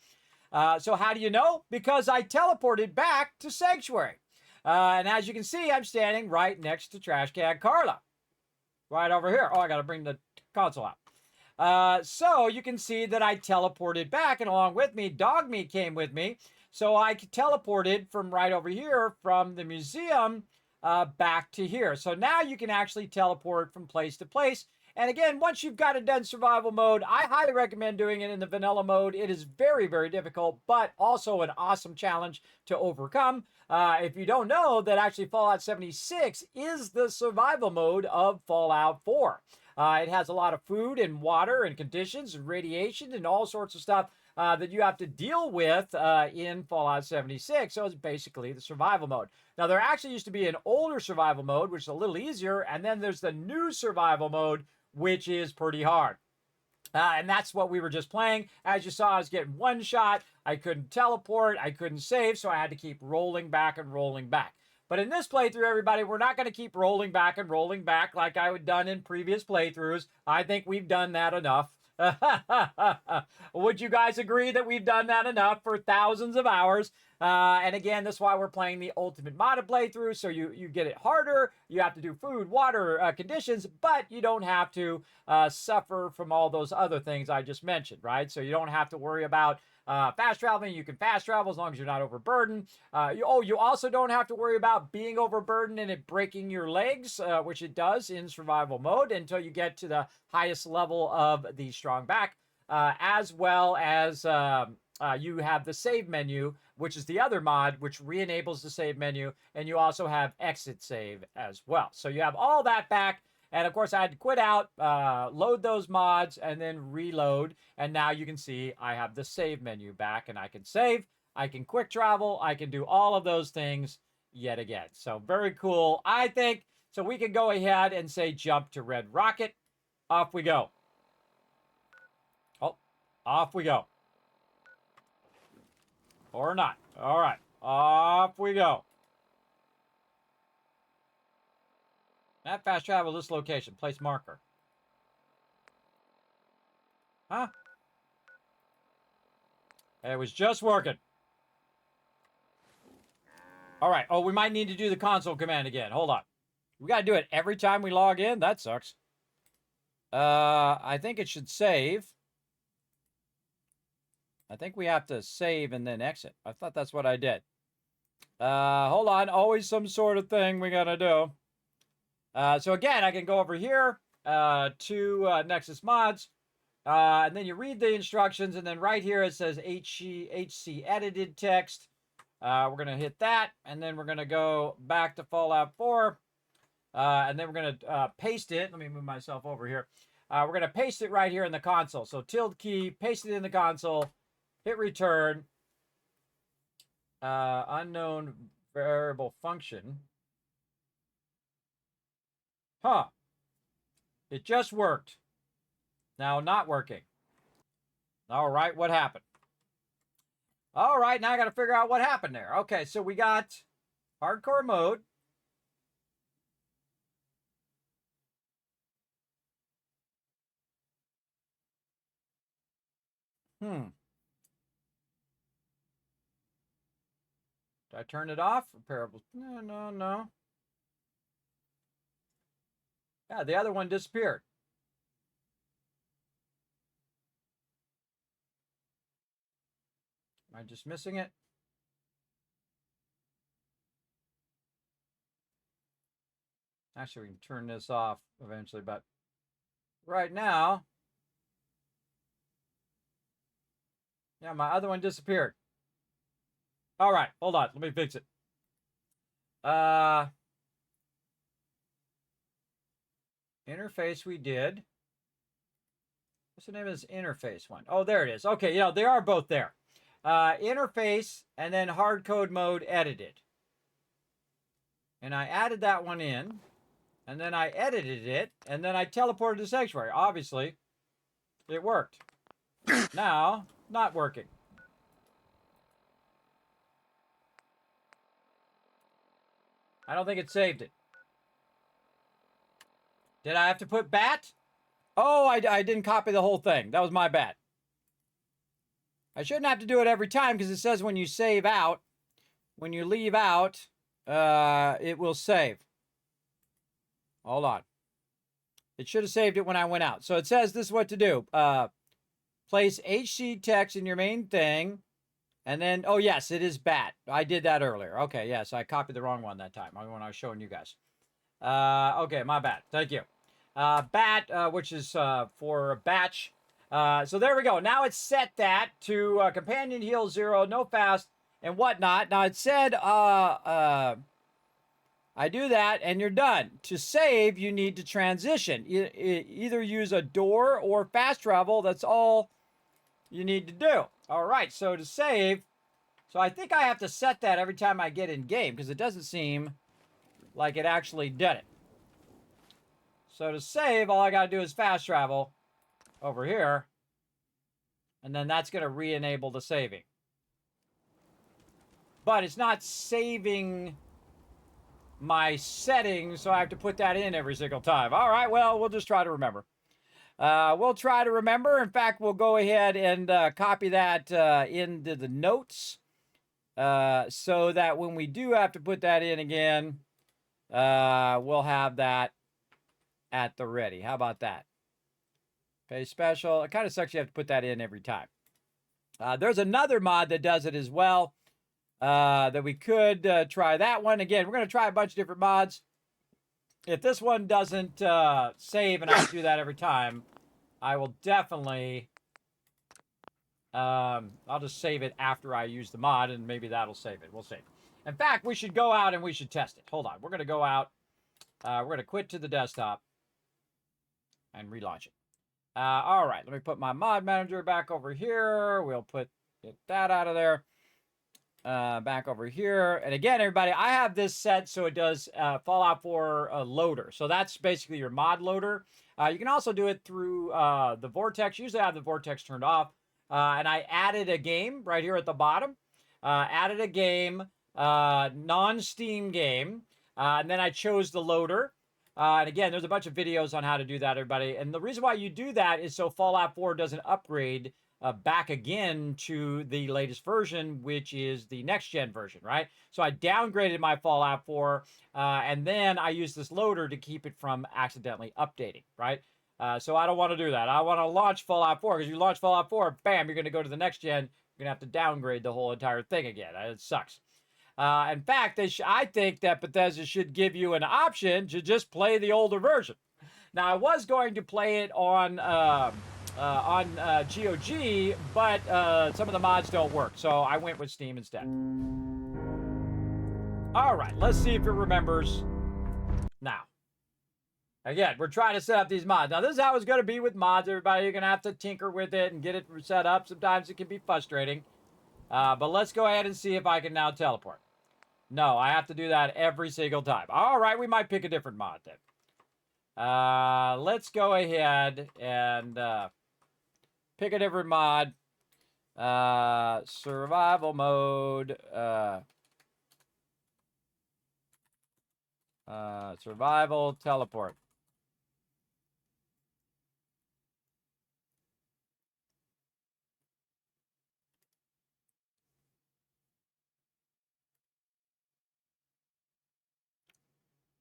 So how do you know? Because I teleported back to Sanctuary. And as you can see, I'm standing right next to Trash Can Carla. Right over here. Oh, I got to bring the console out. So you can see that I teleported back, and along with me, Dog Meat came with me. So I teleported from right over here from the museum back to here. So now you can actually teleport from place to place. And again, once you've got it done survival mode, I highly recommend doing it in the vanilla mode. It is very, very difficult, but also an awesome challenge to overcome. If you don't know that actually Fallout 76 is the survival mode of Fallout 4. It has a lot of food and water and conditions and radiation and all sorts of stuff that you have to deal with in Fallout 76. So it's basically the survival mode. Now, there actually used to be an older survival mode, which is a little easier, and then there's the new survival mode, which is pretty hard. And that's what we were just playing. As you saw, I was getting one shot. I couldn't teleport. I couldn't save, so I had to keep rolling back and rolling back. But in this playthrough, everybody, we're not going to keep rolling back and rolling back like I had done in previous playthroughs. I think we've done that enough. Would you guys agree that we've done that enough for thousands of hours? And again, that's why we're playing the ultimate modded playthrough. So you get it harder. You have to do food, water, conditions, but you don't have to suffer from all those other things I just mentioned, right? So you don't have to worry about fast traveling. You can fast travel as long as you're not overburdened. You also don't have to worry about being overburdened and it breaking your legs, which it does in survival mode until you get to the highest level of the strong back, as well as you have the save menu, which is the other mod, which re-enables the save menu, and you also have exit save as well. So you have all that back. And of course, I had to quit out, load those mods, and then reload. And now you can see I have the save menu back, and I can save, I can quick travel, I can do all of those things yet again. So very cool, I think. So we can go ahead and say jump to Red Rocket. Off we go. Oh, off we go. Or not. All right, off we go. Not fast travel this location. Place marker. Huh? It was just working. All right. Oh, we might need to do the console command again. Hold on. We got to do it every time we log in? That sucks. I think it should save. I think we have to save and then exit. I thought that's what I did. Hold on. Always some sort of thing we got to do. So again, I can go over here to Nexus Mods. And then you read the instructions. And then right here it says HC edited text. We're going to hit that. And then we're going to go back to Fallout 4. And then we're going to paste it. Let me move myself over here. We're going to paste it right here in the console. So tilde key, paste it in the console, hit return. Unknown variable function. Huh. It just worked. Now not working. All right, what happened? All right, now I got to figure out what happened there. Okay, so we got hardcore mode. Did I turn it off? Repairable. No. Yeah, the other one disappeared. Am I just missing it? Actually, we can turn this off eventually, but right now, yeah, my other one disappeared. All right, hold on. Let me fix it. Interface we did. What's the name of this interface one? Oh, there it is. Okay, yeah, they are both there. Interface and then hardcode mode edited. And I added that one in. And then I edited it. And then I teleported to Sanctuary. Obviously, it worked. Now, not working. I don't think it saved it. Did I have to put bat? Oh, I didn't copy the whole thing. That was my bad. I shouldn't have to do it every time because it says when you save out, when you leave out, it will save. Hold on. It should have saved it when I went out. So it says this is what to do. Place HC text in your main thing. And then, oh, yes, it is bat. I did that earlier. Okay, yes, I copied the wrong one that time when I was showing you guys. Okay, my bad. Thank you. Bat, which is for batch. So there we go. Now it's set that to companion heal 0, no fast, and whatnot. Now it said, I do that, and you're done. To save, you need to transition. Either use a door or fast travel. That's all you need to do. All right, so to save, so I think I have to set that every time I get in game because it doesn't seem like it actually did it. So to save, all I got to do is fast travel over here, and then that's going to re-enable the saving. But it's not saving my settings, so I have to put that in every single time. All right, well, we'll just try to remember. We'll try to remember. In fact, we'll go ahead and copy that into the notes so that when we do have to put that in again, we'll have that at the ready. How about that? Pay special. It kind of sucks you have to put that in every time. There's another mod that does it as well that we could try that one. Again, we're going to try a bunch of different mods. If this one doesn't save and I have to do that every time, I will definitely, I'll just save it after I use the mod, and maybe that'll save it. We'll see. In fact, we should go out and we should test it. Hold on. We're going to go out. We're going to quit to the desktop and relaunch it. All right. Let me put my mod manager back over here. We'll get that out of there. Back over here. And again, everybody, I have this set so it does Fallout 4 loader. So that's basically your mod loader. You can also do it through the Vortex. Usually I have the Vortex turned off. And I added a game right here at the bottom. Added a game, non-Steam game. And then I chose the loader. And again, there's a bunch of videos on how to do that, everybody. And the reason why you do that is so Fallout 4 doesn't upgrade back again to the latest version, which is the next-gen version, right? So I downgraded my Fallout 4, and then I used this loader to keep it from accidentally updating, right? So I don't want to do that. I want to launch Fallout 4, because you launch Fallout 4, bam, you're going to go to the next gen. You're going to have to downgrade the whole entire thing again. It sucks. In fact, I think that Bethesda should give you an option to just play the older version. Now, I was going to play it on GOG, but some of the mods don't work, so I went with Steam instead. All right, let's see if it remembers now. Again, we're trying to set up these mods. Now, this is how it's going to be with mods, everybody. You're going to have to tinker with it and get it set up. Sometimes it can be frustrating. But let's go ahead and see if I can now teleport. No, I have to do that every single time. All right, we might pick a different mod then. Let's go ahead and pick a different mod. Survival mode. Survival teleport.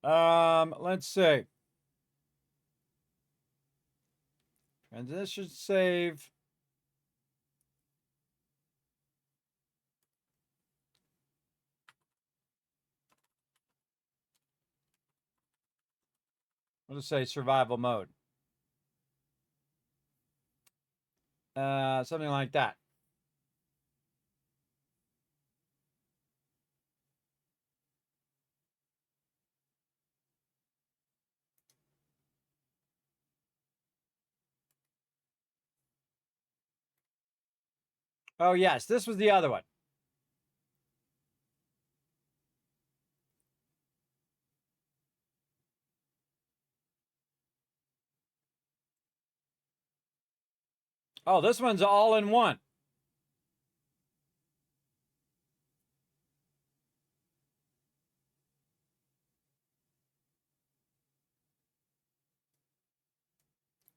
Let's see. Transition save. I'll just say survival mode. Something like that. Oh, yes, this was the other one. Oh, this one's all in one.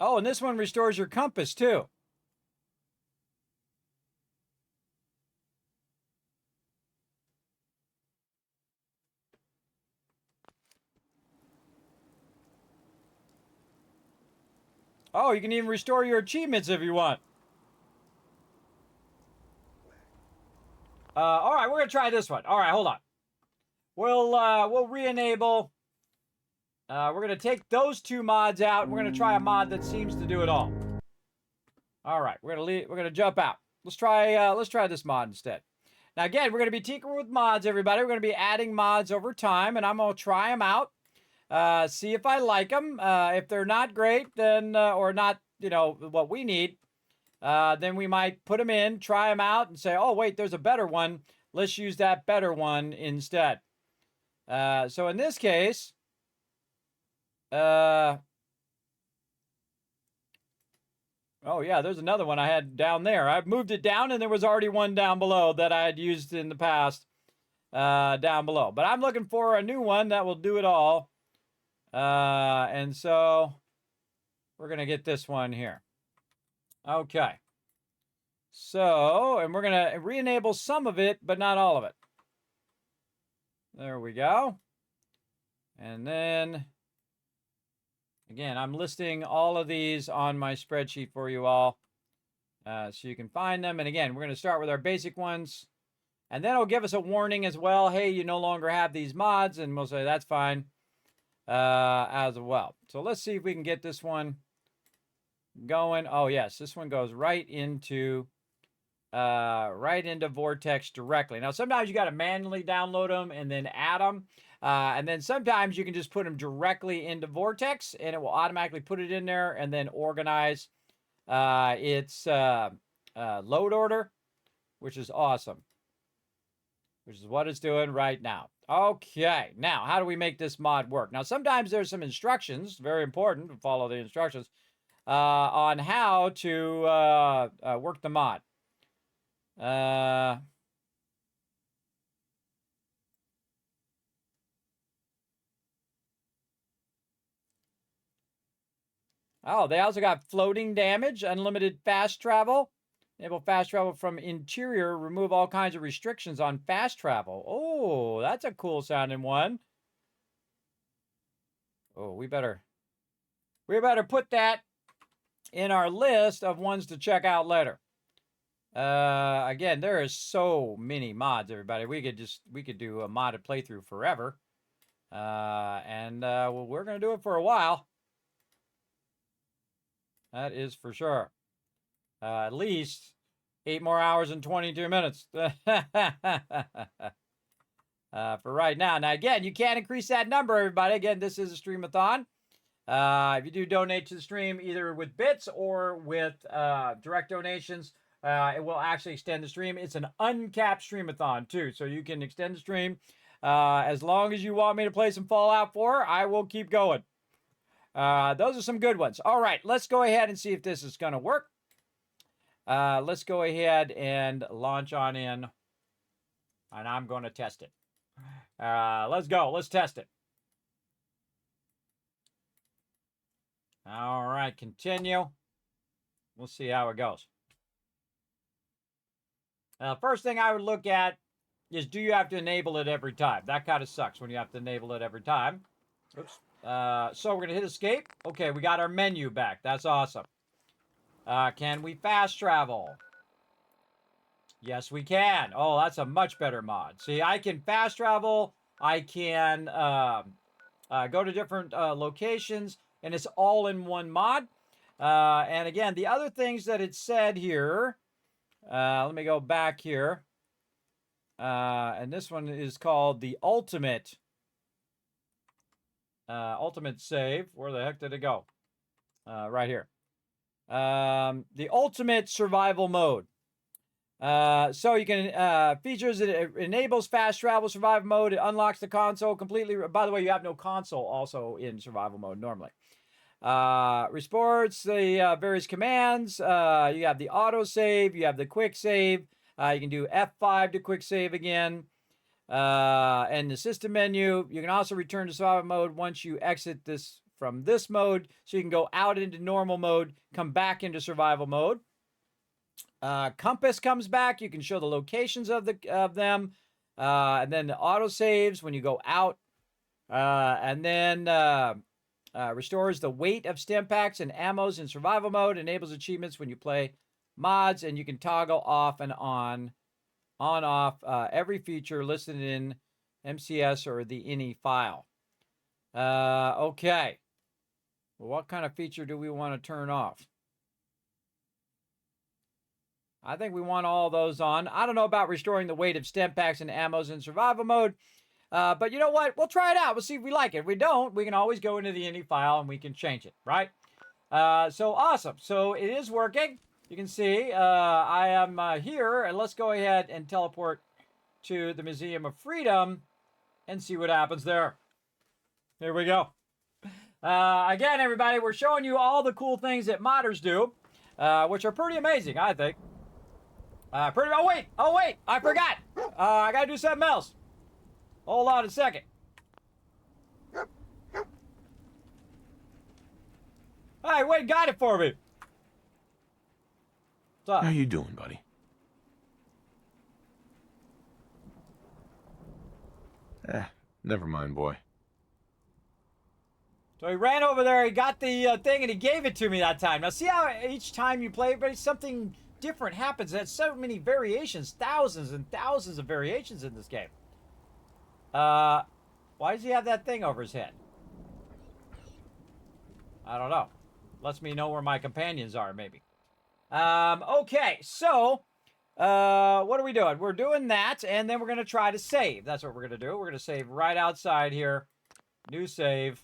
Oh, and this one restores your compass, too. Oh, you can even restore your achievements if you want. All right, we're going to try this one. All right, hold on. We'll re-enable. We're going to take those two mods out, and we're going to try a mod that seems to do it all. All right, we're going to jump out. Let's try this mod instead. Now, again, we're going to be tinkering with mods, everybody. We're going to be adding mods over time, and I'm going to try them out. See if I like them. If they're not great, then or not, what we need, then we might put them in, try them out, and say, oh, wait, there's a better one. Let's use that better one instead. So in this case, oh, yeah, there's another one I had down there. I've moved it down, and there was already one down below that I had used in the past down below. But I'm looking for a new one that will do it all. And so we're going to get this one here. Okay. So, and we're going to re-enable some of it, but not all of it. There we go. And then, again, I'm listing all of these on my spreadsheet for you all. So you can find them. And again, we're going to start with our basic ones. And then it'll give us a warning as well. Hey, you no longer have these mods. And we'll say that's fine as well. So let's see if we can get this one going. Oh, yes, this one goes right into Vortex directly. Now, sometimes you got to manually download them and then add them. And then sometimes you can just put them directly into Vortex, and it will automatically put it in there and then organize its load order, which is awesome. Which is what it's doing right now. Okay, now, how do we make this mod work? Now, sometimes there's some instructions, very important to follow the instructions, on how to work the mod. Oh, they also got floating damage, unlimited fast travel. Enable fast travel from interior. Remove all kinds of restrictions on fast travel. Oh, that's a cool sounding one. Oh, we better put that in our list of ones to check out later. Again, there is so many mods, everybody. We could do a modded playthrough forever. Well, we're gonna do it for a while. That is for sure. At least 8 more hours and 22 minutes. For right now. Now, again, you can't increase that number, everybody. Again, this is a Stream-A-Thon. If you do donate to the stream, either with bits or with direct donations, it will actually extend the stream. It's an uncapped Stream-A-Thon, too, so you can extend the stream. As long as you want me to play some Fallout 4, I will keep going. Those are some good ones. All right, let's go ahead and see if this is going to work. Let's go ahead and launch on in, and I'm going to test it. Let's go. Let's test it. All right, continue. We'll see how it goes. First thing I would look at is, do you have to enable it every time? That kind of sucks when you have to enable it every time. Oops. So we're going to hit escape. Okay, we got our menu back. That's awesome. Can we fast travel? Yes, we can. Oh, that's a much better mod. See, I can fast travel. I can go to different locations, and it's all in one mod. And again, the other things that it said here, let me go back here. And this one is called the Ultimate Save. Where the heck did it go? Right here. The Ultimate Survival Mode. So you can, features, it enables fast travel survival mode. It unlocks the console completely. By the way, you have no console also in survival mode normally. Restores the various commands. You have the auto save. You have the quick save. You can do F5 to quick save again. And the system menu. You can also return to survival mode once you exit this from this mode. So you can go out into normal mode, come back into survival mode. Compass comes back. You can show the locations of them. And then the auto saves when you go out. And then restores the weight of stim packs and ammos in survival mode. Enables achievements when you play mods. And you can toggle off and off every feature listed in MCS or the INI file. Okay. Well, what kind of feature do we want to turn off? I think we want all those on. I don't know about restoring the weight of stim packs and ammos in survival mode. But you know what? We'll try it out. We'll see if we like it. If we don't, we can always go into the INI file and we can change it, right? So awesome. So it is working. You can see I am here. And let's go ahead and teleport to the Museum of Freedom and see what happens there. Here we go. Again, everybody, we're showing you all the cool things that modders do, which are pretty amazing, I think. Oh wait, I forgot. I gotta do something else. Hold on a second. Hey, Wade got it for me. What's up? How you doing, buddy? Never mind, boy. So he ran over there, he got the thing, and he gave it to me that time. Now, see how each time you play, but something different happens. There's so many variations, thousands and thousands of variations in this game. Why does he have that thing over his head? I don't know. Lets me know where my companions are, maybe. Okay, so what are we doing? We're doing that, and then we're going to try to save. That's what we're going to do. We're going to save right outside here. New save.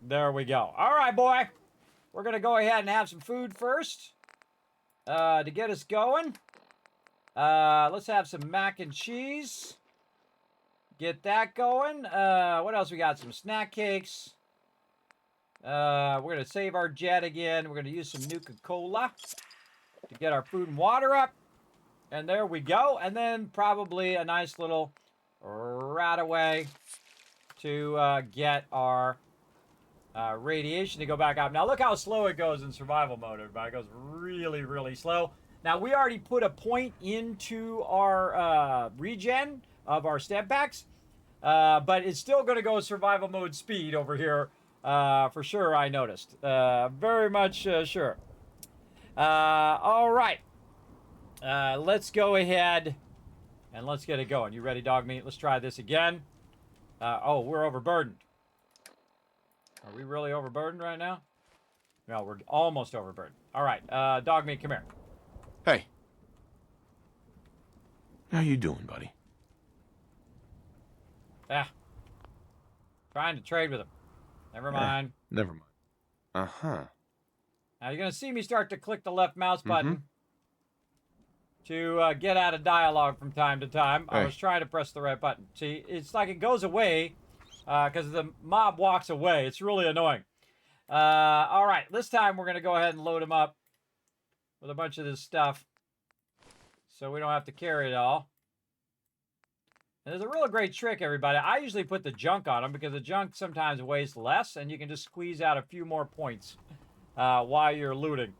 There we go. All right, boy. We're going to go ahead and have some food first to get us going. Let's have some mac and cheese. Get that going. What else we got? Some snack cakes. We're going to save our jet again. We're going to use some Nuka-Cola to get our food and water up. And there we go. And then probably a nice little rat away to get our radiation to go back up. Now look how slow it goes in survival mode, everybody. It goes really, really slow. Now we already put a point into our regen of our step packs, but it's still going to go survival mode speed over here for sure. I noticed very much sure. All right, let's go ahead and let's get it going. You ready, dog meat? Let's try this again. Oh, we're overburdened. Are we really overburdened right now? No, we're almost overburdened. All right, dog meat, come here. Hey. How you doing, buddy? Ah. Trying to trade with him. Never mind. Never mind. Uh-huh. Now you're going to see me start to click the left mouse button to get out of dialogue from time to time. I was trying to press the right button. See, it's like it goes away because the mob walks away. It's really annoying. All right, this time we're going to go ahead and load him up with a bunch of this stuff so we don't have to carry it all. And there's a real great trick, everybody. I usually put the junk on them because the junk sometimes weighs less and you can just squeeze out a few more points while you're looting.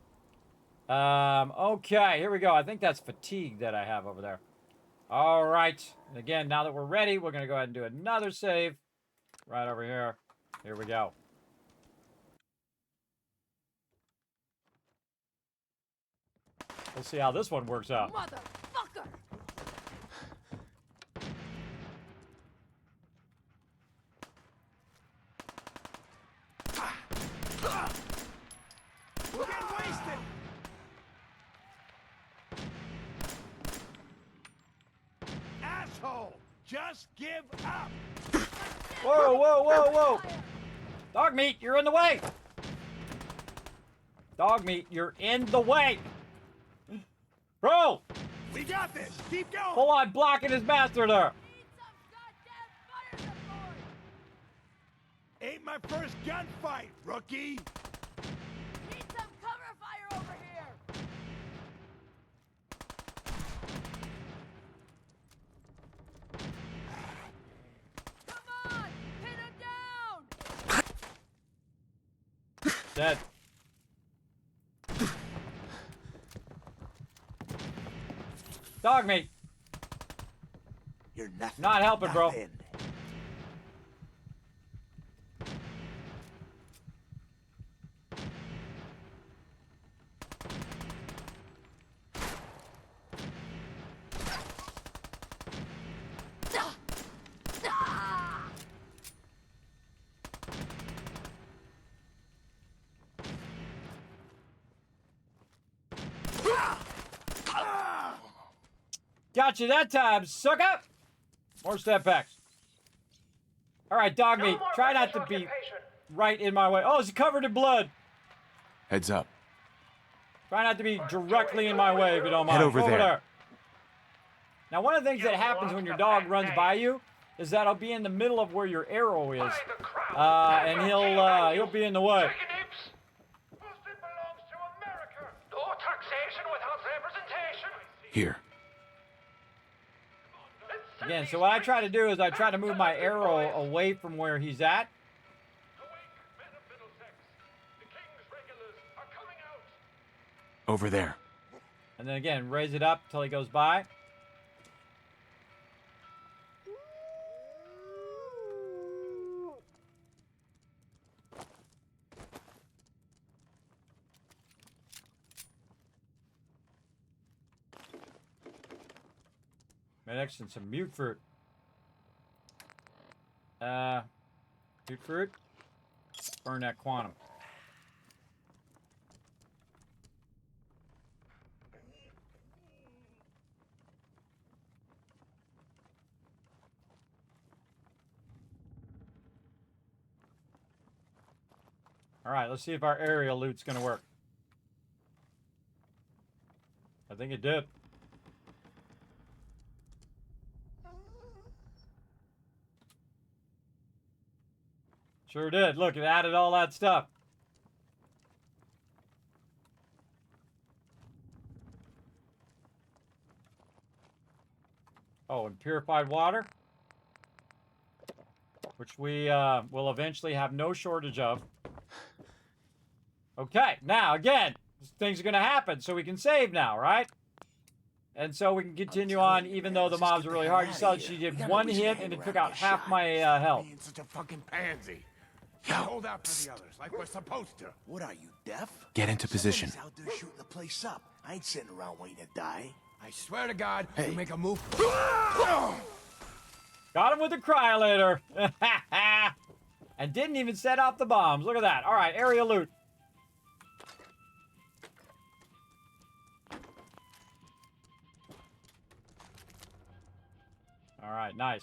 Okay, here we go. I think that's fatigue that I have over there. All right. And again, now that we're ready, we're going to go ahead and do another save right over here. Here we go. We'll see how this one works out. Motherfucker! We're getting wasted! Asshole! Just give up! Whoa, whoa, whoa, whoa! Dog meat, you're in the way! Dog meat, you're in the way! Bro! We got this! Keep going! Full on blocking his master there! Ain't my first gunfight, rookie! Need some cover fire over here! Come on! Pin him down! Dead. Dog meat. You're nothing. Not helping, bro. Nothing. Got you that time, sucker! More step backs. All right, dog meat. Try not to be right in my way. Oh, it's covered in blood. Heads up. Try not to be directly in my way if you don't mind. Head over there. Now, one of the things that happens when your dog runs by you is that he'll be in the middle of where your arrow is, and he'll be in the way. Here. Again, so what I try to do is I try to move my arrow away from where he's at. Over there. And then again, raise it up till he goes by. Medics and some mute fruit. Mute fruit. Burn that quantum. All right, let's see if our aerial loot's gonna work. I think it did. Sure did. Look, it added all that stuff. Oh, and purified water, which we will eventually have no shortage of. Okay, now again, things are gonna happen, so we can save now, right? And so we can continue on, even though the mobs are really hard. You saw she did one hit and it took out half my health. Being such a fucking pansy. Hold out for the others, like we're supposed to. What are you, deaf? Get into position. Somebody's out there shooting the place up. I ain't sitting around waiting to die. I swear to God, you make a move. Got him with the cryolator. And didn't even set off the bombs. Look at that. All right, area loot. All right, nice.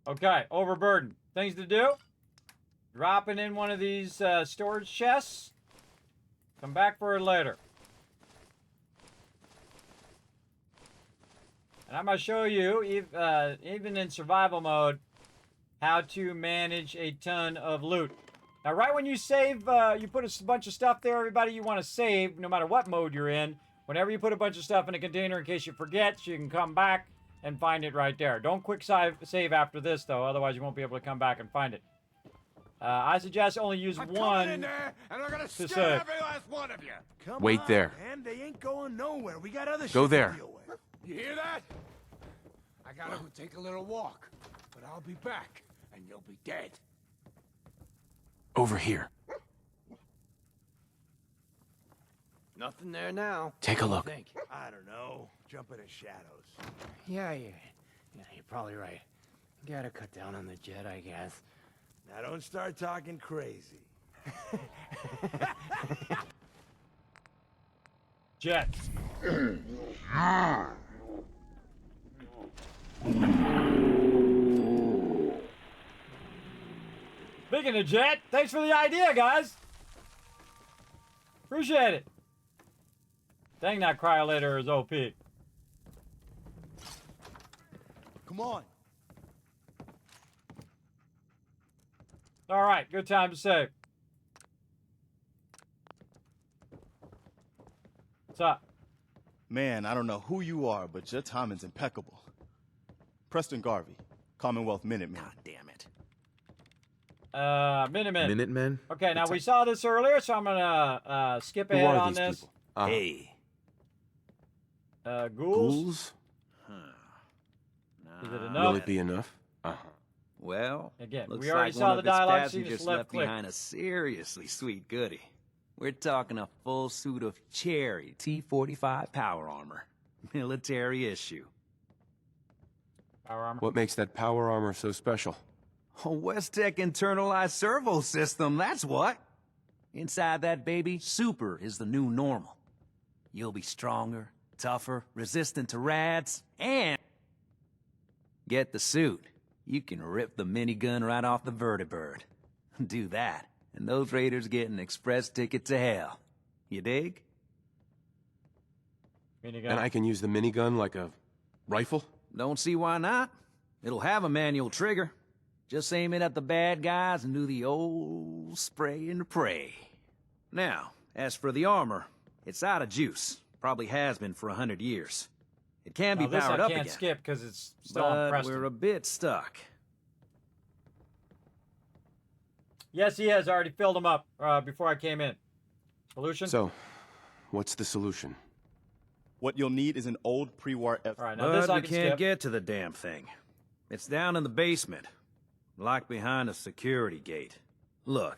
Okay, overburden. Things to do. Dropping in one of these storage chests. Come back for it later. And I'm going to show you, even in survival mode, how to manage a ton of loot. Now, right when you save, you put a bunch of stuff there, everybody you want to save, no matter what mode you're in. Whenever you put a bunch of stuff in a container in case you forget, so you can come back and find it right there. Don't quick save after this, though. Otherwise, you won't be able to come back and find it. I suggest only use one in there, and I'm gonna to scare save. every last one of you. Come Wait on, there. man. They ain't going nowhere. We got other Go shit there. to deal with. You hear that? I gotta go take a little walk, but I'll be back, and you'll be dead. Over here. Nothing there now. Take a look. I don't know. Jump in the shadows. Yeah, you're probably right. Gotta cut down on the jet, I guess. Now don't start talking crazy. Jet. Speaking of Jet, thanks for the idea, guys. Appreciate it. Dang, that cryolator is OP. Come on. All right, good time to save. What's up? Man, I don't know who you are, but your timing's impeccable. Preston Garvey, Commonwealth Minuteman. God damn it. Minutemen. Minutemen? Okay, now we saw this earlier, so I'm gonna skip Who ahead are on these this. people? Hey. Ghouls? Ghouls? Is it enough? Will it be enough? Well, Again, looks we already like saw one the of its dialogue, so you passengers just left left click. behind a seriously sweet goodie. We're talking a full suit of cherry T-45 power armor. Military issue. Power armor? What makes that power armor so special? A West-Tech internalized servo system, that's what. Inside that baby, super is the new normal. You'll be stronger, tougher, resistant to rads, and... get the suit. You can rip the minigun right off the vertibird. Do that, and those raiders get an express ticket to hell. You dig? Minigun. And I can use the minigun like a rifle? Don't see why not. It'll have a manual trigger. Just aim it at the bad guys and do the old spray and pray. Now, as for the armor, it's out of juice. Probably has been for 100 years. It can be Now, this powered I up can't again. skip because it's still on But Preston. we're a bit stuck. Yes, he has. I already filled him up before I came in. Solution? So, what's the solution? What you'll need is an old pre-war F. All right, now this But I we can can't skip. get to the damn thing. It's down in the basement. Locked behind a security gate. Look,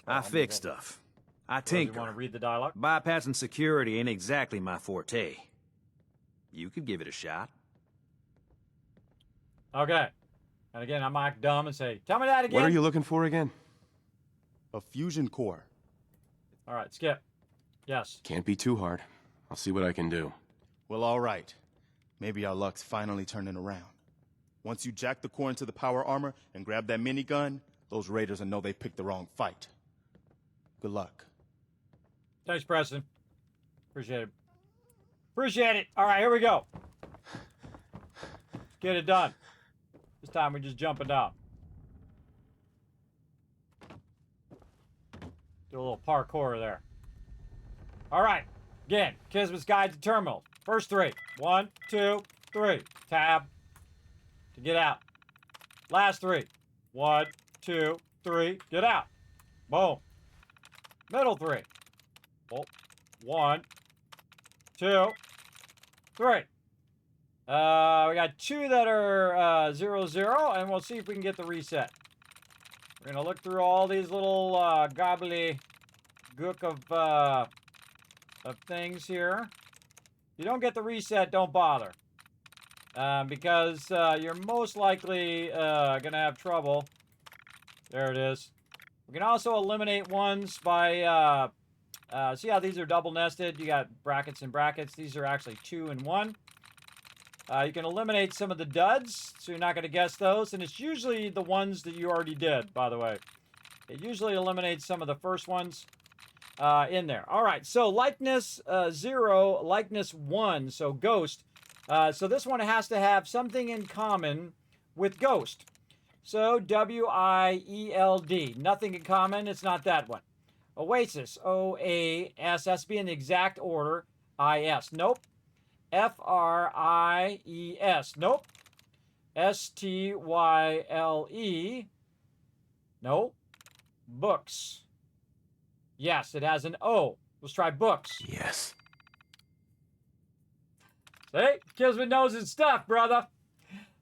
I fix stuff. I You tinker. want to read the dialogue? Bypassing security ain't exactly my forte. You could give it a shot. Okay. And again, I'm act dumb and say, tell me that again. What are you looking for again? A fusion core. All right, skip. Yes. Can't be too hard. I'll see what I can do. Well, all right. Maybe our luck's finally turning around. Once you jack the core into the power armor and grab that minigun, those raiders will know they picked the wrong fight. Good luck. Thanks, Preston. Appreciate it. Appreciate it. All right, here we go. Let's get it done. This time we're just jumping down. Do a little parkour there. All right. Again, Kismet's Guide to Terminal. First three. 1, 2, 3. Tab to get out. Last three. 1, 2, 3. Get out. Boom. Middle three. Oh, 1, 2, 3. We got 2 that are 0, 0, and we'll see if we can get the reset. We're gonna look through all these little gobbly gook of things here. If you don't get the reset, don't bother. Because you're most likely gonna have trouble. There it is. We can also eliminate ones by, see how these are double nested? You got brackets and brackets. These are actually 2 and 1. You can eliminate some of the duds, so you're not going to guess those. And it's usually the ones that you already did, by the way. It usually eliminates some of the first ones in there. All right, so likeness 0, likeness 1, so ghost. So this one has to have something in common with ghost. So W-I-E-L-D. Nothing in common, it's not that one. Oasis, O-A-S, has to be in the exact order. I-S, nope. F-R-I-E-S. Nope. S-T-Y-L-E. Nope. Books. Yes, it has an O. Let's try books. Yes. See? Kismet knows his stuff, brother.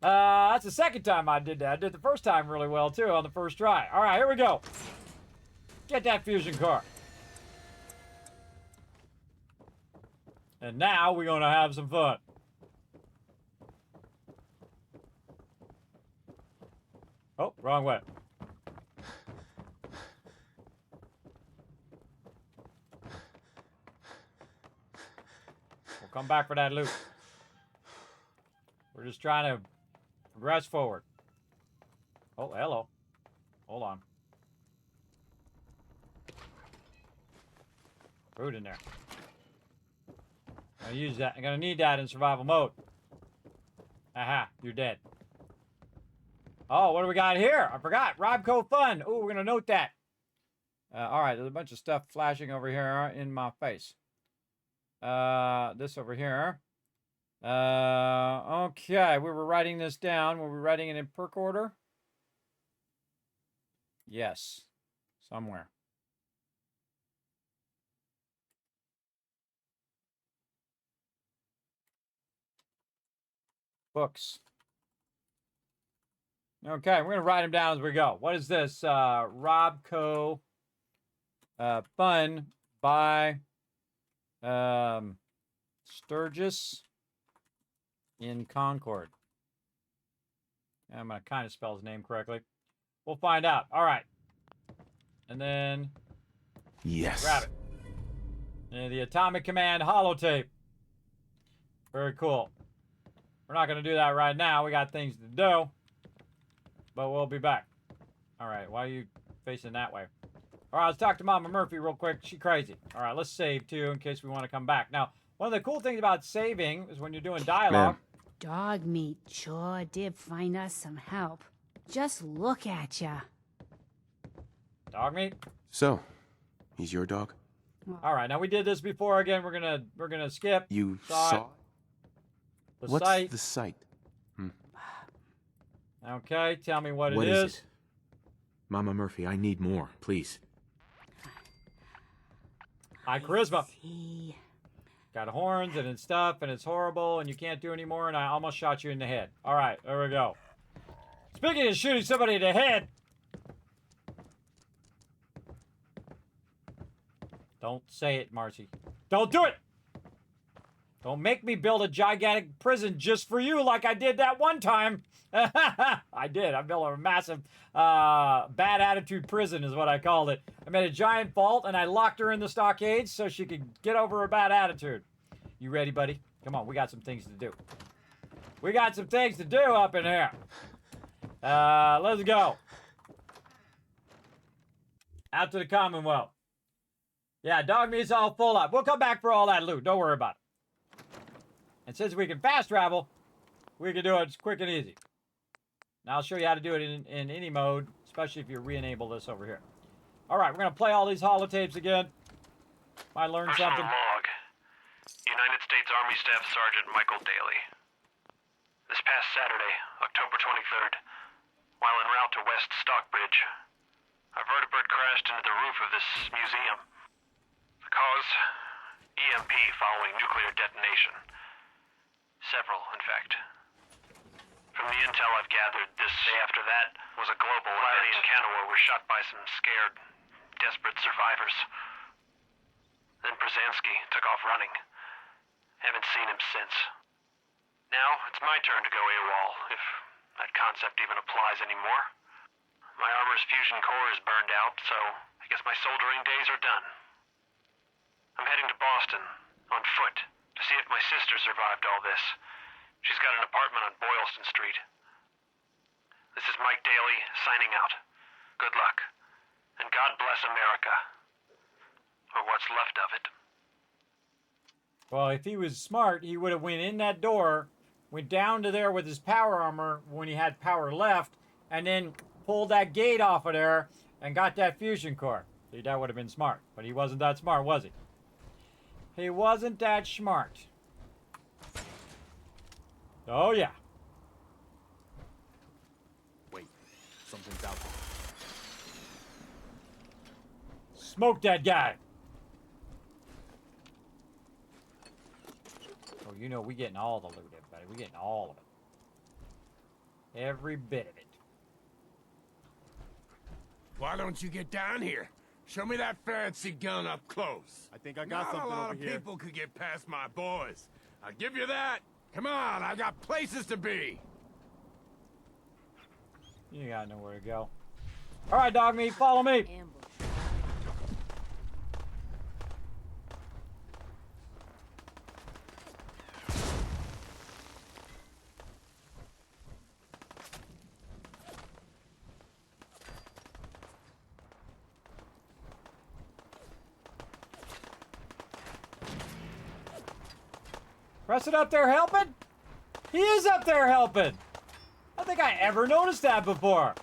That's the second time I did that. I did the first time really well, too, on the first try. All right, here we go. Get that fusion car. And now we're going to have some fun. Oh, wrong way. We'll come back for that loop. We're just trying to progress forward. Oh, hello. Hold on. Food in there. I'm gonna use that. I'm gonna need that in survival mode. Aha, you're dead. Oh, what do we got here? I forgot. Robco Fun. Oh, we're gonna note that. All right, there's a bunch of stuff flashing over here in my face. This over here. Okay, we were writing this down. Were we writing it in perk order? Yes, somewhere. Books. Okay, we're going to write them down as we go. What is this? Robco Fun by Sturgis in Concord. I'm going to kind of spell his name correctly. We'll find out. All right. And then... Yes. Grab it. And the Atomic Command holotape. Very cool. We're not going to do that right now. We got things to do. But we'll be back. All right. Why are you facing that way? All right. Let's talk to Mama Murphy real quick. She's crazy. All right. Let's save, too, in case we want to come back. Now, one of the cool things about saving is when you're doing dialogue. Dog meat sure did find us some help. Just look at ya. Dog meat? So, he's your dog? All right. Now, we did this before. Again, we're gonna skip. You saw it. What's site. the site? Okay, tell me what What it is. it? Mama Murphy, I need more, please. High charisma. Got horns and it's stuff and it's horrible and you can't do anymore and I almost shot you in the head. All right, there we go. Speaking of shooting somebody in the head. Don't say it, Marcy. Don't do it! Don't make me build a gigantic prison just for you like I did that one time. I did. I built a massive bad attitude prison is what I called it. I made a giant vault and I locked her in the stockades so she could get over her bad attitude. You ready, buddy? Come on, we got some things to do. We got some things to do up in here. Let's go. Out to the Commonwealth. Yeah, dog meat's all full up. We'll come back for all that loot. Don't worry about it. And since we can fast travel, we can do it quick and easy. Now I'll show you how to do it in any mode, especially if you re-enable this over here. All right, we're going to play all these holotapes again. Might learn something. Log. It's Army Staff Sergeant Michael Daly. This past Saturday, October 23rd, while en route to West Stockbridge, a vertibird crashed into the roof of this museum. The cause? EMP following nuclear detonation. Several, in fact. From the intel I've gathered, this day after that was a global event. Larry and Canoa were shot by some scared, desperate survivors. Then Brzezinski took off running. Haven't seen him since. Now, it's my turn to go AWOL, if that concept even applies anymore. My armor's fusion core is burned out, so I guess my soldering days are done. I'm heading to Boston, on foot, to see if my sister survived all this. She's got an apartment on Boylston Street. This is Mike Daly, signing out. Good luck. And God bless America. Or what's left of it. Well, if he was smart, he would have went in that door, went down to there with his power armor when he had power left, and then pulled that gate off of there and got that fusion core. See, that would have been smart. But he wasn't that smart, was he? He wasn't that smart. Oh, yeah. Wait, something's out there. Smoke that guy. Oh, you know we getting all the loot, everybody. We getting all of it. Every bit of it. Why don't you get down here? Show me that fancy gun up close. I think I got something over here. Not a lot of people could get past my boys. I'll give you that. Come on, I got places to be. You got nowhere to go. All right, dog meat, follow me. Preston up there helping? He is up there helping. I don't think I ever noticed that before.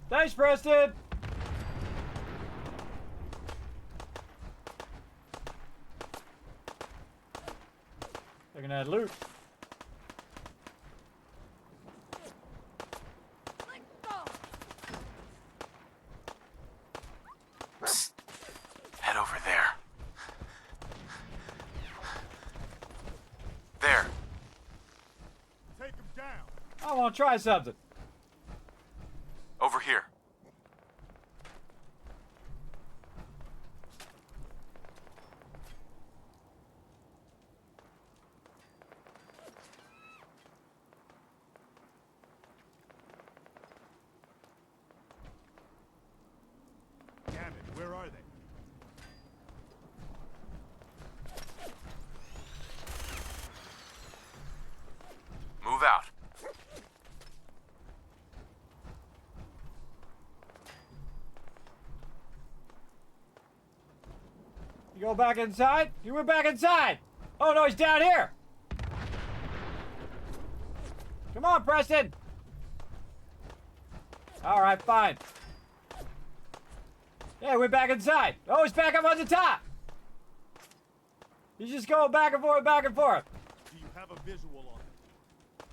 Thanks, Preston. Taking that loot. Psst. Head over there. There. Take him down. I want to try something. Over here. Where are they? Move out. You go back inside? You went back inside. Oh no, he's down here. Come on, Preston. All right, fine. Yeah, we're back inside. Oh, he's back up on the top. He's just going back and forth, back and forth. Do you have a visual on it?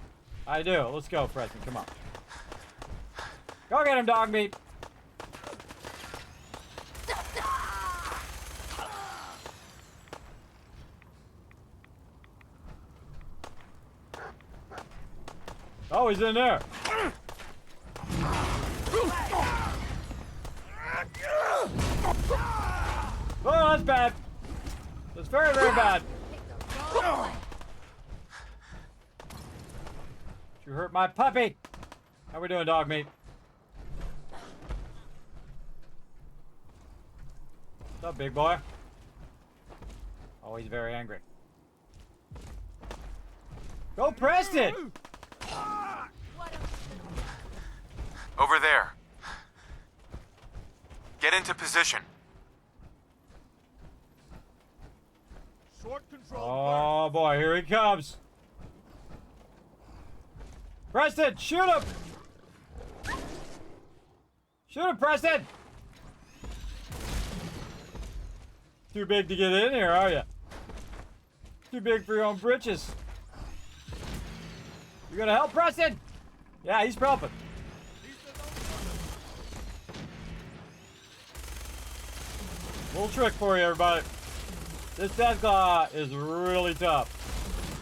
I do. Let's go, Preston. Come on. Go get him, dog meat. Oh, he's in there. Oh, that's bad. That's very, very bad. You hurt my puppy. How we doing, dog meat? What's up, big boy? Oh, he's very angry. Go, Preston! Over there. Get into position. Oh boy, here he comes. Preston, shoot him! Shoot him, Preston! Too big to get in here, are you? Too big for your own britches. You gonna help, Preston? Yeah, he's helping. Little trick for you, everybody. This Deathclaw is really tough.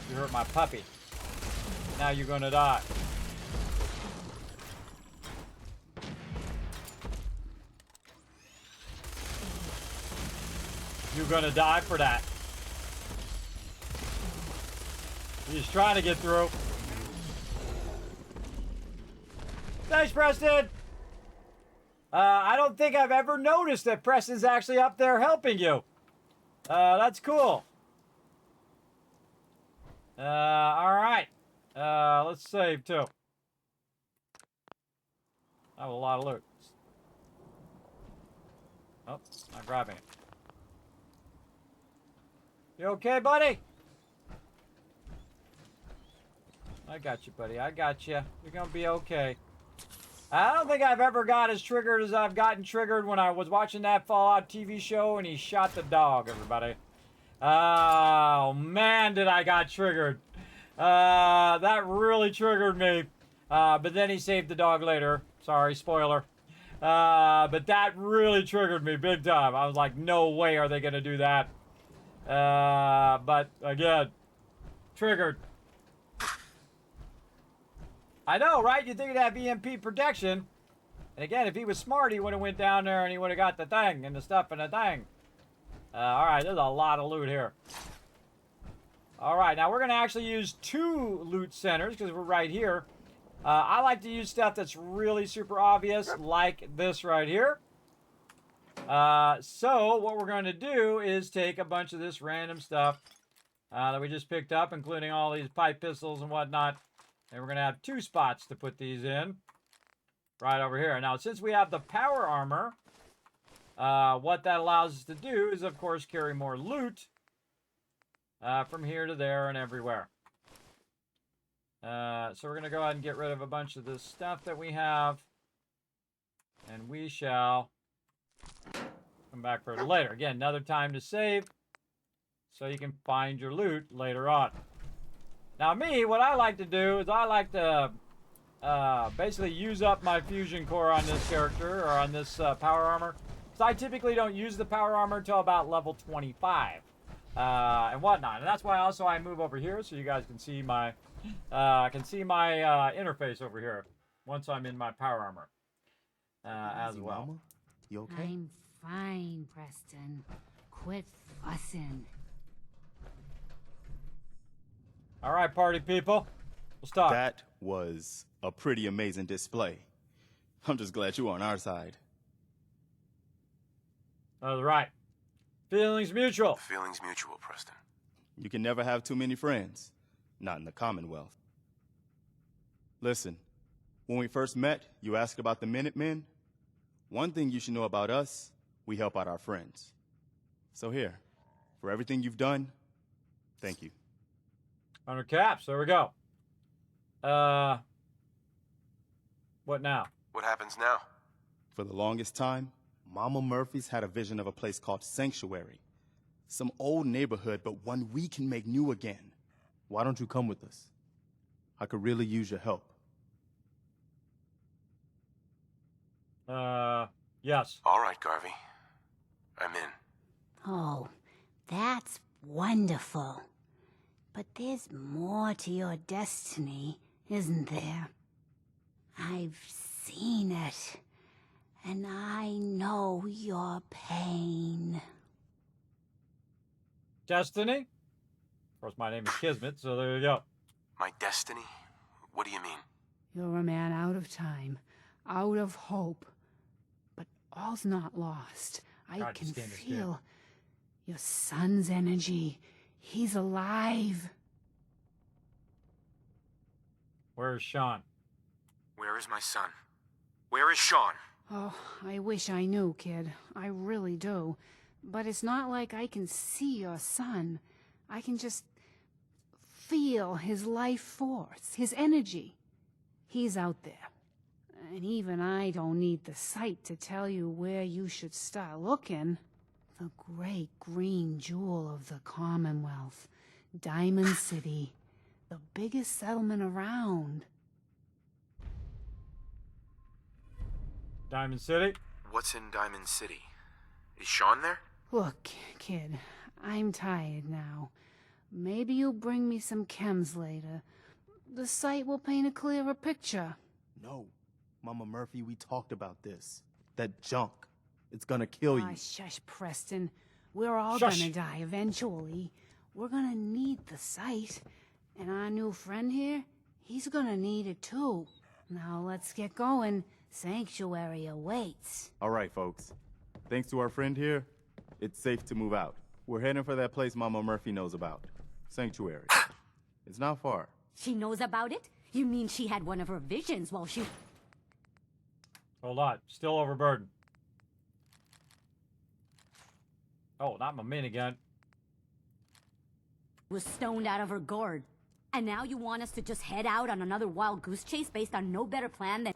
You hurt my puppy. Now you're gonna die. You're gonna die for that. He's trying to get through. Thanks, Preston! I don't think I've ever noticed that Preston's actually up there helping you. That's cool. Alright. Let's save, too. That was a lot of loot. Oh, not grabbing it. You okay, buddy? I got you, buddy. I got you. You're gonna be okay. I don't think I've ever got as triggered as I've gotten triggered when I was watching that Fallout TV show and he shot the dog, everybody. Oh, man, did I got triggered. That really triggered me. But then he saved the dog later. Sorry, spoiler. But that really triggered me big time. I was like, no way are they going to do that. But, again, triggered. I know, right? You'd think it'd have EMP protection. And again, if he was smart, he would have went down there and he would have got the thing and the stuff and the thing. Alright, there's a lot of loot here. Alright, now we're going to actually use 2 loot centers because we're right here. I like to use stuff that's really super obvious, like this right here. So, what we're going to do is take a bunch of this random stuff that we just picked up, including all these pipe pistols and whatnot. And we're going to have 2 spots to put these in. Right over here. Now, since we have the power armor, what that allows us to do is, of course, carry more loot from here to there and everywhere. So we're going to go ahead and get rid of a bunch of this stuff that we have. And we shall come back for it later. Again, another time to save so you can find your loot later on. Now me, what I like to do is I like to basically use up my fusion core on this character, or on this power armor. So I typically don't use the power armor until about level 25 and whatnot. And that's why also I move over here so you guys can see my interface over here once I'm in my power armor as well. Mama? You okay? I'm fine, Preston. Quit fussing. All right, party people. We'll start. That was a pretty amazing display. I'm just glad you were on our side. That's right. Feelings mutual. Feelings mutual, Preston. You can never have too many friends. Not in the Commonwealth. Listen, when we first met, you asked about the Minutemen. One thing you should know about us, we help out our friends. So here, for everything you've done, thank you. 100 caps. There we go. What now? What happens now? For the longest time, Mama Murphy's had a vision of a place called Sanctuary. Some old neighborhood, but one we can make new again. Why don't you come with us? I could really use your help. Yes. All right, Garvey. I'm in. Oh, that's wonderful. But there's more to your destiny, isn't there? I've seen it, and I know your pain. Destiny? Of course, my name is Kismet, so there you go. My destiny? What do you mean? You're a man out of time, out of hope. But all's not lost. I can feel your son's energy. He's alive. Where's Sean? Where is my son? Where is Sean? Oh, I wish I knew, kid. I really do. But it's not like I can see your son. I can just feel his life force, his energy. He's out there. And even I don't need the sight to tell you where you should start looking. The great green jewel of the Commonwealth, Diamond City, the biggest settlement around. Diamond City? What's in Diamond City? Is Sean there? Look, kid, I'm tired now. Maybe you'll bring me some chems later. The sight will paint a clearer picture. No. Mama Murphy, we talked about this. That junk. It's gonna kill you. Ah, shush, Preston. We're all Shush. gonna die eventually. We're gonna need the sight. And our new friend here, he's gonna need it too. Now let's get going. Sanctuary awaits. All right, folks. Thanks to our friend here, it's safe to move out. We're heading for that place Mama Murphy knows about. Sanctuary. It's not far. She knows about it? You mean she had one of her visions while she... Hold on. Still overburdened. Oh, not my minigun. was stoned out of her gourd. And now you want us to just head out on another wild goose chase based on no better plan than...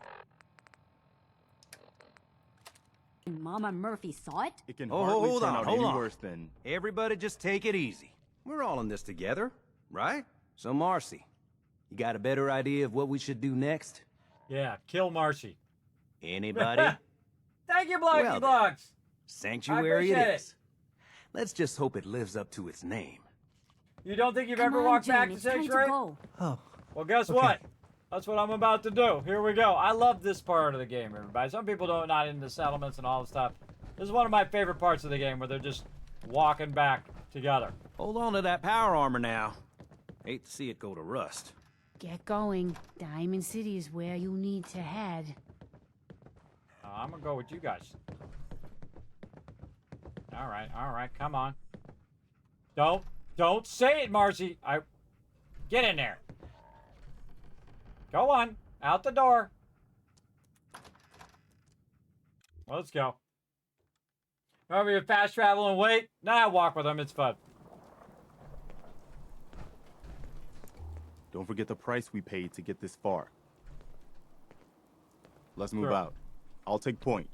Mama Murphy saw it? It can Oh, hardly hold turn on, out hold any on. worse than... Everybody just take it easy. We're all in this together, right? So, Marcy, you got a better idea of what we should do next? Yeah, kill Marcy. Anybody? Thank you, Blackie Well then, Blocks. Sanctuary it appreciate is. Let's just hope it lives up to its name. You don't think you've Come ever on, walked June, back to it's time to Sanctuary? go. Oh. Well, guess Okay. what? That's what I'm about to do. Here we go. I love this part of the game, everybody. Some people don't not into settlements and all this stuff. This is one of my favorite parts of the game where they're just walking back together. Hold on to that power armor now. Hate to see it go to rust. Get going. Diamond City is where you need to head. I'm gonna go with you guys. All right, come on. Don't say it, Marcy. Get in there. Go on, out the door. Let's go. Remember, you fast travel and wait. Nah, walk with them. It's fun. Don't forget the price we paid to get this far. Let's move Sure. out. I'll take point.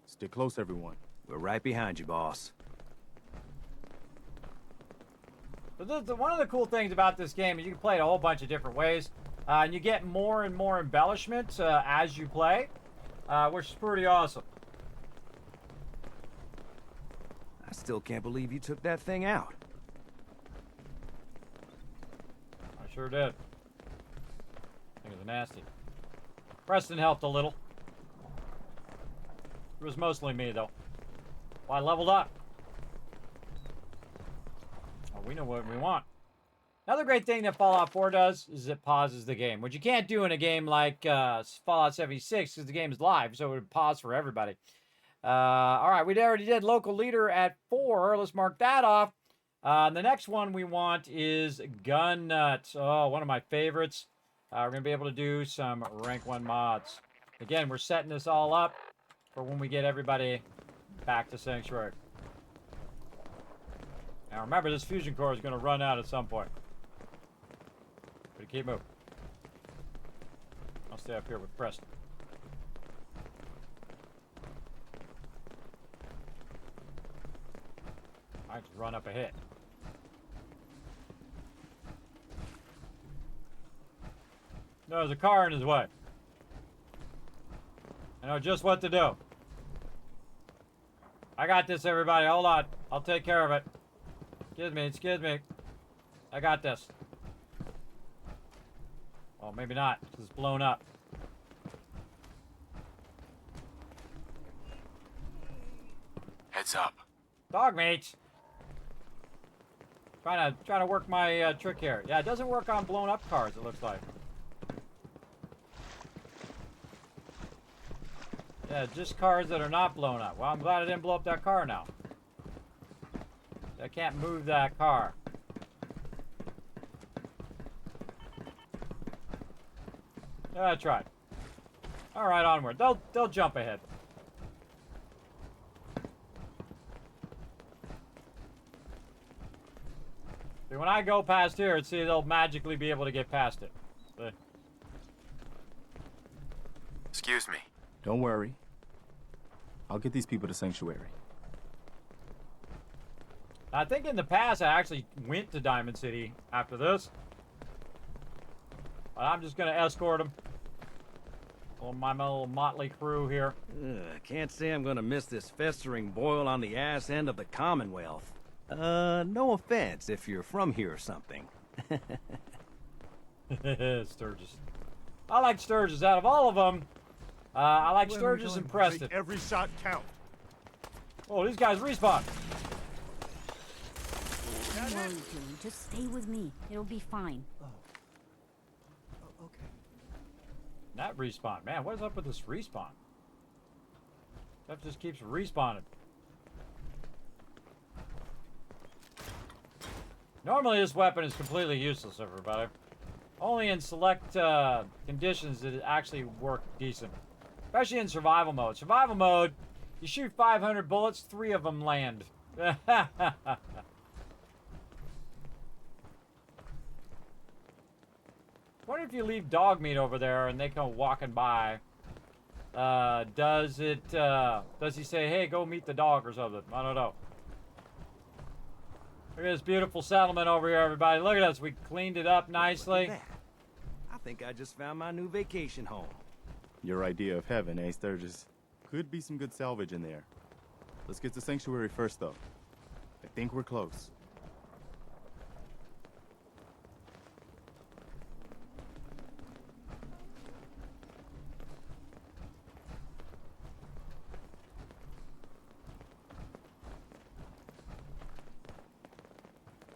Stay close, everyone. We're right behind you, boss. But one of the cool things about this game is you can play it a whole bunch of different ways. And you get more and more embellishments as you play, which is pretty awesome. I still can't believe you took that thing out. I sure did. Things are nasty. Preston helped a little. It was mostly me, though. Well, I leveled up. Well, we know what we want. Another great thing that Fallout 4 does is it pauses the game, which you can't do in a game like Fallout 76 because the game is live, so it would pause for everybody. All right, we already did local leader at 4. Let's mark that off. The next one we want is Gun Nut. Oh, one of my favorites. We're going to be able to do some rank 1 mods. Again, we're setting this all up for when we get everybody back to Sanctuary. Now remember, this fusion core is going to run out at some point. But keep moving. I'll stay up here with Preston. I just run up ahead. No, there's a car in his way. I know just what to do. I got this, everybody. Hold on. I'll take care of it. Excuse me. I got this. Well, maybe not, because it's blown up. Heads up. Dog mates. Trying to work my trick here. Yeah, it doesn't work on blown up cars, it looks like. Yeah, just cars that are not blown up. Well, I'm glad I didn't blow up that car now. I can't move that car. Yeah, that's right. All right, onward. They'll jump ahead. when I go past here, see, they'll magically be able to get past it. See? Excuse me. Don't worry. I'll get these people to Sanctuary. I think in the past I actually went to Diamond City after this. But I'm just gonna escort them. Well, my little motley crew here. Can't say I'm gonna miss this festering boil on the ass end of the Commonwealth. No offense if you're from here or something. Sturgis. I like Sturgis. Out of all of them, I like Sturgis and Preston. Make every shot count. Oh, these guys respawn. Don't worry, Julie. Just stay with me. It'll be fine. Okay. That respawn. Man, what is up with this respawn? Stuff just keeps respawning. Normally this weapon is completely useless, everybody. Only in select conditions did it actually work decent. Especially in survival mode. Survival mode, you shoot 500 bullets, 3 of them land. What if you leave dog meat over there and they come walking by? Does he say, hey, go meet the dog or something? I don't know. Look at this beautiful settlement over here, everybody. Look at us. We cleaned it up nicely. Look at that. I think I just found my new vacation home. Your idea of heaven, eh, Sturgis? Could be some good salvage in there. Let's get to Sanctuary first, though. I think we're close.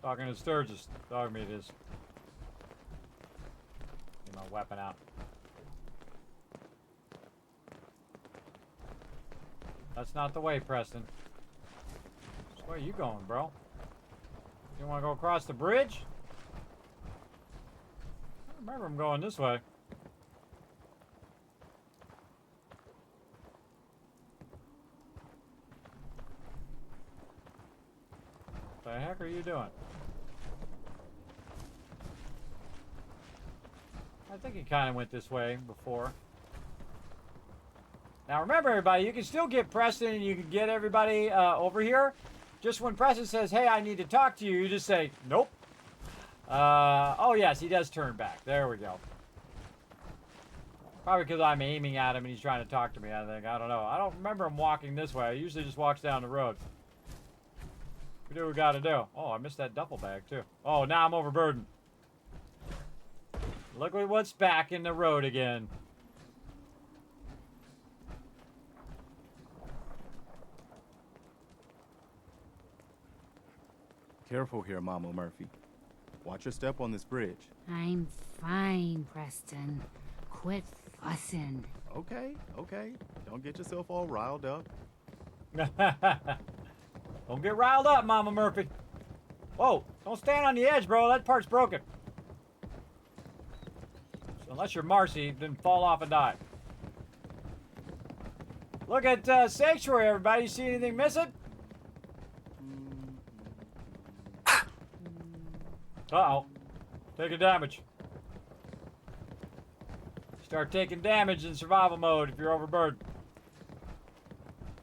Talking to Sturgis. Dog meat is. Get my weapon out. That's not the way, Preston. Where are you going, bro? You want to go across the bridge? I remember I'm going this way. What the heck are you doing? I think he kind of went this way before. Now remember, everybody, you can still get Preston and you can get everybody over here. Just when Preston says, hey, I need to talk to you, you just say, nope. Oh, yes, he does turn back. There we go. Probably because I'm aiming at him and he's trying to talk to me, I think. I don't know. I don't remember him walking this way. He usually just walks down the road. We do what we got to do. Oh, I missed that duffel bag, too. Oh, now I'm overburdened. Look at what's back in the road again. Careful here, Mama Murphy. Watch your step on this bridge. I'm fine, Preston. Quit fussing. Okay, okay. Don't get yourself all riled up. Don't get riled up, Mama Murphy. Whoa, don't stand on the edge, bro. That part's broken. So unless you're Marcy, then fall off and die. Look at Sanctuary, everybody. You see anything missing? Uh-oh. Taking damage. Start taking damage in survival mode if you're overburdened.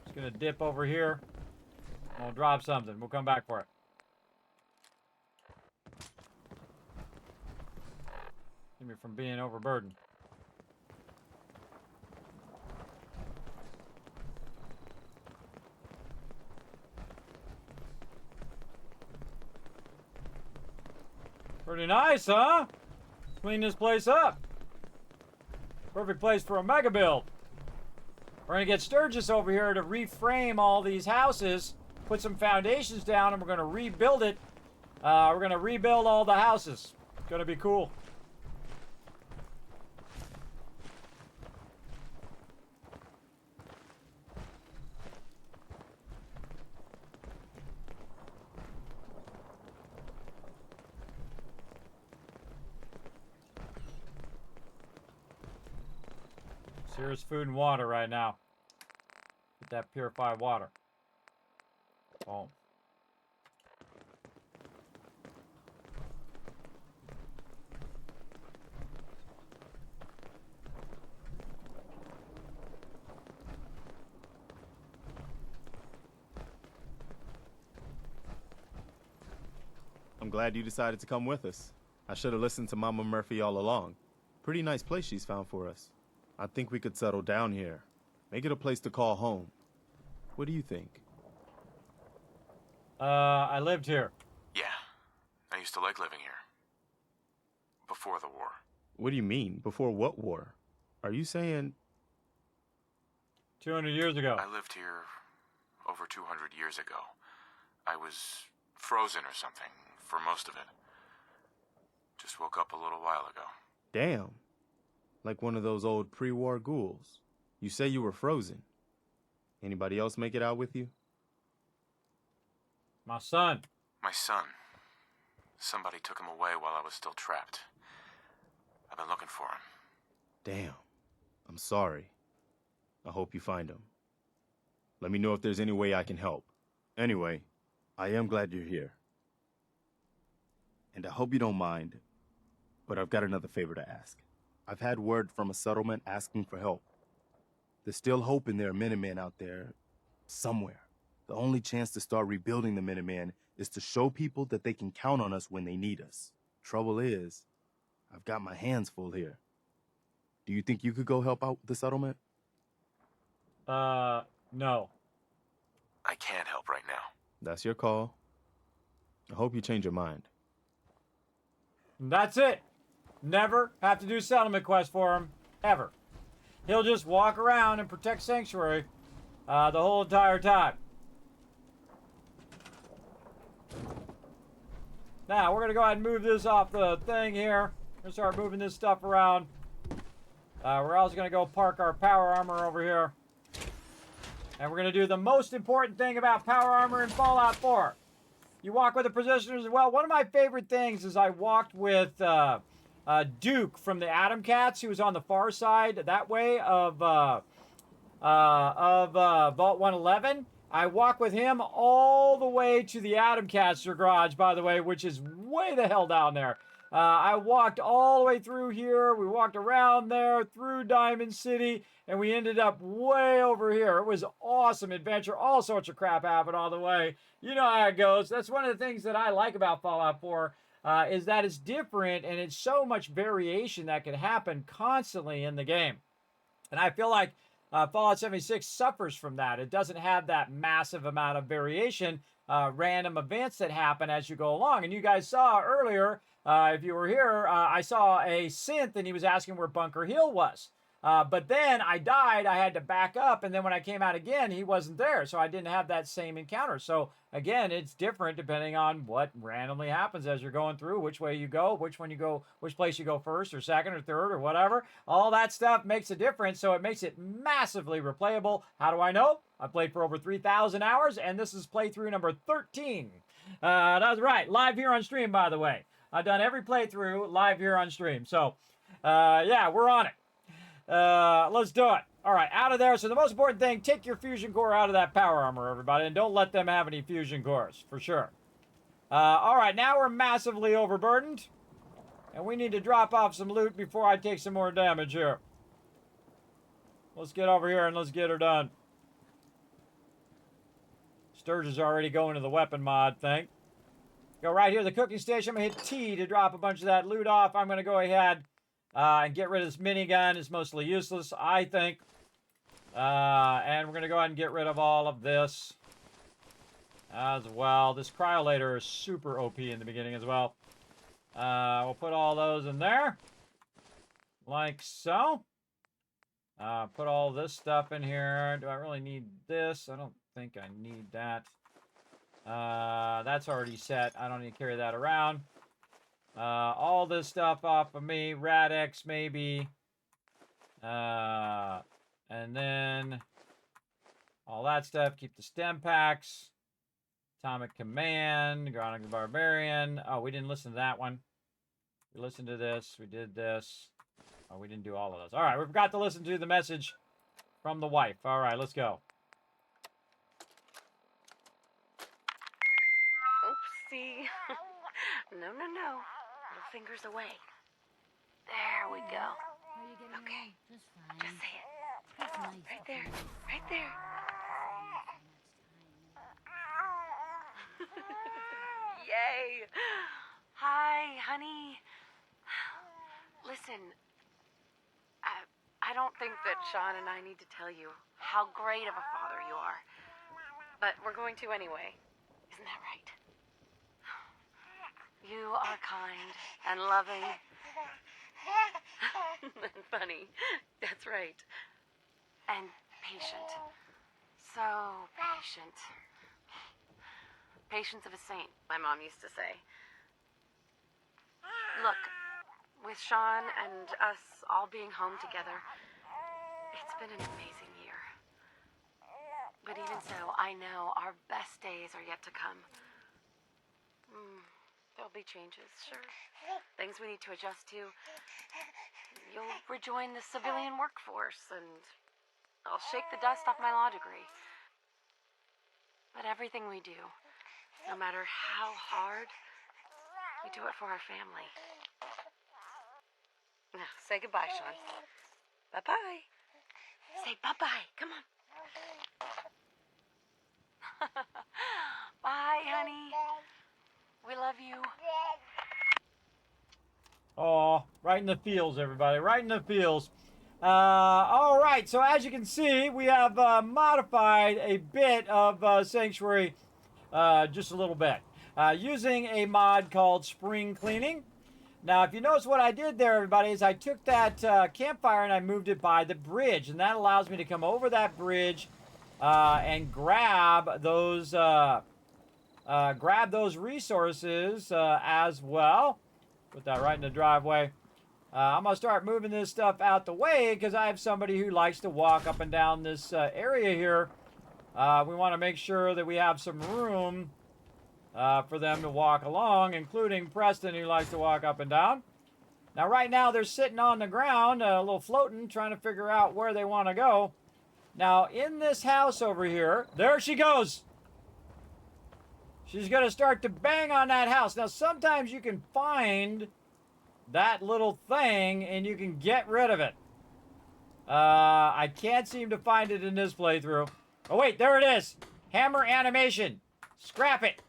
Just gonna dip over here. I'll drop something. We'll come back for it. Keep me from being overburdened. Pretty nice, huh? Clean this place up. Perfect place for a mega build. We're gonna get Sturgis over here to reframe all these houses, put some foundations down, and we're gonna rebuild it. We're gonna rebuild all the houses. It's gonna be cool. Serious food and water right now. Get that purified water. Boom. I'm glad you decided to come with us. I should have listened to Mama Murphy all along. Pretty nice place she's found for us. I think we could settle down here. Make it a place to call home. What do you think? I lived here. Yeah, I used to like living here. Before the war. What do you mean? Before what war? Are you saying... 200 years ago. I lived here over 200 years ago. I was frozen or something for most of it. Just woke up a little while ago. Damn. Like one of those old pre-war ghouls. You say you were frozen. Anybody else make it out with you? My son. My son. Somebody took him away while I was still trapped. I've been looking for him. Damn. I'm sorry. I hope you find him. Let me know if there's any way I can help. Anyway, I am glad you're here. And I hope you don't mind, but I've got another favor to ask. I've had word from a settlement asking for help. There's still hope in there are Minutemen out there somewhere. The only chance to start rebuilding the Minutemen is to show people that they can count on us when they need us. Trouble is, I've got my hands full here. Do you think you could go help out the settlement? No. I can't help right now. That's your call. I hope you change your mind. And that's it. Never have to do settlement quests for him. Ever. He'll just walk around and protect Sanctuary the whole entire time. Now, we're going to go ahead and move this off the thing here. We're going to start moving this stuff around. We're also going to go park our power armor over here. And we're going to do the most important thing about power armor in Fallout 4. You walk with the prisoners as well. One of my favorite things is I walked with Duke from the Atom Cats, who was on the far side that way of Vault 111. I walk with him all the way to the Atom Cats garage, by the way, which is way the hell down there. I walked all the way through here. We walked around there, through Diamond City, and we ended up way over here. It was awesome adventure. All sorts of crap happened all the way. You know how it goes. That's one of the things that I like about Fallout 4, is that it's different, and it's so much variation that can happen constantly in the game. And I feel like Fallout 76 suffers from that. It doesn't have that massive amount of variation, random events that happen as you go along. And you guys saw earlier, if you were here, I saw a synth and he was asking where Bunker Hill was. But then I died, I had to back up, and then when I came out again, he wasn't there, so I didn't have that same encounter. So again, it's different depending on what randomly happens as you're going through, which way you go, which place you go first or second or third or whatever. All that stuff makes a difference, so it makes it massively replayable. How do I know? I played for over 3,000 hours, and this is playthrough number 13. That's right, live here on stream, by the way. I've done every playthrough live here on stream, so yeah, we're on it. Let's do it. All right, out of there. So the most important thing, take your fusion core out of that power armor, everybody, and don't let them have any fusion cores, for sure. All right, now we're massively overburdened, and we need to drop off some loot before I take some more damage here. Let's get over here and let's get her done. Sturge is already going to the weapon mod thing. Go right here, the cooking station. I'm going to hit T to drop a bunch of that loot off. I'm going to go ahead and get rid of this minigun. It's mostly useless, I think. And we're going to go ahead and get rid of all of this as well. This cryolator is super OP in the beginning as well. We'll put all those in there. Like so. Put all this stuff in here. Do I really need this? I don't think I need that. That's already set. I don't need to carry that around. All this stuff off of me. Radix, maybe. And then all that stuff. Keep the stem packs. Atomic Command. Chronic Barbarian. Oh, we didn't listen to that one. We listened to this. We did this. Oh, we didn't do all of those. All right, we forgot to listen to the message from the wife. All right, let's go. Oopsie. No. Little fingers away. There we go. Okay. Just say it. Right there. Right there. Yay! Hi, honey. Listen, I don't think that Sean and I need to tell you how great of a father you are. But we're going to anyway. Isn't that right? You are kind and loving. And funny. That's right. And patient. So patient. Patience of a saint, my mom used to say. Look, with Sean and us all being home together, it's been an amazing year. But even so, I know our best days are yet to come. There'll be changes, sure. Things we need to adjust to. You'll rejoin the civilian workforce, and I'll shake the dust off my law degree. But everything we do, no matter how hard, we do it for our family. Now, say goodbye, Sean. Bye-bye. Say bye-bye. Come on. Bye, honey. We love you. Oh, right in the feels, everybody. Right in the feels. All right, so as you can see, we have modified a bit of Sanctuary just a little bit using a mod called Spring Cleaning. Now, if you notice what I did there, everybody, is I took that campfire and I moved it by the bridge, and that allows me to come over that bridge and grab those resources as well. Put that right in the driveway. I'm going to start moving this stuff out the way because I have somebody who likes to walk up and down this area here. We want to make sure that we have some room for them to walk along, including Preston, who likes to walk up and down. Now, right now, they're sitting on the ground, a little floating, trying to figure out where they want to go. Now, in this house over here, there she goes. She's going to start to bang on that house. Now, sometimes you can find that little thing and you can get rid of it. I can't seem to find it in this playthrough. Oh, wait, there it is. Hammer animation. Scrap it.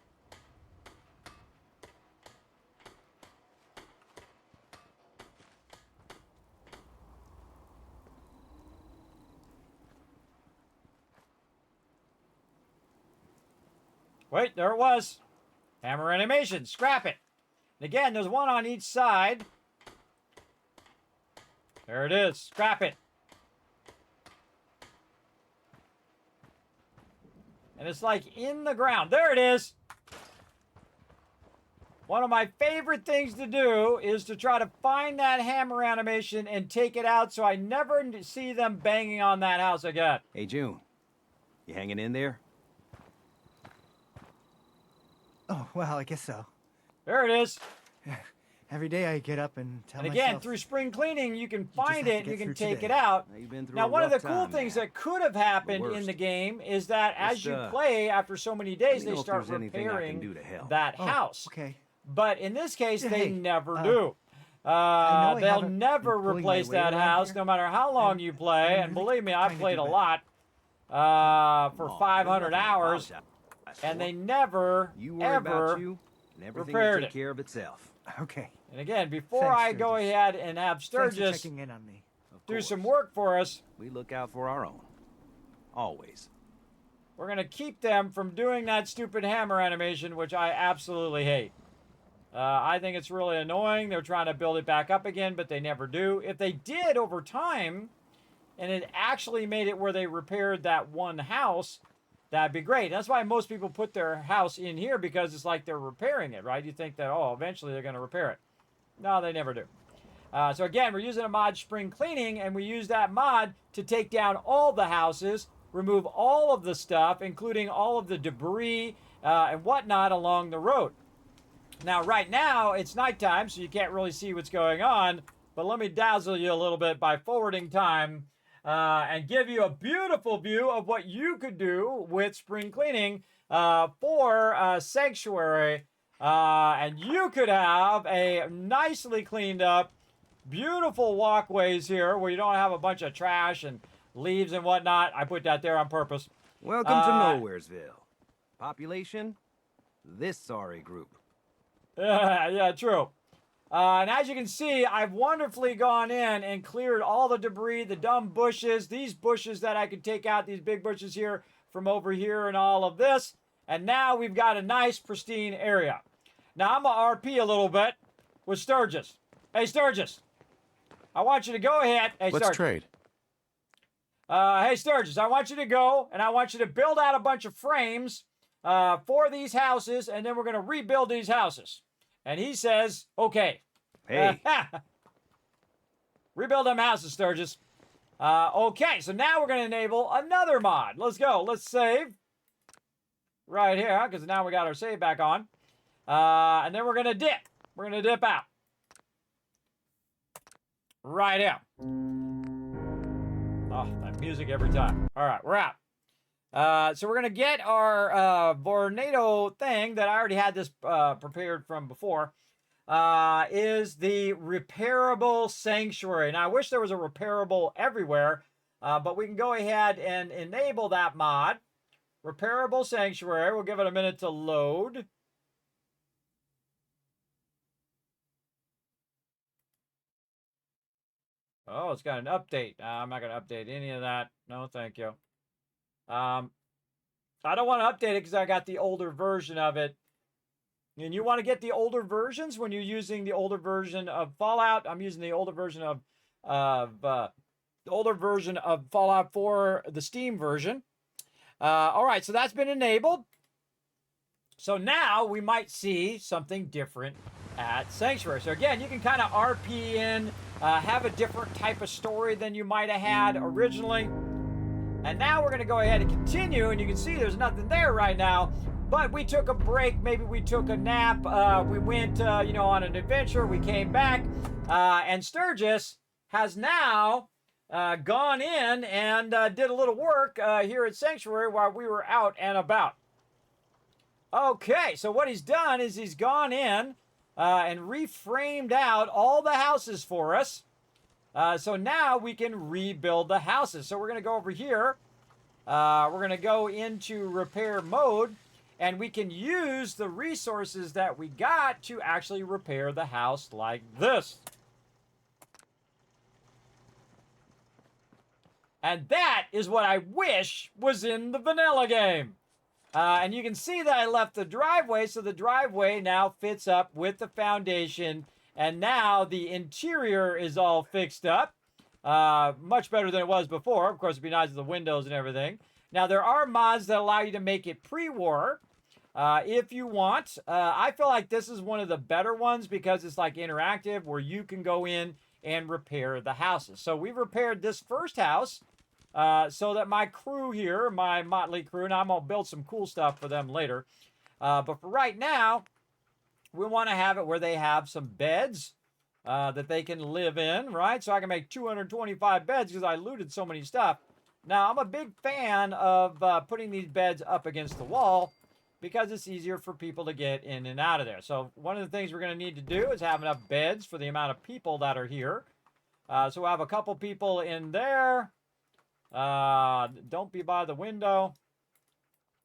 Wait, there it was. Hammer animation. Scrap it. And again, there's one on each side. There it is. Scrap it. And it's like in the ground. There it is. One of my favorite things to do is to try to find that hammer animation and take it out so I never see them banging on that house again. Hey, June. You hanging in there? Oh, well, I guess so. There it is. Every day I get up and tell myself. And again, through spring cleaning, you can find it, you can take it out. Now, one of the cool things that could have happened in the game is that as you play, after so many days, they start repairing that house. Okay. But in this case, they never do. They'll never replace that house, no matter how long you play. And believe me, I've played a lot for 500 hours. And they never, ever repaired it. Take care of itself. Okay. And again, before I go ahead and have Sturgis checking in on me. do some work for us, we look out for our own. Always. We're going to keep them from doing that stupid hammer animation, which I absolutely hate. I think it's really annoying. They're trying to build it back up again, but they never do. If they did over time, and it actually made it where they repaired that one house, that'd be great. That's why most people put their house in here, because it's like they're repairing it, right? You think that, oh, eventually they're going to repair it. No, they never do. So again, we're using a mod, Spring Cleaning, and we use that mod to take down all the houses, remove all of the stuff, including all of the debris and whatnot along the road. Now, right now, it's nighttime, so you can't really see what's going on, but let me dazzle you a little bit by forwarding time and give you a beautiful view of what you could do with Spring Cleaning for Sanctuary. And you could have a nicely cleaned up, beautiful walkways here where you don't have a bunch of trash and leaves and whatnot. I put that there on purpose. Welcome to Nowheresville. Population? This sorry group. Yeah, true. And as you can see, I've wonderfully gone in and cleared all the debris, the dumb bushes, these bushes that I could take out, these big bushes here from over here and all of this. And now we've got a nice, pristine area. Now I'm going to RP a little bit with Sturgis. Hey, Sturgis, I want you to go ahead. Hey, Let's Sturgis. trade. Hey, Sturgis, I want you to go and I want you to build out a bunch of frames for these houses, and then we're going to rebuild these houses. And he says, okay. Hey. Rebuild them houses, Sturgis. Okay, so now we're going to enable another mod. Let's go. Let's save. Right here, because now we got our save back on. And then we're going to dip. We're going to dip out. Right here. Oh, that music every time. All right, we're out. So we're going to get our Vornado thing that I already had this prepared from before. Is the repairable sanctuary. Now, I wish there was a repairable everywhere, but we can go ahead and enable that mod. Repairable sanctuary. We'll give it a minute to load. Oh, it's got an update. I'm not going to update any of that. No, thank you. I don't want to update it because I got the older version of it. And you want to get the older versions when you're using the older version of Fallout. I'm using the older version of Fallout 4, the Steam version. All right, so that's been enabled. So now we might see something different at Sanctuary. So again, you can kind of RP in, have a different type of story than you might have had originally. And now we're going to go ahead and continue, and you can see there's nothing there right now. But we took a break, maybe we took a nap, we went, on an adventure, we came back, and Sturgis has now gone in and did a little work here at Sanctuary while we were out and about. Okay, so what he's done is he's gone in and reframed out all the houses for us. So now we can rebuild the houses. So we're going to go over here. We're going to go into repair mode. And we can use the resources that we got to actually repair the house like this. And that is what I wish was in the vanilla game. And you can see that I left the driveway, so the driveway now fits up with the foundation. And now the interior is all fixed up. Much better than it was before. Of course, it'd be nice with the windows and everything. Now, there are mods that allow you to make it pre-war. If you want. I feel like this is one of the better ones because it's like interactive where you can go in and repair the houses. So we've repaired this first house so that my crew here, my motley crew, and I'm going to build some cool stuff for them later. But for right now, we want to have it where they have some beds that they can live in, right? So I can make 225 beds because I looted so many stuff. Now, I'm a big fan of putting these beds up against the wall because it's easier for people to get in and out of there. So one of the things we're going to need to do is have enough beds for the amount of people that are here. So we'll have a couple people in there. Don't be by the window.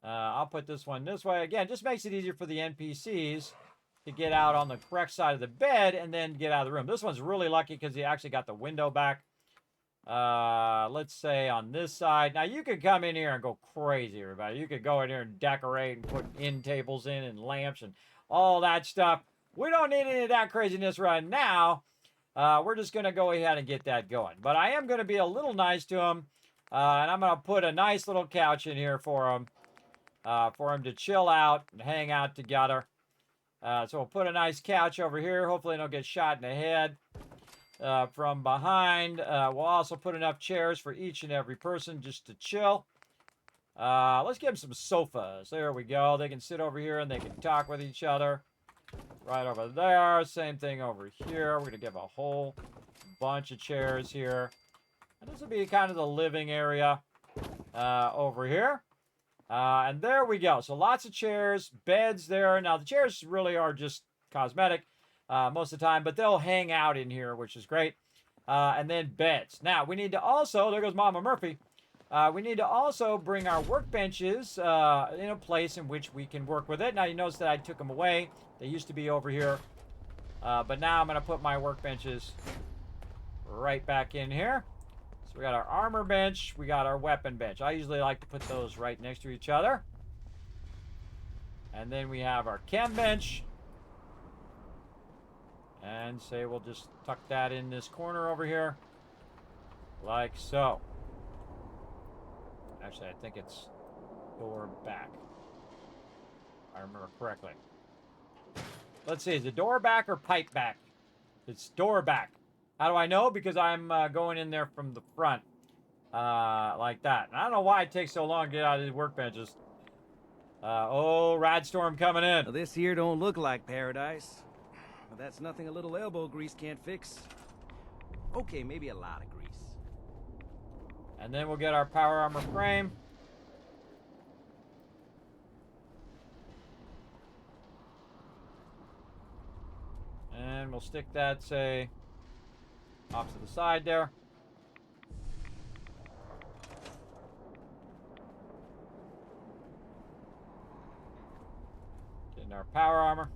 I'll put this one this way. Again, just makes it easier for the NPCs to get out on the correct side of the bed and then get out of the room. This one's really lucky because he actually got the window back. Let's say on this side. Now, you could come in here and go crazy, everybody. You could go in here and decorate and put end tables in and lamps and all that stuff. We don't need any of that craziness right now. We're just going to go ahead and get that going. But I am going to be a little nice to him. And I'm going to put a nice little couch in here for him to chill out and hang out together. So we'll put a nice couch over here. Hopefully, they don't get shot in the head. From behind. We'll also put enough chairs for each and every person just to chill. Let's give them some sofas. There we go. They can sit over here and they can talk with each other. Right over there. Same thing over here. We're going to give a whole bunch of chairs here. And this will be kind of the living area over here. And there we go. So lots of chairs, beds there. Now, the chairs really are just cosmetic. Most of the time, but they'll hang out in here, which is great. And then beds. Now, we need to also, there goes Mama Murphy. we need to also bring our workbenches in a place in which we can work with it. Now, you notice that I took them away. They used to be over here. But now I'm going to put my workbenches right back in here. So we got our armor bench. We got our weapon bench. I usually like to put those right next to each other. And then we have our chem bench. And say we'll just tuck that in this corner over here. Like so. Actually, I think it's door back. If I remember correctly. Let's see, is it door back or pipe back? It's door back. How do I know? Because I'm going in there from the front. Like that. And I don't know why it takes so long to get out of these workbenches. Oh, Radstorm coming in. Well, this here don't look like paradise. But that's nothing a little elbow grease can't fix. Okay, maybe a lot of grease. And then we'll get our power armor frame. And we'll stick that, say, off to the side there. Getting our power armor.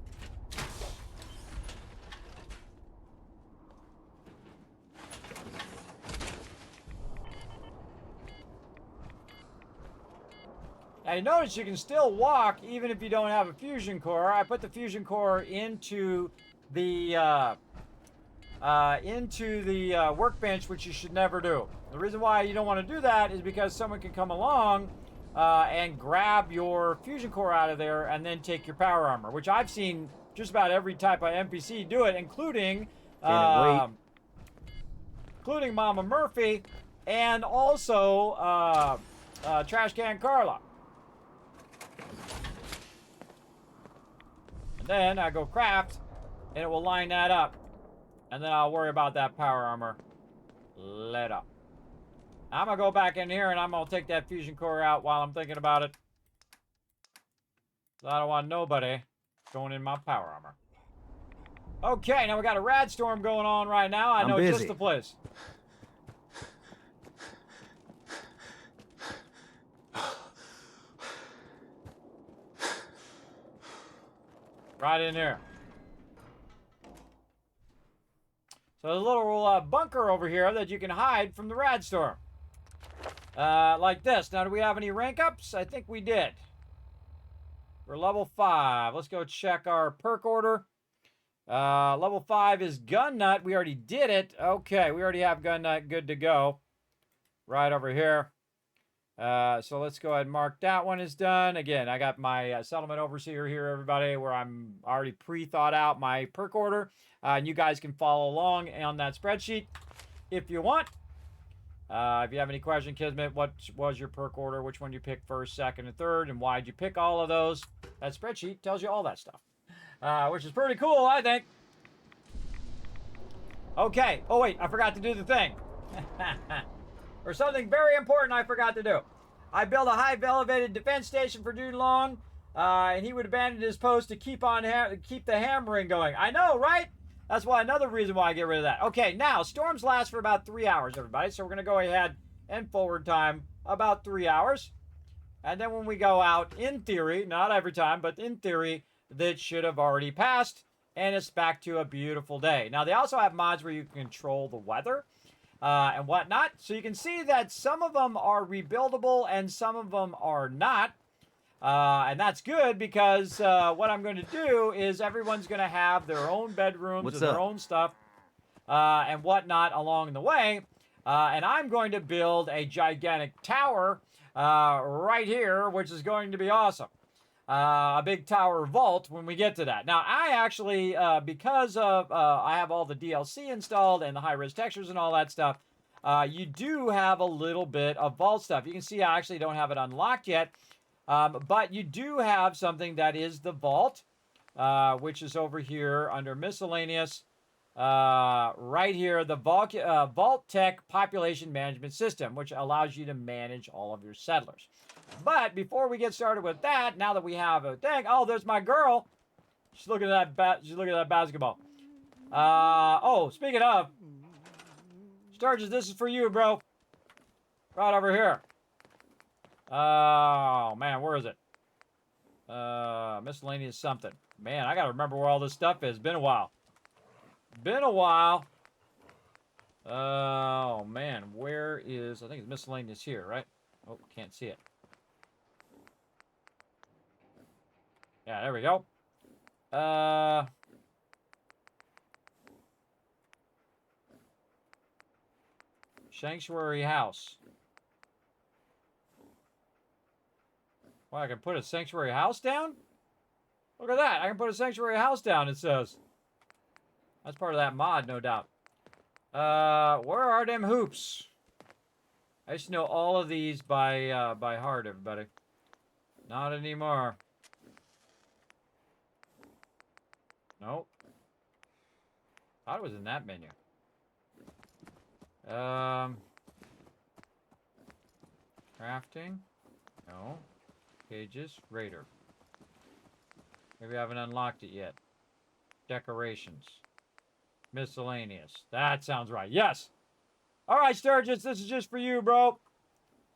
Now you notice you can still walk even if you don't have a fusion core. I put the fusion core into the workbench, which you should never do. The reason why you don't want to do that is because someone can come along and grab your fusion core out of there and then take your power armor, which I've seen just about every type of NPC do it, including Mama Murphy and also Trash Can Carla. And then I go craft, and it will line that up. And then I'll worry about that power armor later. I'm going to go back in here, and I'm going to take that fusion core out while I'm thinking about it. So I don't want nobody going in my power armor. Okay, now we got a Radstorm going on right now. I know just the place. Right in here. So there's a little bunker over here that you can hide from the Radstorm. Like this. Now, do we have any rank ups? I think we did. We're level 5. Let's go check our perk order. Level 5 is Gun Nut. We already did it. Okay, we already have Gun Nut good to go. Right over here. So let's go ahead and mark that one is done. Again, I got my settlement overseer here, everybody, where I'm already pre-thought out my perk order. And you guys can follow along on that spreadsheet if you want. If you have any question, Kismet, what was your perk order? Which one you picked first, second, and third? And why did you pick all of those? That spreadsheet tells you all that stuff, which is pretty cool, I think. Okay. Oh, wait, I forgot to do the thing. Or something very important I forgot to do. I built a high elevated defense station for Dude Long, and he would abandon his post to keep the hammering going. I know, right? That's why another reason why I get rid of that. Okay, now storms last for about 3 hours, everybody. So we're gonna go ahead and forward time about 3 hours, and then when we go out, in theory, not every time, but in theory, that should have already passed, and it's back to a beautiful day. Now they also have mods where you can control the weather. And whatnot. So you can see that some of them are rebuildable and some of them are not. And that's good because what I'm going to do is everyone's going to have their own bedrooms and their own stuff and whatnot along the way. And I'm going to build a gigantic tower right here, which is going to be awesome. A big tower vault when we get to that. Now, I actually, because of I have all the DLC installed and the high-res textures and all that stuff, you do have a little bit of vault stuff. You can see I actually don't have it unlocked yet, but you do have something that is the vault, which is over here under miscellaneous, right here, the Vault Tech Population Management System, which allows you to manage all of your settlers. But before we get started with that, now that we have a thing, oh, there's my girl. She's looking at that basketball. Oh, speaking of, Sturgis, this is for you, bro. Right over here. Oh, man, where is it? Miscellaneous something. Man, I gotta remember where all this stuff is. Been a while. Been a while. Oh, man, where is... I think it's miscellaneous here, right? Oh, can't see it. Yeah, there we go. Sanctuary house. Well, I can put a sanctuary house down? Look at that. I can put a sanctuary house down, it says. That's part of that mod, no doubt. Where are them hoops? I used to know all of these by heart, everybody. Not anymore. Nope. Thought it was in that menu. Crafting? No. Cages? Raider. Maybe I haven't unlocked it yet. Decorations. Miscellaneous. That sounds right. Yes! Alright, Sturgis, this is just for you, bro.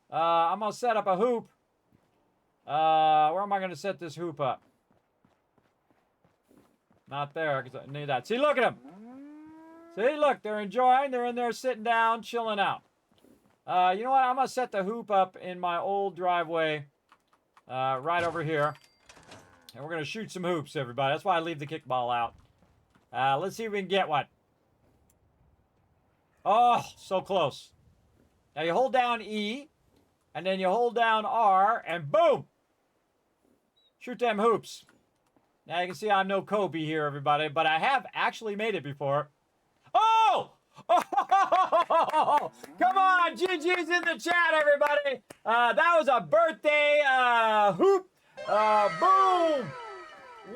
I'm gonna set up a hoop. Where am I gonna set this hoop up? Not there, because I knew that. See, look at them! See, look, they're enjoying. They're in there sitting down, chilling out. You know what? I'm going to set the hoop up in my old driveway right over here. And we're going to shoot some hoops, everybody. That's why I leave the kickball out. Let's see if we can get one. Oh, so close. Now you hold down E, and then you hold down R, and boom! Shoot them hoops. Now you can see I'm no Kobe here, everybody, but I have actually made it before. Oh! Oh! Come on, GG's in the chat, everybody. That was a birthday hoop. Boom!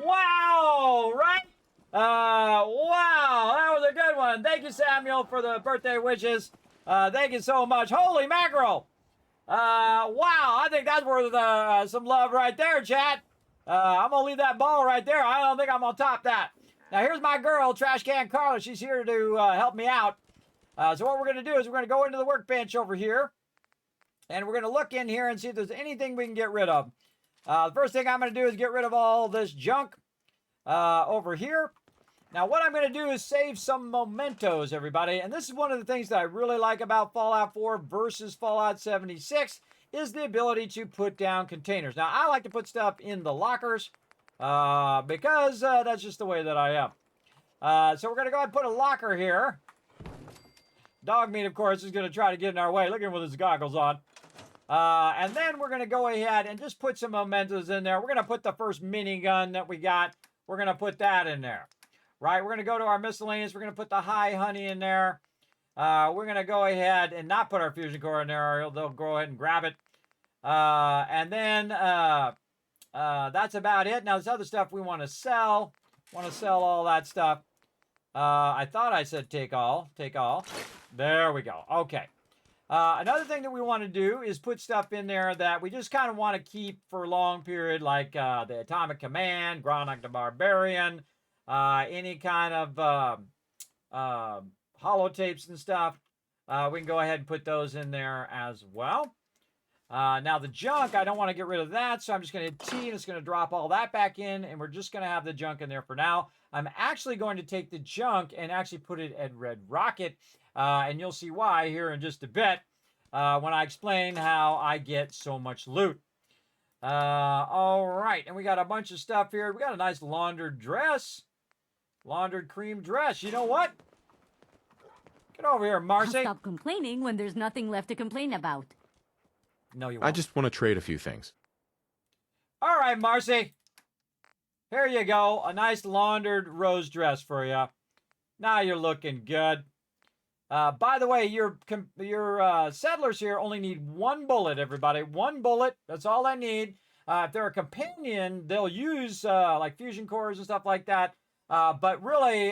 Wow! Right? Wow! That was a good one. Thank you, Samuel, for the birthday wishes. Thank you so much. Holy mackerel! Wow! I think that's worth some love right there, chat. I'm gonna leave that ball right there. I don't think I'm gonna top that. Now, here's my girl, Trash Can Carla. She's here to help me out. So what we're going to do is we're going to go into the workbench over here. And we're going to look in here and see if there's anything we can get rid of. The first thing I'm going to do is get rid of all this junk over here. Now, what I'm going to do is save some mementos, everybody. And this is one of the things that I really like about Fallout 4 versus Fallout 76 is the ability to put down containers. Now, I like to put stuff in the lockers. Because that's just the way that I am. So we're going to go ahead and put a locker here. Dog meat, of course, is going to try to get in our way. Look at him with his goggles on. And then we're going to go ahead and just put some mementos in there. We're going to put the first minigun that we got. We're going to put that in there. Right? We're going to go to our miscellaneous. We're going to put the high honey in there. We're going to go ahead and not put our fusion core in there, or they'll go ahead and grab it. And then... that's about it. Now, this other stuff we want to sell. Want to sell all that stuff. I thought I said take all. Take all. There we go. Okay. Another thing that we want to do is put stuff in there that we just kind of want to keep for a long period, like the Atomic Command, Gronok the Barbarian, any kind of holotapes and stuff. We can go ahead and put those in there as well. Now the junk, I don't want to get rid of that, so I'm just going to hit T and it's going to drop all that back in, and we're just going to have the junk in there for now. I'm actually going to take the junk and actually put it at Red Rocket, and you'll see why here in just a bit when I explain how I get so much loot. All right, and we got a bunch of stuff here. We got a nice laundered dress. Laundered cream dress. You know what? Get over here, Marcy. I'll stop complaining when there's nothing left to complain about. No, you won't. I just want to trade a few things. All right, Marcy. Here you go. A nice laundered rose dress for you. Now you're looking good. By the way, your settlers here only need one bullet, everybody. One bullet. That's all they need. If they're a companion, they'll use like fusion cores and stuff like that. But really,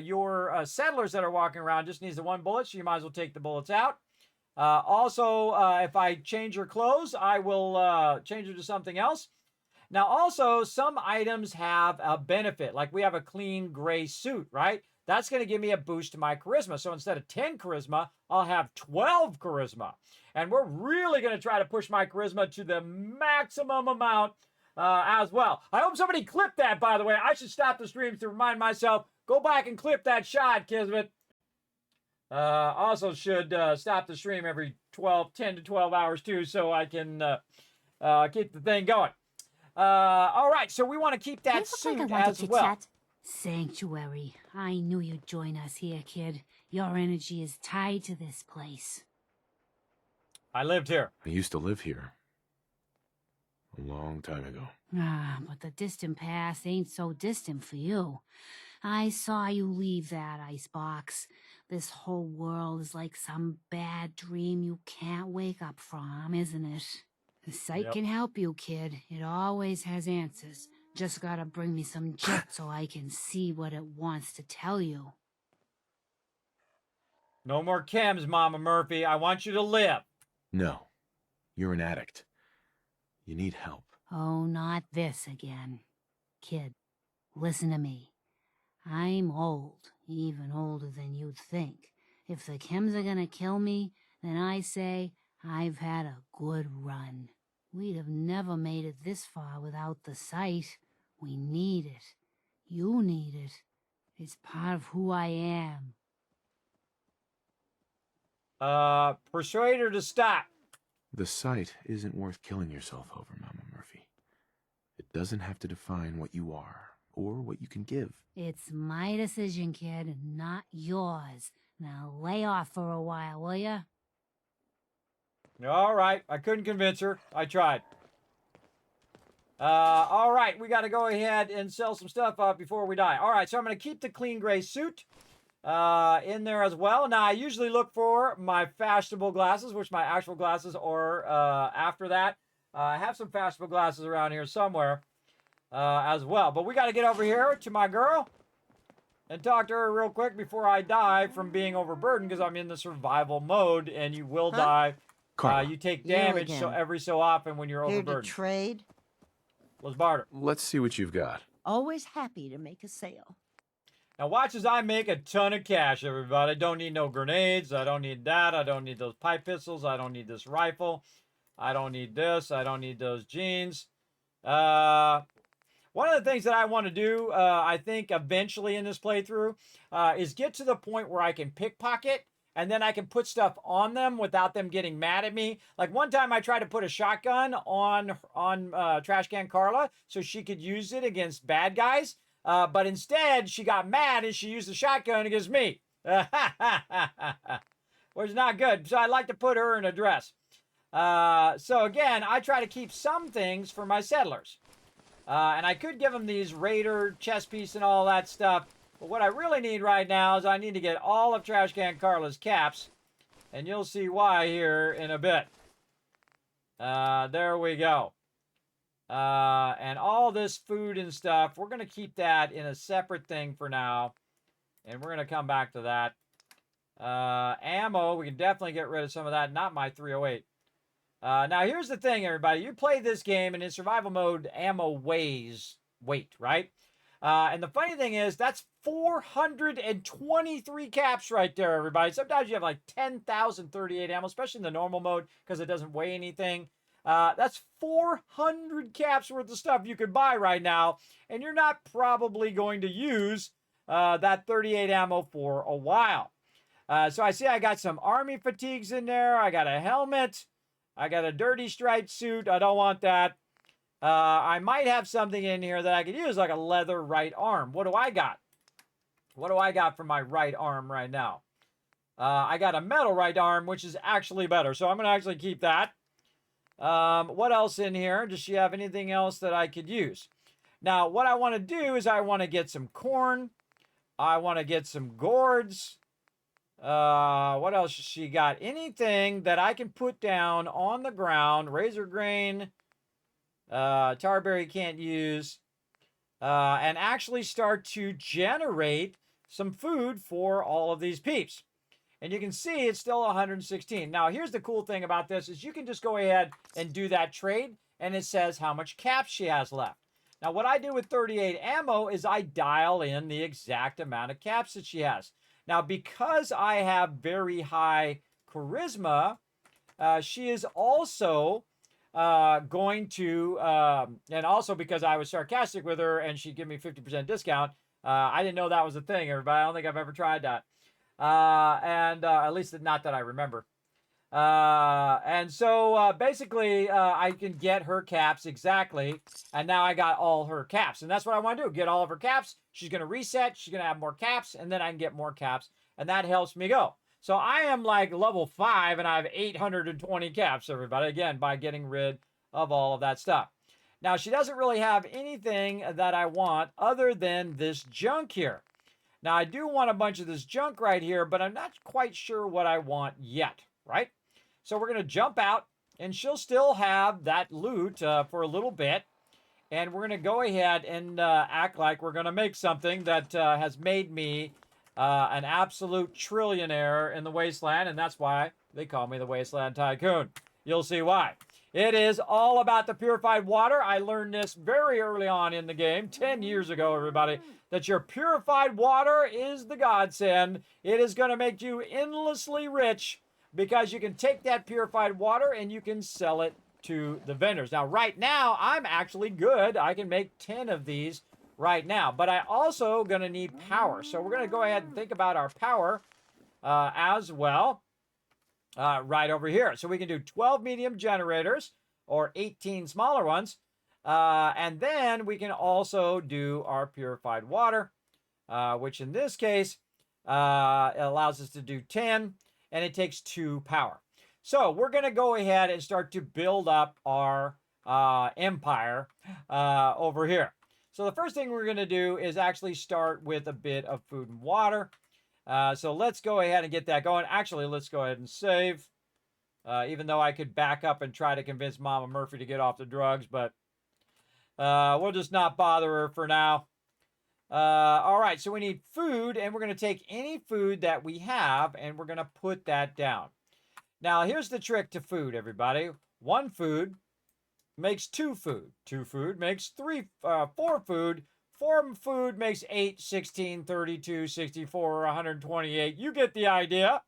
your settlers that are walking around just needs the one bullet, so you might as well take the bullets out. Also, if I change your clothes, I will change it to something else. Now, also, some items have a benefit. Like we have a clean gray suit, right? that's going to give me a boost to my charisma. So instead of 10 charisma, I'll have 12 charisma. And we're really going to try to push my charisma to the maximum amount as well. I hope somebody clipped that, by the way. I should stop the stream to remind myself, go back and clip that shot, Kismet. Also should stop the stream every 10 to 12 hours too, so I can keep the thing going. All right, so we want to keep that suit as well. Chat. Sanctuary. I knew you'd join us here, kid. Your energy is tied to this place. I lived here. I used to live here. A long time ago. Ah, but the distant past ain't so distant for you. I saw you leave that icebox. This whole world is like some bad dream you can't wake up from, isn't it? The sight can help you, kid. It always has answers. Just gotta bring me some jet so I can see what it wants to tell you. No more chems, Mama Murphy. I want you to live. No. You're an addict. You need help. Oh, not this again. Kid, listen to me. I'm old, even older than you'd think. If the chems are gonna kill me, then I say I've had a good run. We'd have never made it this far without the sight. We need it. You need it. It's part of who I am. Persuade her to stop. The sight isn't worth killing yourself over, Mama Murphy. It doesn't have to define what you are, or what you can give. It's my decision, kid, not yours. Now lay off for a while, will ya? All right. I couldn't convince her. I tried. All right. We got to go ahead and sell some stuff up before we die. All right. So I'm going to keep the clean gray suit in there as well. Now, I usually look for my fashionable glasses, which my actual glasses are after that. I have some fashionable glasses around here somewhere as well. But we got to get over here to my girl and talk to her real quick before I die from being overburdened, because I'm in the survival mode, and you will die. You take damage every so often when you're overburdened. Here to trade? Let's barter. Let's see what you've got. Always happy to make a sale. Now watch as I make a ton of cash, everybody. I don't need no grenades. I don't need that. I don't need those pipe pistols. I don't need this rifle. I don't need this. I don't need those jeans. One of the things that I want to do, I think eventually in this playthrough, is get to the point where I can pickpocket, and then I can put stuff on them without them getting mad at me. Like one time I tried to put a shotgun on Trash Can Carla so she could use it against bad guys. But instead, she got mad and she used the shotgun against me. Which is not good. So I'd like to put her in a dress. So again, I try to keep some things for my settlers. And I could give them these Raider chest piece and all that stuff. But what I really need right now is I need to get all of Trash Can Carla's caps. And you'll see why here in a bit. There we go. And all this food and stuff, we're going to keep that in a separate thing for now. And we're going to come back to that. Ammo, we can definitely get rid of some of that. Not my 308. Now, here's the thing, everybody. You play this game, and in survival mode, ammo weighs weight, right? And the funny thing is, that's 423 caps right there, everybody. Sometimes you have like 10,038 ammo, especially in the normal mode, because it doesn't weigh anything. That's 400 caps worth of stuff you could buy right now, and you're not probably going to use that 38 ammo for a while. So I see I got some army fatigues in there. I got a helmet. I got a dirty striped suit. I don't want that. I might have something in here that I could use, like a leather right arm. What do I got? What do I got for my right arm right now? I got a metal right arm, which is actually better. So I'm going to actually keep that. What else in here? Does she have anything else that I could use? Now, what I want to do is I want to get some corn. I want to get some gourds. What else has she got? Anything that I can put down on the ground. Razor grain. Tarberry can't use. And actually start to generate some food for all of these peeps. And you can see it's still 116. Now, here's the cool thing about this is you can just go ahead and do that trade, and it says how much caps she has left. Now, what I do with 38 ammo is I dial in the exact amount of caps that she has. Now, because I have very high charisma, she is also going to, and also because I was sarcastic with her and she gave me 50% discount. I didn't know that was a thing, everybody. I don't think I've ever tried that. At least not that I remember. And so basically I can get her caps exactly, and now I got all her caps, and that's what I want to do, get all of her caps. She's going to reset, she's going to have more caps, and then I can get more caps, and that helps me go. So I am like level 5, and I have 820 caps, everybody, again, by getting rid of all of that stuff. Now, she doesn't really have anything that I want other than this junk here. Now, I do want a bunch of this junk right here, but I'm not quite sure what I want yet, right? So we're going to jump out, and she'll still have that loot for a little bit. And we're going to go ahead and act like we're going to make something that has made me an absolute trillionaire in the Wasteland. And that's why they call me the Wasteland Tycoon. You'll see why. It is all about the purified water. I learned this very early on in the game, 10 years ago, everybody, that your purified water is the godsend. It is going to make you endlessly rich, because you can take that purified water and you can sell it to the vendors. Now, right now, I'm actually good. I can make 10 of these right now, but I also going to need power. So we're going to go ahead and think about our power as well right over here. So we can do 12 medium generators or 18 smaller ones. And then we can also do our purified water, which in this case allows us to do 10. And it takes 2 power. So we're going to go ahead and start to build up our empire over here. So the first thing we're going to do is actually start with a bit of food and water. So let's go ahead and get that going. Actually, let's go ahead and save. Even though I could back up and try to convince Mama Murphy to get off the drugs. But we'll just not bother her for now. All right, so we need food, and we're going to take any food that we have, and we're going to put that down. Now, here's the trick to food, everybody. 1 food makes 2 food. 2 food makes 4 food. 4 food makes 8, 16, 32, 64, 128. You get the idea.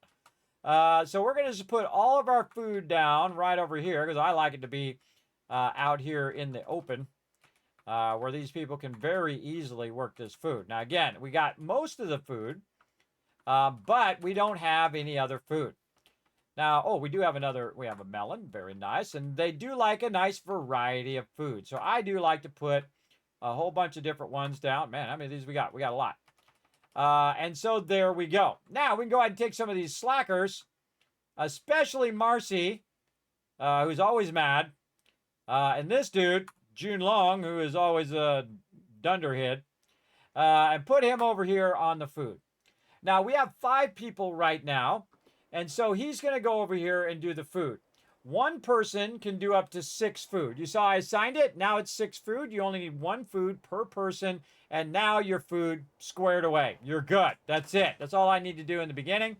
So we're going to just put all of our food down right over here, because I like it to be out here in the open. Where these people can very easily work this food. Now, again, we got most of the food, but we don't have any other food. Now, oh, we have a melon, very nice, and they do like a nice variety of food. So I do like to put a whole bunch of different ones down. Man, how many of these we got? We got a lot. And so there we go. Now, we can go ahead and take some of these slackers, especially Marcy, who's always mad, and this dude, June Long, who is always a dunderhead, and put him over here on the food. Now, we have 5 people right now, and so he's going to go over here and do the food. 1 person can do up to 6 food. You saw I assigned it. Now it's 6 food. You only need 1 food per person, and now your food squared away. You're good. That's it. That's all I need to do in the beginning.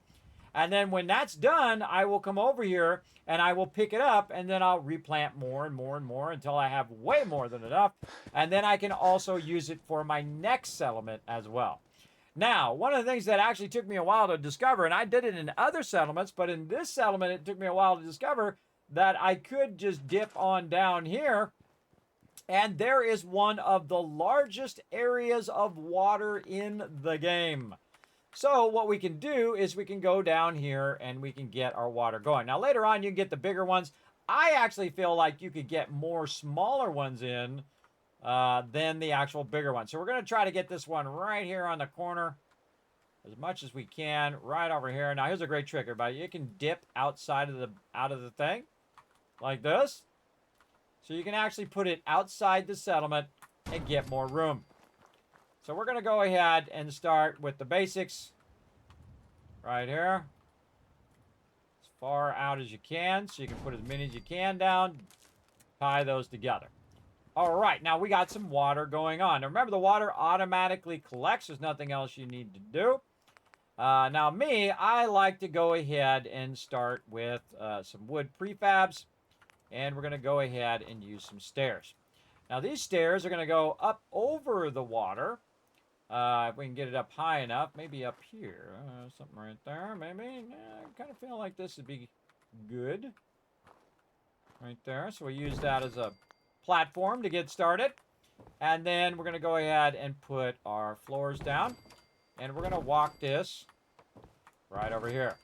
And then when that's done, I will come over here and I will pick it up, and then I'll replant more and more and more until I have way more than enough. And then I can also use it for my next settlement as well. Now, one of the things that actually took me a while to discover, and I did it in other settlements, but in this settlement, it took me a while to discover that I could just dip on down here, and there is one of the largest areas of water in the game. So what we can do is we can go down here and we can get our water going. Now later on you can get the bigger ones. I actually feel like you could get more smaller ones in than the actual bigger ones. So we're going to try to get this one right here on the corner as much as we can, right over here. Now here's a great trick, everybody. You can dip outside of the thing like this. So you can actually put it outside the settlement and get more room. So we're going to go ahead and start with the basics right here. As far out as you can, so you can put as many as you can down, tie those together. All right, now we got some water going on. Now remember, the water automatically collects. There's nothing else you need to do. Now me, I like to go ahead and start with some wood prefabs, and we're going to go ahead and use some stairs. Now these stairs are going to go up over the water. If we can get it up high enough, maybe up here, something right there, maybe. I kind of feel like this would be good. Right there. So we use that as a platform to get started. And then we're going to go ahead and put our floors down. And we're going to walk this right over here.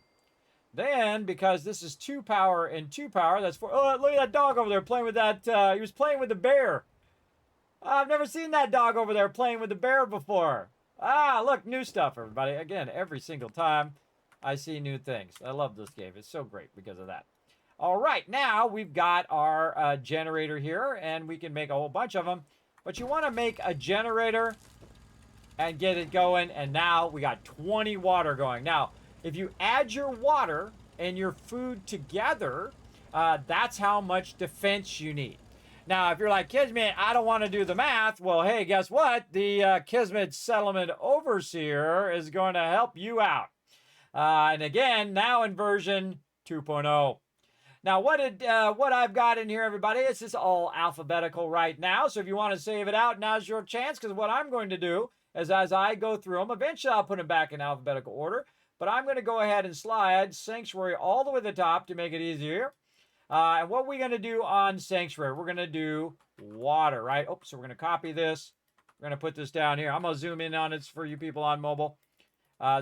Then, because this is 2 power and 2 power, that's 4. Oh, look at that dog over there playing with that. He was playing with the bear. I've never seen that dog over there playing with the bear before. Ah, look, new stuff, everybody. Again, every single time I see new things. I love this game. It's so great because of that. All right, now we've got our generator here, and we can make a whole bunch of them. But you want to make a generator and get it going, and now we got 20 water going. Now, if you add your water and your food together, that's how much defense you need. Now, if you're like, Kismet, I don't want to do the math, well, hey, guess what? The Kismet Settlement Overseer is going to help you out. And again, now in version 2.0. Now, what I've got in here, everybody, it's just all alphabetical right now. So if you want to save it out, now's your chance. Because what I'm going to do is as I go through them, eventually I'll put them back in alphabetical order. But I'm going to go ahead and slide Sanctuary all the way to the top to make it easier. And what we're going to do on Sanctuary, we're going to do water, right? Oh, so we're going to copy this. We're going to put this down here. I'm going to zoom in on it for you people on mobile.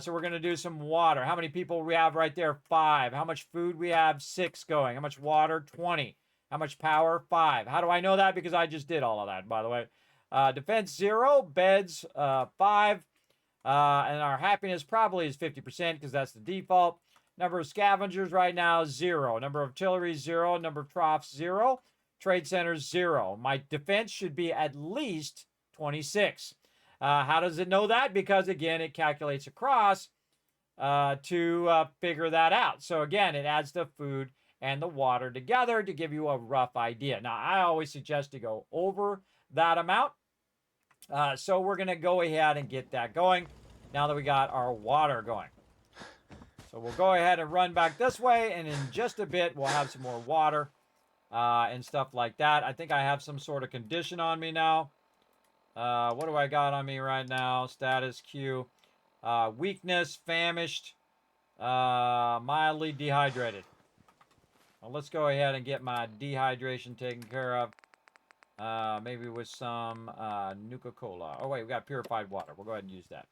So we're going to do some water. How many people we have right there? 5. How much food we have? 6 going. How much water? 20. How much power? 5. How do I know that? Because I just did all of that, by the way. Defense 0. Beds 5. And our happiness probably is 50% because that's the default. Number of scavengers right now, 0. Number of artillery, 0. Number of troughs, 0. Trade centers, 0. My defense should be at least 26. How does it know that? Because, again, it calculates across to figure that out. So, again, it adds the food and the water together to give you a rough idea. Now, I always suggest to go over that amount. So we're going to go ahead and get that going now that we got our water going. So we'll go ahead and run back this way, and in just a bit, we'll have some more water and stuff like that. I think I have some sort of condition on me now. What do I got on me right now? Status Q. Weakness, famished, mildly dehydrated. Well, let's go ahead and get my dehydration taken care of. Maybe with some Nuka-Cola. Oh, wait, we got purified water. We'll go ahead and use that.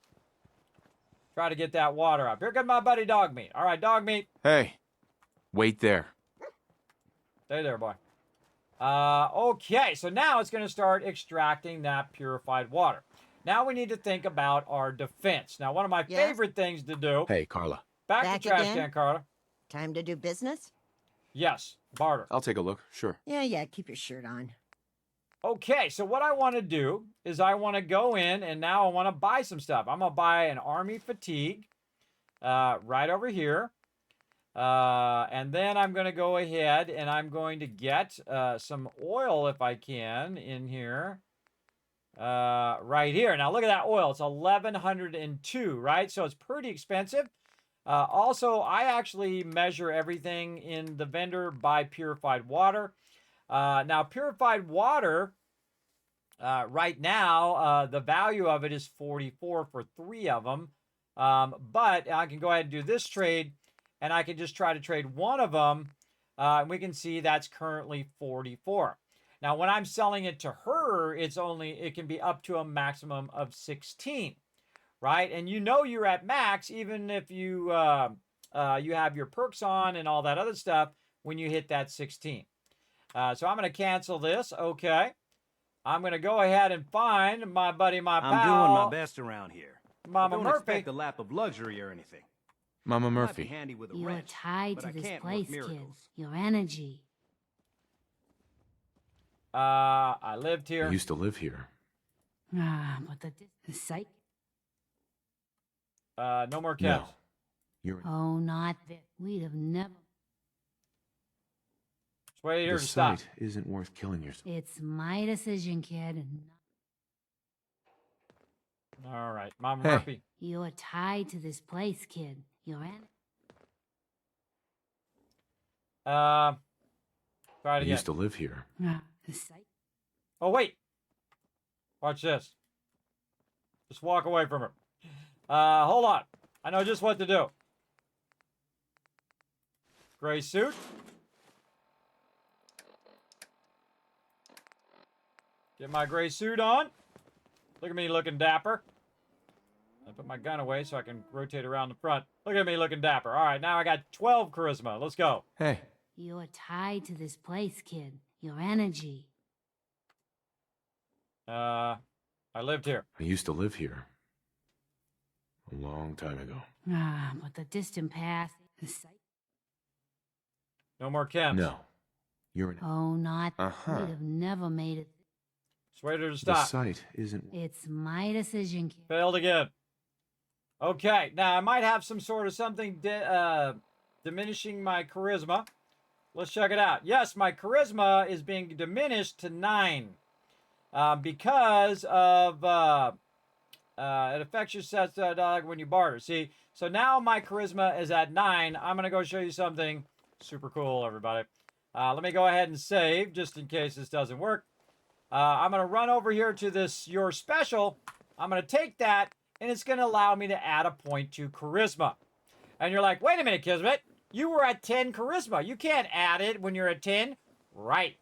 Try to get that water up. Here comes my buddy Dog Meat. All right, Dog Meat. Hey, wait there. Stay there, boy. Okay, so now it's going to start extracting that purified water. Now we need to think about our defense. Now, one of my favorite things to do... Hey, Carla. Back to trash can, Carla. Time to do business? Yes, barter. I'll take a look, sure. Yeah, keep your shirt on. Okay, so what I want to do is I want to go in and now I want to buy some stuff. I'm going to buy an army fatigue right over here. And then I'm going to go ahead and I'm going to get some oil if I can in here. Right here. Now look at that oil. It's 1,102, right? So it's pretty expensive. Also, I actually measure everything in the vendor by purified water. Now, purified water, right now, the value of it is 44 for 3 of them. But I can go ahead and do this trade, and I can just try to trade one of them, and we can see that's currently 44. Now, when I'm selling it to her, it can be up to a maximum of 16, right? And you know you're at max, even if you have your perks on and all that other stuff when you hit that 16. So I'm going to cancel this. Okay. I'm going to go ahead and find my buddy, my pal. I'm doing my best around here. Mama Don't Murphy. expect a lap of luxury or anything. Mama Might be Murphy. handy with a You're wrench, tied but to I this can't place, work kid. miracles. Your energy. I lived here. I used to live here. But the psych. No more No. caps. You're Oh, not that. We'd have never. Just wait here the to stop. site isn't worth killing yourself. It's my decision, kid. And All right, Mama Hey. Murphy. you're tied to this place, kid. Your energy. Try it I again. used to live here. The psych. Oh, wait. Watch this. Just walk away from her. Hold on. I know just what to do. Gray suit. Get my gray suit on. Look at me looking dapper. I put my gun away so I can rotate around the front. Look at me looking dapper. All right, now I got 12 charisma. Let's go. Hey. You're tied to this place, kid. Your energy. I lived here. I used to live here. A long time ago. Ah, but the distant past... the sight... No more chems. No. You're an... Oh, not... Uh-huh. We'd have never made it. Persuade her to The stop. site isn't... It's my decision, kid. Failed again. Okay, now I might have some sort of something diminishing my charisma. Let's check it out. Yes, my charisma is being diminished to 9 because of it affects your sets dog when you barter. See, so now my charisma is at 9. I'm gonna go show you something super cool, everybody. Let me go ahead and save just in case this doesn't work. I'm gonna run over here to this your special. I'm gonna take that, and it's gonna allow me to add a point to charisma. And you're like, wait a minute, Kismet. You were at 10 charisma. You can't add it when you're at 10. Right.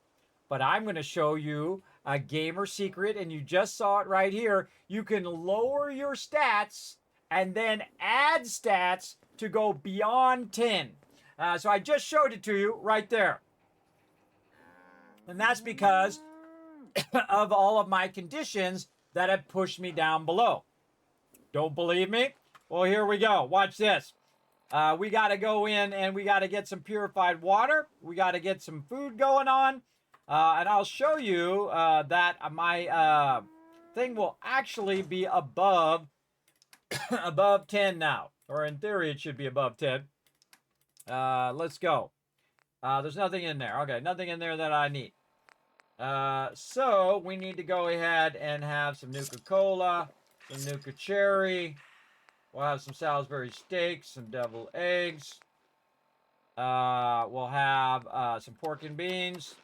But I'm going to show you a gamer secret, and you just saw it right here. You can lower your stats and then add stats to go beyond 10. So I just showed it to you right there. And that's because of all of my conditions that have pushed me down below. Don't believe me? Well, here we go. Watch this. We got to go in and we got to get some purified water. We got to get some food going on. And I'll show you that my thing will actually be above above 10 now. Or in theory, it should be above 10. Let's go. There's nothing in there. Okay, nothing in there that I need. So we need to go ahead and have some Nuka-Cola, some Nuka-Cherry. We'll have some Salisbury steaks, some deviled eggs. We'll have some pork and beans.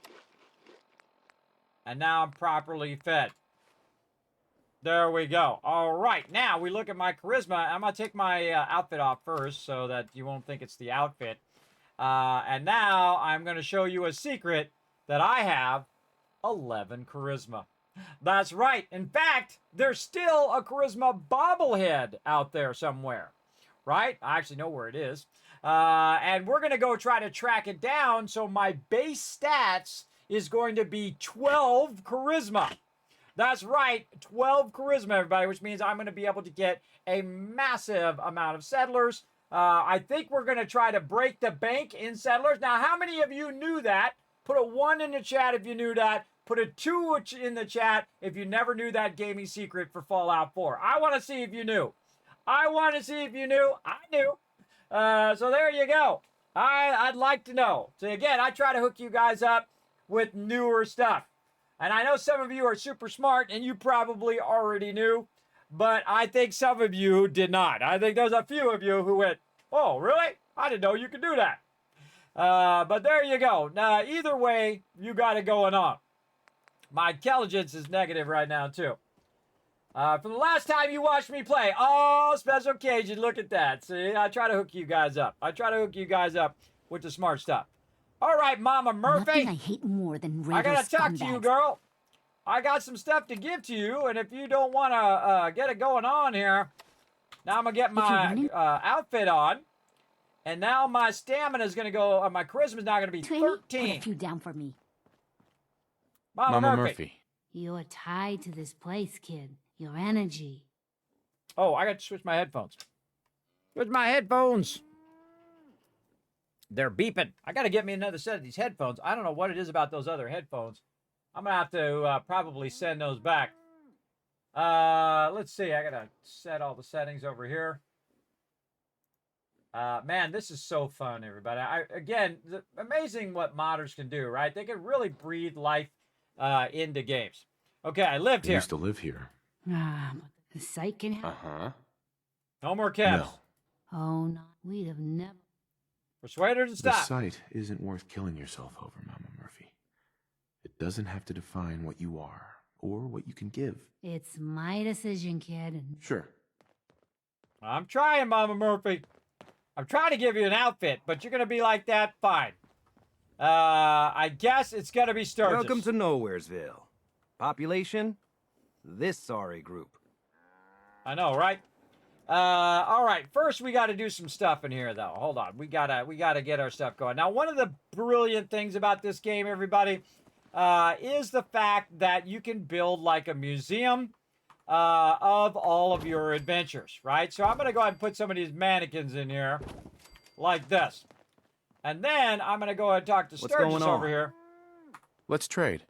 And now I'm properly fed. There we go. All right, now we look at my charisma. I'm going to take my outfit off first so that you won't think it's the outfit. And now I'm going to show you a secret that I have 11 charisma. That's right. In fact, there's still a charisma bobblehead out there somewhere, right? I actually know where it is. And we're going to go try to track it down. So my base stats is going to be 12 charisma. That's right, 12 charisma, everybody, which means I'm going to be able to get a massive amount of settlers. I think we're going to try to break the bank in settlers. Now, how many of you knew that? Put a 1 in the chat if you knew that. Put a 2 in the chat if you never knew that gaming secret for Fallout 4. I want to see if you knew. I want to see if you knew. I knew. So there you go. I'd like to know. So again, I try to hook you guys up with newer stuff. And I know some of you are super smart and you probably already knew, but I think some of you did not. I think there's a few of you who went, oh, really? I didn't know you could do that. But there you go. Now, either way, you got it going on. My intelligence is negative right now, too. From the last time you watched me play, oh, Special Cajun, look at that. See, I try to hook you guys up. I try to hook you guys up with the smart stuff. All right, Mama Murphy. Nothing I hate more than I gotta talk to you, girl. I got some stuff to give to you, and if you don't want to get it going on here, now I'm gonna get my outfit on, and now my stamina is gonna go. My charisma is now gonna be 13. Put a few down for me. Mama Murphy. You're tied to this place, kid. Your energy. Oh, I got to switch my headphones. Switch my headphones. They're beeping. I got to get me another set of these headphones. I don't know what it is about those other headphones. I'm going to have to probably send those back. Let's see. I got to set all the settings over here. Man, this is so fun, everybody. Again, amazing what modders can do, right? They can really breathe life into games. Okay, I lived here. I used to live here. Ah, but the site can help. Uh-huh. No more cabs. No. Oh, no. We'd have never... Persuade her to stop. The site isn't worth killing yourself over, Mama Murphy. It doesn't have to define what you are or what you can give. It's my decision, kid. Sure. I'm trying, Mama Murphy. I'm trying to give you an outfit, but you're going to be like that? Fine. I guess it's going to be Sturgis. Welcome to Nowheresville. Population? This sorry group. I know, right? All right. First, we got to do some stuff in here, though. Hold on. We gotta get our stuff going. Now, one of the brilliant things about this game, everybody, is the fact that you can build like a museum of all of your adventures, right? So I'm going to go ahead and put some of these mannequins in here like this. And then I'm going to go ahead and talk to Sturgis over here. Let's trade.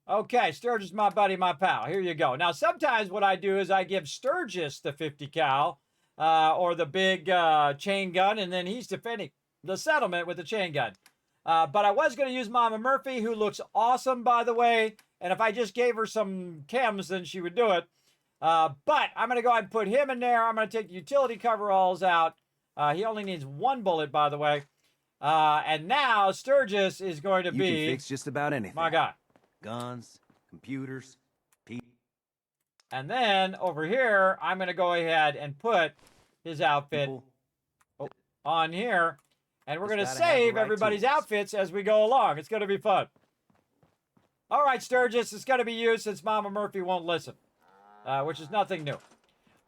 Okay, Sturgis, my buddy, my pal. Here you go. Now, sometimes what I do is I give Sturgis the 50 cal or the big chain gun, and then he's defending the settlement with the chain gun. But I was going to use Mama Murphy, who looks awesome, by the way. And if I just gave her some chems, then she would do it. But I'm going to go ahead and put him in there. I'm going to take the utility coveralls out. He only needs one bullet, by the way. And now Sturgis is going to be... You can fix just about anything. My guy. Guns, computers, people. And then over here, I'm going to go ahead and put his outfit on here. And we're going to save everybody's outfits as we go along. It's going to be fun. All right, Sturgis, it's going to be you since Mama Murphy won't listen, which is nothing new.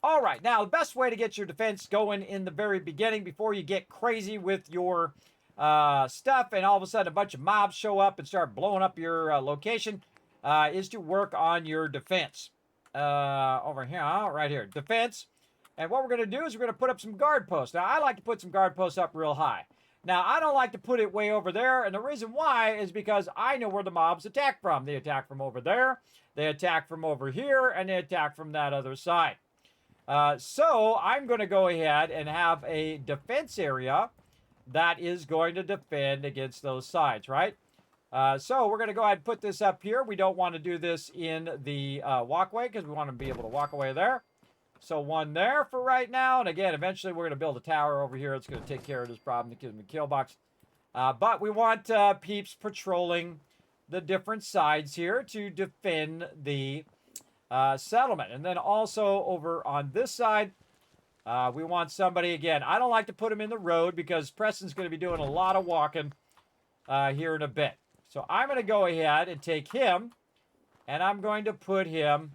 All right, now the best way to get your defense going in the very beginning before you get crazy with your stuff and all of a sudden a bunch of mobs show up and start blowing up your location is to work on your defense. Over here, right here, defense. And what we're going to do is we're going to put up some guard posts. Now, I like to put some guard posts up real high. Now, I don't like to put it way over there, and the reason why is because I know where the mobs attack from. They attack from over there, they attack from over here, and they attack from that other side. So I'm going to go ahead and have a defense area that is going to defend against those sides, right? So we're going to go ahead and put this up here. We don't want to do this in the walkway because we want to be able to walk away there. So one there for right now. And again, eventually we're going to build a tower over here. It's going to take care of this problem that gives me kill box. But we want peeps patrolling the different sides here to defend the settlement. And then also over on this side, we want somebody, again, I don't like to put him in the road because Preston's going to be doing a lot of walking here in a bit. So I'm going to go ahead and take him, and I'm going to put him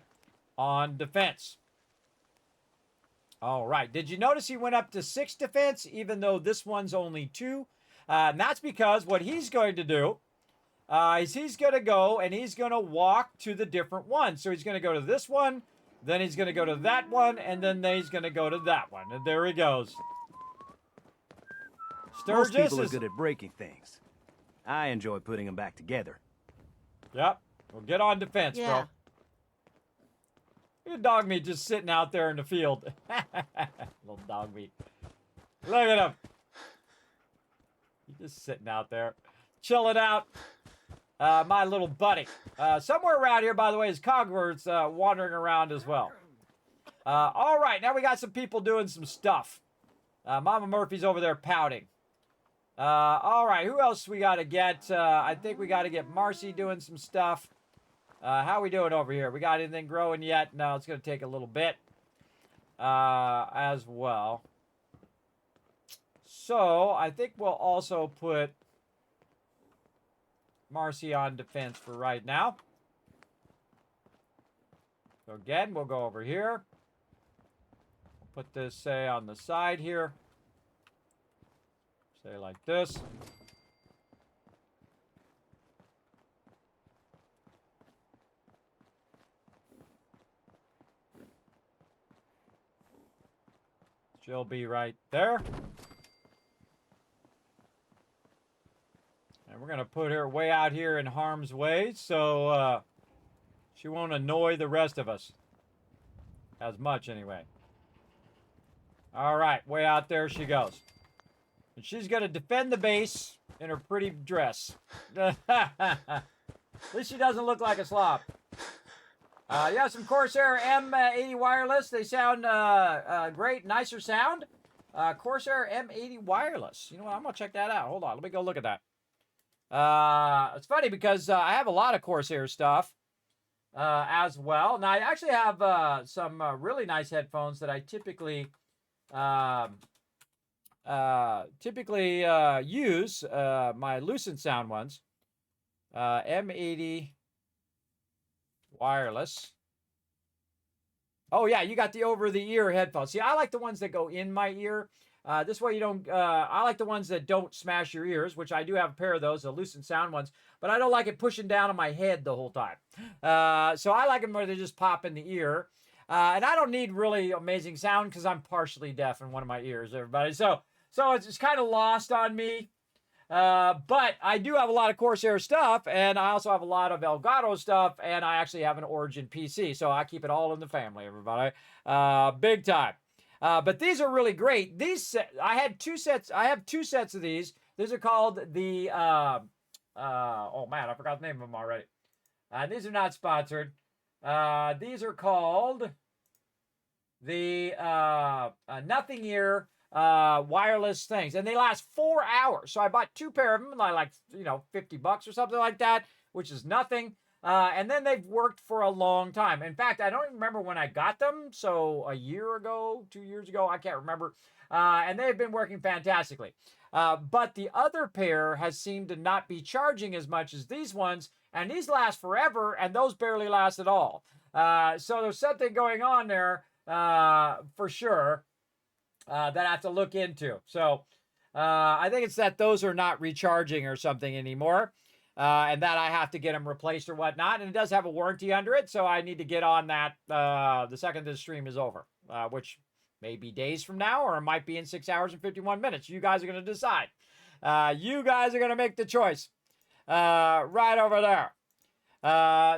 on defense. All right. Did you notice he went up to 6 defense, even though this one's only 2? And that's because what he's going to do is he's going to go and he's going to walk to the different ones. So he's going to go to this one, then he's going to go to that one, and then he's going to go to that one. And there he goes. Most people are good at breaking things. I enjoy putting them back together. Yep. Well, get on defense, bro. Look at dog meat just sitting out there in the field. Little dog meat. Look at him. He's just sitting out there, chilling out. My little buddy. Somewhere around here, by the way, is Cogworth's wandering around as well. All right, now we got some people doing some stuff. Mama Murphy's over there pouting. All right, who else we got to get? I think we got to get Marcy doing some stuff. How we doing over here? We got anything growing yet? No, it's going to take a little bit as well. So I think we'll also put Marcy on defense for right now. So again, we'll go over here. We'll put this, say, on the side here. Say like this. She'll be right there. And we're going to put her way out here in harm's way so she won't annoy the rest of us. As much, anyway. All right, way out there she goes. And she's going to defend the base in her pretty dress. At least she doesn't look like a slob. You have some Corsair M80 wireless. They sound great, nicer sound. Corsair M80 wireless. You know what? I'm going to check that out. Hold on. Let me go look at that. It's funny because I have a lot of Corsair stuff as well. Now, I actually have some really nice headphones that I typically use, my Lucent Sound ones. M80 wireless. Oh, yeah, you got the over-the-ear headphones. See, I like the ones that go in my ear. This way you don't, I like the ones that don't smash your ears, which I do have a pair of those, the Lucent Sound ones, but I don't like it pushing down on my head the whole time. So I like them where they just pop in the ear. And I don't need really amazing sound because I'm partially deaf in one of my ears, everybody. So it's kind of lost on me. But I do have a lot of Corsair stuff, and I also have a lot of Elgato stuff, and I actually have an Origin PC, so I keep it all in the family, everybody. Big time. But these are really great. I have two sets of these. These are called the, oh man, I forgot the name of them already. These are not sponsored. These are called the Nothing Ear wireless things, and they last 4 hours. So I bought 2 pair of them, and I like, $50 or something like that, which is nothing. And then they've worked for a long time. In fact, I don't even remember when I got them. So a year ago, 2 years ago, I can't remember. And they've been working fantastically. But the other pair has seemed to not be charging as much as these ones. And these last forever, and those barely last at all. So there's something going on there for sure that I have to look into. So I think it's that those are not recharging or something anymore. And that I have to get them replaced or whatnot. And it does have a warranty under it, so I need to get on that the second this stream is over, which may be days from now, or it might be in 6 hours and 51 minutes. You guys are going to decide. You guys are going to make the choice right over there.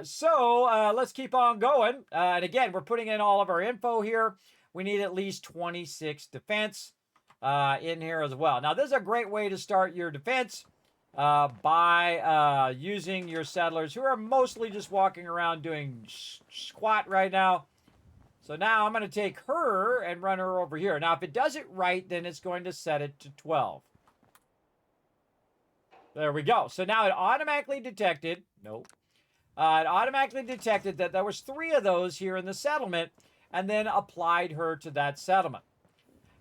So let's keep on going. And again, we're putting in all of our info here. We need at least 26 defense in here as well. Now, this is a great way to start your defense. By using your settlers who are mostly just walking around doing squat right now. So now I'm going to take her and run her over here. Now, if it does it right, then it's going to set it to 12. There we go. So now it automatically detected, it automatically detected that there was 3 of those here in the settlement and then applied her to that settlement.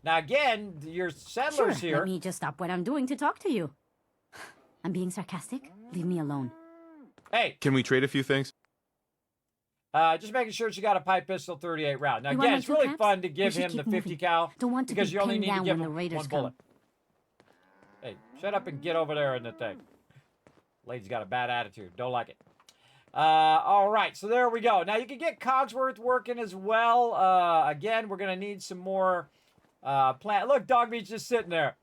Now, again, your settlers here. Let me just stop what I'm doing to talk to you. I'm being sarcastic. Leave me alone. Hey. Can we trade a few things? Just making sure she got a pipe pistol 38 round. Now, again, it's really fun to give him the 50 cal because you only need to give him 1 bullet. Hey, shut up and get over there in the thing. Lady's got a bad attitude. Don't like it. All right, so there we go. Now, you can get Cogsworth working as well. Again, we're going to need some more plant. Look, Dog Meat's just sitting there.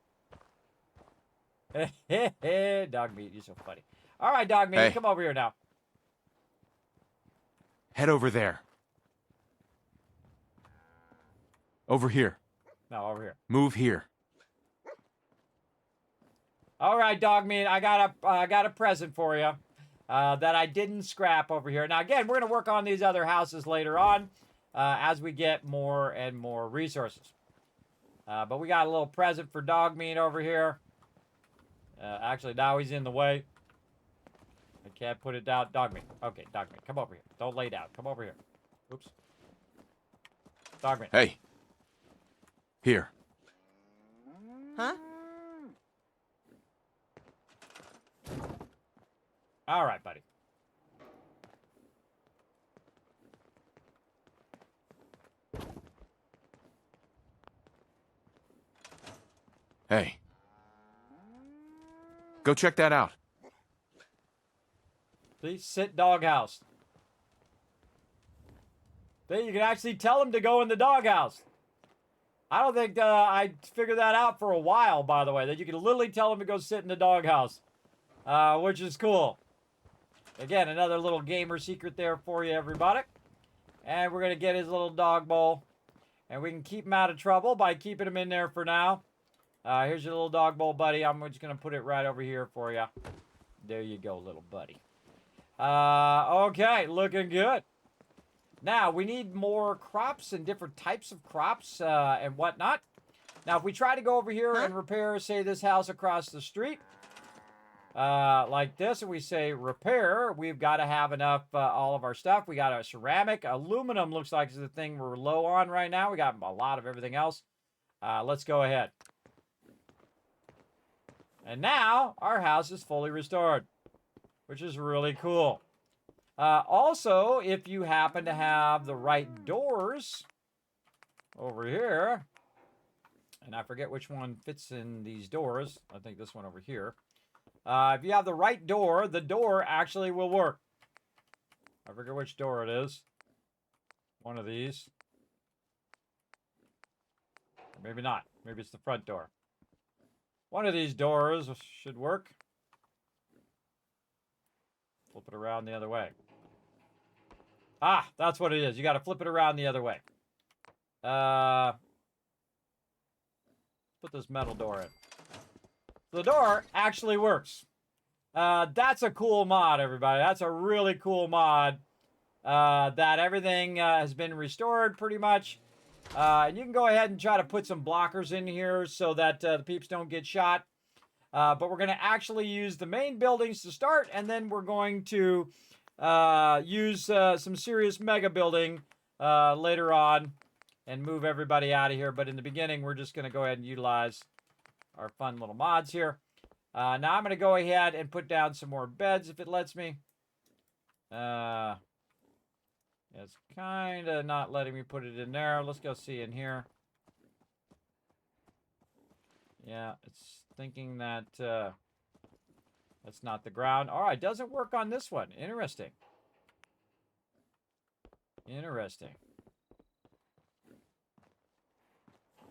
Dog Meat, you're so funny. All right, Dog Meat, come over here now. Head over there. Over here. No, over here. Move here. All right, Dog Meat, I got a present for you that I didn't scrap over here. Now, again, we're going to work on these other houses later on as we get more and more resources. But we got a little present for Dog Meat over here. Actually, now he's in the way. I can't put it down. Dog Meat. Okay, Dog Meat, come over here. Don't lay down. Come over here. Oops. Dog Meat. Hey. Here. Huh? All right, buddy. Hey. Go check that out. Please sit doghouse. Then you can actually tell him to go in the doghouse. I don't think I figured that out for a while, by the way, that you can literally tell him to go sit in the doghouse, which is cool. Again, another little gamer secret there for you, everybody. And we're going to get his little dog bowl. And we can keep him out of trouble by keeping him in there for now. Here's your little dog bowl, buddy. I'm just going to put it right over here for you. There you go, little buddy. Okay, looking good. Now, we need more crops and different types of crops and whatnot. Now, if we try to go over here and repair, say, this house across the street, like this, and we say repair, we've got to have enough, all of our stuff. We got a ceramic. Aluminum looks like is the thing we're low on right now. We got a lot of everything else. Let's go ahead. And now our house is fully restored, which is really cool. Also, if you happen to have the right doors over here, and I forget which one fits in these doors. I think this one over here. If you have the right door, the door actually will work. I forget which door it is. One of these. Or maybe not. Maybe it's the front door. One of these doors should work. Flip it around the other way. Ah, that's what it is. You got to flip it around the other way. Put this metal door in. The door actually works. That's a cool mod, everybody. That's a really cool mod. That everything has been restored pretty much. And you can go ahead and try to put some blockers in here so that the peeps don't get shot. But we're going to actually use the main buildings to start, and then we're going to use some serious mega building later on and move everybody out of here. But in the beginning, we're just going to go ahead and utilize our fun little mods here. Now I'm going to go ahead and put down some more beds if it lets me. It's kind of not letting me put it in there. Let's go see in here. Yeah, it's thinking that that's not the ground. All right, doesn't work on this one. Interesting. Interesting.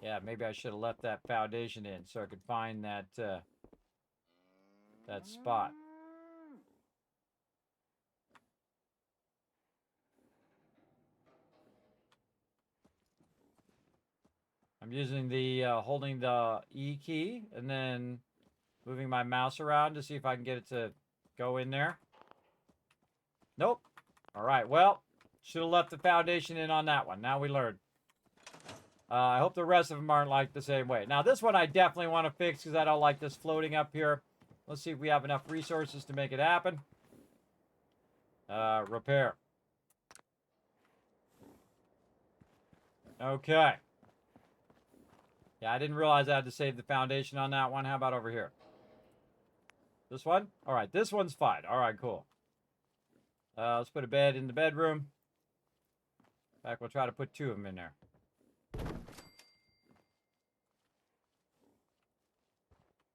Yeah, maybe I should have left that foundation in so I could find that that spot. I'm using the holding the E key and then moving my mouse around to see if I can get it to go in there. Nope. All right, well, should have left the foundation in on that one. Now we learned. I hope the rest of them aren't like the same way. Now, this one I definitely want to fix because I don't like this floating up here. Let's see if we have enough resources to make it happen. Repair. Okay. Yeah, I didn't realize I had to save the foundation on that one. How about over here? This one? All right, this one's fine. All right, cool. Let's put a bed in the bedroom. In fact, we'll try to put 2 of them in there.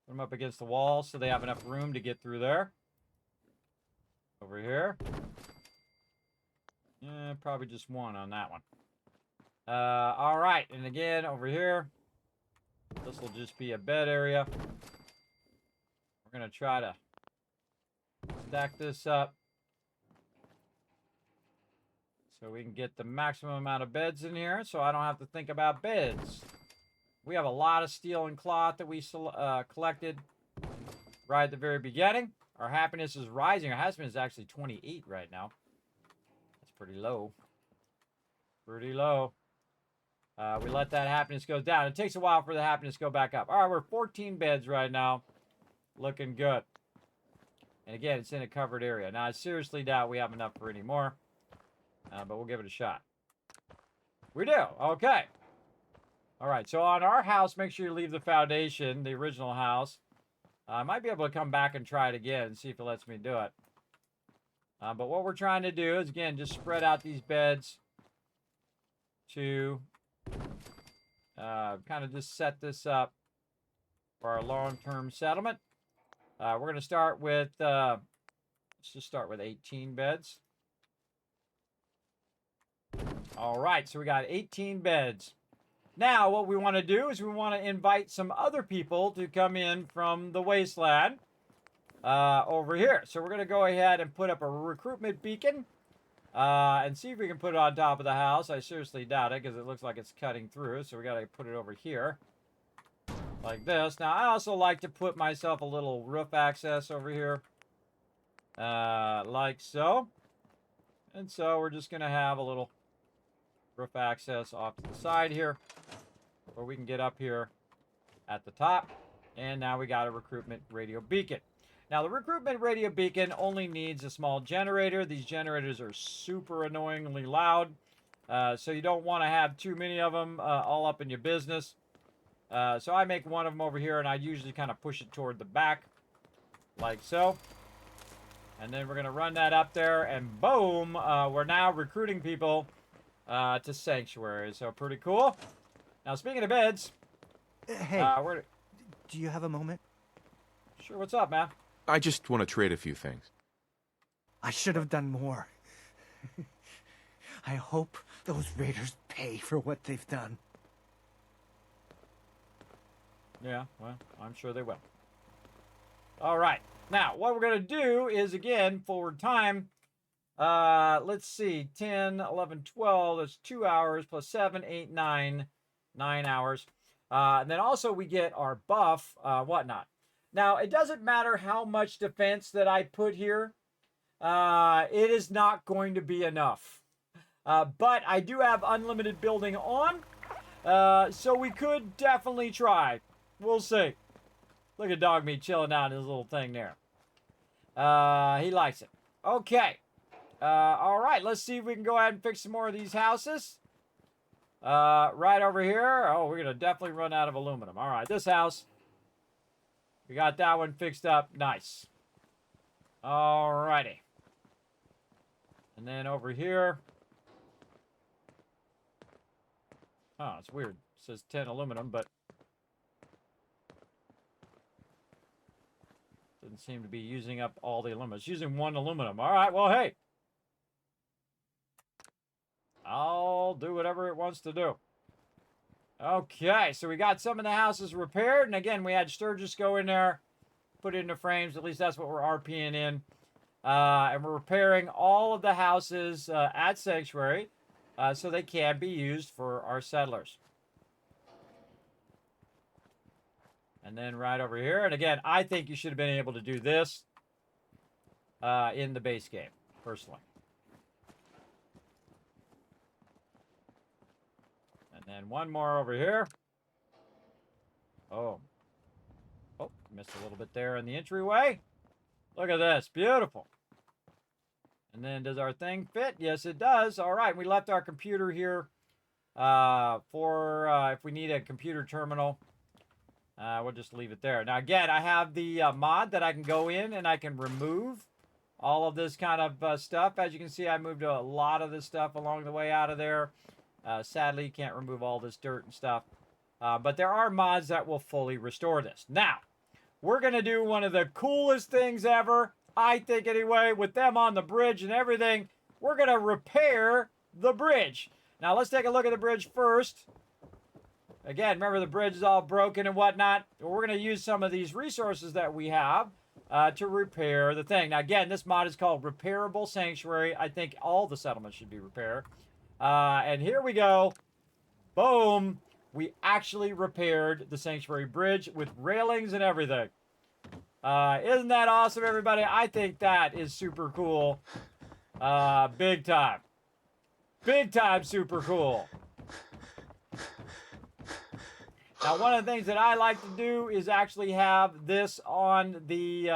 Put them up against the wall so they have enough room to get through there. Over here. Yeah, probably just 1 on that one. All right, and again, over here. This will just be a bed area. We're going to try to stack this up so we can get the maximum amount of beds in here so I don't have to think about beds. We have a lot of steel and cloth that we collected right at the very beginning. Our happiness is rising. Our happiness is actually 28 right now. That's pretty low. Pretty low. We let that happiness go down. It takes a while for the happiness to go back up. All right, we're 14 beds right now. Looking good. And again, it's in a covered area. Now, I seriously doubt we have enough for any more. But we'll give it a shot. We do. Okay. All right, so on our house, make sure you leave the foundation, the original house. I might be able to come back and try it again and see if it lets me do it. But what we're trying to do is, again, just spread out these beds to kind of just set this up for our long-term settlement. We're going to start with, let's just start with 18 beds. All right, so we got 18 beds. Now, what we want to do is we want to invite some other people to come in from the wasteland over here. So we're going to go ahead and put up a recruitment beacon and see if we can put it on top of the house. I seriously doubt it because it looks like it's cutting through. So we got to put it over here like this. Now, I also like to put myself a little roof access over here like so. And so we're just going to have a little roof access off to the side here where we can get up here at the top. And now we got a recruitment radio beacon. Now, the recruitment radio beacon only needs a small generator. These generators are super annoyingly loud, so you don't want to have too many of them all up in your business. So I make one of them over here, and I usually kind of push it toward the back, like so. And then we're going to run that up there, and boom, we're now recruiting people to Sanctuary. So pretty cool. Now, speaking of beds... Hey, do you have a moment? Sure, what's up, man? I just want to trade a few things. I should have done more. I hope those raiders pay for what they've done. Yeah, well, I'm sure they will. All right. Now, what we're going to do is, again, forward time. Let's see. 10, 11, 12. That's 2 hours plus 7, 8, 9. 9 hours. And then also we get our buff, whatnot. Now, it doesn't matter how much defense that I put here. It is not going to be enough. But I do have unlimited building on. So we could definitely try. We'll see. Look at Dog Meat chilling out in his little thing there. He likes it. Okay. All right. Let's see if we can go ahead and fix some more of these houses. Right over here. Oh, we're going to definitely run out of aluminum. All right. This house. We got that one fixed up. Nice. All righty. And then over here. Oh, it's weird. It says 10 aluminum, but doesn't seem to be using up all the aluminum. It's using 1 aluminum. All right, well, hey. I'll do whatever it wants to do. Okay, so we got some of the houses repaired. And again, we had Sturgis go in there, put it into frames. At least that's what we're RPing in. And we're repairing all of the houses at Sanctuary so they can be used for our settlers. And then right over here. And again, I think you should have been able to do this in the base game, personally. And then one more over here. Oh. Oh, missed a little bit there in the entryway. Look at this. Beautiful. And then does our thing fit? Yes, it does. All right. We left our computer here for if we need a computer terminal. We'll just leave it there. Now, again, I have the mod that I can go in and I can remove all of this kind of stuff. As you can see, I moved a lot of this stuff along the way out of there. Sadly, you can't remove all this dirt and stuff. But there are mods that will fully restore this. Now, we're going to do one of the coolest things ever, I think anyway, with them on the bridge and everything. We're going to repair the bridge. Now, let's take a look at the bridge first. Again, remember the bridge is all broken and whatnot. We're going to use some of these resources that we have to repair the thing. Now, again, this mod is called Repairable Sanctuary. I think all the settlements should be repaired. And here we go. Boom. We actually repaired the Sanctuary Bridge with railings and everything. Isn't that awesome, everybody? I think that is super cool. Big time. Big time super cool. Now, one of the things that I like to do is actually have this on the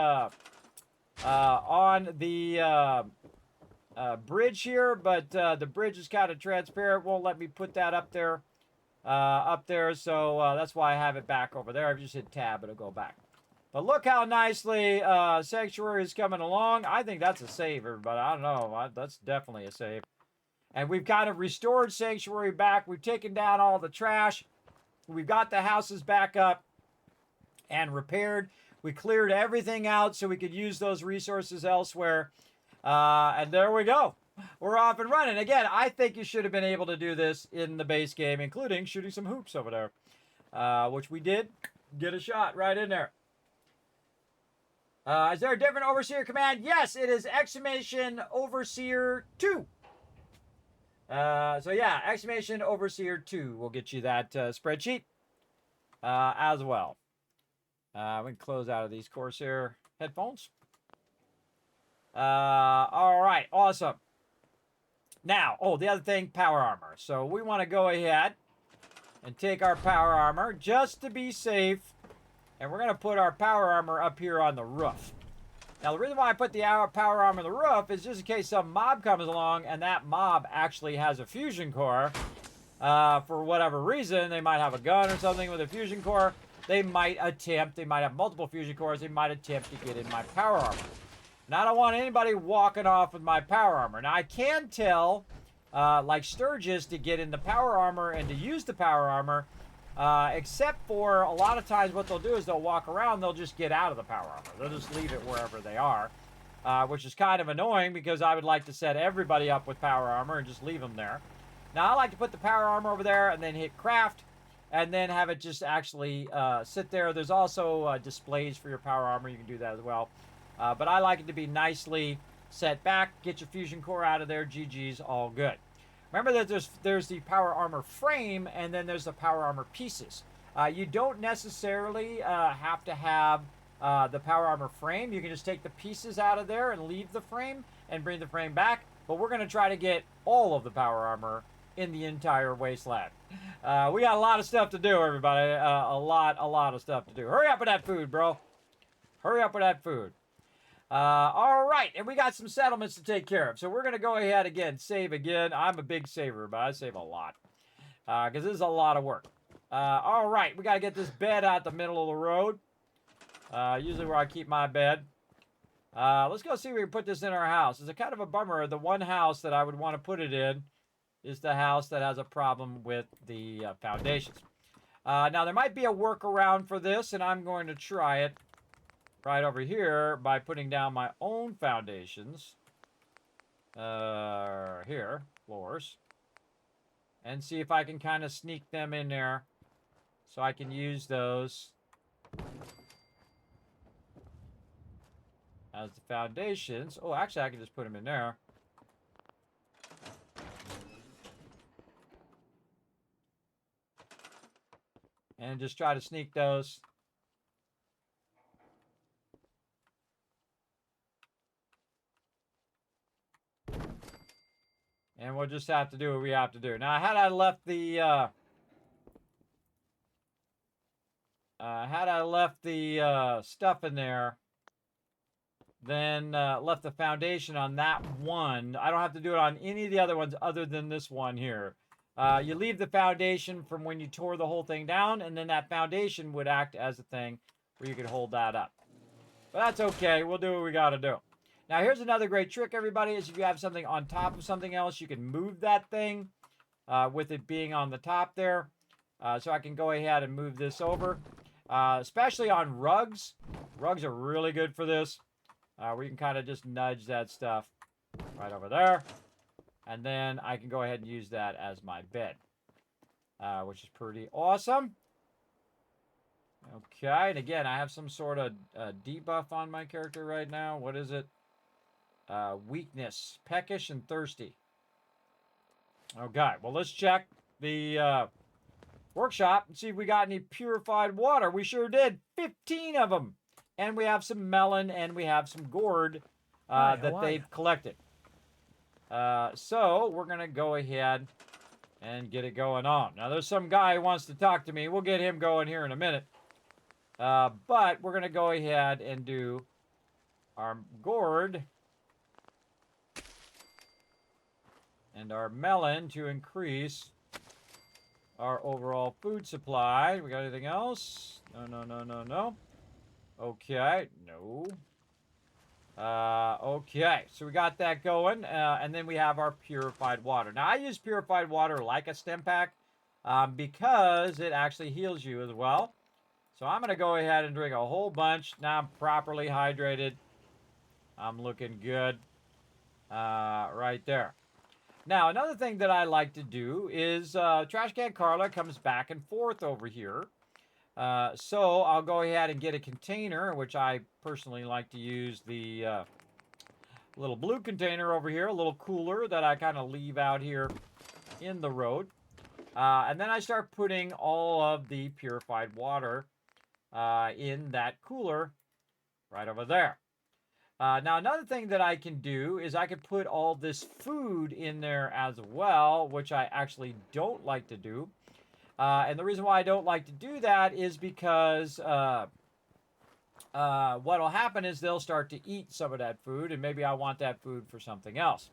bridge here, but the bridge is kind of transparent. Won't let me put that up there. So that's why I have it back over there. If you just hit tab, it'll go back. But look how nicely Sanctuary is coming along. I think that's a save, everybody. I don't know. That's definitely a save. And we've kind of restored Sanctuary back. We've taken down all the trash. We've got the houses back up and repaired. We cleared everything out so we could use those resources elsewhere. And there we go. We're off and running. Again, I think you should have been able to do this in the base game, including shooting some hoops over there, which we did get a shot right in there. Is there a different Overseer command? Yes, it is exclamation Overseer 2. So yeah, exclamation Overseer 2 will get you that spreadsheet as well. We can close out of these Corsair headphones. All right, awesome. Now, oh, the other thing, power armor. So we want to go ahead and take our power armor just to be safe. And we're going to put our power armor up here on the roof. Now, the reason why I put the power armor on the roof is just in case some mob comes along and that mob actually has a fusion core. For whatever reason, they might have a gun or something with a fusion core. They might have multiple fusion cores, they might attempt to get in my power armor. Now, I don't want anybody walking off with my power armor. Now, I can tell, like Sturgis, to get in the power armor and to use the power armor, except for a lot of times what they'll do is they'll walk around, they'll just get out of the power armor. They'll just leave it wherever they are, which is kind of annoying because I would like to set everybody up with power armor and just leave them there. Now, I like to put the power armor over there and then hit craft and then have it just actually sit there. There's also displays for your power armor. You can do that as well. But I like it to be nicely set back. Get your fusion core out of there. GG's, all good. Remember that there's the power armor frame and then there's the power armor pieces. You don't necessarily have to have the power armor frame. You can just take the pieces out of there and leave the frame and bring the frame back. But we're going to try to get all of the power armor in the entire wasteland. We got a lot of stuff to do, everybody. A lot of stuff to do. Hurry up with that food, bro. Hurry up with that food. All right, and we got some settlements to take care of. So we're going to go ahead again, save again. I'm a big saver, but I save a lot because this is a lot of work. All right, we got to get this bed out the middle of the road. Usually where I keep my bed. Let's go see if we can put this in our house. It's a kind of a bummer. The one house that I would want to put it in is the house that has a problem with the foundations. Now, there might be a workaround for this, and I'm going to try it right over here by putting down my own foundations. Here, floors. And see if I can kind of sneak them in there so I can use those as the foundations. Oh, actually, I can just put them in there. And just try to sneak those. And we'll just have to do what we have to do. Now, had I left the stuff in there, then left the foundation on that one, I don't have to do it on any of the other ones other than this one here. You leave the foundation from when you tore the whole thing down, and then that foundation would act as a thing where you could hold that up. But that's okay. We'll do what we got to do. Now, here's another great trick, everybody, is if you have something on top of something else, you can move that thing with it being on the top there. So I can go ahead and move this over, especially on rugs. Rugs are really good for this, where you can kind of just nudge that stuff right over there. And then I can go ahead and use that as my bed, which is pretty awesome. Okay, and again, I have some sort of debuff on my character right now. What is it? Weakness, peckish and thirsty. Okay, well, let's check the workshop and see if we got any purified water. We sure did. 15 of them. And we have some melon and we have some gourd that they've collected. So we're going to go ahead and get it going on. Now, there's some guy who wants to talk to me. We'll get him going here in a minute. But we're going to go ahead and do our gourd and our melon to increase our overall food supply. We got anything else? No. Okay, no. Okay, so we got that going, and then we have our purified water. Now, I use purified water like a stim pack because it actually heals you as well. So I'm going to go ahead and drink a whole bunch. Now I'm properly hydrated. I'm looking good right there. Now, another thing that I like to do is Trash Can Carla comes back and forth over here. So I'll go ahead and get a container, which I personally like to use the little blue container over here, a little cooler that I kind of leave out here in the road. And then I start putting all of the purified water in that cooler right over there. Now, another thing that I can do is I could put all this food in there as well, which I actually don't like to do. And the reason why I don't like to do that is because what'll happen is they'll start to eat some of that food, and maybe I want that food for something else.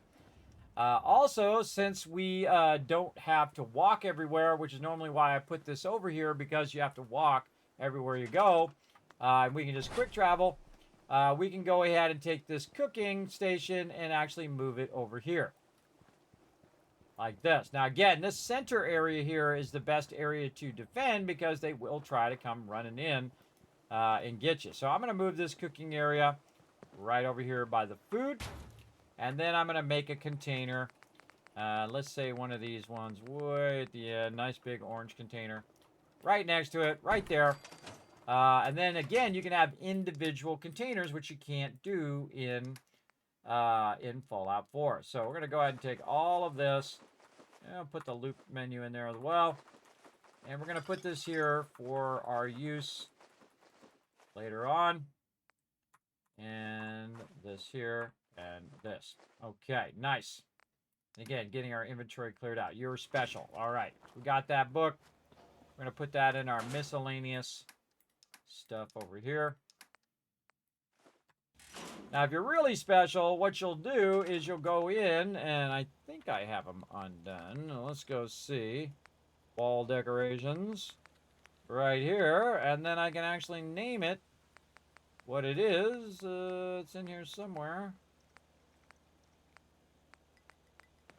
Also, since we don't have to walk everywhere, which is normally why I put this over here, because you have to walk everywhere you go, and we can just quick travel, we can go ahead and take this cooking station and actually move it over here. Like this. Now again, this center area here is the best area to defend because they will try to come running in and get you. So I'm going to move this cooking area right over here by the food. And then I'm going to make a container. Let's say one of these ones way at the end. Nice big orange container. Right next to it. Right there. And then again, you can have individual containers, which you can't do in Fallout 4. So we're going to go ahead and take all of this. And put the loop menu in there as well. And we're going to put this here for our use later on. And this here. And this. Okay, nice. Again, getting our inventory cleared out. You're special. All right, we got that book. We're going to put that in our miscellaneous stuff over here. Now, if you're really special, what you'll do is you'll go in, and I think I have them undone. Let's go see. Wall decorations. Right here. And then I can actually name it what it is. It's in here somewhere.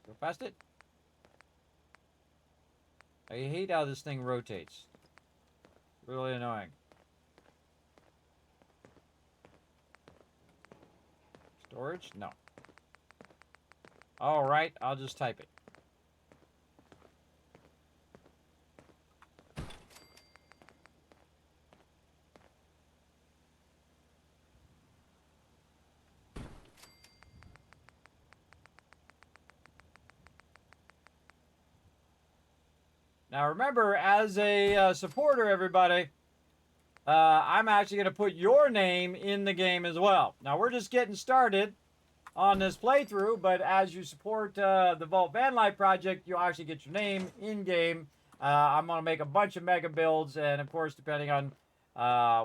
Go past it. I hate how this thing rotates. Really annoying. Storage? No. Alright, I'll just type it. Now remember, as a supporter, everybody, I'm actually going to put your name in the game as well. Now we're just getting started on this playthrough, but as you support the Vault Van Life project, you'll actually get your name in-game. I'm going to make a bunch of mega builds, and of course, depending on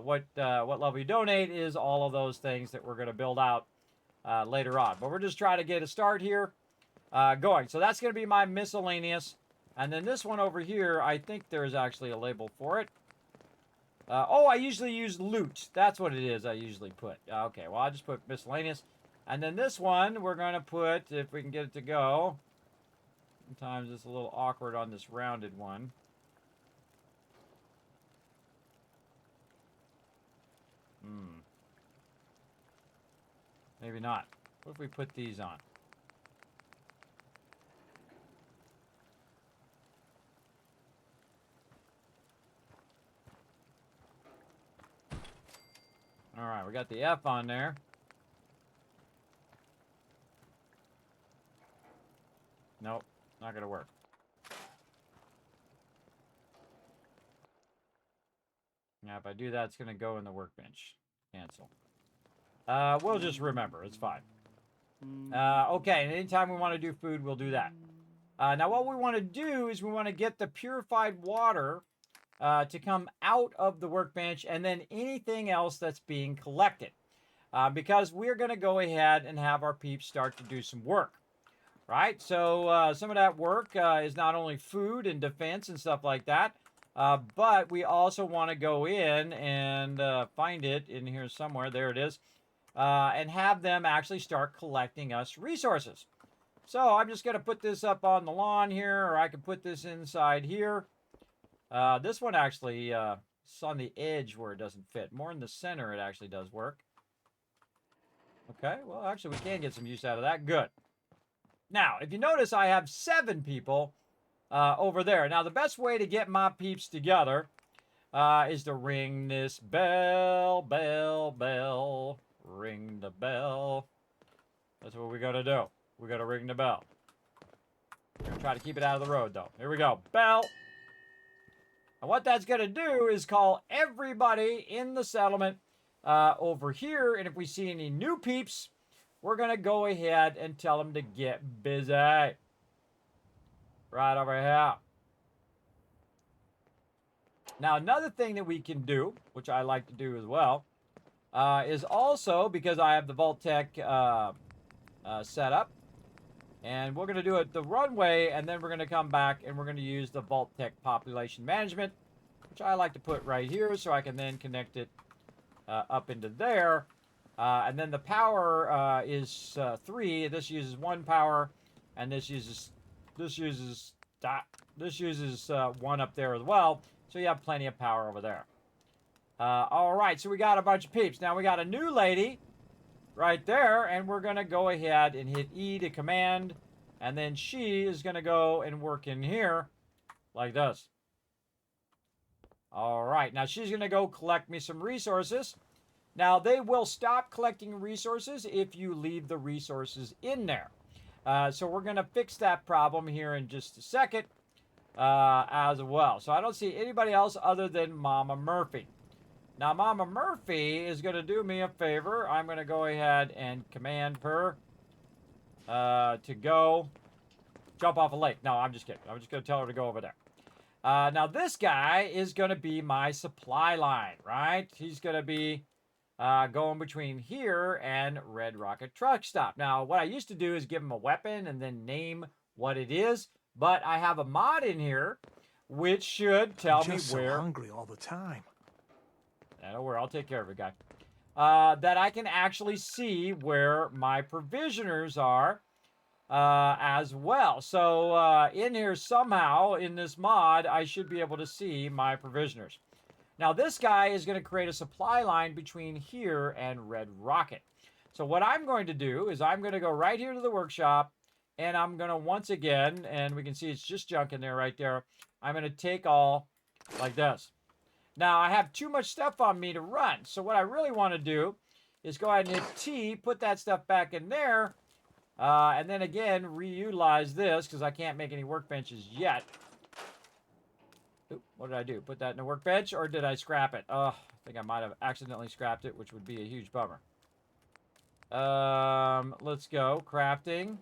what level you donate is all of those things that we're going to build out later on. But we're just trying to get a start here going. So that's going to be my miscellaneous. And then this one over here, I think there's actually a label for it. Oh, I usually use loot. That's what it is I usually put. Okay, well, I'll just put miscellaneous. And then this one, we're going to put, if we can get it to go. Sometimes it's a little awkward on this rounded one. Maybe not. What if we put these on? All right, we got the F on there. Nope, not gonna work. Now, if I do that, it's gonna go in the workbench. Cancel. We'll just remember, it's fine. Okay, and anytime we want to do food, we'll do that. Now, what we want to do is we want to get the purified water to come out of the workbench, and then anything else that's being collected. Because we're going to go ahead and have our peeps start to do some work. Right? So some of that work is not only food and defense and stuff like that, but we also want to go in and find it in here somewhere. There it is. And have them actually start collecting us resources. So I'm just going to put this up on the lawn here, or I can put this inside here. This one actually is on the edge where it doesn't fit. More in the center it actually does work. Okay, well actually we can get some use out of that. Good. Now, if you notice, I have 7 people over there. Now, the best way to get my peeps together is to ring this bell, bell, bell. Ring the bell. That's what we got to do. We got to ring the bell. We're going to try to keep it out of the road, though. Here we go. Bell. And what that's going to do is call everybody in the settlement over here. And if we see any new peeps, we're going to go ahead and tell them to get busy. Right over here. Now, another thing that we can do, which I like to do as well, is also because I have the Vault-Tec set up. And we're going to do it the runway, and then we're going to come back and we're going to use the Vault-Tec population management, which I like to put right here so I can then connect it up into there. And then the power is 3. This uses 1 power, and this uses 1 up there as well. So you have plenty of power over there. All right, so we got a bunch of peeps. Now we got a new lady right there, and we're going to go ahead and hit E to command, and then she is going to go and work in here like this. All right, now she's going to go collect me some resources. Now, they will stop collecting resources if you leave the resources in there. So we're going to fix that problem here in just a second as well. So I don't see anybody else other than Mama Murphy. Now, Mama Murphy is going to do me a favor. I'm going to go ahead and command her to go jump off a lake. No, I'm just kidding. I'm just going to tell her to go over there. Now, this guy is going to be my supply line, right? He's going to be going between here and Red Rocket Truck Stop. Now, what I used to do is give him a weapon and then name what it is. But I have a mod in here which should tell me where... so hungry all the time. I know where. I'll take care of it, guy. That I can actually see where my provisioners are as well. So in here somehow, in this mod, I should be able to see my provisioners. Now this guy is going to create a supply line between here and Red Rocket. So what I'm going to do is I'm going to go right here to the workshop, and I'm going to once again, and we can see it's just junk in there right there, I'm going to take all like this. Now, I have too much stuff on me to run. So what I really want to do is go ahead and hit T, put that stuff back in there, and then again, reutilize this because I can't make any workbenches yet. Oop, what did I do? Put that in a workbench, or did I scrap it? Oh, I think I might have accidentally scrapped it, which would be a huge bummer. Let's go. Crafting.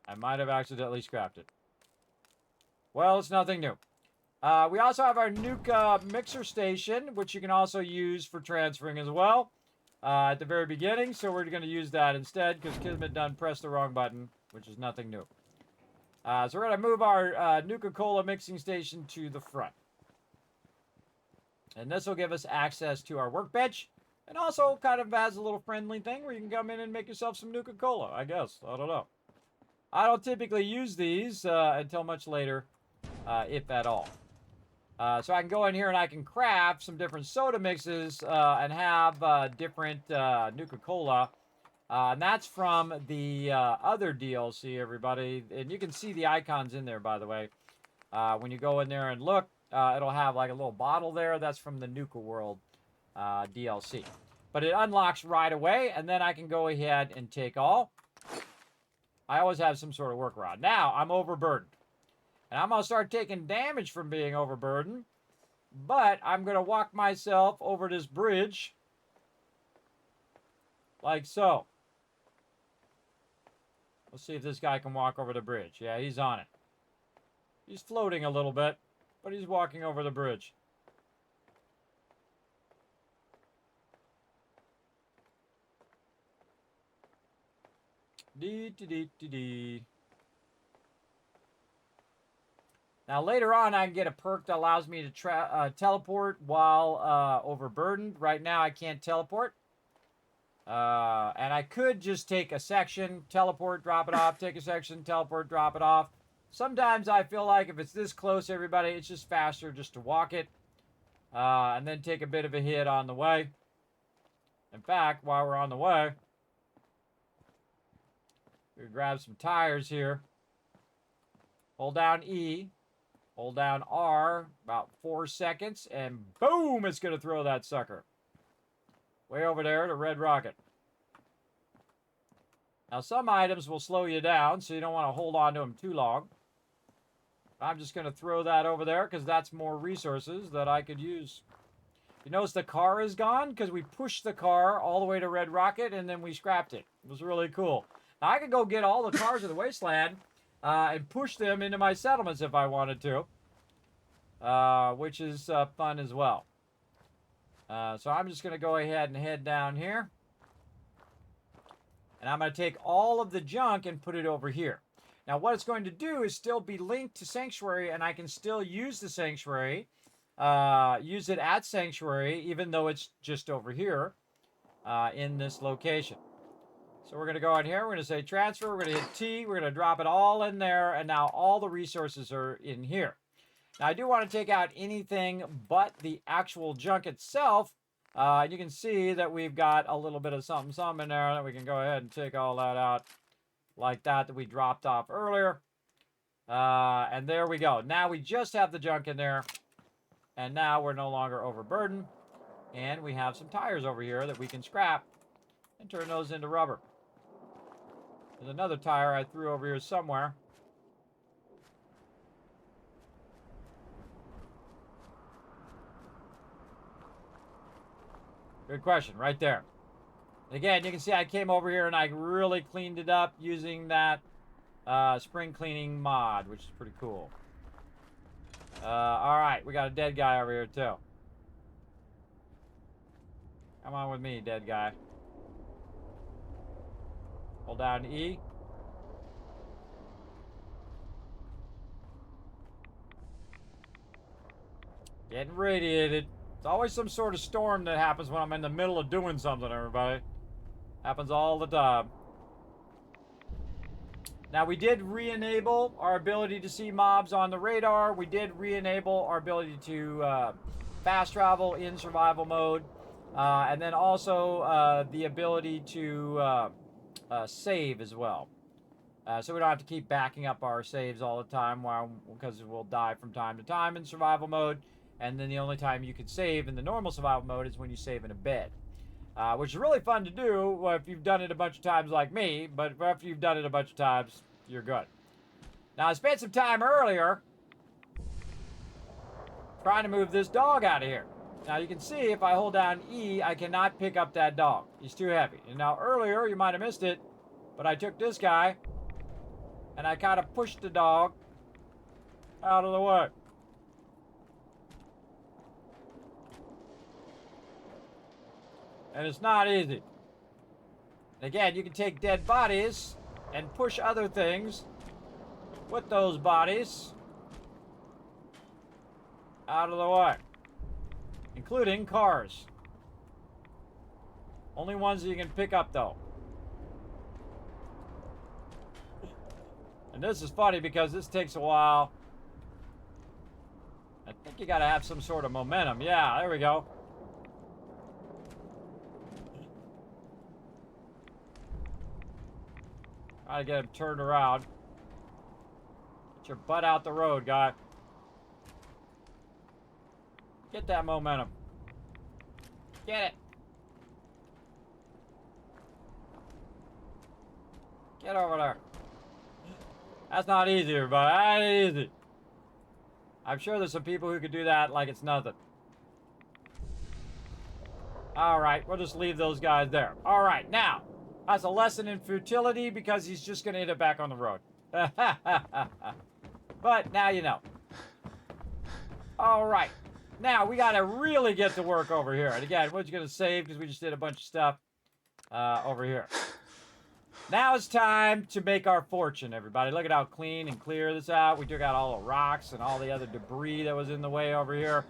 I might have accidentally scrapped it. Well, it's nothing new. We also have our Nuka mixer station, which you can also use for transferring as well at the very beginning. So we're going to use that instead because Kismet done pressed the wrong button, which is nothing new. So we're going to move our Nuka-Cola mixing station to the front. And this will give us access to our workbench. And also kind of has a little friendly thing where you can come in and make yourself some Nuka-Cola, I guess. I don't know. I don't typically use these until much later, if at all. So I can go in here and I can craft some different soda mixes and have different Nuka-Cola. And that's from the other DLC, everybody. And you can see the icons in there, by the way. When you go in there and look, it'll have like a little bottle there. That's from the Nuka World DLC. But it unlocks right away, and then I can go ahead and take all. I always have some sort of workaround. Now, I'm overburdened. And I'm going to start taking damage from being overburdened. But I'm going to walk myself over this bridge. Like so. Let's see if this guy can walk over the bridge. Yeah, he's on it. He's floating a little bit, but he's walking over the bridge. Dee. Now later on I can get a perk that allows me to teleport while overburdened. Right now I can't teleport. And I could just take a section, teleport, drop it off, take a section, teleport, drop it off. Sometimes I feel like if it's this close, everybody, it's just faster just to walk it. And then take a bit of a hit on the way. In fact, while we're on the way, we grab some tires here. Hold down E. Hold down R. About 4 seconds. And boom! It's going to throw that sucker. Way over there to Red Rocket. Now, some items will slow you down, so you don't want to hold on to them too long. I'm just going to throw that over there, because that's more resources that I could use. You notice the car is gone, because we pushed the car all the way to Red Rocket, and then we scrapped it. It was really cool. Now, I could go get all the cars in the wasteland and push them into my settlements if I wanted to. which is fun as well. So I'm just going to go ahead and head down here. And I'm going to take all of the junk and put it over here. Now, what it's going to do is still be linked to Sanctuary, and I can still use the Sanctuary, use it at Sanctuary, even though it's just over here in this location. So we're going to go in here, we're going to say transfer, we're going to hit T, we're going to drop it all in there, and now all the resources are in here. Now, I do want to take out anything but the actual junk itself. You can see that we've got a little bit of something in there that we can go ahead and take all that out like that we dropped off earlier. And there we go. Now we just have the junk in there. And now we're no longer overburdened. And we have some tires over here that we can scrap and turn those into rubber. There's another tire I threw over here somewhere. Good question, right there. Again, you can see I came over here and I really cleaned it up using that spring cleaning mod, which is pretty cool. All right, we got a dead guy over here too. Come on with me, dead guy. Hold down E. Getting radiated. It's always some sort of storm that happens when I'm in the middle of doing something, everybody. Happens all the time. Now, we did re-enable our ability to see mobs on the radar. We did re-enable our ability to fast travel in survival mode. And then also the ability to save as well. So we don't have to keep backing up our saves all the time because we'll die from time to time in survival mode. And then the only time you can save in the normal survival mode is when you save in a bed. Which is really fun to do if you've done it a bunch of times like me, but if you've done it a bunch of times, you're good. Now, I spent some time earlier trying to move this dog out of here. Now, you can see if I hold down E, I cannot pick up that dog. He's too heavy. And now, earlier, you might have missed it, but I took this guy, and I kind of pushed the dog out of the way. And it's not easy. And again, you can take dead bodies and push other things with those bodies out of the way. Including cars. Only ones that you can pick up, though. And this is funny because this takes a while. I think you gotta have some sort of momentum. Yeah, there we go. Try to get him turned around. Get your butt out the road, guy. Get that momentum. Get it. Get over there. That's not easy, everybody. That ain't easy. I'm sure there's some people who could do that like it's nothing. Alright, we'll just leave those guys there. Alright, now. That's a lesson in futility because he's just going to hit it back on the road. But now you know. All right. Now we got to really get to work over here. And again, we're just going to save because we just did a bunch of stuff over here. Now it's time to make our fortune, everybody. Look at how clean and clear this out. We took out all the rocks and all the other debris that was in the way over here.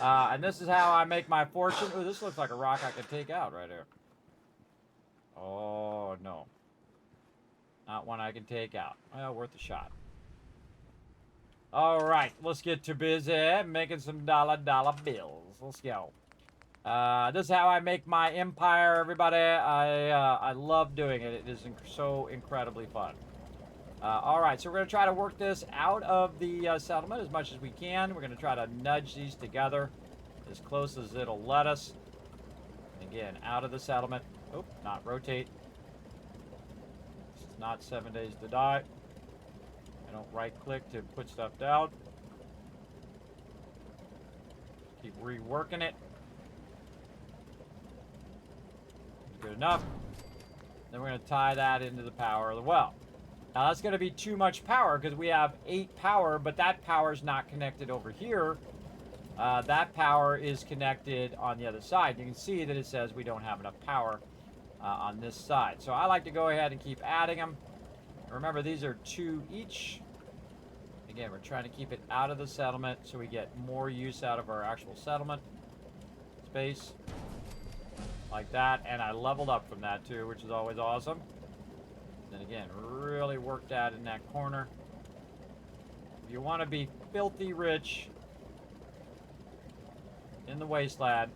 And this is how I make my fortune. Ooh, this looks like a rock I could take out right here. Oh, no. Not one I can take out. Well, worth a shot. All right, let's get to busy making some dollar bills. Let's go. This is how I make my empire, everybody. I love doing it. It is so incredibly fun. All right, so we're going to try to work this out of the settlement as much as we can. We're going to try to nudge these together as close as it'll let us. Again, out of the settlement. Oh, not rotate. This is not 7 days to die. I don't right-click to put stuff down. Keep reworking it. Good enough. Then we're going to tie that into the power of the well. Now that's going to be too much power because we have 8 power, but that power is not connected over here. That power is connected on the other side. You can see that it says we don't have enough power on this side. So I like to go ahead and keep adding them. Remember, these are 2 each. Again, we're trying to keep it out of the settlement so we get more use out of our actual settlement space. Like that. And I leveled up from that too, which is always awesome. And again, really worked out in that corner. If you want to be filthy rich in the wasteland,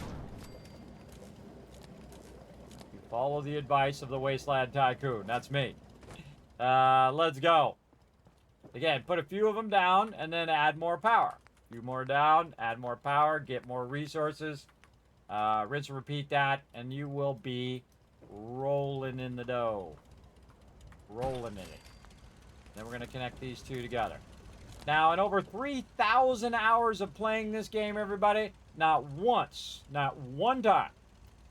you follow the advice of the Wasteland Tycoon. That's me. Let's go. Again, put a few of them down and then add more power. A few more down, add more power, get more resources. Rinse and repeat that, and you will be rolling in the dough. Rolling in it. Then we're going to connect these 2 together. Now, in over 3,000 hours of playing this game, everybody, not once, not one time,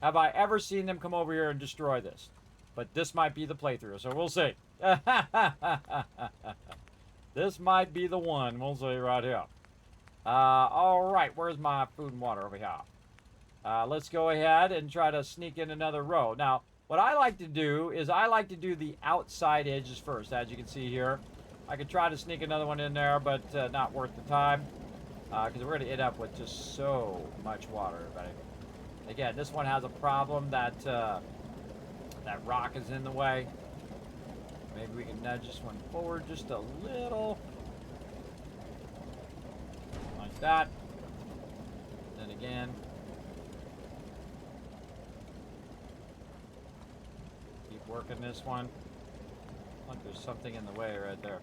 have I ever seen them come over here and destroy this. But this might be the playthrough, so we'll see. This might be the one. We'll see right here. All right, where's my food and water over here? Let's go ahead and try to sneak in another row. Now, what I like to do is I like to do the outside edges first, as you can see here. I could try to sneak another one in there, but not worth the time. Because we're going to end up with just so much water, everybody. Again, this one has a problem that that rock is in the way. Maybe we can nudge this one forward just a little. Like that. Then again. Keep working this one. Look, there's something in the way right there.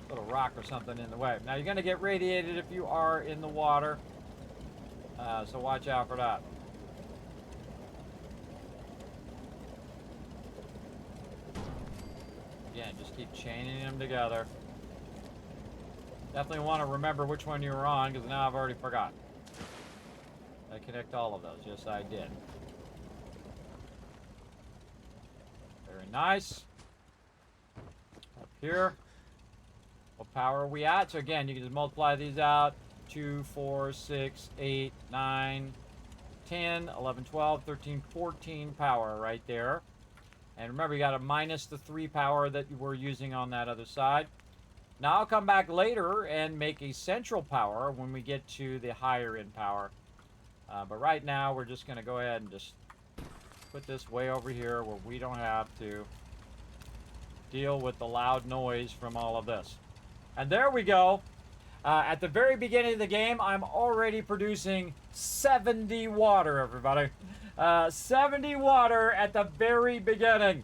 Little rock or something in the way. Now you're going to get radiated if you are in the water. So watch out for that. Again, just keep chaining them together. Definitely want to remember which one you were on, because now I've already forgotten. I connect all of those. Yes, I did. Very nice. Up here. What power are we at? So again, you can just multiply these out. 2, 4, 6, 8, 9, 10, 11, 12, 13, 14 power right there. And remember, you got to minus the 3 power that you were using on that other side. Now I'll come back later and make a central power when we get to the higher end power. But right now, we're just going to go ahead and just put this way over here where we don't have to deal with the loud noise from all of this. And there we go. At the very beginning of the game, I'm already producing 70 water, everybody. 70 water at the very beginning.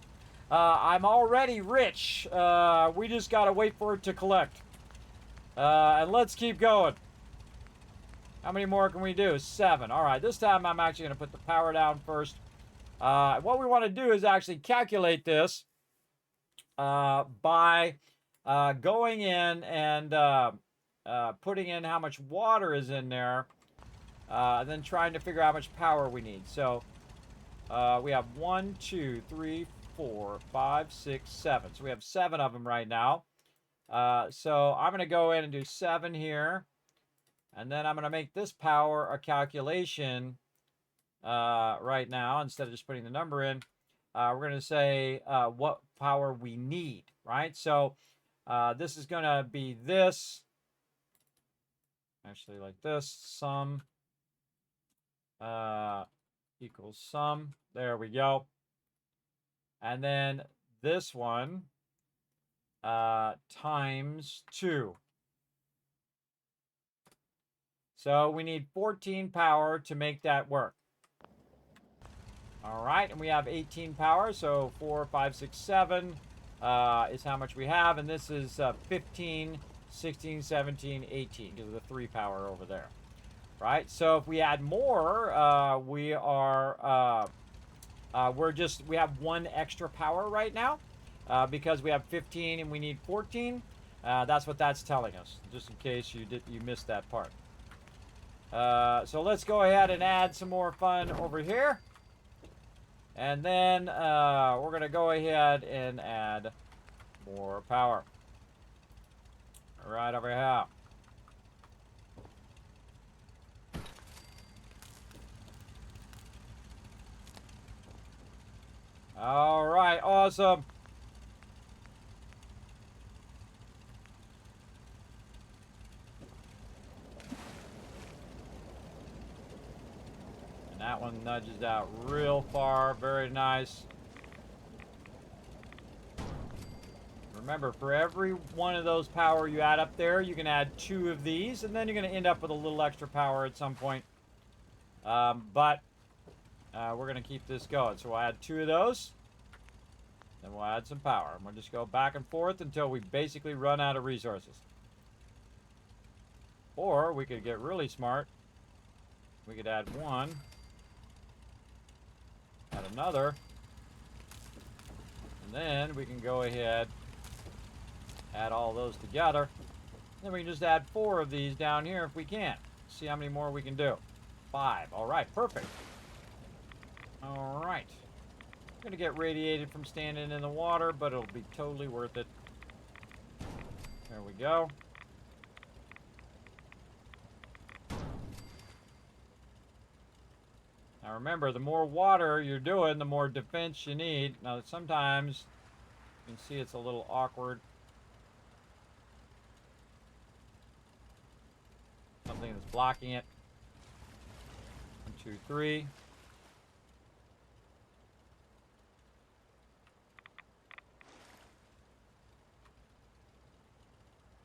I'm already rich. We just got to wait for it to collect. And let's keep going. How many more can we do? 7. All right, this time I'm actually going to put the power down first. What we want to do is actually calculate this by going in and putting in how much water is in there, and then trying to figure out how much power we need. So we have 1, 2, 3, 4, 5, 6, 7. So we have 7 of them right now. So I'm going to go in and do 7 here. And then I'm going to make this power a calculation right now instead of just putting the number in. We're going to say what power we need, right? So this is going to be this. Actually, like this. Sum equals sum. There we go. And then this one times 2. So we need 14 power to make that work. All right, and we have 18 power, so 4, 5, 6, 7 is how much we have, and this is 15, 16, 17, 18, because of the 3 power over there. Right, so if we add more, we have 1 extra power right now, because we have 15 and we need 14. That's what that's telling us, just in case you missed that part. So let's go ahead and add some more fun over here. And then we're going to go ahead and add More power. Right over here. All right, awesome. And that one nudges out real far. Very nice. Remember, for every one of those power you add up there, you can add 2 of these, and then you're going to end up with a little extra power at some point. But we're going to keep this going. So we'll add 2 of those. Then we'll add some power. And we'll just go back and forth until we basically run out of resources. Or we could get really smart. We could add 1. Add another. And then we can go ahead, add all those together. Then we can just add 4 of these down here if we can. See how many more we can do. 5. All right, perfect. All right. I'm going to get radiated from standing in the water, but it'll be totally worth it. There we go. Now remember, the more water you're doing, the more defense you need. Now sometimes you can see it's a little awkward. Something that's blocking it. 1, 2, 3.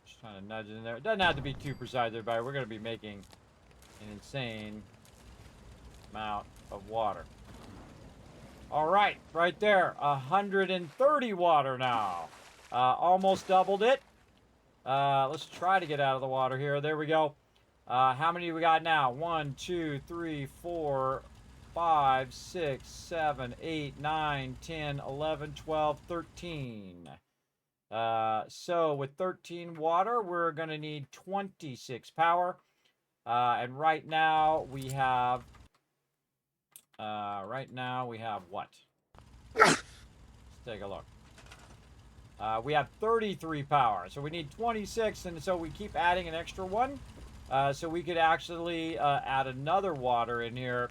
Just trying to nudge it in there. It doesn't have to be too precise, everybody. We're going to be making an insane amount of water. All right, right there, 130 water now. Almost doubled it. Let's try to get out of the water here. There we go. How many do we got now? 1, 2, 3, 4, 5, 6, 7, 8, 9, 10, 11, 12, 13. So with 13 water, we're going to need 26 power. And right now we have what? Let's take a look. We have 33 power, so we need 26, and so we keep adding an extra one. So we could actually add another water in here.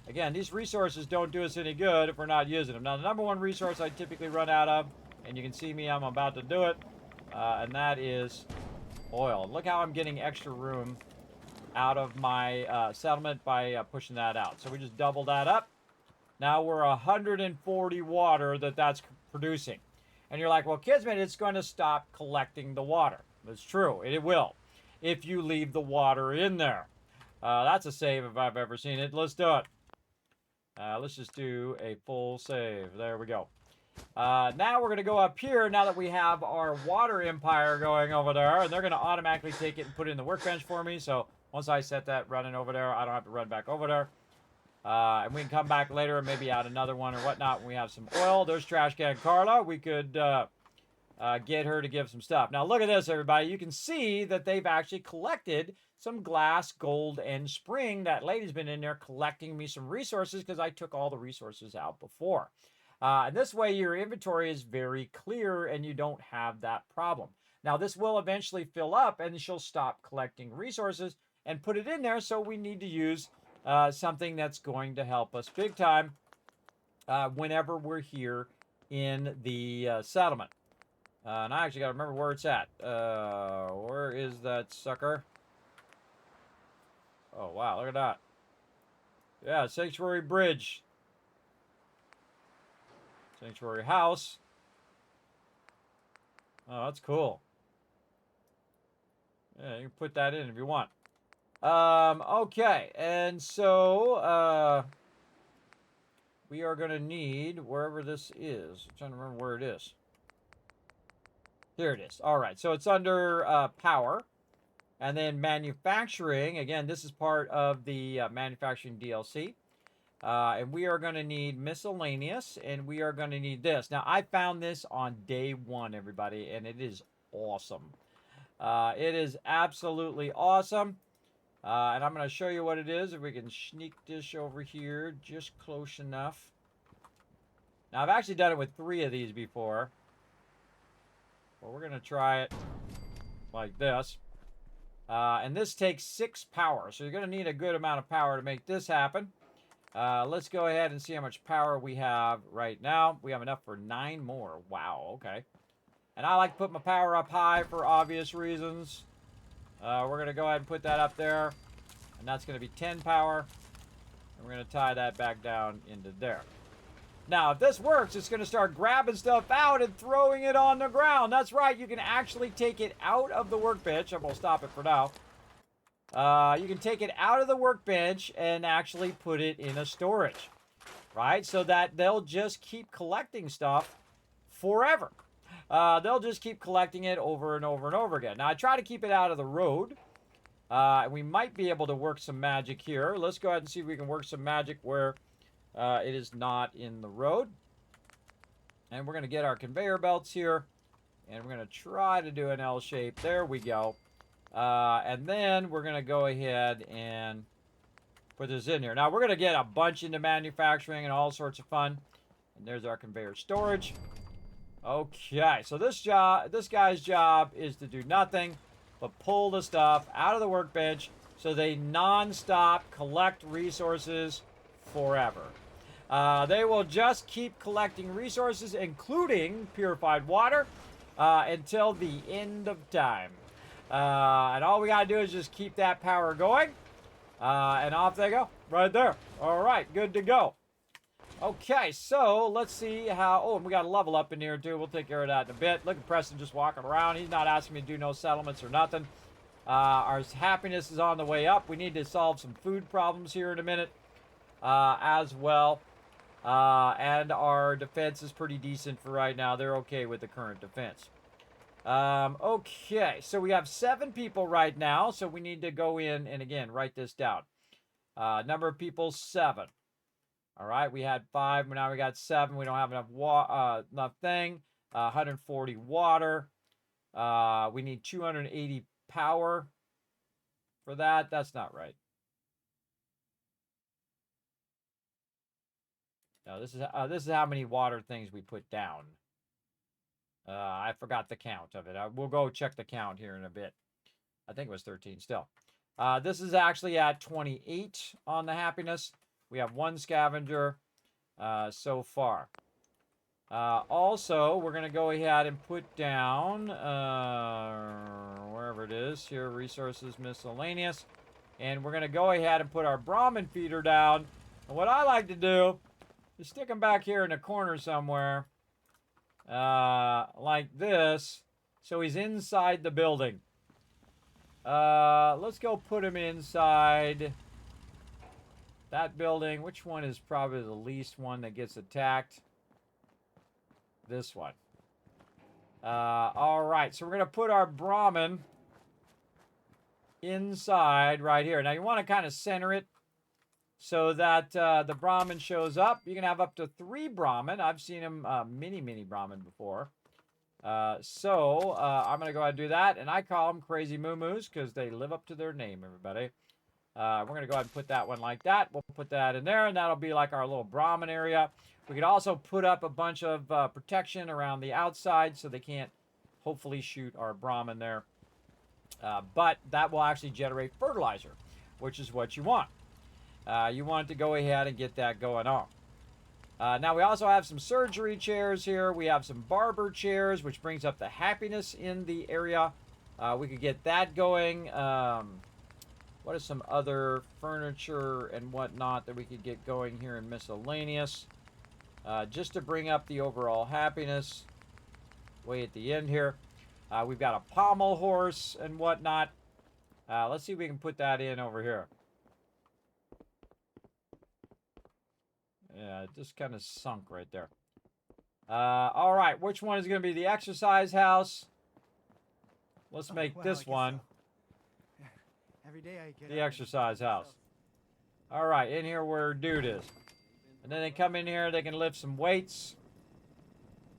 Again, these resources don't do us any good if we're not using them. Now, the number 1 resource I typically run out of, and you can see me, I'm about to do it, and that is oil. Look how I'm getting extra room out of my settlement by pushing that out. So we just double that up. Now we're 140 water that's producing. And you're like, well, Kismet, it's going to stop collecting the water. That's true. It will. If you leave the water in there. That's a save if I've ever seen it. Let's do it. Let's just do a full save. There we go. Now we're going to go up here now that we have our water empire going over there. And they're going to automatically take it and put it in the workbench for me. So once I set that running over there, I don't have to run back over there. And we can come back later and maybe add another one or whatnot when we have some oil. There's Trash Can Carla. We could get her to give some stuff. Now look at this, everybody. You can see that they've actually collected some glass, gold, and spring. That lady's been in there collecting me some resources because I took all the resources out before. And this way your inventory is very clear and you don't have that problem. Now this will eventually fill up and she'll stop collecting resources and put it in there, so we need to use something that's going to help us big time whenever we're here in the settlement. And I actually got to remember where it's at. Where is that sucker? Oh, wow, look at that. Yeah, Sanctuary Bridge. Sanctuary House. Oh, that's cool. Yeah, you can put that in if you want. Okay, and so, we are going to need, wherever this is, I'm trying to remember where it is. Here it is. All right, so it's under power, and then manufacturing. Again, this is part of the manufacturing DLC. And we are going to need miscellaneous, and we are going to need this. Now, I found this on day 1, everybody, and it is awesome. It is absolutely awesome. And I'm going to show you what it is. If we can sneak this over here just close enough. Now, I've actually done it with 3 of these before. Well, we're going to try it like this. And this takes 6 power. So you're going to need a good amount of power to make this happen. Let's go ahead and see how much power we have right now. We have enough for 9 more. Wow, okay. And I like to put my power up high for obvious reasons. We're going to go ahead and put that up there. And that's going to be 10 power. And we're going to tie that back down into there. Now, if this works, it's going to start grabbing stuff out and throwing it on the ground. That's right. You can actually take it out of the workbench. I'm going to stop it for now. You can take it out of the workbench and actually put it in a storage. Right? So that they'll just keep collecting stuff forever. They'll just keep collecting it over and over and over again. Now, I try to keep it out of the road. We might be able to work some magic here. Let's go ahead and see if we can work some magic where it is not in the road. And we're going to get our conveyor belts here. And we're going to try to do an L shape. There we go. And then we're going to go ahead and put this in here. Now, we're going to get a bunch into manufacturing and all sorts of fun. And there's our conveyor storage. Okay, so this guy's job is to do nothing but pull the stuff out of the workbench so they non-stop collect resources forever. They will just keep collecting resources, including purified water, until the end of time. And all we gotta do is just keep that power going, and off they go, right there. All right, good to go. Okay, so let's see how... Oh, and we got a level up in here, too. We'll take care of that in a bit. Look at Preston just walking around. He's not asking me to do no settlements or nothing. Our happiness is on the way up. We need to solve some food problems here in a minute as well. And our defense is pretty decent for right now. They're okay with the current defense. Okay, so we have 7 people right now. So we need to go in and, again, write this down. Number of people, 7. All right, we had 5, but now we got 7. We don't have enough thing. 140 water. We need 280 power for that. That's not right. No, this is how many water things we put down. I forgot the count of it. We'll go check the count here in a bit. I think it was 13 still. This is actually at 28 on the happiness. We have 1 scavenger so far. Also, we're going to go ahead and put down, wherever it is, here, resources, miscellaneous. And we're going to go ahead and put our Brahmin feeder down. And what I like to do is stick him back here in the corner somewhere, like this, so he's inside the building. Let's go put him inside... that building. Which one is probably the least one that gets attacked? This one. All right, so we're going to put our Brahmin inside right here. Now, you want to kind of center it so that the Brahmin shows up. You can have up to 3 Brahmin. I've seen them mini Brahmin before. I'm going to go ahead and do that. And I call them Crazy Moo-Moos because they live up to their name, everybody. We're going to go ahead and put that one like that. We'll put that in there, and that'll be like our little Brahmin area. We could also put up a bunch of protection around the outside so they can't hopefully shoot our Brahmin there. But that will actually generate fertilizer, which is what you want. You want to go ahead and get that going on. Now, we also have some surgery chairs here. We have some barber chairs, which brings up the happiness in the area. We could get that going. What is some other furniture and whatnot that we could get going here in miscellaneous? Just to bring up the overall happiness way at the end here. We've got a pommel horse and whatnot. Let's see if we can put that in over here. Yeah, it just kind of sunk right there. All right, which one is going to be the exercise house? Let's make this one. Every day I get the exercise house. All right, in here where dude is. And then they come in here, they can lift some weights.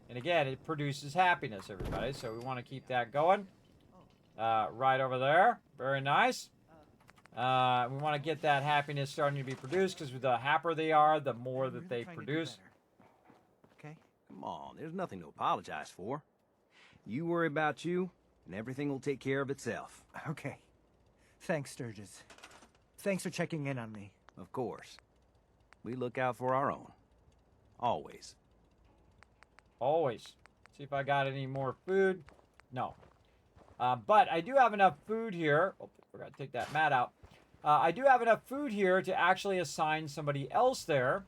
And again, it produces happiness, everybody. So we want to keep that going. Right over there. Very nice. We want to get that happiness starting to be produced because the happier they are, the more that they produce. Okay? Come on, there's nothing to apologize for. You worry about you, and everything will take care of itself. Okay. Thanks, Sturgis. Thanks for checking in on me. Of course. We look out for our own. Always. Always. See if I got any more food. No. But I do have enough food here. Oh, forgot to take that mat out. I do have enough food here to actually assign somebody else there.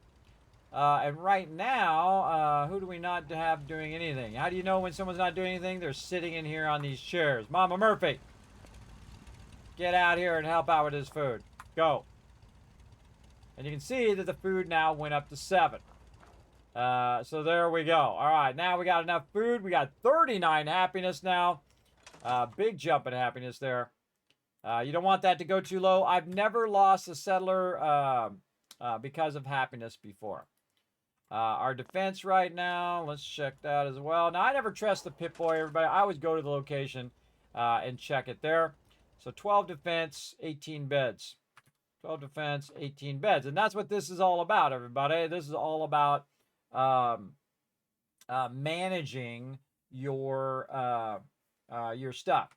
And right now, who do we not have doing anything? How do you know when someone's not doing anything? They're sitting in here on these chairs. Mama Murphy, get out here and help out with this food. Go. And you can see that the food now went up to 7. So there we go. All right, now we got enough food. We got 39 happiness now. Big jump in happiness there. You don't want that to go too low. I've never lost a settler because of happiness before. Our defense right now, let's check that as well. Now, I never trust the Pip-Boy, everybody. I always go to the location and check it there. So 12 defense, 18 beds. 12 defense, 18 beds. And that's what this is all about, everybody. This is all about managing your stuff.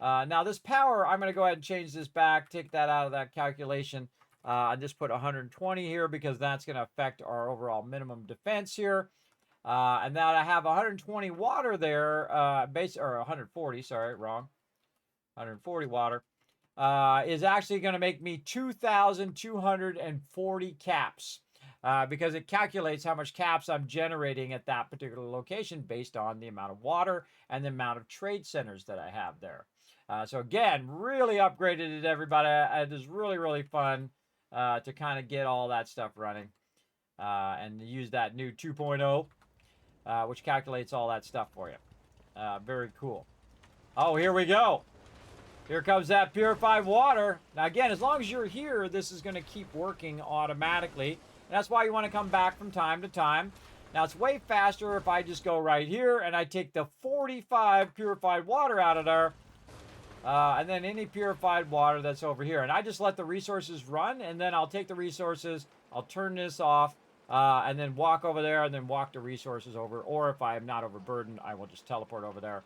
Now, this power, I'm going to go ahead and change this back, take that out of that calculation. I just put 120 here because that's going to affect our overall minimum defense here. And now I have 120 water there, or 140, sorry, wrong. 140 water. Is actually going to make me 2,240 caps because it calculates how much caps I'm generating at that particular location based on the amount of water and the amount of trade centers that I have there. So again, really upgraded it, everybody. It is really, really fun to kind of get all that stuff running and use that new 2.0, which calculates all that stuff for you. Very cool. Oh, here we go. Here comes that purified water. Now, again, as long as you're here, this is going to keep working automatically. And that's why you want to come back from time to time. Now, it's way faster if I just go right here and I take the 45 purified water out of there. And then any purified water that's over here. And I just let the resources run, and then I'll take the resources, I'll turn this off, and then walk over there, and then walk the resources over. Or if I am not overburdened, I will just teleport over there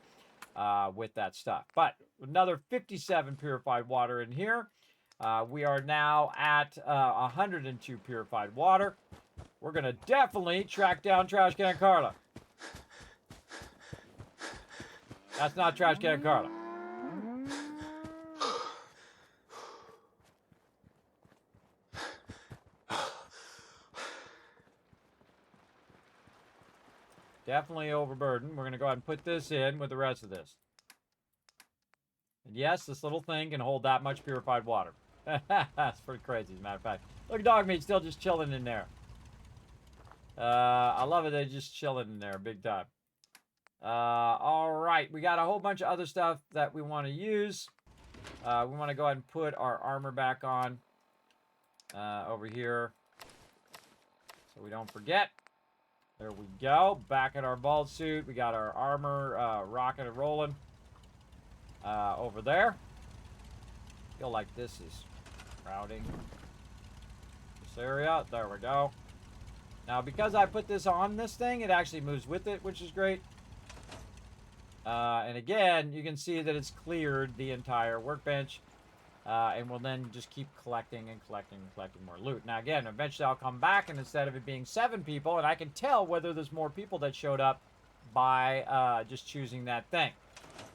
with that stuff. But another 57 purified water in here. We are now at 102 purified water. We're going to definitely track down Trash Can Carla. That's not Trash Can Carla. Definitely overburdened. We're going to go ahead and put this in with the rest of this. And yes, this little thing can hold that much purified water. That's pretty crazy, as a matter of fact. Look, dog meat still just chilling in there. I love it. They're just chilling in there big time. All right. We got a whole bunch of other stuff that we want to use. We want to go ahead and put our armor back on over here so we don't forget. There we go. Back in our vault suit. We got our armor rocking and rolling over there. I feel like this is crowding this area. There we go. Now, because I put this on this thing, it actually moves with it, which is great. And again, you can see that it's cleared the entire workbench. And we'll then just keep collecting and collecting and collecting more loot. Now, again, eventually I'll come back, and instead of it being 7 people, and I can tell whether there's more people that showed up by just choosing that thing.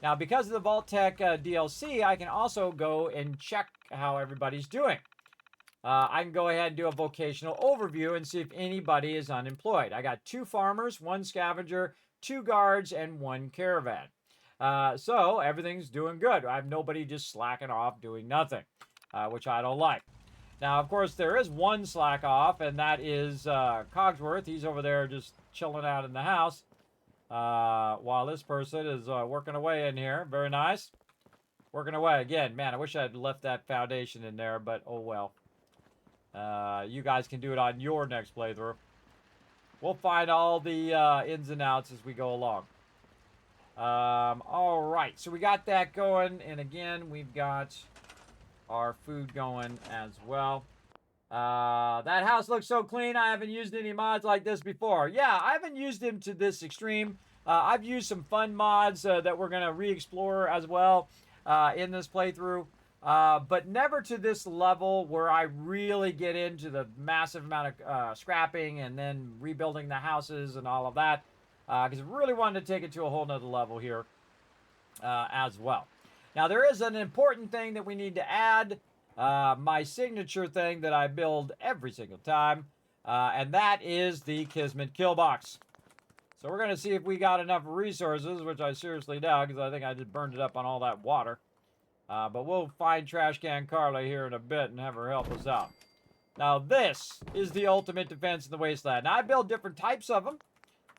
Now, because of the Vault Tech DLC, I can also go and check how everybody's doing. I can go ahead and do a vocational overview and see if anybody is unemployed. I got 2 farmers, 1 scavenger, 2 guards, and 1 caravan. So everything's doing good. I have nobody just slacking off doing nothing, which I don't like. Now, of course, there is one slack off, and that is Cogsworth. He's over there just chilling out in the house while this person is working away in here. Very nice. Working away. Again, man, I wish I had left that foundation in there, but oh well. You guys can do it on your next playthrough. We'll find all the ins and outs as we go along. All right, so we got that going, and again, we've got our food going as well. That house looks so clean. I haven't used any mods like this before. Yeah, I haven't used them to this extreme. I've used some fun mods that we're going to re-explore as well in this playthrough. But never to this level where I really get into the massive amount of scrapping and then rebuilding the houses and all of that. Because I really wanted to take it to a whole nother level here as well. Now, there is an important thing that we need to add. My signature thing that I build every single time. And that is the Kismet kill box. So we're going to see if we got enough resources, which I seriously doubt, because I think I just burned it up on all that water. But we'll find Trash Can Carla here in a bit and have her help us out. Now, this is the ultimate defense in the wasteland. Now, I build different types of them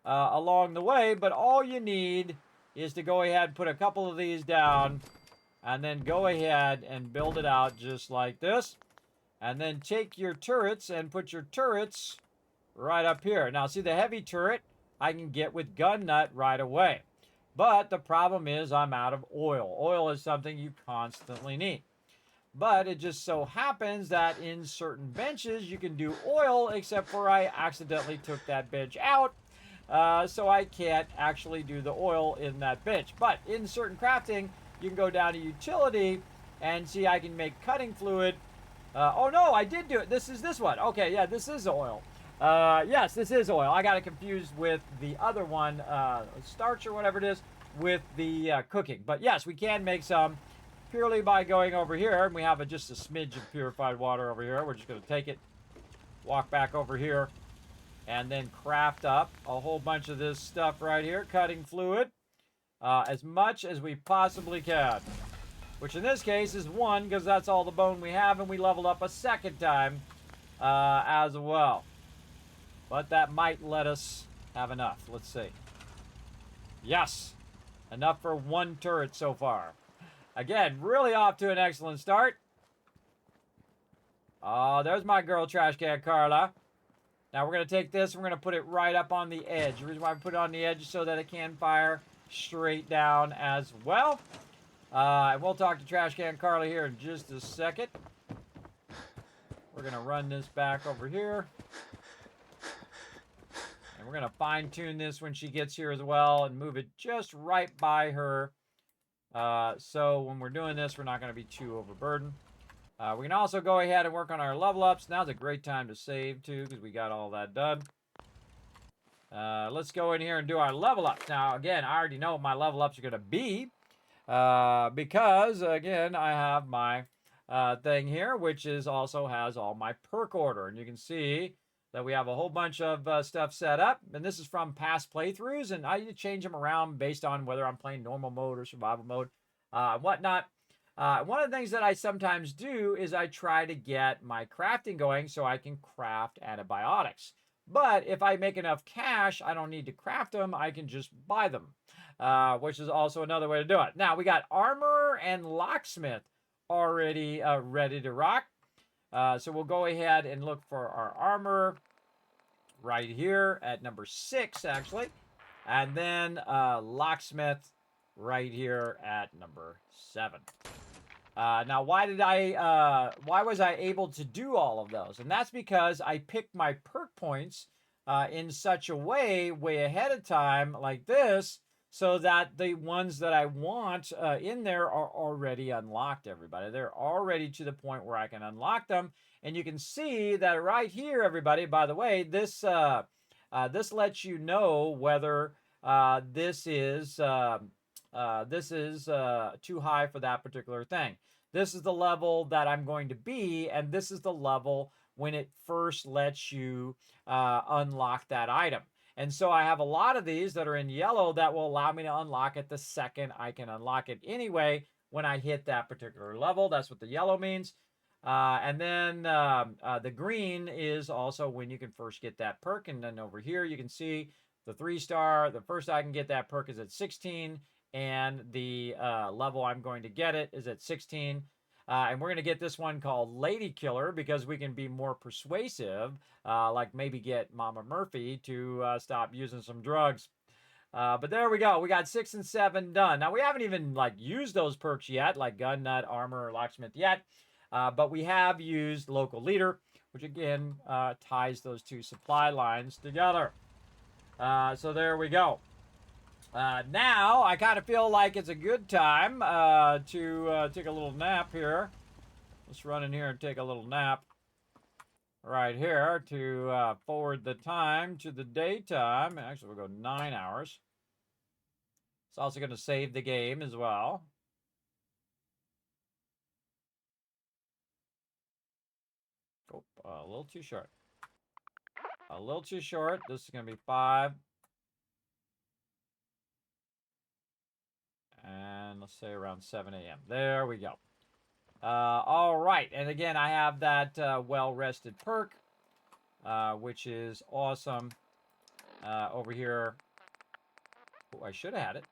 along the way, but all you need is to go ahead and put a couple of these down, and then go ahead and build it out just like this. And then take your turrets and put your turrets right up here. Now, see the heavy turret I can get with gun nut right away. But the problem is I'm out of oil. Oil is something you constantly need. But it just so happens that in certain benches you can do oil, except for I accidentally took that bench out. So I can't actually do the oil in that bench. But in certain crafting, you can go down to utility and see I can make cutting fluid. Oh no, I did do it. This is this one. Okay, yeah, this is oil. Yes, this is oil. I got it confused with the other one, starch or whatever it is, with the cooking. But yes, we can make some purely by going over here. And we have just a smidge of purified water over here. We're just going to take it, walk back over here, and then craft up a whole bunch of this stuff right here, cutting fluid, as much as we possibly can. Which in this case is 1, because that's all the bone we have, and we leveled up a second time as well. But that might let us have enough. Let's see. Yes. Enough for 1 turret so far. Again, really off to an excellent start. Oh, there's my girl, Trash Can Carla. Now we're going to take this and we're going to put it right up on the edge. The reason why I put it on the edge is so that it can fire straight down as well. And we'll talk to Trash Can Carla here in just a second. We're going to run this back over here. And we're going to fine-tune this when she gets here as well and move it just right by her. So when we're doing this, we're not going to be too overburdened. We can also go ahead and work on our level ups. Now's a great time to save too, because we got all that done. Let's go in here and do our level ups. Now, again, I already know what my level ups are going to be. Because, again, I have my thing here, which is also has all my perk order. And you can see that we have a whole bunch of stuff set up. And this is from past playthroughs. And I change them around based on whether I'm playing normal mode or survival mode and whatnot. One of the things that I sometimes do is I try to get my crafting going so I can craft antibiotics. But if I make enough cash, I don't need to craft them. I can just buy them, which is also another way to do it. Now, we got armor and locksmith already ready to rock. So we'll go ahead and look for our armor right here at number 6, actually. And then locksmith right here at number 7. Now, why was I able to do all of those? And that's because I picked my perk points in such a way ahead of time like this, so that the ones that I want in there are already unlocked, everybody. They're already to the point where I can unlock them. And you can see that right here, everybody, by the way, this lets you know whether this is too high for that particular thing. This is the level that I'm going to be, and this is the level when it first lets you unlock that item. And so I have a lot of these that are in yellow that will allow me to unlock it the second I can unlock it anyway when I hit that particular level. That's what the yellow means. And then the green is also when you can first get that perk. And then over here you can see the 3-star. The first I can get that perk is at 16. And the level I'm going to get it is at 16. And we're going to get this one called Lady Killer because we can be more persuasive, like maybe get Mama Murphy to stop using some drugs. But there we go. We got 6 and 7 done. Now, we haven't even used those perks yet, like Gun Nut, Armor, or Locksmith yet. But we have used Local Leader, which again ties those 2 supply lines together. So there we go. Now, I kind of feel like it's a good time to take a little nap here. Let's run in here and take a little nap right here to forward the time to the daytime. Actually, we'll go 9 hours. It's also going to save the game as well. Oh, a little too short. A little too short. This is going to be 5. And let's say around 7 a.m. There we go. All right. And again, I have that well-rested perk, which is awesome. Over here. Oh, I should have had it.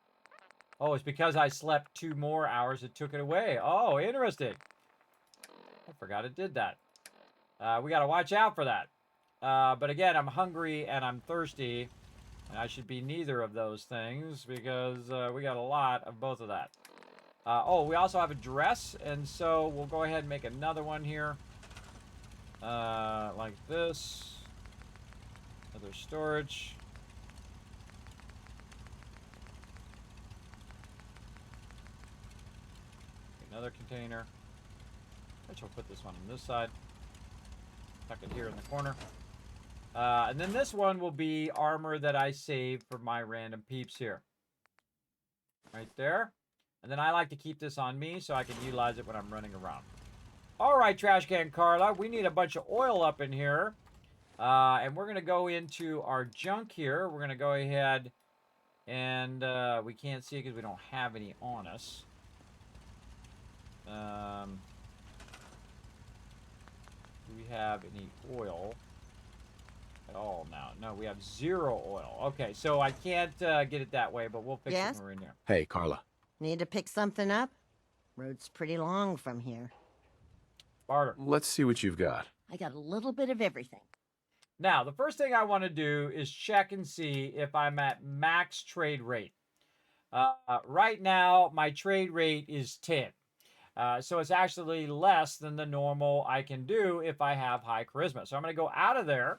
Oh, it's because I slept 2 more hours. It took it away. Oh, interesting. I forgot it did that. We got to watch out for that. But again, I'm hungry and I'm thirsty. And I should be neither of those things because we got a lot of both of that. Oh, we also have a dress. And so we'll go ahead and make another one here. Like this. Other storage. Another container. Which we'll put this one on this side. Tuck it here in the corner. And then this one will be armor that I saved for my random peeps here. Right there. And then I like to keep this on me so I can utilize it when I'm running around. All right, Trash Can Carla. We need a bunch of oil up in here. And we're going to go into our junk here. We're going to go ahead and we can't see it because we don't have any on us. Do we have any oil at all now? No, we have 0 oil. Okay, so I can't get it that way, but we'll fix it when we're in there. Hey, Carla. Need to pick something up? Road's pretty long from here. Barter. Let's see what you've got. I got a little bit of everything. Now, the first thing I want to do is check and see if I'm at max trade rate. Right now, my trade rate is 10. So it's actually less than the normal I can do if I have high charisma. So I'm going to go out of there.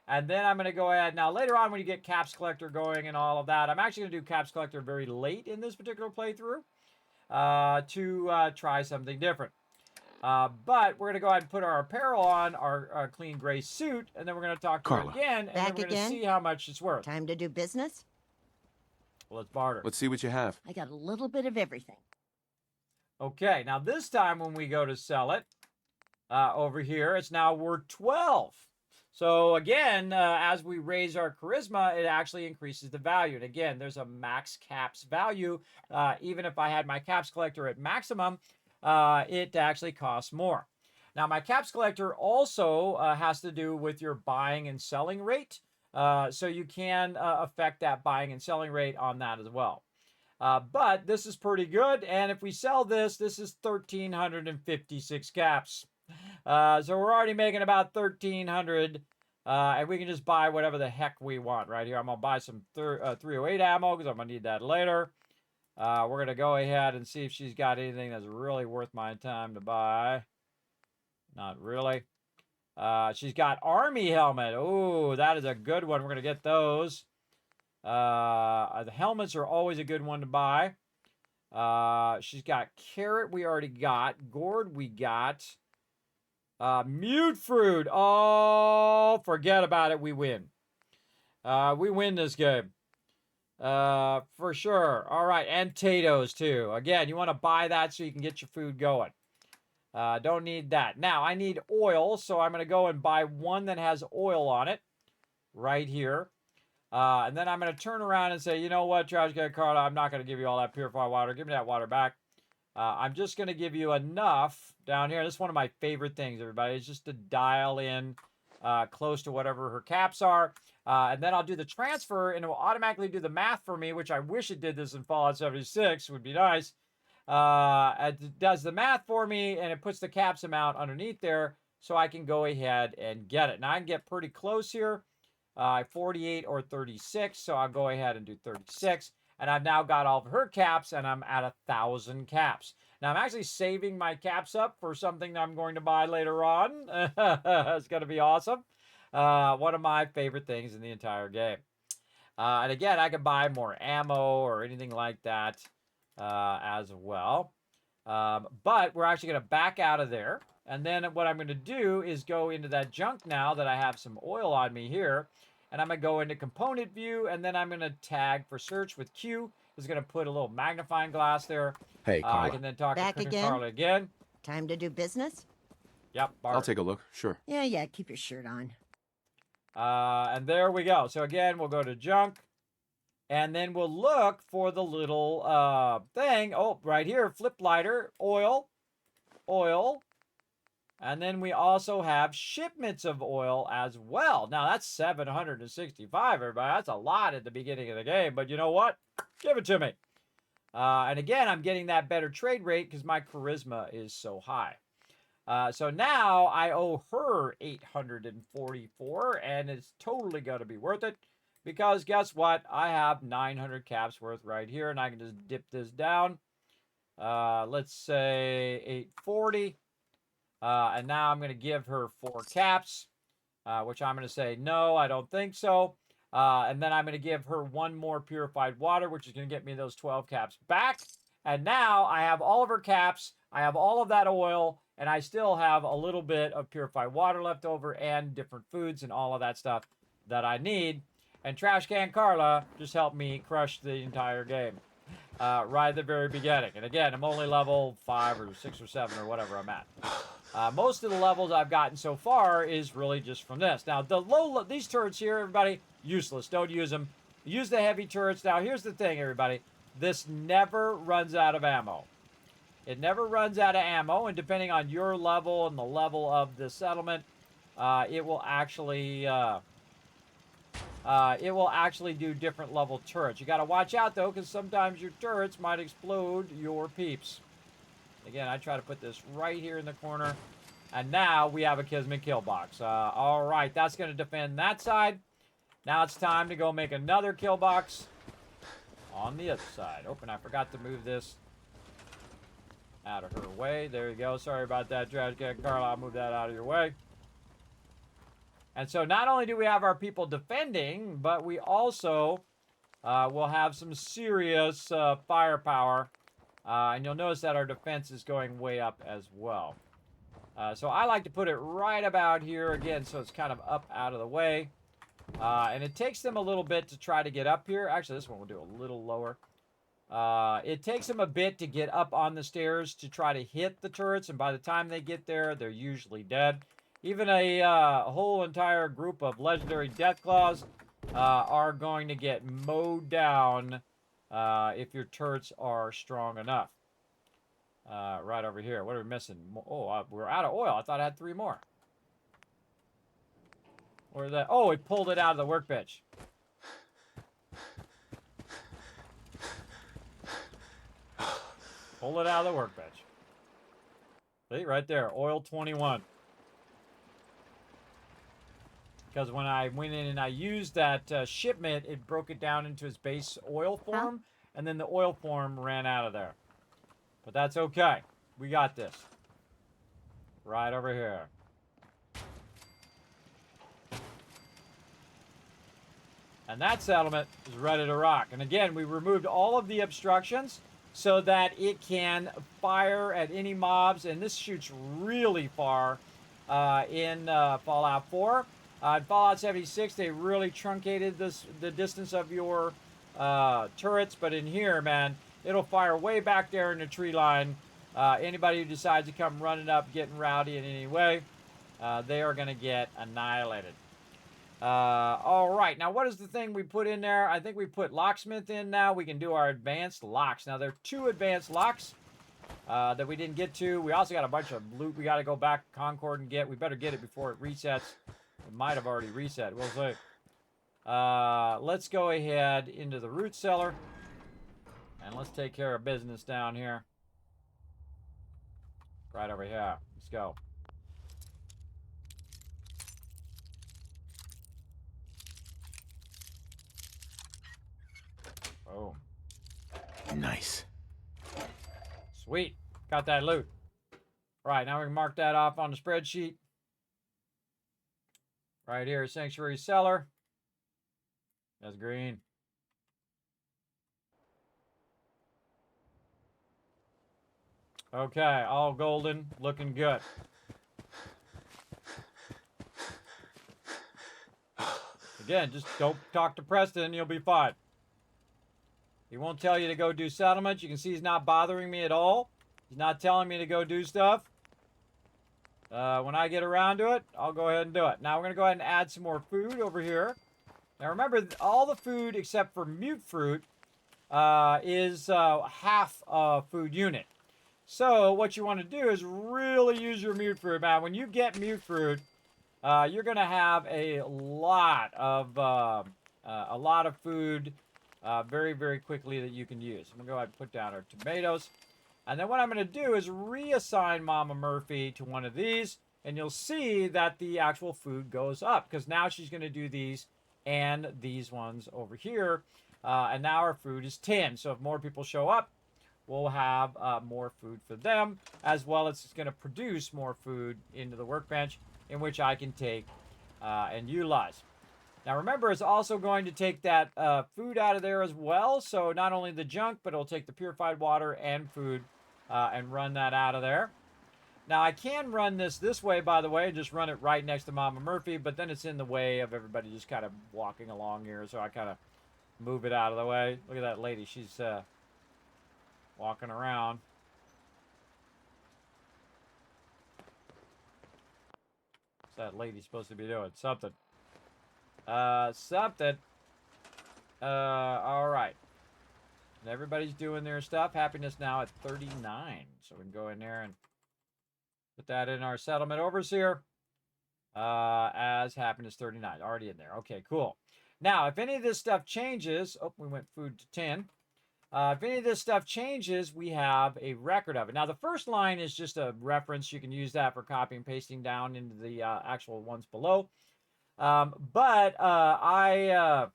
And then I'm going to go ahead. Now, later on when you get Caps Collector going and all of that, I'm actually going to do Caps Collector very late in this particular playthrough to try something different. But we're going to go ahead and put our apparel on, our clean gray suit, and then we're going to talk to her again, and then we're going to see how much it's worth. Time to do business? Well, let's barter. Let's see what you have. I got a little bit of everything. Okay, now this time when we go to sell it, over here, it's now worth 12. So again, as we raise our charisma, it actually increases the value. And again, there's a max caps value. Even if I had my caps collector at maximum, it actually costs more. Now, my caps collector also has to do with your buying and selling rate. So you can affect that buying and selling rate on that as well. But this is pretty good. And if we sell this, this is 1,356 caps. So we're already making about 1,300. And we can just buy whatever the heck we want right here. I'm going to buy some 308 ammo because I'm going to need that later. We're going to go ahead and see if she's got anything that's really worth my time to buy. Not really. She's got army helmet. Ooh, that is a good one. We're going to get those. The helmets are always a good one to buy. She's got carrot we already got. Gourd we got. Mute fruit. Oh, forget about it. We win. We win this game. For sure. All right. And potatoes too. Again, you want to buy that so you can get your food going. Don't need that. Now, I need oil, so I'm going to go and buy one that has oil on it. Right here. And then I'm going to turn around and say, you know what, Trash Can Carla, I'm not going to give you all that purified water. Give me that water back. I'm just going to give you enough down here. This is one of my favorite things, everybody. It's just to dial in close to whatever her caps are. And then I'll do the transfer, and it will automatically do the math for me, which I wish it did this in Fallout 76. Would be nice. It does the math for me, and it puts the caps amount underneath there, so I can go ahead and get it. Now, I can get pretty close here. 48 or 36, so I'll go ahead and do 36. And I've now got all of her caps, and I'm at 1,000 caps. Now, I'm actually saving my caps up for something that I'm going to buy later on. It's going to be awesome. One of my favorite things in the entire game. And again, I can buy more ammo or anything like that as well. But we're actually going to back out of there. And then what I'm going to do is go into that junk now that I have some oil on me here. And I'm going to go into component view, and then I'm going to tag for search with Q. Is going to put a little magnifying glass there. Hey, I Carla. can then talk Back to again? Carla again. Time to do business? Yep, I'll take a look, sure. Yeah, keep your shirt on. And there we go. So again, we'll go to junk. And then we'll look for the little thing. Oh, right here, flip lighter, oil. And then we also have shipments of oil as well. Now, that's 765, everybody. That's a lot at the beginning of the game. But you know what? Give it to me. And again, I'm getting that better trade rate because my charisma is so high. So now I owe her 844, and it's totally going to be worth it. Because guess what? I have 900 caps worth right here, and I can just dip this down. Let's say 840. And now I'm going to give her 4 caps, which I'm going to say, no, I don't think so. And then I'm going to give her 1 more purified water, which is going to get me those 12 caps back. And now I have all of her caps. I have all of that oil, and I still have a little bit of purified water left over and different foods and all of that stuff that I need. And Trash Can Carla just helped me crush the entire game right at the very beginning. And again, I'm only level 5 or 6 or 7 or whatever I'm at. Most of the levels I've gotten so far is really just from this. Now, these turrets here, everybody, useless. Don't use them. Use the heavy turrets. Now, here's the thing, everybody. This never runs out of ammo. It never runs out of ammo, and depending on your level and the level of the settlement, it will actually do different level turrets. You got to watch out, though, because sometimes your turrets might explode your peeps. Again, I try to put this right here in the corner. And now we have a Kismet kill box. All right, that's going to defend that side. Now it's time to go make another kill box on the other side. Oh, and I forgot to move this out of her way. There you go. Sorry about that, Trash Can Carla. I'll move that out of your way. And so not only do we have our people defending, but we also will have some serious firepower. And you'll notice that our defense is going way up as well. So I like to put it right about here again, so it's kind of up out of the way. And it takes them a little bit to try to get up here. Actually, this one we'll do a little lower. It takes them a bit to get up on the stairs to try to hit the turrets, and by the time they get there, they're usually dead. Even a whole entire group of legendary Deathclaws are going to get mowed down if your turrets are strong enough. Right over here. What are we missing? Oh, we're out of oil. I thought I had 3 more. Where's that? Oh, we pulled it out of the workbench. Pull it out of the workbench. See, right there. Oil 21. Because when I went in and I used that shipment, it broke it down into its base oil form. And then the oil form ran out of there. But that's okay. We got this. Right over here. And that settlement is ready to rock. And again, we removed all of the obstructions so that it can fire at any mobs. And this shoots really far in Fallout 4. In Fallout 76, they really truncated the distance of your turrets. But in here, man, it'll fire way back there in the tree line. Anybody who decides to come running up, getting rowdy in any way, they are going to get annihilated. All right, now what is the thing we put in there? I think we put locksmith in now. We can do our advanced locks. Now, there are 2 advanced locks that we didn't get to. We also got a bunch of loot we got to go back to Concord and get. We better get it before it resets. It might have already reset. We'll see. Let's go ahead into the root cellar. And let's take care of business down here. Right over here. Let's go. Oh. Nice. Sweet. Got that loot. Right, now we can mark that off on the spreadsheet. Right here, Sanctuary Cellar. That's green. Okay, all golden, looking good. Again, just don't talk to Preston, you'll be fine. He won't tell you to go do settlements. You can see he's not bothering me at all. He's not telling me to go do stuff. When I get around to it, I'll go ahead and do it. Now we're going to go ahead and add some more food over here. Now remember, all the food except for mute fruit is half a food unit. So what you want to do is really use your mute fruit. Now, when you get mute fruit, you're going to have a lot of food very, very quickly that you can use. I'm going to go ahead and put down our tomatoes. And then what I'm going to do is reassign Mama Murphy to one of these. And you'll see that the actual food goes up. Because now she's going to do these and these ones over here. And now our food is 10. So if more people show up, we'll have more food for them. As well as it's going to produce more food into the workbench, in which I can take and utilize. Now remember, it's also going to take that food out of there as well. So not only the junk, but it'll take the purified water and food and run that out of there. Now I can run this way, by the way, and just run it right next to Mama Murphy, but then it's in the way of everybody just kind of walking along here. So I kind of move it out of the way. Look at that lady. She's walking around. What's that lady supposed to be doing? Something. Something. All right. And everybody's doing their stuff. Happiness now at 39. So we can go in there and put that in our settlement overseer as happiness 39. Already in there. Okay, cool. Now, if any of this stuff changes, oh, we went food to 10. If any of this stuff changes, we have a record of it. Now, the first line is just a reference. You can use that for copying and pasting down into the actual ones below. But I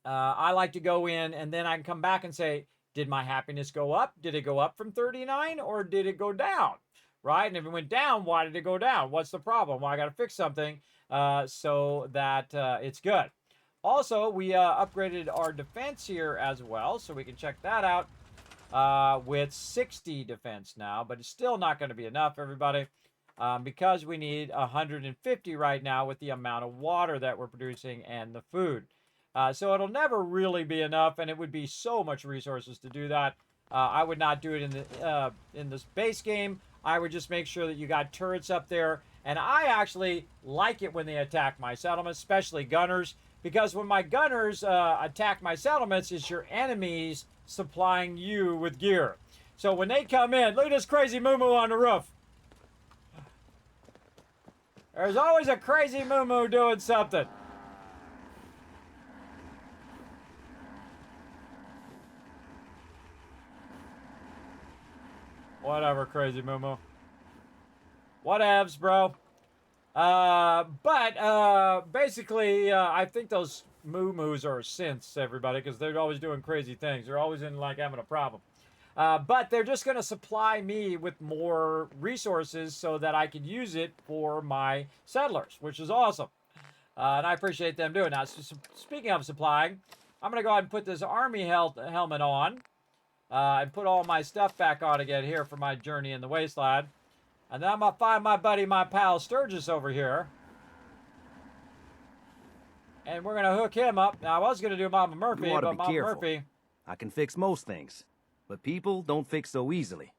like to go in and then I can come back and say, did my happiness go up? Did it go up from 39 or did it go down? Right? And if it went down, why did it go down? What's the problem? Well, I got to fix something so that it's good. Also, we upgraded our defense here as well, so we can check that out with 60 defense now, but it's still not going to be enough, everybody, because we need 150 right now with the amount of water that we're producing and the food. So it'll never really be enough, and it would be so much resources to do that. I would not do it in this base game. I would just make sure that you got turrets up there, and I actually like it when they attack my settlements, especially gunners. Because when my gunners attack my settlements, it's your enemies supplying you with gear. So when they come in, look at this crazy moo-moo on the roof. There's always a crazy moo-moo doing something. Whatever, crazy moo-moo. Whatevs, bro. Basically, I think those moo-moos are synths, everybody, because they're always doing crazy things. They're always in, like, having a problem. But they're just going to supply me with more resources so that I can use it for my settlers, which is awesome. And I appreciate them doing that. So, speaking of supplying, I'm going to go ahead and put this army helmet on and put all my stuff back on again here for my journey in the wasteland. And then I'm going to find my buddy, my pal Sturgis over here. And we're going to hook him up. Now, I was going to do Mama Murphy, You ought to but be Mama careful. Murphy... I can fix most things, but people don't fix so easily.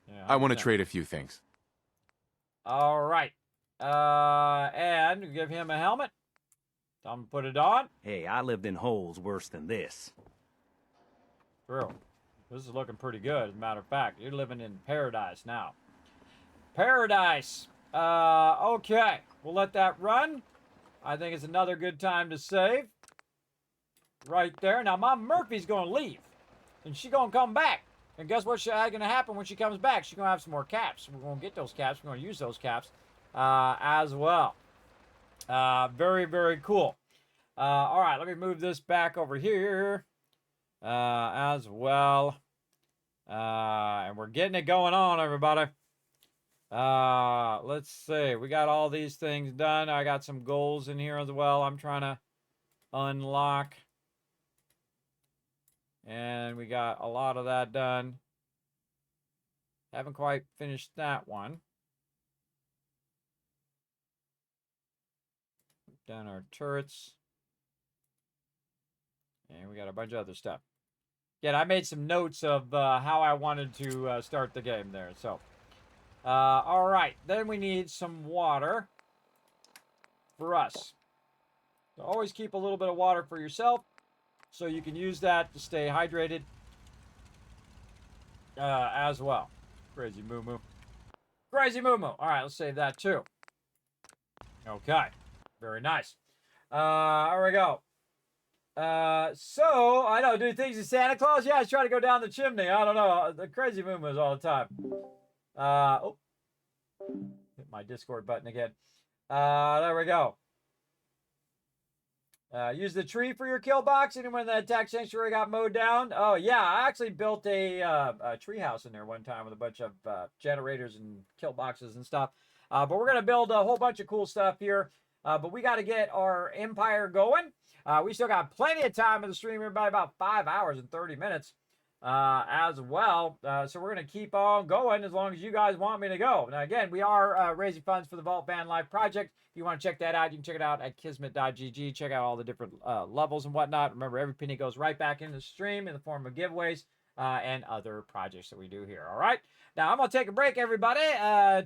Yeah, I want to trade a few things. All right. And give him a helmet. Tell him to put it on. Hey, I lived in holes worse than this. True. This is looking pretty good, as a matter of fact. You're living in paradise now. Paradise. Okay. We'll let that run. I think it's another good time to save. Right there. Now, Mama Murphy's going to leave. And she's going to come back. And guess what's going to happen when she comes back? She's going to have some more caps. We're going to get those caps. We're going to use those caps as well. Very, very cool. All right. Let me move this back over here as well. And we're getting it going on, everybody. Let's see. We got all these things done. I got some goals in here as well. I'm trying to Unlock. And we got a lot of that done. Haven't quite finished that one. Done our turrets. And we got a bunch of other stuff. Again, I made some notes of how I wanted to start the game there. So, all right. Then we need some water for us. So always keep a little bit of water for yourself so you can use that to stay hydrated as well. Crazy moo moo. Crazy moo moo. All right, let's save that too. Okay. Very nice. Here we go. So, I know, do things in Santa Claus? Yeah, I was trying to go down the chimney. I don't know. The crazy moo moos all the time. Oh. Hit my Discord button again. There we go. Use the tree for your kill box. Anyone that attack sanctuary got mowed down? Oh, yeah. I actually built a tree house in there one time with a bunch of generators and kill boxes and stuff. But we're going to build a whole bunch of cool stuff here. But we got to get our empire going. We still got plenty of time in the stream here, by about 5 hours and 30 minutes as well. So we're going to keep on going as long as you guys want me to go. Now, again, we are raising funds for the Vault Van Life Project. If you want to check that out, you can check it out at kismet.gg. Check out all the different levels and whatnot. Remember, every penny goes right back into the stream in the form of giveaways and other projects that we do here. All right? Now, I'm going to take a break, everybody,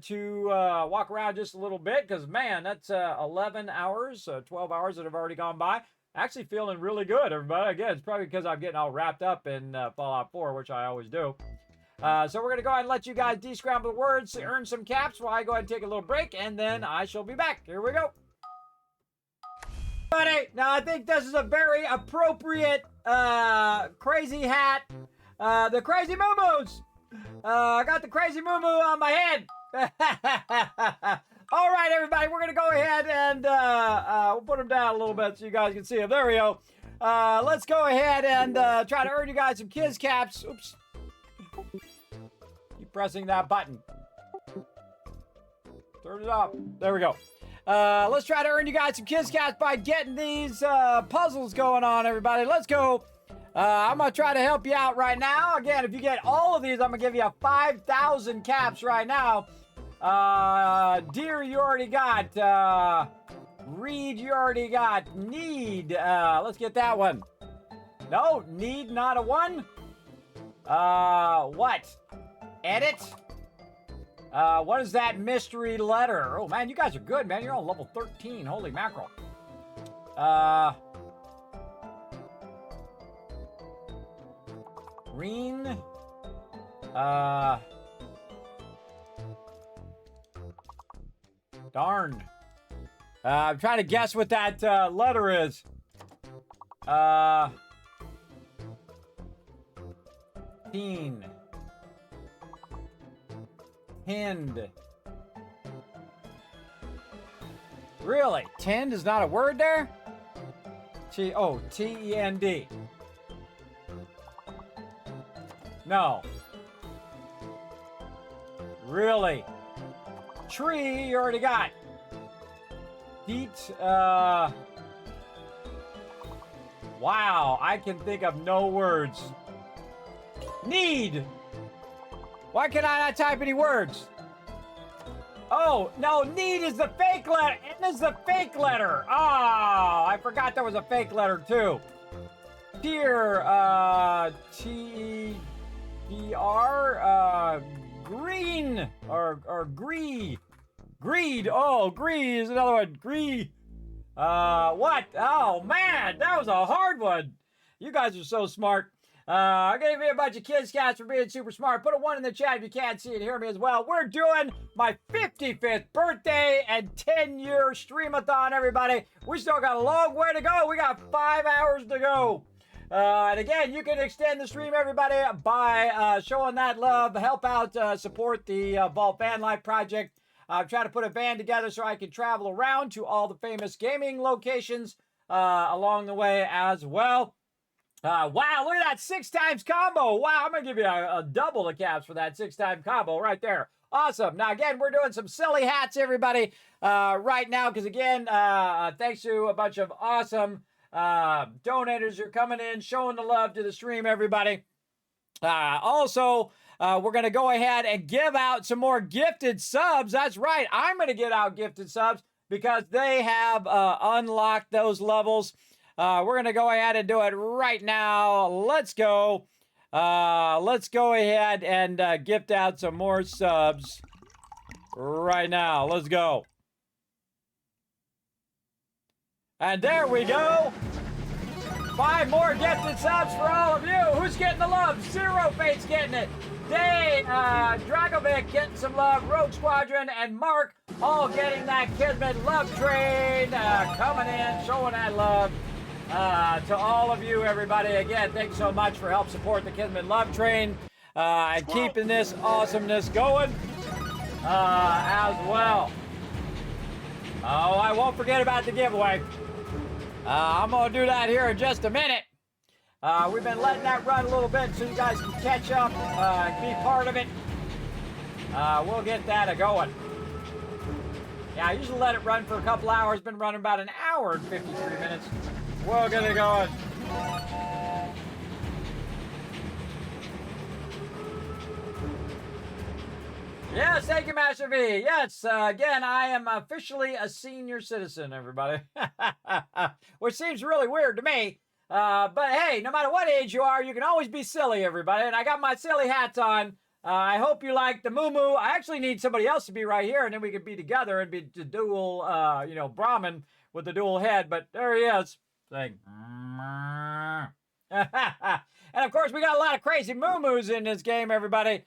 to walk around just a little bit because, man, that's 11 hours, 12 hours that have already gone by. Actually feeling really good, everybody. Again, it's probably because I'm getting all wrapped up in Fallout 4, which I always do. So we're going to go ahead and let you guys descramble the words, earn some caps while I go ahead and take a little break, and then I shall be back. Here we go. Buddy, now I think this is a very appropriate crazy hat. The crazy moo-moos. I got the crazy moo-moo on my head. All right, everybody, we're going to go ahead and we'll put them down a little bit so you guys can see them. There we go. Let's go ahead and try to earn you guys some Kiz caps. Oops. Keep pressing that button. Turn it up. There we go. Let's try to earn you guys some Kiz caps by getting these puzzles going on, everybody. Let's go. I'm going to try to help you out right now. Again, if you get all of these, I'm going to give you 5,000 caps right now. Deer, you already got. Reed, you already got. Need. Let's get that one. No, need not a one. What? Edit. What is that mystery letter? Oh, man, you guys are good, man. You're on level 13. Holy mackerel. Green. Darn. I'm trying to guess what that letter is. Teen. Hind. Really? Tend is not a word there? T-E-N-D. No. Really? Tree, you already got. Heat, wow, I can think of no words. Need. Why can I not type any words? Oh, no, need is the fake letter. N is the fake letter. Oh, I forgot there was a fake letter, too. Here, T-E-B-R, green, or gree. Greed. Oh, greed is another one. Greed. What? Oh, man, that was a hard one. You guys are so smart. I'm going to give you a bunch of Kiz cats for being super smart. Put a 1 in the chat if you can't see and hear me as well. We're doing my 55th birthday and 10-year Stream-A-Thon, everybody. We still got a long way to go. We got 5 hours to go. And again, you can extend the stream, everybody, by showing that love. Help out, support the Vault Van Life Project. I'm trying to put a van together so I can travel around to all the famous gaming locations along the way as well. Wow, look at that 6x combo. Wow, I'm going to give you a double the caps for that 6x combo right there. Awesome. Now, again, we're doing some silly hats, everybody, right now. Because, again, thanks to a bunch of awesome donators are coming in, showing the love to the stream, everybody. Also, we're going to go ahead and give out some more gifted subs. That's right. I'm going to get out gifted subs because they have unlocked those levels. We're going to go ahead and do it right now. Let's go. Let's go ahead and gift out some more subs right now. Let's go. And there we go. 5 more gifted subs for all of you. Who's getting the love? Zero Fate's getting it. Day, Dragovic getting some love. Rogue Squadron and Mark all getting that Kismet love train. Coming in, showing that love to all of you, everybody. Again, thanks so much for help support the Kismet love train and keeping this awesomeness going as well. Oh, I won't forget about the giveaway. I'm going to do that here in just a minute. We've been letting that run a little bit so you guys can catch up and be part of it. We'll get that going. Yeah, I usually let it run for a couple hours. Been running about an hour and 53 minutes. We'll get it going. Yes, thank you, Master V. Yes, again, I am officially a senior citizen, everybody. Which seems really weird to me. But hey, no matter what age you are, you can always be silly, everybody. And I got my silly hats on. I hope you like the moo-moo. I actually need somebody else to be right here, and then we could be together and be the dual, Brahmin with the dual head. But there he is, saying. And of course, we got a lot of crazy moo-moos in this game, everybody.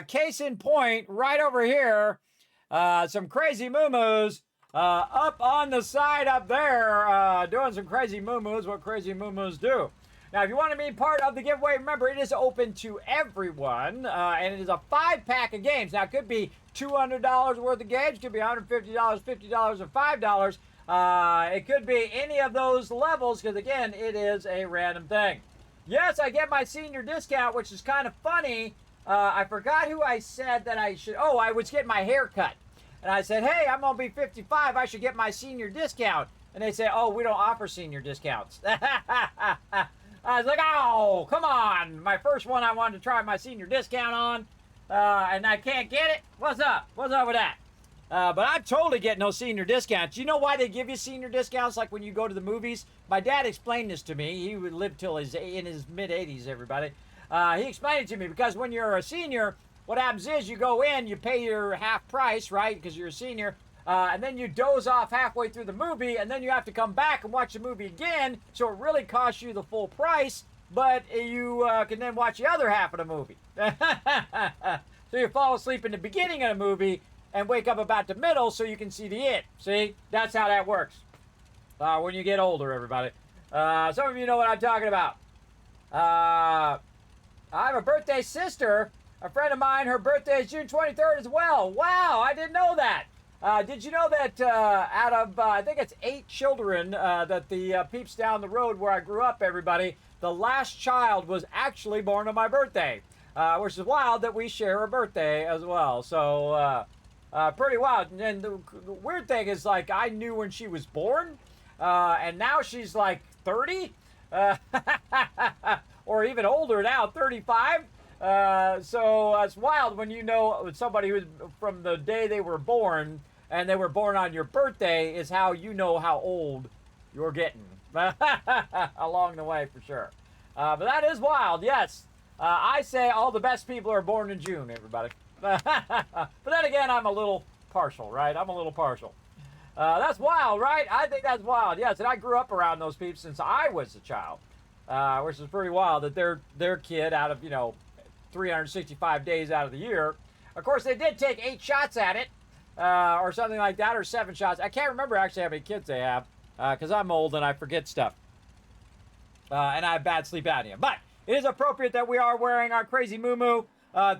Case in point, right over here, some crazy moo-moos up on the side up there, doing some crazy moo-moos, what crazy moo-moos do. Now, if you want to be part of the giveaway, remember, it is open to everyone, and it is a 5-pack of games. Now, it could be $200 worth of games, it could be $150, $50, or $5. It could be any of those levels, because, again, it is a random thing. Yes, I get my senior discount, which is kind of funny. I forgot who I said that I should... Oh, I was getting my hair cut. And I said, hey, I'm going to be 55. I should get my senior discount. And they say, oh, we don't offer senior discounts. I was like, oh, come on. My first one I wanted to try my senior discount on. And I can't get it. What's up? What's up with that? But I'm totally getting no senior discounts. You know why they give you senior discounts like when you go to the movies? My dad explained this to me. He would live till in his mid-80s, everybody. He explained it to me because when you're a senior, what happens is you go in, you pay your half price, right, because you're a senior, and then you doze off halfway through the movie, and then you have to come back and watch the movie again, so it really costs you the full price, but you can then watch the other half of the movie. So you fall asleep in the beginning of the movie and wake up about the middle so you can see the end. See? That's how that works when you get older, everybody. Some of you know what I'm talking about. I have a birthday sister, a friend of mine. Her birthday is June 23rd as well. Wow, I didn't know that. Did you know that out of, I think it's 8 children that the peeps down the road where I grew up, everybody, the last child was actually born on my birthday, which is wild that we share a birthday as well. So, pretty wild. And the weird thing is, like, I knew when she was born, and now she's like 30. Or even older now, 35. So it's wild when you know somebody who's from the day they were born and they were born on your birthday is how you know how old you're getting along the way for sure. But that is wild, yes. I say all the best people are born in June, everybody. But then again, I'm a little partial, right? I'm a little partial. That's wild, right? I think that's wild, yes. And I grew up around those peeps since I was a child. Which is pretty wild that their kid out of, 365 days out of the year. Of course, they did take 8 shots at it, or something like that, or 7 shots. I can't remember actually how many kids they have, because I'm old and I forget stuff. And I have bad sleep apnea. But it is appropriate that we are wearing our crazy moo-moo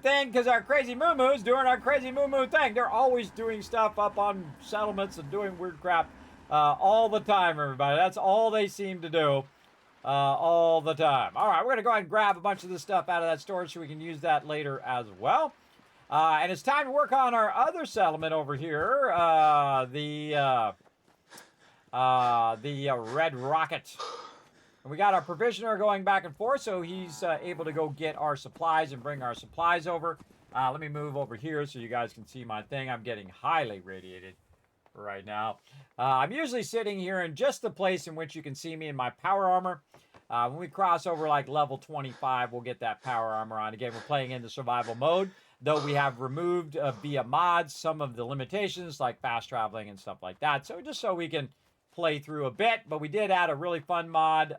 thing, because our crazy moo-moo's doing our crazy moo-moo thing. They're always doing stuff up on settlements and doing weird crap all the time, everybody. That's all they seem to do. All the time. All right, we're going to go ahead and grab a bunch of this stuff out of that storage so we can use that later as well. And it's time to work on our other settlement over here. the Red Rocket. And we got our provisioner going back and forth, so he's able to go get our supplies and bring our supplies over. Let me move over here so you guys can see my thing. I'm getting highly radiated right now. I'm usually sitting here in just the place in which you can see me in my power armor. When we cross over like level 25, we'll get that power armor on. Again, we're playing in the survival mode, though we have removed via mods some of the limitations like fast traveling and stuff like that. So just so we can play through a bit, but we did add a really fun mod,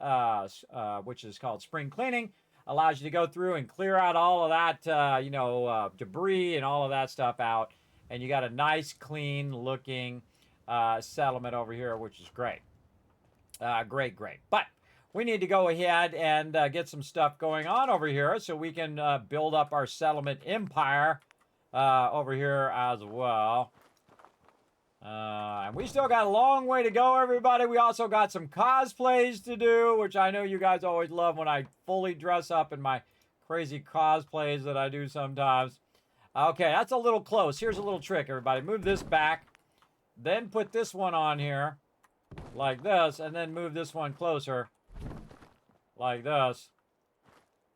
which is called Spring Cleaning. Allows you to go through and clear out all of that, debris and all of that stuff out. And you got a nice, clean looking settlement over here, which is great. Great. But we need to go ahead and get some stuff going on over here so we can build up our settlement empire over here as well. And we still got a long way to go, everybody. We also got some cosplays to do, which I know you guys always love when I fully dress up in my crazy cosplays that I do sometimes. Okay, that's a little close. Here's a little trick, everybody. Move this back, then put this one on here like this, and then move this one closer like this.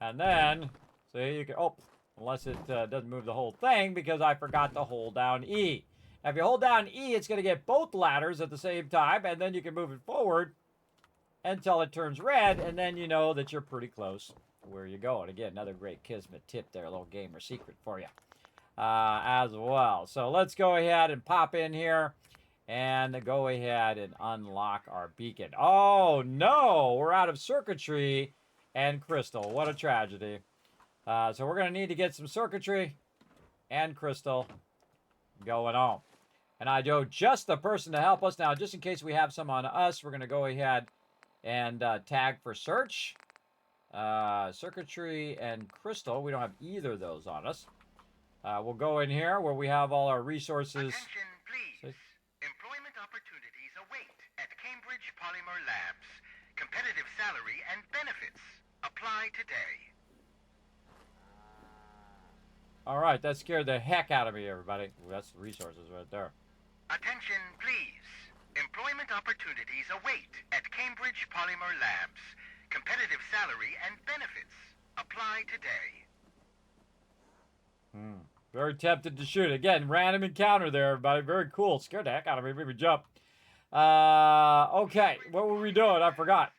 And then, see, you can, unless it doesn't move the whole thing because I forgot to hold down E. Now, if you hold down E, it's going to get both ladders at the same time, and then you can move it forward until it turns red, and then you know that you're pretty close to where you're going. Again, another great Kismet tip there, a little gamer secret for you as well. So let's go ahead and pop in here and go ahead and unlock our beacon. Oh, no! We're out of circuitry and crystal. What a tragedy. So we're going to need to get some circuitry and crystal going on. And I know just the person to help us. Now, just in case we have some on us, we're going to go ahead and tag for search. Circuitry and crystal. We don't have either of those on us. We'll go in here where we have all our resources. Attention, please. Employment opportunities await at Cambridge Polymer Labs. Competitive salary and benefits. Apply today. All right, that scared the heck out of me, everybody. Ooh, that's the resources right there. Attention, please. Employment opportunities await at Cambridge Polymer Labs. Competitive salary and benefits. Apply today. Very tempted to shoot. Again, random encounter there, everybody. Very cool. Scared the heck out of me. Made me jump. Okay, what were we doing? I forgot.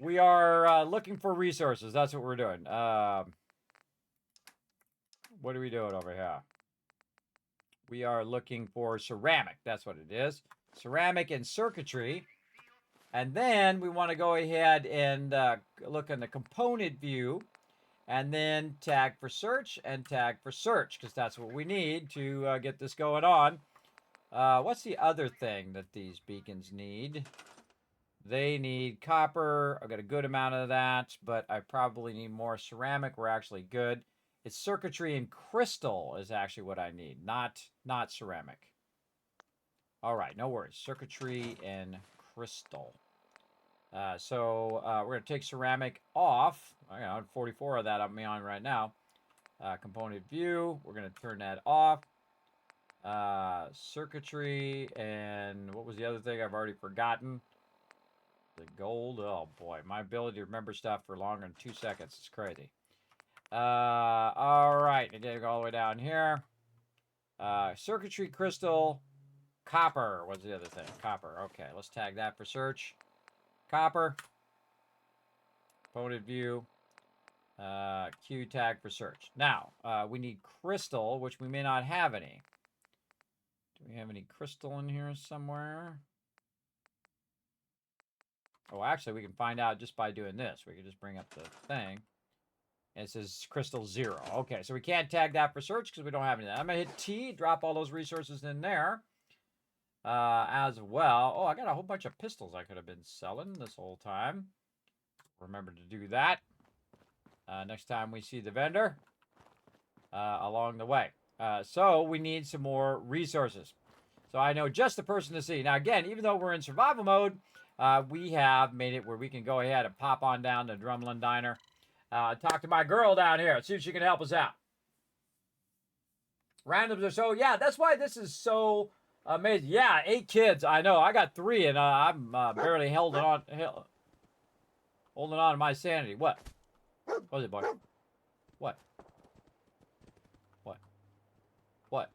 We are looking for resources. That's what we're doing. What are we doing over here? We are looking for ceramic. That's what it is. Ceramic and circuitry. And then we want to go ahead and look in the component view. And then tag for search and tag for search. Because that's what we need to get this going on. What's the other thing that these beacons need? They need copper. I've got a good amount of that. But I probably need more ceramic. We're actually good. It's circuitry and crystal is actually what I need, not ceramic. All right, no worries. Circuitry and crystal. So we're going to take ceramic off. I got 44 of that on me on right now. Component view. We're going to turn that off. Circuitry and what was the other thing I've already forgotten? The gold. Oh, boy. My ability to remember stuff for longer than 2 seconds is crazy. All right, again, go all the way down here. Circuitry, crystal, copper. What's the other thing? Copper. Okay, let's tag that for search. Copper. Component view. Q tag for search. Now, we need crystal, which we may not have any. Do we have any crystal in here somewhere? Oh, actually, we can find out just by doing this. We can just bring up the thing. It says crystal 0. Okay, so we can't tag that for search because we don't have any of that. I'm going to hit T, drop all those resources in there as well. Oh, I got a whole bunch of pistols I could have been selling this whole time. Remember to do that next time we see the vendor along the way. So we need some more resources. So I know just the person to see. Now, again, even though we're in survival mode, we have made it where we can go ahead and pop on down to Drumlin Diner. Talk to my girl down here. See if she can help us out. Randoms are so... Yeah, that's why this is so Amazing. Yeah, 8 kids. I know. I got 3, and I'm barely holding on to my sanity. What? What was it, boy? What? What? What?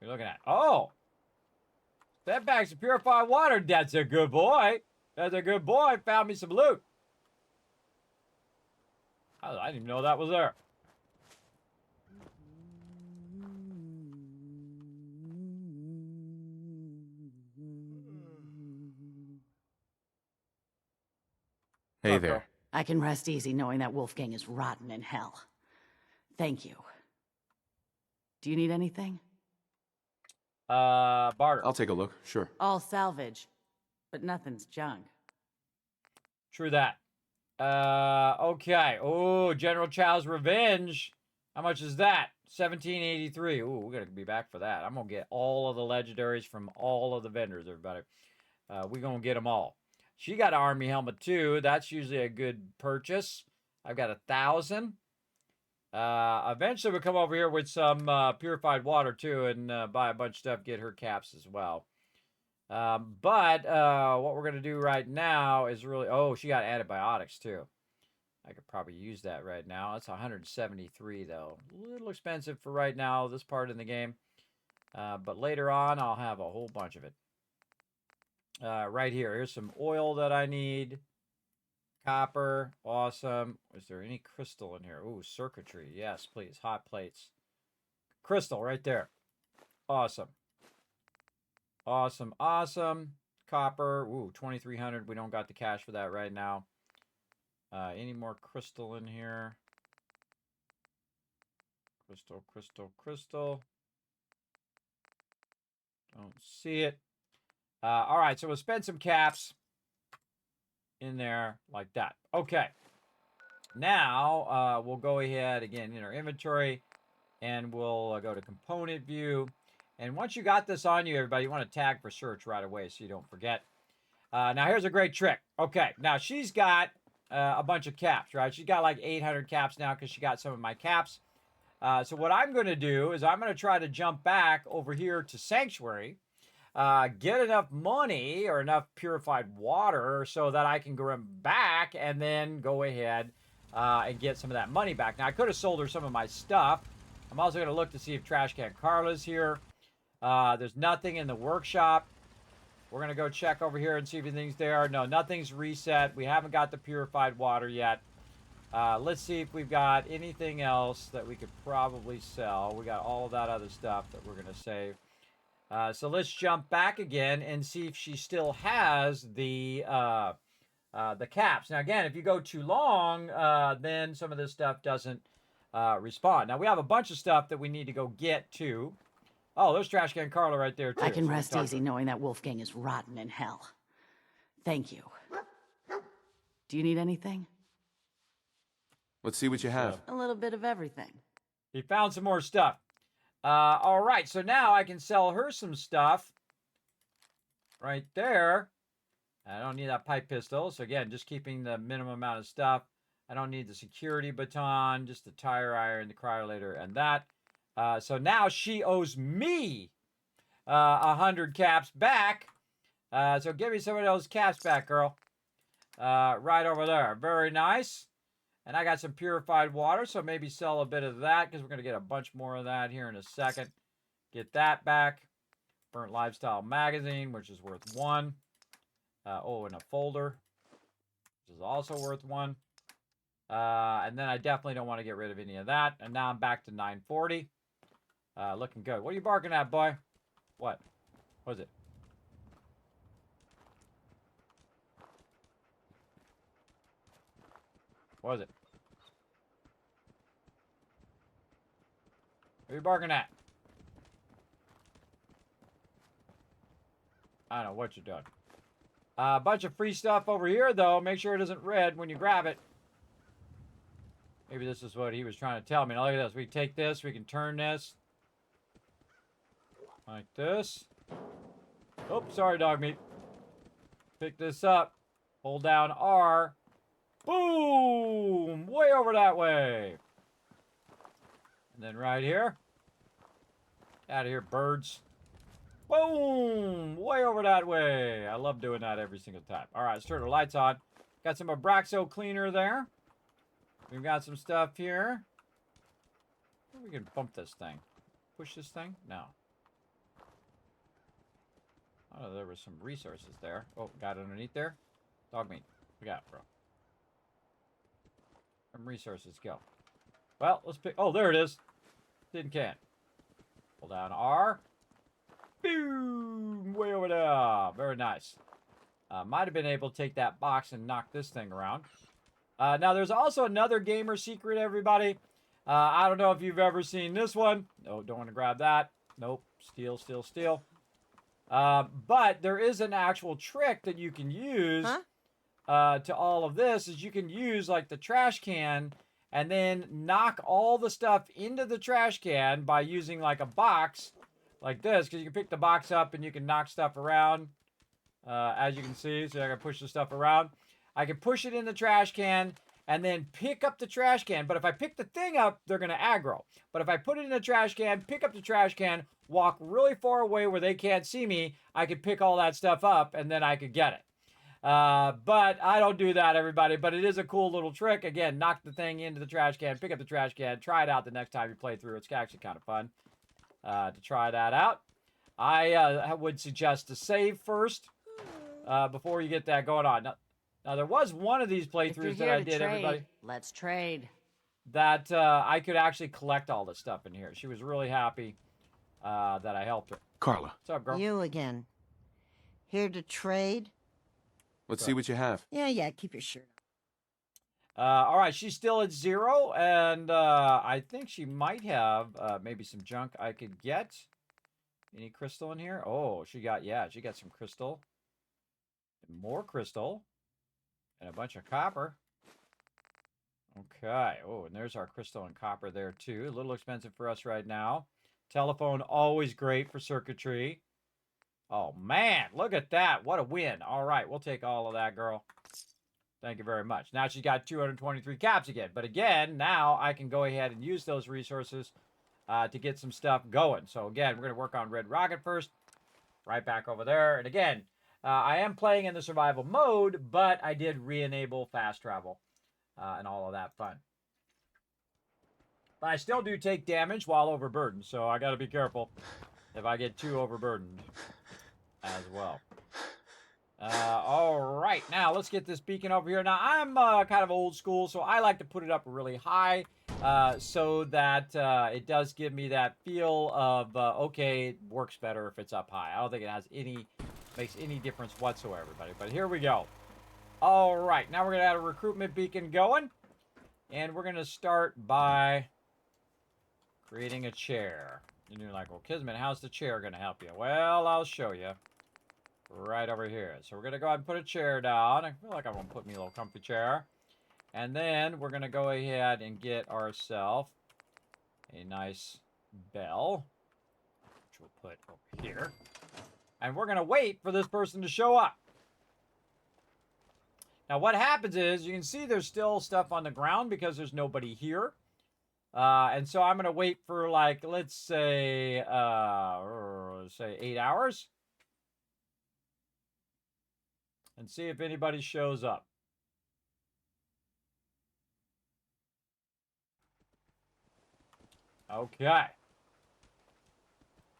You're looking at? Oh! That bag's of purified water. That's a good boy. That's a good boy. Found me some loot. I didn't even know that was there. Hey there. I can rest easy knowing that Wolfgang is rotten in hell. Thank you. Do you need anything? Barter. I'll take a look, sure. All salvage, but nothing's junk. True that. Okay. Oh, General Chow's Revenge. How much is that? 1783. Ooh, we're gonna be back for that. I'm gonna get all of the legendaries from all of the vendors, everybody. We're gonna get them all. She got an army helmet too. That's usually a good purchase. I've got 1,000. Eventually we'll come over here with some purified water too and buy a bunch of stuff, get her caps as well. But what we're going to do right now is really... Oh, she got antibiotics too. I could probably use that right now. That's 173 though. A little expensive for right now, this part in the game. But later on, I'll have a whole bunch of it. Right here. Here's some oil that I need. Copper. Awesome. Is there any crystal in here? Ooh, circuitry. Yes, please. Hot plates. Crystal right there. Awesome. Awesome. Awesome. Copper. Ooh, 2,300. We don't got the cash for that right now. Any more crystal in here? Crystal, crystal, crystal. Don't see it. All right, so we'll spend some caps in there like that. Okay. Now, we'll go ahead again in our inventory and we'll go to component view. And once you got this on you, everybody, you want to tag for search right away so you don't forget. Now, here's a great trick. Okay, now she's got a bunch of caps, right? She's got like 800 caps now because she got some of my caps. So what I'm going to do is I'm going to try to jump back over here to Sanctuary. Get enough money or enough purified water so that I can go back and then go ahead and get some of that money back. Now, I could have sold her some of my stuff. I'm also going to look to see if Trash Can Carla's here. There's nothing in the workshop. We're going to go check over here and see if anything's there. No, nothing's reset. We haven't got the purified water yet. Let's see if we've got anything else that we could probably sell. We got all of that other stuff that we're going to save. So let's jump back again and see if she still has the caps. Now, again, if you go too long, then some of this stuff doesn't respond. Now, we have a bunch of stuff that we need to go get, too. Oh, there's Trash Can Carla right there, too. I can rest easy knowing that Wolfgang is rotten in hell. Thank you. Do you need anything? Let's see what you have. A little bit of everything. He found some more stuff. All right, so now I can sell her some stuff right there. I don't need that pipe pistol. So again, just keeping the minimum amount of stuff. I don't need the security baton, just the tire iron, the cryolator, and that. So now she owes me 100 caps back. So give me some of those caps back, girl. Right over there. Very nice. And I got some purified water, so maybe sell a bit of that because we're going to get a bunch more of that here in a second. Get that back. Burnt Lifestyle Magazine, which is worth 1. In a folder, which is also worth 1. And then I definitely don't want to get rid of any of that. And now I'm back to 940. Looking good. What are you barking at, boy? What? What is it? What is it? What are you barking at? I don't know what you're doing. A bunch of free stuff over here, though. Make sure it isn't red when you grab it. Maybe this is what he was trying to tell me. Now, look at this. We take this. We can turn this. Like this. Oops, sorry, dog meat. Pick this up. Hold down R. Boom! Way over that way. And then right here. Out of here, birds. Boom! Way over that way. I love doing that every single time. All right, let's turn the lights on. Got some Abraxo cleaner there. We've got some stuff here. We can bump this thing. Push this thing? No. Oh, there was some resources there. Oh, got it underneath there. Dog meat. We got it, bro. Some resources go. Well, let's pick. Oh, there it is. Tin can. Hold down R. Boom! Way over there. Very nice. Might have been able to take that box and knock this thing around. Now, there's also another gamer secret, everybody. I don't know if you've ever seen this one. No, don't want to grab that. Nope. Steal, steal, steal. But there is an actual trick that you can use to all of this. Is you can use, like, the trash can and then knock all the stuff into the trash can by using, like, a box like this. Because you can pick the box up and you can knock stuff around, as you can see. So I can push the stuff around. I can push it in the trash can and then pick up the trash can. But if I pick the thing up, they're going to aggro. But if I put it in the trash can, pick up the trash can, walk really far away where they can't see me, I could pick all that stuff up and then I could get it. But I don't do that, everybody. But it is a cool little trick. Again, knock the thing into the trash can, pick up the trash can, try it out the next time you play through. It's actually kind of fun to try that out. I would suggest to save first before you get that going on. Now, there was one of these playthroughs that I did, everybody. Let's trade. That I could actually collect all this stuff in here. She was really happy that I helped her. Carla. What's up, girl? You again. Here to trade? Let's see what you have. Yeah, keep your shirt on. All right, she's still at 0, and I think she might have maybe some junk I could get. Any crystal in here? Oh, she got some crystal. And more crystal. And a bunch of copper. Okay. Oh, and there's our crystal and copper there, too. A little expensive for us right now. Telephone, always great for circuitry. Oh, man. Look at that. What a win. All right. We'll take all of that, girl. Thank you very much. Now she's got 223 caps again. But again, now I can go ahead and use those resources to get some stuff going. So, again, we're going to work on Red Rocket first. Right back over there. And again, I am playing in the survival mode, but I did re-enable fast travel and all of that fun. But I still do take damage while overburdened, so I got to be careful if I get too overburdened as well. All right, now let's get this beacon over here. Now, I'm kind of old school, so I like to put it up really high so that it does give me that feel of, okay, it works better if it's up high. I don't think it has makes any difference whatsoever, everybody. But here we go. All right, now we're going to have a recruitment beacon going. And we're going to start by creating a chair. And you're like, well, Kismet, how's the chair going to help you? Well, I'll show you. Right over here. So we're going to go ahead and put a chair down. I feel like I'm going to put me a little comfy chair. And then we're going to go ahead and get ourselves a nice bell, which we'll put over here. And we're going to wait for this person to show up. Now, what happens is, you can see there's still stuff on the ground because there's nobody here. And so I'm going to wait for, like, let's say 8 hours. And see if anybody shows up. Okay.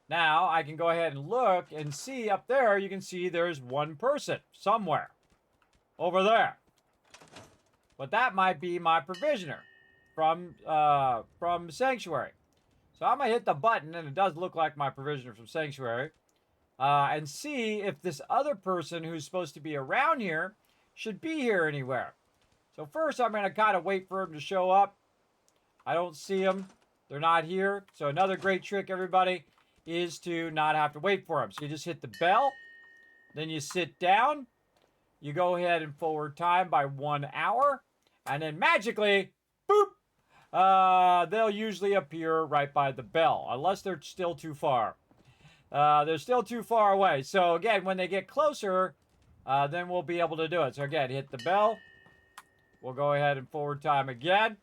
Now, I can go ahead and look and see up there, you can see there's one person somewhere. Over there. But that might be my provisioner from Sanctuary. So I'm going to hit the button, and it does look like my provisioner from Sanctuary. And see if this other person who's supposed to be around here should be here anywhere. So first, I'm going to kind of wait for him to show up. I don't see them. They're not here. So another great trick, everybody, is to not have to wait for them. So you just hit the bell. Then you sit down. You go ahead and forward time by 1 hour. And then magically, boop, they'll usually appear right by the bell. Unless they're still too far. They're still too far away. So again, when they get closer, then we'll be able to do it. So again, hit the bell. We'll go ahead and forward time again.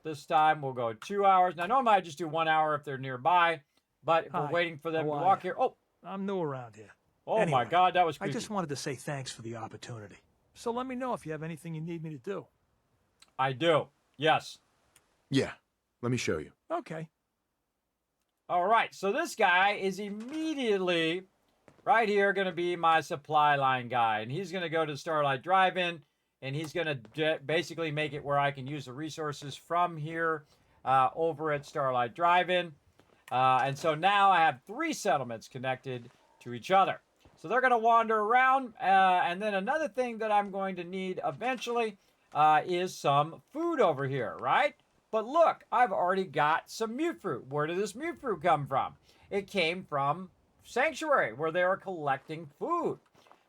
This time we'll go 2 hours. Now normally I just do 1 hour if they're nearby. But if Hi. we're waiting for them How to are walk ya? here... Oh, I'm new around here. oh my Anyway, God, that was I creepy. just wanted to say thanks for the opportunity. So let me know if you have anything you need me to do. I do. Yes. Yeah, let me show you. Okay. All right, so this guy is immediately right here going to be my supply line guy. And he's going to go to Starlight Drive-In, and he's going to basically make it where I can use the resources from here over at Starlight Drive-In. And so now I have 3 settlements connected to each other. So they're going to wander around. And then another thing that I'm going to need eventually is some food over here, right? But look, I've already got some mute fruit. Where did this mute fruit come from? It came from Sanctuary, where they are collecting food.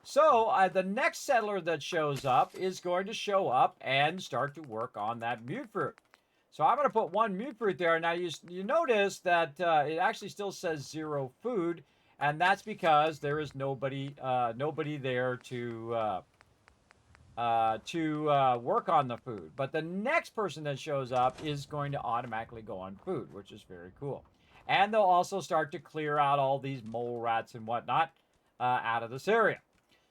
So the next settler that shows up is going to show up and start to work on that mute fruit. So I'm going to put 1 mute fruit there. Now you notice that it actually still says 0 food, and that's because there is nobody there to work on the food. But the next person that shows up is going to automatically go on food, which is very cool. And they'll also start to clear out all these mole rats and whatnot out of this area.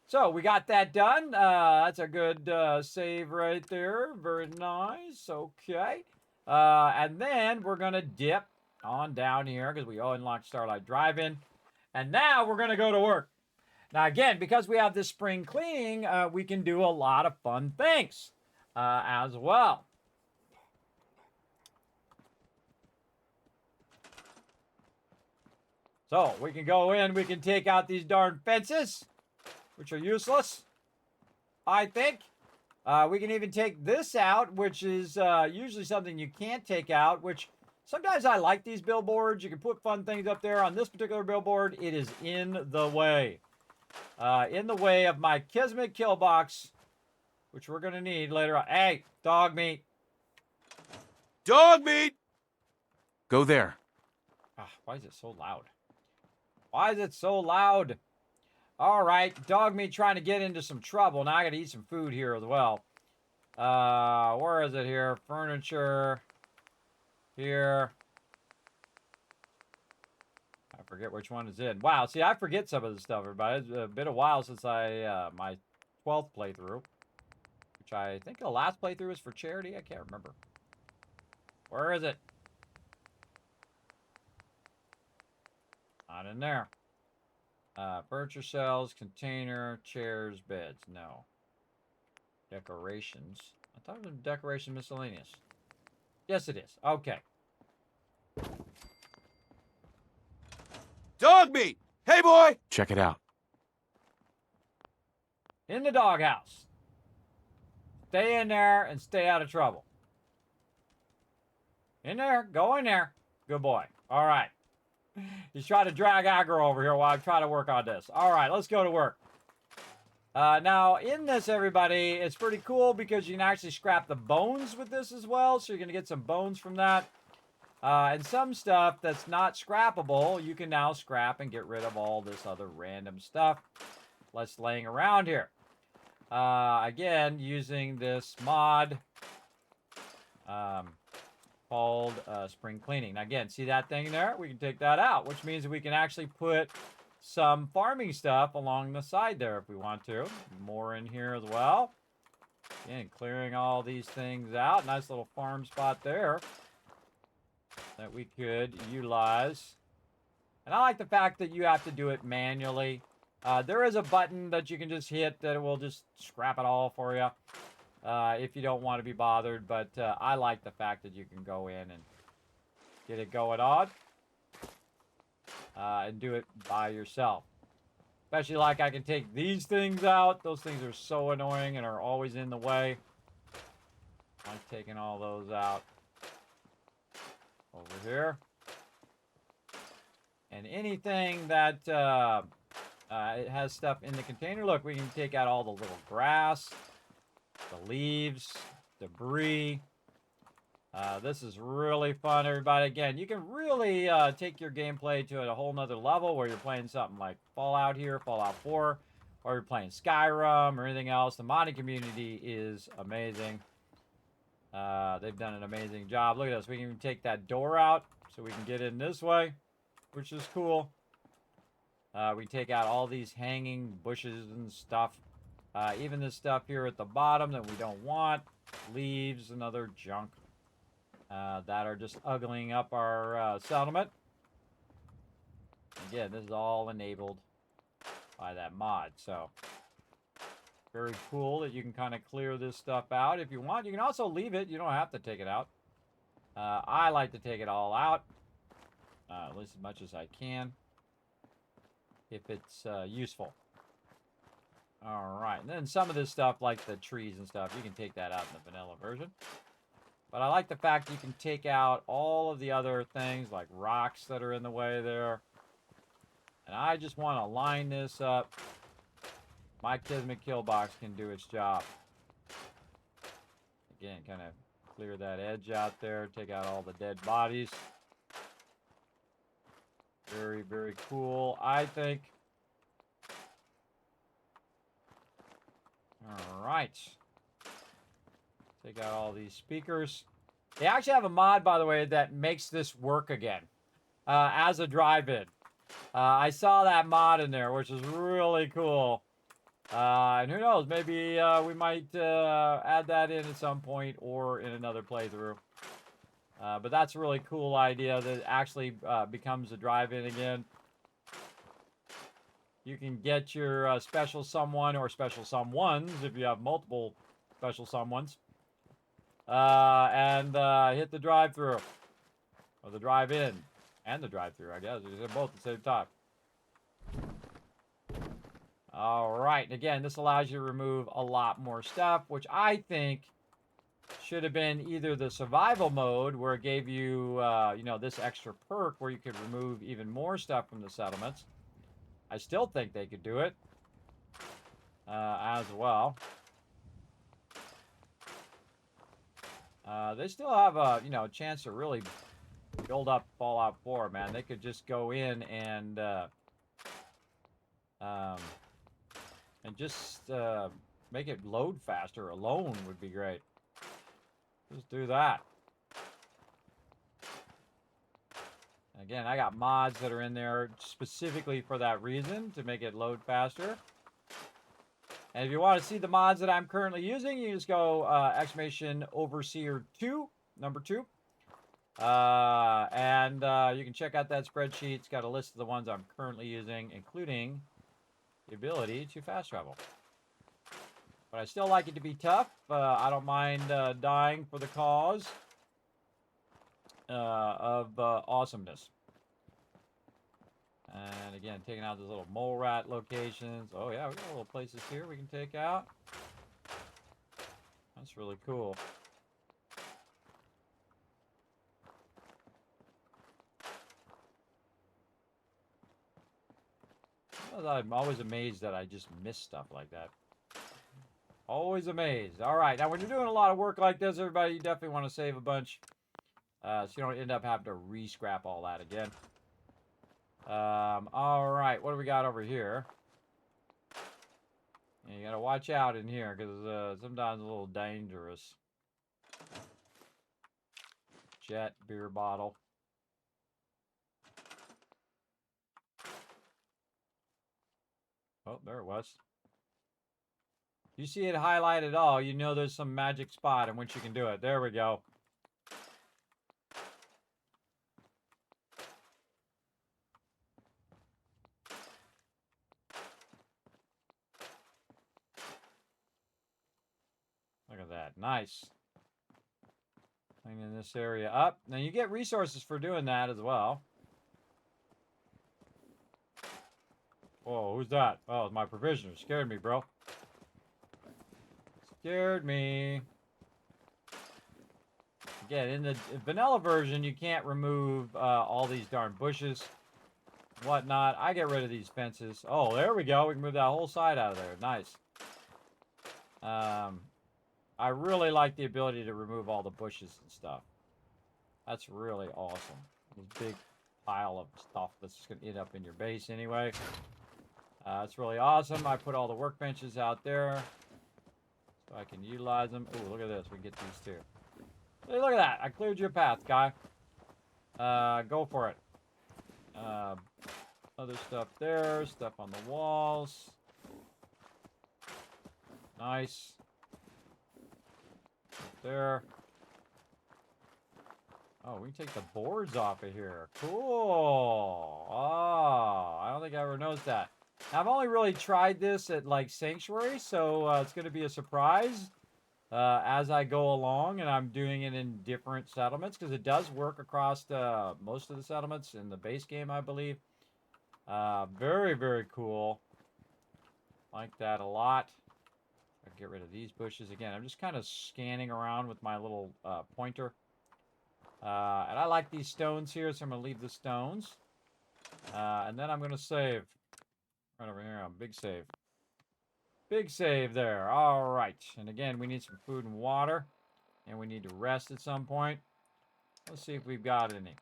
So we got that done. That's a good save right there. Very nice. Okay. And then we're going to dip on down here because we unlocked Starlight Drive-In. And now we're going to go to work. Now, again, because we have this spring cleaning, we can do a lot of fun things as well. So we can go in, we can take out these darn fences, which are useless, I think. We can even take this out, which is usually something you can't take out, which sometimes I like these billboards. You can put fun things up there. On this particular billboard, it is in the way. In the way of my Kismet kill box, which we're going to need later on. Hey, dog meat. Dog meat! Go there. Why is it so loud? Why is it so loud? All right, dog meat trying to get into some trouble. Now I got to eat some food here as well. Where is it here? Furniture. Here. I forget which one is in. Wow, see, I forget some of the stuff, everybody. It's been a while since my 12th playthrough, which I think the last playthrough was for charity. I can't remember. Where is it? Not in there. Furniture cells, container, chairs, beds. No. Decorations. I thought it was decoration miscellaneous. Yes, it is. Okay. Dog meat! Hey, boy! Check it out. In the doghouse. Stay in there and stay out of trouble. In there. Go in there. Good boy. All right. He's trying to drag aggro over here while I'm trying to work on this. All right, let's go to work. Now, in this, everybody, it's pretty cool because you can actually scrap the bones with this as well. So you're going to get some bones from that. And some stuff that's not scrappable, you can now scrap and get rid of all this other random stuff that's laying around here. Again, using this mod called Spring Cleaning. Now, again, see that thing there? We can take that out, which means we can actually put some farming stuff along the side there if we want to. More in here as well. Again, clearing all these things out. Nice little farm spot there that we could utilize. And I like the fact that you have to do it manually. There is a button that you can just hit that will just scrap it all for you if you don't want to be bothered. But I like the fact that you can go in and get it going on and do it by yourself. Especially like I can take these things out. Those things are so annoying and are always in the way. I like taking all those out. Over here. And anything that it has stuff in the container. Look, we can take out all the little grass, the leaves, debris. This is really fun, everybody. Again, you can really take your gameplay to a whole nother level where you're playing something like Fallout here, Fallout 4, or you're playing Skyrim or anything else. The modding community is amazing. They've done an amazing job. Look at this. We can even take that door out so we can get in this way. which is cool. We take out all these hanging bushes and stuff. Even this stuff here at the bottom that we don't want. Leaves and other junk that are just uglying up our settlement. Again, this is all enabled by that mod, so very cool that you can kind of clear this stuff out if you want. You can also leave it. You don't have to take it out. I like to take it all out, at least as much as I can, if it's useful. All right, and then some of this stuff, like the trees and stuff, you can take that out in the vanilla version. But I like the fact you can take out all of the other things, like rocks that are in the way there. And I just want to line this up. My Kismet kill box can do its job. Again, kind of clear that edge out there. Take out all the dead bodies. Very, very cool, I think. All right. Take out all these speakers. They actually have a mod, by the way, that makes this work again as a drive-in. I saw that mod in there, which is really cool. And who knows, maybe we might add that in at some point or in another playthrough. But that's a really cool idea that it actually becomes a drive-in again. You can get your special someone or special someones if you have multiple special someones. And hit the drive-through. Or the drive-in. And the drive-through, I guess. You did both at the same time. Alright, and again, this allows you to remove a lot more stuff, which I think should have been either the survival mode, where it gave you, you know, this extra perk where you could remove even more stuff from the settlements. I still think they could do it as well. They still have a, you know, chance to really build up Fallout 4, man. They could just go in and just make it load faster alone would be great. Just do that. Again, I got mods that are in there specifically for that reason, to make it load faster. And if you want to see the mods that I'm currently using, you just go exclamation Overseer 2, number 2. And you can check out that spreadsheet. It's got a list of the ones I'm currently using, including the ability to fast travel. But I still like it to be tough. I don't mind dying for the cause of awesomeness. And again, taking out those little mole rat locations. Oh yeah, we got little places here we can take out. That's really cool. I'm always amazed that I just miss stuff like that. Always amazed. All right, now when you're doing a lot of work like this, everybody, you definitely want to save a bunch. So you don't end up having to re-scrap all that again. All right, what do we got over here? And you gotta watch out in here, because sometimes it's a little dangerous. Jet, beer bottle. Oh, there it was. You see it highlighted all, you know there's some magic spot in which you can do it. There we go. Look at that. Nice. Cleaning this area up. Now you get resources for doing that as well. Whoa, who's that? Oh, it's my provisioner. Scared me, bro. Scared me. Again, in the vanilla version, you can't remove all these darn bushes, whatnot. I get rid of these fences. Oh, there we go. We can move that whole side out of there. Nice. I really like the ability to remove all the bushes and stuff. That's really awesome. This big pile of stuff that's going to end up in your base anyway. That's really awesome. I put all the workbenches out there so I can utilize them. Oh, look at this. We can get these too. Hey, look at that. I cleared your path, guy. Go for it. Other stuff there, stuff on the walls. Nice. There. Oh, we can take the boards off of here. Cool. Oh, I don't think I ever noticed that. I've only really tried this at like Sanctuary, so it's going to be a surprise as I go along, and I'm doing it in different settlements because it does work across most of the settlements in the base game, I believe. Very, very cool. Like that a lot. I'll get rid of these bushes again. I'm just kind of scanning around with my little pointer. And I like these stones here, so I'm going to leave the stones. And then I'm going to save. Right over here, big save. Big save there. All right. And again, we need some food and water. And we need to rest at some point. Let's see if we've got any.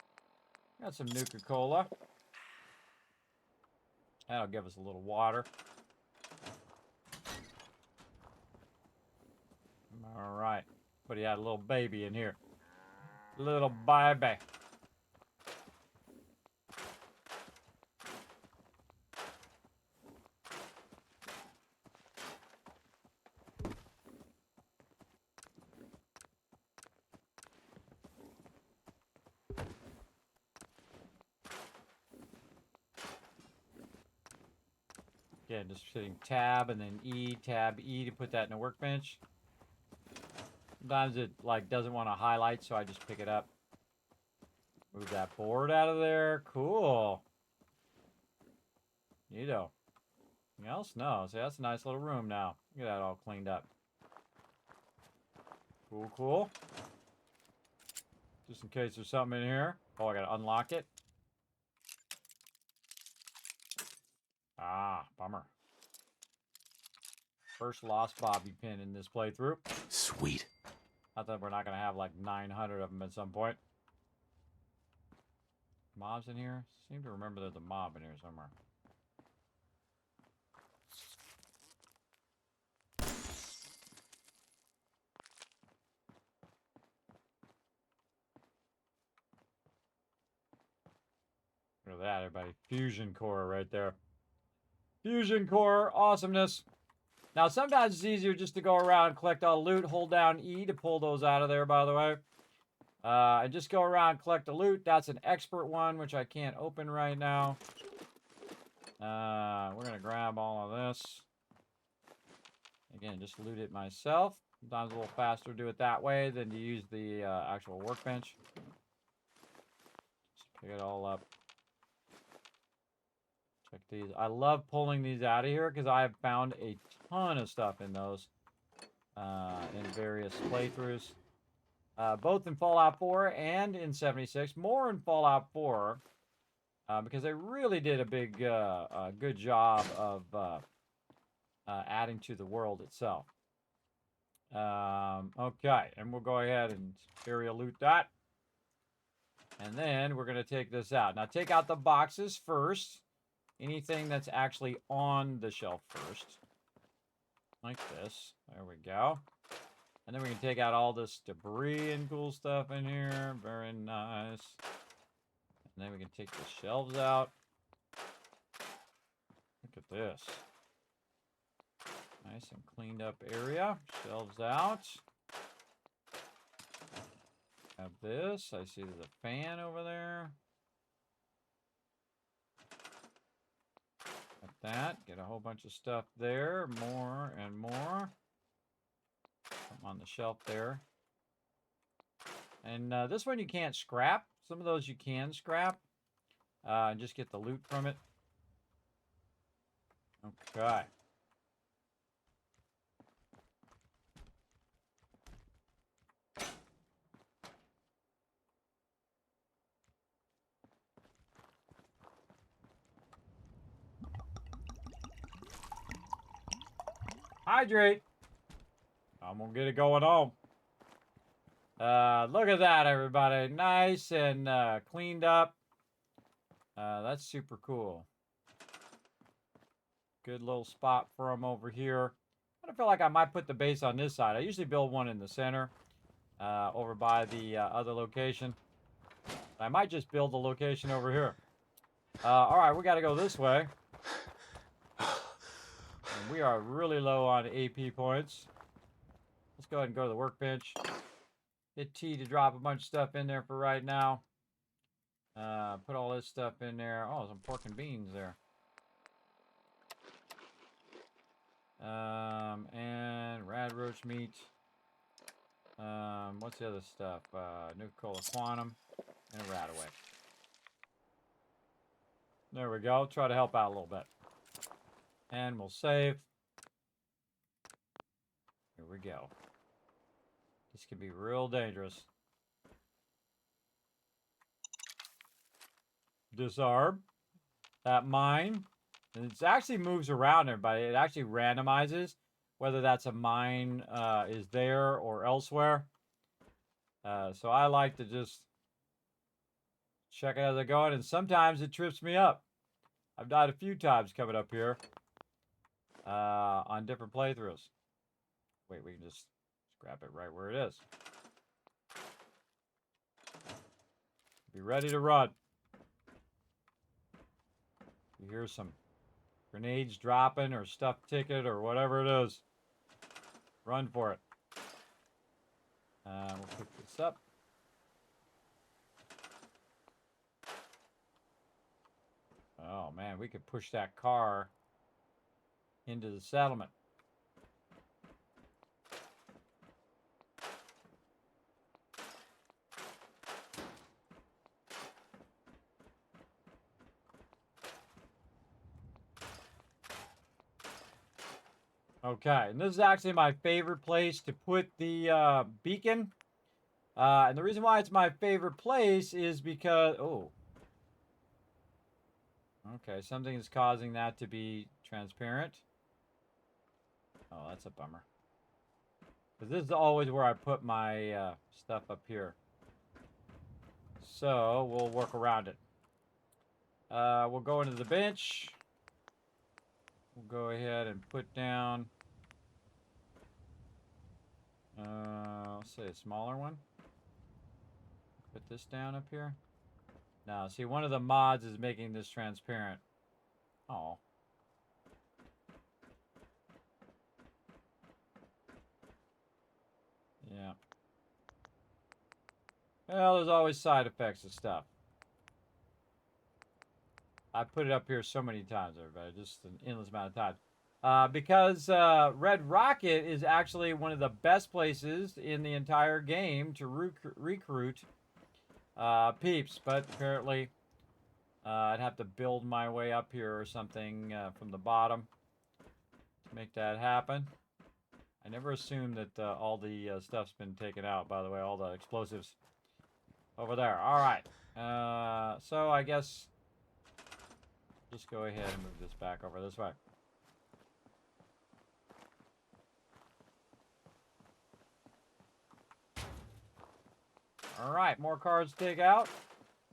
Got some Nuka-Cola. That'll give us a little water. All right. But he had a little baby in here. Little baby. Again, just hitting tab and then E, tab E to put that in a workbench. Sometimes it like doesn't want to highlight, so I just pick it up. Move that board out of there. Cool. Neato. Anything else? No. See, that's a nice little room now. Look at that all cleaned up. Cool, cool. Just in case there's something in here. Oh, I gotta unlock it. Ah, bummer. First lost bobby pin in this playthrough. Sweet. Not that we're not going to have like 900 of them at some point. Mobs in here? Seem to remember there's a mob in here somewhere. Look at that, everybody. Fusion core right there. Fusion core awesomeness. Now, sometimes it's easier just to go around and collect all loot. Hold down E to pull those out of there, by the way. And just go around and collect the loot. That's an expert one, which I can't open right now. We're going to grab all of this. Again, just loot it myself. Sometimes a little faster to do it that way than to use the actual workbench. Just pick it all up. Check these. I love pulling these out of here because I have found a ton of stuff in those in various playthroughs. Both in Fallout 4 and in 76. More in Fallout 4 because they really did a big, good job of adding to the world itself. Okay, and we'll go ahead and area loot that. And then we're going to take this out. Now, take out the boxes first. Anything that's actually on the shelf first. Like this. There we go. And then we can take out all this debris and cool stuff in here. Very nice. And then we can take the shelves out. Look at this. Nice and cleaned up area. Shelves out. Have this. I see there's a fan over there. Like that. Get a whole bunch of stuff there. More and more. Something on the shelf there. And this one you can't scrap. Some of those you can scrap. And just get the loot from it. Okay. Hydrate. I'm gonna get it going on. Look at that, everybody. Nice and cleaned up. That's super cool. Good little spot for them over here. I feel like I might put the base on this side. I usually build one in the center, over by the other location. I might just build the location over here. All right, we got to go this way. And we are really low on AP points. Let's go ahead and go to the workbench. Hit T to drop a bunch of stuff in there for right now. Put all this stuff in there. Oh, some pork and beans there. And rad roach meat. What's the other stuff? Nuka-Cola Quantum and a Radaway. There we go. Try to help out a little bit. And we'll save. Here we go. This could be real dangerous. Disarm. That mine. And it actually moves around everybody. It actually randomizes whether that's a mine is there or elsewhere. So I like to just check it as I go, and sometimes it trips me up. I've died a few times coming up here on different playthroughs. Wait, we can just grab it right where it is. Be ready to run. You hear some grenades dropping or stuffed ticket or whatever it is. Run for it. We'll pick this up. Oh man, we could push that car into the settlement. Okay, and this is actually my favorite place to put the beacon. And the reason why it's my favorite place is because... Oh. Okay, something is causing that to be transparent. Oh, that's a bummer. Because this is always where I put my stuff up here. So, we'll work around it. We'll go into the bench. We'll go ahead and put down... let's say a smaller one. Put this down up here. Now, see, one of the mods is making this transparent. Oh. Yeah. Well, there's always side effects of stuff. I put it up here so many times, everybody. Just an endless amount of times. Because Red Rocket is actually one of the best places in the entire game to recruit peeps, but apparently I'd have to build my way up here or something from the bottom to make that happen. I never assumed that all the stuff's been taken out, by the way, all the explosives over there. All right, so I guess just go ahead and move this back over this way. All right, more cards to take out.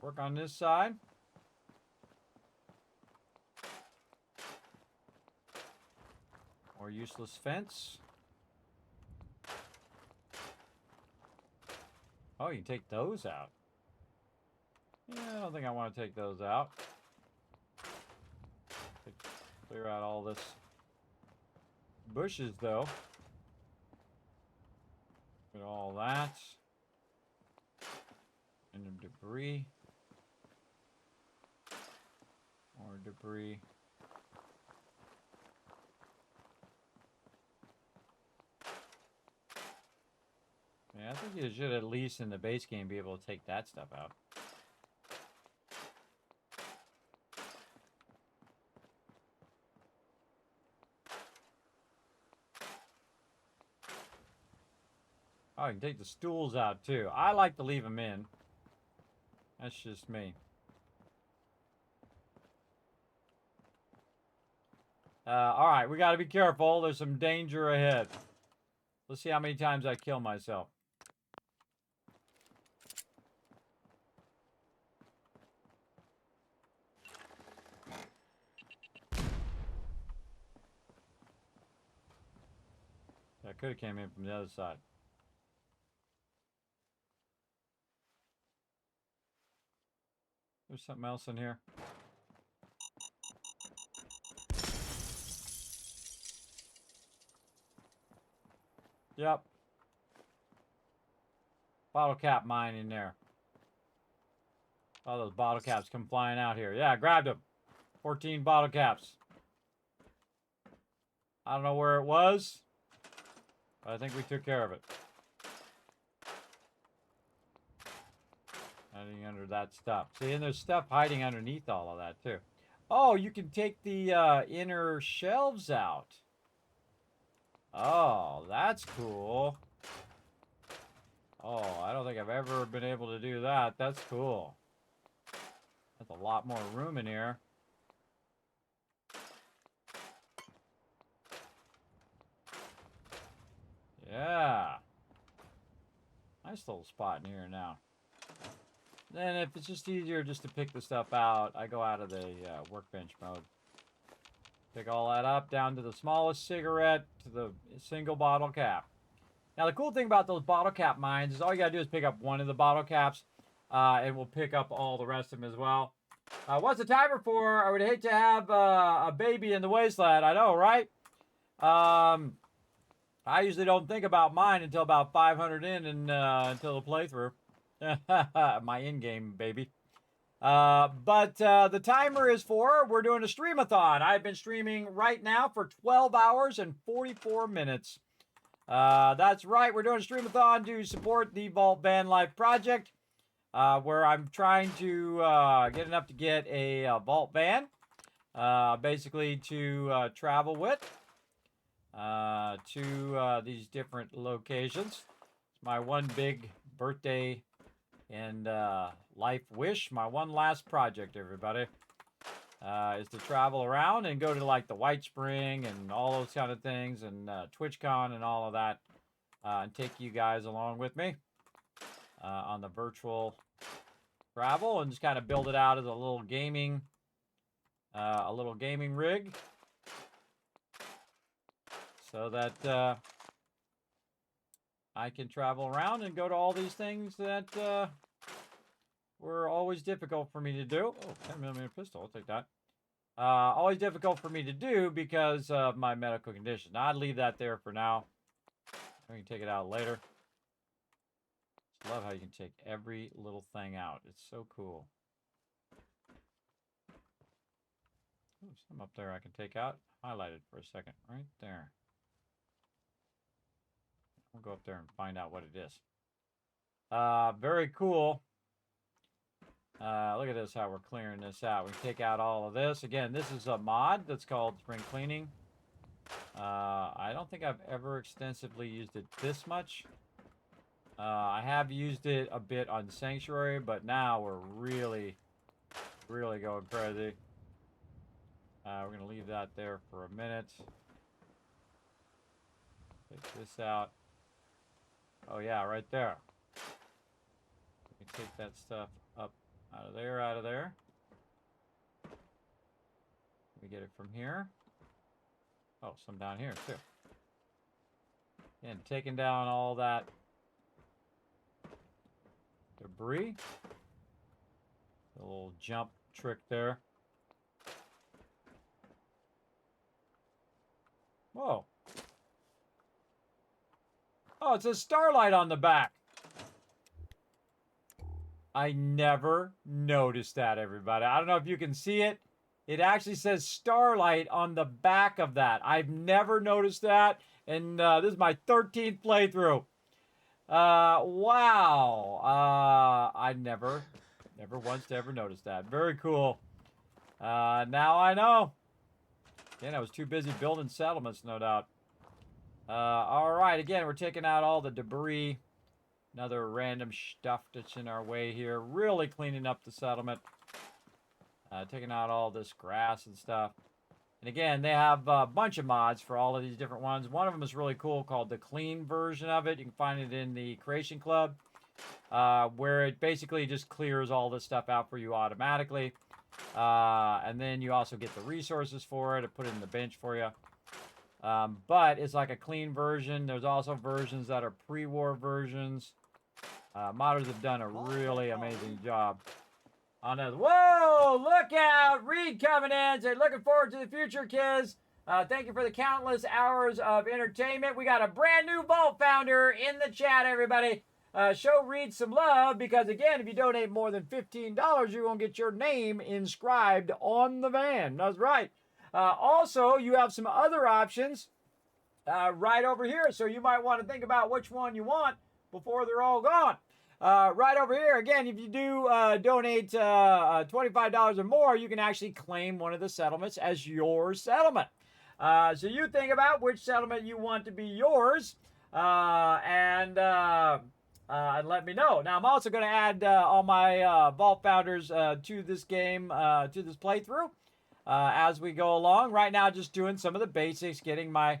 Work on this side. More useless fence. Oh, you can take those out. Yeah, I don't think I want to take those out. Clear out all this bushes, though. Look at all that. And debris. More debris. Yeah, I think you should at least in the base game be able to take that stuff out. Oh, you can take the stools out too. I like to leave them in. That's just me. Alright, we got to be careful. There's some danger ahead. Let's see how many times I kill myself. I could have came in from the other side. There's something else in here. Yep. Bottle cap mine in there. All those bottle caps come flying out here. Yeah, I grabbed them. 14 bottle caps. I don't know where it was, but I think we took care of it. Hiding under that stuff. See, and there's stuff hiding underneath all of that, too. Oh, you can take the inner shelves out. Oh, that's cool. Oh, I don't think I've ever been able to do that. That's cool. That's a lot more room in here. Yeah. Nice little spot in here now. Then if it's just easier just to pick the stuff out, I go out of the workbench mode. Pick all that up down to the smallest cigarette to the single bottle cap. Now the cool thing about those bottle cap mines is all you gotta do is pick up one of the bottle caps and we'll pick up all the rest of them as well. What's the timer for? I would hate to have a baby in the wasteland. I know, right? I usually don't think about mine until about 500 in and until the playthrough. My in-game baby. But the timer is for, we're doing a Stream-A-Thon. I've been streaming right now for 12 hours and 44 minutes. That's right, we're doing a Stream-A-Thon to support the Vault Van Life project, where I'm trying to get enough to get a Vault Van, basically to travel with to these different locations. It's my one big birthday and life wish, my one last project, everybody, is to travel around and go to like the White Spring and all those kind of things, and TwitchCon and all of that, and take you guys along with me on the virtual travel, and just kind of build it out as a little gaming rig, so that I can travel around and go to all these things that were always difficult for me to do. Oh, 10mm pistol, I'll take that. Always difficult for me to do because of my medical condition. I'd leave that there for now. We can take it out later. Just love how you can take every little thing out. It's so cool. Ooh, some up there I can take out. Highlighted for a second. Right there. We'll go up there and find out what it is. Very cool. Look at this, how we're clearing this out. We take out all of this. Again, this is a mod that's called Spring Cleaning. I don't think I've ever extensively used it this much. I have used it a bit on Sanctuary, but now we're really going crazy. We're going to leave that there for a minute. Take this out. Oh yeah, right there. Let me take that stuff up out of there, out of there. Let me get it from here. Oh, some down here too. And taking down all that debris. A little jump trick there. Whoa. Oh, it says Starlight on the back. I never noticed that, everybody. I don't know if you can see it. It actually says Starlight on the back of that. I've never noticed that, and this is my 13th playthrough. Wow. I never once ever noticed that. Very cool. Now I know. Again, I was too busy building settlements, no doubt. All right, again, we're taking out all the debris. Another random stuff that's in our way here. Really cleaning up the settlement. Taking out all this grass and stuff. And again, they have a bunch of mods for all of these different ones. One of them is really cool, called the clean version of it. You can find it in the Creation Club, where it basically just clears all this stuff out for you automatically. And then you also get the resources for it. I put it in the bench for you. But it's like a clean version. There's also versions that are pre-war versions. Modders have done a really amazing job on this. Whoa! Look out! Reed coming in. Said, looking forward to the future, kids. Thank you for the countless hours of entertainment. We got a brand new vault founder in the chat, everybody. Show Reed some love because, again, if you donate more than $15, you're going to get your name inscribed on the van. That's right. Also, you have some other options right over here, so you might want to think about which one you want before they're all gone. Right over here, again, if you do donate $25 or more, you can actually claim one of the settlements as your settlement. So you think about which settlement you want to be yours, and let me know. Now, I'm also going to add all my Vault Founders to this game, to this playthrough, as we go along. Right now, just doing some of the basics, getting my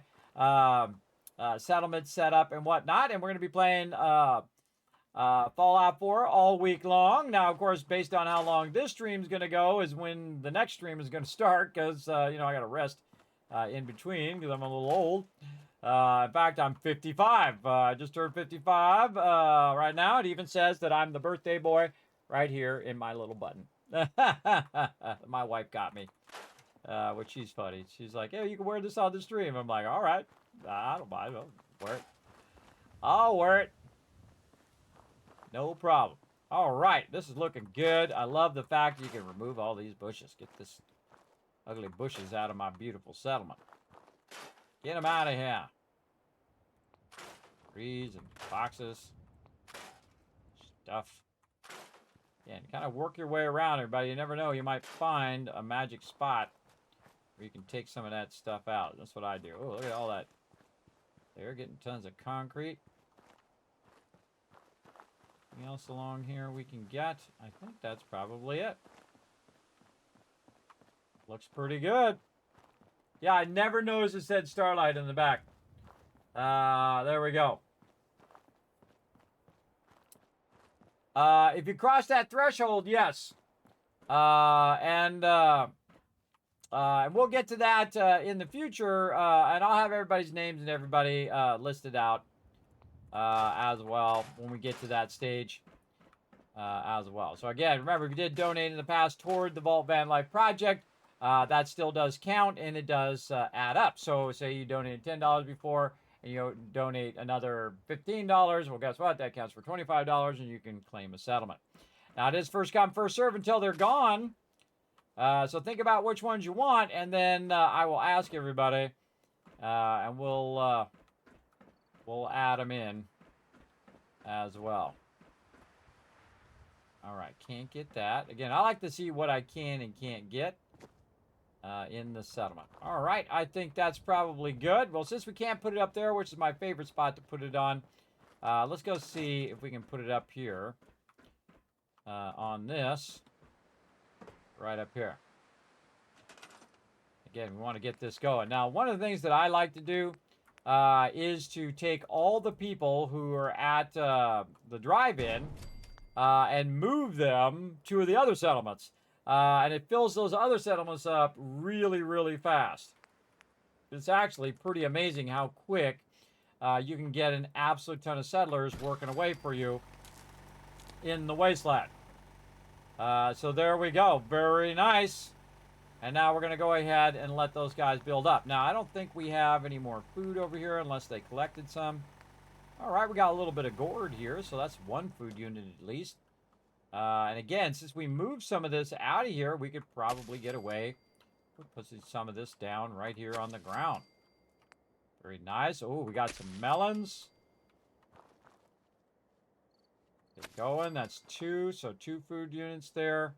settlement set up and whatnot, and we're going to be playing Fallout 4 all week long. Now, of course, based on how long this stream is going to go is when the next stream is going to start, because, you know, I got to rest in between because I'm a little old. In fact, I'm 55. I just turned 55 right now. It even says that I'm the birthday boy right here in my little button. My wife got me, which she's funny. She's like, hey, you can wear this on the stream. I'm like, all right. I don't mind. I'll wear it. I'll wear it. No problem. All right. This is looking good. I love the fact you can remove all these bushes. Get this ugly bushes out of my beautiful settlement. Get them out of here. Trees and boxes. Stuff. Yeah, and kind of work your way around, everybody. You never know. You might find a magic spot where you can take some of that stuff out. That's what I do. Oh, look at all that. They're getting tons of concrete. Anything else along here we can get? I think that's probably it. Looks pretty good. Yeah, I never noticed it said Starlight in the back. There we go. If you cross that threshold, yes. And we'll get to that in the future. And I'll have everybody's names and everybody listed out as well when we get to that stage as well. So again, remember, if you did donate in the past toward the Vault Van Life Project, that still does count, and it does add up. So say you donated $10 before, and you donate another $15, well, guess what? That counts for $25, and you can claim a settlement. Now, it is first come, first serve until they're gone. So think about which ones you want, and then I will ask everybody, and we'll add them in as well. All right, can't get that. Again, I like to see what I can and can't get in the settlement. All right, I think that's probably good. Well, since we can't put it up there, which is my favorite spot to put it on, let's go see if we can put it up here on this, right up here. Again, we want to get this going. Now, one of the things that I like to do is to take all the people who are at the drive-in and move them to the other settlements. And it fills those other settlements up really, really fast. It's actually pretty amazing how quick you can get an absolute ton of settlers working away for you in the wasteland. So there we go. Very nice. And now we're going to go ahead and let those guys build up. Now, I don't think we have any more food over here unless they collected some. All right, we got a little bit of gourd here, so that's one food unit at least. And again, since we moved some of this out of here, we could probably get away with putting some of this down right here on the ground. Very nice. Oh, we got some melons. Get going. That's 2, so 2 food units there.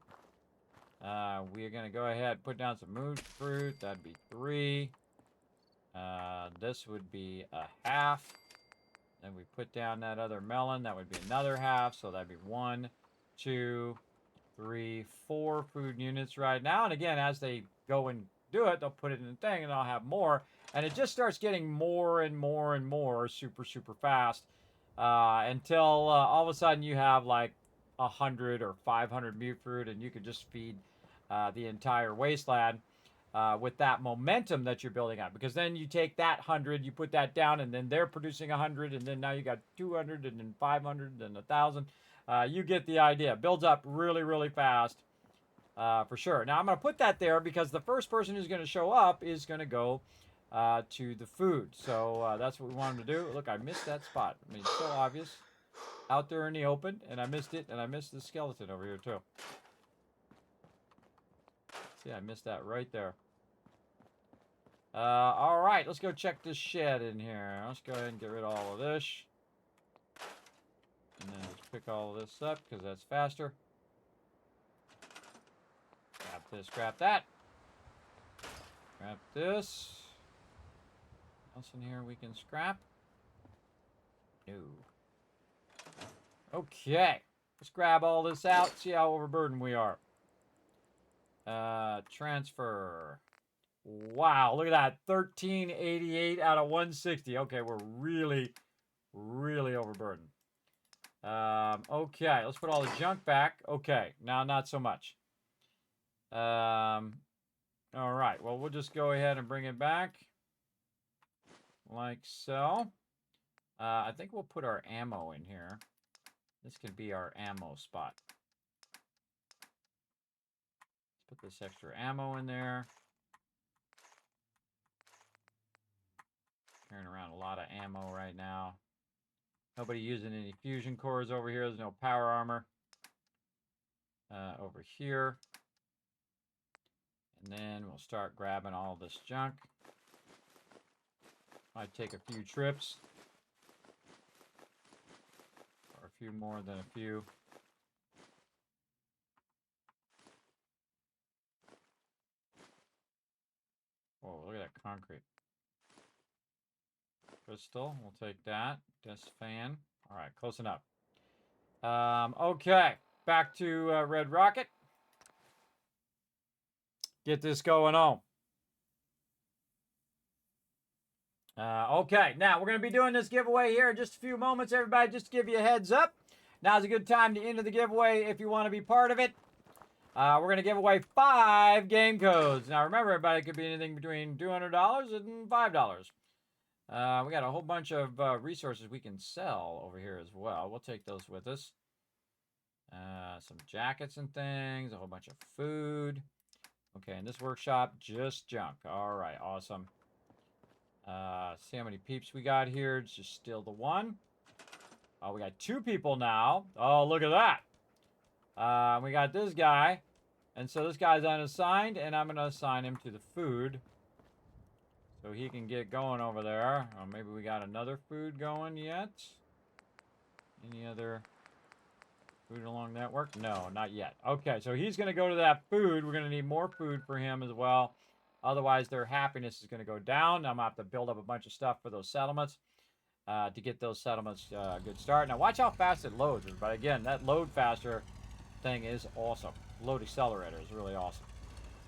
We are going to go ahead and put down some moon fruit. That'd be 3. This would be a half. Then we put down that other melon. That would be another half, so that'd be 1, 2, 3, 4 food units right now. And again, as they go and do it, they'll put it in the thing and I'll have more. And it just starts getting more and more and more super, super fast until all of a sudden you have like 100 or 500 mute fruit and you can just feed the entire wasteland with that momentum that you're building up. Because then you take that 100, you put that down, and then they're producing 100, and then now you got 200, and then 500, and 1,000. You get the idea. Builds up really, really fast. for sure. Now, I'm going to put that there because the first person who's going to show up is going to go to the food. So that's what we wanted to do. Look, I missed that spot. I mean, it's so obvious. Out there in the open, and I missed it, and I missed the skeleton over here, too. See, I missed that right there. All right, let's go check this shed in here. Let's go ahead and get rid of all of this. And then let's pick all of this up, because that's faster. Grab this, grab that. Grab this. Else in here we can scrap? No. Okay. Let's grab all this out, see how overburdened we are. Transfer. Wow, look at that. 1388 out of 160. Okay, we're really, really overburdened. Okay, let's put all the junk back. Okay, now not so much. All right, well, we'll just go ahead and bring it back. Like so. I think we'll put our ammo in here. This could be our ammo spot. Let's put this extra ammo in there. Carrying around a lot of ammo right now. Nobody using any fusion cores over here. There's no power armor. Over here. And then we'll start grabbing all this junk. Might take a few trips. Or a few more than a few. Whoa, look at that concrete. Crystal, we'll take that. This fan. All right, close enough. Okay, back to Red Rocket. Get this going on. Okay, now we're going to be doing this giveaway here in just a few moments, everybody. Just to give you a heads up. Now's a good time to enter the giveaway if you want to be part of it. We're going to give away 5 game codes. Now remember, everybody, it could be anything between $200 and $5. We got a whole bunch of resources we can sell over here as well. We'll take those with us. Some jackets and things, a whole bunch of food. Okay, in this workshop, just junk. All right, awesome. See how many peeps we got here. It's just still the one. Oh, we got 2 people now. Oh, look at that. We got this guy. And so this guy's unassigned, and I'm going to assign him to the food. So he can get going over there. Oh, maybe we got another food going yet? Any other food along that work? No, not yet. Okay, so he's going to go to that food. We're going to need more food for him as well. Otherwise, their happiness is going to go down. I'm going to have to build up a bunch of stuff for those settlements to get those settlements a good start. Now, watch how fast it loads. But again, that load faster thing is awesome. Load accelerator is really awesome.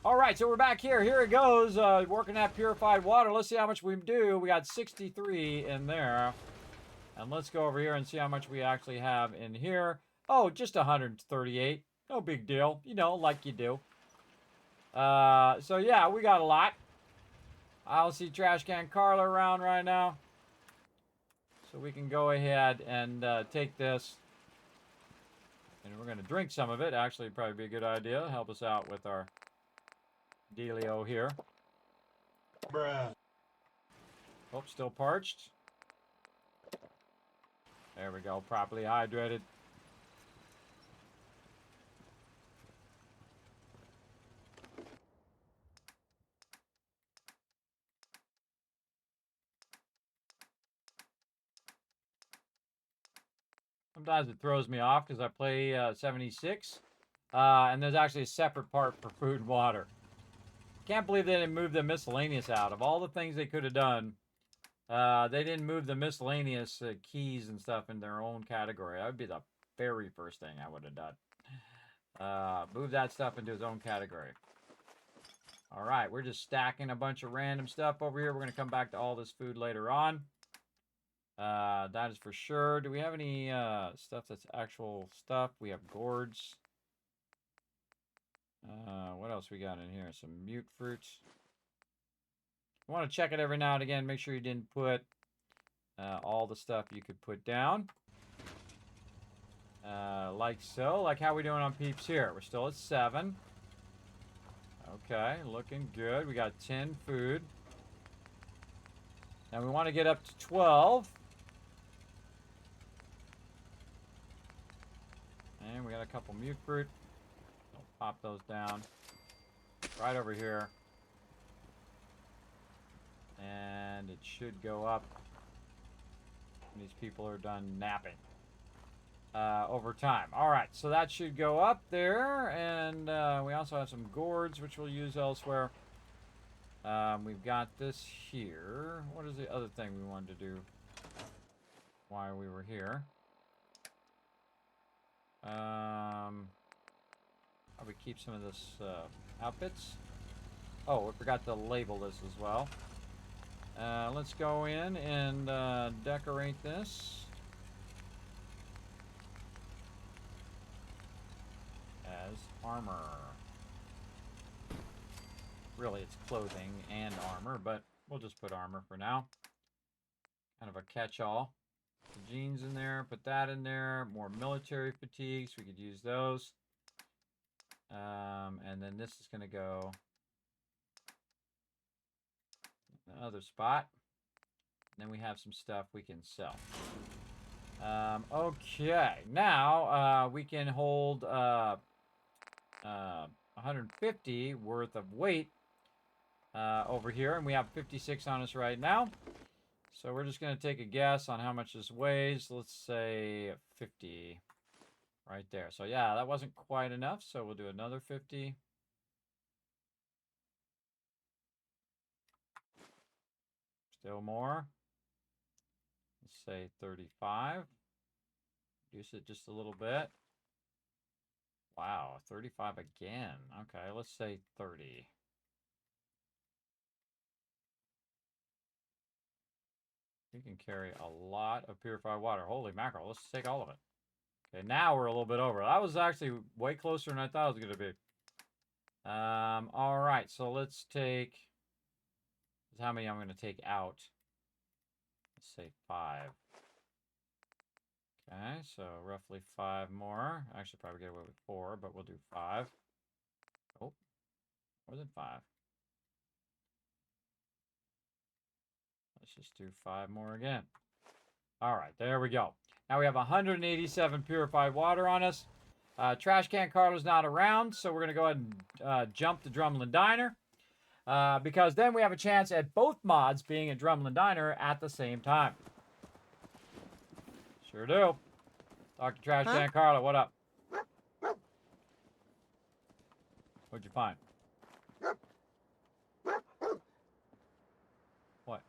All right, so we're back here. Here it goes, working that purified water. Let's see how much we do. We got 63 in there. And let's go over here and see how much we actually have in here. Oh, just 138. No big deal. You know, like you do. So, yeah, we got a lot. I'll see Trash Can Carla around right now. So we can go ahead and take this. And we're going to drink some of it. Actually, probably be a good idea. Help us out with our dealio here. Bruh. Oh, still parched. There we go. Properly hydrated. Sometimes it throws me off because I play 76. And there's actually a separate part for food and water. Can't believe they didn't move the miscellaneous out. Of all the things they could have done, they didn't move the miscellaneous keys and stuff in their own category. That would be the very first thing I would have done. Move that stuff into its own category. All right, we're just stacking a bunch of random stuff over here. We're going to come back to all this food later on. That is for sure. Do we have any stuff that's actual stuff? We have gourds. What else we got in here? Some mute fruits. You want to check it every now and again. Make sure you didn't put all the stuff you could put down. Like so. Like how we doing on peeps here? We're still at 7. Okay, looking good. We got 10 food. Now we want to get up to 12. And we got a couple mute fruit. I'll pop those down. Right over here. And it should go up when these people are done napping. Over time. Alright, so that should go up there. And we also have some gourds, which we'll use elsewhere. We've got this here. What is the other thing we wanted to do while we were here? Probably keep some of this outfits. Oh, we forgot to label this as well. Let's go in and decorate this as armor. Really, it's clothing and armor, but we'll just put armor for now. Kind of a catch-all. The jeans in there, put that in there. More military fatigues, we could use those. And then this is going to go in the other spot. And then we have some stuff we can sell. Okay, now we can hold 150 worth of weight over here, and we have 56 on us right now. So we're just going to take a guess on how much this weighs. Let's say 50 right there. So yeah, that wasn't quite enough, so we'll do another 50. Still more. Let's say 35. Reduce it just a little bit. Wow, 35 again. Okay, let's say 30. We can carry a lot of purified water. Holy mackerel, let's take all of it. Okay, now we're a little bit over. That was actually way closer than I thought it was going to be. All right, so let's take... This is how many I'm going to take out. Let's say 5. Okay, so roughly 5 more. Actually, probably get away with 4, but we'll do 5. Oh, more than 5. Let's just do 5 more again. All right, there we go. Now we have 187 purified water on us. Trash Can Carlo's not around, so we're going to go ahead and jump to Drumlin Diner. Because then we have a chance at both mods being at Drumlin Diner at the same time. Sure do. Dr. Trash Can Carlo, what up? What'd you find? What?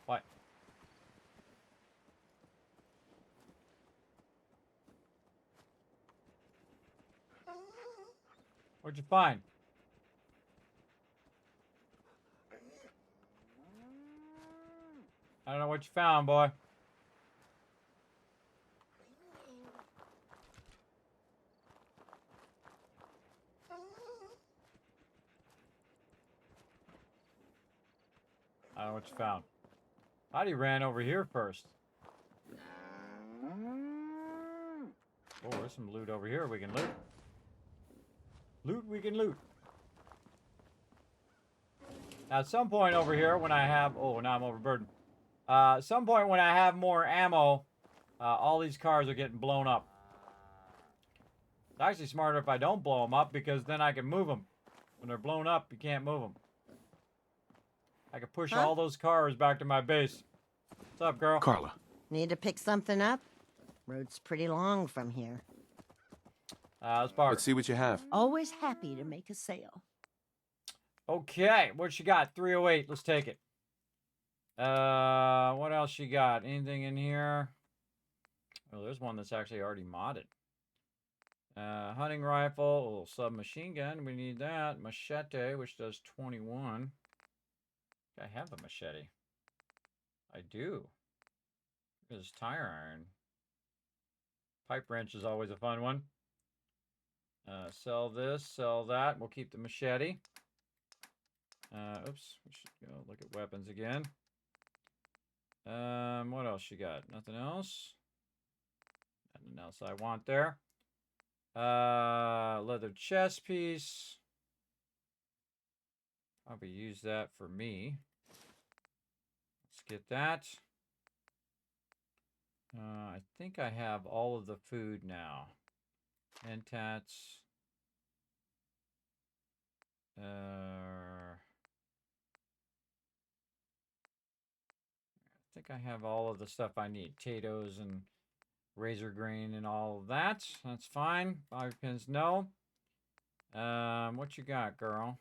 What? What'd you find? I don't know what you found, boy. I don't know what you found. Heidi ran over here first. Oh, there's some loot over here we can loot. Loot we can loot. Now, at some point over here, when I have... Oh, now I'm overburdened. At some point when I have more ammo, all these cars are getting blown up. It's actually smarter if I don't blow them up, because then I can move them. When they're blown up, you can't move them. I can push all those cars back to my base. What's up, girl? Carla. Need to pick something up? Road's pretty long from here. Let's see what you have. Always happy to make a sale. Okay, what you got? 308. Let's take it. What else you got? Anything in here? Oh, there's one that's actually already modded. Hunting rifle, a little submachine gun. We need that. Machete, which does 21. I have a machete. I do. There's tire iron. Pipe wrench is always a fun one. Sell this, sell that. We'll keep the machete. Oops, we should go look at weapons again. What else you got? Nothing else? nothing else I want there. Leather chest piece. Probably use that for me. Let's get that. I think I have all of the food now. Mentats. I think I have all of the stuff I need. Potatoes and razor grain and all of that. That's fine. 5 pins, no. What you got, girl?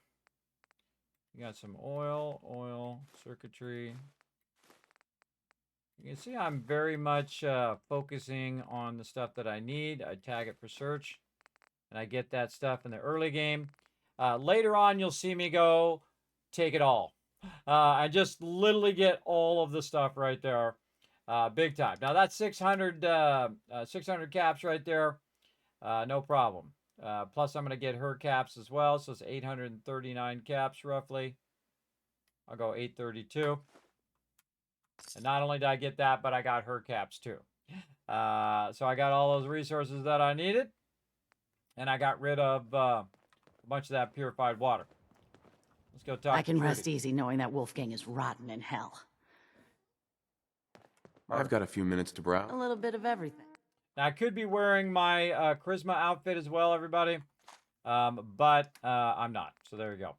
You got some oil, circuitry. You can see I'm very much focusing on the stuff that I need. I tag it for search, and I get that stuff in the early game. Later on, you'll see me go take it all. I just literally get all of the stuff right there, big time. Now that's 600 caps right there, no problem. Plus I'm going to get her caps as well, so it's 839 caps roughly. I'll go 832. And not only did I get that, but I got her caps too. So I got all those resources that I needed, and I got rid of a bunch of that purified water. Let's go talk. I can rest easy knowing that Wolfgang is rotten in hell. I've got a few minutes to browse. A little bit of everything. Now, I could be wearing my charisma outfit as well, everybody, but I'm not. So there you go.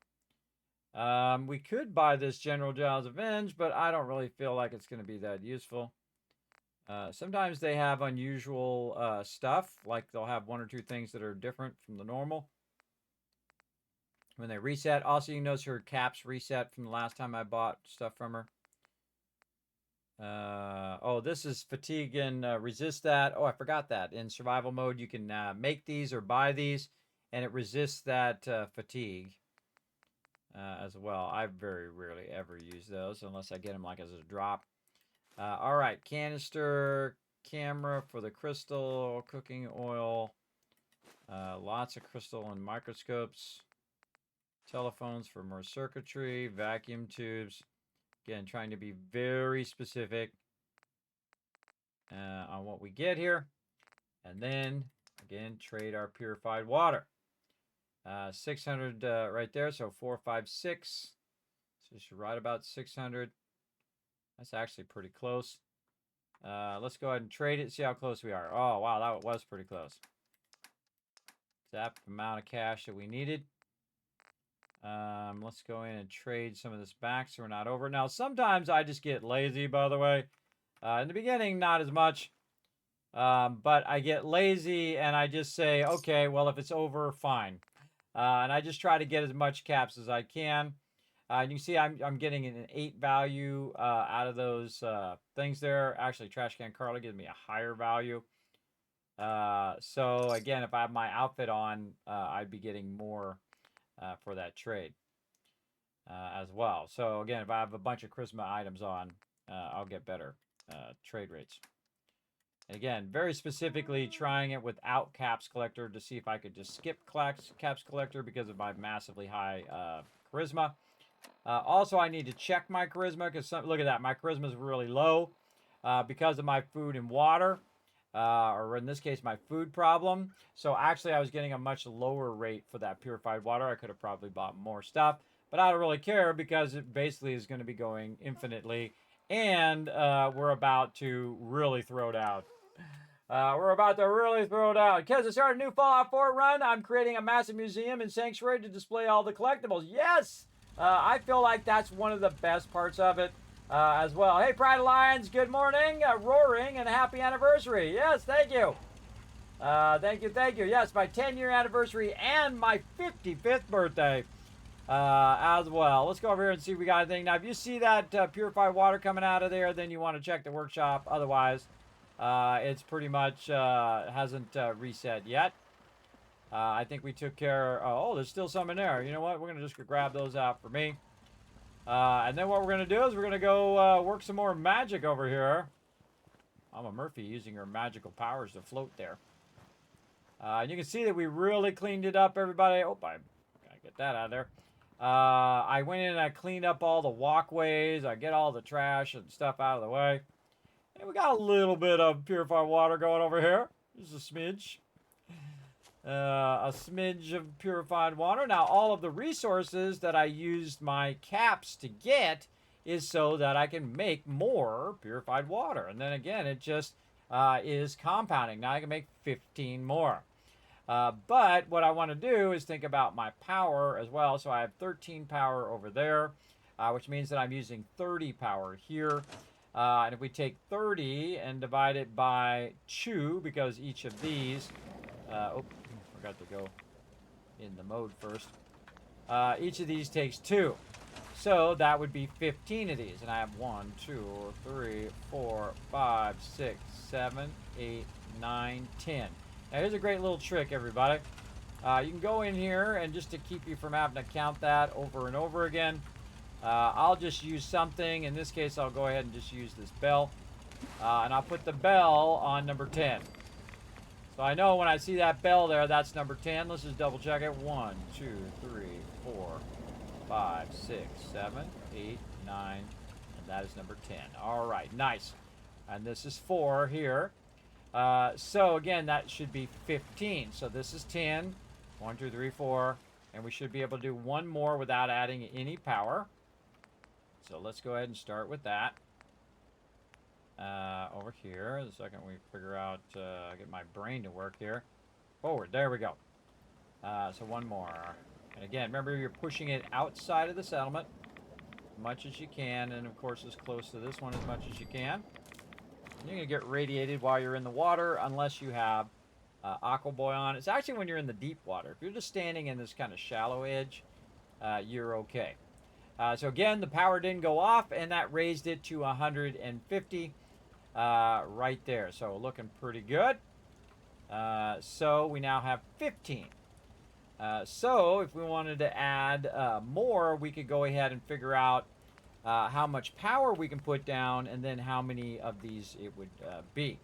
We could buy this General Giles Avenge, but I don't really feel like it's going to be that useful. Sometimes they have unusual stuff, like they'll have 1 or 2 things that are different from the normal when they reset. Also, you notice her caps reset from the last time I bought stuff from her. Oh, this is fatigue and resist that. Oh, I forgot that. In survival mode, you can make these or buy these, and it resists that fatigue as well. I very rarely ever use those unless I get them like as a drop. All right, canister, camera for the crystal, cooking oil, lots of crystal and microscopes, telephones for more circuitry, vacuum tubes. Again, trying to be very specific on what we get here. And then, again, trade our purified water. 600 right there, so 456. So it's right about 600. That's actually pretty close. Let's go ahead and trade it, see how close we are. Oh, wow, that was pretty close. That amount of cash that we needed. Let's go in and trade some of this back so we're not over. Now, sometimes I just get lazy, by the way. In the beginning, not as much. But I get lazy and I just say, okay, well, if it's over, fine. And I just try to get as much caps as I can. You can see I'm getting an 8 value out of those things there. Actually, Trash Can Carla gives me a higher value. So, again, if I have my outfit on, I'd be getting more for that trade as well. So again, if I have a bunch of charisma items on, I'll get better trade rates. And again, very specifically trying it without Caps Collector to see if I could just skip Caps Collector because of my massively high charisma. Also, I need to check my charisma because look at that, my charisma is really low because of my food and water. Or in this case, my food problem. So actually, I was getting a much lower rate for that purified water. I could have probably bought more stuff, but I don't really care because it basically is going to be going infinitely. And we're about to really throw down. Because I started a new Fallout 4 run, I'm creating a massive museum and sanctuary to display all the collectibles. Yes! I feel like that's one of the best parts of it. As well. Hey, Pride Alliance, good morning, roaring, and happy anniversary. Yes, thank you. Thank you. Yes, my 10-year anniversary and my 55th birthday as well. Let's go over here and see if we got anything. Now, if you see that purified water coming out of there, then you want to check the workshop. Otherwise, it's pretty much hasn't reset yet. I think we took care. Oh, there's still some in there. You know what? We're going to just grab those out for me. And then what we're going to do is we're going to go work some more magic over here. Mama Murphy using her magical powers to float there. And you can see that we really cleaned it up, everybody. Oh, I got to get that out of there. I went in and I cleaned up all the walkways. I get all the trash and stuff out of the way. And we got a little bit of purified water going over here. Just a smidge. A smidge of purified water. Now, all of the resources that I used my caps to get is so that I can make more purified water. And then again, it just is compounding. Now I can make 15 more. But what I want to do is think about my power as well. So I have 13 power over there, which means that I'm using 30 power here. And if we take 30 and divide it by 2, because each of these, oh, forgot to go in the mode first. Each of these takes 2. So that would be 15 of these. And I have 1, 2, 3, 4, 5, 6, 7, 8, 9, 10. Now here's a great little trick, everybody. You can go in here and just to keep you from having to count that over and over again, I'll just use something. In this case, I'll go ahead and just use this bell. And I'll put the bell on number 10. So I know when I see that bell there, that's number 10. Let's just double check it. 1, 2, 3, 4, 5, 6, 7, 8, 9, and that is number 10. All right, nice. And this is 4 here. So again, that should be 15. So this is 10. 1, 2, 3, 4. And we should be able to do one more without adding any power. So let's go ahead and start with that. Over here, the second we figure out, get my brain to work here. Forward, there we go. So one more. And again, remember you're pushing it outside of the settlement as much as you can, and of course as close to this one as much as you can. And you're going to get radiated while you're in the water unless you have Aquaboy on. It's actually when you're in the deep water. If you're just standing in this kind of shallow edge, you're okay. So again, the power didn't go off, and that raised it to 150 right there. So looking pretty good. So we now have 15. So if we wanted to add more, we could go ahead and figure out how much power we can put down and then how many of these it would be.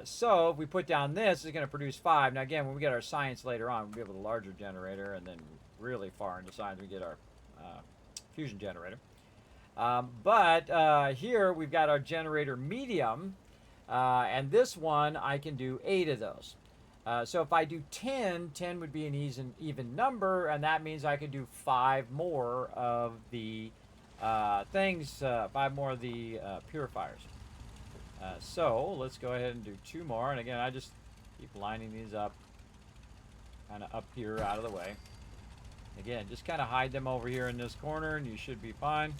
So if we put down this, it's going to produce 5. Now again, when we get our science later on, we'll be able to larger generator, and then really far into science we get our fusion generator. But here we've got our generator medium, and this one I can do 8 of those. So if I do 10, 10 would be an even number, and that means I could do 5 more of the things, 5 more of the purifiers. So let's go ahead and do 2 more, and again I just keep lining these up kind of up here out of the way. Again, just kind of hide them over here in this corner and you should be fine.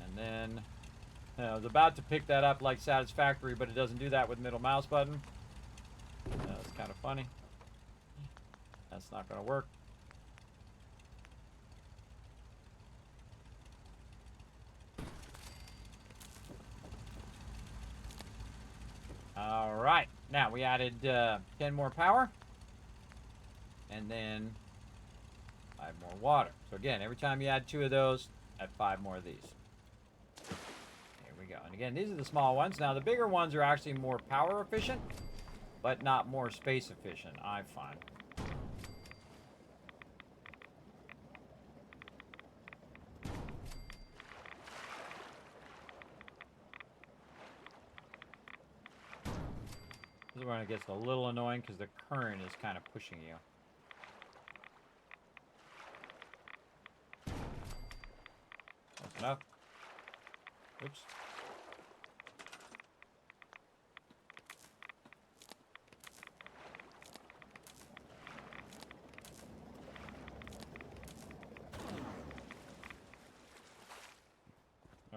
And then I was about to pick that up like satisfactory, but it doesn't do that with middle mouse button. That's kind of funny. That's not going to work. All right, now we added 10 more power, and then 5 more water. So again, every time you add 2 of those, add 5 more of these. There we go. And again, these are the small ones. Now the bigger ones are actually more power efficient, but not more space efficient, I find. This is when it gets a little annoying because the current is kind of pushing you. That's enough. Oops.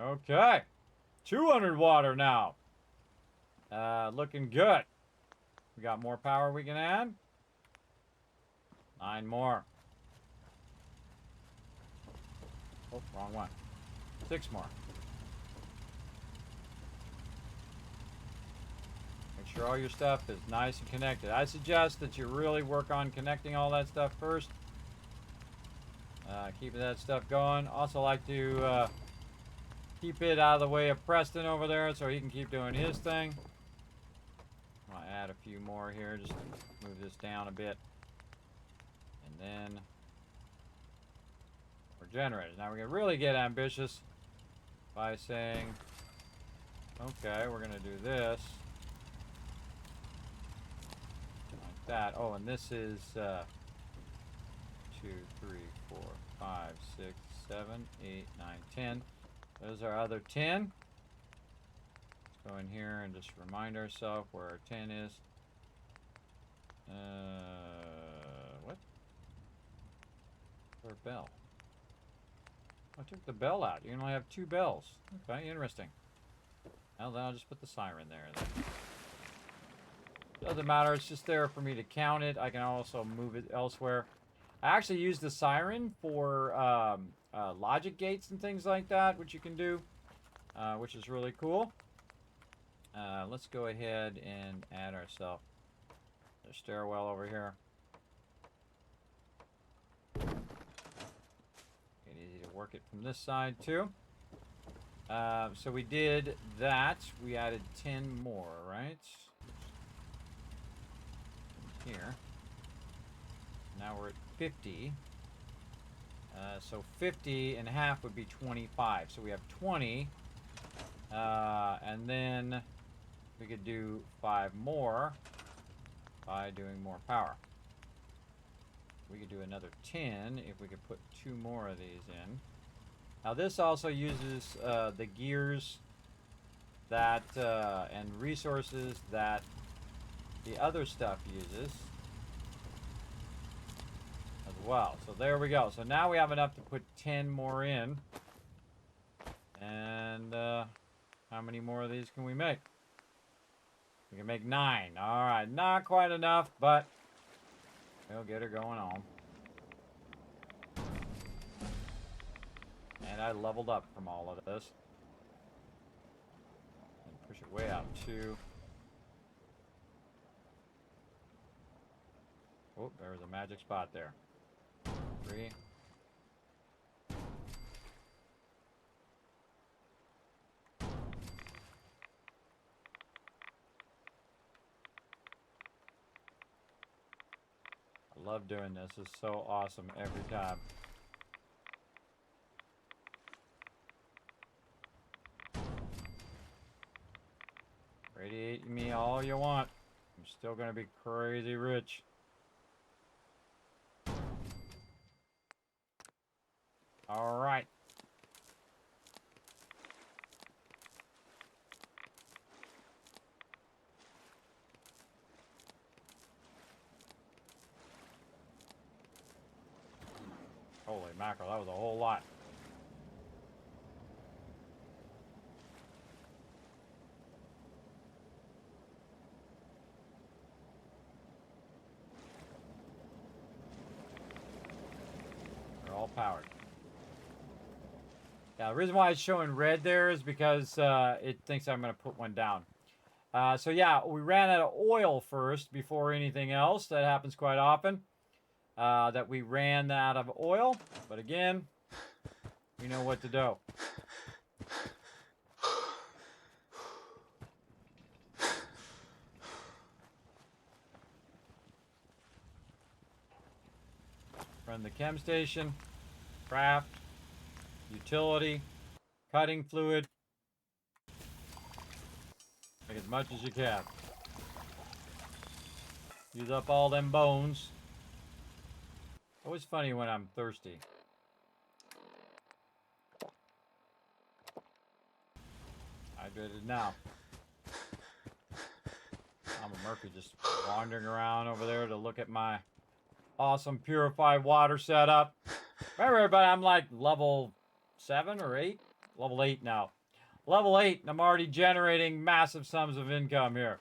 Okay. 200 water now. Looking good. We got more power we can add. 9 more. Oh, wrong one. 6 more. Make sure all your stuff is nice and connected. I suggest that you really work on connecting all that stuff first. Keeping that stuff going. Also like to keep it out of the way of Preston over there so he can keep doing his thing. I'll add a few more here just to move this down a bit. And then for generators. Now we're going to really get ambitious by saying, okay, we're going to do this. that. Oh, and this is 2, 3, 4, 5, 6, 7, 8, 9, 10. Those are other 10. Let's go in here and just remind ourselves where our 10 is. What? Or bell? I took the bell out. You can only have 2 bells. Okay, interesting. Well, then I'll just put the siren there. Then. Doesn't matter. It's just there for me to count it. I can also move it elsewhere. I actually use the siren for logic gates and things like that, which you can do, which is really cool. Let's go ahead and add ourselves a stairwell over here. Easy to work it from this side too. So we did that. We added 10 more, right? Here. Now we're at 50. So 50 and a half would be 25. So we have 20. And then we could do 5 more by doing more power. We could do another 10 if we could put 2 more of these in. Now this also uses the gears that and resources that the other stuff uses as well. So there we go. So now we have enough to put 10 more in. And how many more of these can we make? We can make 9. All right, not quite enough, but we'll get her going on. And I leveled up from all of this. And push it way out. 2. Oh, there's a magic spot there. 3. I love doing this. It's so awesome every time. Radiate me all you want. I'm still gonna be crazy rich. All right. Holy mackerel, that was a whole lot. They're all powered. Yeah, the reason why it's showing red there is because it thinks I'm going to put one down. So yeah, we ran out of oil first before anything else. That happens quite often. That we ran out of oil. But again, we know what to do. Run the chem station, craft, utility, cutting fluid. Make as much as you can. Use up all them bones. Always funny when I'm thirsty. Hydrated now. I'm a Murphy just wandering around over there to look at my awesome purified water setup. Remember everybody, I'm like level 7 or 8? Level 8 now. Level 8 and I'm already generating massive sums of income here.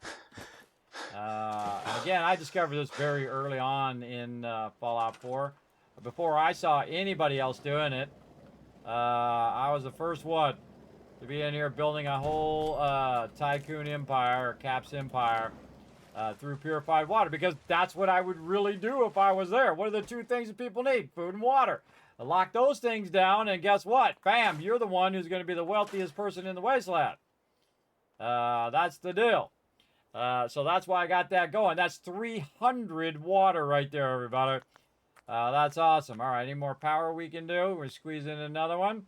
And again, I discovered this very early on in Fallout 4. Before I saw anybody else doing it, I was the first one to be in here building a whole tycoon empire, or Caps empire, through purified water, because that's what I would really do if I was there. What are the 2 things that people need? Food and water. I lock those things down, and guess what? Bam, you're the one who's going to be the wealthiest person in the wasteland. That's the deal. So that's why I got that going. That's 300 water right there, everybody. That's awesome. All right, any more power we can do? We're squeezing another one.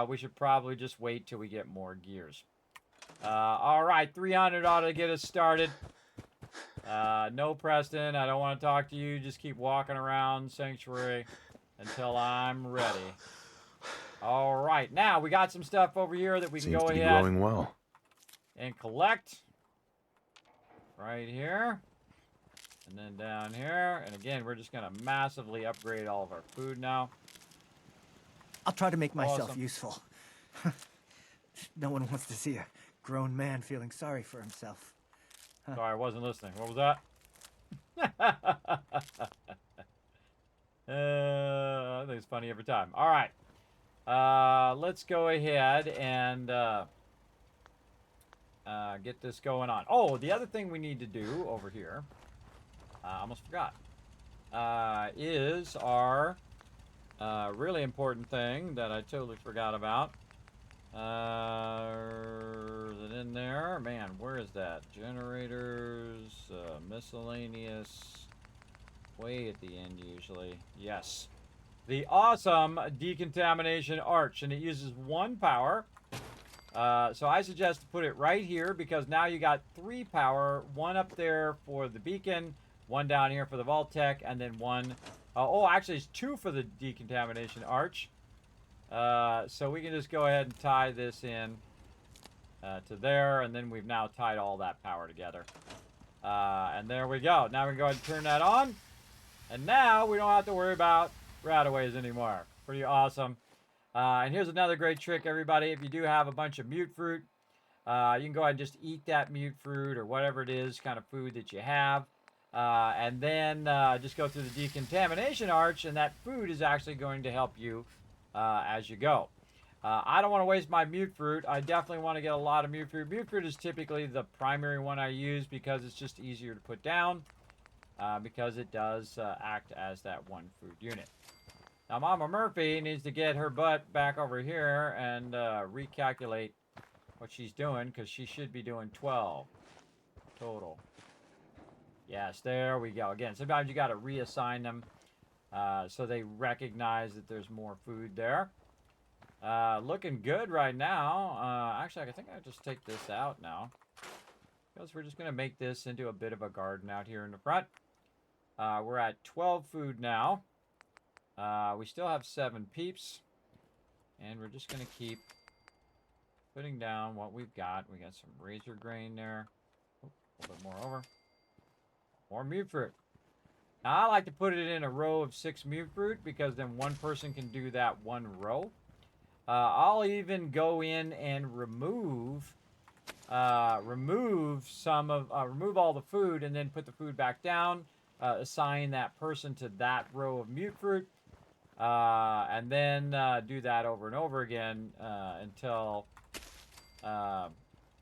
We should probably just wait till we get more gears. All right, 300 ought to get us started. No, Preston, I don't want to talk to you. Just keep walking around Sanctuary until I'm ready. All right, now we got some stuff over here that we can Seems go to be ahead growing well. and collect. Right here. And then down here. And again, we're just going to massively upgrade all of our food now. I'll try to make myself Awesome. useful. No one wants to see a grown man feeling sorry for himself. Sorry, I wasn't listening. What was that? I think it's funny every time. All right. Let's go ahead and get this going on. Oh, the other thing we need to do over here, I almost forgot, is our really important thing that I totally forgot about. Is it in there? Man, where is that? Generators, miscellaneous, way at the end usually. Yes. The awesome decontamination arch, and it uses 1 power. So I suggest to put it right here because now you got 3 power, 1 up there for the beacon, 1 down here for the vault tech, and then 1. Oh, actually, it's 2 for the decontamination arch. So we can just go ahead and tie this in to there, and then we've now tied all that power together. And there we go. Now we can go ahead and turn that on, and now we don't have to worry about rataways anymore. Pretty awesome. And here's another great trick, everybody. If you do have a bunch of mute fruit, you can go ahead and just eat that mute fruit or whatever it is, kind of food that you have. And then just go through the decontamination arch, and that food is actually going to help you as you go. I don't want to waste my mute fruit. I definitely want to get a lot of mute fruit. Mute fruit is typically the primary one I use because it's just easier to put down because it does act as that 1 food unit. Now, Mama Murphy needs to get her butt back over here and recalculate what she's doing because she should be doing 12 total. Yes, there we go. Again, sometimes you got to reassign them so they recognize that there's more food there. Looking good right now. Actually, I think I'll just take this out now because we're just going to make this into a bit of a garden out here in the front. We're at 12 food now. We still have 7 peeps, and we're just going to keep putting down what we've got. We got some razor grain there. Oh, a little bit more over. More mute fruit. Now, I like to put it in a row of 6 mute fruit because then 1 person can do that 1 row. I'll even go in and remove all the food and then put the food back down. Assign that person to that row of mute fruit. And then do that over and over again until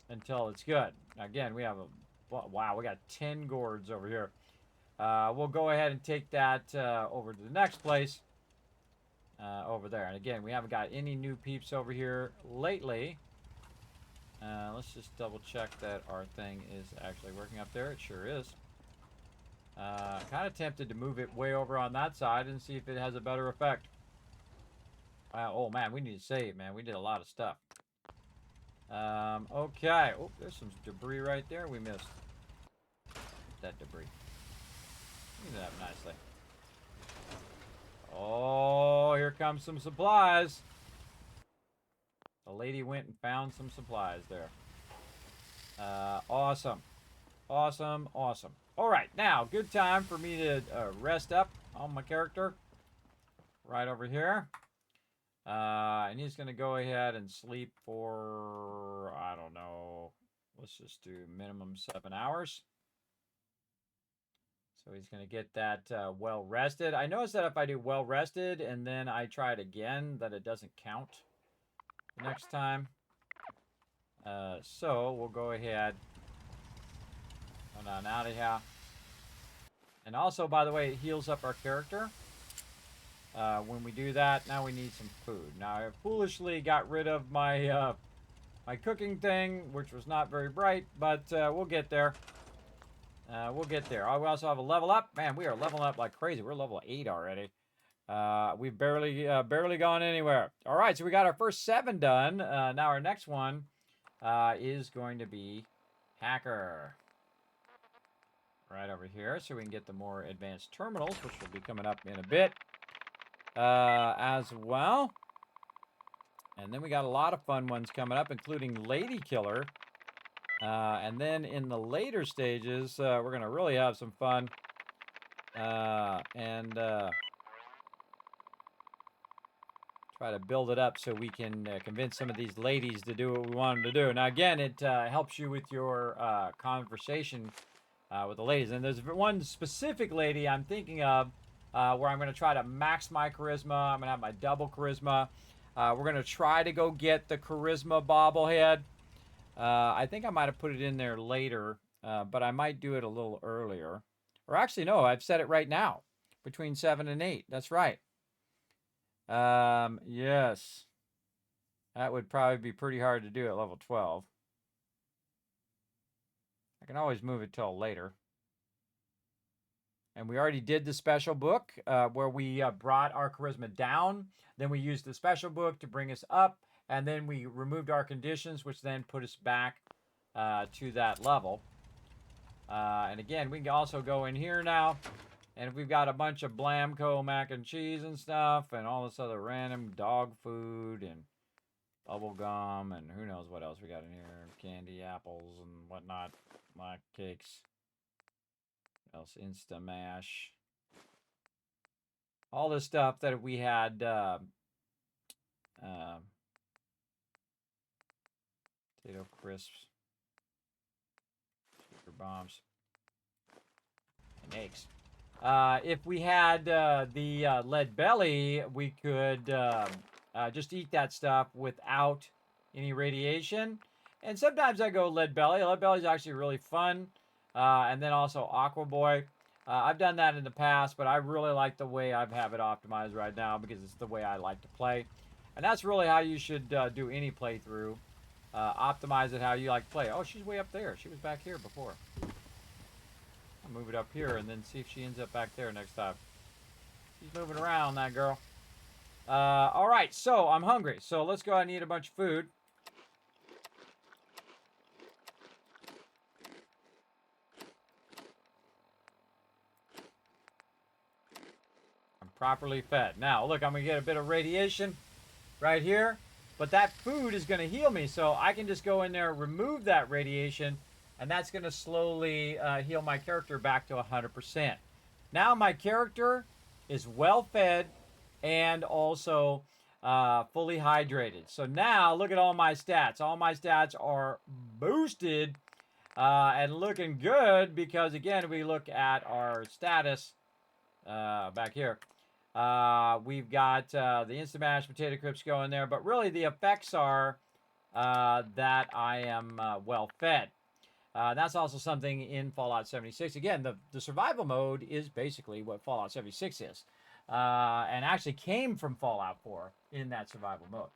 it's good. Again, we have wow, we got 10 gourds over here. We'll go ahead and take that over to the next place over there. And again, we haven't got any new peeps over here lately. Let's just double check that our thing is actually working up there. It sure is. Kind of tempted to move it way over on that side and see if it has a better effect. Oh man, we need to save, man. We did a lot of stuff. Okay. Oh, there's some debris right there. We missed that debris. Clean it up nicely. Oh, here comes some supplies. The lady went and found some supplies there. Awesome. Awesome, awesome. All right, now, good time for me to rest up on my character. Right over here. And he's going to go ahead and sleep for, I don't know, let's just do minimum 7 hours. So he's going to get that well rested. I noticed that if I do well rested and then I try it again, that it doesn't count the next time. So we'll go ahead. Come on out of here. And also, by the way, it heals up our character. When we do that, now we need some food. Now, I foolishly got rid of my my cooking thing, which was not very bright, but we'll get there. We'll get there. We also have a level up. Man, we are leveling up like crazy. We're level 8 already. We've barely gone anywhere. All right, so we got our first 7 done. Now our next one is going to be Hacker. right over here so we can get the more advanced terminals, which will be coming up in a bit as well. And then we got a lot of fun ones coming up, including Lady Killer. And then in the later stages, we're going to really have some fun. And try to build it up so we can convince some of these ladies to do what we want them to do. Now, again, it helps you with your conversation with the ladies. And there's one specific lady I'm thinking of where I'm going to try to max my charisma. I'm going to have my double charisma. We're going to try to go get the charisma bobblehead. I think I might have put it in there later, but I might do it a little earlier. Or actually, no, I've set it right now, between 7 and 8. That's right. Yes. That would probably be pretty hard to do at level 12. I can always move it till later. And we already did the special book where we brought our charisma down. Then we used the special book to bring us up. And then we removed our conditions, which then put us back to that level. And again, we can also go in here now. And if we've got a bunch of Blamco mac and cheese and stuff, and all this other random dog food and bubble gum, and who knows what else we got in here. Candy, apples, and whatnot. Black cakes. What else? Insta-mash. All this stuff that we had... potato crisps. Sugar bombs. And eggs. If we had the lead belly, we could just eat that stuff without any radiation. And sometimes I go lead belly. Lead belly is actually really fun. And then also Aqua Boy. I've done that in the past, but I really like the way I have it optimized right now because it's the way I like to play. And that's really how you should do any playthrough. Optimize it how you like to play. Oh, she's way up there. She was back here before. I'll move it up here and then see if she ends up back there next time. She's moving around, that girl. All right, so I'm hungry. So let's go ahead and eat a bunch of food. I'm properly fed. Now, look, I'm going to get a bit of radiation right here. But that food is going to heal me, so I can just go in there, remove that radiation, and that's going to slowly heal my character back to 100%. Now my character is well fed and also fully hydrated. So now look at all my stats. All my stats are boosted and looking good because, again, we look at our status back here. We've got the Instant Mash Potato Crisps going there, but really the effects are that I am well fed. That's also something in Fallout 76. Again, the survival mode is basically what Fallout 76 is, and actually came from Fallout 4 in that survival mode.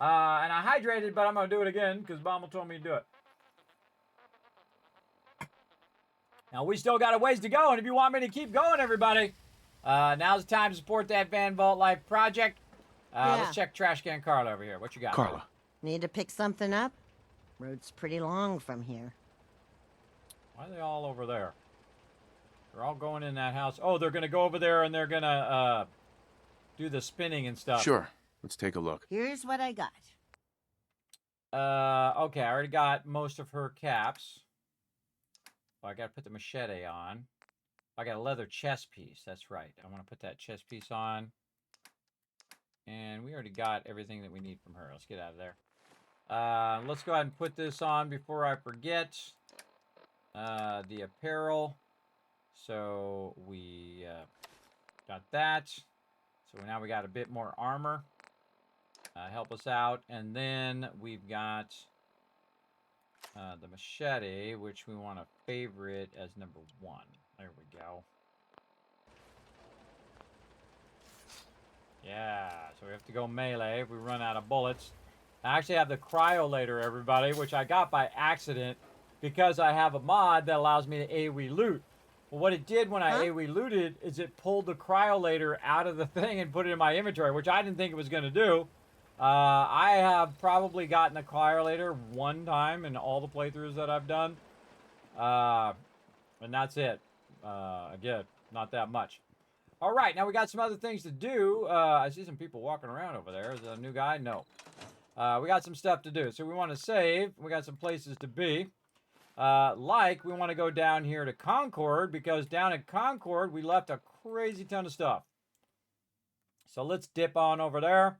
And I hydrated, but I'm going to do it again because Bomble told me to do it. Now, we still got a ways to go, and if you want me to keep going, everybody, now's the time to support that Van Vault Life project. Let's check Trash Can Carla over here. What you got? Carla. Need to pick something up? Road's pretty long from here. Why are they all over there? They're all going in that house. Oh, they're going to go over there and they're going to do the spinning and stuff. Sure. Let's take a look. Here's what I got. Okay, I already got most of her caps. Oh, I got to put the machete on. I got a leather chest piece. That's right. I want to put that chest piece on. And we already got everything that we need from her. Let's get out of there. Let's go ahead and put this on before I forget. The apparel. So we got that. So now we got a bit more armor. Help us out. And then we've got the machete, which we want to favorite as number 1. There we go. Yeah, so we have to go melee if we run out of bullets. I actually have the cryolator, everybody, which I got by accident because I have a mod that allows me to AoE loot. Well, what it did when I AoE looted is it pulled the cryolator out of the thing and put it in my inventory, which I didn't think it was going to do. I have probably gotten the cryolator one time in all the playthroughs that I've done. And that's it. Again, not that much. All right, now we got some other things to do. I see some people walking around over there. Is there a new guy? No. We got some stuff to do. So we want to save. We got some places to be. Like, we want to go down here to Concord, because down at Concord, we left a crazy ton of stuff. So let's dip on over there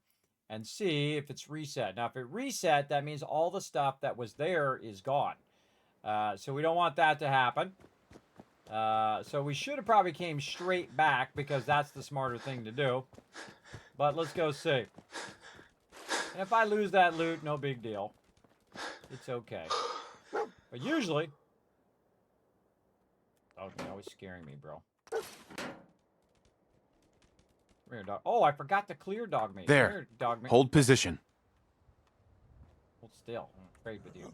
and see if it's reset. Now, if it reset, that means all the stuff that was there is gone. So we don't want that to happen. So we should have probably came straight back, because that's the smarter thing to do. But let's go see. And if I lose that loot, no big deal. It's okay. But usually... Oh, you're always scaring me, bro. Come here, dog. Oh, I forgot to clear dog meat. There. Here, dog meat. Hold position. Hold still. I'm afraid with you.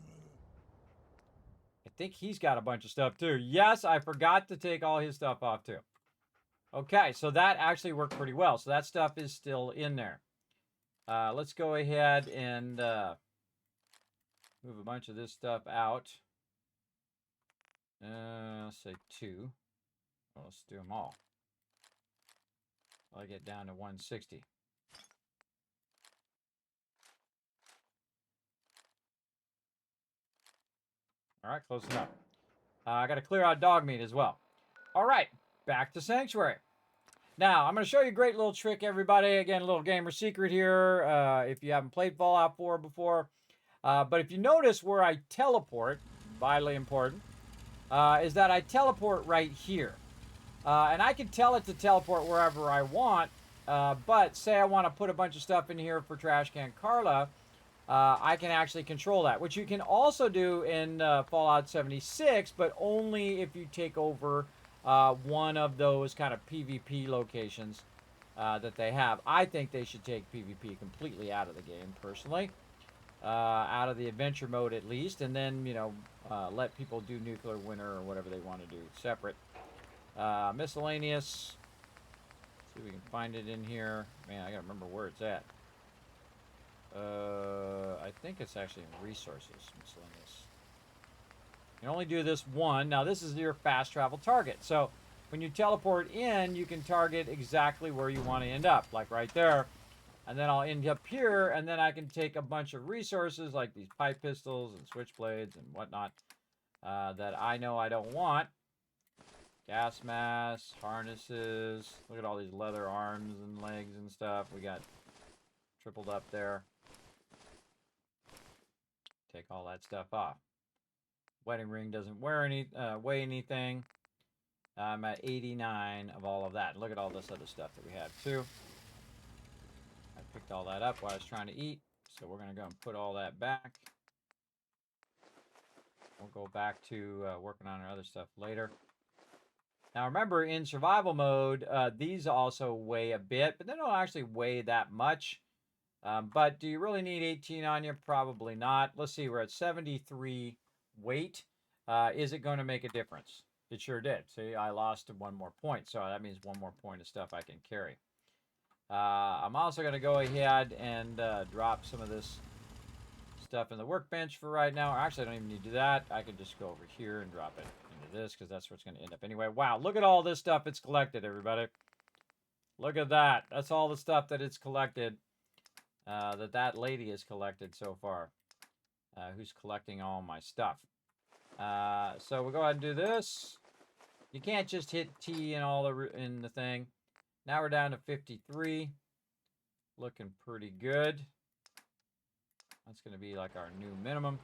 I think he's got a bunch of stuff, too. Yes, I forgot to take all his stuff off, too. Okay, so that actually worked pretty well. So that stuff is still in there. Let's go ahead and move a bunch of this stuff out. Let's say 2. Well, let's do them all. I'll get down to 160. All right, close enough. I got to clear out dog meat as well. All right, back to Sanctuary. Now, I'm going to show you a great little trick, everybody. Again, a little gamer secret here, if you haven't played Fallout 4 before. But if you notice where I teleport, vitally important, is that I teleport right here. And I can tell it to teleport wherever I want, but say I want to put a bunch of stuff in here for Trash Can Carla, I can actually control that, which you can also do in Fallout 76, but only if you take over one of those kind of PvP locations that they have. I think they should take PvP completely out of the game, personally. Out of the adventure mode at least, and then, you know, let people do nuclear winter or whatever they want to do separate. Miscellaneous. See if we can find it in here. Man, I gotta remember where it's at. I think it's actually in resources. Miscellaneous. You can only do this one. Now, this is your fast travel target. So, when you teleport in, you can target exactly where you want to end up, like right there. And then I'll end up here, and then I can take a bunch of resources, like these pipe pistols and switchblades and whatnot, that I know I don't want. Gas masks, harnesses. Look at all these leather arms and legs and stuff. We got tripled up there. Take all that stuff off. Wedding ring doesn't weigh anything. I'm at 89 of all of that. Look at all this other stuff that we have too. I picked all that up while I was trying to eat, so we're going to go and put all that back. We'll go back to working on our other stuff later. Now remember, in survival mode, these also weigh a bit, but they don't actually weigh that much. But do you really need 18 on you? Probably not. Let's see, we're at 73 weight. Is it going to make a difference? It sure did. See, I lost 1 more point, so that means 1 more point of stuff I can carry. I'm also going to go ahead and drop some of this stuff in the workbench for right now. Actually, I don't even need to do that. I can just go over here and drop it into this, because that's where it's going to end up anyway. Wow, look at all this stuff it's collected, everybody. Look at that. That's all the stuff that it's collected, that lady has collected so far, who's collecting all my stuff. So we'll go ahead and do this. You can't just hit T in the thing. Now we're down to 53. Looking pretty good. That's going to be like our new minimum.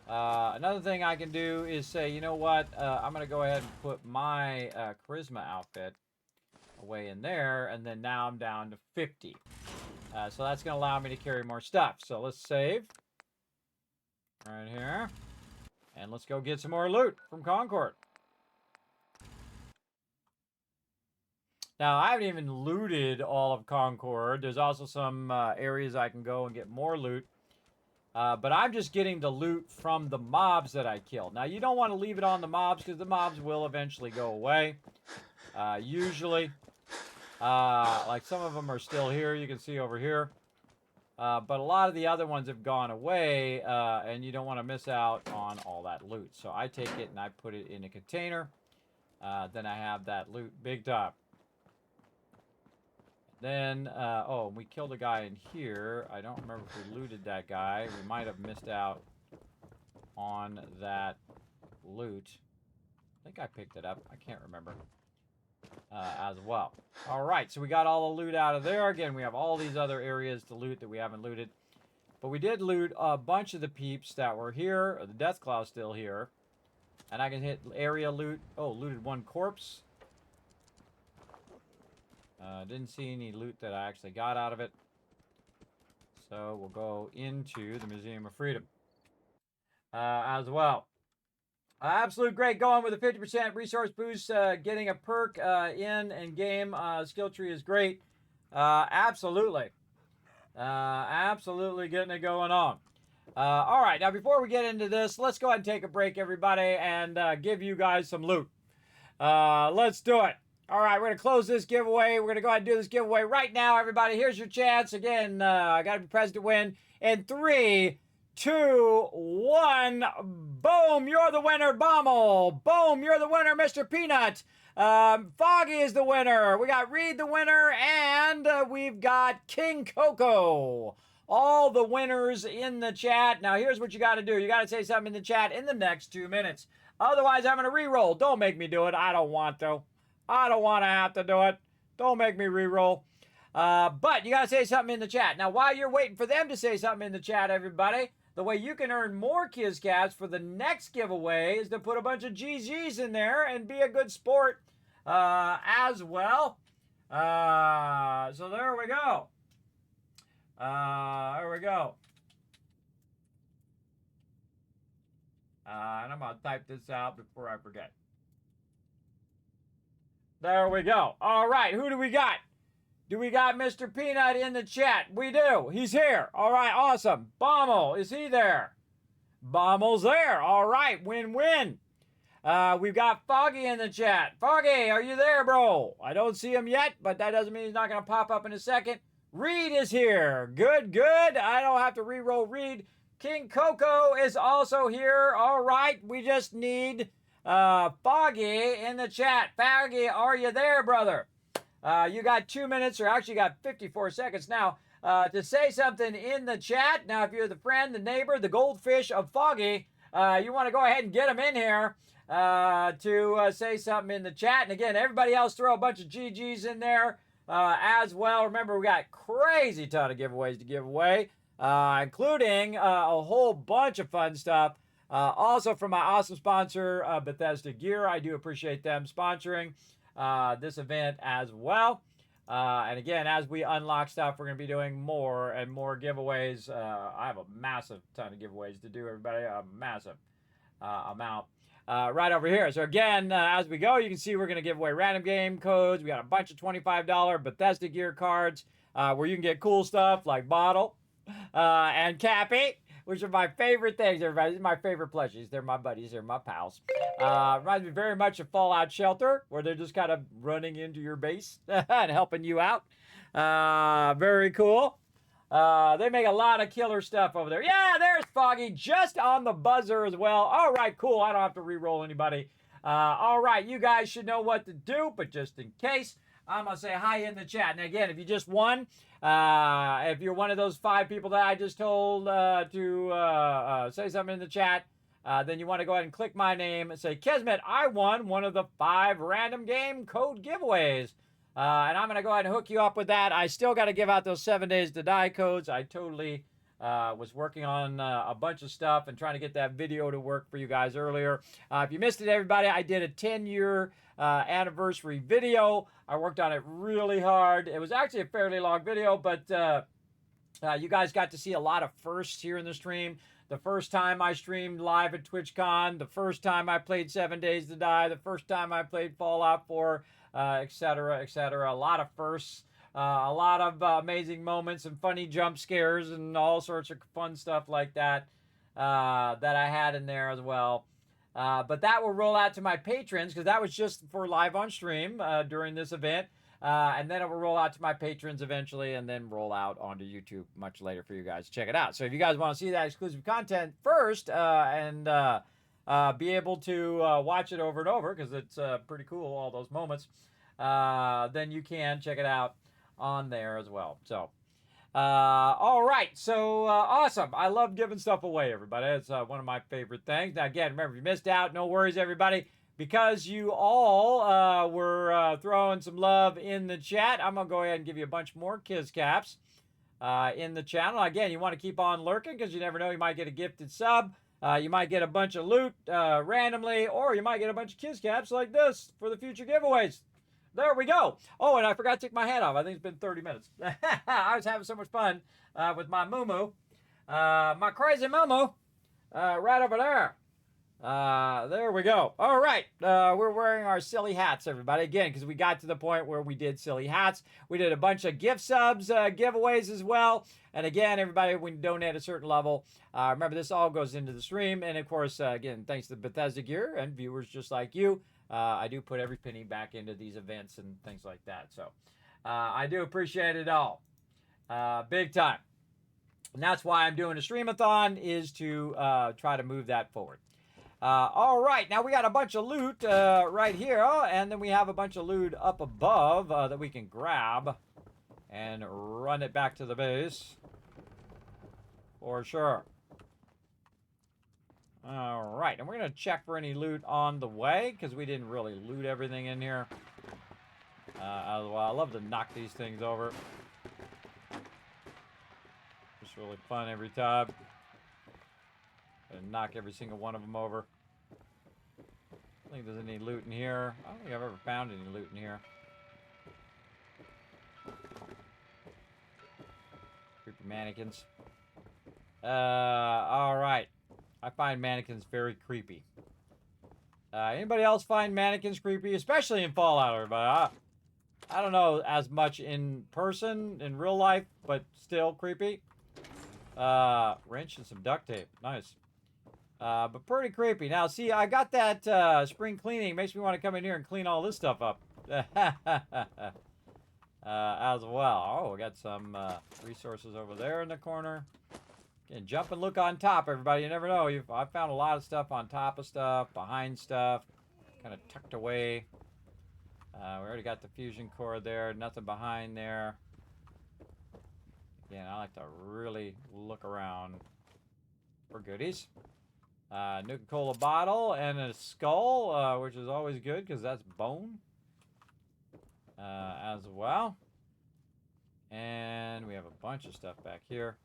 Another thing I can do is say, you know what? I'm going to go ahead and put my charisma outfit away in there. And then now I'm down to 50. So that's going to allow me to carry more stuff. So let's save. Right here. And let's go get some more loot from Concord. Now, I haven't even looted all of Concord. There's also some areas I can go and get more loot. But I'm just getting the loot from the mobs that I killed. Now, you don't want to leave it on the mobs, because the mobs will eventually go away. Usually. Like some of them are still here, you can see over here. But a lot of the other ones have gone away, and you don't want to miss out on all that loot. So I take it and I put it in a container. then I have that loot big top. Then, oh, we killed a guy in here. I don't remember if we looted that guy. We might have missed out on that loot. I think I picked it up. I can't remember. As well. All right, so we got all the loot out of there. Again, we have all these other areas to loot that we haven't looted. But we did loot a bunch of the peeps that were here. The Deathclaw's still here. And I can hit area loot. Oh, looted one corpse. Didn't see any loot that I actually got out of it. So we'll go into the Museum of Freedom as well. Absolute great going with a 50% resource boost. Getting a perk in game skill tree is great. Absolutely. Absolutely getting it going on. All right, now before we get into this, let's go ahead and take a break, everybody, and give you guys some loot. Let's do it. All right, we're going to close this giveaway. We're going to go ahead and do this giveaway right now, everybody. Here's your chance. Again, I got to be present to win. In 3, 2, 1. Boom, you're the winner, Bommel. Boom, you're the winner, Mr. Peanut. Foggy is the winner. We got Reed the winner, and we've got King Coco. All the winners in the chat. Now, here's what you got to do. You got to say something in the chat in the next 2 minutes. Otherwise, I'm going to re-roll. Don't make me do it. I don't want to. I don't want to have to do it. Don't make me re-roll. But you got to say something in the chat. Now, while you're waiting for them to say something in the chat, everybody, the way you can earn more Kizcats for the next giveaway is to put a bunch of GGs in there and be a good sport as well. So there we go. There we go. And I'm going to type this out before I forget. There we go. All right, who do we got? Do we got Mr. Peanut in the chat? We do. He's here. All right, awesome. Bommel, is he there? Bommel's there. All right, win-win. We've got Foggy in the chat. Foggy, are you there, bro? I don't see him yet, but that doesn't mean he's not going to pop up in a second. Reed is here. Good, good. I don't have to re-roll Reed. King Coco is also here. All right, we just need Foggy in the chat. Foggy, are you there, brother? You got 2 minutes, or actually got 54 seconds now, to say something in the chat. Now, if you're the friend, the neighbor, the goldfish of Foggy, you want to go ahead and get him in here to say something in the chat. And again, everybody else throw a bunch of GGs in there as well. Remember, we got crazy ton of giveaways to give away, including a whole bunch of fun stuff. Also from my awesome sponsor, Bethesda Gear. I do appreciate them sponsoring this event as well. And again, as we unlock stuff, we're going to be doing more and more giveaways. I have a massive ton of giveaways to do, everybody. A massive amount right over here. So again, as we go, you can see we're going to give away random game codes. We got a bunch of $25 Bethesda Gear cards where you can get cool stuff like Bottle and Cappy, which are my favorite things, everybody. These are my favorite plushies. They're my buddies. They're my pals. Reminds me very much of Fallout Shelter, where they're just kind of running into your base and helping you out. Very cool. They make a lot of killer stuff over there. Yeah, there's Foggy, just on the buzzer as well. All right, cool. I don't have to re-roll anybody. All right, you guys should know what to do, but just in case, I'm going to say hi in the chat. And again, if you just won, if you're one of those 5 people that I just told to say something in the chat, then you want to go ahead and click my name and say, Kismet, I won one of the 5 random game code giveaways. And I'm going to go ahead and hook you up with that. I still got to give out those 7 days to die codes. I totally was working on a bunch of stuff and trying to get that video to work for you guys earlier. If you missed it, everybody, I did a 10-year anniversary video. I worked on it really hard. It was actually a fairly long video, but you guys got to see a lot of firsts here in the stream. The first time I streamed live at TwitchCon, the first time I played 7 Days to Die, the first time I played Fallout 4, etc., etc. A lot of firsts, a lot of amazing moments and funny jump scares and all sorts of fun stuff like that that I had in there as well. But that will roll out to my patrons, because that was just for live on stream during this event. And then it will roll out to my patrons eventually, and then roll out onto YouTube much later for you guys to check it out. So if you guys want to see that exclusive content first and be able to watch it over and over, because it's pretty cool, all those moments, then you can check it out on there as well. So, all right. So, awesome. I love giving stuff away, everybody. It's one of my favorite things. Now, again, remember, if you missed out, no worries, everybody. Because you all were throwing some love in the chat, I'm going to go ahead and give you a bunch more Kiz Caps in the channel. Again, you want to keep on lurking, because you never know, you might get a gifted sub. You might get a bunch of loot randomly, or you might get a bunch of Kiz Caps like this for the future giveaways. There we go. Oh, and I forgot to take my hat off. I think it's been 30 minutes. I was having so much fun with my moo-moo. My crazy moo-moo right over there. There we go. All right. We're wearing our silly hats, everybody. Again, because we got to the point where we did silly hats. We did a bunch of gift subs giveaways as well. And again, everybody, when you donate a certain level, remember, this all goes into the stream. And of course, again, thanks to Bethesda Gear and viewers just like you, I do put every penny back into these events and things like that. So I do appreciate it all. Big time. And that's why I'm doing a Stream-A-Thon, is to try to move that forward. All right, now we got a bunch of loot right here, and then we have a bunch of loot up above that we can grab and run it back to the base for sure. All right, and we're going to check for any loot on the way, because we didn't really loot everything in here. Well, I love to knock these things over. It's really fun every time. And knock every single one of them over. I don't think there's any loot in here. I don't think I've ever found any loot in here. Creepy mannequins. All right. I find mannequins very creepy. Anybody else find mannequins creepy? Especially in Fallout, everybody. I don't know as much in person, in real life, but still creepy. Wrench and some duct tape. Nice. But pretty creepy. Now, see, I got that spring cleaning. Makes me want to come in here and clean all this stuff up. As well. Oh, we got some resources over there in the corner. Again, jump and look on top, everybody. You never know. I've found a lot of stuff on top of stuff, behind stuff, kind of tucked away. We already got the fusion core there. Nothing behind there. Again, I like to really look around for goodies. Nuka-Cola bottle and a skull, which is always good because that's bone as well. And we have a bunch of stuff back here.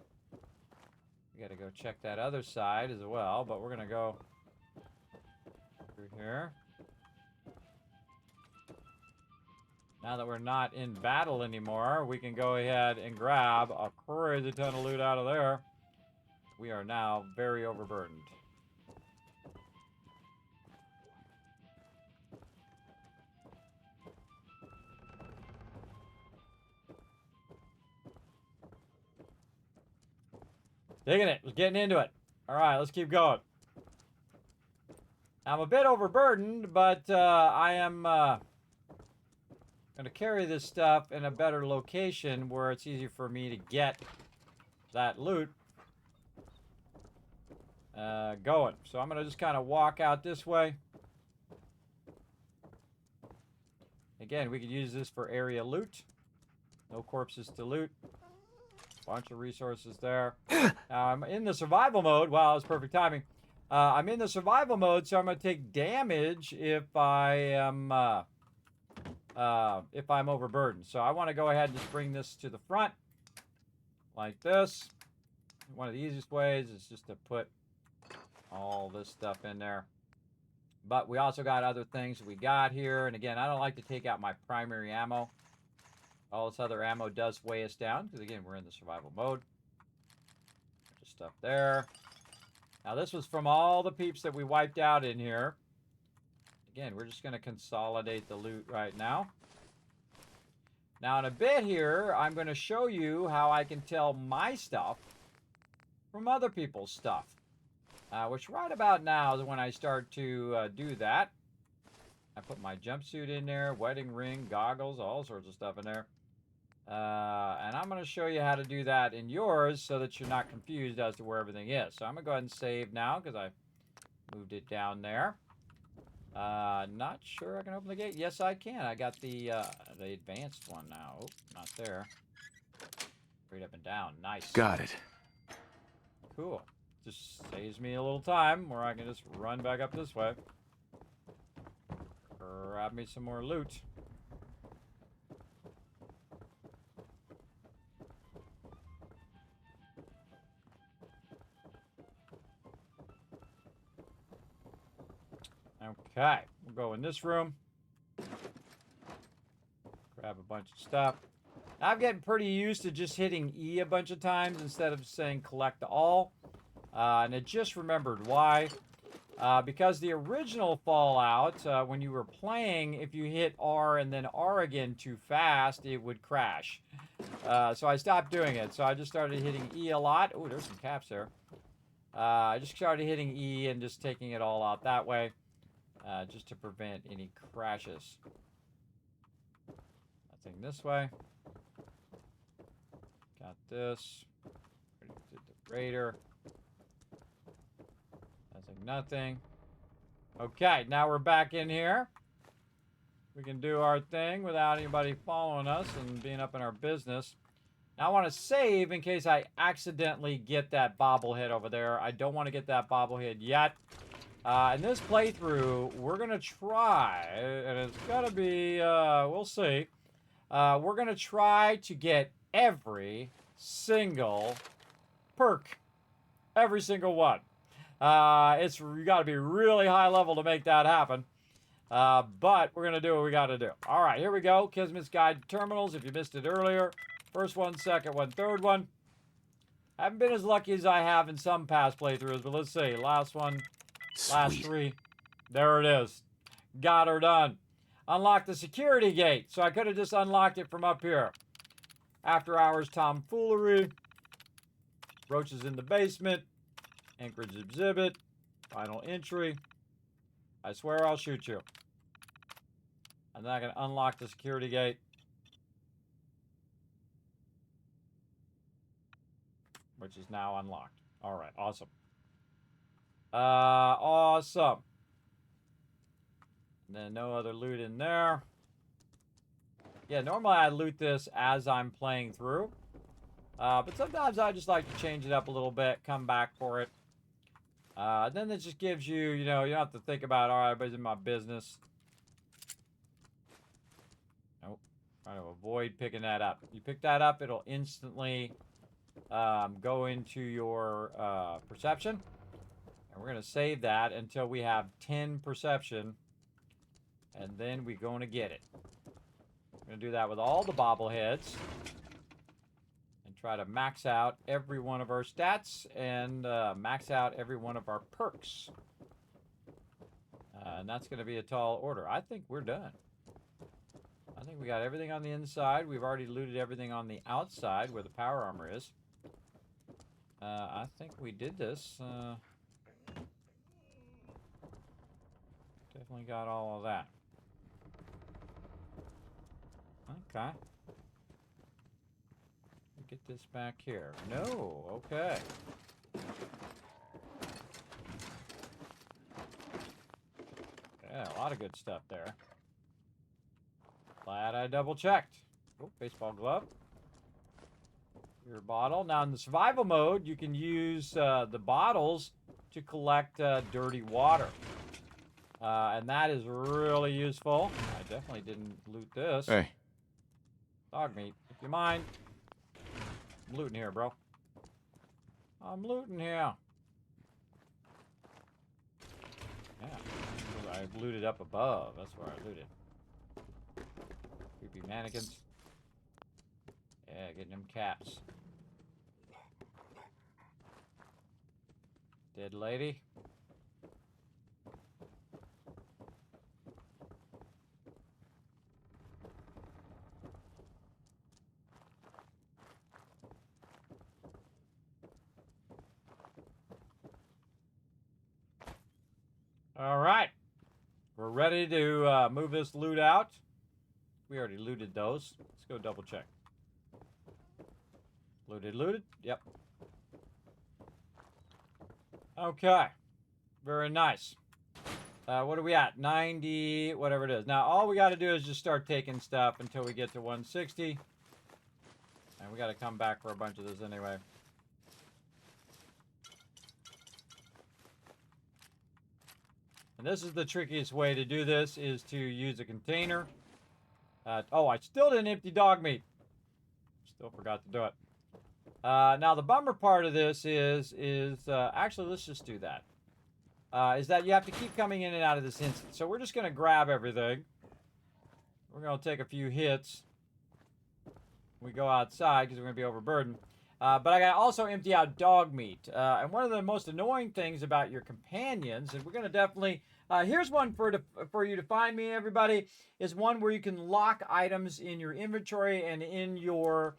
We got to go check that other side as well, but we're going to go through here. Now that we're not in battle anymore, we can go ahead and grab a crazy ton of loot out of there. We are now very overburdened. Digging it. We're getting into it. All right, let's keep going. I'm a bit overburdened, but I am going to carry this stuff in a better location where it's easy for me to get that loot going. So I'm going to just kind of walk out this way. Again, we could use this for area loot. No corpses to loot. Bunch of resources there. Now I'm in the survival mode. Wow, that's perfect timing. I'm in the survival mode, so I'm going to take damage if I am if I'm overburdened. So I want to go ahead and just bring this to the front like this. One of the easiest ways is just to put all this stuff in there. But we also got other things we got here. And again, I don't like to take out my primary ammo. All this other ammo does weigh us down, because again, we're in the survival mode. Just stuff there. Now this was from all the peeps that we wiped out in here. Again, we're just going to consolidate the loot right now. Now in a bit here, I'm going to show you how I can tell my stuff from other people's stuff. Which right about now is when I start to do that. I put my jumpsuit in there, wedding ring, goggles, all sorts of stuff in there. And I'm going to show you how to do that in yours so that you're not confused as to where everything is. So I'm going to go ahead and save now because I Moved it down there. Not sure I can open the gate. Yes, I can. I got the advanced one now. Oh, not there. Straight up and down. Nice. Got it. Cool. Just saves me a little time where I can just run back up this way. Grab me some more loot. Okay, we'll go in this room. Grab a bunch of stuff. I'm getting pretty used to just hitting E a bunch of times instead of saying collect all. And I just remembered why. Because the original Fallout, when you were playing, if you hit R and then R again too fast, it would crash. So I stopped doing it. So I just started hitting E a lot. Oh, there's some caps there. I just started hitting E and just taking it all out that way. Just to prevent any crashes. Nothing this way. Got this. Did the Raider. Nothing. Okay, now we're back in here. We can do our thing without anybody following us and being up in our business. Now I want to save in case I accidentally get that bobblehead over there. I don't want to get that bobblehead yet. In this playthrough, we're going to try, and it's got to be, we'll see. We're going to try to get every single perk. Every single one. You got to be really high level to make that happen. But we're going to do what we got to do. All right, here we go. Kismet's Guide to Terminals. If you missed it earlier. First one, second one, third one. Haven't been as lucky as I have in some past playthroughs, but let's see. Last one, last three. There it is. Got her done. Unlock the security gate. So I could have just unlocked it from up here. After hours tomfoolery. Roaches in the basement. Anchorage exhibit. Final entry. I swear I'll shoot you. And then I can unlock the security gate. Which is now unlocked. Alright, awesome. Awesome. And then no other loot in there. Yeah, normally I loot this as I'm playing through. But sometimes I just like to change it up a little bit, come back for it. Then it just gives you, you don't have to think about, all right, everybody's in my business. Nope. Trying to avoid picking that up. You pick that up, it'll instantly go into your perception. And we're going to save that until we have 10 perception. And then we're going to get it. We're going to do that with all the bobbleheads. Try to max out every one of our stats and max out every one of our perks. And that's going to be a tall order. I think we're done. I think we got everything on the inside. We've already looted everything on the outside where the power armor is. I think we did this. Definitely got all of that. Okay. Get this back here. No, okay. Yeah, a lot of good stuff there. Glad I double checked. Oh, baseball glove. Your bottle. Now in the survival mode, you can use the bottles to collect dirty water. And that is really useful. I definitely didn't loot this. Hey. Dog meat, if you mind. I'm looting here, bro. I'm looting here. Yeah. I looted up above. That's where I looted. Creepy mannequins. Yeah, getting them caps. Dead lady. All right. We're ready to move this loot out. We already looted those. Let's go double check. Looted. Yep. Okay. Very nice. What are we at? 90, whatever it is. Now, all we got to do is just start taking stuff until we get to 160. And we got to come back for a bunch of this anyway. And this is the trickiest way to do this, is to use a container. Oh, I still didn't empty dog meat. Still forgot to do it. Now, the bummer part of this is actually, let's just do that. Is that you have to keep coming in and out of this instance. So we're just going to grab everything. We're going to take a few hits. We go outside because we're going to be overburdened. But I got to also empty out dog meat. And one of the most annoying things about your companions, and we're going to definitely... here's one for you to find me, everybody, is one where you can lock items in your inventory and in your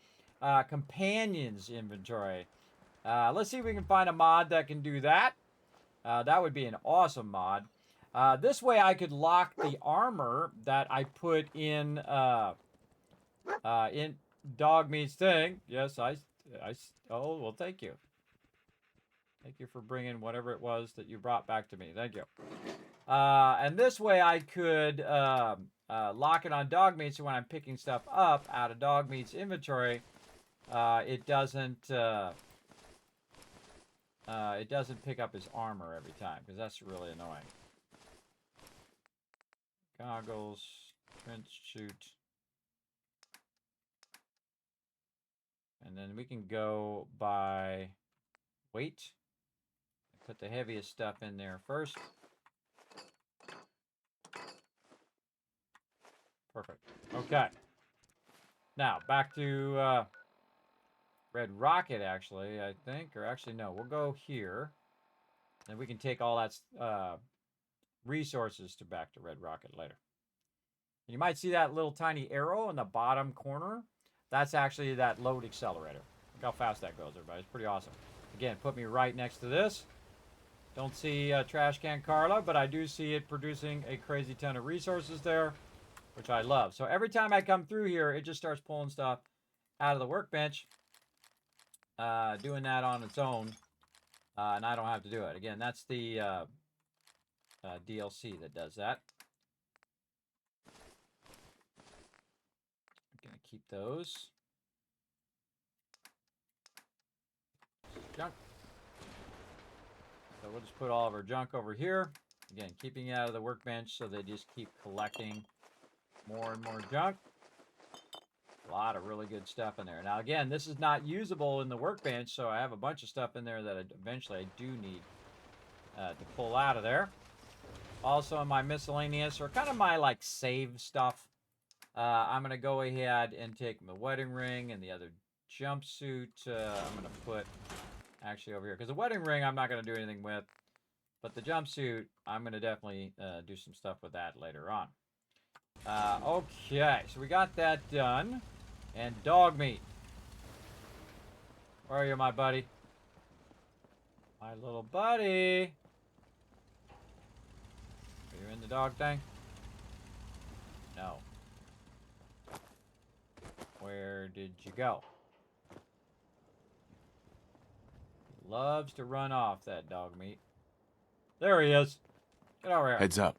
companions' inventory. Let's see if we can find a mod that can do that. That would be an awesome mod. This way I could lock the armor that I put in dog meat's thing. Yes, oh, well, thank you. Thank you for bringing whatever it was that you brought back to me. Thank you. And this way I could lock it on dog meat, so when I'm picking stuff up out of dog meat's inventory, it doesn't pick up his armor every time, because that's really annoying. Goggles, trench suit. And then we can go by weight. Put the heaviest stuff in there first. Perfect. Okay. Now, back to Red Rocket, actually, I think. Or actually, no. We'll go here. And we can take all that resources back to Red Rocket later. You might see that little tiny arrow in the bottom corner. That's actually that load accelerator. Look how fast that goes, everybody. It's pretty awesome. Again, put me right next to this. Don't see Trash Can Carla, but I do see it producing a crazy ton of resources there, which I love. So every time I come through here, it just starts pulling stuff out of the workbench, doing that on its own, and I don't have to do it. Again, that's the DLC that does that. I'm going to keep those. Junk. So we'll just put all of our junk over here. Again, keeping it out of the workbench so they just keep collecting more and more junk. A lot of really good stuff in there. Now, again, this is not usable in the workbench, so I have a bunch of stuff in there that eventually I do need to pull out of there. Also, in my miscellaneous, or kind of my, like, save stuff, I'm going to go ahead and take my wedding ring and the other jumpsuit. I'm going to put actually over here, because the wedding ring I'm not going to do anything with, but the jumpsuit I'm going to definitely do some stuff with that later on. Okay, so we got that done. And dog meat. Where are you, my buddy? My little buddy. Are you in the dog thing? No. Where did you go? He loves to run off, that dog meat. There he is. Get over here. Heads up.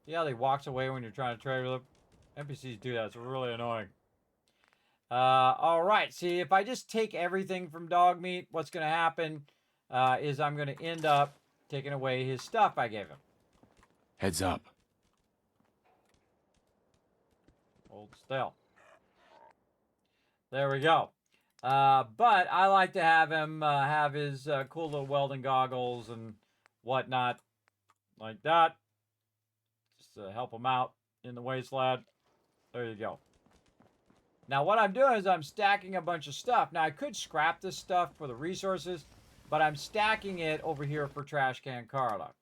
See how he walks away when you're trying to trade with him? NPCs do that. It's really annoying. All right. See, if I just take everything from dog meat, what's going to happen is I'm going to end up taking away his stuff I gave him. Heads up. Hold still. There we go. But I like to have him have his cool little welding goggles and whatnot like that. Just to help him out in the wasteland. There you go. Now what I'm doing is I'm stacking a bunch of stuff. Now I could scrap this stuff for the resources, but I'm stacking it over here for Trash Can Carla.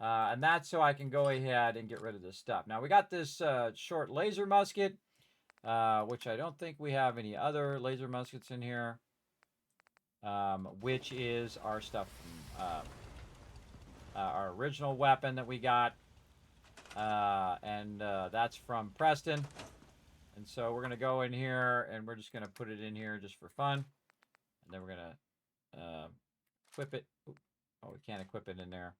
And that's so I can go ahead and get rid of this stuff. Now we got this short laser musket, which I don't think we have any other laser muskets in here, which is our stuff from our original weapon that we got. And that's from Preston. And so we're going to go in here and we're just going to put it in here just for fun. And then we're going to equip it. Oh, we can't equip it in there.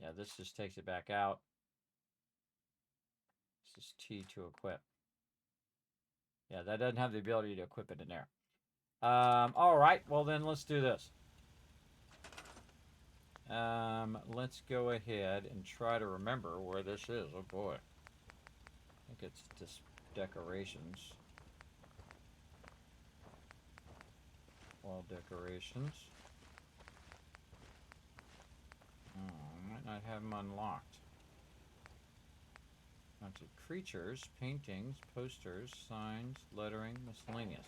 Yeah, this just takes it back out. This is T to equip. Yeah, that doesn't have the ability to equip it in there. All right, well then let's do this. Let's go ahead and try to remember where this is. Oh boy. I think it's just decorations. Wall decorations. I might not have them unlocked. Bunch of creatures, paintings, posters, signs, lettering, miscellaneous.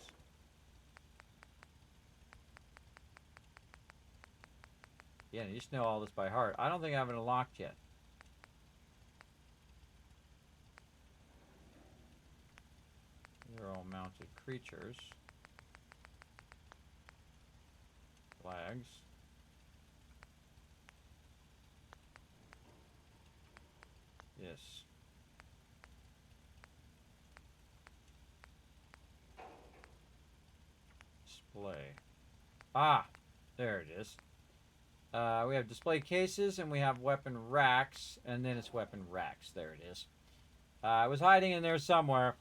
Yeah, you just know all this by heart. I don't think I have it unlocked yet. They're all mounted creatures. Flags. Yes. Display. Ah! There it is. We have display cases, and we have weapon racks, and then it's weapon racks. There it is. I was hiding in there somewhere.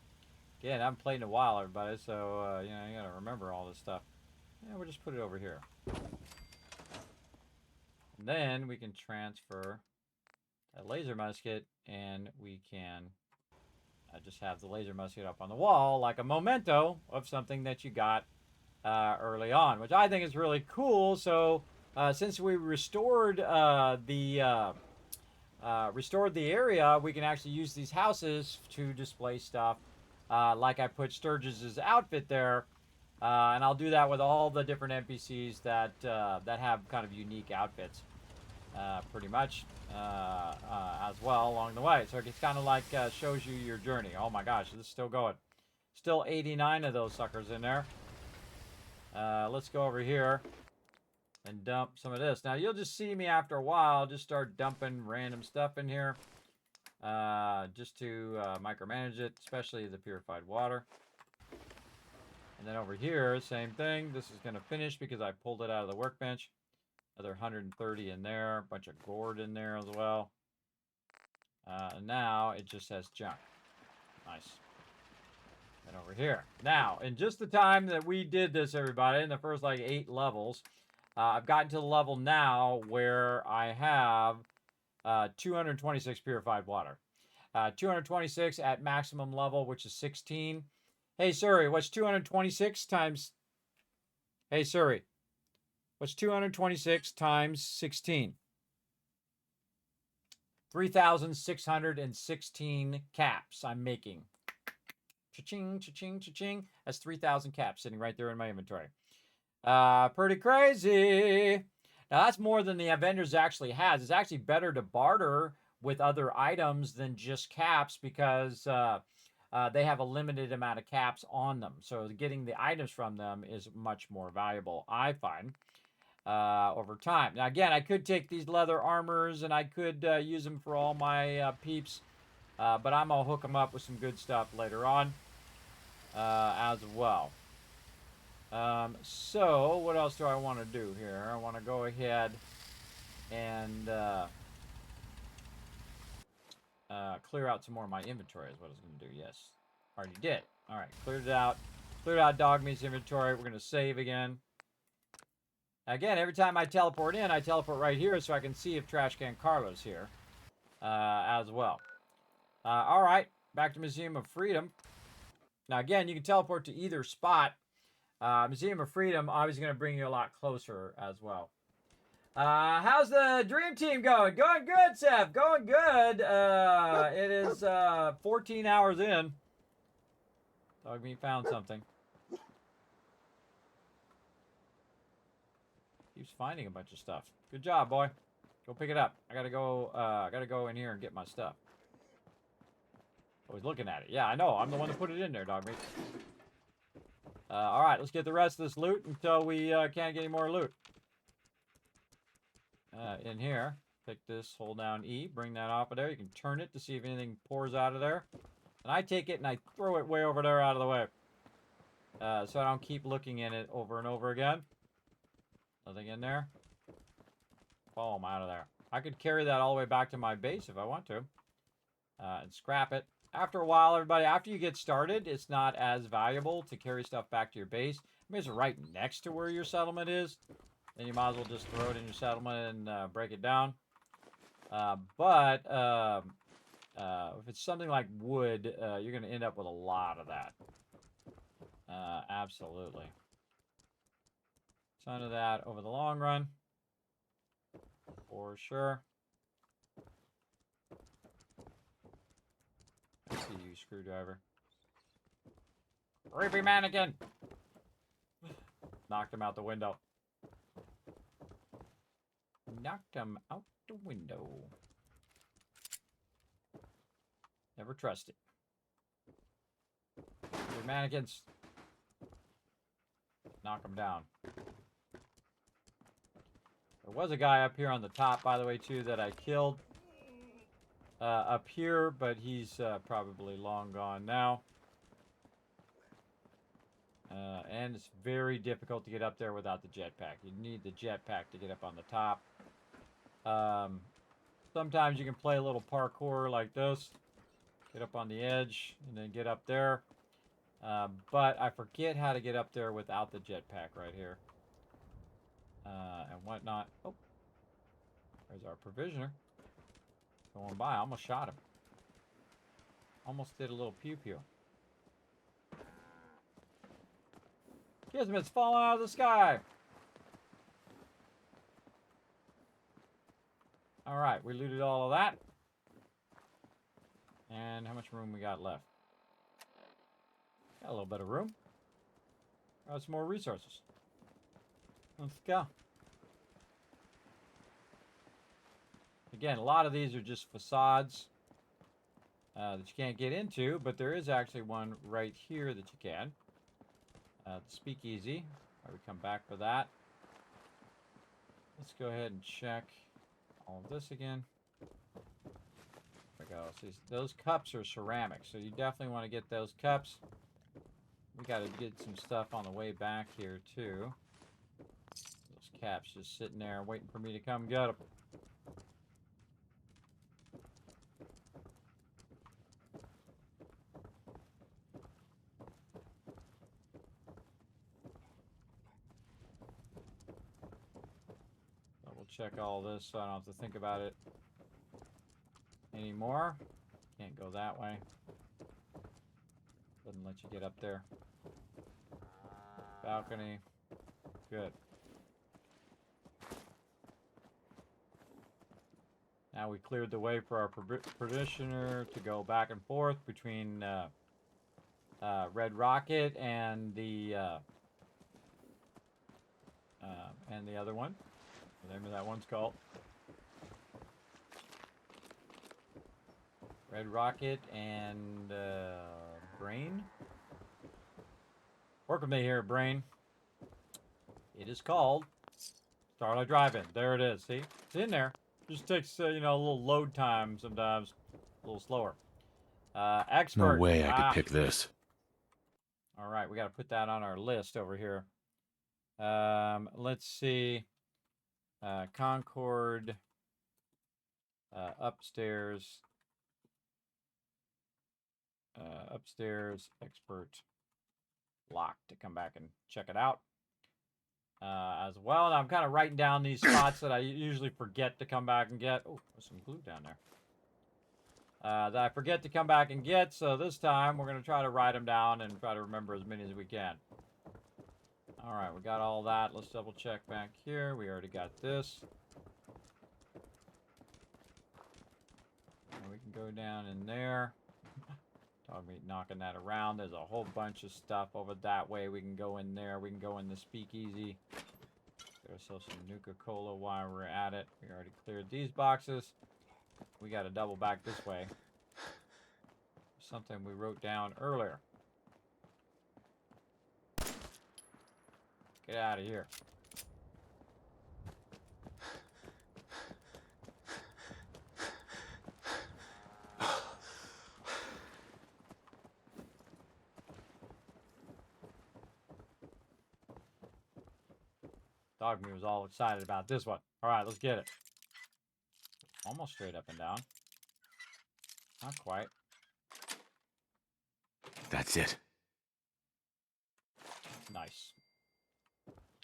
Again, I haven't played in a while, everybody, so, you know, you gotta remember all this stuff. Yeah, we'll just put it over here. And then we can transfer a laser musket, and we can just have the laser musket up on the wall, like a memento of something that you got early on, which I think is really cool. So, since we restored the area, we can actually use these houses to display stuff. Like I put Sturgis's outfit there, and I'll do that with all the different NPCs that have kind of unique outfits, pretty much as well along the way. So it's kind of like shows you your journey. Oh my gosh, this is still going. Still 89 of those suckers in there. Let's go over here and dump some of this. Now, you'll just see me after a while just start dumping random stuff in here just to micromanage it, especially the purified water. And then over here, same thing. This is going to finish because I pulled it out of the workbench. Another 130 in there. A bunch of gourd in there as well. And now it just has junk. Nice. And over here. Now, in just the time that we did this, everybody, in the first like 8 levels, I've gotten to the level now where I have 226 purified water. 226 at maximum level, which is 16. Hey, Siri, what's 226 times... Hey, Siri, what's 226 times 16? 3,616 caps I'm making. Cha-ching, cha-ching, cha-ching. That's 3,000 caps sitting right there in my inventory. Pretty crazy. Now, that's more than the Avengers actually has. It's actually better to barter with other items than just caps because they have a limited amount of caps on them. So getting the items from them is much more valuable, I find, over time. Now, again, I could take these leather armors and I could use them for all my peeps. But I'm going to hook them up with some good stuff later on as well. So, what else do I want to do here? I want to go ahead and clear out some more of my inventory is what I was going to do. Yes, already did. All right, cleared it out. Cleared out dog meat's inventory. We're going to save again. Again, every time I teleport in, I teleport right here so I can see if Trash Can Carlo's here as well. All right, back to Museum of Freedom. Now, again, you can teleport to either spot. Museum of Freedom obviously going to bring you a lot closer as well. How's the Dream Team going? Going good, Seth. Going good. It is 14 hours in. Dog meat found something. Keeps finding a bunch of stuff. Good job, boy. Go pick it up. I gotta go in here and get my stuff. I was looking at it. Yeah, I know. I'm the one that put it in there, dog meat. All right, let's get the rest of this loot until we can't get any more loot. In here, pick this, hold down E, bring that off of there. You can turn it to see if anything pours out of there. And I take it and I throw it way over there out of the way. so I don't keep looking in it over and over again. Nothing in there. Boom, out of there. I could carry that all the way back to my base if I want to. And scrap it. After a while, everybody, after you get started, it's not as valuable to carry stuff back to your base. I mean, it's right next to where your settlement is. Then you might as well just throw it in your settlement and break it down. But if it's something like wood, you're going to end up with a lot of that. Absolutely. Ton of that over the long run. For sure. I see you, screwdriver. Creepy mannequin! Knocked him out the window. Knocked him out the window. Never trust it. Creepy mannequins. Knock them down. There was a guy up here on the top, by the way, too, that I killed. Up here, but he's probably long gone now. And it's very difficult to get up there without the jetpack. You need the jetpack to get up on the top. Sometimes you can play a little parkour like this. Get up on the edge and then get up there. But I forget how to get up there without the jetpack right here. And whatnot. Oh, there's our provisioner. Going by, I almost shot him. Almost did a little pew-pew. Kismet's falling out of the sky. Alright, we looted all of that. And how much room we got left? Got a little bit of room. Got some more resources. Let's go. Again, a lot of these are just facades that you can't get into, but there is actually one right here that you can. The speakeasy. We come back for that. Let's go ahead and check all of this again. There we go. So those cups are ceramic, so you definitely want to get those cups. We got to get some stuff on the way back here, too. Those caps just sitting there waiting for me to come get them. Check all this so I don't have to think about it anymore. Can't go that way. Doesn't let you get up there. Balcony. Good. Now we cleared the way for our petitioner to go back and forth between Red Rocket and the other one. The name of that one's called Red Rocket and Brain. Work with me here, Brain. It is called Starlight Drive-In. There it is. See, it's in there. Just takes you know, a little load time sometimes, a little slower. Expert. No way I could pick this. All right, we got to put that on our list over here. Let's see. Concord, upstairs, expert, locked to come back and check it out as well. And I'm kind of writing down these spots that I usually forget to come back and get. Oh, there's some glue down there. That I forget to come back and get, so this time we're going to try to write them down and try to remember as many as we can. Alright, we got all that. Let's double check back here. We already got this. And we can go down in there. Talking about knocking that around. There's a whole bunch of stuff over that way. We can go in there. We can go in the speakeasy. Get ourselves some Nuka-Cola while we're at it. We already cleared these boxes. We got to double back this way. Something we wrote down earlier. Get out of here. Dog me was all excited about this one. All right, let's get it. Almost straight up and down. Not quite. That's it. Nice.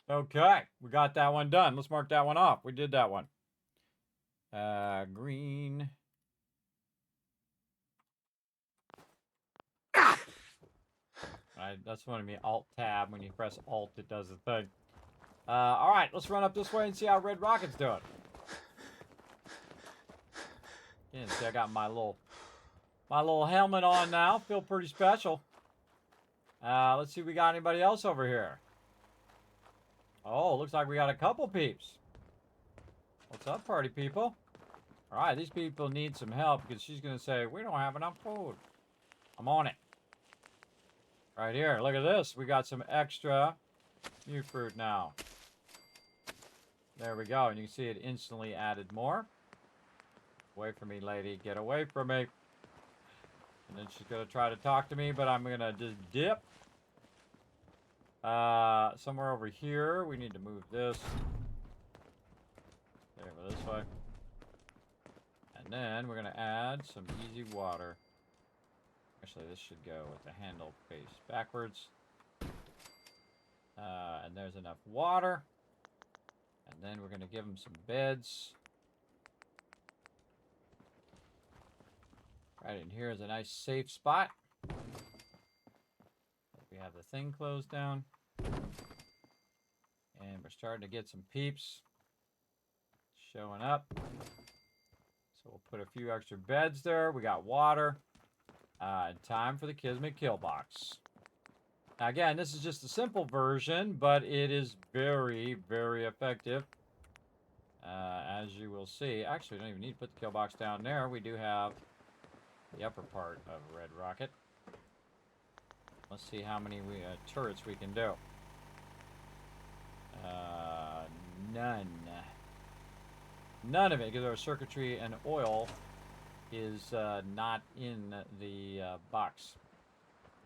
Okay, we got that one done. Let's mark that one off. We did that one. Green. That's one of me. Alt-Tab. When you press Alt, it does the thing. All right, let's run up this way and see how Red Rocket's doing. Yeah, see, I got my little helmet on now. Feel pretty special. Let's see if we got anybody else over here. Oh, looks like we got a couple peeps. What's up, party people? All right, these people need some help because she's going to say, we don't have enough food. I'm on it. Right here, look at this. We got some extra new fruit now. There we go, and you can see it instantly added more. Away from me, lady. Get away from me. And then she's going to try to talk to me, but I'm going to just dip. Somewhere over here, we need to move this. There, go this way. And then we're going to add some easy water. Actually, this should go with the handle face backwards. And there's enough water. And then we're going to give them some beds. Right in here is a nice safe spot. We have the thing closed down. And we're starting to get some peeps showing up. So we'll put a few extra beds there. We got water. And time for the Kismet kill box. Now again, this is just a simple version, but it is very, very effective. As you will see. Actually, we don't even need to put the kill box down there. We do have the upper part of Red Rocket. Let's see how many turrets we can do. None. None of it, because our circuitry and oil is not in the box.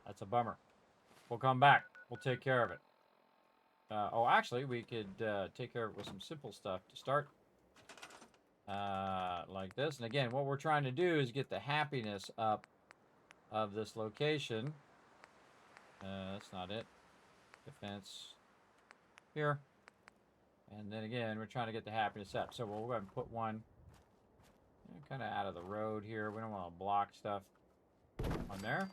That's a bummer. We'll come back. We'll take care of it. Oh, actually, we could take care of it with some simple stuff to start. Like this. And again, what we're trying to do is get the happiness up of this location. That's not it. Defense here. And then again, we're trying to get the happiness up. So we'll go ahead and put one kind of out of the road here. We don't want to block stuff on there.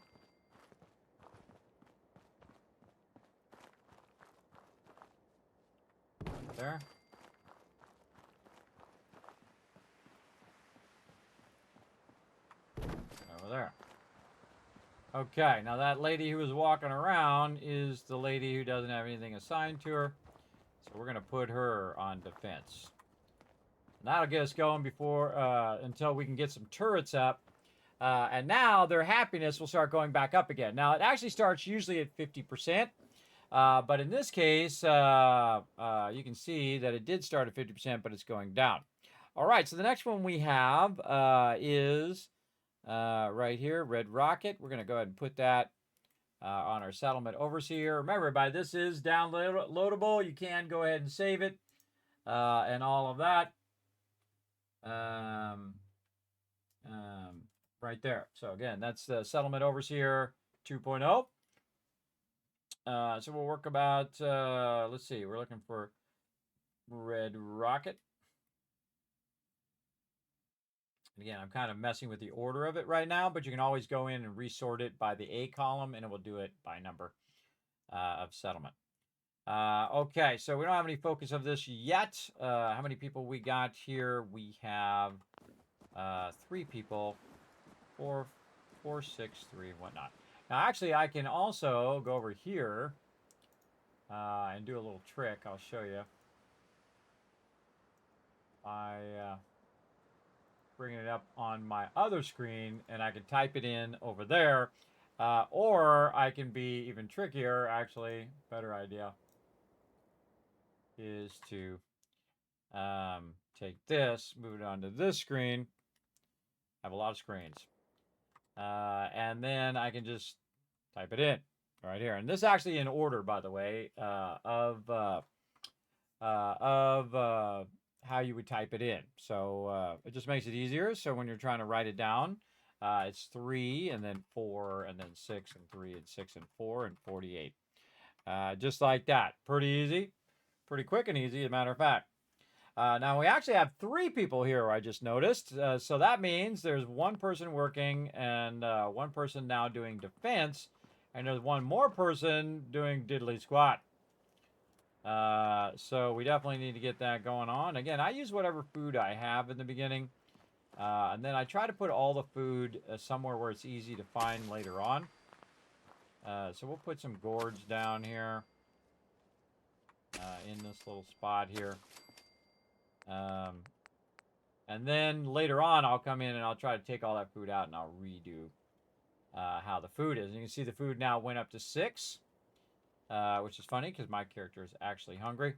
Right there. Over there. Okay, now that lady who was walking around is the lady who doesn't have anything assigned to her. So we're going to put her on defense. And that'll get us going before until we can get some turrets up. And now their happiness will start going back up again. Now, it actually starts usually at 50%. But in this case, you can see that it did start at 50%, but it's going down. All right, so the next one we have is right here, Red Rocket. We're going to go ahead and put that on our settlement overseer. Remember, everybody, this is downloadable. You can go ahead and save it and all of that. Right there. So again, that's the settlement overseer 2.0. So we'll work about, let's see, we're looking for Red Rocket. Again, I'm kind of messing with the order of it right now, but you can always go in and resort it by the A column, and it will do it by number of settlement. Okay, so we don't have any focus of this yet. How many people we got here? We have 3 people, 4, 6, 3, whatnot. Now, actually, I can also go over here and do a little trick. I'll show you. By bringing it up on my other screen, and I can type it in over there. Or I can be even trickier, actually. Better idea is to take this, move it onto this screen. I have a lot of screens. And then I can just type it in right here. And this is actually in order, by the way, of how you would type it in. So it just makes it easier. So when you're trying to write it down, it's 3 and then 4 and then 6 and 3 and 6 and 4 and 48. Just like that. Pretty easy. Pretty quick and easy, as a matter of fact. Now we actually have 3 people here, I just noticed. So that means there's 1 person working and 1 person now doing defense. And there's 1 more person doing diddly squat. So we definitely need to get that going on. Again, I use whatever food I have in the beginning. And then I try to put all the food somewhere where it's easy to find later on. So we'll put some gourds down here. In this little spot here. And then later on, I'll come in and I'll try to take all that food out and I'll redo how the food is. And you can see the food now went up to 6, which is funny because my character is actually hungry.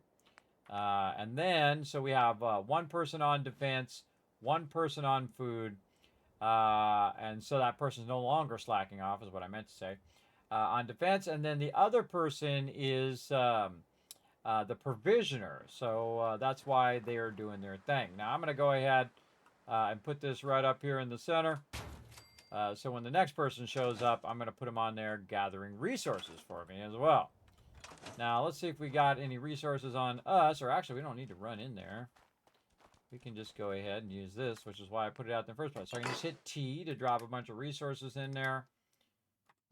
And then, so we have 1 person on defense, 1 person on food, and so that person's no longer slacking off, is what I meant to say, on defense. And then the other person is the provisioner, so that's why they are doing their thing. Now I'm going to go ahead and put this right up here in the center. So when the next person shows up, I'm going to put them on there gathering resources for me as well. Now let's see if we got any resources on us, or actually we don't need to run in there. We can just go ahead and use this, which is why I put it out in the first place. So I can just hit T to drop a bunch of resources in there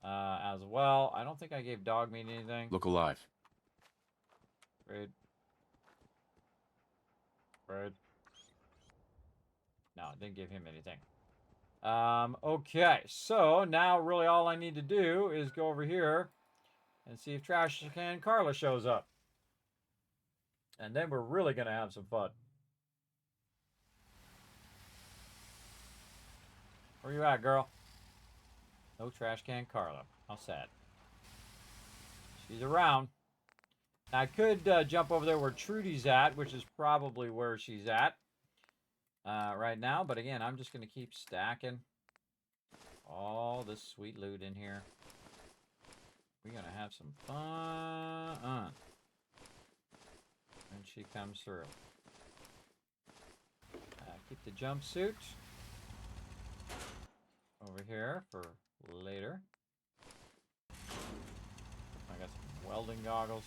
as well. I don't think I gave dog meat anything. Look alive. Great. Right. No, didn't give him anything. Okay, so now really all I need to do is go over here and see if Trash Can Carla shows up. And then we're really going to have some fun. Where you at, girl? No Trash Can Carla. How sad. She's around. I could jump over there where Trudy's at, which is probably where she's at right now. But again, I'm just going to keep stacking all this sweet loot in here. We're going to have some fun when she comes through. Keep the jumpsuit over here for later. I got some welding goggles.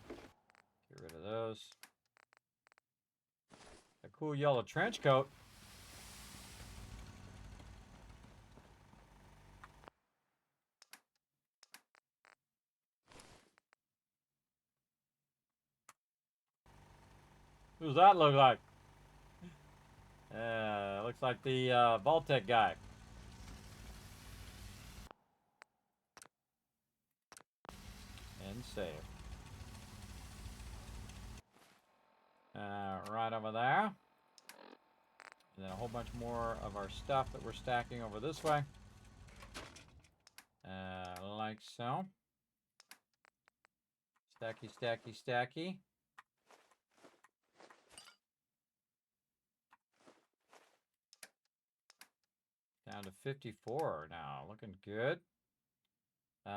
Get rid of those. A cool yellow trench coat. Who does that look like? Looks like the Vault-Tec guy. And save. Right over there. And then a whole bunch more of our stuff that we're stacking over this way. Like so. Stacky, stacky, stacky. Down to 54 now. Looking good. We're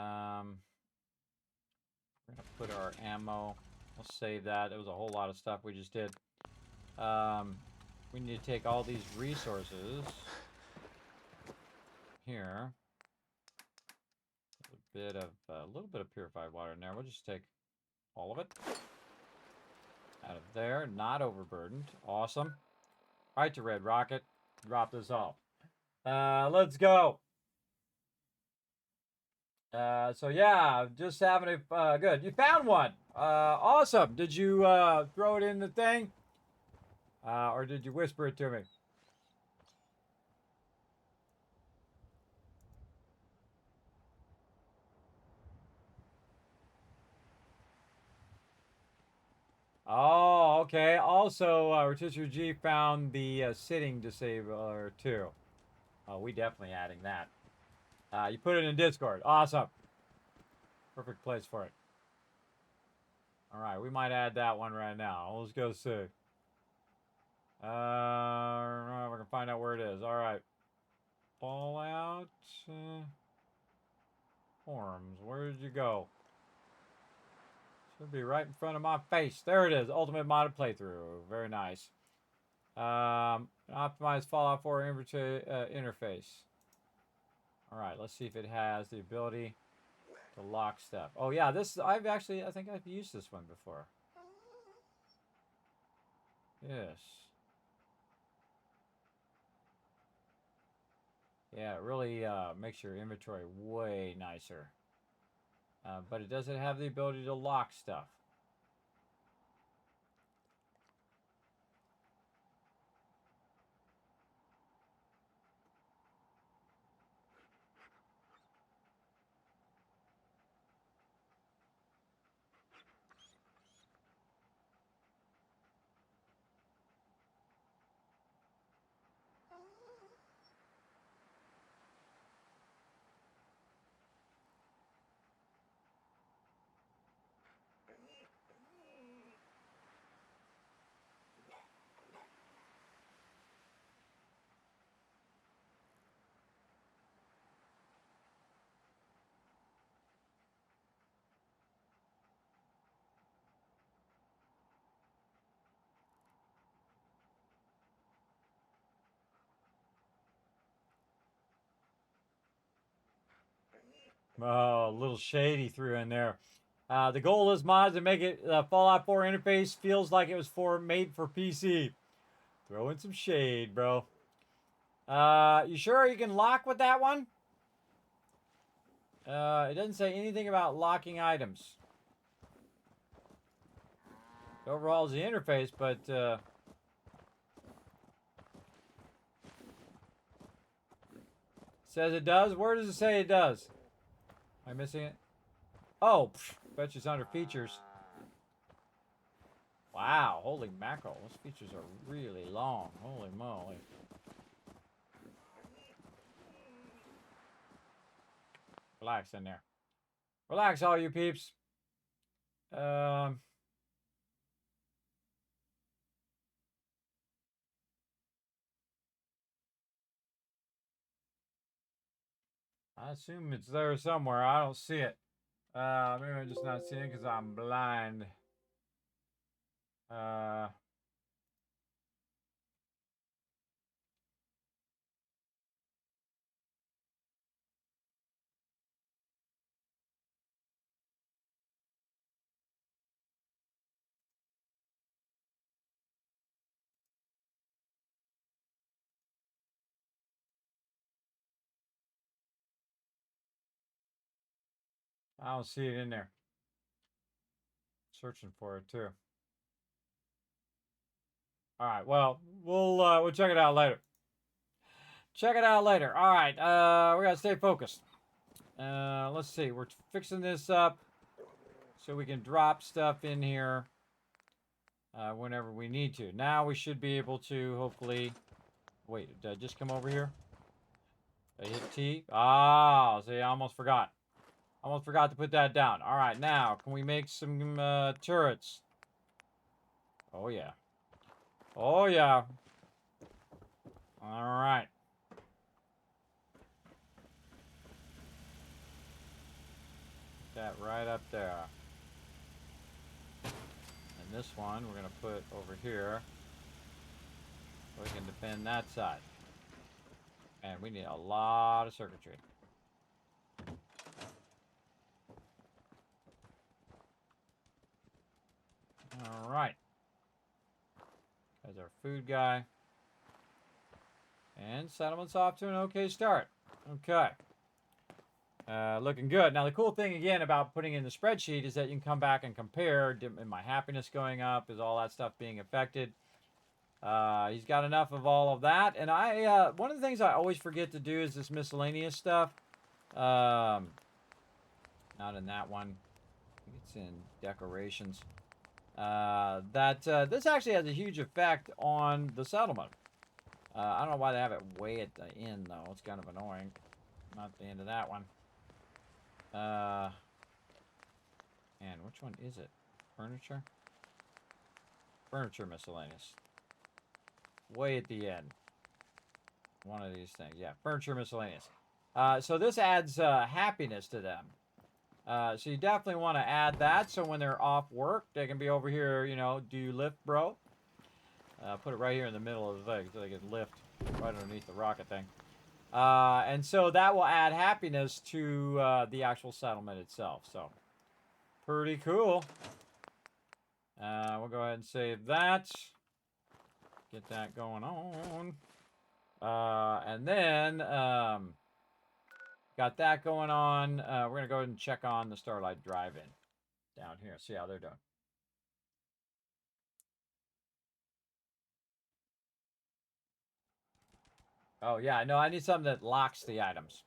going to put our ammo. We'll save that. It was a whole lot of stuff we just did. We need to take all these resources here. A little bit of purified water in there. We'll just take all of it out of there. Not overburdened. Awesome. Right to Red Rocket. Drop this off. Let's go. So yeah, just having a good. You found one. Awesome. Did you throw it in the thing? Or did you whisper it to me? Oh, okay. Also, Rotisserie G found the sitting disabler too. Oh, we definitely adding that. You put it in Discord. Awesome. Perfect place for it. All right, we might add that one right now. Let's go see. We're gonna find out where it is. All right. Fallout forums. Where did you go? Should be right in front of my face. There it is. Ultimate modded playthrough. Very nice. Optimize Fallout 4 interface. Alright, let's see if it has the ability to lock stuff. Oh yeah, this I think I've used this one before. Yes. Yeah, it really makes your inventory way nicer. But it doesn't have the ability to lock stuff. Oh, a little shady threw in there. The goal of this mod is to make it Fallout 4 interface feels like it was made for PC. Throw in some shade, bro. You sure you can lock with that one? It doesn't say anything about locking items. It overhauls the interface, but says it does. Where does it say it does? Am I missing it? Oh, bet you it's under features. Wow, holy mackerel. Those features are really long. Holy moly. Relax in there. Relax, all you peeps. I assume it's there somewhere. I don't see it. Maybe I'm just not seeing it because I'm blind. I don't see it in there. Searching for it too. All right. Well, we'll check it out later. Check it out later. All right. We gotta stay focused. Let's see. We're fixing this up so we can drop stuff in here whenever we need to. Now we should be able to hopefully. Wait, did I just come over here? I hit T. Ah, see, I almost forgot. Almost forgot to put that down. All right, now can we make some turrets? Oh yeah. Oh yeah. All right. That right up there. And this one we're gonna put over here so we can defend that side. And we need a lot of circuitry. All right. There's our food guy. And settlement's off to an okay start. Okay. Looking good. Now, the cool thing, again, about putting in the spreadsheet is that you can come back and compare. Is my happiness going up? Is all that stuff being affected? He's got enough of all of that. And one of the things I always forget to do is this miscellaneous stuff. Not in that one. I think it's in decorations. This actually has a huge effect on the settlement. I don't know why they have it way at the end, though. It's kind of annoying. Not the end of that one. And which one is it? Furniture? Furniture miscellaneous. Way at the end. One of these things. Yeah, furniture miscellaneous. So this adds happiness to them. So you definitely want to add that so when they're off work, they can be over here, you know, do you lift, bro? Put it right here in the middle of the thing so they can lift right underneath the rocket thing. And so that will add happiness to the actual settlement itself. So, pretty cool. We'll go ahead and save that. Get that going on. And then, got that going on. We're going to go ahead and check on the Starlight Drive-In down here. See how they're doing. Oh, yeah. No, I need something that locks the items.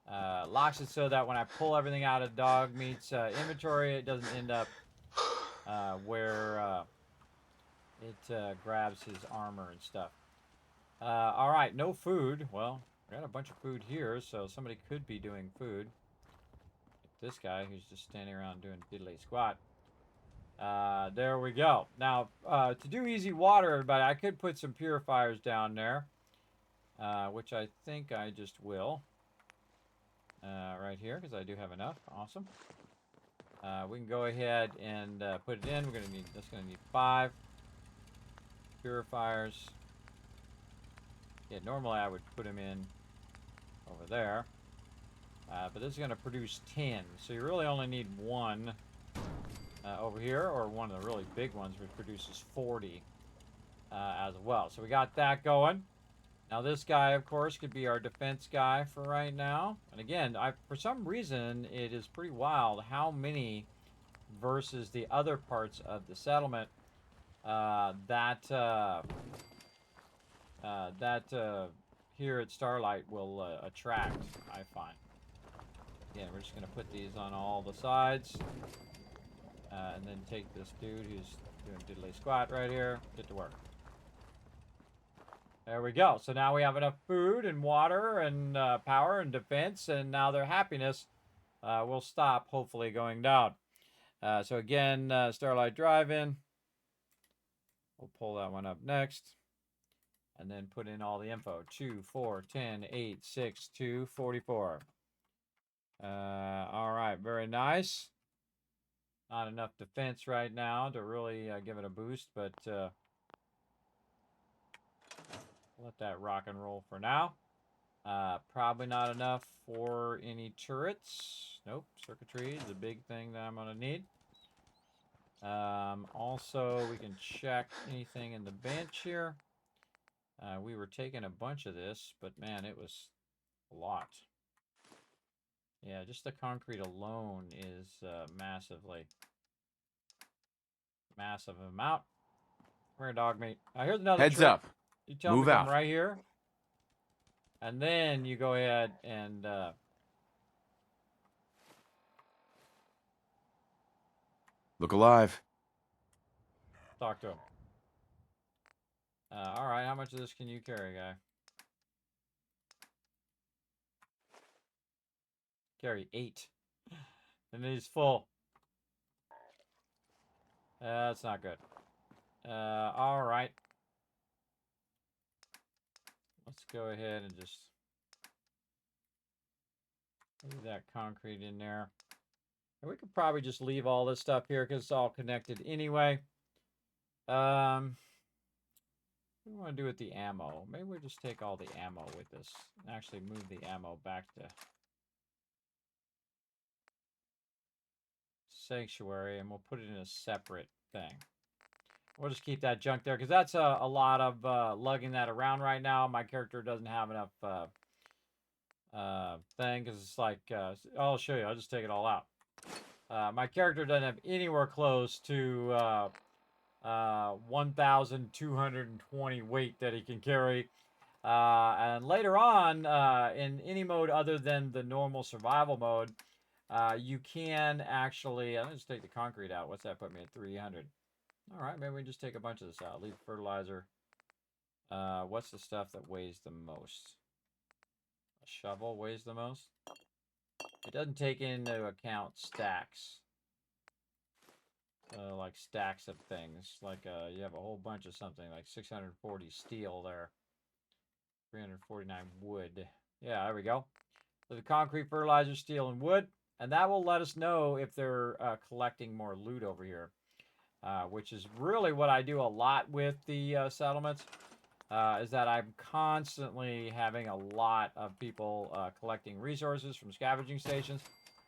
Locks it so that when I pull everything out of Dog Meat's inventory, it doesn't end up where it grabs his armor and stuff. All right, no food. Well, I got a bunch of food here, so somebody could be doing food. Like this guy who's just standing around doing diddly squat. There we go. Now, to do easy water, everybody, I could put some purifiers down there. Which I think I just will. Right here, because I do have enough. Awesome. We can go ahead and put it in. That's gonna need 5 purifiers. Yeah, normally I would put them in over there. But this is gonna produce 10. So you really only need 1 over here, or one of the really big ones, which produces 40 as well. So we got that going. Now this guy, of course, could be our defense guy for right now. And again, for some reason, it is pretty wild how many versus the other parts of the settlement here at Starlight will attract, I find. Again, we're just going to put these on all the sides. And then take this dude who's doing diddly squat right here. Get to work. There we go. So now we have enough food and water and power and defense, and now their happiness will stop, hopefully, going down. So again, Starlight Drive-In. We'll pull that one up next. And then put in all the info. 2, 4, 10, 8, 6, 2, 44. All right, very nice. Not enough defense right now to really give it a boost, but... let that rock and roll for now. Probably not enough for any turrets. Nope, circuitry is a big thing that I'm going to need. Also, we can check anything in the bench here. We were taking a bunch of this, but man, it was a lot. Yeah, just the concrete alone is massive amount. We're a Dog Meat. Here's another Heads trick. up. You tell Move me out. I'm right here. And then you go ahead and Look alive. talk to him. All right, how much of this can you carry, guy? Carry 8. And he's full. That's not good. All right. Let's go ahead and just leave that concrete in there. And we could probably just leave all this stuff here because it's all connected anyway. What do we want to do with the ammo? Maybe we just take all the ammo with us and actually move the ammo back to Sanctuary, and we'll put it in a separate thing. We'll just keep that junk there because that's a lot of lugging that around right now. My character doesn't have enough thing because it's like, I'll show you. I'll just take it all out. My character doesn't have anywhere close to 1,220 weight that he can carry. And later on, in any mode other than the normal survival mode, you can actually, I'll just take the concrete out. What's that put me at? 300. All right, maybe we can just take a bunch of this out. Leave fertilizer. What's the stuff that weighs the most? A shovel weighs the most? It doesn't take into account stacks. Like stacks of things. Like you have a whole bunch of something, like 640 steel there. 349 wood. Yeah, there we go. So the concrete, fertilizer, steel, and wood. And that will let us know if they're collecting more loot over here, which is really what I do a lot with the settlements, is that I'm constantly having a lot of people collecting resources from scavenging stations.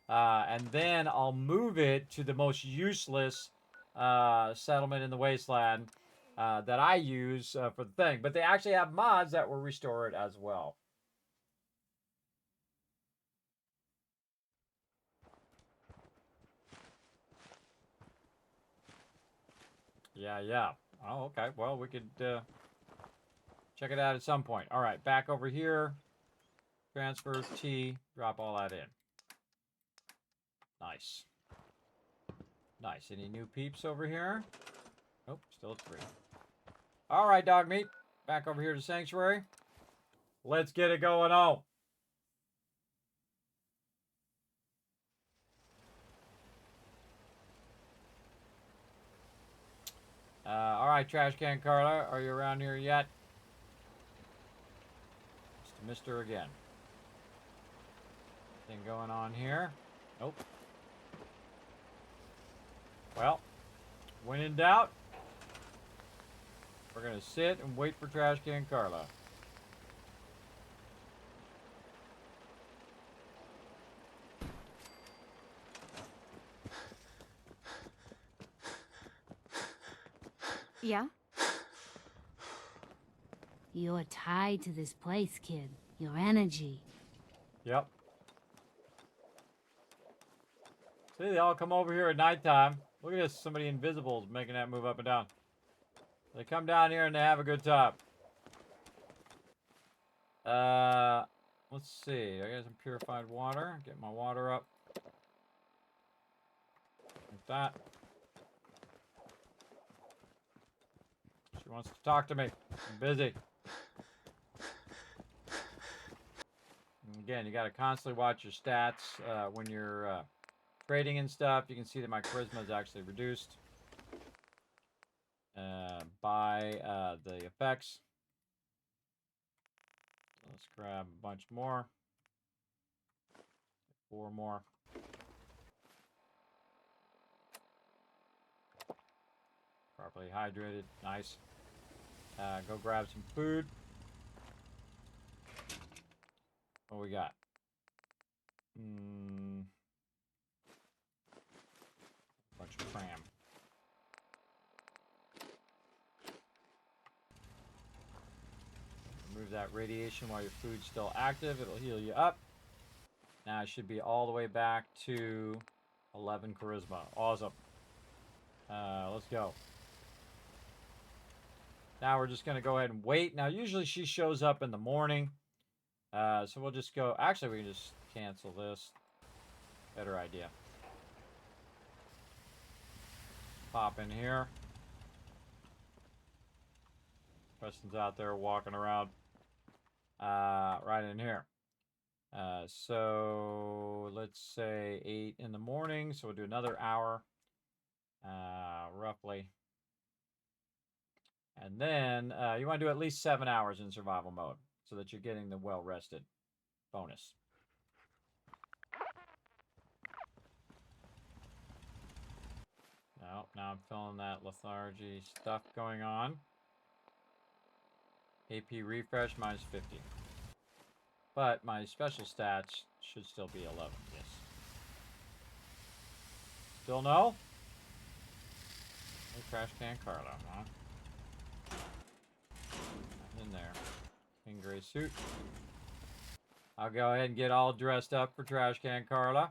And then I'll move it to the most useless settlement in the wasteland that I use for the thing. But they actually have mods that will restore it as well. Yeah. Oh, okay. Well, we could check it out at some point. All right, back over here. Transfer T. Drop all that in. Nice. Nice. Any new peeps over here? Nope, still at 3. All right, dog meat. Back over here to Sanctuary. Let's get it going on. All right, Trash Can Carla, are you around here yet? Just Mr. again. Anything going on here? Nope. Well, when in doubt, we're going to sit and wait for Trash Can Carla. Yeah? You're tied to this place, kid. Your energy. Yep. See, they all come over here at nighttime. Look at this. Somebody invisible is making that move up and down. They come down here and they have a good time. Let's see. I got some purified water. Get my water up. Like that. She wants to talk to me. I'm busy. And again, you got to constantly watch your stats when you're trading and stuff. You can see that my charisma is actually reduced by the effects. Let's grab a bunch more. 4 more. Properly hydrated. Nice. Go grab some food. What we got? Bunch of cram. Remove that radiation while your food's still active. It'll heal you up. Now it should be all the way back to 11 charisma. Awesome. Let's go. Now we're just going to go ahead and wait. Now usually she shows up in the morning. So we'll just go. Actually, we can just cancel this. Better idea. Pop in here. Preston's out there walking around. Right in here. So let's say 8 in the morning. So we'll do another hour. Roughly. And then you want to do at least 7 hours in survival mode so that you're getting the well-rested bonus. No, now I'm feeling that lethargy stuff going on. AP refresh minus 50. But my special stats should still be 11, yes. Still no? No Trash Can Carla, huh? Nothing in there. King gray suit. I'll go ahead and get all dressed up for Trash Can Carla.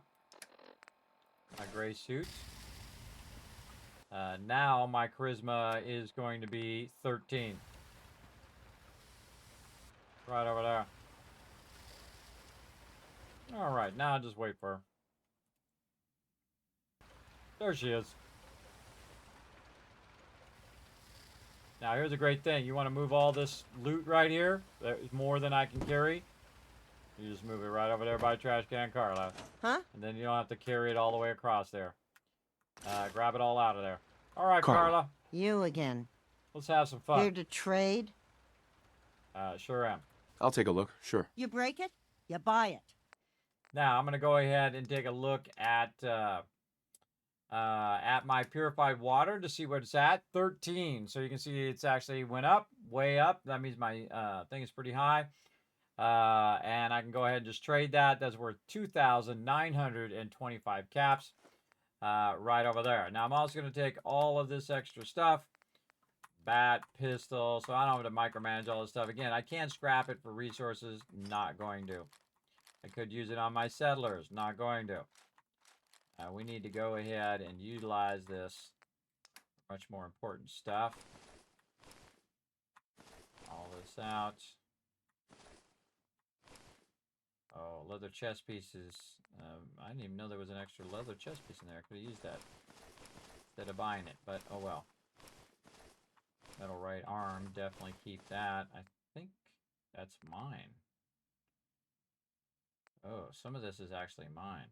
My gray suit. Now my charisma is going to be 13. Right over there. Alright, now I'll just wait for her. There she is. Now here's a great thing. You want to move all this loot right here? There's more than I can carry. You just move it right over there by Trash Can Carla. Huh? And then you don't have to carry it all the way across there. Grab it all out of there. Alright, Carla. Carla. You again. Let's have some fun. Here to trade? Sure am. I'll take a look, sure. You break it, you buy it. Now, I'm going to go ahead and take a look at my purified water to see what it's at. 13. So you can see it's actually went up, way up. That means my thing is pretty high. And I can go ahead and just trade that. That's worth 2,925 caps right over there. Now, I'm also going to take all of this extra stuff. Bat, pistol. So I don't have to micromanage all this stuff. Again, I can't scrap it for resources. Not going to. I could use it on my settlers. Not going to. We need to go ahead and utilize this much more important stuff. All this out. Oh, leather chest pieces. I didn't even know there was an extra leather chest piece in there. I could have used that instead of buying it, but oh well. Metal right arm, definitely keep that. I think that's mine. Oh, some of this is actually mine.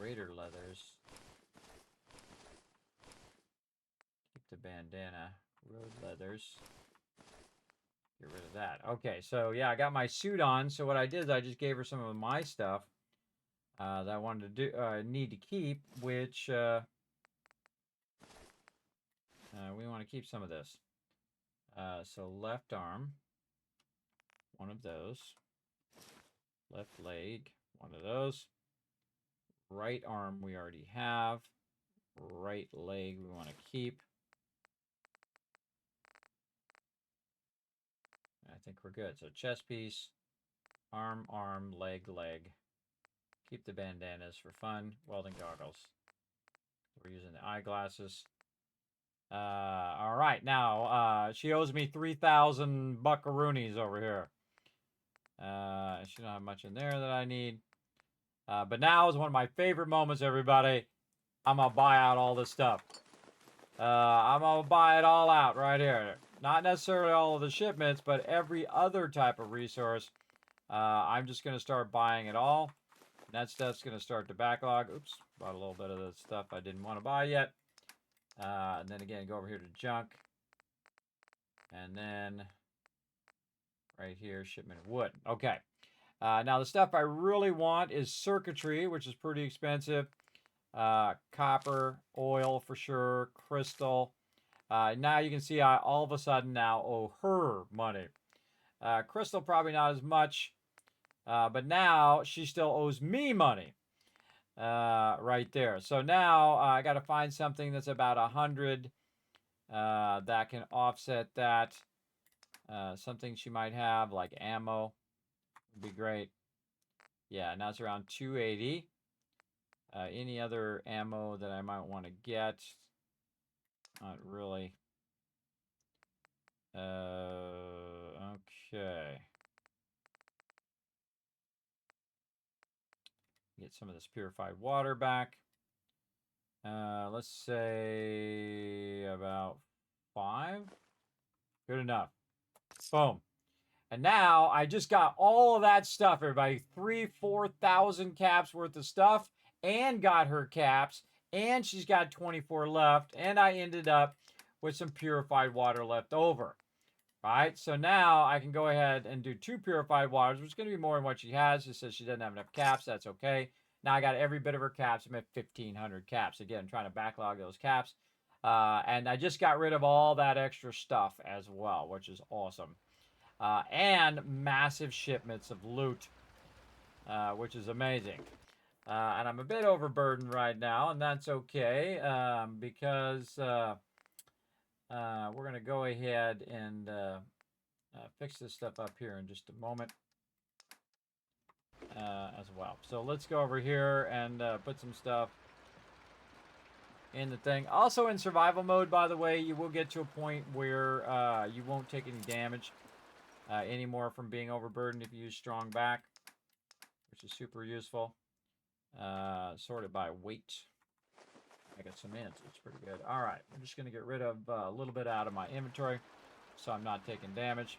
Raider leathers. Keep the bandana. Road leathers. Get rid of that. Okay, so yeah, I got my suit on. So what I did is I just gave her some of my stuff that I wanted to do, need to keep, which we want to keep some of this. So left arm, one of those. Left leg, one of those. Right arm we already have. Right leg we want to keep. I think we're good. So chest piece, arm, leg, leg. Keep the bandanas for fun. Welding goggles. We're using the eyeglasses. All right, now she owes me 3,000 buckaroonies over here. She don't have much in there that I need. But now is one of my favorite moments, everybody. I'm gonna buy out all this stuff. I'm gonna buy it all out right here. Not necessarily all of the shipments, but every other type of resource. I'm just gonna start buying it all. And that stuff's gonna start to backlog. Oops, bought a little bit of the stuff I didn't want to buy yet. And then again, go over here to junk. And then right here, shipment of wood. Okay. Now the stuff I really want is circuitry, which is pretty expensive. Copper, oil for sure, crystal. Now you can see I all of a sudden now owe her money. Crystal probably not as much, but now she still owes me money. Right there. So now I got to find something that's about 100 that can offset that. Something she might have like ammo would be great. Yeah, now it's around 280. Any other ammo that I might want to get? Not really. Okay. Get some of this purified water back. Let's say about 5. Good enough. Boom. And now I just got all of that stuff, everybody. 4,000 caps worth of stuff, and got her caps, and she's got 24 left, and I ended up with some purified water left over. Right? So now I can go ahead and do 2 purified waters, which is going to be more than what she has. She says she doesn't have enough caps. That's okay. Now I got every bit of her caps. I'm at 1,500 caps. Again, trying to backlog those caps. And I just got rid of all that extra stuff as well, which is awesome. And massive shipments of loot, which is amazing. And I'm a bit overburdened right now, and that's okay, because we're going to go ahead and fix this stuff up here in just a moment as well. So let's go over here and put some stuff in the thing. Also in survival mode, by the way, you will get to a point where you won't take any damage anymore from being overburdened if you use strong back, which is super useful. Sorted by weight. I got some in, so it's pretty good. All right, I'm just going to get rid of a little bit out of my inventory so I'm not taking damage.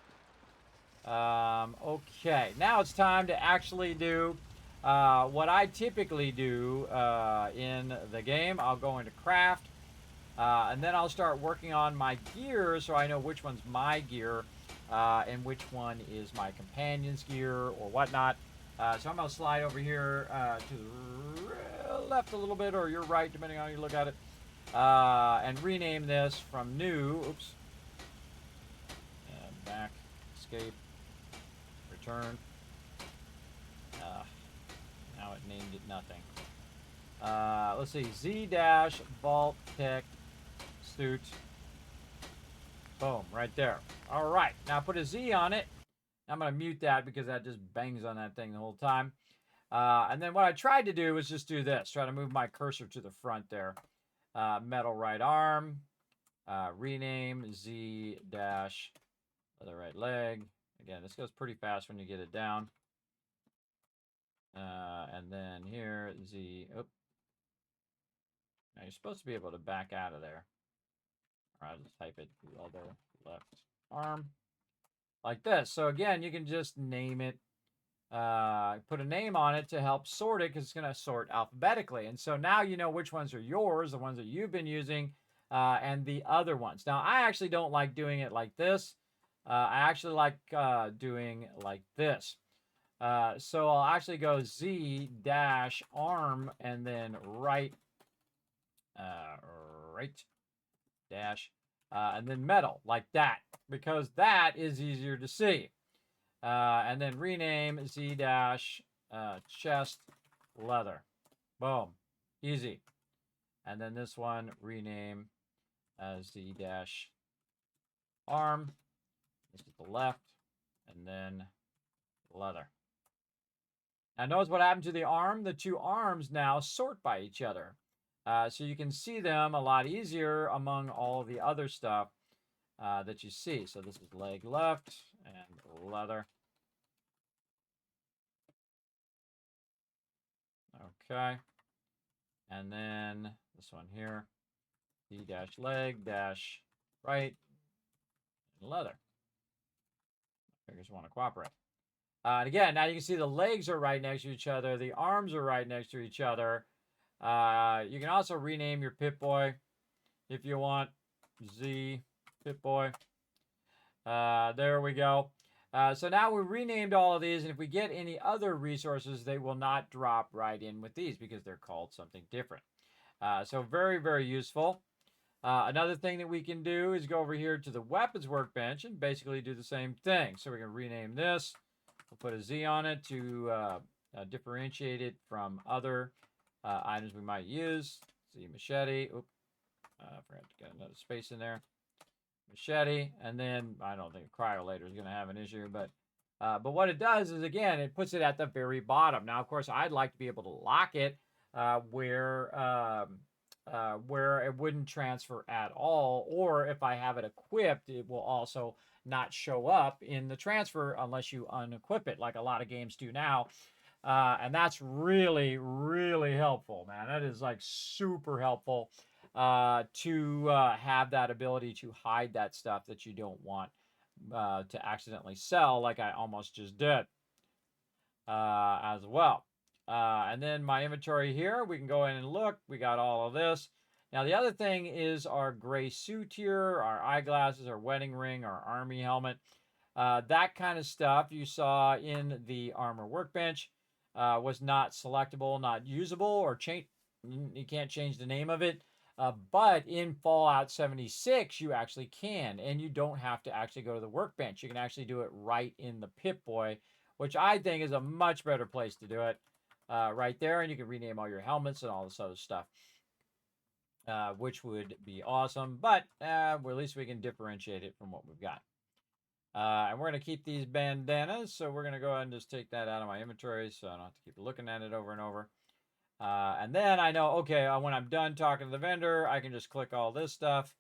Okay, now it's time to actually do what I typically do in the game. I'll go into craft, and then I'll start working on my gear so I know which one's my gear and which one is my companion's gear or whatnot. So I'm going to slide over here to the left a little bit, or your right, depending on how you look at it. And rename this from new. Oops. And back. Escape. Return. Now it named it nothing. Let's see. Z-Vault Tech Suit. Boom. Right there. All right. Now put a Z on it. I'm going to mute that because that just bangs on that thing the whole time. And then what I tried to do was just do this. Try to move my cursor to the front there. Metal right arm. Rename Z dash other right leg. Again, this goes pretty fast when you get it down. And then here, Z. Oh. Now you're supposed to be able to back out of there. Or I'll just type it other left arm. Like this. So again, you can just name it, put a name on it to help sort it because it's going to sort alphabetically. And so now you know which ones are yours, the ones that you've been using, and the other ones. Now, I actually don't like doing it like this. I actually like doing like this. So I'll actually go Z dash arm and then right dash and then metal like that, because that is easier to see. And then rename Z dash chest leather. Boom. Easy. And then this one rename Z dash arm. This is the left. And then leather. Now notice what happened to the arm. The two arms now sort by each other. So you can see them a lot easier among all the other stuff that you see. So this is leg left and leather. Okay. And then this one here. D dash leg dash right and leather. Fingers want to cooperate. And again, now you can see the legs are right next to each other. The arms are right next to each other. You can also rename your Pip-Boy if you want. Z Pip-Boy. There we go. So now we renamed all of these, and if we get any other resources, they will not drop right in with these because they're called something different. So very, very useful. Another thing that we can do is go over here to the weapons workbench and basically do the same thing. So we can rename this. We'll put a Z on it to differentiate it from other items we might use. Z machete. Oop, I forgot to get another space in there. Machete, and then I don't think Cryolator is going to have an issue, but what it does is, again, it puts it at the very bottom. Now, of course, I'd like to be able to lock it where it wouldn't transfer at all, or if I have it equipped, it will also not show up in the transfer unless you unequip it, like a lot of games do now. And that's really, really helpful, man. That is like super helpful to have that ability to hide that stuff that you don't want to accidentally sell, like I almost just did as well. And then my inventory here, we can go in and look. We got all of this. Now, the other thing is our gray suit here, our eyeglasses, our wedding ring, our army helmet. That kind of stuff you saw in the armor workbench was not selectable, not usable, or you can't change the name of it. But in Fallout 76, you actually can, and you don't have to actually go to the workbench. You can actually do it right in the Pip-Boy, which I think is a much better place to do it right there, and you can rename all your helmets and all this other stuff, which would be awesome, but well, at least we can differentiate it from what we've got. And we're going to keep these bandanas, so we're going to go ahead and just take that out of my inventory so I don't have to keep looking at it over and over. And then I know, okay, when I'm done talking to the vendor, I can just click all this stuff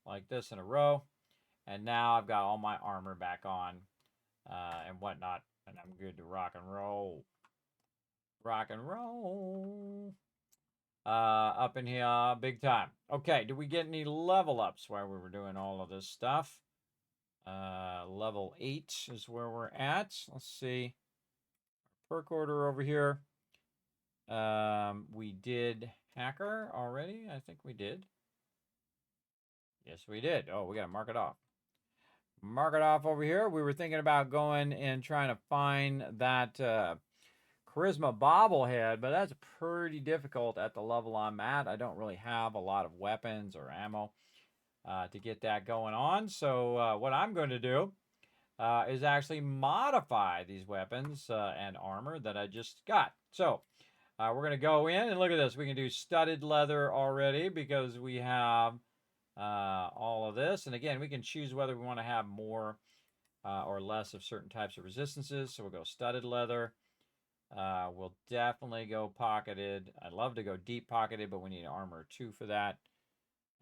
like this in a row. And now I've got all my armor back on and whatnot. And I'm good to rock and roll. Rock and roll. Up in here, big time. Okay, did we get any level ups while we were doing all of this stuff? Level 8 is where we're at. Let's see. Perk order over here. We did hacker already. I think we did. Yes, we did. Oh, we got to mark it off. Mark it off over here. We were thinking about going and trying to find that charisma bobblehead, but that's pretty difficult at the level I'm at. I don't really have a lot of weapons or ammo to get that going on. So what I'm going to do is actually modify these weapons and armor that I just got. So we're going to go in and look at this. We can do studded leather already because we have all of this. And again, we can choose whether we want to have more or less of certain types of resistances. So we'll go studded leather. We'll definitely go pocketed. I'd love to go deep pocketed, but we need armor 2 for that.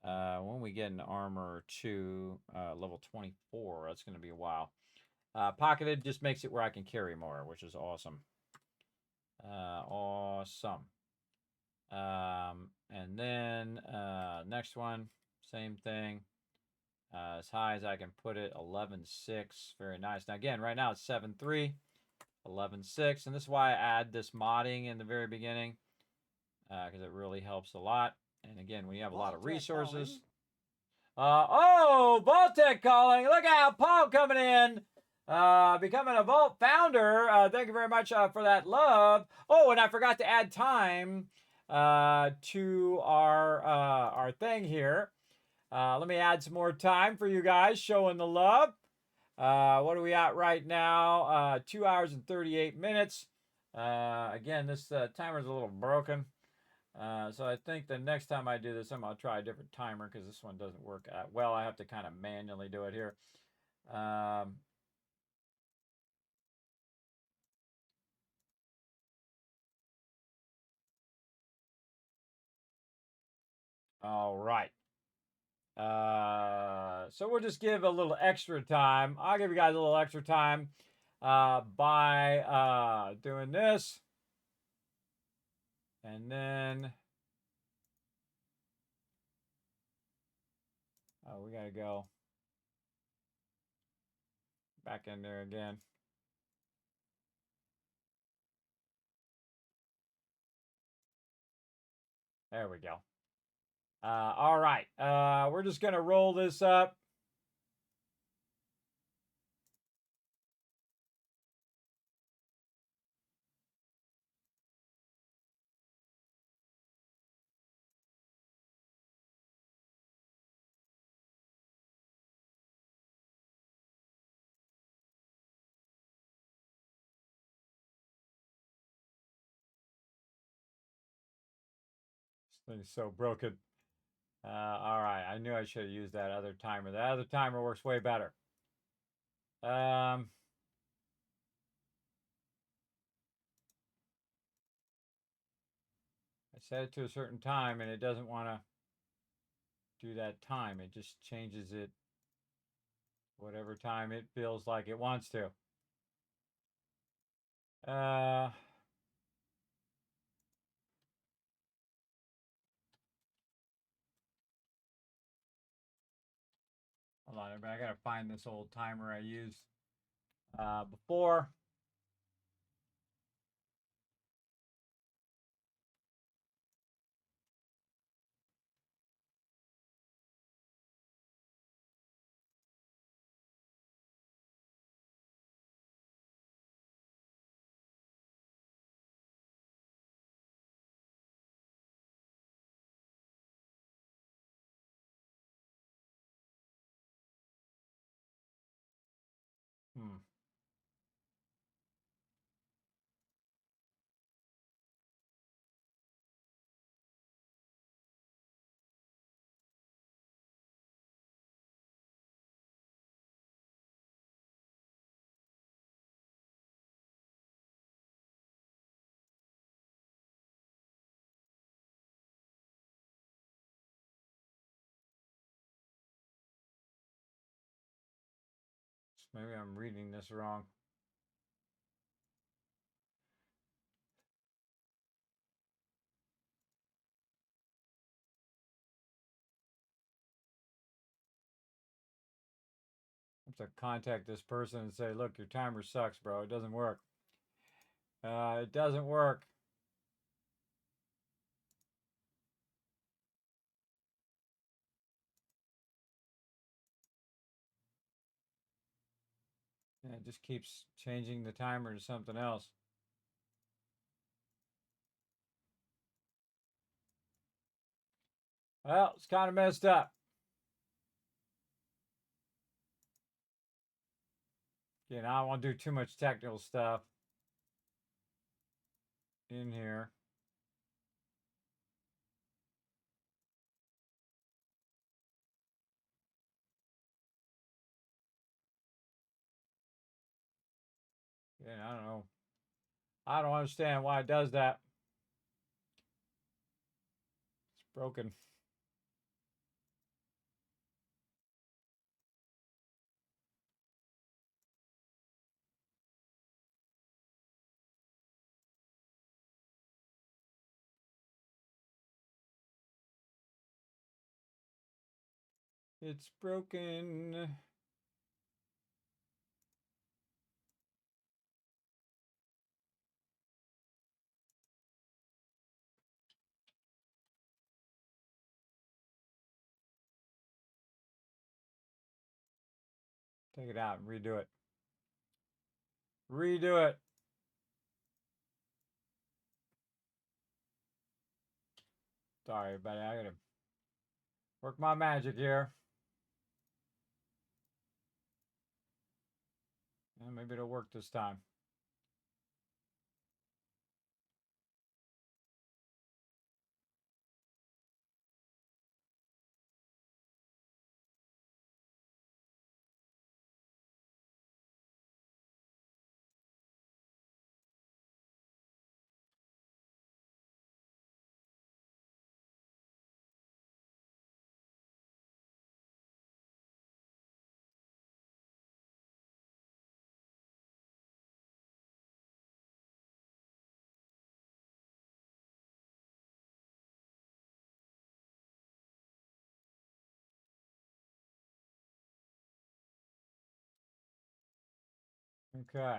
When we get an armor 2, level 24, that's going to be a while. Pocketed just makes it where I can carry more, which is awesome. Awesome. And then next one, same thing. As high as I can put it, 11.6. Very nice. Now again, right now it's 7.3, 11.6, and this is why I add this modding in the very beginning, because it really helps a lot. And again, when you have a lot of resources. Oh, Vault-Tec calling. Look out, Paul coming in. Becoming a Vault founder. Thank you very much for that love. Oh, and I forgot to add time to our thing here. Let me add some more time for you guys showing the love. What are we at right now? 2 hours and 38 minutes. Again, this timer's a little broken. So I think the next time I do this, I'm going to try a different timer because this one doesn't work well. I have to kind of manually do it here. All right. So we'll just give a little extra time. I'll give you guys a little extra time by doing this. And then we got to go back in there again. There we go. All right. We're just going to roll this up. This thing's so broken. All right. I knew I should have used that other timer. That other timer works way better. I set it to a certain time and it doesn't want to do that time. It just changes it whatever time it feels like it wants to. Hold on, everybody. I gotta find this old timer I used before. Maybe I'm reading this wrong. I have to contact this person and say, look, your timer sucks, bro. It doesn't work. It doesn't work. And it just keeps changing the timer to something else. Well, it's kind of messed up. Again, I don't want to do too much technical stuff in here. Yeah, I don't know. I don't understand why it does that. It's broken. It's broken. Take it out and redo it. Redo it. Sorry, everybody. I gotta work my magic here. And maybe it'll work this time. Okay.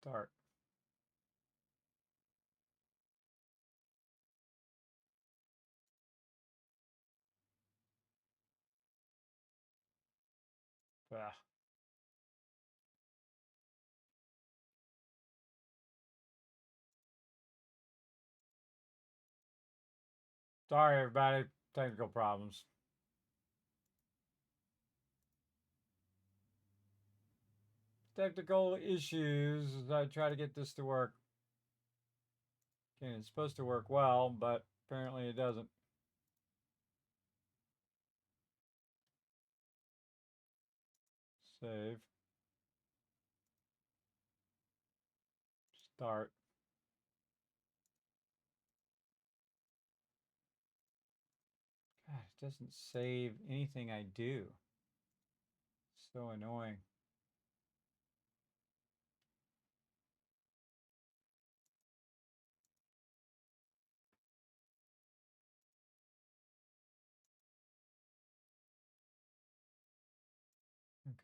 Start. Ah. Sorry, everybody. Technical problems. Technical issues as I try to get this to work. Okay, it's supposed to work well, but apparently it doesn't. Save. Start. God, it doesn't save anything I do. So annoying.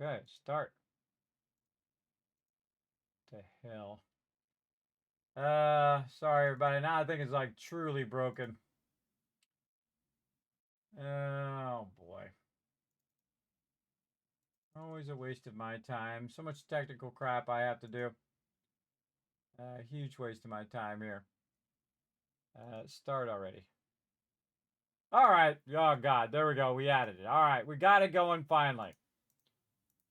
Okay, start. What the hell? Sorry everybody. Now I think it's like truly broken. Oh boy. Always a waste of my time. So much technical crap I have to do. Huge waste of my time here. Start already. All right. Oh God, there we go. We added it. All right, we got it going finally.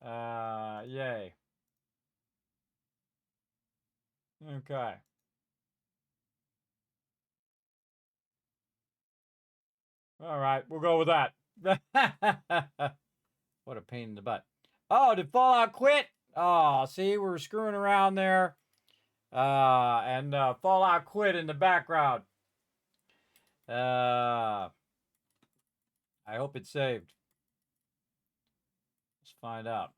Yay. Okay. All right, we'll go with that. What a pain in the butt. Oh, did Fallout quit? Oh, see, we're screwing around there. And Fallout quit in the background. I hope it's saved. Let's find out.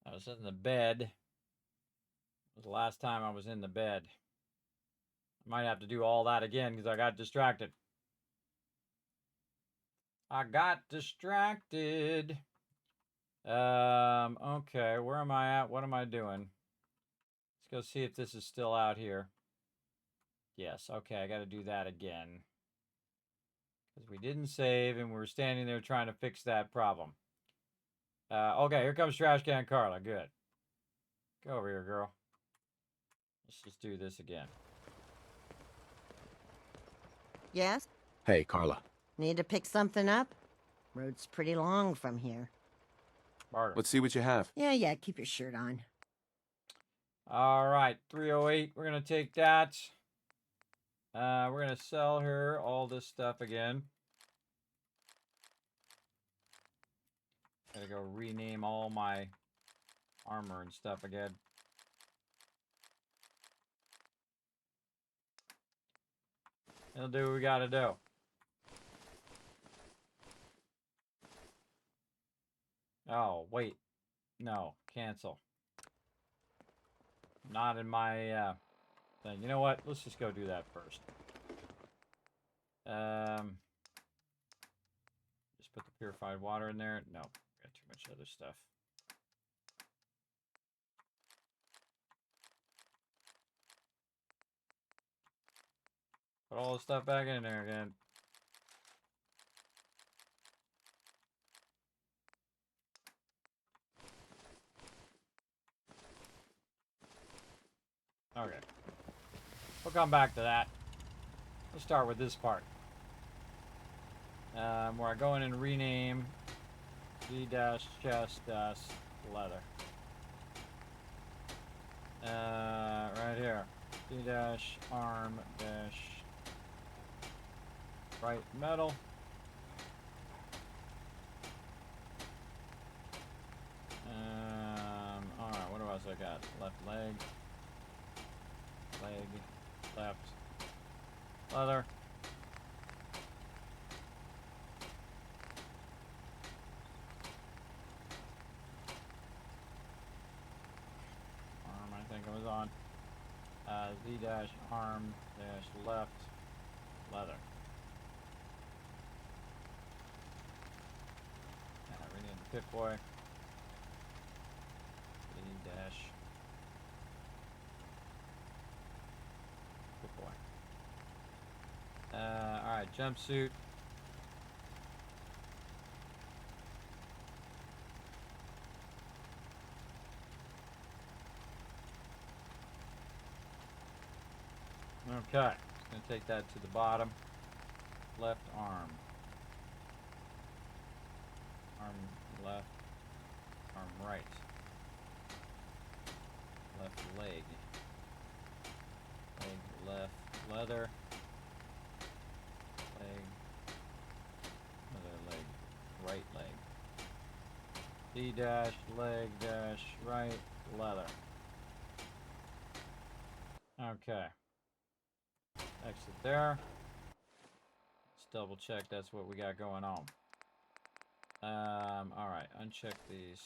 I was in the bed. It was the last time I was in the bed. I might have to do all that again because I got distracted. I got distracted. Okay, where am I at? What am I doing? Let's go see if this is still out here. Yes, okay, I got to do that again. Because we didn't save and we were standing there trying to fix that problem. Okay, here comes Trash Can Carla. Good. Go over here, girl. Let's just do this again. Yes? Hey, Carla. Need to pick something up? Road's pretty long from here. Barter. Let's see what you have. Yeah, keep your shirt on. All right, 308. We're going to take that. We're going to sell her all this stuff again. Gotta go rename all my armor and stuff again. It'll do what we gotta do. Oh, wait. No, cancel. Not in my thing. You know what? Let's just go do that first. Just put the purified water in there. No, got too much other stuff. Put all the stuff back in there again. Okay. We'll come back to that. Let's start with this part. Where I go in and rename D-chest leather. Right here. D-arm right metal. Alright, what else I got? Left leg. Leg. Left. Leather. Arm, I think I was on. Z-arm left leather. Rename the Pip-Boy. Pip-Boy. Alright, jumpsuit. Okay, just gonna take that to the bottom. Left arm. Arm left. Arm right. Left leg. Leg left. Leather. Leg. Other leg. Right leg. D-leg right leather. Okay. Exit there. Let's double check that's what we got going on. Alright, uncheck these.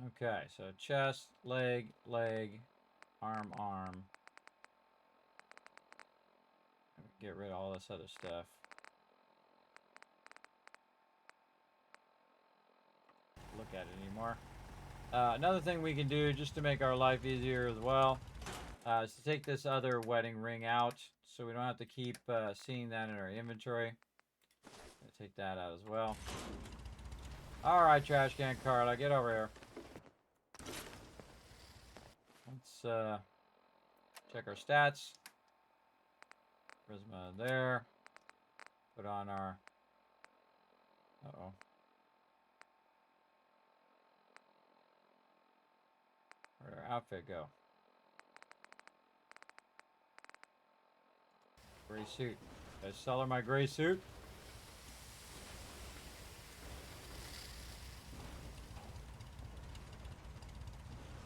Okay, so chest, leg, arm. Get rid of all this other stuff. Look at it anymore. Another thing we can do just to make our life easier as well is to take this other wedding ring out so we don't have to keep seeing that in our inventory. Take that out as well. Alright, trash can Carla, get over here. Let's check our stats. Charisma there. Put on our... Uh-oh. Where'd our outfit go? Gray suit. Did I sell her my gray suit?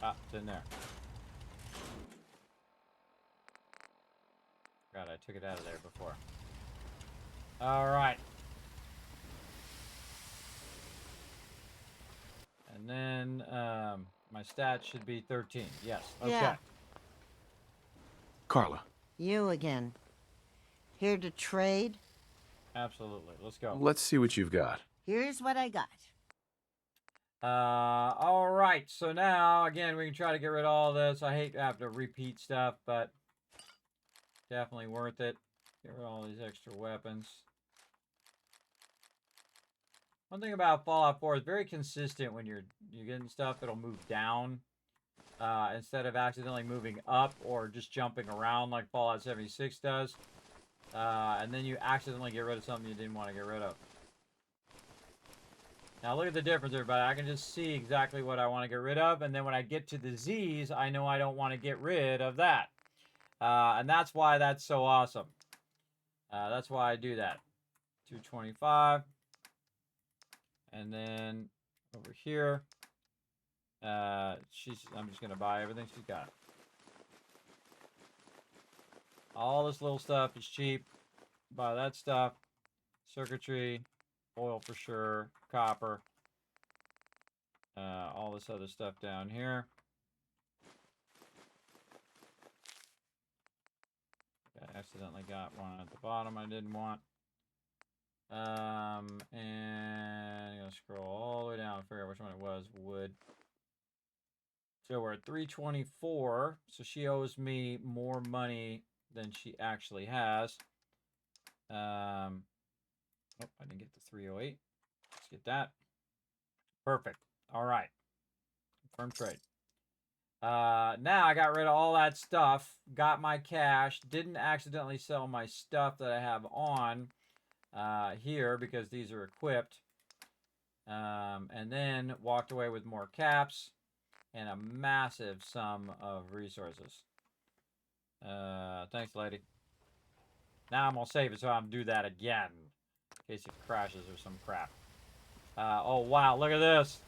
Ah, it's in there. God, I took it out of there before. Alright. And then, my stats should be 13. Yes, okay. Yeah. Carla. You again. Here to trade? Absolutely. Let's go. Let's see what you've got. Here's what I got. Alright, so now, again, we can try to get rid of all this. I hate to have to repeat stuff, but definitely worth it. Get rid of all these extra weapons. One thing about Fallout 4 is very consistent when you're getting stuff, it'll move down. instead of accidentally moving up or just jumping around like Fallout 76 does. And then you accidentally get rid of something you didn't want to get rid of. Now look at the difference, everybody. I can just see exactly what I want to get rid of, and then when I get to the Z's, I know I don't want to get rid of that. And that's why that's so awesome. That's why I do that. 225. And then over here, I'm just going to buy everything she's got. All this little stuff is cheap. Buy that stuff. Circuitry, oil for sure, copper. All this other stuff down here. I accidentally got one at the bottom I didn't want. And I'm going to scroll all the way down and figure out which one it was. Wood. So we're at 324. So she owes me more money than she actually has. Oh, I didn't get the 308. Let's get that. Perfect. All right. Confirm trade. Now I got rid of all that stuff. Got my cash. Didn't accidentally sell my stuff that I have on here because these are equipped. And then walked away with more caps and a massive sum of resources. Thanks, lady. Now I'm going to save it so I don't do that again. In case it crashes or some crap. Oh, wow. Look at this.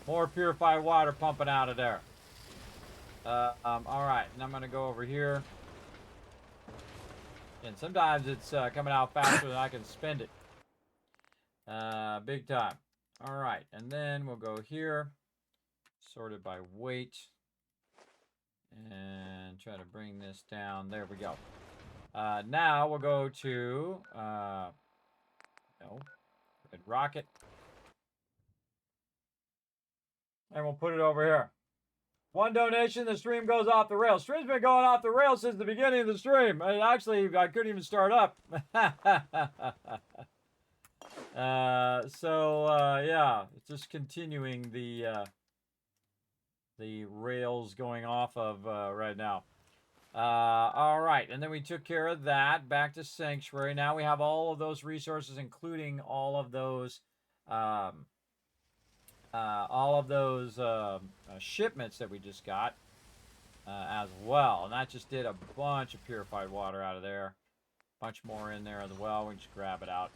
More purified water pumping out of there. Alright. And I'm going to go over here. And sometimes it's coming out faster than I can spend it. Big time. Alright. And then we'll go here. Sorted by weight. And try to bring this down. There we go. Now we'll go to Red Rocket. And we'll put it over here. One donation, the stream goes off the rails. Stream's been going off the rails since the beginning of the stream. Actually, I couldn't even start up. Yeah, it's just continuing the rails going off of right now. All right, and then we took care of that. Back to Sanctuary. Now we have all of those resources, including all of those shipments that we just got as well. And that just did a bunch of purified water out of there. A bunch more in there as well. We can just grab it out.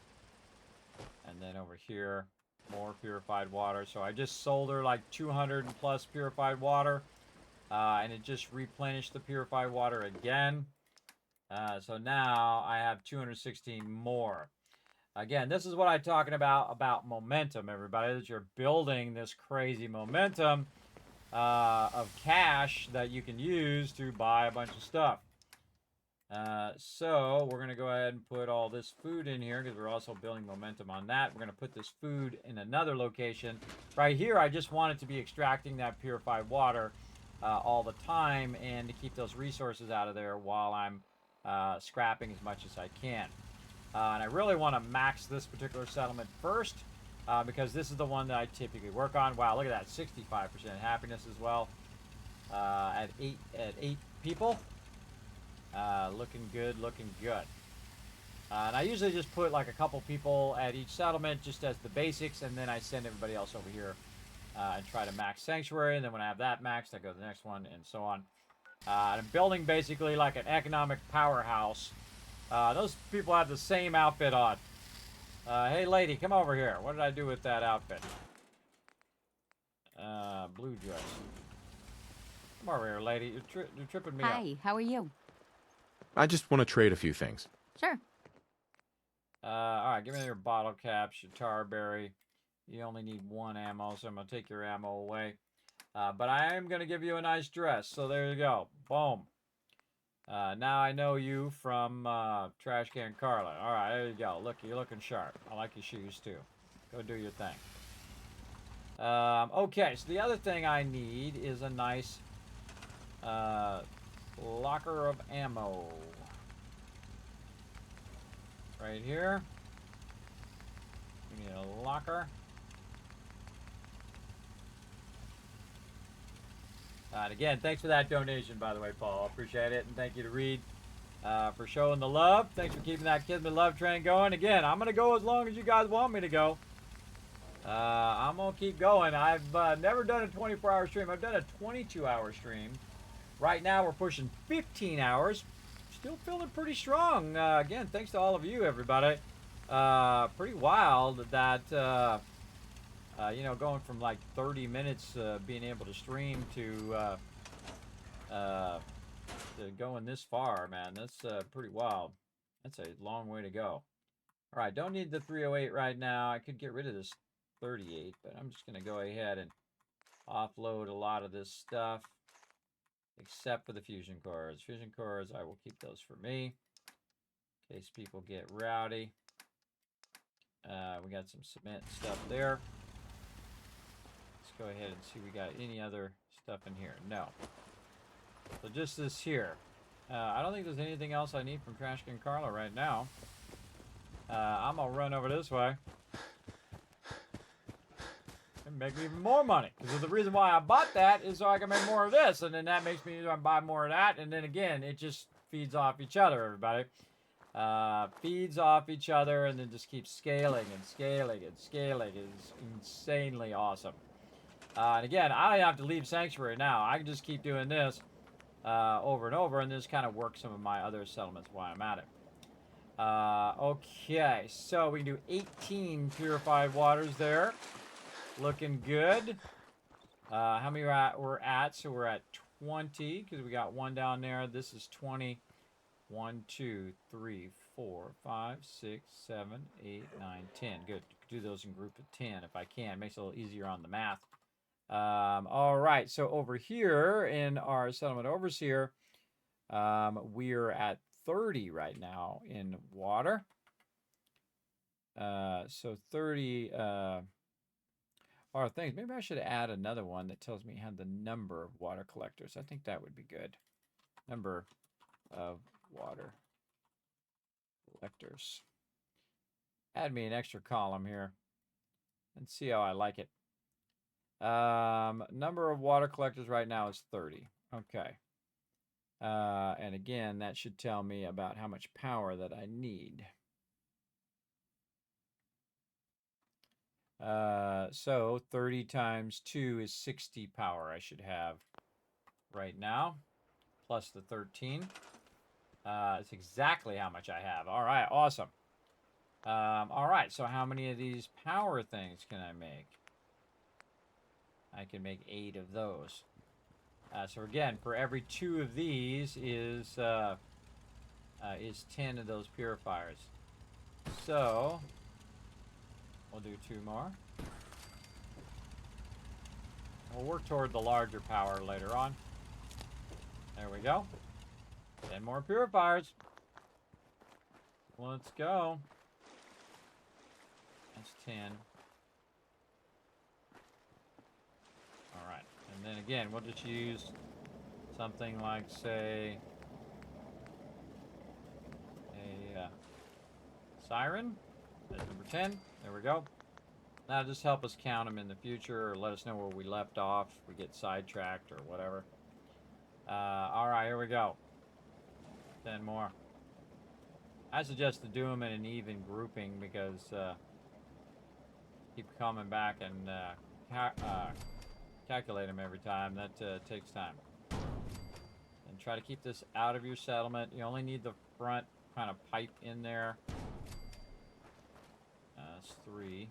And then over here, more purified water. So I just sold her like 200 plus purified water. And it just replenished the purified water again. So now I have 216 more. Again, this is what I'm talking about momentum, everybody. That you're building this crazy momentum of cash that you can use to buy a bunch of stuff. So we're going to go ahead and put all this food in here because we're also building momentum on that. We're going to put this food in another location. Right here, I just want it to be extracting that purified water all the time and to keep those resources out of there while I'm scrapping as much as I can. And I really want to max this particular settlement first because this is the one that I typically work on. Wow, look at that, 65% happiness as well at eight people. Looking good, looking good. And I usually just put like a couple people at each settlement just as the basics, and then I send everybody else over here and try to max Sanctuary, and then when I have that maxed, I go to the next one, and so on. I'm building basically like an economic powerhouse. Those people have the same outfit on. Hey, lady, come over here. What did I do with that outfit? Blue dress. Come over here, lady. You're tripping me up. Hi, how are you? I just want to trade a few things. Sure. All right, give me your bottle caps, your tarberry. You only need one ammo, so I'm going to take your ammo away. But I am going to give you a nice dress, so there you go. Boom. Now I know you from Trash Can Carla. All right, there you go. Look, you're looking sharp. I like your shoes, too. Go do your thing. Okay, so the other thing I need is a nice locker of ammo. Right here. We need a locker. And again, thanks for that donation, by the way, Paul. Appreciate it. And thank you to Reed for showing the love. Thanks for keeping that Kismet love train going. Again, I'm going to go as long as you guys want me to go. I'm going to keep going. I've never done a 24-hour stream. I've done a 22-hour stream. Right now, we're pushing 15 hours. Still feeling pretty strong. Again, thanks to all of you, everybody. Pretty wild that, you know, going from like 30 minutes being able to stream to going this far, man. That's pretty wild. That's a long way to go. All right, don't need the 308 right now. I could get rid of this 38, but I'm just going to go ahead and offload a lot of this stuff, except for the fusion cores. Fusion cores, I will keep those for me, in case people get rowdy. We got some cement stuff there. Let's go ahead and see we got any other stuff in here. No. So just this here. I don't think there's anything else I need from Trashkin and Carla right now. I'm gonna run over this way and make even more money. Because the reason why I bought that is so I can make more of this, and then that makes me buy more of that, and then again, it just feeds off each other, everybody. Feeds off each other, and then just keeps scaling and scaling and scaling. It's insanely awesome. And again, I don't have to leave Sanctuary now. I can just keep doing this over and over, and just kind of work some of my other settlements while I'm at it. Okay, so we can do 18 purified waters there. Looking good. How many we're at? So we're at 20, because we got one down there. This is 20. 1, 2, 3, 4, 5, 6, 7, 8, 9, 10. Good. Do those in group of 10 if I can. Makes it a little easier on the math. All right, so over here in our settlement overseer, we're at 30 right now in water. So 30 are things. Maybe I should add another one that tells me how the number of water collectors. I think that would be good. Number of water collectors. Add me an extra column here and see how I like it. Number of water collectors right now is 30. Okay. And again, that should tell me about how much power that I need. So 30 times 2 is 60 power I should have right now, plus the 13. It's exactly how much I have. All right, awesome. All right, so how many of these power things can I make? I can make 8 of those. So again, for every 2 of these is 10 of those purifiers. So we'll do 2 more. We'll work toward the larger power later on. There we go. 10 more purifiers. Let's go. That's 10. All right. And then again, we'll just use something like, say, a siren. That's number 10. There we go. That'll just help us count them in the future, or let us know where we left off if we get sidetracked or whatever. All right, here we go. 10 more. I suggest to do them in an even grouping because keep coming back and calculate them every time. That takes time. And try to keep this out of your settlement. You only need the front kind of pipe in there. That's 3.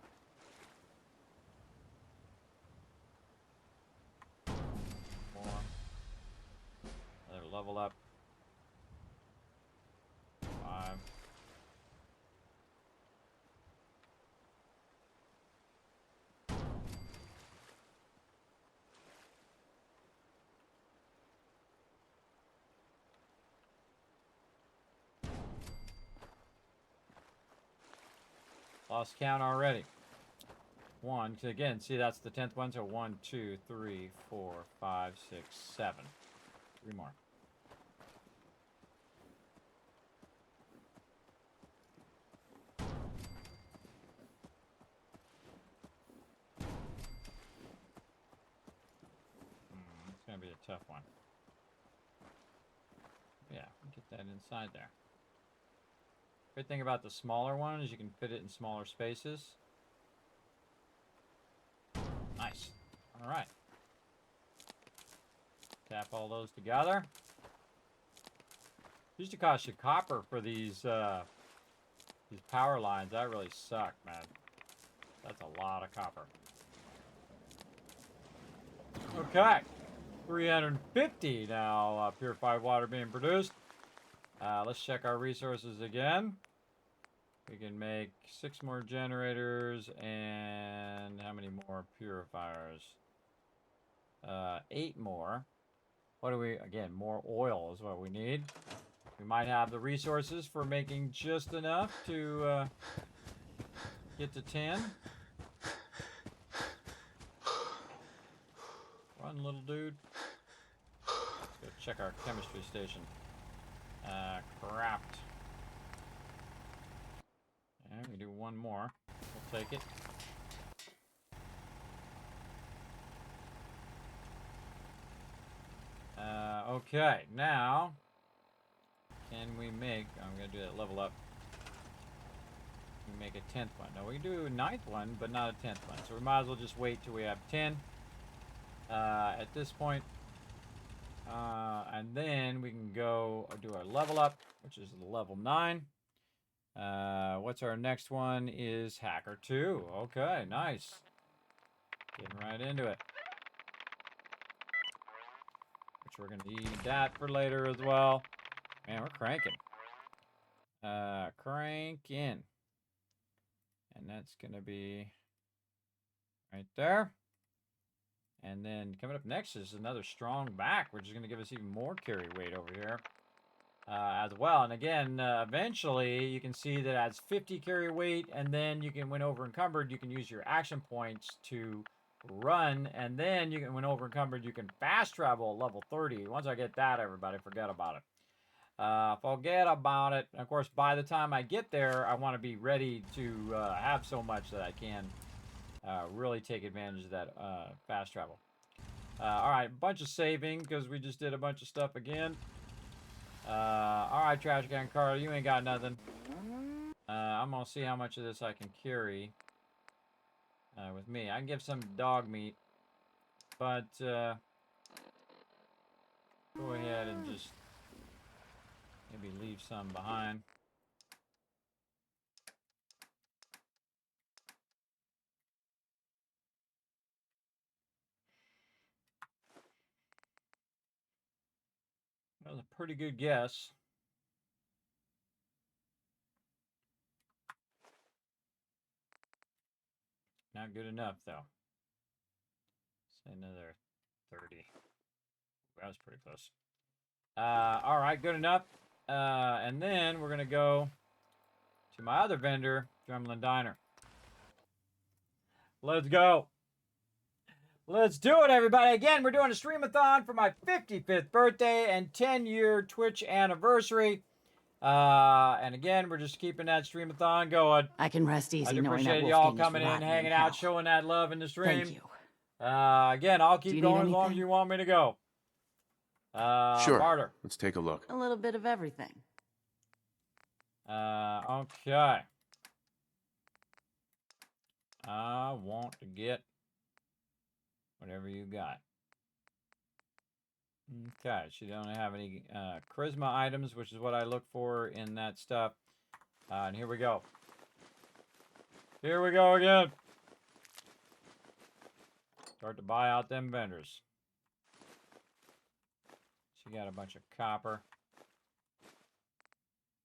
4. Another level up. 5. Lost count already. 1, again, see that's the 10th one, so 1, 2, 3, 4, 5, 6, 7. 3 more. It's gonna be a tough one. Yeah, get that inside there. Good thing about the smaller one is you can fit it in smaller spaces. Nice. All right. Tap all those together. Used to cost you copper for these power lines. That really sucked, man. That's a lot of copper. Okay. 350 now purified water being produced. Let's check our resources again. We can make 6 more generators and how many more purifiers? 8 more. What do we, again, more oil is what we need. We might have the resources for making just enough to get to 10. Run, little dude. Let's go check our chemistry station. Craft. And we do 1 more. We'll take it. Okay, now can we make, I'm going to do that level up. We make a 10th one. No, we can do a 9th one, but not a 10th one. So we might as well just wait till we have 10 at this point. And then we can go do our level up, which is level 9. What's our next one is Hacker 2. Okay, nice. Getting right into it. Which we're going to need that for later as well. Man, we're cranking. Cranking. And that's going to be right there. And then coming up next is another strong back, which is going to give us even more carry weight over here as well. And again, eventually you can see that it adds 50 carry weight, and then you can, when over encumbered, you can use your action points to run, and then you can, when over encumbered, you can fast travel at level 30. Once I get that, everybody, forget about it. Forget about it. And of course, by the time I get there, I want to be ready to have so much that I can really take advantage of that fast travel. All right, bunch of saving because we just did a bunch of stuff again. All right, trash can Carl, you ain't got nothing. I'm gonna see how much of this I can carry with me. I can give some dog meat, but go ahead and just maybe leave some behind. That was a pretty good guess. Not good enough, though. Say another 30. That was pretty close. All right, good enough. And then we're going to go to my other vendor, Drumlin Diner. Let's go. Let's do it, everybody. Again, we're doing a Stream-A-Thon for my 55th birthday and 10-year Twitch anniversary. And again, we're just keeping that Stream-A-Thon going. I can rest easy knowing that appreciate Wolf y'all Gang is coming in, rotten hanging hell. out, showing that love in the stream. Thank you. Again, I'll Do keep you going need as long as anything? you want me to go. Sure. Barter. Let's take a look. A little bit of everything. Okay. I want to get whatever you got. Okay, she don't have any charisma items, which is what I look for in that stuff. And here we go. Here we go again. Start to buy out them vendors. She got a bunch of copper.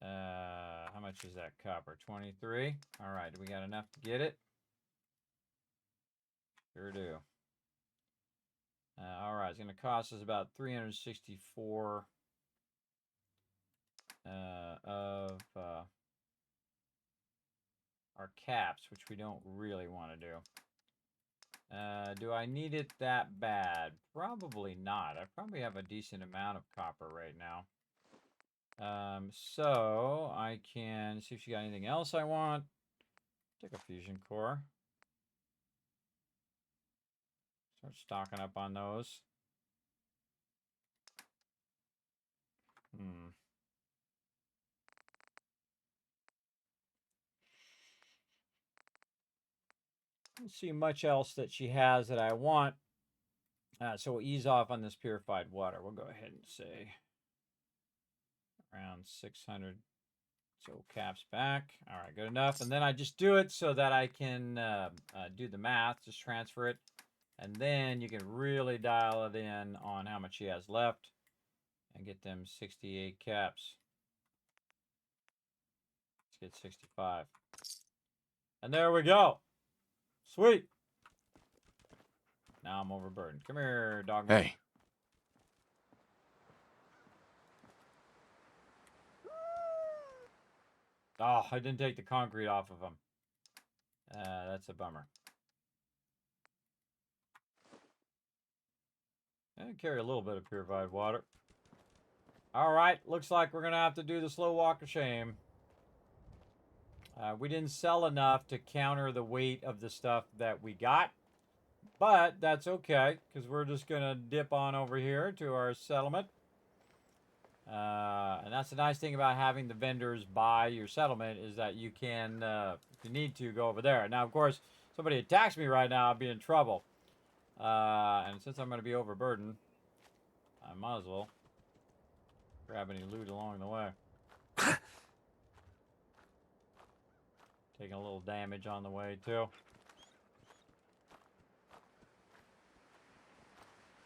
How much is that copper? 23. All right, do we got enough to get it? Sure do. All right, it's going to cost us about 364 of our caps, which we don't really want to do. Do I need it that bad? Probably not. I probably have a decent amount of copper right now. So I can see if she got anything else I want. Take a fusion core. Start stocking up on those. Don't see much else that she has that I want. So we'll ease off on this purified water. We'll go ahead and say around 600. So caps back. All right, good enough. And then I just do it so that I can do the math. Just transfer it. And then you can really dial it in on how much she has left. And get them 68 caps. Let's get 65. And there we go. Sweet. Now I'm overburdened. Come here, dog. Hey. Oh, I didn't take the concrete off of him. That's a bummer. And carry a little bit of purified water. All right, looks like we're gonna have to do the slow walk of shame. We didn't sell enough to counter the weight of the stuff that we got. But that's okay, because we're just going to dip on over here to our settlement. And that's the nice thing about having the vendors buy your settlement is that you can, if you need to, go over there. Now, of course, somebody attacks me right now, I'll be in trouble. And since I'm going to be overburdened, I might as well grab any loot along the way. Taking a little damage on the way, too.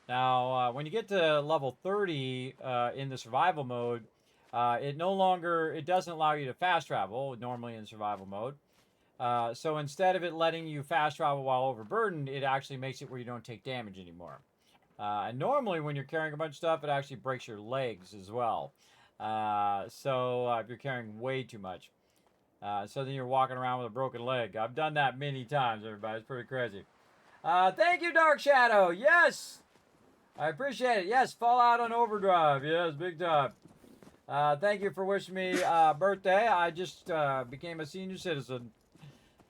Now, when you get to level 30 in the survival mode, it doesn't allow you to fast travel, normally in survival mode. So instead of it letting you fast travel while overburdened, it actually makes it where you don't take damage anymore. And normally when you're carrying a bunch of stuff, it actually breaks your legs as well. So if you're carrying way too much. So then you're walking around with a broken leg. I've done that many times, everybody. It's pretty crazy. Thank you, Dark Shadow. Yes! I appreciate it. Yes, Fallout on Overdrive. Yes, big time. Thank you for wishing me birthday. I just became a senior citizen.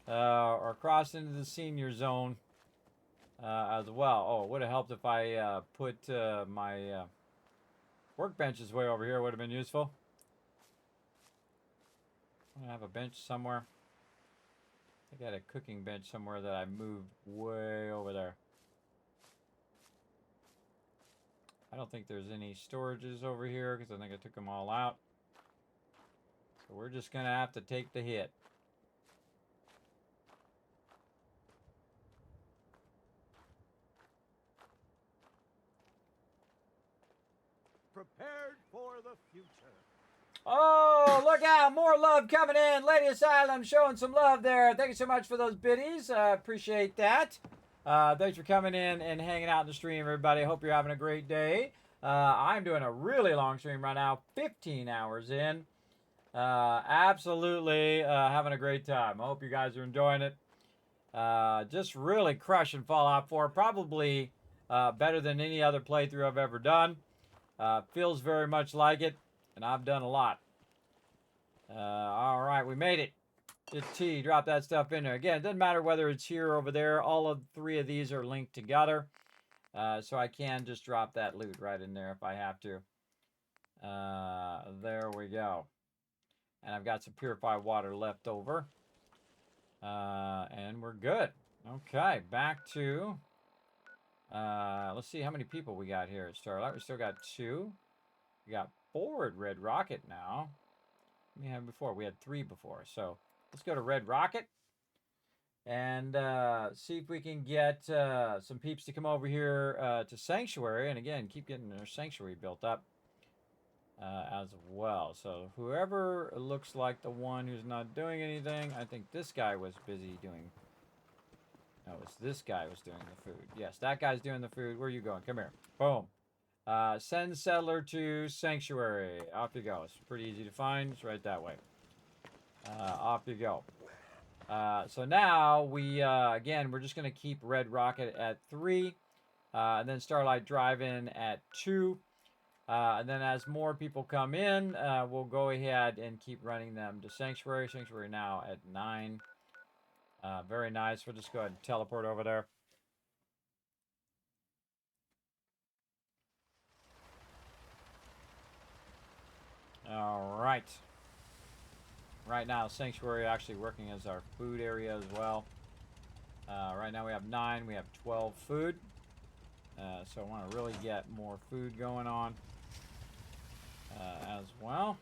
Or crossed into the senior zone as well. Oh, it would have helped if I put my workbenches way over here. Would have been useful. I have a bench somewhere. I got a cooking bench somewhere that I moved way over there. I don't think there's any storages over here because I think I took them all out. So we're just going to have to take the hit. Prepared for the future. Oh, look out. More love coming in. Lady Asylum showing some love there. Thank you so much for those biddies. Appreciate that. Thanks for coming in and hanging out in the stream, everybody. Hope you're having a great day. I'm doing a really long stream right now, 15 hours in. Absolutely having a great time. I hope you guys are enjoying it. Just really crushing Fallout 4. Probably better than any other playthrough I've ever done. Feels very much like it, and I've done a lot. All right, we made it. Hit T, drop that stuff in there. Again, it doesn't matter whether it's here or over there. All of three of these are linked together. So I can just drop that loot right in there if I have to. There we go. And I've got some purified water left over. And we're good. Okay, back to... let's see how many people we got here at Starlight. We still got 2. We got 4 at Red Rocket now. We had before. We had 3 before. So let's go to Red Rocket and see if we can get some peeps to come over here to Sanctuary. And again, keep getting their Sanctuary built up as well. So whoever looks like the one who's not doing anything, I think this guy was busy doing... No, it's this guy was doing the food. Yes, that guy's doing the food. Where are you going? Come here. Boom. Send settler to Sanctuary. Off you go. It's pretty easy to find. It's right that way. Off you go. So now we, again, we're just going to keep Red Rocket at 3. And then Starlight Drive-In at 2. And then as more people come in, we'll go ahead and keep running them to Sanctuary. Sanctuary now at 9. Very nice. We'll just go ahead and teleport over there. All right. Right now, Sanctuary actually working as our food area as well. Right now we have 9. We have 12 food. So I want to really get more food going on as well.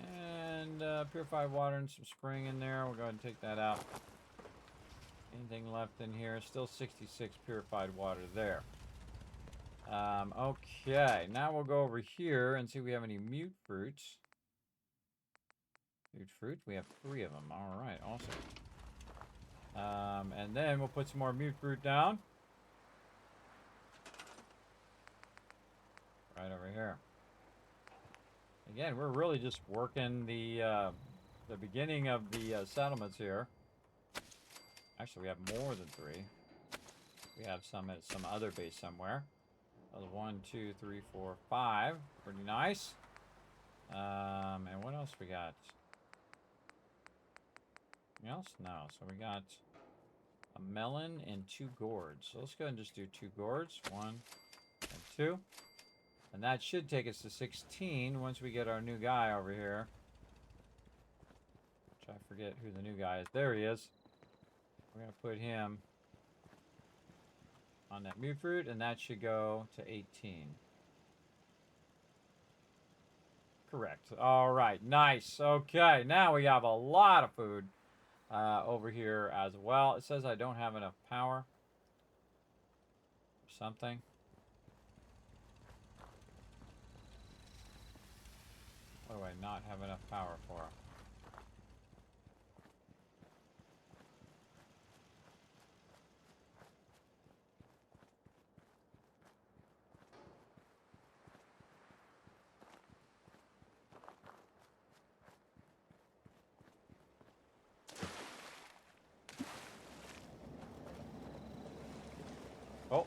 And purified water and some spring in there. We'll go ahead and take that out. Anything left in here? Still 66 purified water there. Okay, now we'll go over here and see if we have any mute fruits. Mute fruit? We have 3 of them. All right, awesome. And then we'll put some more mute fruit down. Right over here. Again, we're really just working the beginning of the settlements here. Actually, we have more than 3. We have some at some other base somewhere. 1, 2, 3, 4, 5. Pretty nice. And what else we got? Anything else? No. So we got a melon and 2 gourds. So let's go ahead and just do 2 gourds. 1 and 2. And that should take us to 16 once we get our new guy over here. Which I forget who the new guy is. There he is. We're going to put him on that mute fruit, and that should go to 18. Correct. All right. Nice. Okay. Now we have a lot of food over here as well. It says I don't have enough power. Or something. What do I not have enough power for? Oh.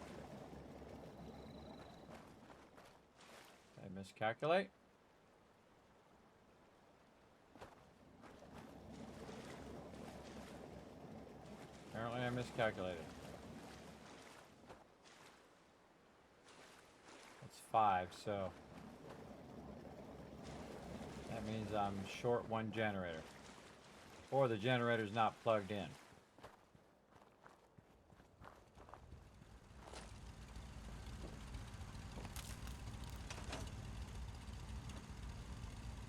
Did I miscalculate? Apparently I miscalculated. That's 5, so that means I'm short 1 generator. Or the generator's not plugged in.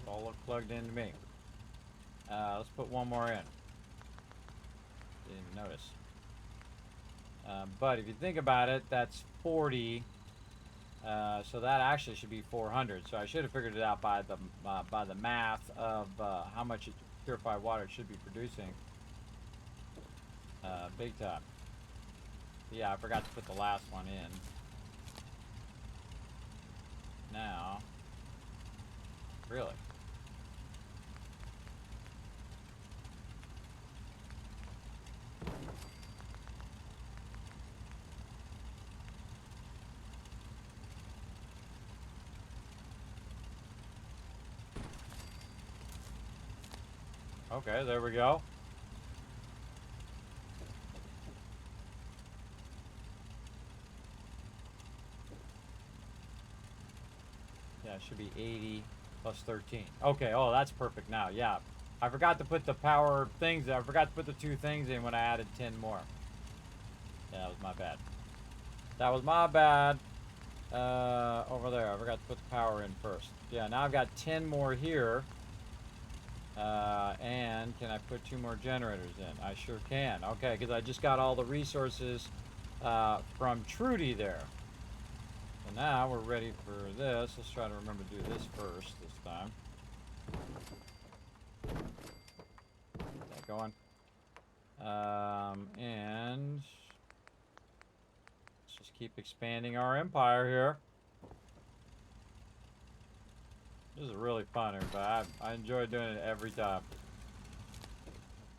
All look plugged in to me. Let's put 1 more in. Didn't notice. But if you think about it, that's 40. So that actually should be 400. So I should have figured it out by the math of how much purified water it should be producing. Big time. Yeah, I forgot to put the last one in. Now, really. Okay, there we go. Yeah, it should be 80 plus 13. Okay, oh, that's perfect now. Yeah, I forgot to put the power things. I forgot to put the 2 things in when I added 10 more. Yeah, that was my bad. That was my bad. Over there, I forgot to put the power in first. Yeah, now I've got 10 more here. And can I put 2 more generators in? I sure can. Okay, because I just got all the resources from Trudy there. So now we're ready for this. Let's try to remember to do this first this time. Get that going. And let's just keep expanding our empire here. This is really fun, everybody. I enjoy doing it every time.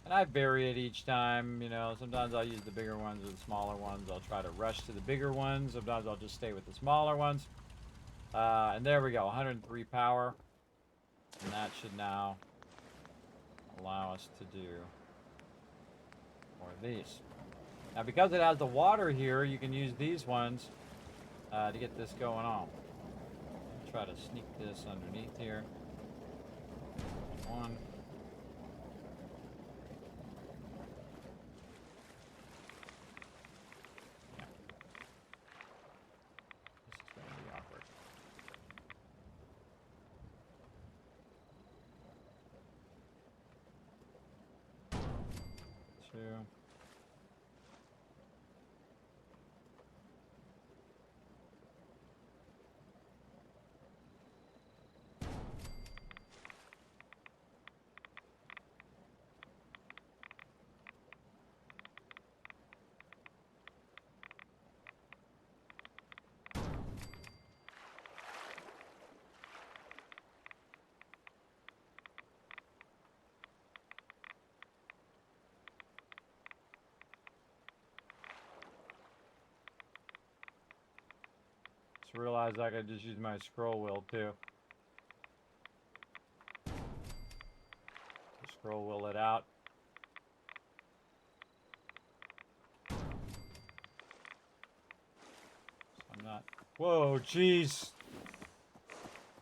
And I vary it each time, you know. Sometimes I'll use the bigger ones or the smaller ones. I'll try to rush to the bigger ones. Sometimes I'll just stay with the smaller ones. And there we go, 103 power. And that should now allow us to do more of these. Now, because it has the water here, you can use these ones to get this going on. try to sneak this underneath here. One. Yeah. This is going to be awkward. Two. Realize I could just use my scroll wheel too. Scroll wheel it out. I'm not. Whoa, jeez.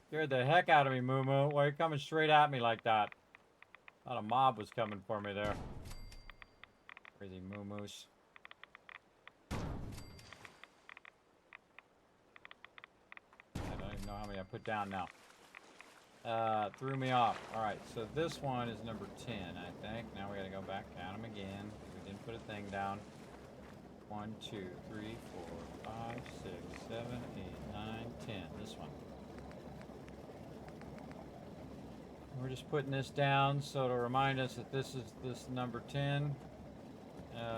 Scared the heck out of me, Moo Moo. Why are you coming straight at me like that? Thought a mob was coming for me there. Crazy Moo Moos. Know how many I put down now. Threw me off. Alright, so this one is number 10, I think. Now we gotta go back, count them again. We didn't put a thing down. 1, 2, 3, 4, 5, 6, 7, 8, 9, 10. This one. We're just putting this down so to remind us that this is this number 10.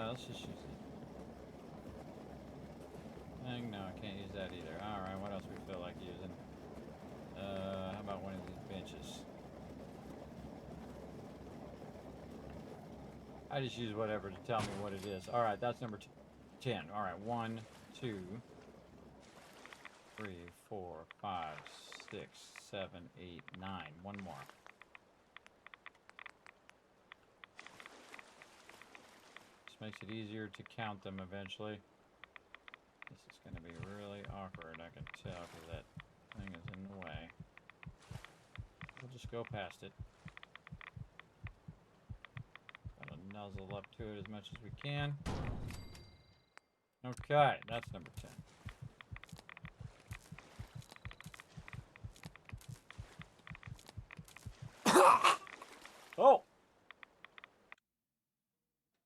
Let's just use it. No, I can't use that either. Alright, what else we feel like using? How about one of these benches? I just use whatever to tell me what it is. Alright, that's number 10. Alright, 1, 2, 3, 4, 5, 6, 7, 8, 9. One more. Just makes it easier to count them eventually. This is going to be really awkward, I can tell, because that thing is in the way. We'll just go past it. Gotta nuzzle up to it as much as we can. Okay, that's number 10. Oh!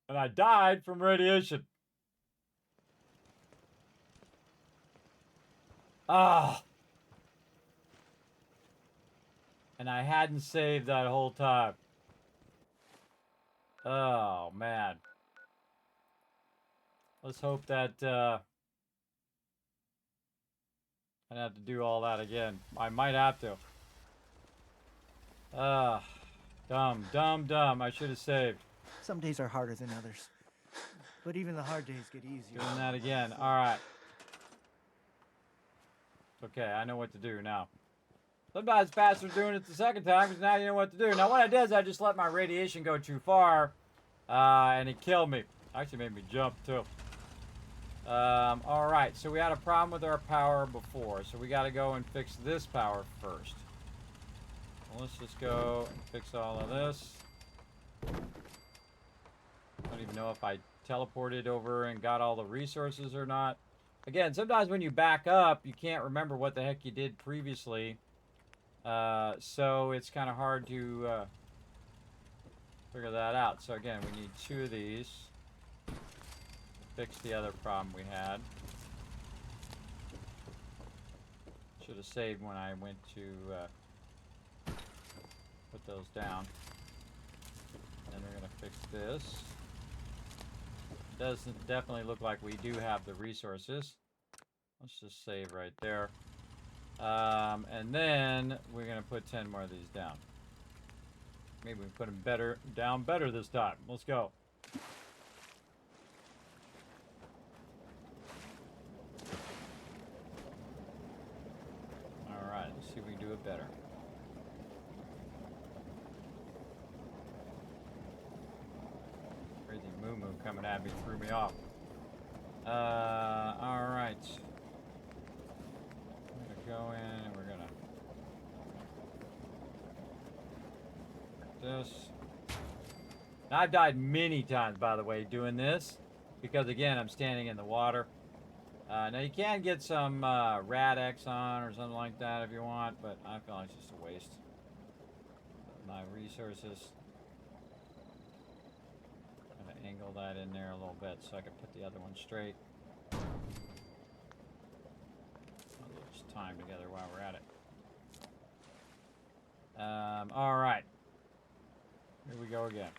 And I died from radiation. Ah! And I hadn't saved that whole time. Oh, man. Let's hope that, I don't have to do all that again. I might have to. Dumb. I should have saved. Some days are harder than others. But even the hard days get easier. Doing that again. Alright. Okay, I know what to do now. Sometimes it's faster doing it the second time, because now you know what to do. Now what I did is I just let my radiation go too far, and it killed me. Actually made me jump too. Alright, so we had a problem with our power before, so we gotta go and fix this power first. Well, let's just go and fix all of this. I don't even know if I teleported over and got all the resources or not. Again, sometimes when you back up, you can't remember what the heck you did previously. So it's kind of hard to figure that out. So again, we need 2 of these to fix the other problem we had. Should have saved when I went to put those down. And we're going to fix this. Doesn't definitely look like we do have the resources. Let's just save right there. And then we're gonna put 10 more of these down. Maybe we put them down better this time. Let's go. All right, let's see if we can do it better. Crazy Moo Moo coming at me threw me off. All right. We're gonna go in and we're gonna this. Now, I've died many times, by the way, doing this. Because, again, I'm standing in the water. Now, you can get some Rad Exxon or something like that if you want. But I feel like it's just a waste of my resources. I'm going to angle that in there a little bit so I can put the other one straight. I'll just time together while we're at it. Alright. Here we go again.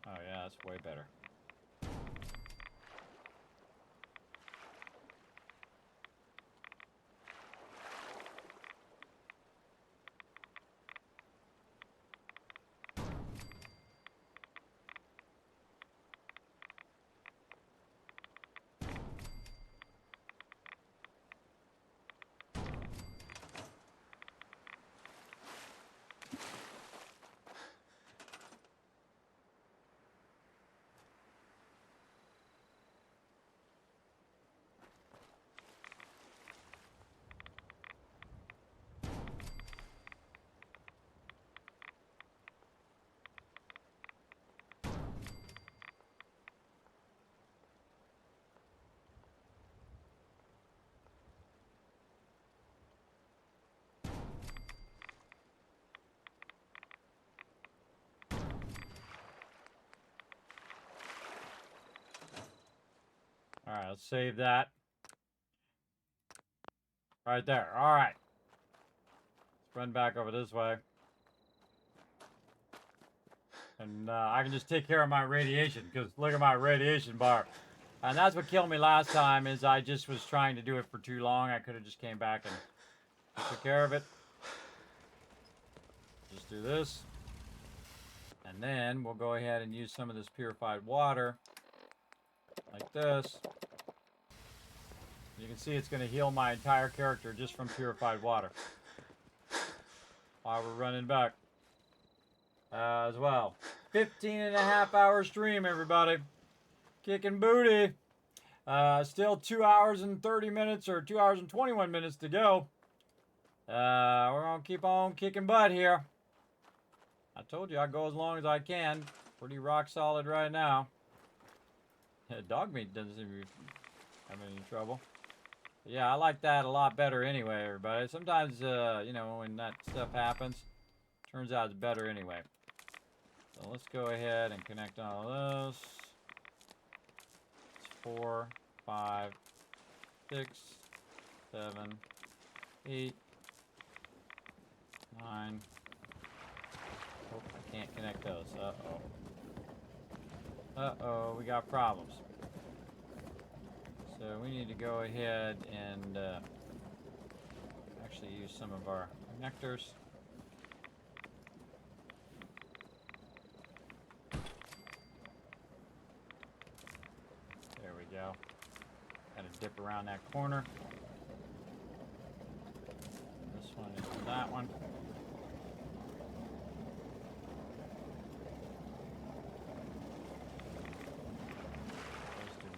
Oh yeah, that's way better. Alright, let's save that. Right there. Alright. Let's run back over this way. And I can just take care of my radiation, because look at my radiation bar. And that's what killed me last time, is I just was trying to do it for too long. I could have just came back and took care of it. Just do this. And then we'll go ahead and use some of this purified water. Like this. You can see it's going to heal my entire character just from purified water. While we're running back. As well. 15.5-hour stream, everybody. Kicking booty. Still 2 hours and 30 minutes or 2 hours and 21 minutes to go. We're going to keep on kicking butt here. I told you I'd go as long as I can. Pretty rock solid right now. Dog meat doesn't seem to be having any trouble. But yeah, I like that a lot better anyway, everybody. Sometimes, you know, when that stuff happens, turns out it's better anyway. So let's go ahead and connect all of those. It's 4, 5, 6, 7, 8, 9. Oh, I can't connect those. Uh-oh. Uh-oh, we got problems. So we need to go ahead and actually use some of our connectors. There we go. Gotta dip around that corner. This one is that one.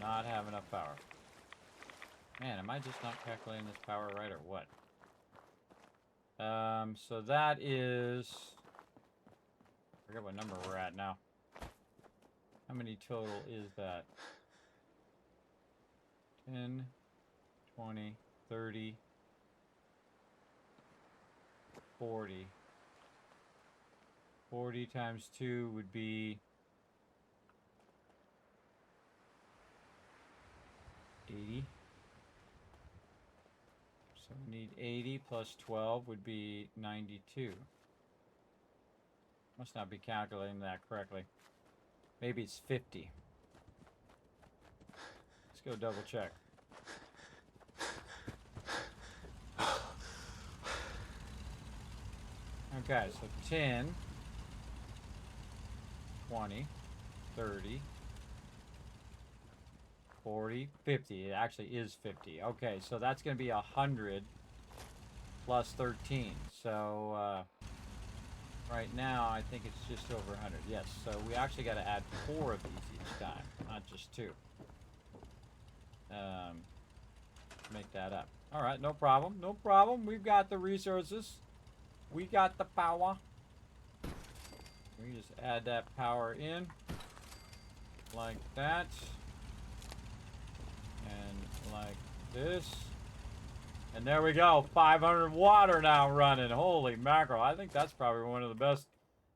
Not have enough power. Man, am I just not calculating this power right or what? So that is... I forget what number we're at now. How many total is that? 10, 20, 30, 40. 40 times 2 would be 80. So we need 80 plus 12 would be 92. Must not be calculating that correctly. Maybe it's 50. Let's go double check. Okay, so 10, 20, 30, 40, 50. It actually is 50. Okay, so that's going to be 100 plus 13. So right now, I think it's just over 100. Yes, so we actually got to add 4 of these each time, not just 2. Make that up. All right, no problem. No problem. We've got the resources. We got the power. We just add that power in. Like that. And like this. And there we go. 500 water now running. Holy mackerel. I think that's probably one of the best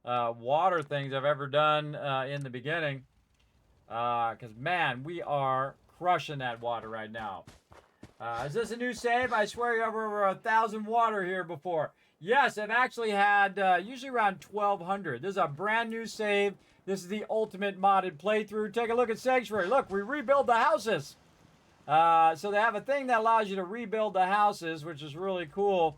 water things I've ever done in the beginning. Because, man, we are crushing that water right now. Is this a new save? I swear you have over 1,000 water here before. Yes, I've actually had usually around 1,200. This is a brand new save. This is the ultimate modded playthrough. Take a look at Sanctuary. Look, we rebuild the houses. So they have a thing that allows you to rebuild the houses, which is really cool.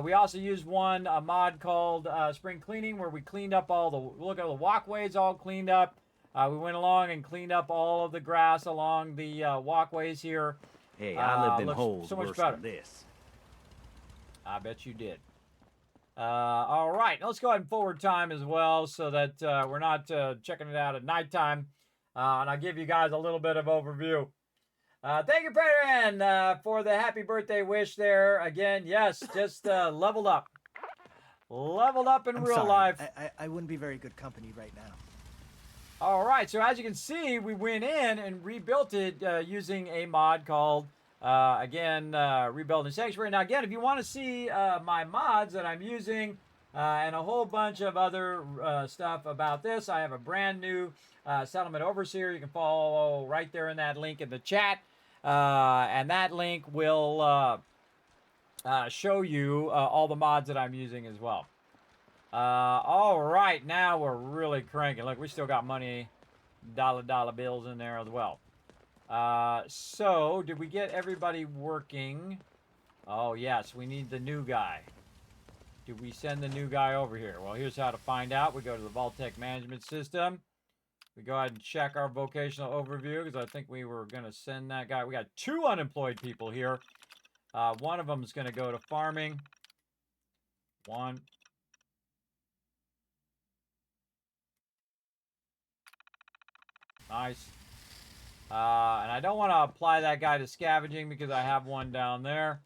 We also used a mod called Spring Cleaning, where we cleaned up all the, look at the walkways all cleaned up. We went along and cleaned up all of the grass along the walkways here. Hey, I lived in looks holes so much worse better. than this. I bet you did. All right, let's go ahead and forward time as well so that we're not checking it out at nighttime. And I'll give you guys a little bit of overview. Thank you, Patreon, for the happy birthday wish there. Again, yes, just leveled up. Leveled up in real life. I wouldn't be very good company right now. All right, so as you can see, we went in and rebuilt it using a mod called, Rebuilding Sanctuary. Now, again, if you want to see my mods that I'm using and a whole bunch of other stuff about this, I have a brand new Settlement Overseer. You can follow right there in that link in the chat. And that link will show you all the mods that I'm using as well. All right, now we're really cranking. Look, we still got money, dollar bills in there as well. So, did we get everybody working? Oh, yes, we need the new guy. Did we send the new guy over here? Well, here's how to find out. We go to the Vault-Tec Management System. We go ahead and check our vocational overview, because I think we were going to send that guy. We got 2 unemployed people here. One of them is going to go to farming. One. Nice. And I don't want to apply that guy to scavenging because I have one down there.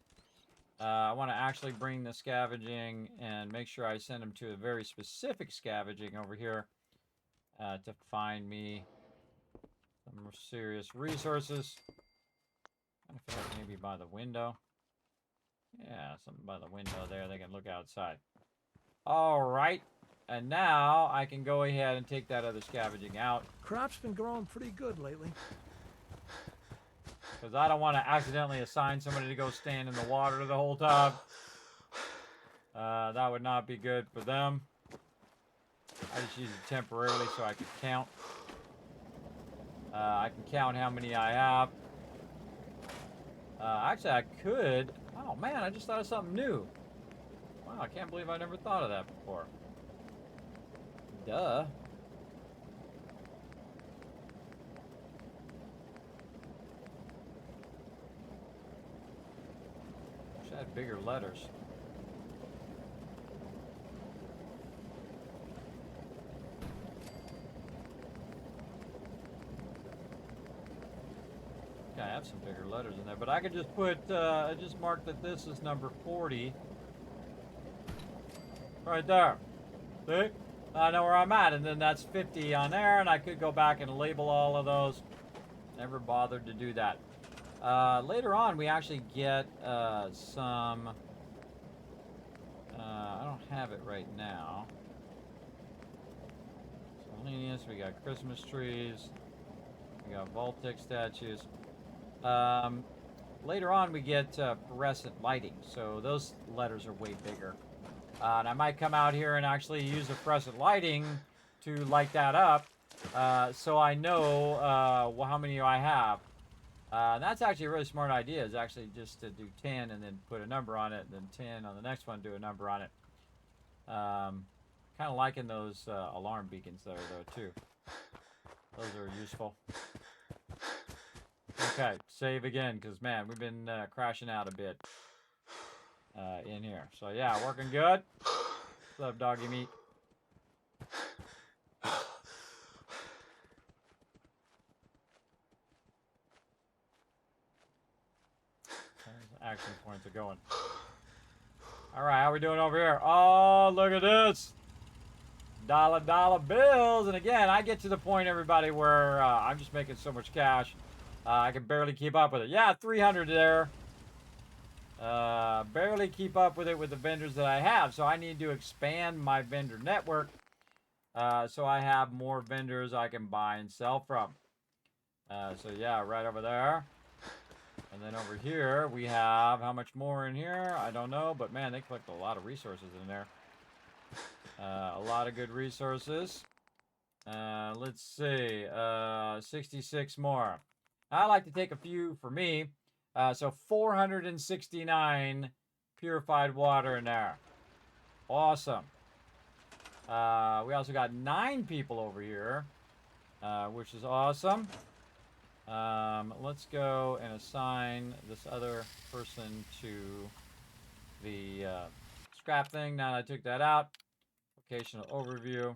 I want to actually bring the scavenging and make sure I send him to a very specific scavenging over here to find me some more serious resources. I feel like maybe by the window. Yeah, something by the window there. They can look outside. All right. And now I can go ahead and take that other scavenging out. Crop's been growing pretty good lately. Because I don't want to accidentally assign somebody to go stand in the water the whole time. That would not be good for them. I just use it temporarily so I can count. I can count how many I have. Actually, I could. Oh, man, I just thought of something new. Wow, I can't believe I never thought of that before. Duh. Wish I had bigger letters. Yeah, I have some bigger letters in there, but I could just put, I just marked that this is number 40. Right there. See? I know where I'm at, and then that's 50 on there, and I could go back and label all of those. Never bothered to do that. Later on, we actually get some... I don't have it right now. Miscellaneous, we got Christmas trees. We got Vault-Tec statues. Later on, we get fluorescent lighting, so those letters are way bigger. And I might come out here and actually use the fluorescent lighting to light that up, so I know how many I have. And that's actually a really smart idea, is actually just to do 10 and then put a number on it, and then 10 on the next one, do a number on it. Kind of liking those alarm beacons there, though, too. Those are useful. Okay, save again, because, man, we've been crashing out a bit in here. So, yeah, working good. What's up, doggy meat? action points are going. All right, how we doing over here? Oh, look at this. Dollar bills. And again, I get to the point, everybody, where I'm just making so much cash. I can barely keep up with it. Yeah, 300 there. Barely keep up with it with the vendors that I have. So I need to expand my vendor network. So I have more vendors I can buy and sell from. So yeah, right over there. And then over here, we have, how much more in here? I don't know, but man, they collect a lot of resources in there. A lot of good resources. Let's see, 66 more. I like to take a few for me. So 469 purified water in there. Awesome. We also got 9 people over here, which is awesome. Let's go and assign this other person to the scrap thing. Now that I took that out. Vocational overview.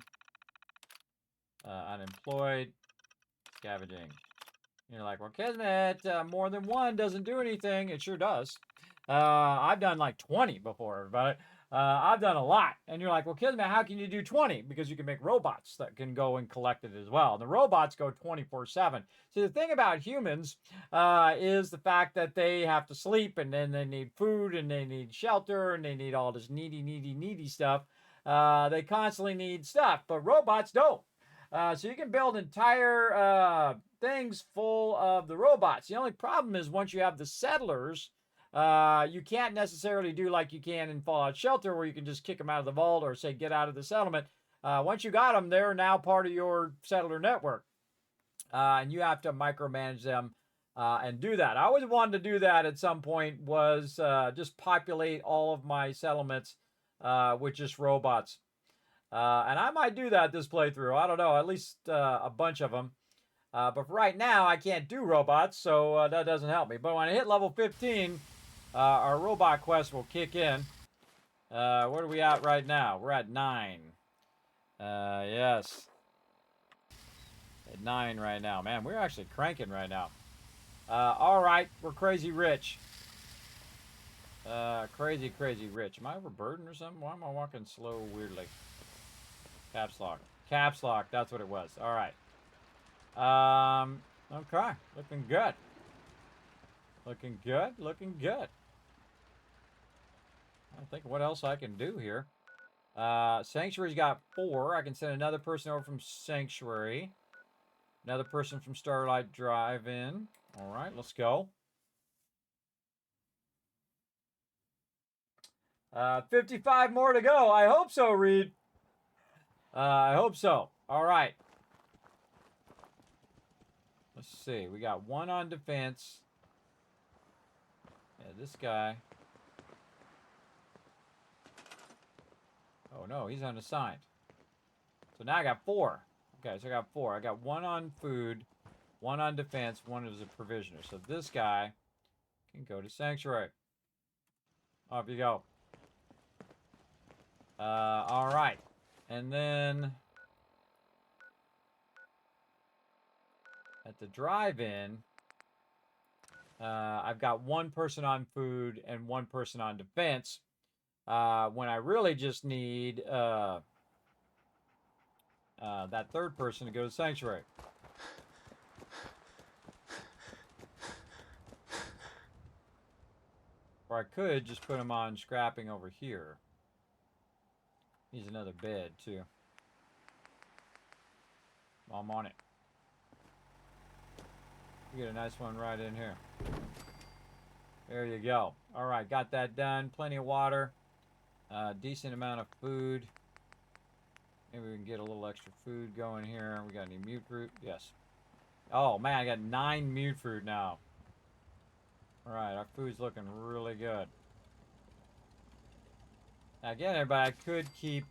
Unemployed. Scavenging. You're like, well, Kismet, more than one doesn't do anything. It sure does. I've done like 20 before, everybody. I've done a lot. And you're like, well, Kismet, how can you do 20? Because you can make robots that can go and collect it as well. And the robots go 24/7. So the thing about humans is the fact that they have to sleep, and then they need food, and they need shelter, and they need all this needy stuff. They constantly need stuff, but robots don't. So you can build entire things full of the robots. The only problem is once you have the settlers, you can't necessarily do like you can in Fallout Shelter, where you can just kick them out of the vault or say, get out of the settlement. Once you got them, they're now part of your settler network. And you have to micromanage them and do that. I always wanted to do that at some point, was just populate all of my settlements with just robots. And I might do that this playthrough. I don't know, at least a bunch of them. But for right now, I can't do robots, so that doesn't help me. But when I hit level 15, our robot quest will kick in. Where are we at right now? We're at 9. Yes. At 9 right now. Man, we're actually cranking right now. All right, we're crazy rich. Crazy rich. Am I overburdened or something? Why am I walking slow weirdly? Caps lock. Caps lock, that's what it was. All right. Okay. Looking good. Looking good. I think what else I can do here. Sanctuary's got 4. I can send another person over from Sanctuary. Another person from Starlight Drive-In. All right, let's go. 55 more to go. I hope so, Reed. I hope so. All right. Let's see. We got 1 on defense. Yeah, this guy. Oh, no, he's unassigned. So now I got 4. Okay, so I got 4. I got 1 on food, 1 on defense, 1 as a provisioner. So this guy can go to Sanctuary. Off you go. All right. And then at the drive-in, I've got 1 person on food and 1 person on defense. When I really just need that 3rd person to go to Sanctuary. Or I could just put him on scrapping over here. Needs another bed, too. I'm on it. You get a nice one right in here. There you go. All right, got that done. Plenty of water. Decent amount of food. Maybe we can get a little extra food going here. We got any mute fruit? Yes. Oh, man, I got 9 mute fruit now. All right, our food's looking really good. Now, again, everybody, I could keep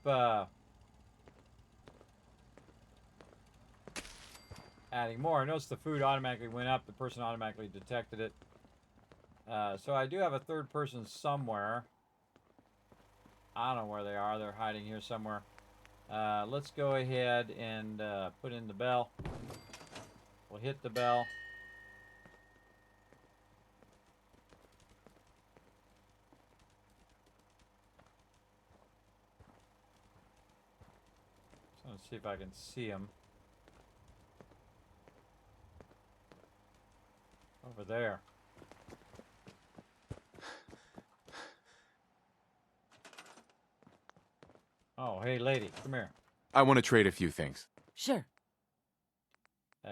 adding more. Notice the food automatically went up. The person automatically detected it. So I do have a 3rd person somewhere. I don't know where they are. They're hiding here somewhere. Let's go ahead and put in the bell. We'll hit the bell. Let's see if I can see him. Over there. Oh, hey, lady, come here. I want to trade a few things. Sure.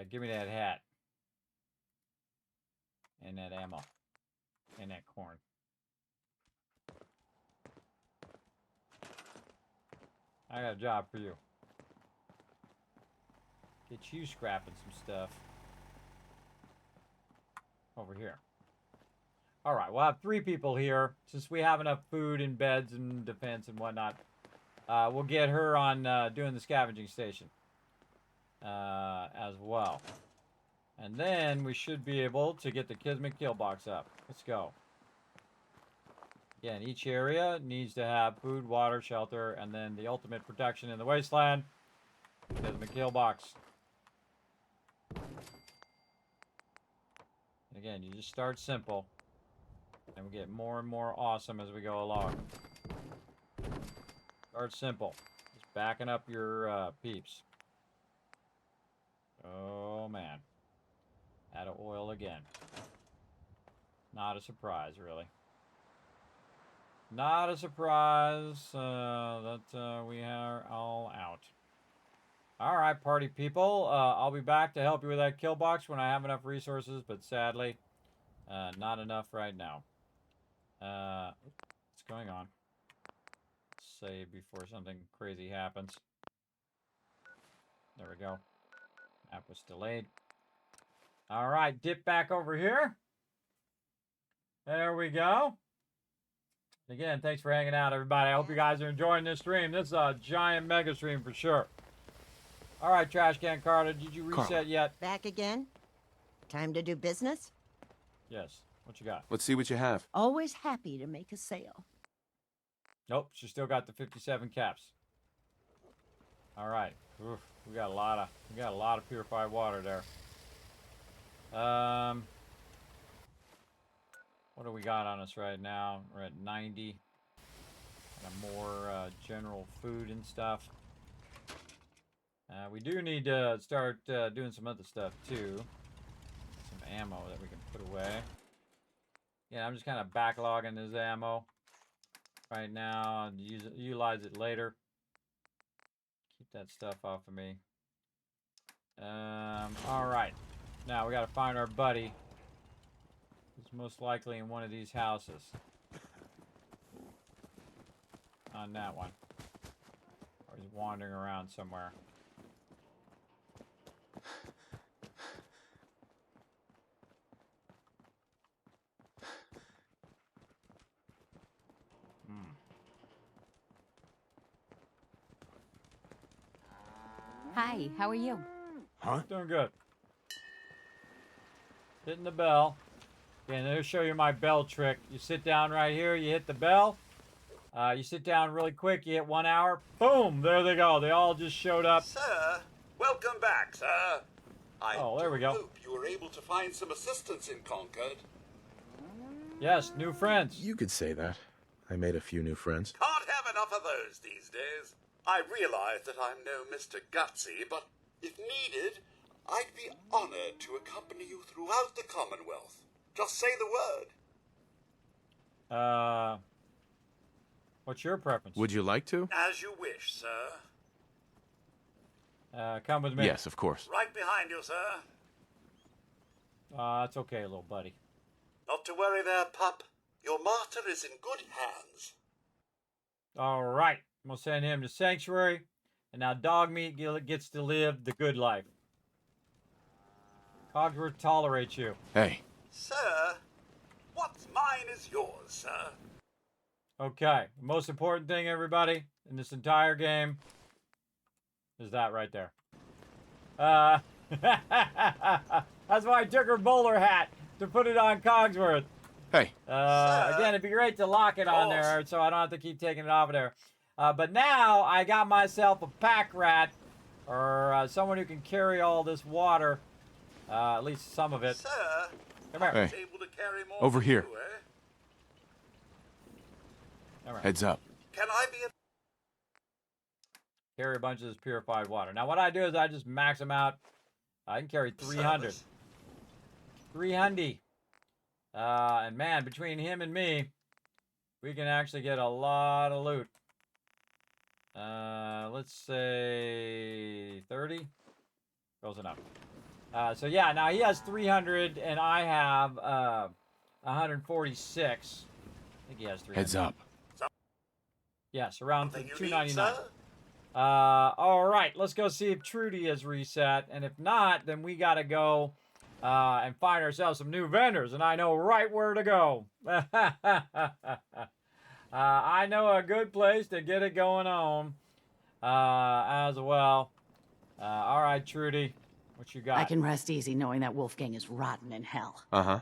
Give me that hat. And that ammo. And that corn. I got a job for you. Get you scrapping some stuff. Over here. Alright, we'll have 3 people here. Since we have enough food and beds and defense and whatnot. We'll get her on doing the scavenging station. As well. And then we should be able to get the Kismet kill box up. Let's go. Again, each area needs to have food, water, shelter, and then the ultimate protection in the wasteland. Kismet kill box. And again, you just start simple. And we get more and more awesome as we go along. Start simple. Just backing up your peeps. Oh, man. Out of oil again. Not a surprise, really. Not a surprise that we are all out. Alright, party people. I'll be back to help you with that kill box when I have enough resources, but sadly, not enough right now. What's going on? Save before something crazy happens. There we go. That was delayed. Alright, dip back over here. There we go. Again, thanks for hanging out, everybody. I hope you guys are enjoying this stream. This is a giant mega stream for sure. Alright, Trash Can Carter, did you reset yet? Back again? Time to do business? Yes. What you got? Let's see what you have. Always happy to make a sale. Nope, she still got the 57 caps. Alright. We got a lot of purified water there. What do we got on us right now? We're at 90. Kind of more general food and stuff. We do need to start doing some other stuff too. Some ammo that we can put away. Yeah, I'm just kind of backlogging this ammo right now and utilize it later. Keep that stuff off of me. All right. Now we got to find our buddy. He's most likely in one of these houses. On that one. Or he's wandering around somewhere. Hi, how are you? Huh? Doing good. Hitting the bell. Okay, let me show you my bell trick. You sit down right here, you hit the bell. You sit down really quick, you hit 1 hour. Boom! There they go. They all just showed up. Sir, welcome back, sir. There we go. Hope you were able to find some assistance in Concord. Yes, new friends. You could say that. I made a few new friends. Can't have enough of those these days. I realize that I'm no Mr. Gutsy, but if needed, I'd be honored to accompany you throughout the Commonwealth. Just say the word. What's your preference? Would you like to? As you wish, sir. Come with me. Yes, of course. Right behind you, sir. It's okay, little buddy. Not to worry there, pup. Your master is in good hands. All right. I'm going to send him to Sanctuary. And now Dog Meat gets to live the good life. Cogsworth tolerates you. Hey. Sir, what's mine is yours, sir. Okay. The most important thing, everybody, in this entire game is that right there. That's why I took her bowler hat to put it on Cogsworth. Hey. Again, it'd be great to lock it on there so I don't have to keep taking it off of there. But now I got myself a pack rat or someone who can carry all this water, at least some of it. Sir, come here. Hey. Able to carry more Over here. you, eh? All right. Heads up. Can I be carry a bunch of this purified water. Now, what I do is I just max them out. I can carry 300. 300. And man, between him and me, we can actually get a lot of loot. Let's say 30. Close enough. So yeah, now he has 300 and I have 146. I think he has 300. Heads up. Yes, around 299. All right, let's go see if Trudy is reset, and if not, then we gotta go and find ourselves some new vendors, and I know right where to go. I know a good place to get it going on as well. All right, Trudy, what you got? I can rest easy knowing that Wolfgang is rotten in hell. Uh-huh.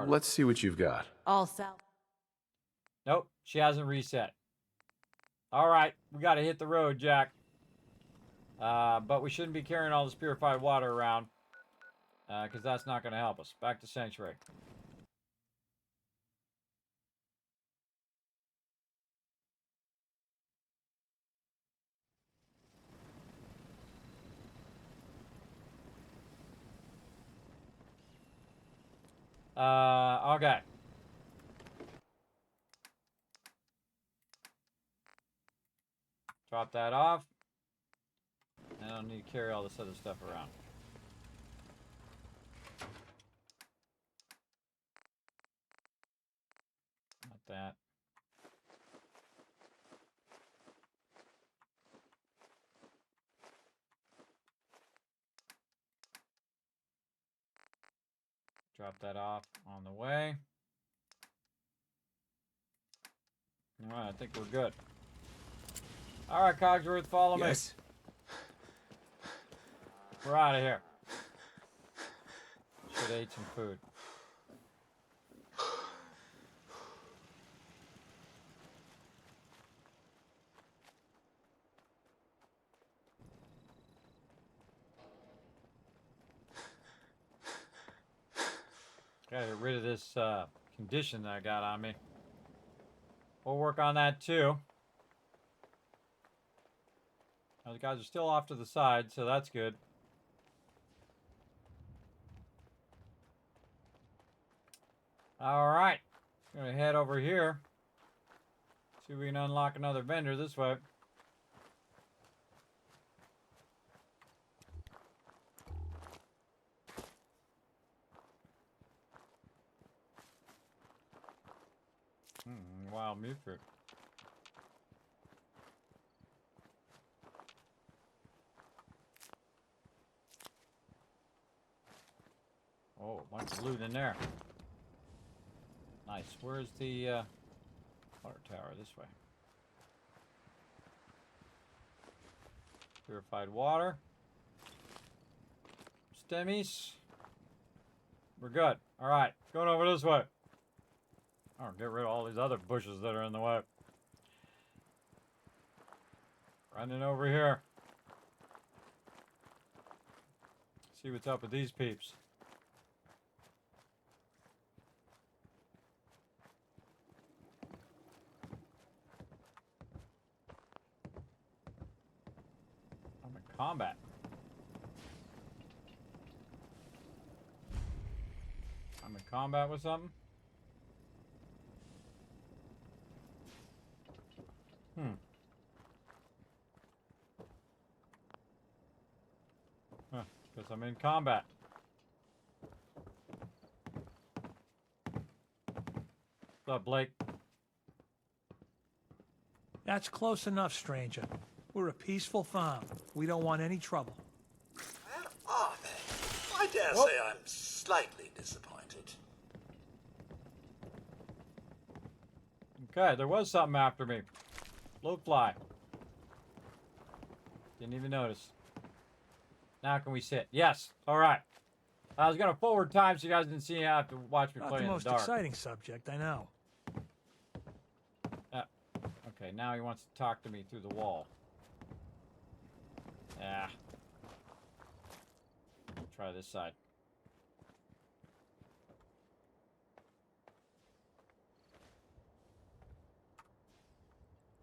Let's see what you've got. All sell. Nope, she hasn't reset. All right, we got to hit the road, Jack. But we shouldn't be carrying all this purified water around because that's not going to help us. Back to Sanctuary. Okay. Drop that off. I don't need to carry all this other stuff around. Not that. Drop that off on the way. All right, I think we're good. All right, Cogsworth, follow me. We're out of here. Should have ate some food. Gotta get rid of this condition that I got on me. We'll work on that too. Now, the guys are still off to the side, so that's good. All right, I'm gonna head over here. See if we can unlock another vendor this way. Wild mute fruit. Oh, a bunch of loot in there. Nice. Where's the water tower? This way. Purified water. Stemmies. We're good. All right, going over this way. Oh, get rid of all these other bushes that are in the way. Running over here. See what's up with these peeps. I'm in combat. I'm in combat with something? Because I'm in combat. What's up, Blake? That's close enough, stranger. We're a peaceful farm. We don't want any trouble. Where are they? I dare say I'm slightly disappointed. Okay, there was something after me. Blue fly. Didn't even notice. Now can we sit? Yes. All right. I was going to forward time so you guys didn't see you have to watch me Not play the in the most dark. exciting subject, I know. Okay, now he wants to talk to me through the wall. Yeah. Try this side.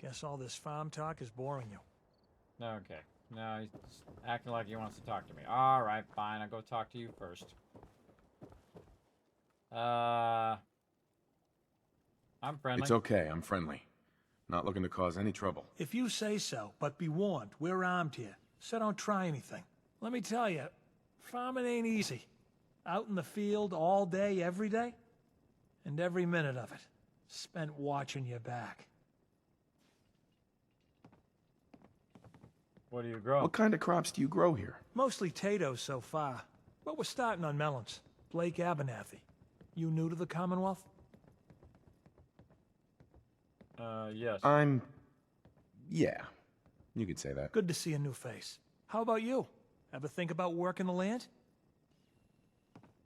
Guess all this farm talk is boring you. Okay. No, he's acting like he wants to talk to me. All right, fine. I'll go talk to you first. I'm friendly. It's okay, I'm friendly. Not looking to cause any trouble. If you say so, but be warned, we're armed here, so don't try anything. Let me tell you, farming ain't easy. Out in the field all day, every day, and every minute of it spent watching your back. What do you grow? What kind of crops do you grow here? Mostly potatoes so far, but we're starting on melons. Blake Abernathy. You new to the Commonwealth? Yes. Yeah, you could say that. Good to see a new face. How about you? Ever think about working the land?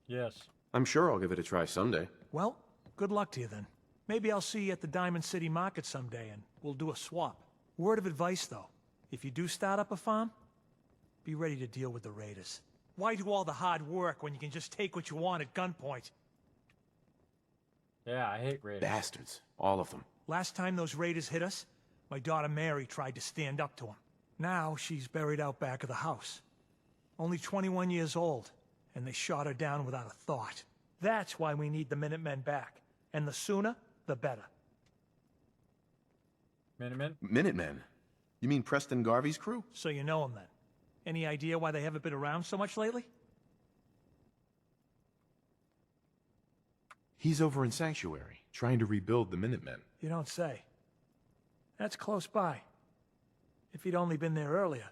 Yes. I'm sure I'll give it a try someday. Well, good luck to you then. Maybe I'll see you at the Diamond City Market someday and we'll do a swap. Word of advice though, if you do start up a farm, be ready to deal with the raiders. Why do all the hard work when you can just take what you want at gunpoint? Yeah, I hate raiders. Bastards. All of them. Last time those raiders hit us, my daughter Mary tried to stand up to them. Now she's buried out back of the house. Only 21 years old, and they shot her down without a thought. That's why we need the Minutemen back. And the sooner, the better. Minutemen? Minutemen? You mean Preston Garvey's crew? So you know them then. Any idea why they haven't been around so much lately? He's over in Sanctuary, trying to rebuild the Minutemen. You don't say. That's close by. If he'd only been there earlier,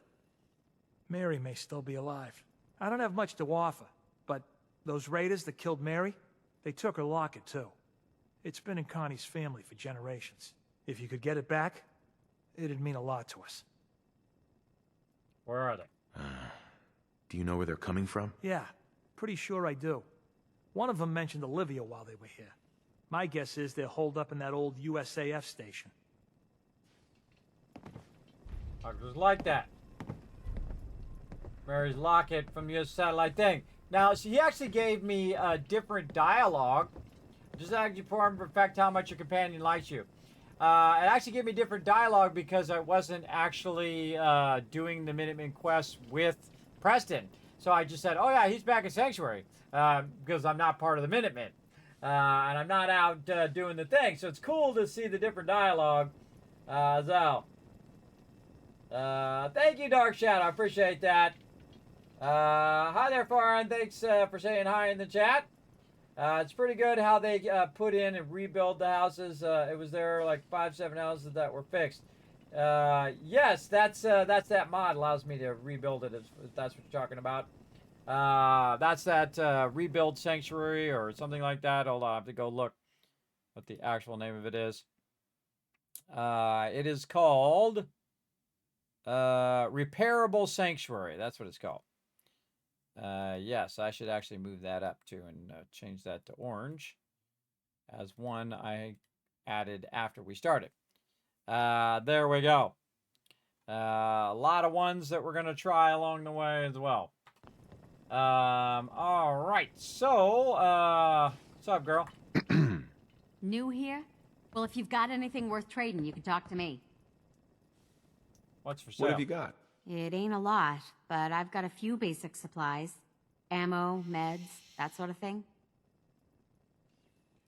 Mary may still be alive. I don't have much to offer, but those raiders that killed Mary, they took her locket too. It's been in Connie's family for generations. If you could get it back, it'd mean a lot to us. Where are they? Do you know where they're coming from? Yeah, pretty sure I do. One of them mentioned Olivia while they were here. My guess is they're holed up in that old USAF station. I just like that. Mary's locket from the satellite thing. Now, so he actually gave me a different dialogue. Just actually perfect how much your companion likes you. It actually gave me different dialogue because I wasn't actually doing the Minutemen quest with Preston. So I just said, oh yeah, he's back in Sanctuary. Because I'm not part of the Minutemen. And I'm not out doing the thing. So it's cool to see the different dialogue. Thank you, Dark Shadow. I appreciate that. Hi there, Faran. Thanks for saying hi in the chat. It's pretty good how they put in and rebuild the houses. It was there like 5-7 houses that were fixed. Yes, that's that mod allows me to rebuild it. If that's what you're talking about. That's that rebuild sanctuary or something like that. Hold on, I have to go look what the actual name of it is. It is called Repairable Sanctuary. That's what it's called. Yes, I should actually move that up too and change that to orange as one I added after we started. There we go. A lot of ones that we're going to try along the way as well. All right. So, what's up, girl? New here? Well, if you've got anything worth trading, you can talk to me. What's for sale? What have you got? It ain't a lot, but I've got a few basic supplies. Ammo, meds, that sort of thing.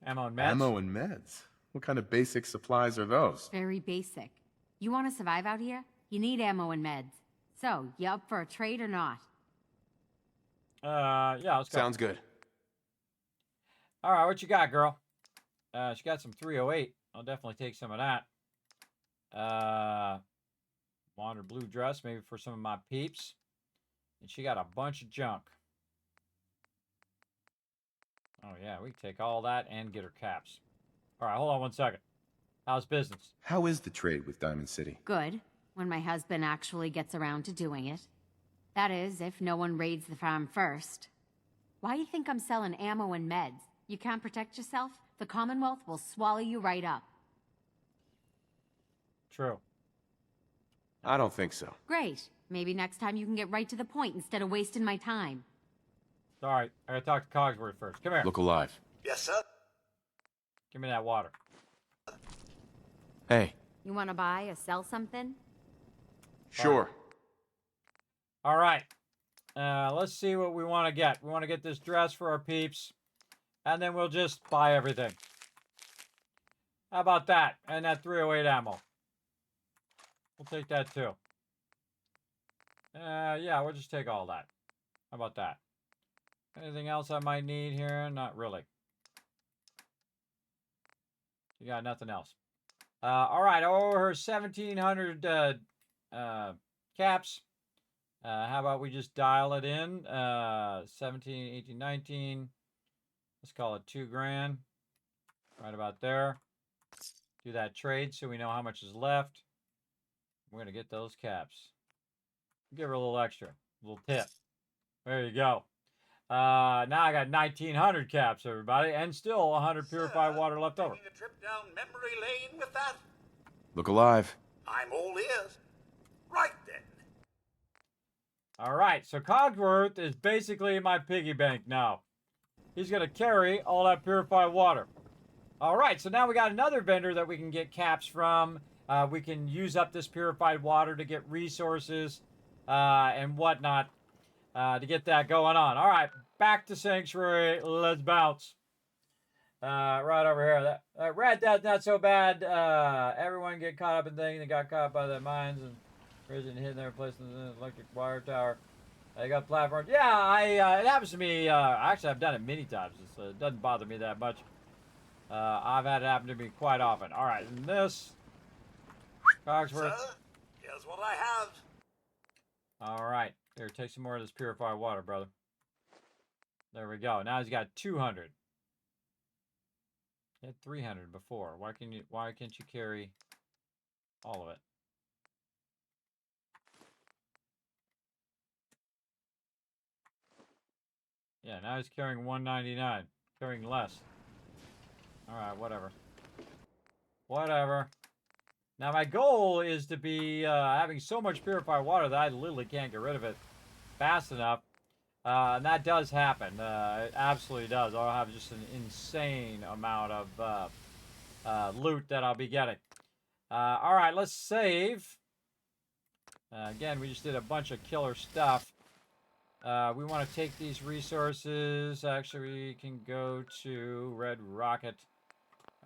Ammo and meds? Ammo and meds? What kind of basic supplies are those? Very basic. You want to survive out here? You need ammo and meds. So, you up for a trade or not? Yeah, let's go. Sounds good. All right, what you got, girl? She got some 308. I'll definitely take some of that. Want her blue dress, maybe for some of my peeps. And she got a bunch of junk. Oh, yeah, we can take all that and get her caps. All right, hold on one second. How's business? How is the trade with Diamond City? Good, when my husband actually gets around to doing it. That is, if no one raids the farm first. Why do you think I'm selling ammo and meds? You can't protect yourself? The Commonwealth will swallow you right up. True. I don't think so. Great. Maybe next time you can get right to the point instead of wasting my time. All right, I gotta talk to Cogsworth first. Come here. Look alive. Yes, sir. Give me that water. Hey. You want to buy or sell something? Sure. All right. Let's see what we want to get. We want to get this dress for our peeps. And then we'll just buy everything. How about that? And that 308 ammo. We'll take that too. Yeah, we'll just take all that. How about that? Anything else I might need here? Not really. You got nothing else. All right, over 1,700 caps. How about we just dial it in? 17, 18, 19. Let's call it 2 grand. Right about there. Do that trade so we know how much is left. We're going to get those caps. Give her a little extra. A little tip. There you go. Now I got 1,900 caps, everybody, and still 100 purified water left over. Taking a trip down memory lane with that? Look alive. I'm all ears. Right then. All right, so Cogsworth is basically my piggy bank now. He's going to carry all that purified water. All right, so now we got another vendor that we can get caps from. We can use up this purified water to get resources and whatnot to get that going on. All right, back to Sanctuary. Let's bounce. Right over here. Rat Dad's not so bad. Everyone get caught up in things and got caught by the mines and prison hidden there, placed in the electric wire tower. They got platforms. Yeah, it happens to me. Actually, I've done it many times. It doesn't bother me that much. I've had it happen to me quite often. All right, and this Cogsworth. Sir, here's what I have. All right, here, take some more of this purified water, brother. There we go. Now he's got 200. He had 300 before. Why can't you carry all of it? Yeah, now he's carrying 199. Carrying less. Alright, whatever. Whatever. Now my goal is to be having so much purified water that I literally can't get rid of it fast enough. And that does happen. It absolutely does. I'll have just an insane amount of loot that I'll be getting. Alright, let's save. Again, we just did a bunch of killer stuff. We want to take these resources. Actually, we can go to Red Rocket.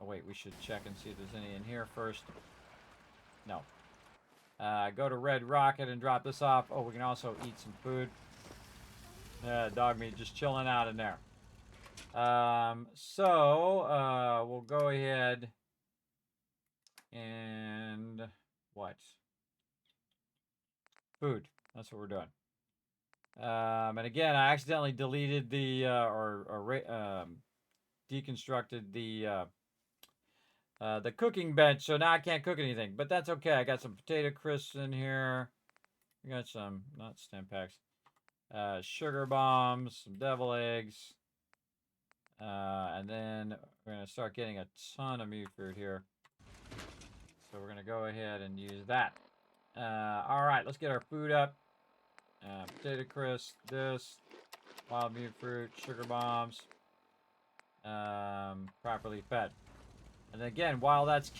Oh, wait, we should check and see if there's any in here first. No. Go to Red Rocket and drop this off. Oh, we can also eat some food. Dog meat just chilling out in there. We'll go ahead and what? Food. That's what we're doing. And again, I accidentally deleted the deconstructed the cooking bench, so now I can't cook anything. But that's okay. I got some potato crisps in here. We got some not stem packs, sugar bombs, some devil eggs, and then we're gonna start getting a ton of meat fruit here. So we're gonna go ahead and use that. All right, let's get our food up. Potato crisp, this, wild meat fruit, sugar bombs, properly fed. And again, while that's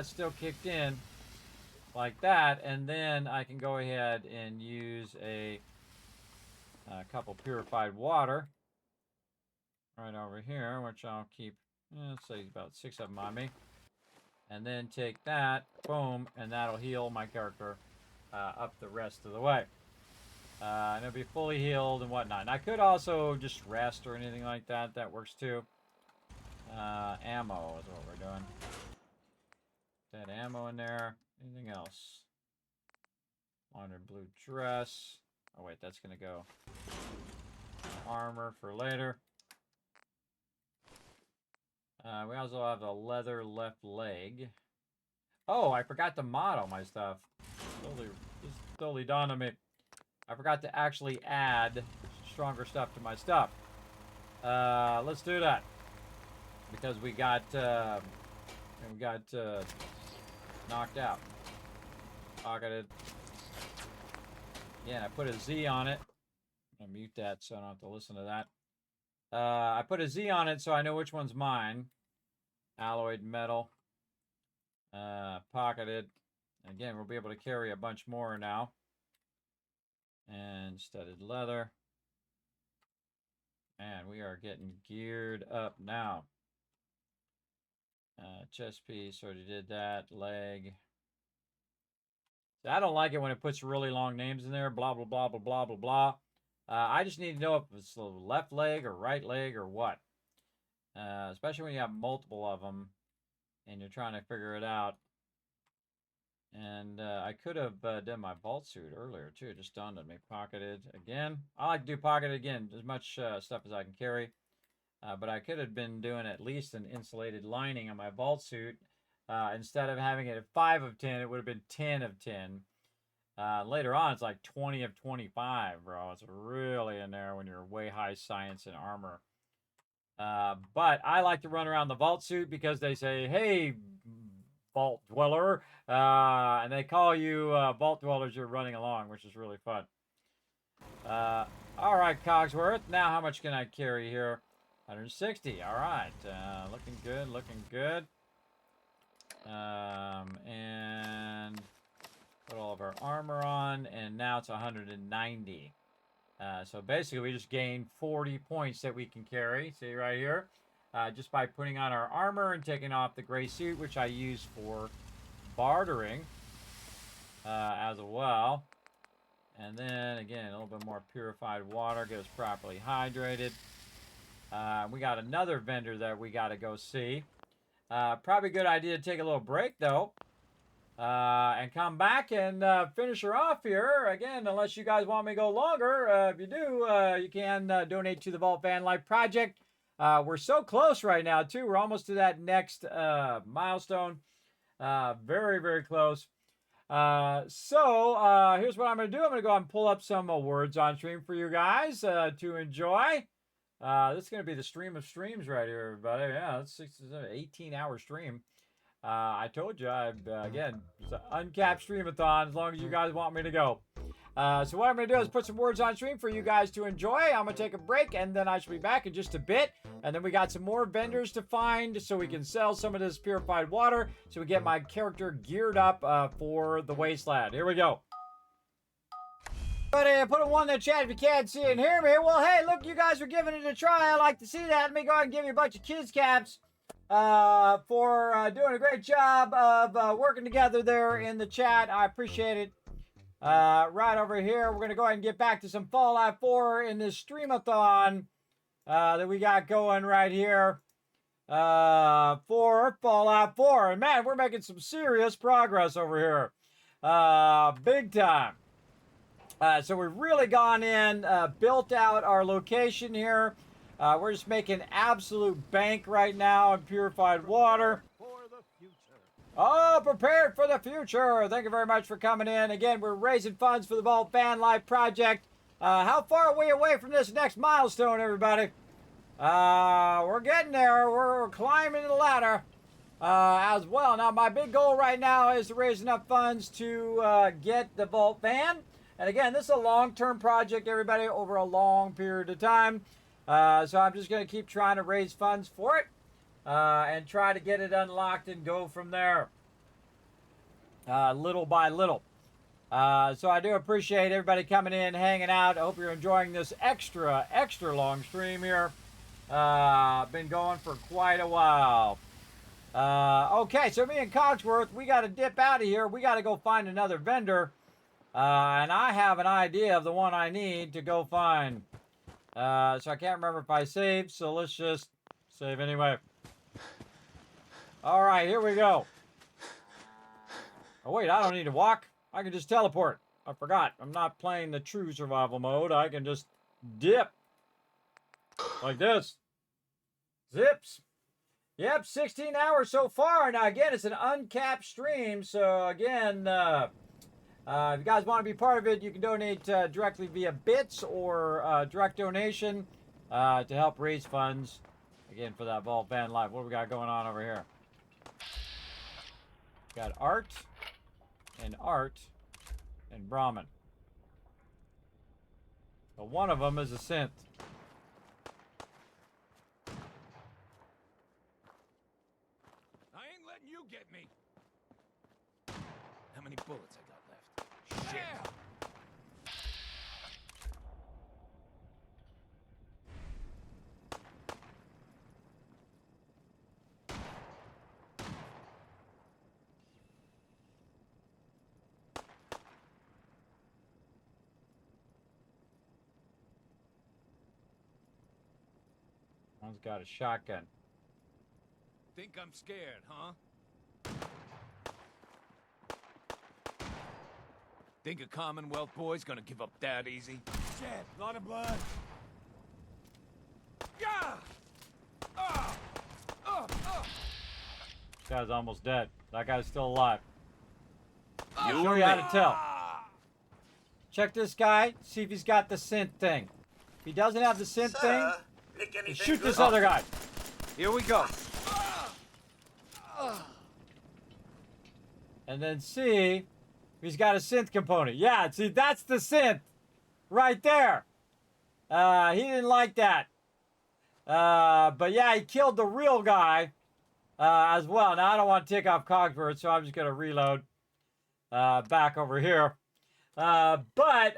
still kicked in, like that, and then I can go ahead and use a couple purified water right over here, which I'll keep, let's say about 6 of them on me. And then take that, boom, and that'll heal my character up the rest of the way. And it'll be fully healed and whatnot. And I could also just rest or anything like that. That works too. Ammo is what we're doing. That ammo in there. Anything else? Laundered blue dress. Oh wait, that's gonna go. Armor for later. We also have a leather left leg. Oh, I forgot to mod all my stuff. Just totally dawned on me. I forgot to actually add stronger stuff to my stuff. Let's do that. Because we got knocked out. Pocketed. Yeah, I put a Z on it. I'm gonna mute that so I don't have to listen to that. I put a Z on it so I know which one's mine. Alloyed metal. Pocketed. Again, we'll be able to carry a bunch more now. And studded leather. Man, we are getting geared up now. Chest piece, already did that. Leg. I don't like it when it puts really long names in there. Blah, blah, blah, blah, blah, blah, blah. I just need to know if it's the left leg or right leg or what. Especially when you have multiple of them and you're trying to figure it out. And I could have done my vault suit earlier too. It just dawned on me. Pocketed again. I like to do pocketed again. As much stuff as I can carry. But I could have been doing at least an insulated lining on my vault suit. Instead of having it at 5 of 10, it would have been 10 of 10. Later on, it's like 20 of 25, bro. It's really in there when you're way high science and armor. But I like to run around the vault suit because they say, hey, vault dweller. And they call you vault dwellers you're running along, which is really fun. All right, Cogsworth. Now how much can I carry here? 160. All right. Looking good, looking good. And put all of our armor on, and now it's 190. So basically we just gained 40 points that we can carry. See right here? Just by putting on our armor and taking off the gray suit, which I use for bartering as well. And then again, a little bit more purified water, get us properly hydrated. We got another vendor that we got to go see. Probably a good idea to take a little break though. And come back and finish her off here. Again, unless you guys want me to go longer. If you do, you can donate to the Vault Van Life Project. We're so close right now, too. We're almost to that next milestone. Very, very close. So here's what I'm going to do. I'm going to go ahead and pull up some words on stream for you guys to enjoy. This is going to be the stream of streams right here, everybody. Yeah, it's an 18-hour stream. I told you, again, it's an uncapped Stream-A-Thon as long as you guys want me to go. So what I'm going to do is put some words on stream for you guys to enjoy. I'm going to take a break, and then I should be back in just a bit. And then we got some more vendors to find so we can sell some of this purified water so we get my character geared up for the wasteland. Here we go. But put a 1 in the chat if you can't see and hear me. Well, hey, look, you guys are giving it a try. I like to see that. Let me go ahead and give you a bunch of kids caps. For doing a great job of working together there in the chat. I appreciate it. Right over here, we're going to go ahead and get back to some Fallout 4 in this Stream-A-Thon that we got going right here for Fallout 4. And man, we're making some serious progress over here. Big time. So we've really gone in, built out our location here. We're just making absolute bank right now in purified water. Oh, prepared for the future. Thank you very much for coming in. Again, we're raising funds for the Vault Van Life Project. How far are we away from this next milestone, everybody? We're getting there. We're climbing the ladder as well. Now, my big goal right now is to raise enough funds to get the Vault Van. And again, this is a long-term project, everybody, over a long period of time. So I'm just going to keep trying to raise funds for it and try to get it unlocked and go from there little by little. So I do appreciate everybody coming in, hanging out. I hope you're enjoying this extra long stream here. Been going for quite a while. Okay, so me and Cogsworth, we got to dip out of here. We got to go find another vendor. And I have an idea of the one I need to go find. So I can't remember if I saved, so let's just save anyway. All right, here we go. Oh, wait, I don't need to walk. I can just teleport. I forgot. I'm not playing the true survival mode. I can just dip. Like this. Zips. Yep, 16 hours so far. Now, again, it's an uncapped stream. So, again, if you guys want to be part of it, you can donate directly via bits or direct donation to help raise funds, again, for that Vault Van Life. What do we got going on over here? Got art and Brahmin. But one of them is a synth. I ain't letting you get me. How many bullets I got left? Shit. One's got a shotgun. Think I'm scared, huh? Think a Commonwealth boy's gonna give up that easy? Shit, lot of blood. Yeah! This guy's almost dead. That guy's still alive. You Show and you how me. to tell. Check this guy. See if he's got the synth thing. If he doesn't have the synth thing, then shoot this other guy. Here we go. And then see if he's got a synth component. Yeah, see, that's the synth right there. He didn't like that. But yeah, he killed the real guy as well. Now, I don't want to take off Cogsworth, so I'm just going to reload back over here. But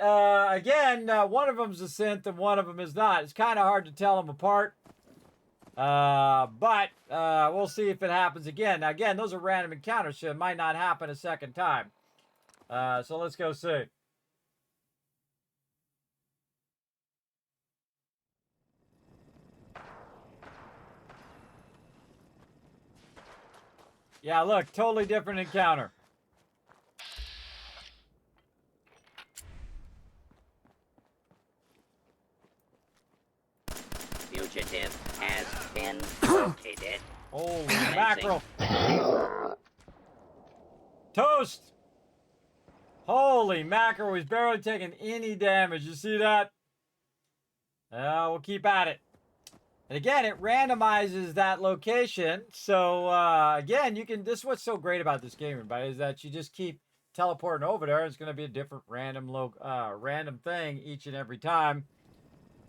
again, one of them's a synth and one of them is not. It's kind of hard to tell them apart. But we'll see if it happens again. Now, again, those are random encounters, so it might not happen a second time. So let's go see. Yeah, look, totally different encounter. Fugitive has been located. Holy mackerel. Toast! Holy mackerel, he's barely taking any damage. You see that? We'll keep at it. And again, it randomizes that location. So, again, you can... This is what's so great about this game, everybody, is that you just keep teleporting over there. It's going to be a different random thing each and every time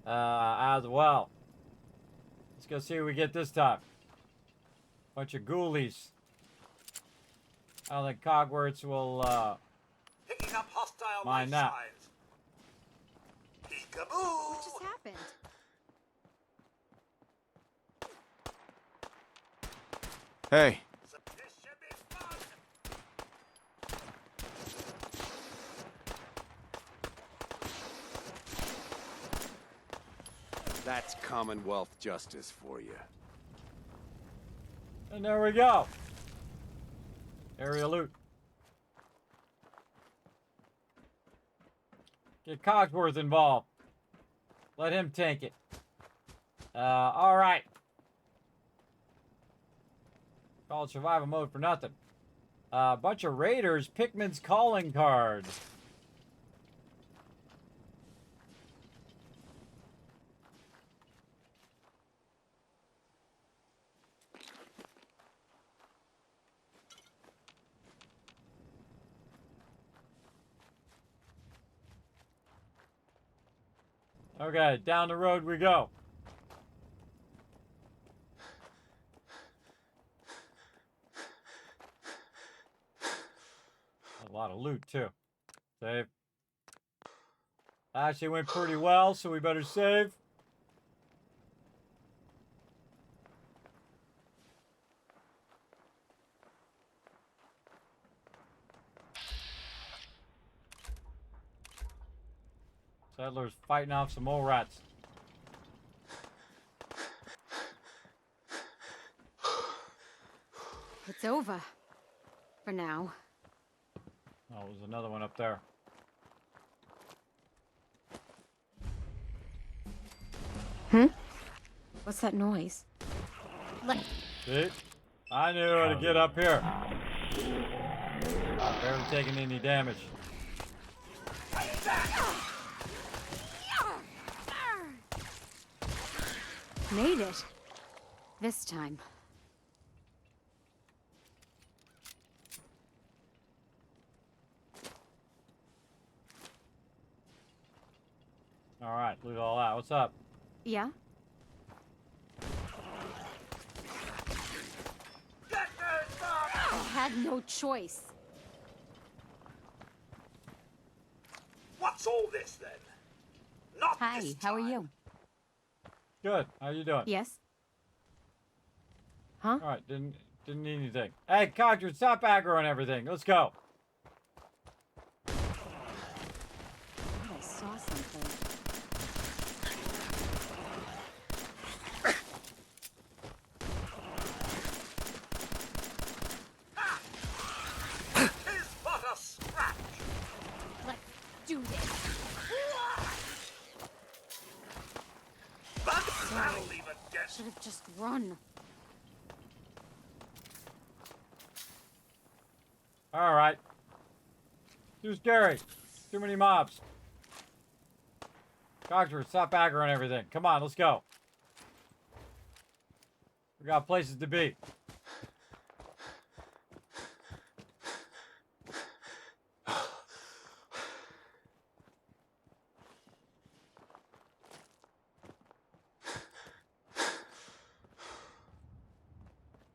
as well. Let's go see what we get this time. Bunch of ghoulies. I don't think Cogworths will Picking up hostile mind life that. signs. Peekaboo! What just happened? Hey, This should be fun. That's Commonwealth justice for you. And there we go. Area loot. Get Cogsworth involved. Let him tank it. All right. Called survival mode for nothing. A bunch of raiders. Pikmin's calling card. Okay, down the road we go. A lot of loot, too. Save. Actually went pretty well, so we better save. Settlers fighting off some mole rats. It's over. For now. Oh, there's another one up there. What's that noise? See? I knew how to get up here. Barely taking any damage. Made it. This time. All right, loot all out. What's up? Yeah? I had no choice. What's all this then? Not Hi, this how are time. you? Good. How you doing? Yes? Huh? All right, didn't need anything. Hey, Cogdred, stop aggroing everything. Let's go. I saw something. That'll leave a dent. Should have just run. All right. Too scary. Too many mobs. Cogsworth, stop aggroing everything. Come on, let's go. We got places to be.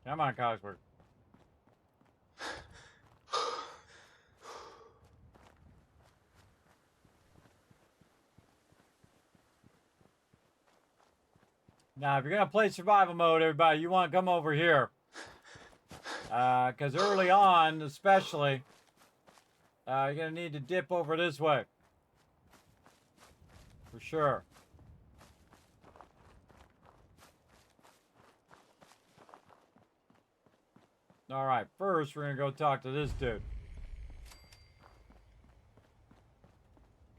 Come on, Cogsworth. Now, if you're going to play survival mode, everybody, you want to come over here. Because early on, especially, you're going to need to dip over this way. For sure. All right, first, we're going to go talk to this dude.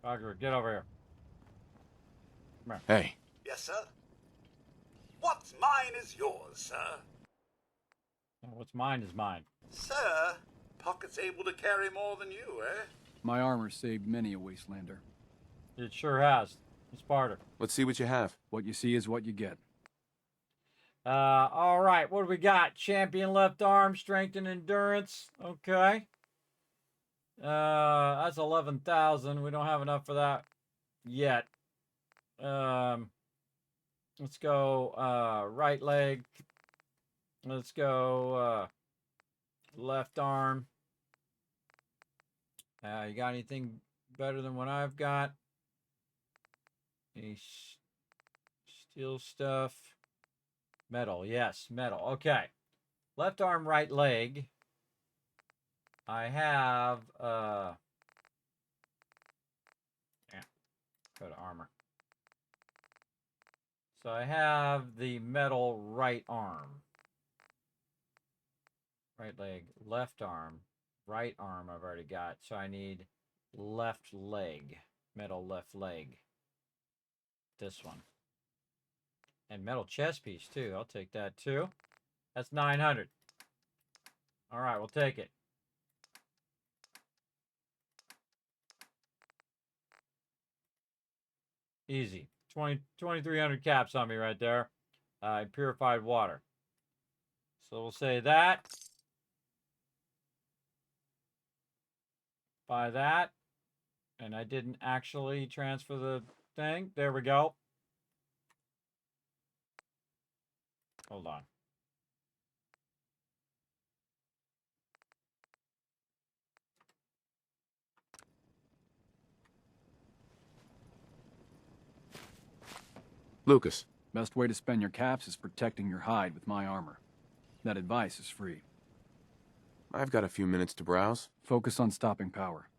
Cogsworth, get over here. Come here. Hey. Yes, sir? What's mine is yours, sir. What's mine is mine. Sir, Pocket's able to carry more than you, eh? My armor saved many a wastelander. It sure has. It's Sparta. Let's see what you have. What you see is what you get. All right, what do we got? Champion left arm, strength and endurance. Okay. That's 11,000. We don't have enough for that yet. Let's go right leg. Let's go left arm. You got anything better than what I've got? Any steel stuff? Metal, yes, metal. Okay. Left arm, right leg. I have yeah. Go to armor. So I have the metal right arm. Right leg, left arm, right arm I've already got. So I need left leg. Metal left leg. This one. And metal chest piece, too. I'll take that, too. That's 900. All right, we'll take it. Easy. 2,300 caps on me right there. Purified water. So we'll say that. Buy that. And I didn't actually transfer the thing. There we go. Hold on. Lucas. Best way to spend your caps is protecting your hide with my armor. That advice is free. I've got a few minutes to browse. Focus on stopping power.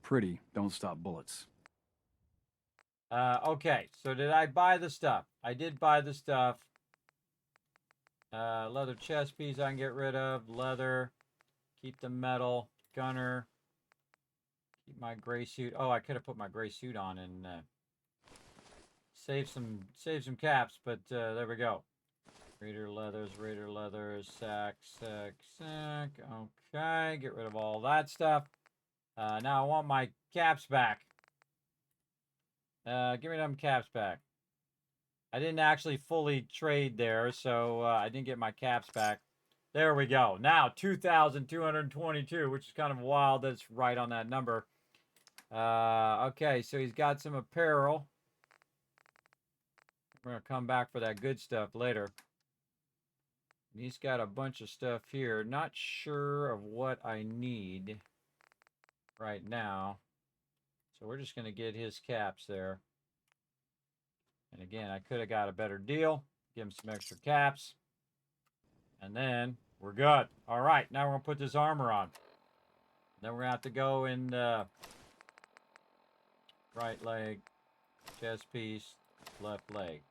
Pretty, don't stop bullets. Okay, so did I buy the stuff? I did buy the stuff. Leather chest piece I can get rid of. Leather. Keep the metal. Gunner. Keep my gray suit. Oh, I could have put my gray suit on and save some caps, but there we go. Raider leathers, sack. Okay, get rid of all that stuff. Now I want my caps back. Give me them caps back. I didn't actually fully trade there, so I didn't get my caps back. There we go. Now, 2,222, which is kind of wild. That's right on that number. Okay, so he's got some apparel. We're going to come back for that good stuff later. He's got a bunch of stuff here. Not sure of what I need right now. So we're just going to get his caps there. And again, I could have got a better deal. Give him some extra caps. And then we're good. All right, now we're going to put this armor on. Then we're going to have to go in right leg, chest piece, left leg.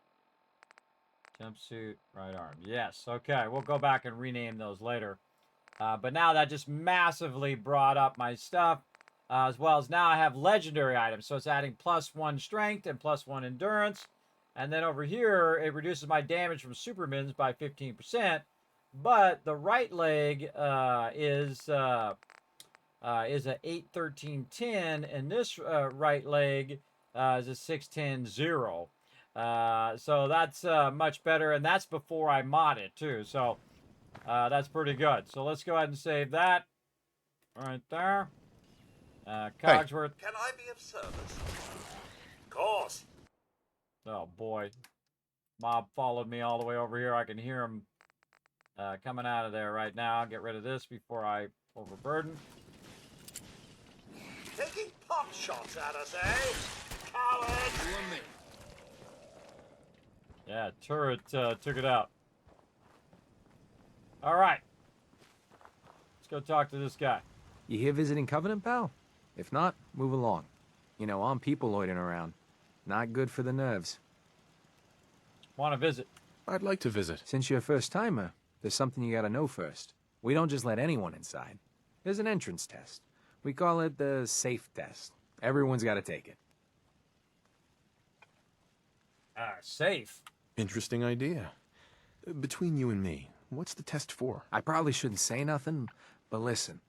Jumpsuit, right arm. Yes, okay. We'll go back and rename those later. But now that just massively brought up my stuff. As well as now I have legendary items. So it's adding +1 strength and +1 endurance. And then over here, it reduces my damage from supermins by 15%. But the right leg is a 8-13-10, and this right leg is a 6-10-0. So that's much better, and that's before I mod it too. So that's pretty good. So let's go ahead and save that right there. Cogsworth. Can I be of service? Of course. Oh boy, mob followed me all the way over here. I can hear him coming out of there right now. I'll get rid of this before I overburden. Taking pot shots at us, eh? Coward! Yeah, turret took it out. All right. Let's go talk to this guy. You here visiting Covenant, pal? If not, move along. You know, armed people loitering around. Not good for the nerves. Want to visit? I'd like to visit. Since you're a first-timer, there's something you gotta know first. We don't just let anyone inside. There's an entrance test. We call it the safe test. Everyone's gotta take it. Safe? Interesting idea. Between you and me, what's the test for? I probably shouldn't say nothing, but listen.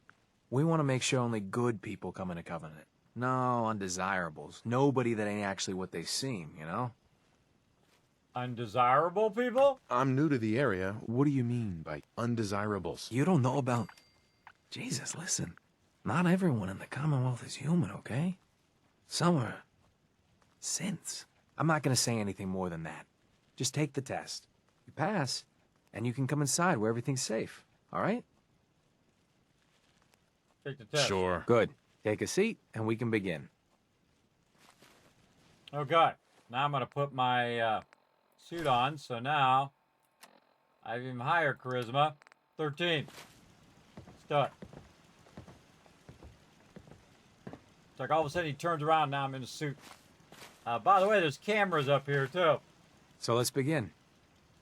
We want to make sure only good people come into Covenant. No undesirables. Nobody that ain't actually what they seem, you know? Undesirable people? I'm new to the area. What do you mean by undesirables? You don't know about... Jesus, listen. Not everyone in the Commonwealth is human, okay? Some are... synths. I'm not gonna say anything more than that. Just take the test. You pass, and you can come inside where everything's safe, all right? Take the test. Sure. Good. Take a seat, and we can begin. Okay. Now I'm going to put my suit on. So now I have even higher charisma. 13. Let's do it. It's like all of a sudden he turns around. Now I'm in a suit. By the way, there's cameras up here too. So let's begin.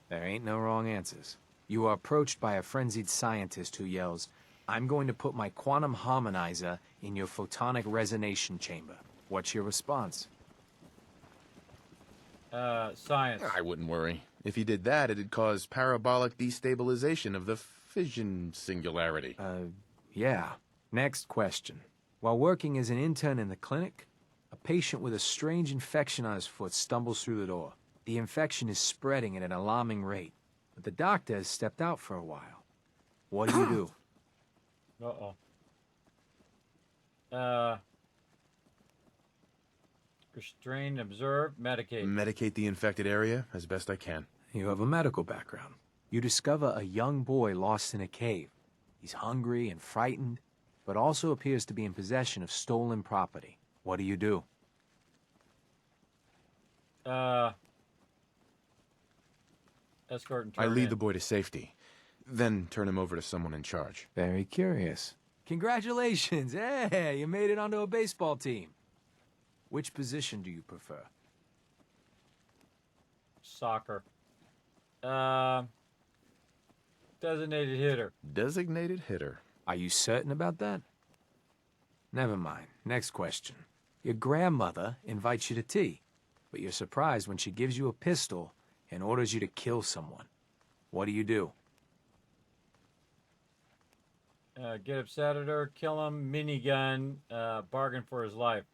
There ain't no wrong answers. You are approached by a frenzied scientist who yells, "I'm going to put my quantum harmonizer in your photonic resonation chamber." What's your response? Science. I wouldn't worry. If he did that, it'd cause parabolic destabilization of the fission singularity. Yeah. Next question. While working as an intern in the clinic, a patient with a strange infection on his foot stumbles through the door. The infection is spreading at an alarming rate, but the doctor has stepped out for a while. What do you do? Restrain, observe, medicate. Medicate the infected area as best I can. You have a medical background. You discover a young boy lost in a cave. He's hungry and frightened, but also appears to be in possession of stolen property. What do you do? Escort and turn I lead in. the boy to safety, then turn him over to someone in charge. Very curious. Congratulations! Hey, you made it onto a baseball team. Which position do you prefer? Soccer. Designated hitter. Designated hitter. Are you certain about that? Never mind. Next question. Your grandmother invites you to tea, but you're surprised when she gives you a pistol and orders you to kill someone. What do you do? Get upset at her, kill him, minigun, bargain for his life.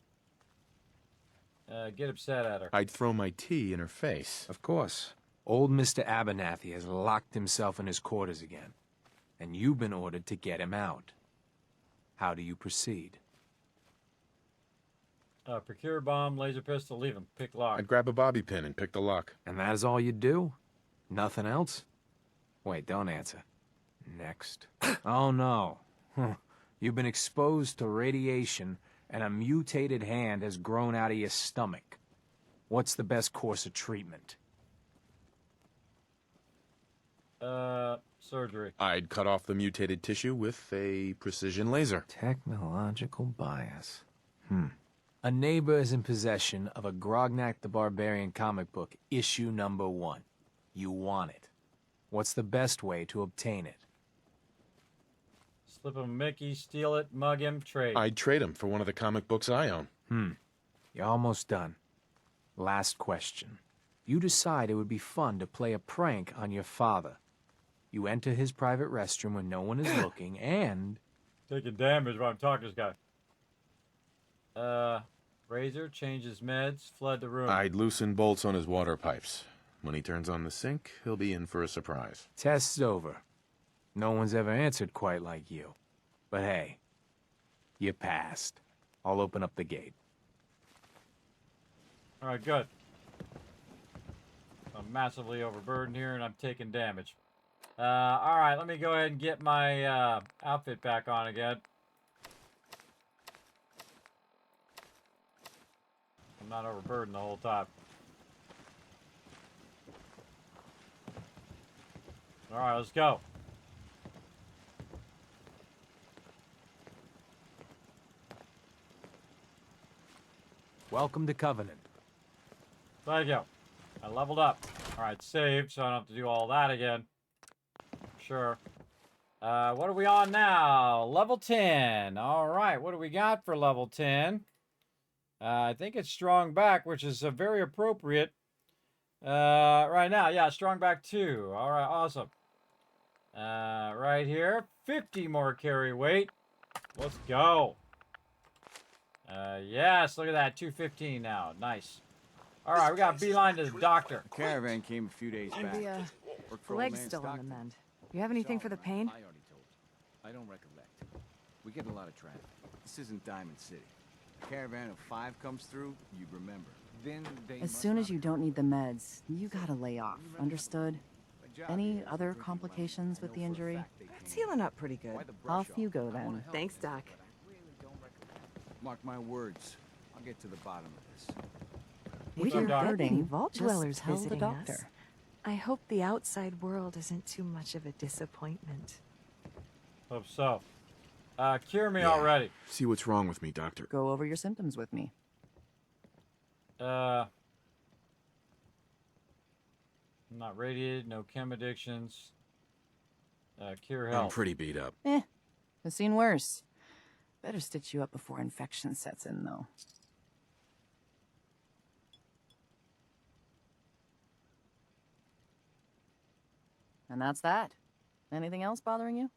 Get upset at her. I'd throw my tea in her face. Of course. Old Mr. Abernathy has locked himself in his quarters again, and you've been ordered to get him out. How do you proceed? Procure bomb, laser pistol, leave him. Pick lock. I'd grab a bobby pin and pick the lock. And that is all you do? Nothing else? Wait, don't answer. Next. Oh no. You've been exposed to radiation and a mutated hand has grown out of your stomach. What's the best course of treatment? Surgery. I'd cut off the mutated tissue with a precision laser. Technological bias. A neighbor is in possession of a Grognak the Barbarian comic book, issue number 1. You want it. What's the best way to obtain it? Slip him a Mickey, steal it, mug him, trade. I'd trade him for one of the comic books I own. You're almost done. Last question. You decide it would be fun to play a prank on your father. You enter his private restroom when no one is looking, and... Taking damage while I'm talking to this guy. Razor, changes meds, fled the room. I'd loosen bolts on his water pipes. When he turns on the sink, he'll be in for a surprise. Test's over. No one's ever answered quite like you. But hey, you passed. I'll open up the gate. Alright, good. I'm massively overburdened here and I'm taking damage. Alright, let me go ahead and get my outfit back on again. I'm not overburdened the whole time. Alright, let's go. Welcome to Covenant. Thank you. I leveled up. Alright, save, so I don't have to do all that again. Sure. What are we on now? Level 10. Alright, what do we got for level 10? I think it's strong back, which is very appropriate. Right now, yeah, strong back 2. Alright, awesome. Right here, 50 more carry weight. Let's go. Yes, look at that, 215 now. Nice. Alright, we got beeline to the doctor. The caravan came a few days back. The leg's still on the mend. You have anything for the pain? I already told you. I don't recollect. We get a lot of traffic. This isn't Diamond City. A caravan of 5 comes through, you'd remember. Then they As soon as you don't need the meds, you gotta lay off. Understood? Any other complications with the injury? It's healing up pretty good. Off you go then. Thanks, Doc. Mark my words. I'll get to the bottom of this. If you're hurting, vault dwellers tell the visiting doctor. us. I hope the outside world isn't too much of a disappointment. Hope so. Cure me already. See what's wrong with me, Doctor. Go over your symptoms with me. I'm not radiated, no chem addictions. Cure health. I'm pretty beat up. I've seen worse. Better stitch you up before infection sets in, though. And that's that. Anything else bothering you?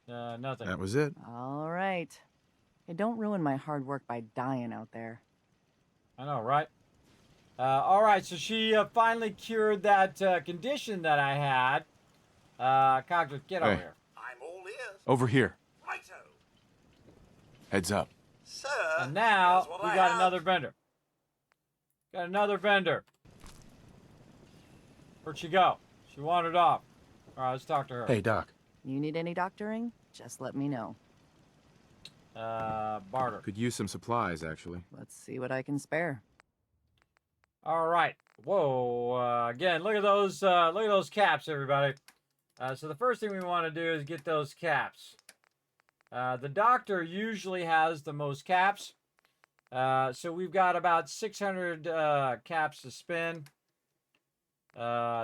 Nothing. That was it. All right. Hey, don't ruin my hard work by dying out there. I know, right? All right, so she finally cured that condition that I had. Cognitive, get over here. I'm all ears. Over here. Righto. Heads up. Sir, And now here's what we I got have. another vendor. Got another vendor. Where'd she go? She wandered off. All right, let's talk to her. Hey, Doc. You need any doctoring? Just let me know. Barter. Could use some supplies, actually. Let's see what I can spare. All right. Whoa. Again, look at those caps, everybody. So the first thing we want to do is get those caps. The doctor usually has the most caps. So we've got about 600 caps to spin.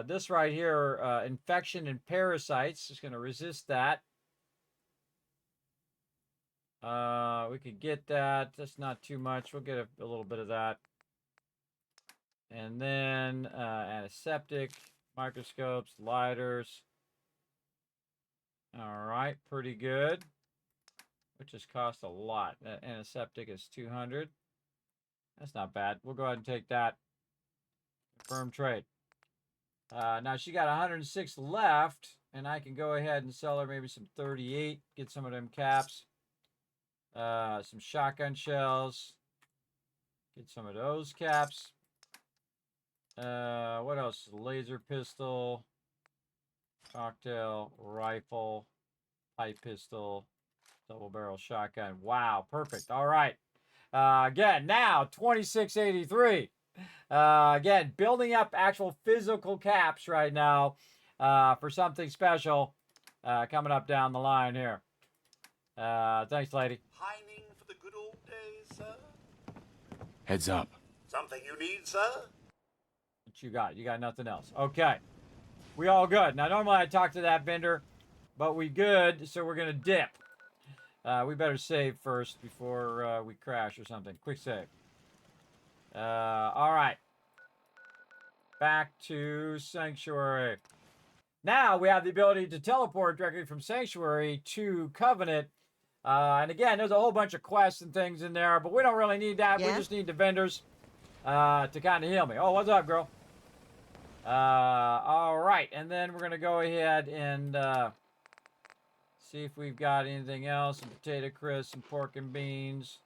This right here, infection and parasites, is going to resist that. We could get that. That's not too much. We'll get a little bit of that. And then antiseptic, microscopes, lighters. All right, pretty good. Which just cost a lot. That antiseptic is 200. That's not bad. We'll go ahead and take that. Confirm trade. Now she got 106 left, and I can go ahead and sell her maybe some 38. Get some of them caps. Some shotgun shells. Get some of those caps. What else? Laser pistol, cocktail, rifle, pipe pistol, double barrel shotgun. Wow, perfect. All right. Again, now 2683. Again, building up actual physical caps right now for something special coming up down the line here. Thanks, lady. Pining for the good old days, sir? Heads up. Something you need, sir? What you got? You got nothing else. Okay. We all good. Now, normally I talk to that vendor, but we good, so we're going to dip. We better save first before we crash or something. Quick save. All right. back to Sanctuary. Now we have the ability to teleport directly from Sanctuary to Covenant. And again, there's a whole bunch of quests and things in there, but we don't really need that. Yeah? We just need the vendors to kind of heal me. Oh, what's up, girl? All right, and then we're going to go ahead and see if we've got anything else. Some potato crisps, some pork and beans,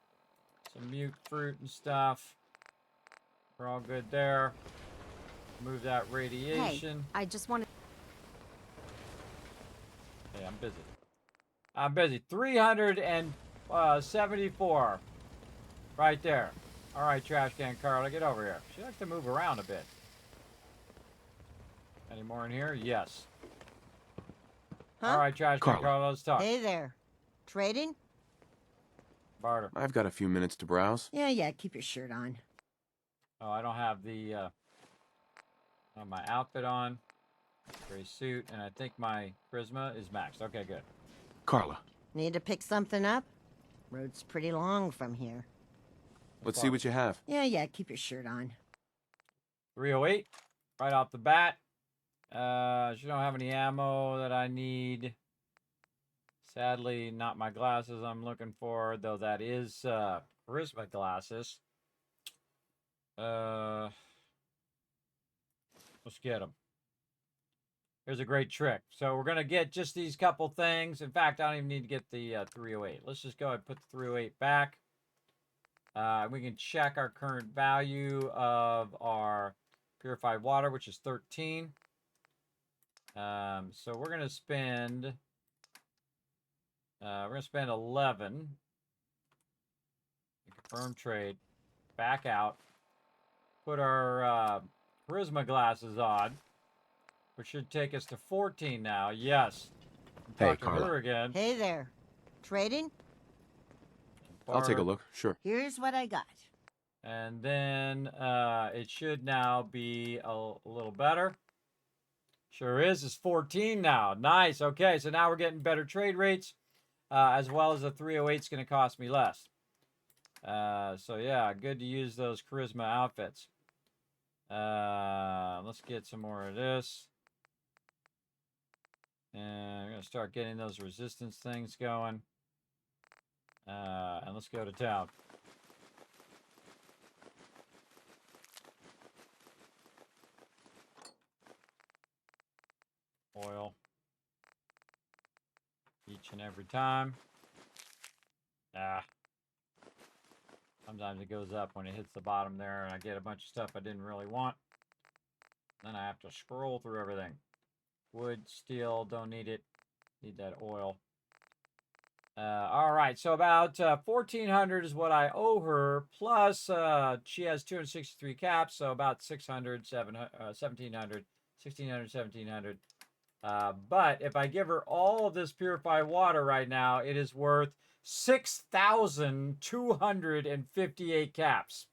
some mute fruit and stuff. We're all good there. Move that radiation. Hey, I just wanted... Hey, I'm busy. I'm busy. 374. Right there. All right, trash can Carla, get over here. She likes to move around a bit. Any more in here? Yes. Huh? All right, trash can Carla, let's talk. Hey there. Trading? Barter. I've got a few minutes to browse. Yeah, keep your shirt on. Oh, I don't have the my outfit on. Gray suit, and I think my charisma is maxed. Okay, good. Carla. Need to pick something up? Road's pretty long from here. Let's see what you have. Yeah, keep your shirt on. 308, right off the bat. She don't have any ammo that I need. Sadly, not my glasses I'm looking for, though that is charisma glasses. Let's get them. Here's a great trick. So we're going to get just these couple things. In fact, I don't even need to get the 308. Let's just go ahead and put the 308 back. We can check our current value of our purified water, which is 13. So we're going to spend 11. Confirm trade. Back out. Put our charisma glasses on, which should take us to 14 now. Yes. Hey, Talk to Carla. her again. Hey there. Trading? I'll take a look, sure. Here's what I got. And then it should now be a little better. Sure is. It's 14 now. Nice. Okay, so now we're getting better trade rates, as well as the 308 is going to cost me less. So yeah, good to use those charisma outfits. Let's get some more of this. And we're going to start getting those resistance things going. And let's go to town. Oil. Each and every time. Sometimes it goes up when it hits the bottom there and I get a bunch of stuff I didn't really want. Then I have to scroll through everything. Wood, steel, don't need it. Need that oil. All right, so about 1,400 is what I owe her, plus she has 263 caps, so about 600, 1,700, 1,600, 1,700. But if I give her all of this purified water right now, it is worth 6,258 caps.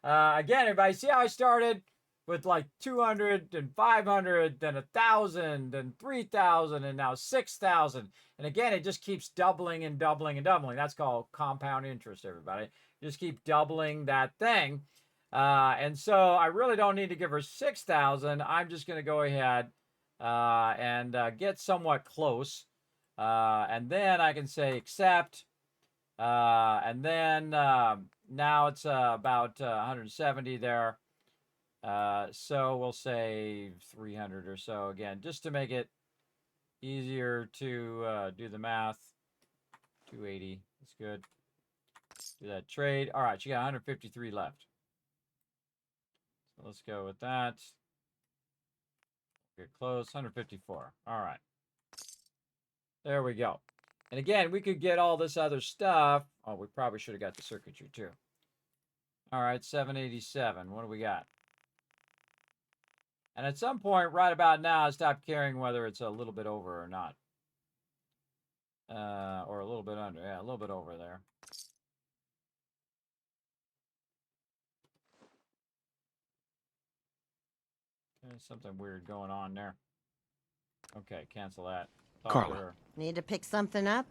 Again, everybody, see how I started with like 200 and 500, then 1,000, then 3,000, and now 6,000. And again, it just keeps doubling and doubling and doubling. That's called compound interest, everybody. You just keep doubling that thing. And so I really don't need to give her 6,000. I'm just going to go ahead and get somewhat close. And then I can say accept. And then now it's about 170 there. So we'll say 300 or so again, just to make it easier to do the math. 280, that's good. Do that trade. All right, you got 153 left. So let's go with that. Get close, 154. All right. There we go. And again, we could get all this other stuff. Oh, we probably should have got the circuitry too. All right, 787. What do we got? And at some point, right about now, I stop caring whether it's a little bit over or not. Or a little bit under. Yeah, a little bit over there. There's something weird going on there. Okay, cancel that. Talk Carla. to her. Need to pick something up?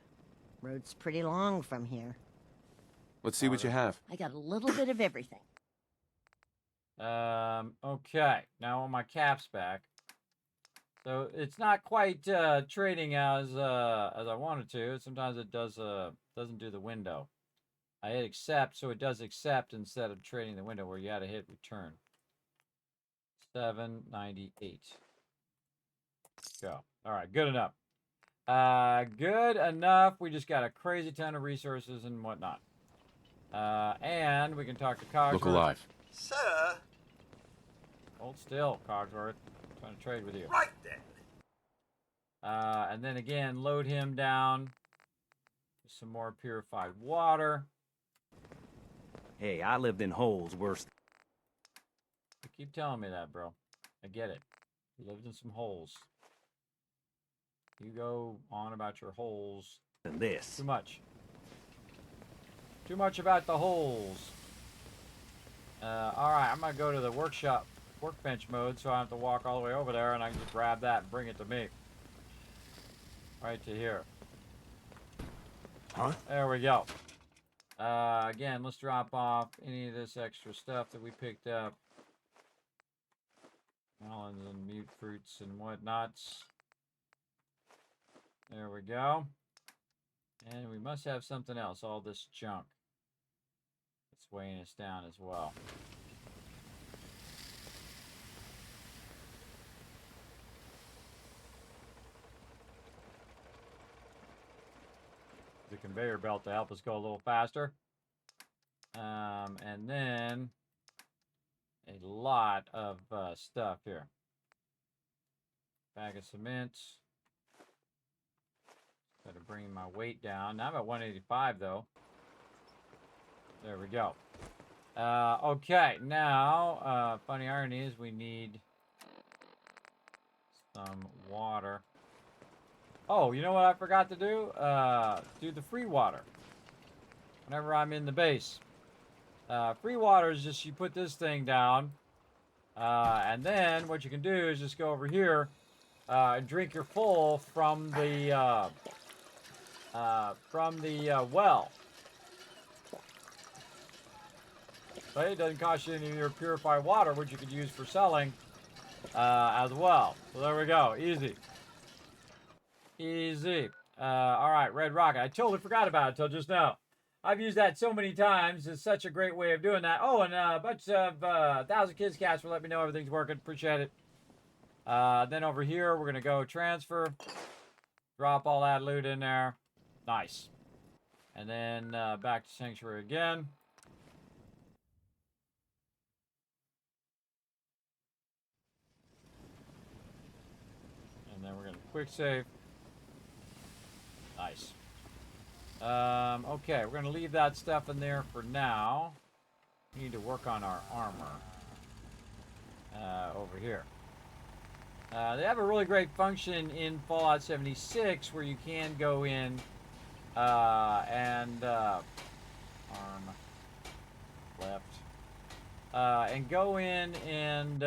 Road's pretty long from here. Let's see what you have. I got a little bit of everything. Okay, now on my caps back. So it's not quite trading as I wanted to. Sometimes it doesn't do the window. I hit accept, so it does accept instead of trading the window where you had to hit return. 798. Go. All right, good enough. Good enough. We just got a crazy ton of resources and whatnot. And we can talk to Cogsworth. Look alive. Sir. Hold still, Cogsworth. I'm trying to trade with you. Right then. And then again, load him down. Some more purified water. Hey, I lived in holes worse. You keep telling me that, bro. I get it. You lived in some holes. You go on about your holes. Than this. Too much. Too much about the holes. Alright, I'm going to go to the workbench mode, so I have to walk all the way over there, and I can just grab that and bring it to me. Right to here. Huh? There we go. Again, let's drop off any of this extra stuff that we picked up. Melons and mute fruits and whatnots. There we go. And we must have something else. All this junk. It's weighing us down as well. The conveyor belt to help us go a little faster. And then a lot of stuff here. Bag of cement. Got to bring my weight down. Now I'm at 185 though. There we go. Okay, now funny irony is we need some water. Oh, you know what I forgot to do? Do the free water. Whenever I'm in the base. Free water is just you put this thing down. And then what you can do is just go over here and drink your full from the well. But it doesn't cost you any of your purified water, which you could use for selling as well. So there we go. Easy. Easy. All right, Red Rocket. I totally forgot about it until just now. I've used that so many times. It's such a great way of doing that. Oh, and a bunch of 1,000 Kids Cats for letting me know everything's working. Appreciate it. Then over here, we're going to go transfer. Drop all that loot in there. Nice. And then back to Sanctuary again. And then we're going to quick save. Nice. Okay, we're going to leave that stuff in there for now. We need to work on our armor over here. They have a really great function in Fallout 76 where you can go in and arm left and go in and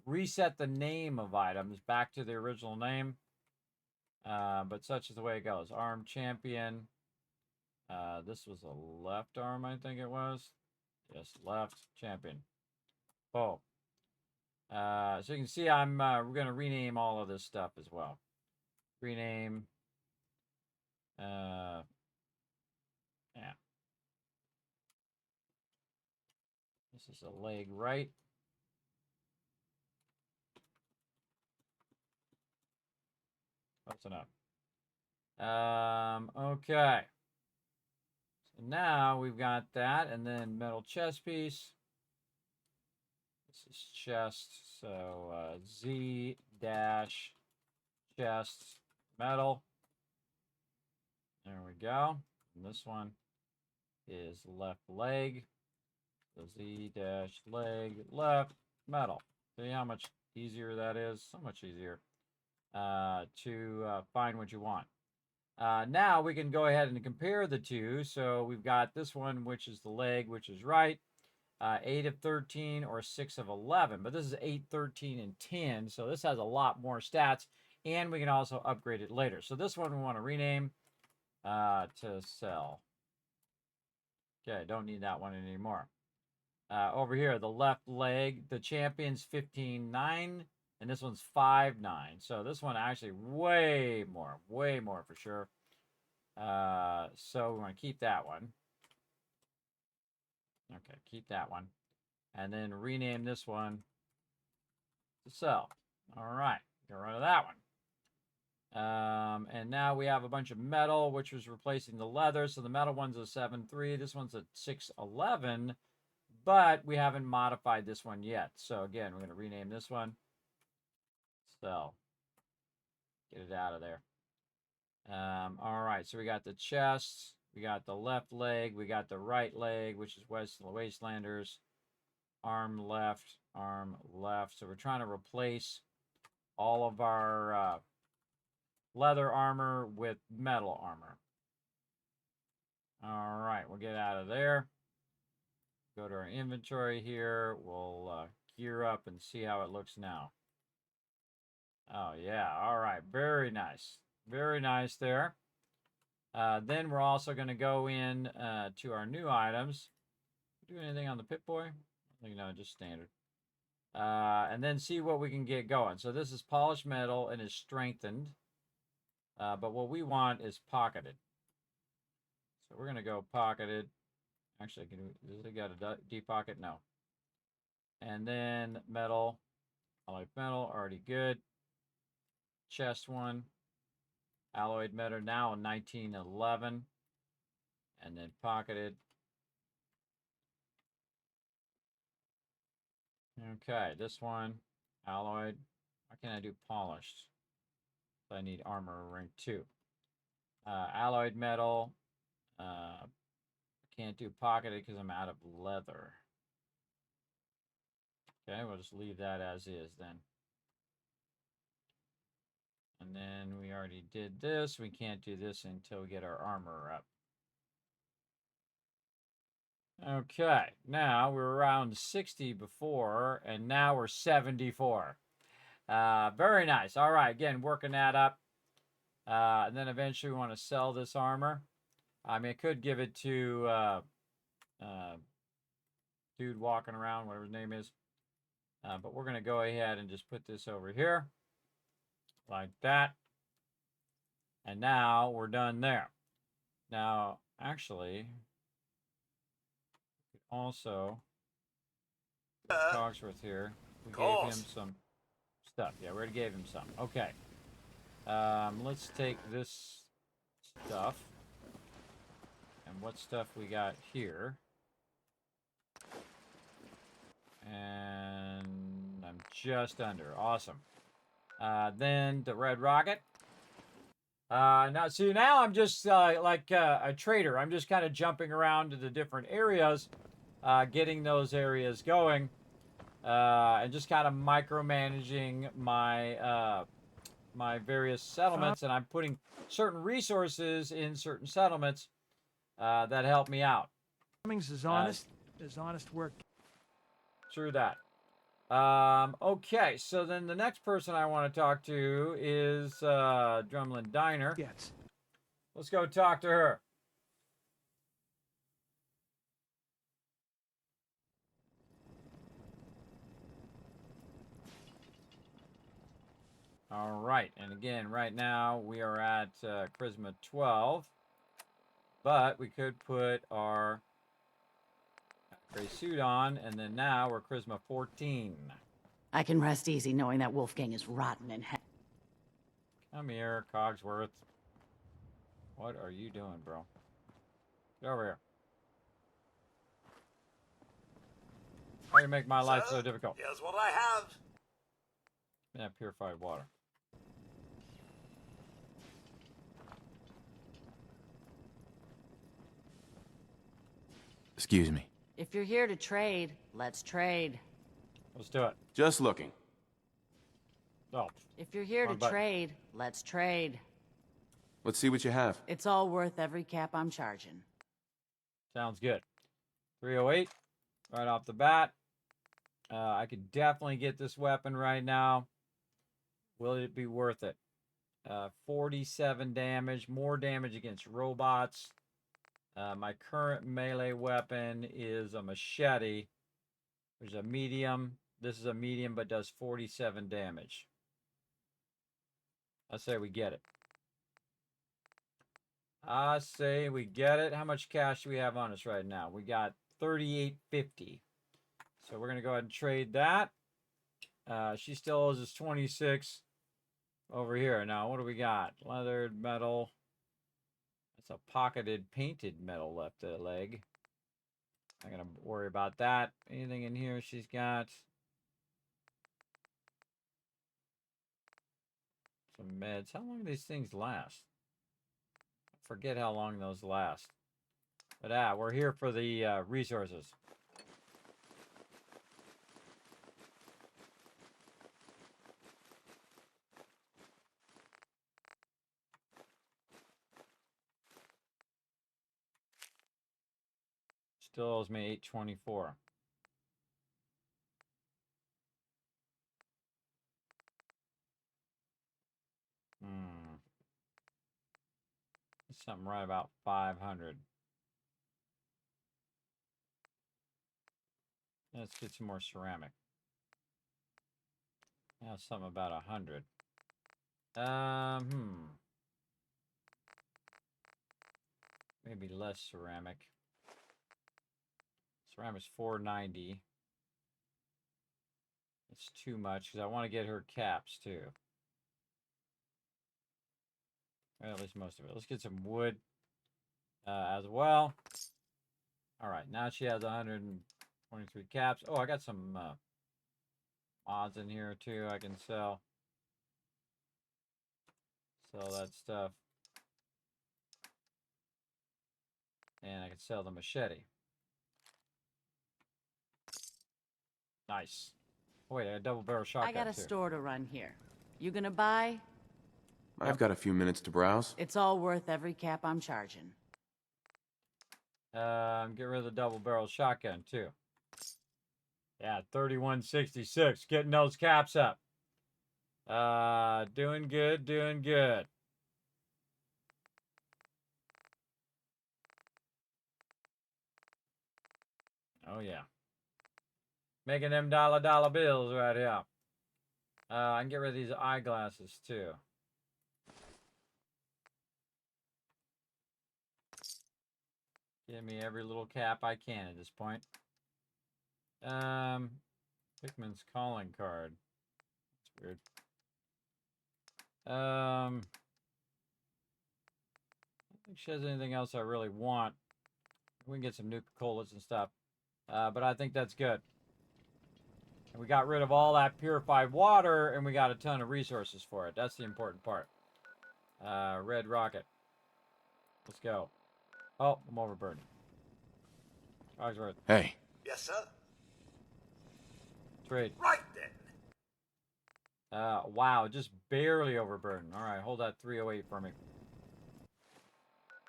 reset the name of items back to the original name. But such is the way it goes. Arm champion. This was a left arm, I think it was. Yes, left champion. Oh. So you can see I'm we're going to rename all of this stuff as well. Rename. Yeah. This is a leg right. Close enough. Okay. So now we've got that, and then metal chest piece. This is chest, so Z dash chest metal. There we go. And this one is left leg. So Z dash leg left metal. See how much easier that is? So much easier to find what you want. Now we can go ahead and compare the two. So we've got this one, which is the leg, which is right. 8 of 13 or 6 of 11. But this is 8, 13, and 10. So this has a lot more stats. And we can also upgrade it later. So this one we want to rename to sell. Okay, don't need that one anymore. Over here, the left leg, the champion's 15.9, and this one's 5.9. So this one actually way more for sure. So we want to keep that one. Okay, keep that one. And then rename this one to sell. All right, get rid of that one. And now we have a bunch of metal, which was replacing the leather. So the metal one's a 7.3. This one's a 6.11. But we haven't modified this one yet. So again, we're going to rename this one. Sell. Get it out of there. All right, so we got the chest. We got the left leg. We got the right leg, which is Wastelanders. Arm left, arm left. So we're trying to replace all of our leather armor with metal armor. All right, we'll get out of there. Go to our inventory here. We'll gear up and see how it looks now. Oh, yeah. All right. Very nice. Very nice there. Then we're also going to go in to our new items. Do anything on the Pip-Boy? I think no, just standard. And then see what we can get going. So this is polished metal and is strengthened. But what we want is pocketed. So we're going to go pocketed. Actually, does it got a deep pocket? No. And then metal. Alloyed metal, already good. Chest one. Alloyed metal, now 1911. And then pocketed. Okay, this one. Alloyed. Why can't I do polished? So I need armor rank 2. Alloyed metal. Can't do pocketed because I'm out of leather. Okay, we'll just leave that as is then. And then we already did this. We can't do this until we get our armor up. Okay, now we're around 60 before, and now we're 74. Very nice. All right, again, working that up. And then eventually we want to sell this armor. I mean, I could give it to dude walking around, whatever his name is. But we're going to go ahead and just put this over here. Like that. And now we're done there. Now, actually, we could also Cogsworth here. We gave him some stuff. Yeah, we already gave him some. Okay. Let's take this stuff. And what stuff we got here. And I'm just under. Awesome. Then the red rocket. Now I'm just like a trader. I'm just kind of jumping around to the different areas, getting those areas going, and just kind of micromanaging my my various settlements. And I'm putting certain resources in certain settlements that help me out. Cummings is honest. Is honest work. Through that. Okay, so then the next person I want to talk to is Drumlin Diner. Yes. Let's go talk to her. All right, and again, right now we are at Charisma 12, but we could put our gray suit on, and then now we're Charisma 14. I can rest easy knowing that Wolfgang is rotten in hell. Come here, Cogsworth. What are you doing, bro? Get over here. Why do you make my life so difficult? Here's what I have. Yeah, purified water. Excuse me. If you're here to trade, let's trade. Let's do it. Just looking. Oh. If you're here to trade, let's trade. Let's see what you have. It's all worth every cap I'm charging. Sounds good. 308, right off the bat. I could definitely get this weapon right now. Will it be worth it? 47 damage, more damage against robots. My current melee weapon is a machete. There's a medium. This is a medium, but does 47 damage. I say we get it. I say we get it. How much cash do we have on us right now? We got $38.50. So we're gonna go ahead and trade that. She still owes us 26 over here. Now, what do we got? Leathered metal. That's a pocketed painted metal left leg. Not gonna worry about that. Anything in here she's got? Some meds. How long do these things last? I forget how long those last. But we're here for the resources. Still owes me 824. Something right about 500. Let's get some more ceramic. Now something about 100. Maybe less ceramic. Ceramic's 490. It's too much because I want to get her caps too. Well, at least most of it. Let's get some wood as well. All right, now she has 123 caps. Oh, I got some mods in here too I can sell. Sell that stuff. And I can sell the machete. Nice. Oh, wait, I got a double barrel shotgun I got a too. store to run here. You gonna buy? I've got a few minutes to browse. It's all worth every cap I'm charging. Get rid of the double barrel shotgun too. Yeah, 3166. Getting those caps up. Doing good, doing good. Oh yeah. Making them dollar bills right here. I can get rid of these eyeglasses too. Give me every little cap I can at this point. Hickman's calling card. That's weird. I don't think she has anything else I really want. We can get some Nuka-Colas and stuff. But I think that's good. And we got rid of all that purified water, and we got a ton of resources for it. That's the important part. Red rocket. Let's go. Oh, I'm overburdened. Cogsworth. Hey. Yes, sir. Trade. Right then. Wow, just barely overburdened. All right, hold that 308 for me.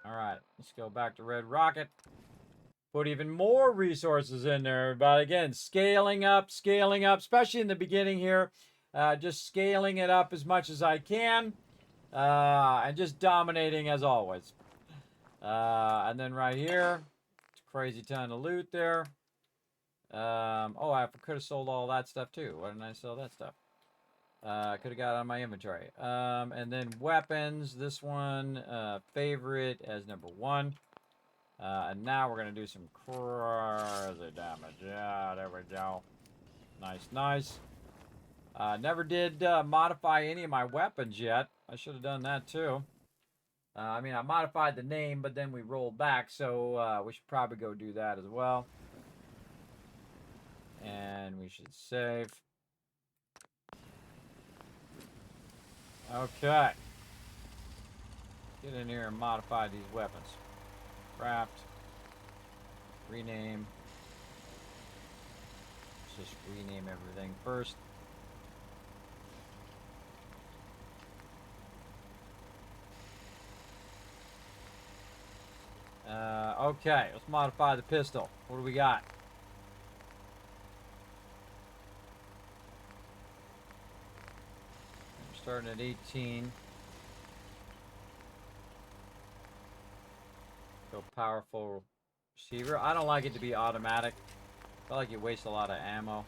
All right, let's go back to Red Rocket. Put even more resources in there. But again, scaling up, especially in the beginning here. Just scaling it up as much as I can. And just dominating as always. And then right here, it's a crazy ton of loot there. Oh, I could have sold all that stuff too. Why didn't I sell that stuff? I could have got it on my inventory. And then weapons. This one, favorite as number 1. And now we're going to do some crazy damage. Yeah, there we go. Nice, nice. Never did modify any of my weapons yet. I should have done that too. I mean, I modified the name, but then we rolled back, so we should probably go do that as well. And we should save. Okay. Get in here and modify these weapons. Craft. Rename. Let's just rename everything first. Okay, let's modify the pistol. What do we got? We're starting at 18. Go powerful receiver. I don't like it to be automatic. feel like you waste a lot of ammo.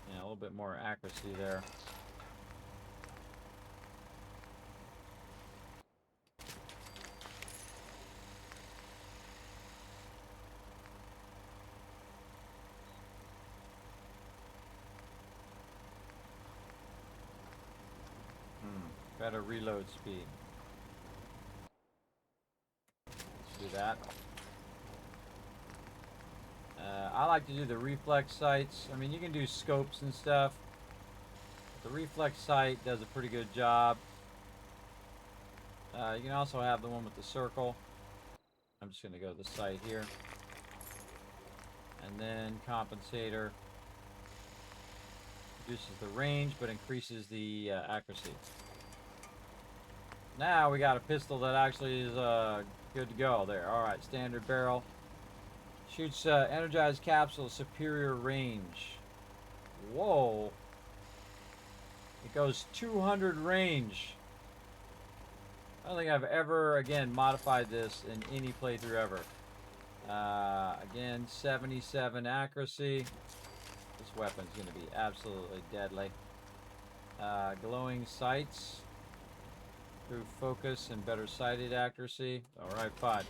Yeah, a little bit more accuracy there. Better reload speed. Let's do that. I like to do the reflex sights. I mean, you can do scopes and stuff. But the reflex sight does a pretty good job. You can also have the one with the circle. I'm just going to go to the sight here. And then compensator. Reduces the range, but increases the accuracy. Now we got a pistol that actually is good to go there. Alright, standard barrel. Shoots energized capsule, superior range. Whoa. It goes 200 range. I don't think I've ever, again, modified this in any playthrough ever. Again, 77 accuracy. This weapon's going to be absolutely deadly. Glowing sights. Improved focus and better sighted accuracy. Alright, fine.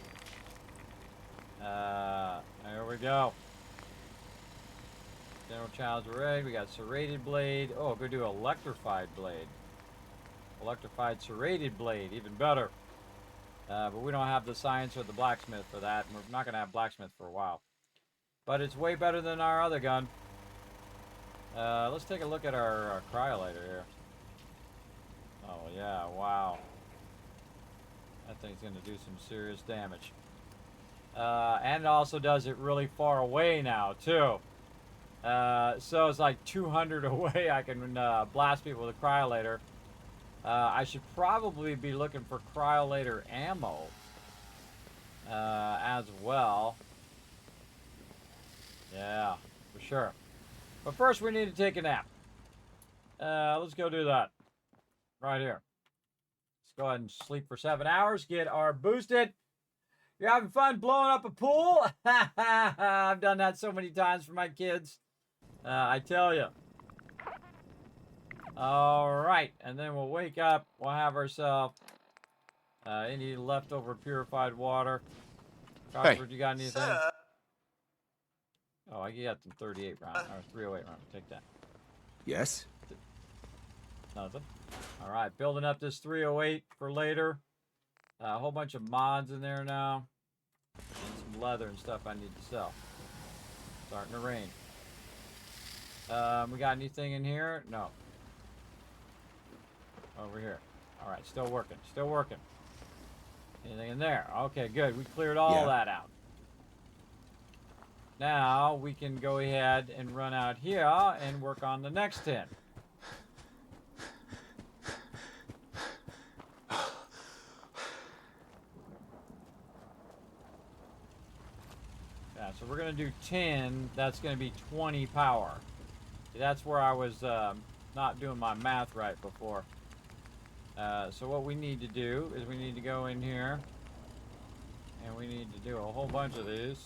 There we go. General challenge array. We got serrated blade. Oh, go do electrified blade. Electrified serrated blade. Even better. But we don't have the science or the blacksmith for that. And we're not going to have blacksmith for a while. But it's way better than our other gun. Let's take a look at our cryolator here. Oh, yeah, wow. That thing's going to do some serious damage. And it also does it really far away now, too. So it's like 200 away. I can blast people with a cryolator. I should probably be looking for cryolator ammo as well. Yeah, for sure. But first, we need to take a nap. Let's go do that. Right here. Let's go ahead and sleep for 7 hours. Get our boosted. You're having fun blowing up a pool? I've done that so many times for my kids. I tell you. All right. And then we'll wake up. We'll have ourselves any leftover purified water. Crawford, you got anything? Oh, I got some 38 round or 308 round. Take that. Yes? Nothing. All right, building up this 308 for later. A whole bunch of mods in there now. And some leather and stuff I need to sell. Starting to rain. We got anything in here? No. Over here. All right, still working. Still working. Anything in there? Okay, good. We cleared all that out. Now we can go ahead and run out here and work on the next 10. Yeah, so we're going to do 10. That's going to be 20 power. See, that's where I was not doing my math right before. So what we need to do is we need to go in here and we need to do a whole bunch of these.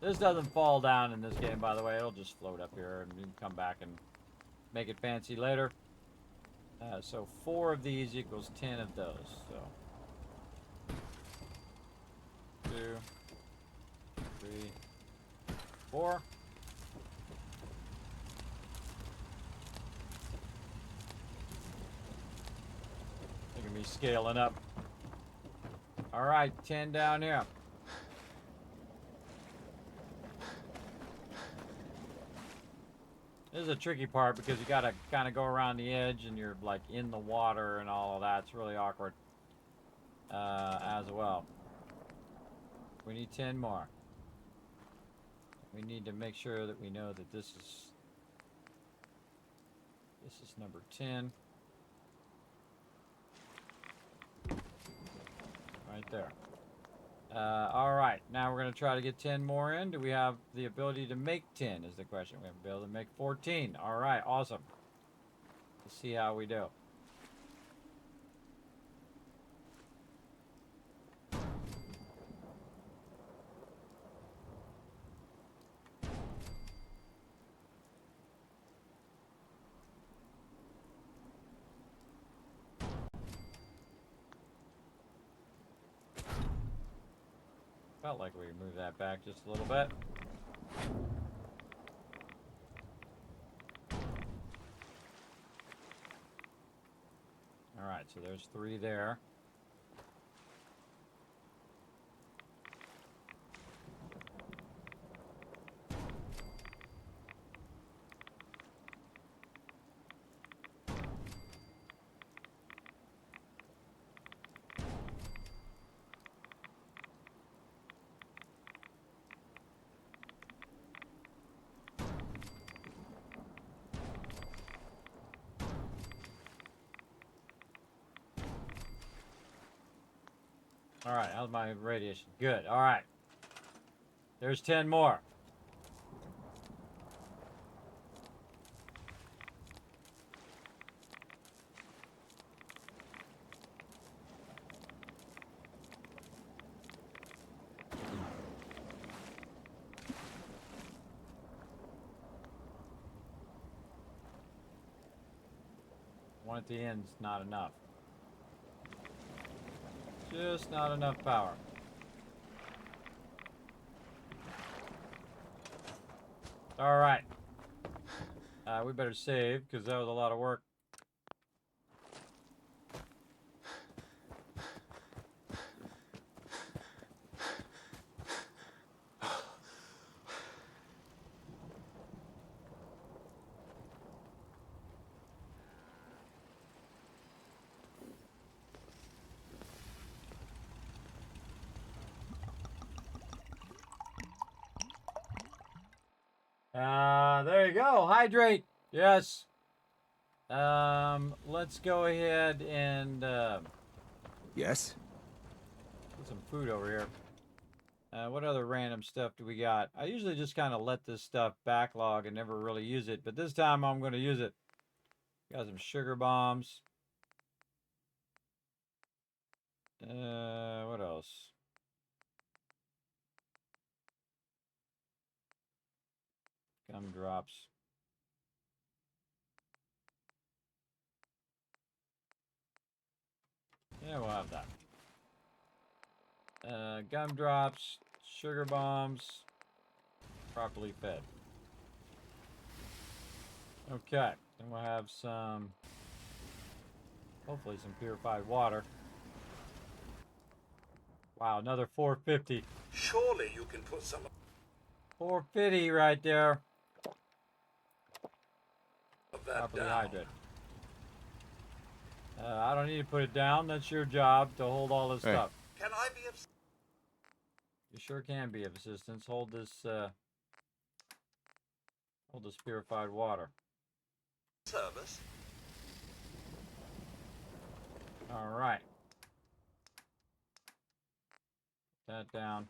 This doesn't fall down in this game, by the way. It'll just float up here and you can come back and make it fancy later. So 4 of these equals 10 of those. So 2, 3, 4. Look at me scaling up. All right, 10 down here. This is a tricky part because you gotta kind of go around the edge and you're like in the water and all of that. It's really awkward as well. We need 10 more. We need to make sure that we know that this is number 10. Right there. All right, now we're going to try to get 10 more in. Do we have the ability to make 10 is the question. We have to be able to make 14. All right, awesome. Let's see how we do. Felt like we moved that back just a little bit. All right, so there's 3 there. All right, how's my radiation? Good, all right. There's 10 more. One at the end's not enough. Just not enough power. All right. We better save because that was a lot of work. There you go. Hydrate. Yes. Let's go ahead and Yes? put some food over here. What other random stuff do we got? I usually just kind of let this stuff backlog and never really use it, but this time I'm going to use it. Got some sugar bombs. What else? Gumdrops. Yeah, we'll have that. Gumdrops, sugar bombs, properly fed. Okay, then we'll have some, hopefully some purified water. Wow, another 450. Surely you can put some 450 right there. of that Properly down. hydrated. I don't need to put it down. That's your job to hold all this stuff. Can I be of You sure can be of assistance. Hold this purified water. service? All right. Put that down.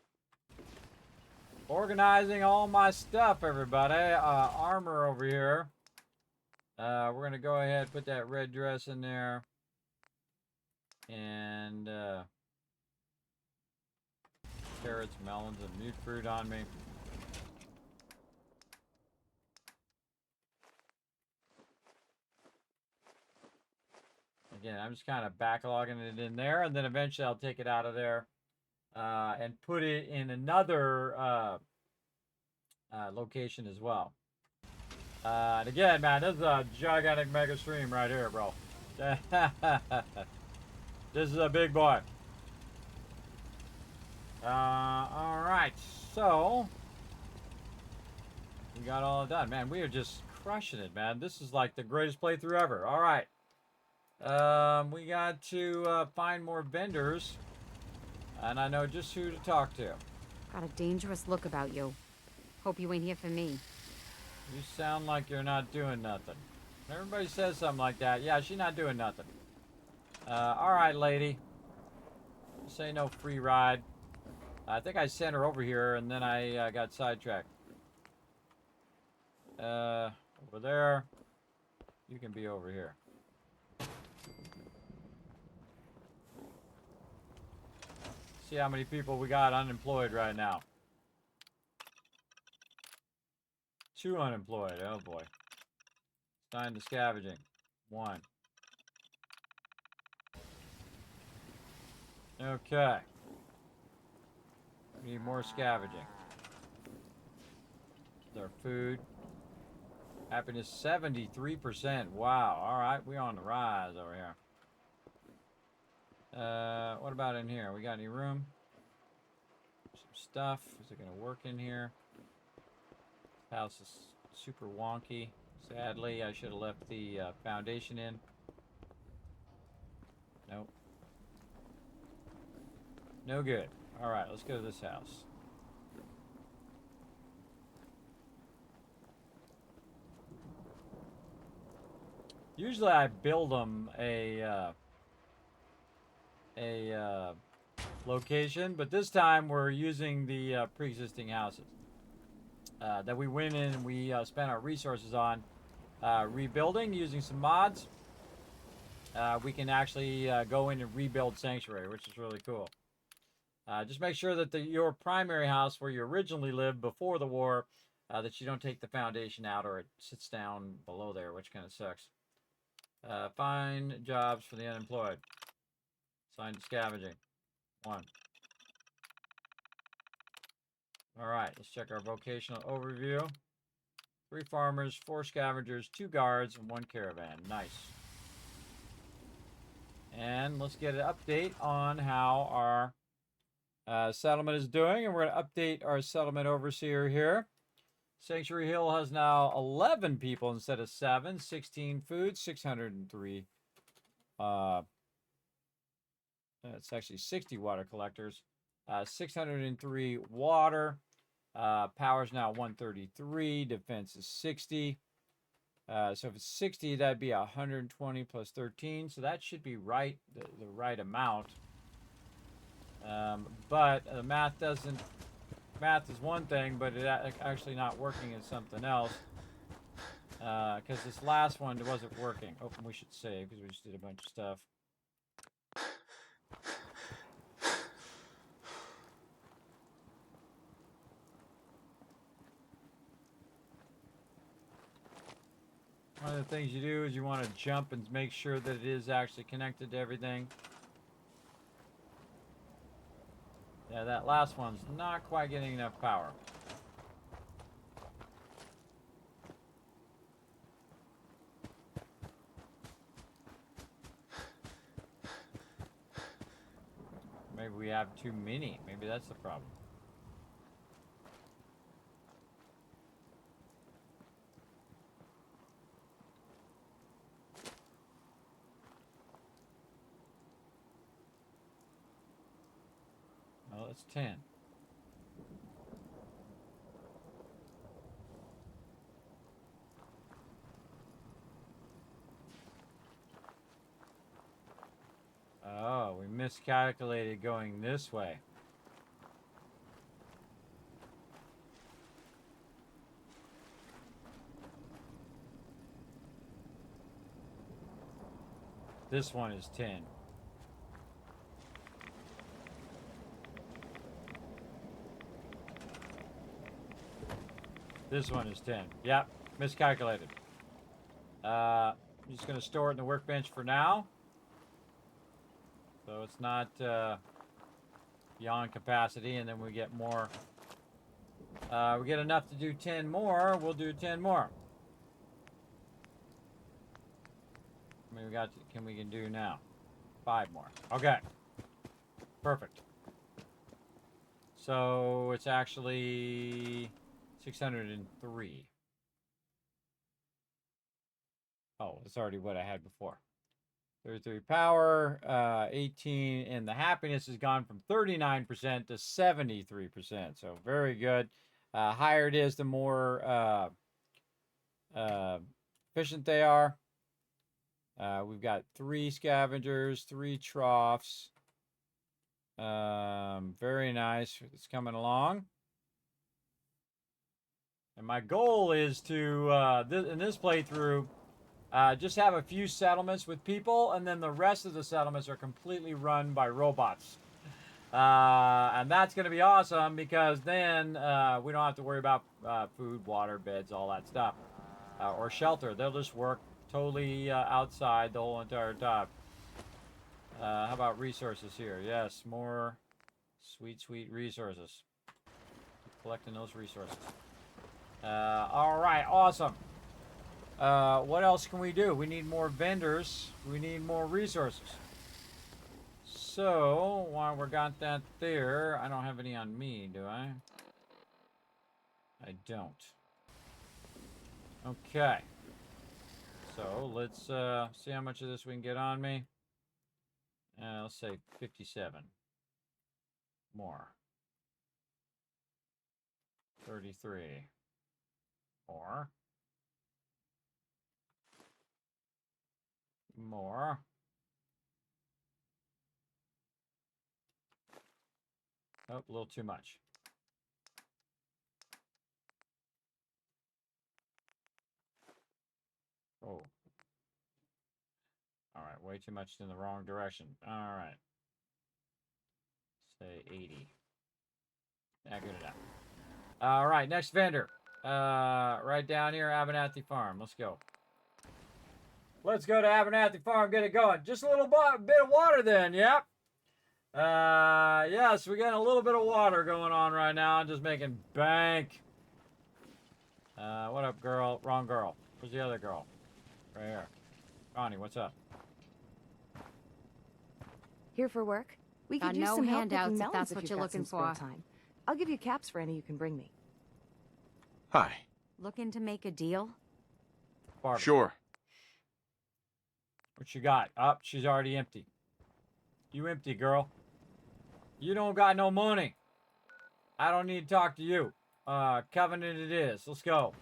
Organizing all my stuff, everybody. Armor over here. We're going to go ahead and put that red dress in there. And carrots, melons, and mute fruit on me. Again, I'm just kind of backlogging it in there, and then eventually I'll take it out of there and put it in another location as well. And again, man, this is a gigantic mega stream right here, bro. This is a big boy. All right, so we got all done, man. We are just crushing it, man. This is like the greatest playthrough ever. All right, we got to find more vendors, and I know just who to talk to. Got a dangerous look about you. Hope you ain't here for me. You sound like you're not doing nothing. Everybody says something like that. Yeah, she's not doing nothing. All right, lady. This ain't no free ride. I think I sent her over here, and then I got sidetracked. Over there. You can be over here. See how many people we got unemployed right now. 2 unemployed. Oh boy. Time to scavenging. 1. Okay. We need more scavenging. Our food. Happiness 73%. Wow. Alright, we're on the rise over here. What about in here? We got any room? Some stuff. Is it gonna work in here? House is super wonky. Sadly, I should have left the foundation in. Nope. No good. Alright, let's go to this house. Usually I build them a location, but this time we're using the pre-existing houses that we went in and we spent our resources on rebuilding using some mods. We can actually go in and rebuild Sanctuary, which is really cool. Just make sure that your primary house where you originally lived before the war, that you don't take the foundation out or it sits down below there, which kind of sucks. Find jobs for the unemployed. Sign to scavenging. 1. Alright, let's check our vocational overview. 3 farmers, 4 scavengers, 2 guards, and 1 caravan. Nice. And let's get an update on how our settlement is doing. And we're going to update our settlement overseer here. Sanctuary Hill has now 11 people instead of 7. 16 food, 603. It's actually 60 water collectors. 603 water. Power's now 133. Defense is 60. So if it's 60, that'd be 120 plus 13. So that should be right, the right amount. But the math doesn't. Math is one thing, but it actually not working is something else. Because this last one wasn't working. Oh, we should save because we just did a bunch of stuff. One of the things you do is you want to jump and make sure that it is actually connected to everything. Yeah, that last one's not quite getting enough power. Maybe we have too many. Maybe that's the problem. Oh, that's 10. Oh, we miscalculated going this way. This one is 10. This one is 10. Yep, miscalculated. I'm just going to store it in the workbench for now. So it's not beyond capacity, and then we get more. We get enough to do 10 more, we'll do 10 more. I mean, we can do now 5 more. Okay. Perfect. So it's actually 603. Oh, it's already what I had before. 33 power, 18, and the happiness has gone from 39% to 73%. So very good. Higher it is, the more efficient they are. We've got 3 scavengers, 3 troughs. Very nice. It's coming along. And my goal is to, in this playthrough, just have a few settlements with people, and then the rest of the settlements are completely run by robots. And that's going to be awesome because then we don't have to worry about food, water, beds, all that stuff. Or shelter. They'll just work totally outside the whole entire time. How about resources here? Yes, more sweet, sweet resources. Keep collecting those resources. All right, awesome. What else can we do? We need more vendors. We need more resources. So, while we got that there, I don't have any on me, do I? I don't. Okay. So, let's see how much of this we can get on me. Let's say 57. More. 33. More. More. Oh, a little too much. Oh. All right, way too much in the wrong direction. All right. Say 80. Yeah, good enough. All right, next vendor. Right down here, Abernathy Farm. Let's go. Let's go to Abernathy Farm, get it going. Just a little bit of water then, yep. Yes, we got a little bit of water going on right now. I'm just making bank. What up, girl? Wrong girl. Where's the other girl? Right here. Connie, what's up? Here for work? We Got could use no some help handouts picking if melons that's if what you've you're got some looking spare for. time. I'll give you caps for any you can bring me. Hi. Looking to make a deal? Barbara. Sure. What you got? Up, she's already empty. You empty, girl. You don't got no money. I don't need to talk to you. Covenant it is. Let's go.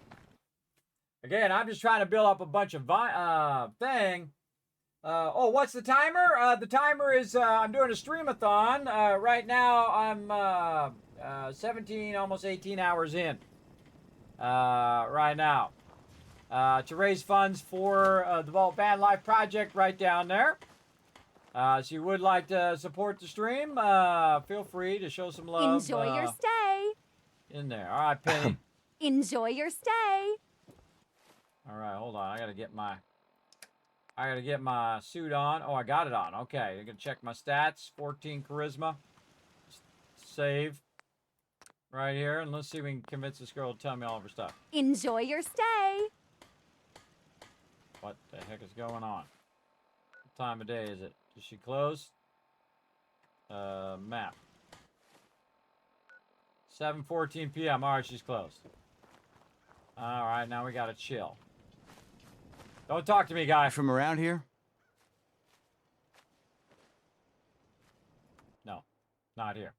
Again, I'm just trying to build up a bunch of thing. Oh, what's the timer? The timer is I'm doing a Stream-A-Thon. Right now I'm 17, almost 18 hours in. Right now. To raise funds for the Vault Van Life Project right down there. So you would like to support the stream, feel free to show some love. Enjoy your stay. In there. All right, Penny. Enjoy your stay. All right, hold on. I gotta get my suit on. Oh, I got it on. Okay, I can check my stats. 14 charisma. Save. Right here, and let's see if we can convince this girl to tell me all of her stuff. Enjoy your stay. What the heck is going on? What time of day is it? Is she closed? Map. 7:14 p.m. All right, she's closed. All right, now we gotta chill. Don't talk to me, guy. From around here? No, not here.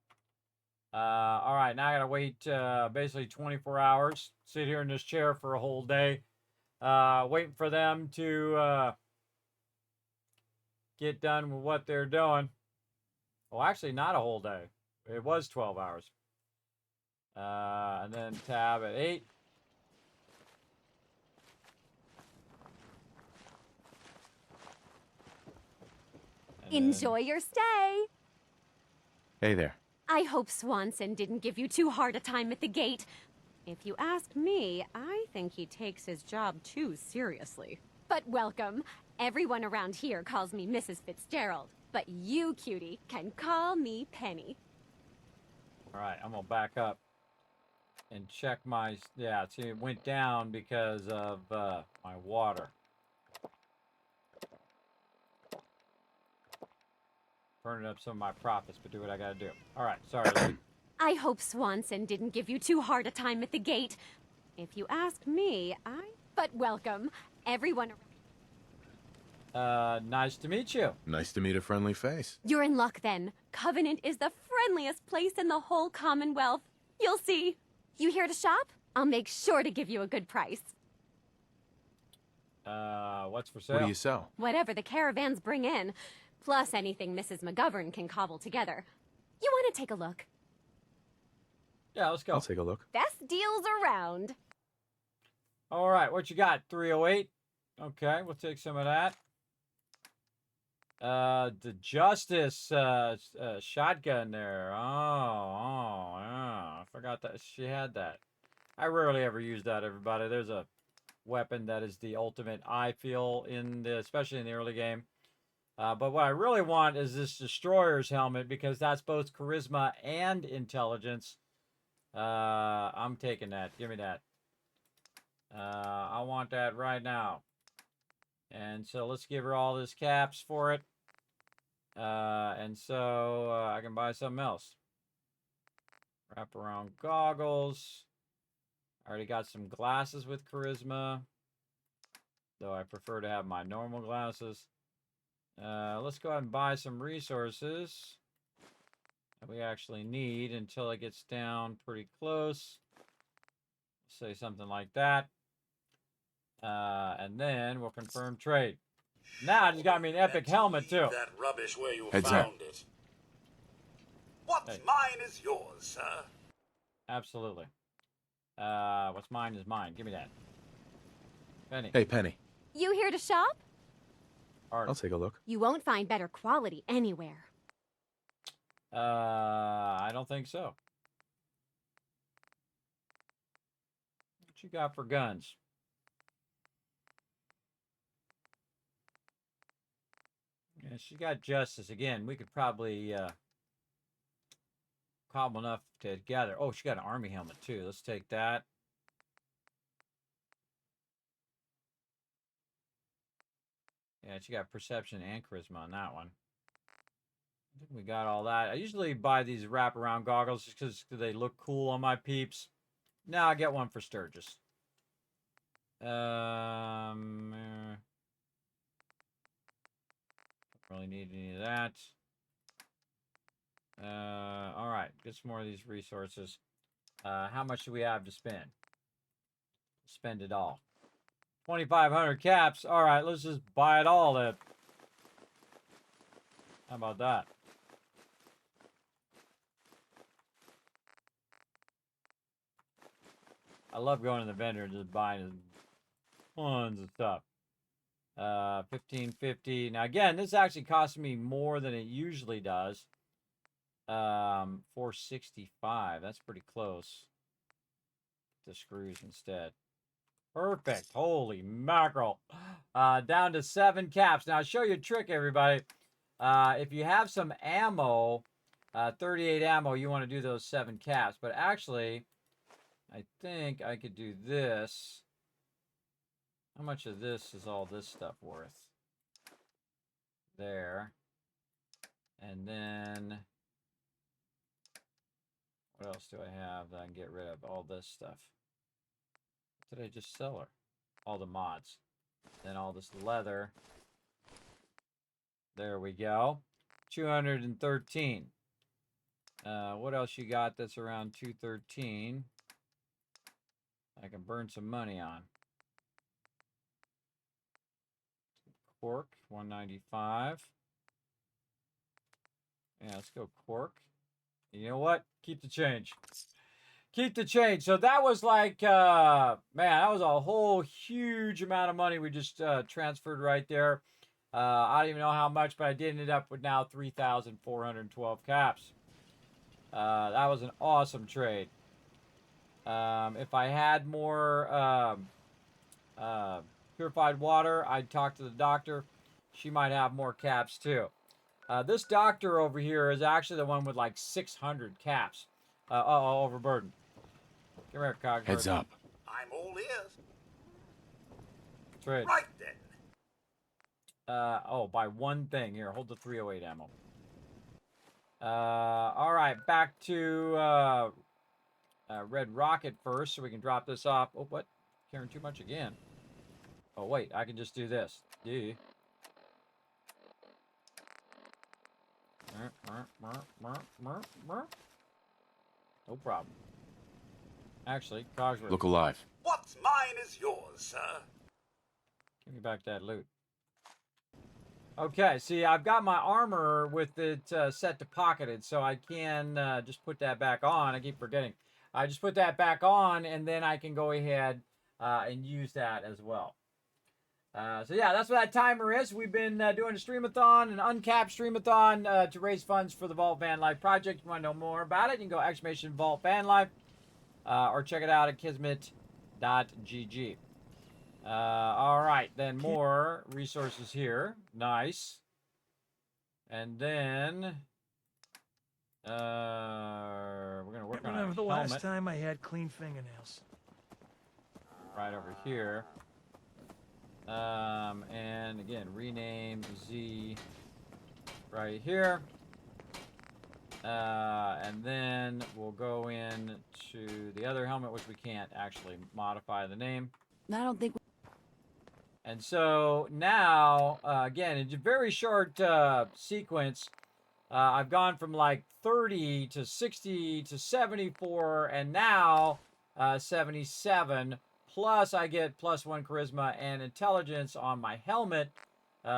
All right, now I gotta wait basically 24 hours. Sit here in this chair for a whole day, waiting for them to get done with what they're doing. Well, actually, not a whole day. It was 12 hours. And then tab at 8. Enjoy your stay. Hey there. I hope Swanson didn't give you too hard a time at the gate. If you ask me, I think he takes his job too seriously. But welcome. Everyone around here calls me Mrs. Fitzgerald. But you, cutie, can call me Penny. All right, I'm gonna back up and check my. Yeah, see, it went down because of my water. Burning up some of my profits, but do what I gotta do. All right, sorry, lady. I hope Swanson didn't give you too hard a time at the gate. If you ask me, But welcome. Everyone... Nice to meet you. Nice to meet a friendly face. You're in luck, then. Covenant is the friendliest place in the whole Commonwealth. You'll see. You here to shop? I'll make sure to give you a good price. What's for sale? What do you sell? Whatever the caravans bring in, plus anything Mrs. McGovern can cobble together. You want to take a look? Yeah, let's go. I'll take a look. Best deals around. All right, what you got? 308. Okay, we'll take some of that. The Justice shotgun there. Oh, yeah. I forgot that she had that. I rarely ever use that, everybody. There's a weapon that is the ultimate, I feel, especially in the early game. But what I really want is this Destroyer's helmet, because that's both charisma and intelligence. I'm taking that. Give me that. I want that right now. And so let's give her all this caps for it. And so I can buy something else. Wraparound goggles. I already got some glasses with charisma, though I prefer to have my normal glasses. Let's go ahead and buy some resources that we actually need until it gets down pretty close. Say something like that. And then we'll confirm trade. Now it just got me an epic helmet too. That rubbish where you Heads found up. it. What's mine is yours, sir. Absolutely. What's mine is mine. Give me that. Penny. Hey, Penny. You here to shop? I'll take a look. You won't find better quality anywhere. I don't think so. What you got for guns? Yeah, she got Justice. Again, we could probably cobble enough together. Oh, she got an army helmet too. Let's take that. Yeah, she got perception and charisma on that one. I think we got all that. I usually buy these wraparound goggles just because they look cool on my peeps. Now I get one for Sturgis. Don't really need any of that. All right, get some more of these resources. How much do we have to spend? Spend it all. 2,500 caps. All right, let's just buy it all then. How about that? I love going to the vendor and just buying tons of stuff. 1550. Now again, this actually cost me more than it usually does. 465. That's pretty close. The screws instead. Perfect. Holy mackerel. Down to 7 caps. Now I'll show you a trick, everybody. If you have some ammo, 38 ammo, you want to do those 7 caps. But actually, I think I could do this. How much of this is all this stuff worth? There. And then, what else do I have that I can get rid of? All this stuff. What did I just sell her? All the mods. Then all this leather. There we go. 213. What else you got that's around 213? I can burn some money on. Cork, 195. Yeah, let's go cork. You know what? Keep the change. Keep the change. So that was like, man, that was a whole huge amount of money we just transferred right there. I don't even know how much, but I did end up with now 3,412 caps. That was an awesome trade. If I had more purified water, I'd talk to the doctor. She might have more caps too. This doctor over here is actually the one with like 600 caps. Overburdened. Come here, Cogsworth. Heads up. I'm all ears. Trade. Right then. Buy one thing. Here, hold the 308 ammo. All right, back to Red Rocket first, so we can drop this off. Oh, what? Carrying too much again. Oh, wait, I can just do this. Yeah. No problem. Actually, Cogsworth. Look alive. What's mine is yours, sir. Give me back that loot. Okay, see, I've got my armor with it set to pocketed, so I can just put that back on. I keep forgetting. I just put that back on, and then I can go ahead and use that as well. So yeah, that's what that timer is. We've been doing a Stream-A-Thon, an uncapped Stream-A-Thon to raise funds for the Vault Van Life project. If you want to know more about it, you can go !Vault Van Life or check it out at kismet.gg. All right, then more resources here. Nice. And then we're gonna work on our Remember the helmet last time I had clean fingernails? right over here. And again, rename Z right here. And then we'll go in to the other helmet, which we can't actually modify the name. I don't think. And so now, again, in a very short sequence, I've gone from like 30 to 60 to 74, and now 77. Plus, I get +1 charisma and intelligence on my helmet.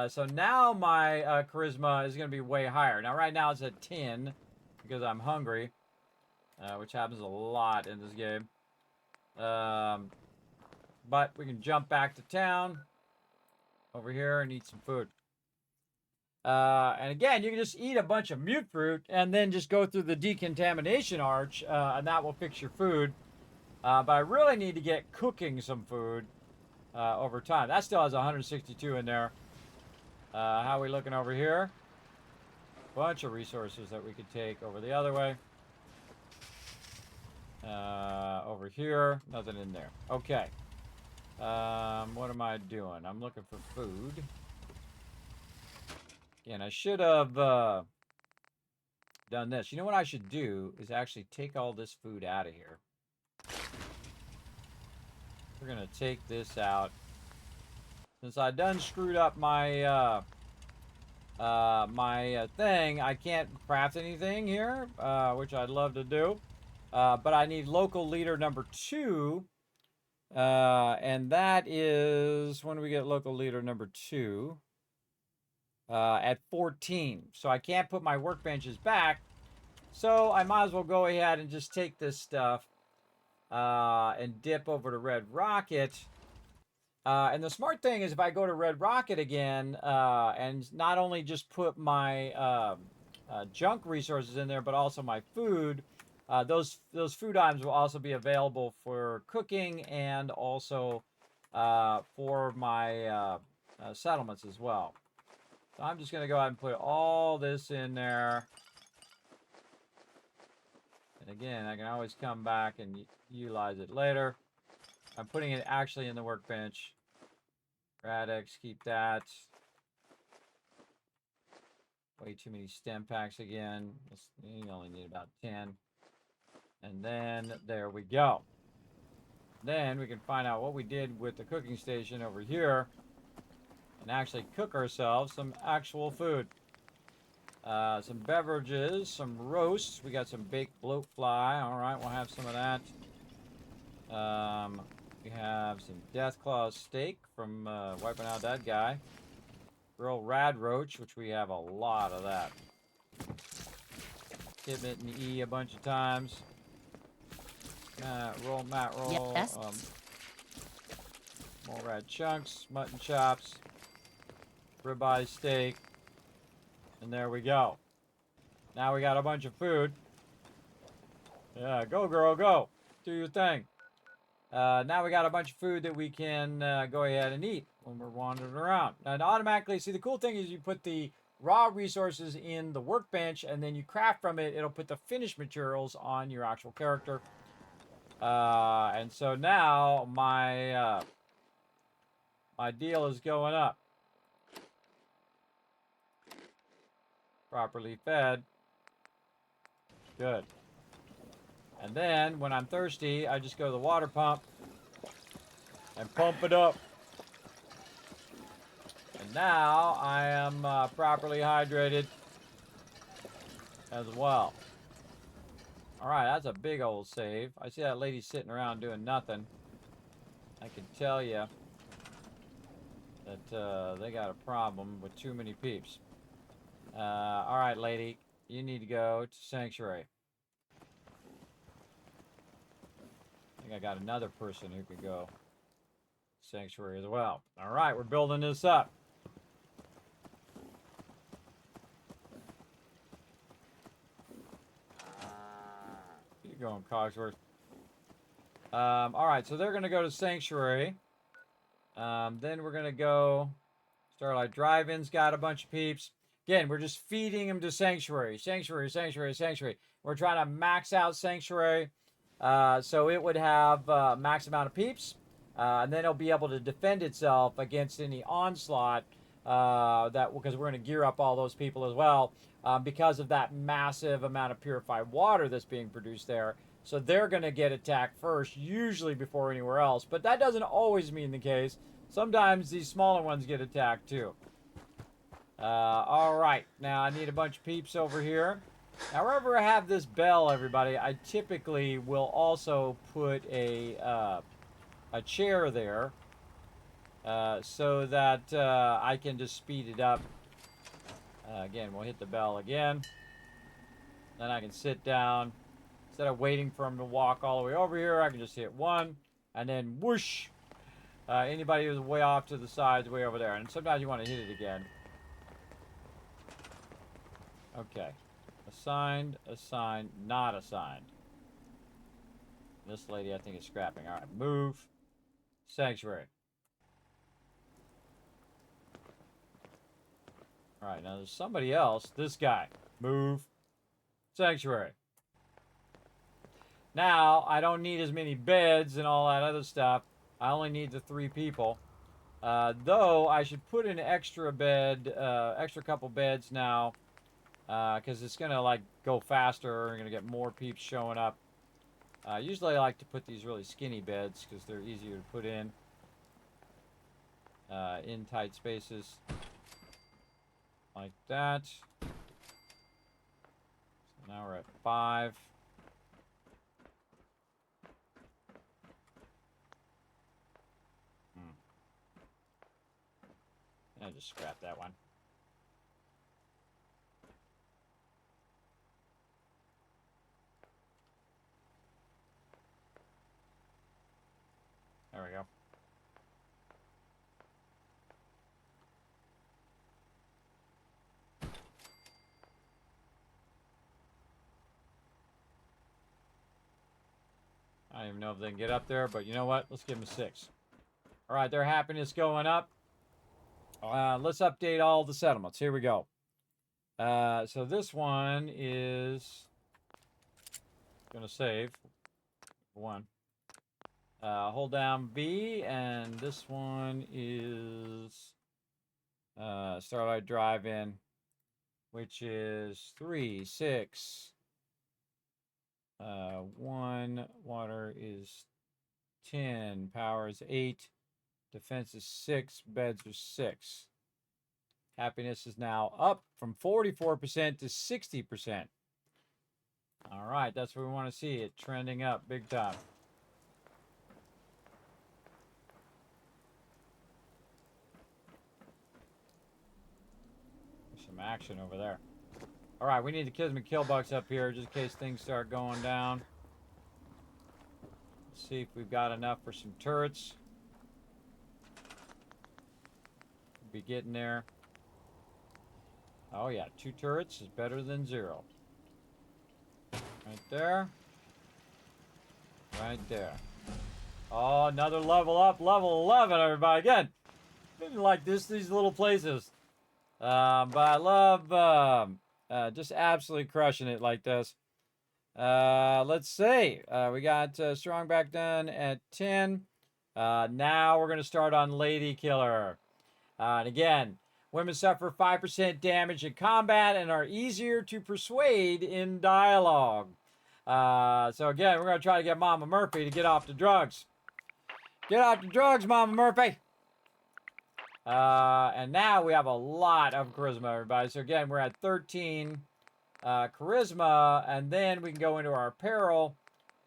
So now my charisma is going to be way higher. Now, right now it's at 10 because I'm hungry, which happens a lot in this game. But we can jump back to town over here and eat some food. And again, you can just eat a bunch of mute fruit and then just go through the decontamination arch, and that will fix your food. But I really need to get cooking some food over time. That still has 162 in there. How are we looking over here? Bunch of resources that we could take over the other way. Over here, nothing in there. Okay. What am I doing? I'm looking for food. And I should have done this. You know what I should do is actually take all this food out of here. We're going to take this out. Since I done screwed up my thing, I can't craft anything here, which I'd love to do. But I need local leader number 2. And that is, when do we get local leader number 2? At 14. So I can't put my workbenches back. So I might as well go ahead and just take this stuff and dip over to Red Rocket. And the smart thing is if I go to Red Rocket again and not only just put my junk resources in there, but also my food, those food items will also be available for cooking and also for my settlements as well. So I'm just going to go ahead and put all this in there. And again, I can always come back and utilize it later. I'm putting it actually in the workbench. Radix, keep that. Way too many stem packs again. You only need about 10. And then there we go. Then we can find out what we did with the cooking station over here and actually cook ourselves some actual food. Some beverages, some roasts. We got some baked bloat fly. All right, we'll have some of that. We have some Deathclaw steak from wiping out that guy. Real rad roach, which we have a lot of that. Kismet and E a bunch of times. Mat roll. Yes. More rad chunks, mutton chops, ribeye steak, and there we go. Now we got a bunch of food. Yeah, go girl, go. Do your thing. Now we got a bunch of food that we can go ahead and eat when we're wandering around. And automatically, see, the cool thing is you put the raw resources in the workbench and then you craft from it. It'll put the finished materials on your actual character. And so now my my deal is going up. Properly fed. Good. And then, when I'm thirsty, I just go to the water pump and pump it up. And now, I am properly hydrated as well. Alright, that's a big old save. I see that lady sitting around doing nothing. I can tell you that they got a problem with too many peeps. Alright, lady. You need to go to Sanctuary. I think I got another person who could go. Sanctuary as well. All right, we're building this up. Keep going, Cogsworth. All right, so they're going to go to Sanctuary. Then we're going to go... Starlight Drive-In's got a bunch of peeps. Again, we're just feeding them to Sanctuary. Sanctuary, Sanctuary, Sanctuary. We're trying to max out Sanctuary. So it would have max amount of peeps. And then it'll be able to defend itself against any onslaught. Because we're going to gear up all those people as well. Because of that massive amount of purified water that's being produced there. So they're going to get attacked first, usually before anywhere else. But that doesn't always mean the case. Sometimes these smaller ones get attacked too. All right. Now I need a bunch of peeps over here. Now wherever I have this bell, everybody, I typically will also put a chair there. So that I can just speed it up. Again, we'll hit the bell again. Then I can sit down. Instead of waiting for him to walk all the way over here, I can just hit 1, and then whoosh. Anybody who's way off to the sides, way over there. And sometimes you want to hit it again. Okay. Assigned, assigned, not assigned. This lady, I think, is scrapping. All right, move. Sanctuary. All right, now there's somebody else. This guy. Move. Sanctuary. Now, I don't need as many beds and all that other stuff. I only need the 3 people. Though, I should put an extra bed, extra couple beds now. Because it's going to, like, go faster. We're going to get more peeps showing up. Usually I like to put these really skinny beds because they're easier to put in tight spaces. Like that. So now we're at 5. I'll just scrap that one. There we go. I don't even know if they can get up there, but you know what? Let's give them a 6. All right, their happiness going up. Let's update all the settlements. Here we go. So this one is going to save. 1. Hold down B, and this one is Starlight Drive-In, which is 3, 6. 1. Water is 10. Power is 8. Defense is 6. Beds are 6. Happiness is now up from 44% to 60%. All right, that's where we want to see it, trending up big time. There's some action over there. All right, we need the Kismet Killbucks up here just in case things start going down. Let's see if we've got enough for some turrets. Be getting there. Oh yeah, 2 turrets is better than 0. Right there. Right there. Oh, another level up, level 11, everybody. Again, didn't like these little places. But I love just absolutely crushing it like this. Let's see. We got Strong back done at 10. Now we're going to start on Lady Killer. And again, women suffer 5% damage in combat and are easier to persuade in dialogue. So again, we're going to try to get Mama Murphy to get off the drugs. Get off the drugs, Mama Murphy! And now we have a lot of charisma, everybody. So again, we're at 13 charisma, and then we can go into our apparel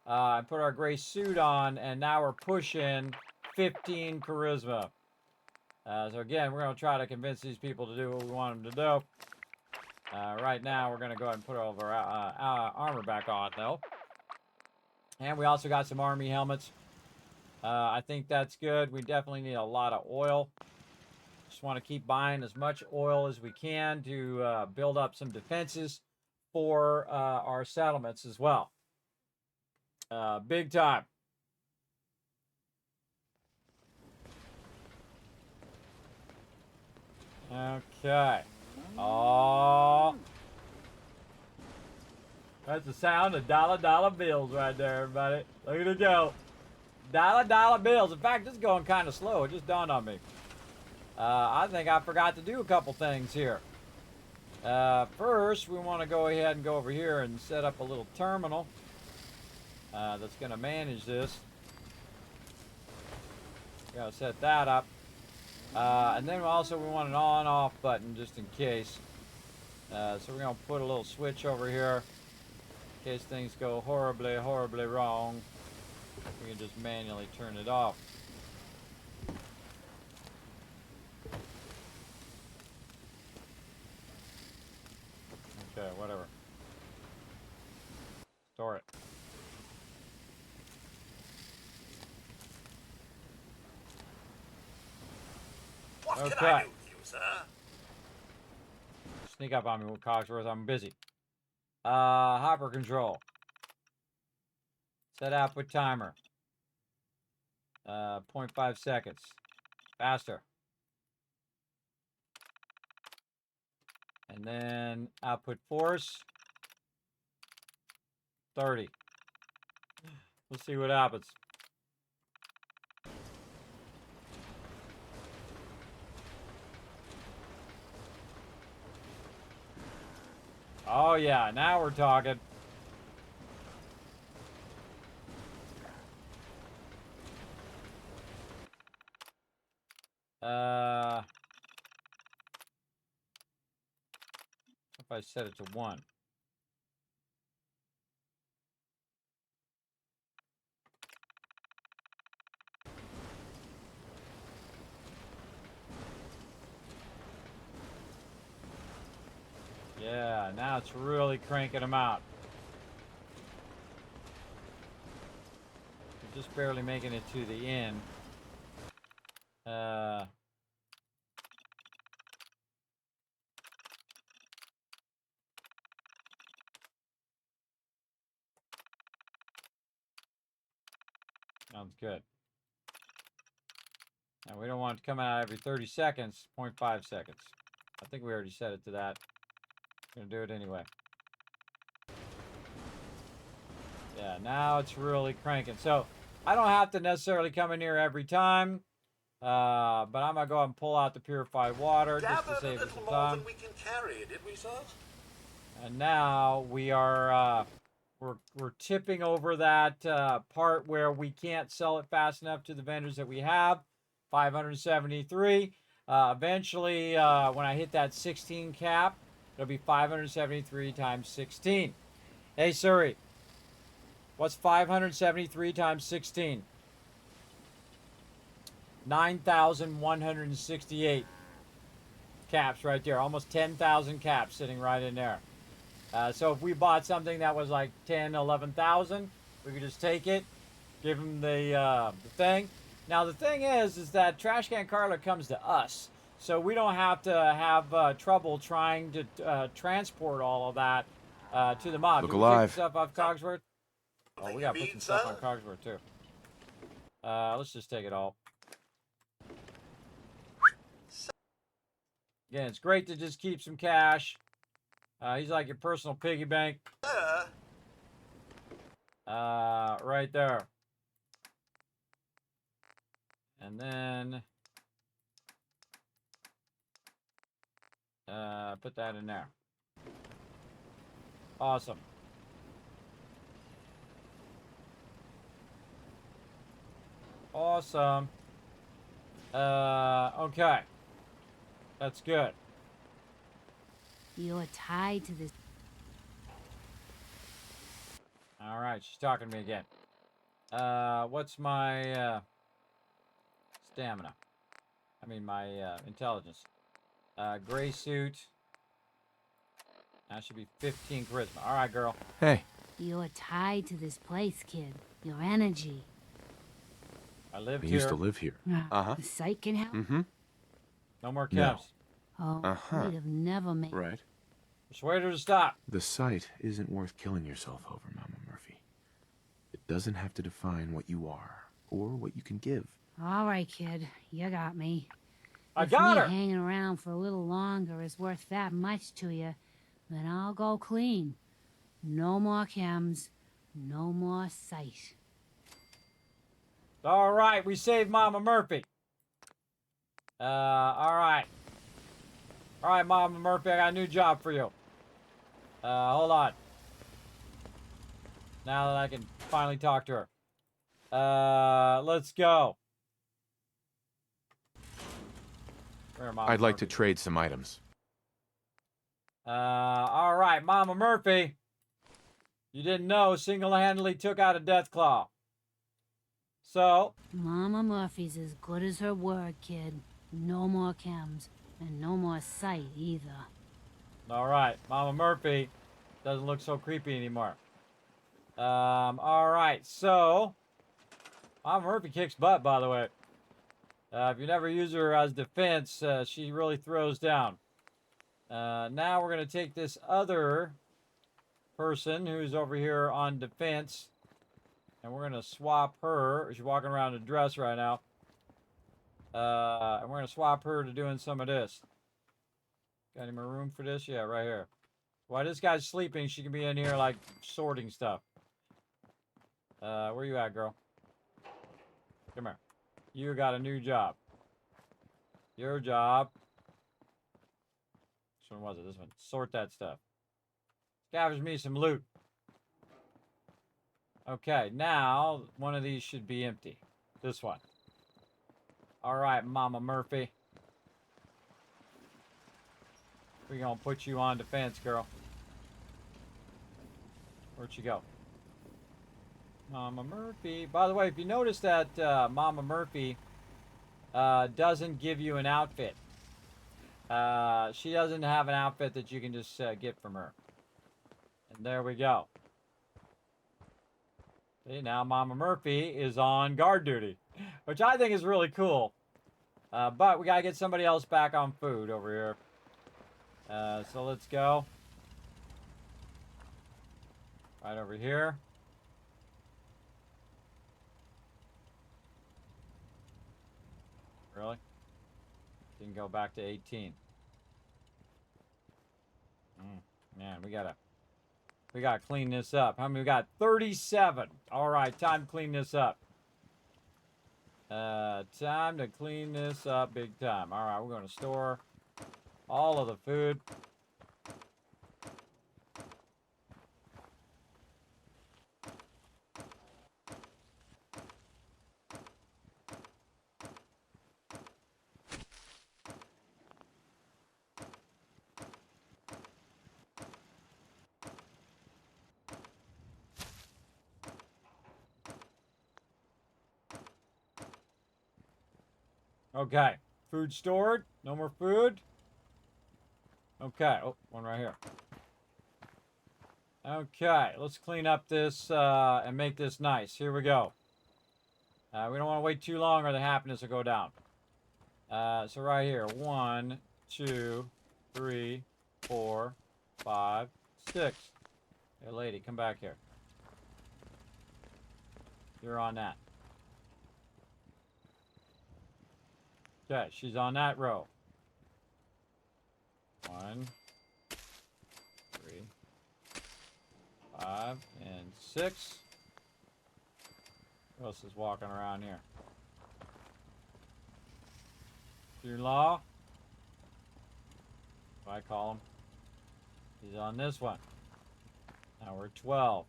and put our gray suit on, and now we're pushing 15 charisma. So again, we're going to try to convince these people to do what we want them to do. Right now, we're going to go ahead and put all of our armor back on, though. And we also got some army helmets. I think that's good. We definitely need a lot of oil. Just want to keep buying as much oil as we can to build up some defenses for our settlements as well. Big time. Okay. Oh. That's the sound of dollar bills right there, everybody. Look at it go. Dollar bills. In fact, it's going kind of slow. It just dawned on me. I think I forgot to do a couple things here. First, we want to go ahead and go over here and set up a little terminal that's going to manage this. Got to set that up. And then also we want an on-off button just in case. So we're going to put a little switch over here in case things go horribly wrong. We can just manually turn it off. Okay, whatever. Store it. What can I do with you, sir? Sneak up on me with Cogsworth. I'm busy. Hopper control. Set output timer. 0.5 seconds. Faster. And then output force. 30. Let's see what happens. Oh yeah, now we're talking. If I set it to 1. Yeah, now it's really cranking them out. We're just barely making it to the end. Sounds good. And we don't want it to come out every 30 seconds, 0.5 seconds. I think we already set it to that. Gonna do it anyway. Yeah, now it's really cranking. So I don't have to necessarily come in here every time, but I'm gonna go ahead and pull out the purified water just to save us some time. Than we can carry, did we, sir? And now we are we're tipping over that part where we can't sell it fast enough to the vendors that we have. 573. Eventually, when I hit that 16 cap, it'll be 573 times 16. Hey Siri, what's 573 times 16? 9,168 caps right there. Almost 10,000 caps sitting right in there. So if we bought something that was like 10, 11,000, we could just take it, give them the thing. Now the thing is that Trash Can Carla comes to us, so we don't have to have trouble trying to transport all of that to the mob. Look Did we alive. take the stuff off Cogsworth? Oh, we gotta put some stuff on Cogsworth too. Let's just take it all. Again, it's great to just keep some cash. He's like your personal piggy bank. Right there. And then put that in there. Awesome. Awesome. Okay. That's good. You're tied to this. All right, she's talking to me again. What's my stamina? I mean my intelligence. Gray suit. That should be 15 charisma. All right, girl. Hey. You're tied to this place, kid. Your energy. I lived I here. used to live here. Uh-huh. The site can help? Mm-hmm. No more No. camps. Oh, Uh-huh. we'd have never made... Right. Persuade her to stop. The site isn't worth killing yourself over, Mama Murphy. It doesn't have to define what you are, or what you can give. All right, kid. You got me. I If got me her! hanging around for a little longer is worth that much to you, then I'll go clean. No more chems, no more sight. All right, we saved Mama Murphy. All right. All right, Mama Murphy, I got a new job for you. Hold on. Now that I can finally talk to her. Let's go. Where, Mama I'd like Murphy? to trade some items. All right, Mama Murphy. You didn't know single-handedly took out a Deathclaw. So, Mama Murphy's as good as her word, kid. No more chems, and no more sight either. all right, Mama Murphy doesn't look so creepy anymore. All right, so Mama Murphy kicks butt, by the way. If you never use her as defense, she really throws down. Now we're going to take this other person who's over here on defense, and we're going to swap her. She's walking around in a dress right now. And we're going to swap her to doing some of this. Got any more room for this? Yeah, right here. While this guy's sleeping, she can be in here, like, sorting stuff. Where you at, girl? Come here. You got a new job. Your job. Which one was it? This one. Sort that stuff. Scavenge me some loot. Okay, now one of these should be empty. This one. Alright, Mama Murphy. We're gonna put you on defense, girl. Where'd she go? Mama Murphy. By the way, if you notice that Mama Murphy doesn't give you an outfit. She doesn't have an outfit that you can just get from her. And there we go. See, now Mama Murphy is on guard duty, which I think is really cool. But we gotta get somebody else back on food over here. So let's go. Right over here. Really? Can go back to 18. Man, we gotta clean this up. How many we got? 37. All right, time to clean this up. Time to clean this up big time. All right, we're gonna store all of the food. Okay, food stored. No more food. Okay, oh, one right here. Okay, let's clean up this and make this nice. Here we go. We don't want to wait too long or the happiness will go down. So right here, 1, 2, 3, 4, 5, 6. Hey, lady, come back here. You're on that. Okay, she's on that row. 1, 3, 5, and 6. Who else is walking around here? Law. If I call him. He's on this one. Now we're 12.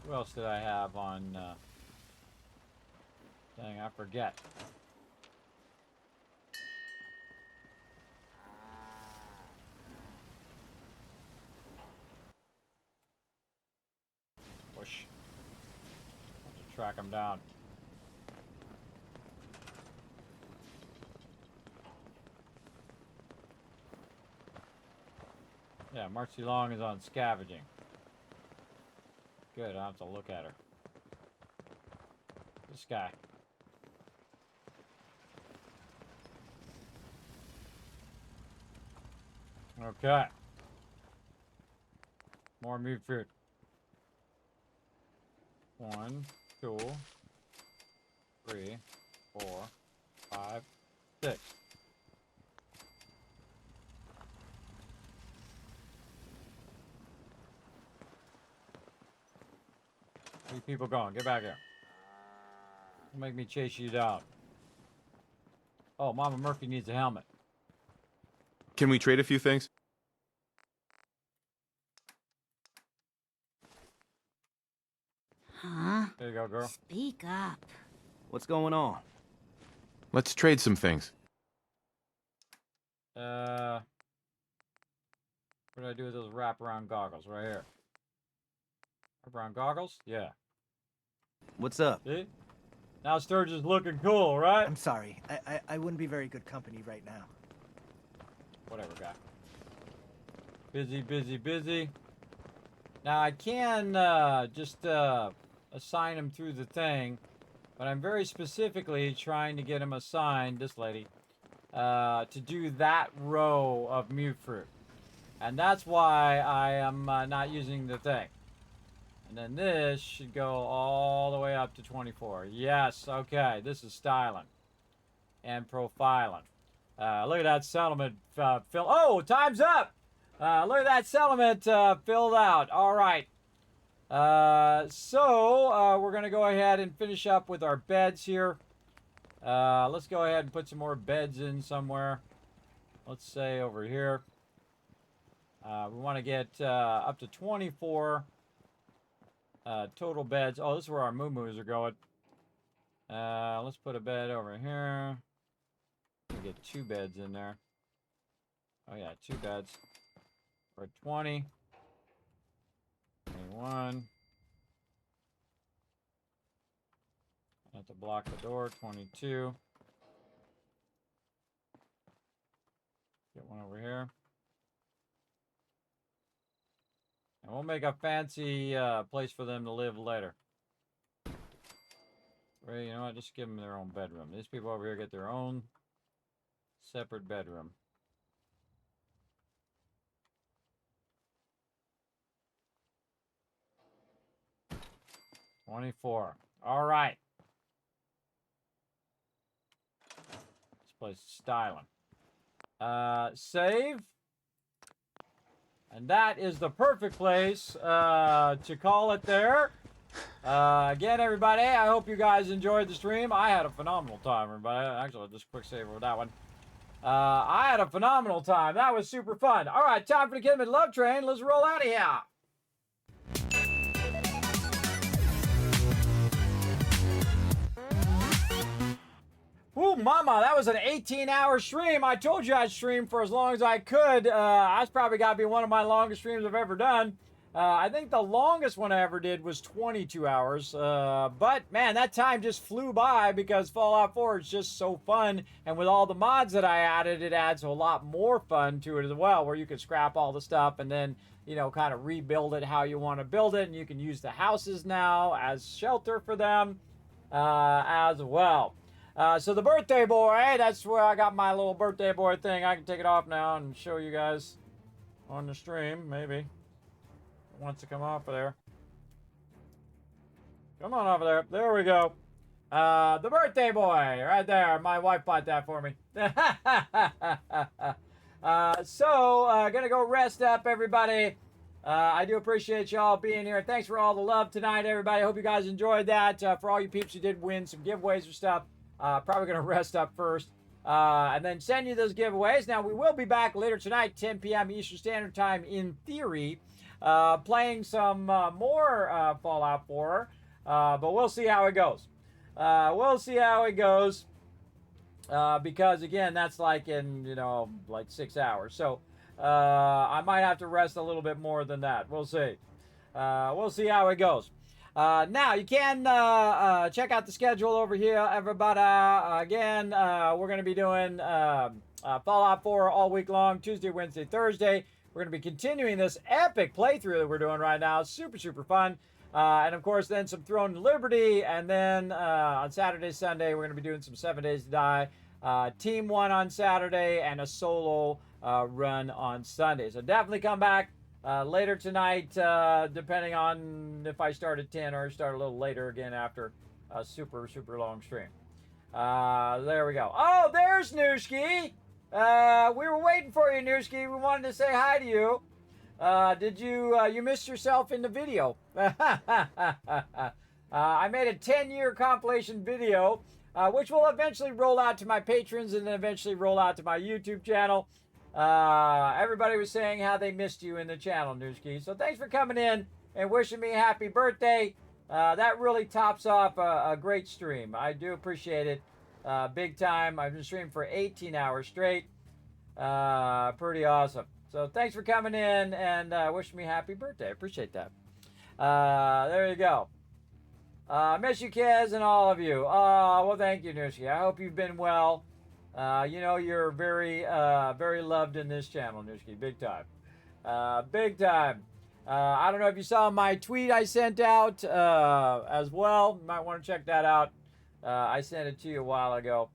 Who else did I have on, dang, I forget. Push. Have to track him down. Yeah, Marcy Long is on scavenging. Good, I'll have to look at her. This guy. Okay. More meat fruit. 1, 2, 3, 4, 5, 6. Where people going? Get back here. Don't make me chase you down. Oh, Mama Murphy needs a helmet. Can we trade a few things? Huh? There you go, girl. Speak up. What's going on? Let's trade some things. What do I do with those wraparound goggles right here? Wraparound goggles? Yeah. What's up? See? Now Sturge is looking cool, right? I'm sorry. I wouldn't be very good company right now. Whatever, guy. Busy, busy, busy. Now I can just assign him through the thing, but I'm very specifically trying to get him assigned, this lady, to do that row of mute fruit. And that's why I am not using the thing. And then this should go all the way up to 24. Yes, okay, this is styling and profiling. Look at that settlement fill. Oh, time's up! Look at that settlement filled out. All right. So we're going to go ahead and finish up with our beds here. Let's go ahead and put some more beds in somewhere. Let's say over here. We want to get up to 24 total beds. Oh, this is where our moo-moos are going. Let's put a bed over here. We get 2 beds in there. Oh yeah, 2 beds. For 20. 21. I have to block the door. 22. Get one over here. And we'll make a fancy place for them to live later. Right, you know what? Just give them their own bedroom. These people over here get their own separate bedroom. $24. All right. This place is styling. Save. And that is the perfect place to call it there. Again, everybody, I hope you guys enjoyed the stream. I had a phenomenal time, everybody. Actually, just a quick save over that one. I had a phenomenal time. That was super fun. All right, time for the Kismet Love Train. Let's roll out of here. Ooh, mama, that was an 18-hour stream. I told you I'd stream for as long as I could. That's probably got to be one of my longest streams I've ever done. I think the longest one I ever did was 22 hours. But, man, that time just flew by because Fallout 4 is just so fun. And with all the mods that I added, it adds a lot more fun to it as well, where you can scrap all the stuff and then, you know, kind of rebuild it how you want to build it. And you can use the houses now as shelter for them as well. So the birthday boy, that's where I got my little birthday boy thing. I can take it off now and show you guys on the stream, maybe. It wants to come off of there. Come on off of there. There we go. The birthday boy, right there. My wife bought that for me. Gonna go rest up, everybody. I do appreciate y'all being here. Thanks for all the love tonight, everybody. Hope you guys enjoyed that. For all you peeps who did win some giveaways or stuff, probably going to rest up first and then send you those giveaways. Now, we will be back later tonight, 10 p.m. Eastern Standard Time, in theory, playing some more Fallout 4, but we'll see how it goes. We'll see how it goes because, again, that's like in, you know, like 6 hours. So I might have to rest a little bit more than that. We'll see. We'll see how it goes. Now, you can check out the schedule over here, everybody. Again, we're going to be doing Fallout 4 all week long, Tuesday, Wednesday, Thursday. We're going to be continuing this epic playthrough that we're doing right now. Super, super fun. And of course, then some Throne of Liberty. And then on Saturday, Sunday, we're going to be doing some 7 Days to Die. Team 1 on Saturday and a solo run on Sunday. So definitely come back later tonight, depending on if I start at 10 or start a little later again after a super, super long stream. There we go. Oh, there's Nooski. We were waiting for you, Nooski. We wanted to say hi to you. Did you missed yourself in the video? I made a 10-year compilation video, which will eventually roll out to my patrons and then eventually roll out to my YouTube channel. Everybody was saying how they missed you in the channel, Nooski. So thanks for coming in and wishing me a happy birthday. That really tops off a great stream. I do appreciate it. Big time. I've been streaming for 18 hours straight. Pretty awesome. So thanks for coming in and wishing me a happy birthday. I appreciate that. There you go. Miss you, kids, and all of you. Oh, well, thank you, Nooski. I hope you've been well. You know, you're very, very loved in this channel, Nooski. Big time. Big time. I don't know if you saw my tweet I sent out as well. You might want to check that out. I sent it to you a while ago.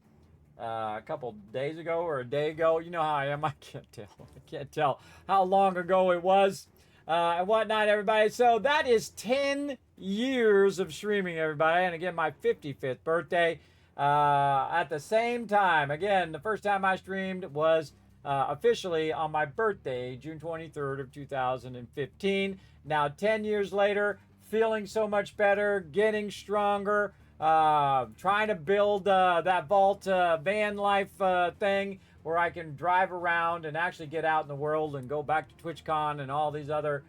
A couple days ago or a day ago. You know how I am. I can't tell. I can't tell how long ago it was and whatnot, everybody. So that is 10 years of streaming, everybody. And again, my 55th birthday at the same time. Again, the first time I streamed was officially on my birthday, June 23rd of 2015. Now, 10 years later, feeling so much better, getting stronger, trying to build that vault van life thing where I can drive around and actually get out in the world and go back to TwitchCon and all these other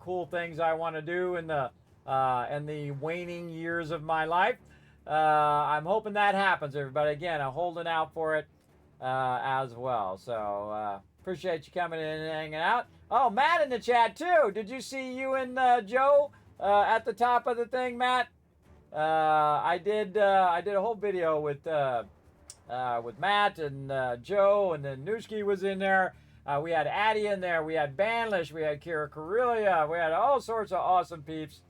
cool things I want to do in the waning years of my life. I'm hoping that happens, everybody. Again, I'm holding out for it as well. So appreciate you coming in and hanging out. Oh, Matt in the chat too. Did you see you and Joe at the top of the thing, Matt? I did a whole video with Matt and Joe, and then Nooski was in there. We had Addie in there. We had Banlish. We had Kira Corellia. We had all sorts of awesome peeps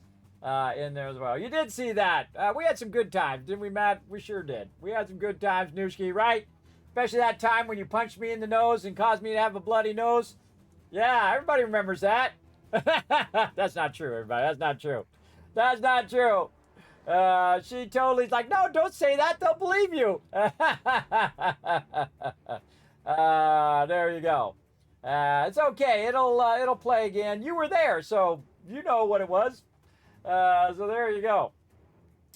in there as well. You did see that. We had some good times, didn't we, Matt? We sure did. We had some good times, Nooski, right? Especially that time when you punched me in the nose and caused me to have a bloody nose. Yeah, everybody remembers that. That's not true, everybody. That's not true. That's not true. She totally like, no, don't say that. They'll believe you. There you go. It's okay. It'll play again. You were there, so you know what it was. So there you go.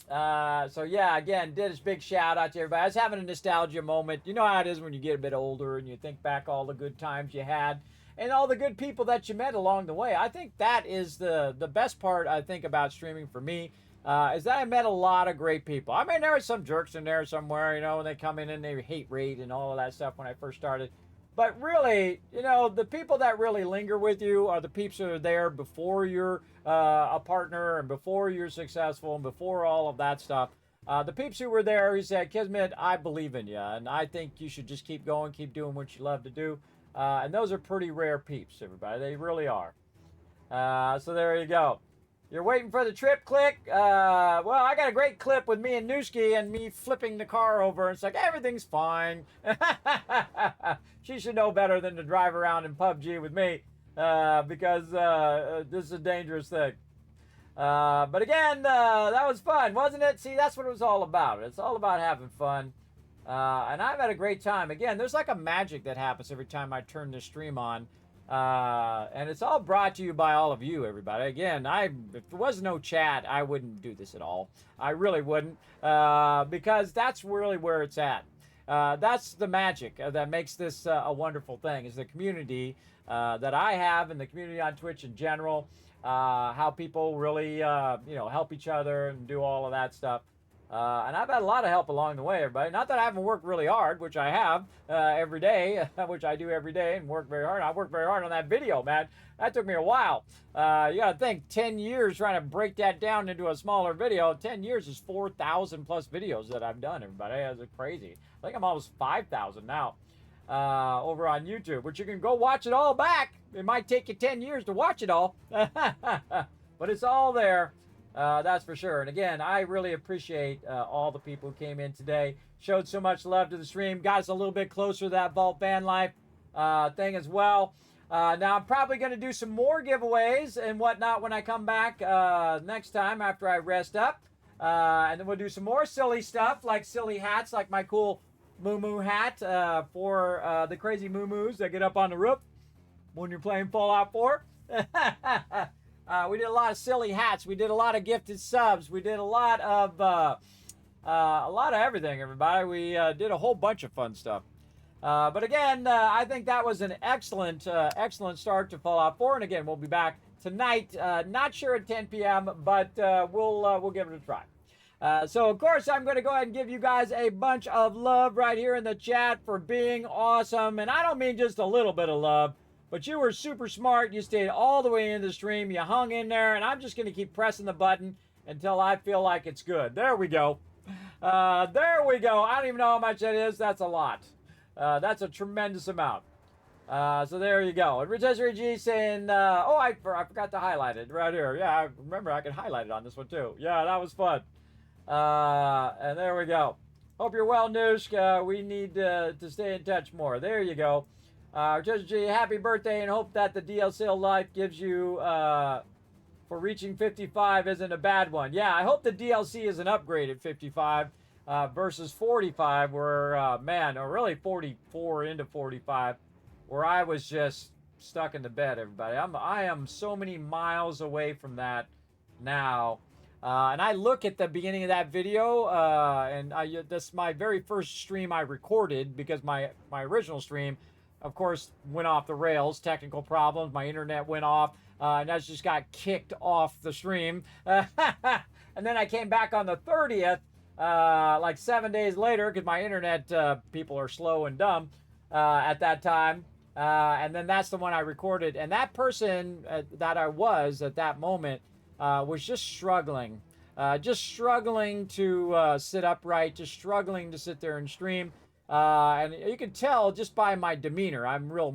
So yeah, again, did a big shout out to everybody. I was having a nostalgia moment. You know how it is when you get a bit older and you think back all the good times you had and all the good people that you met along the way. I think that is the best part, I think, about streaming for me. Is that I met a lot of great people. I mean, there were some jerks in there somewhere, you know, when they come in and they hate raid and all of that stuff when I first started. But really, you know, the people that really linger with you are the peeps that are there before you're a partner and before you're successful and before all of that stuff. The peeps who were there who said, Kismet, I believe in you, and I think you should just keep going, keep doing what you love to do. And those are pretty rare peeps, everybody. They really are. So there you go. You're waiting for the trip click? Well, I got a great clip with me and Nooski and me flipping the car over. And it's like, everything's fine. She should know better than to drive around in PUBG with me because this is a dangerous thing. But again, that was fun, wasn't it? See, that's what it was all about. It's all about having fun. And I've had a great time. Again, there's like a magic that happens every time I turn this stream on. And it's all brought to you by all of you, everybody. Again, if there was no chat, I wouldn't do this at all. I really wouldn't, because that's really where it's at. That's the magic that makes this a wonderful thing, is the community that I have and the community on Twitch in general, how people really, help each other and do all of that stuff. And I've had a lot of help along the way, everybody. Not that I haven't worked really hard, which I have every day, which I do every day and work very hard. I worked very hard on that video, man. That took me a while. You got to think, 10 years trying to break that down into a smaller video. 10 years is 4,000 plus videos that I've done, everybody. That's crazy. I think I'm almost 5,000 now. over on YouTube, which you can go watch it all back. It might take you 10 years to watch it all, but it's all there. That's for sure. And again, I really appreciate all the people who came in today, showed so much love to the stream, got us a little bit closer to that Vault Van Life thing as well. Now, I'm probably going to do some more giveaways and whatnot when I come back next time after I rest up. And then we'll do some more silly stuff, like silly hats, like my cool Moo hat for the crazy Moo that get up on the roof when you're playing Fallout 4. We did a lot of silly hats. We did a lot of gifted subs. We did a lot of everything, everybody. We did a whole bunch of fun stuff. But again, I think that was an excellent start to Fallout 4. And again, we'll be back tonight. Not sure at 10 p.m., but we'll give it a try. So, of course, I'm going to go ahead and give you guys a bunch of love right here in the chat for being awesome. And I don't mean just a little bit of love, but you were super smart. You stayed all the way into the stream. You hung in there, and I'm just going to keep pressing the button until I feel like it's good. There we go. There we go. I don't even know how much that is. That's a lot. That's a tremendous amount. So there you go. And Rotisserie G saying, I forgot to highlight it right here. Yeah, I remember I could highlight it on this one too. Yeah, that was fun. And there we go. Hope you're well, Noosh. We need to stay in touch more. There you go. Rotisserie G, happy birthday, and hope that the DLC life gives you for reaching 55 isn't a bad one. Yeah, I hope the DLC is an upgrade at 55 versus 45, where, man, or really 44 into 45, where I was just stuck in the bed, everybody. I am so many miles away from that now. And I look at the beginning of that video, and that's my very first stream I recorded, because my original stream, of course, went off the rails, technical problems, my internet went off, and I just got kicked off the stream. And then I came back on the 30th, like 7 days later, because my internet people are slow and dumb at that time. And then that's the one I recorded. And that person that I was at that moment was just struggling to sit upright, just struggling to sit there and stream. And you can tell just by my demeanor. I'm real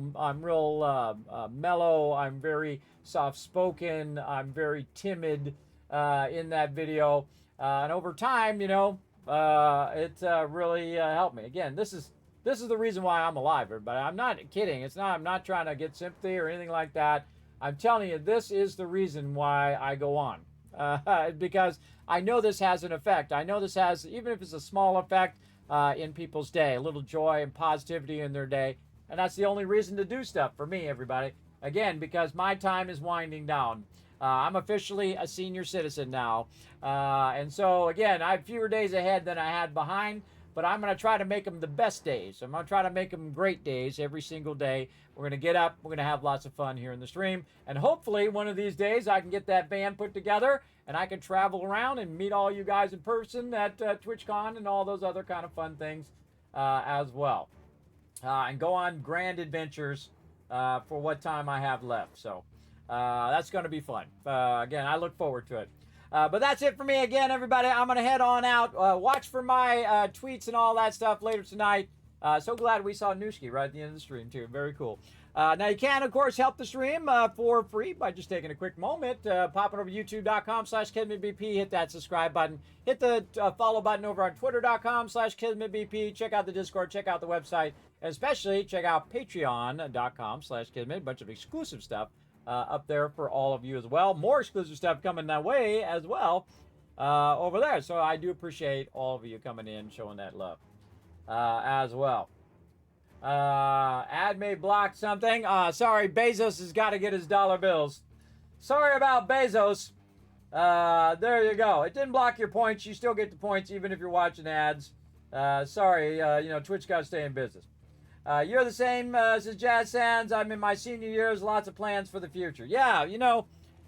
mellow. I'm very soft-spoken. I'm very timid in that video. And over time, it really helped me. Again, this is the reason why I'm alive, everybody. I'm not kidding. I'm not trying to get sympathy or anything like that. I'm telling you, this is the reason why I go on. Because I know this has an effect. I know this has, even if it's a small effect in people's day, a little joy and positivity in their day. And that's the only reason to do stuff for me, everybody. Again, because my time is winding down. I'm officially a senior citizen now. And so, again, I have fewer days ahead than I had behind. But I'm going to try to make them the best days. I'm going to try to make them great days every single day. We're going to get up. We're going to have lots of fun here in the stream. And hopefully one of these days I can get that band put together and I can travel around and meet all you guys in person at TwitchCon and all those other kind of fun things as well. And go on grand adventures for what time I have left. So that's going to be fun. Again, I look forward to it. But that's it for me again, everybody. I'm going to head on out. Watch for my tweets and all that stuff later tonight. So glad we saw Nooshki right at the end of the stream, too. Very cool. Now, you can, of course, help the stream for free by just taking a quick moment, popping over to youtube.com/KismetBP, hit that subscribe button, hit the follow button over on twitter.com/KismetBP, check out the Discord, check out the website, and especially check out patreon.com/Kismet, a bunch of exclusive stuff up there for all of you as well. More exclusive stuff coming that way as well over there. So I do appreciate all of you coming in, showing that love as well. Ad may block something. Sorry, Bezos has got to get his dollar bills. Sorry about Bezos. There you go. It didn't block your points. You still get the points even if you're watching ads. Sorry, Twitch got to stay in business. You're the same, says Jazz Sands. I'm in my senior years, lots of plans for the future. Yeah,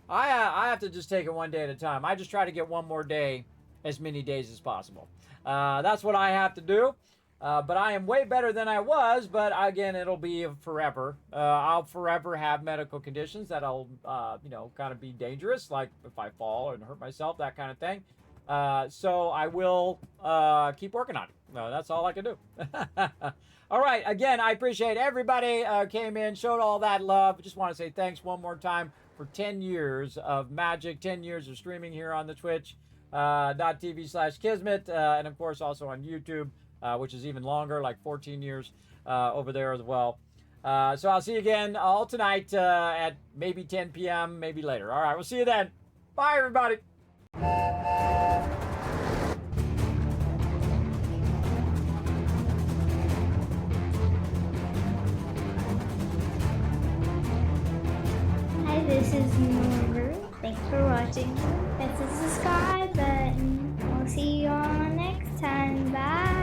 I have to just take it one day at a time. I just try to get one more day, as many days as possible. That's what I have to do. But I am way better than I was, but again, it'll be forever. I'll forever have medical conditions that'll, kind of be dangerous, like if I fall and hurt myself, that kind of thing. So I will keep working on it. That's all I can do. All right. Again, I appreciate everybody came in, showed all that love. Just want to say thanks one more time for 10 years of magic, 10 years of streaming here on the Twitch. .tv/Kismet, and of course also on YouTube, which is even longer, like 14 years over there as well. So I'll see you again all tonight at maybe 10 p.m., maybe later. All right, we'll see you then. Bye, everybody. Hi, this is Norbert. Thanks for watching. Hit the subscribe button. We'll see you all next time. Bye.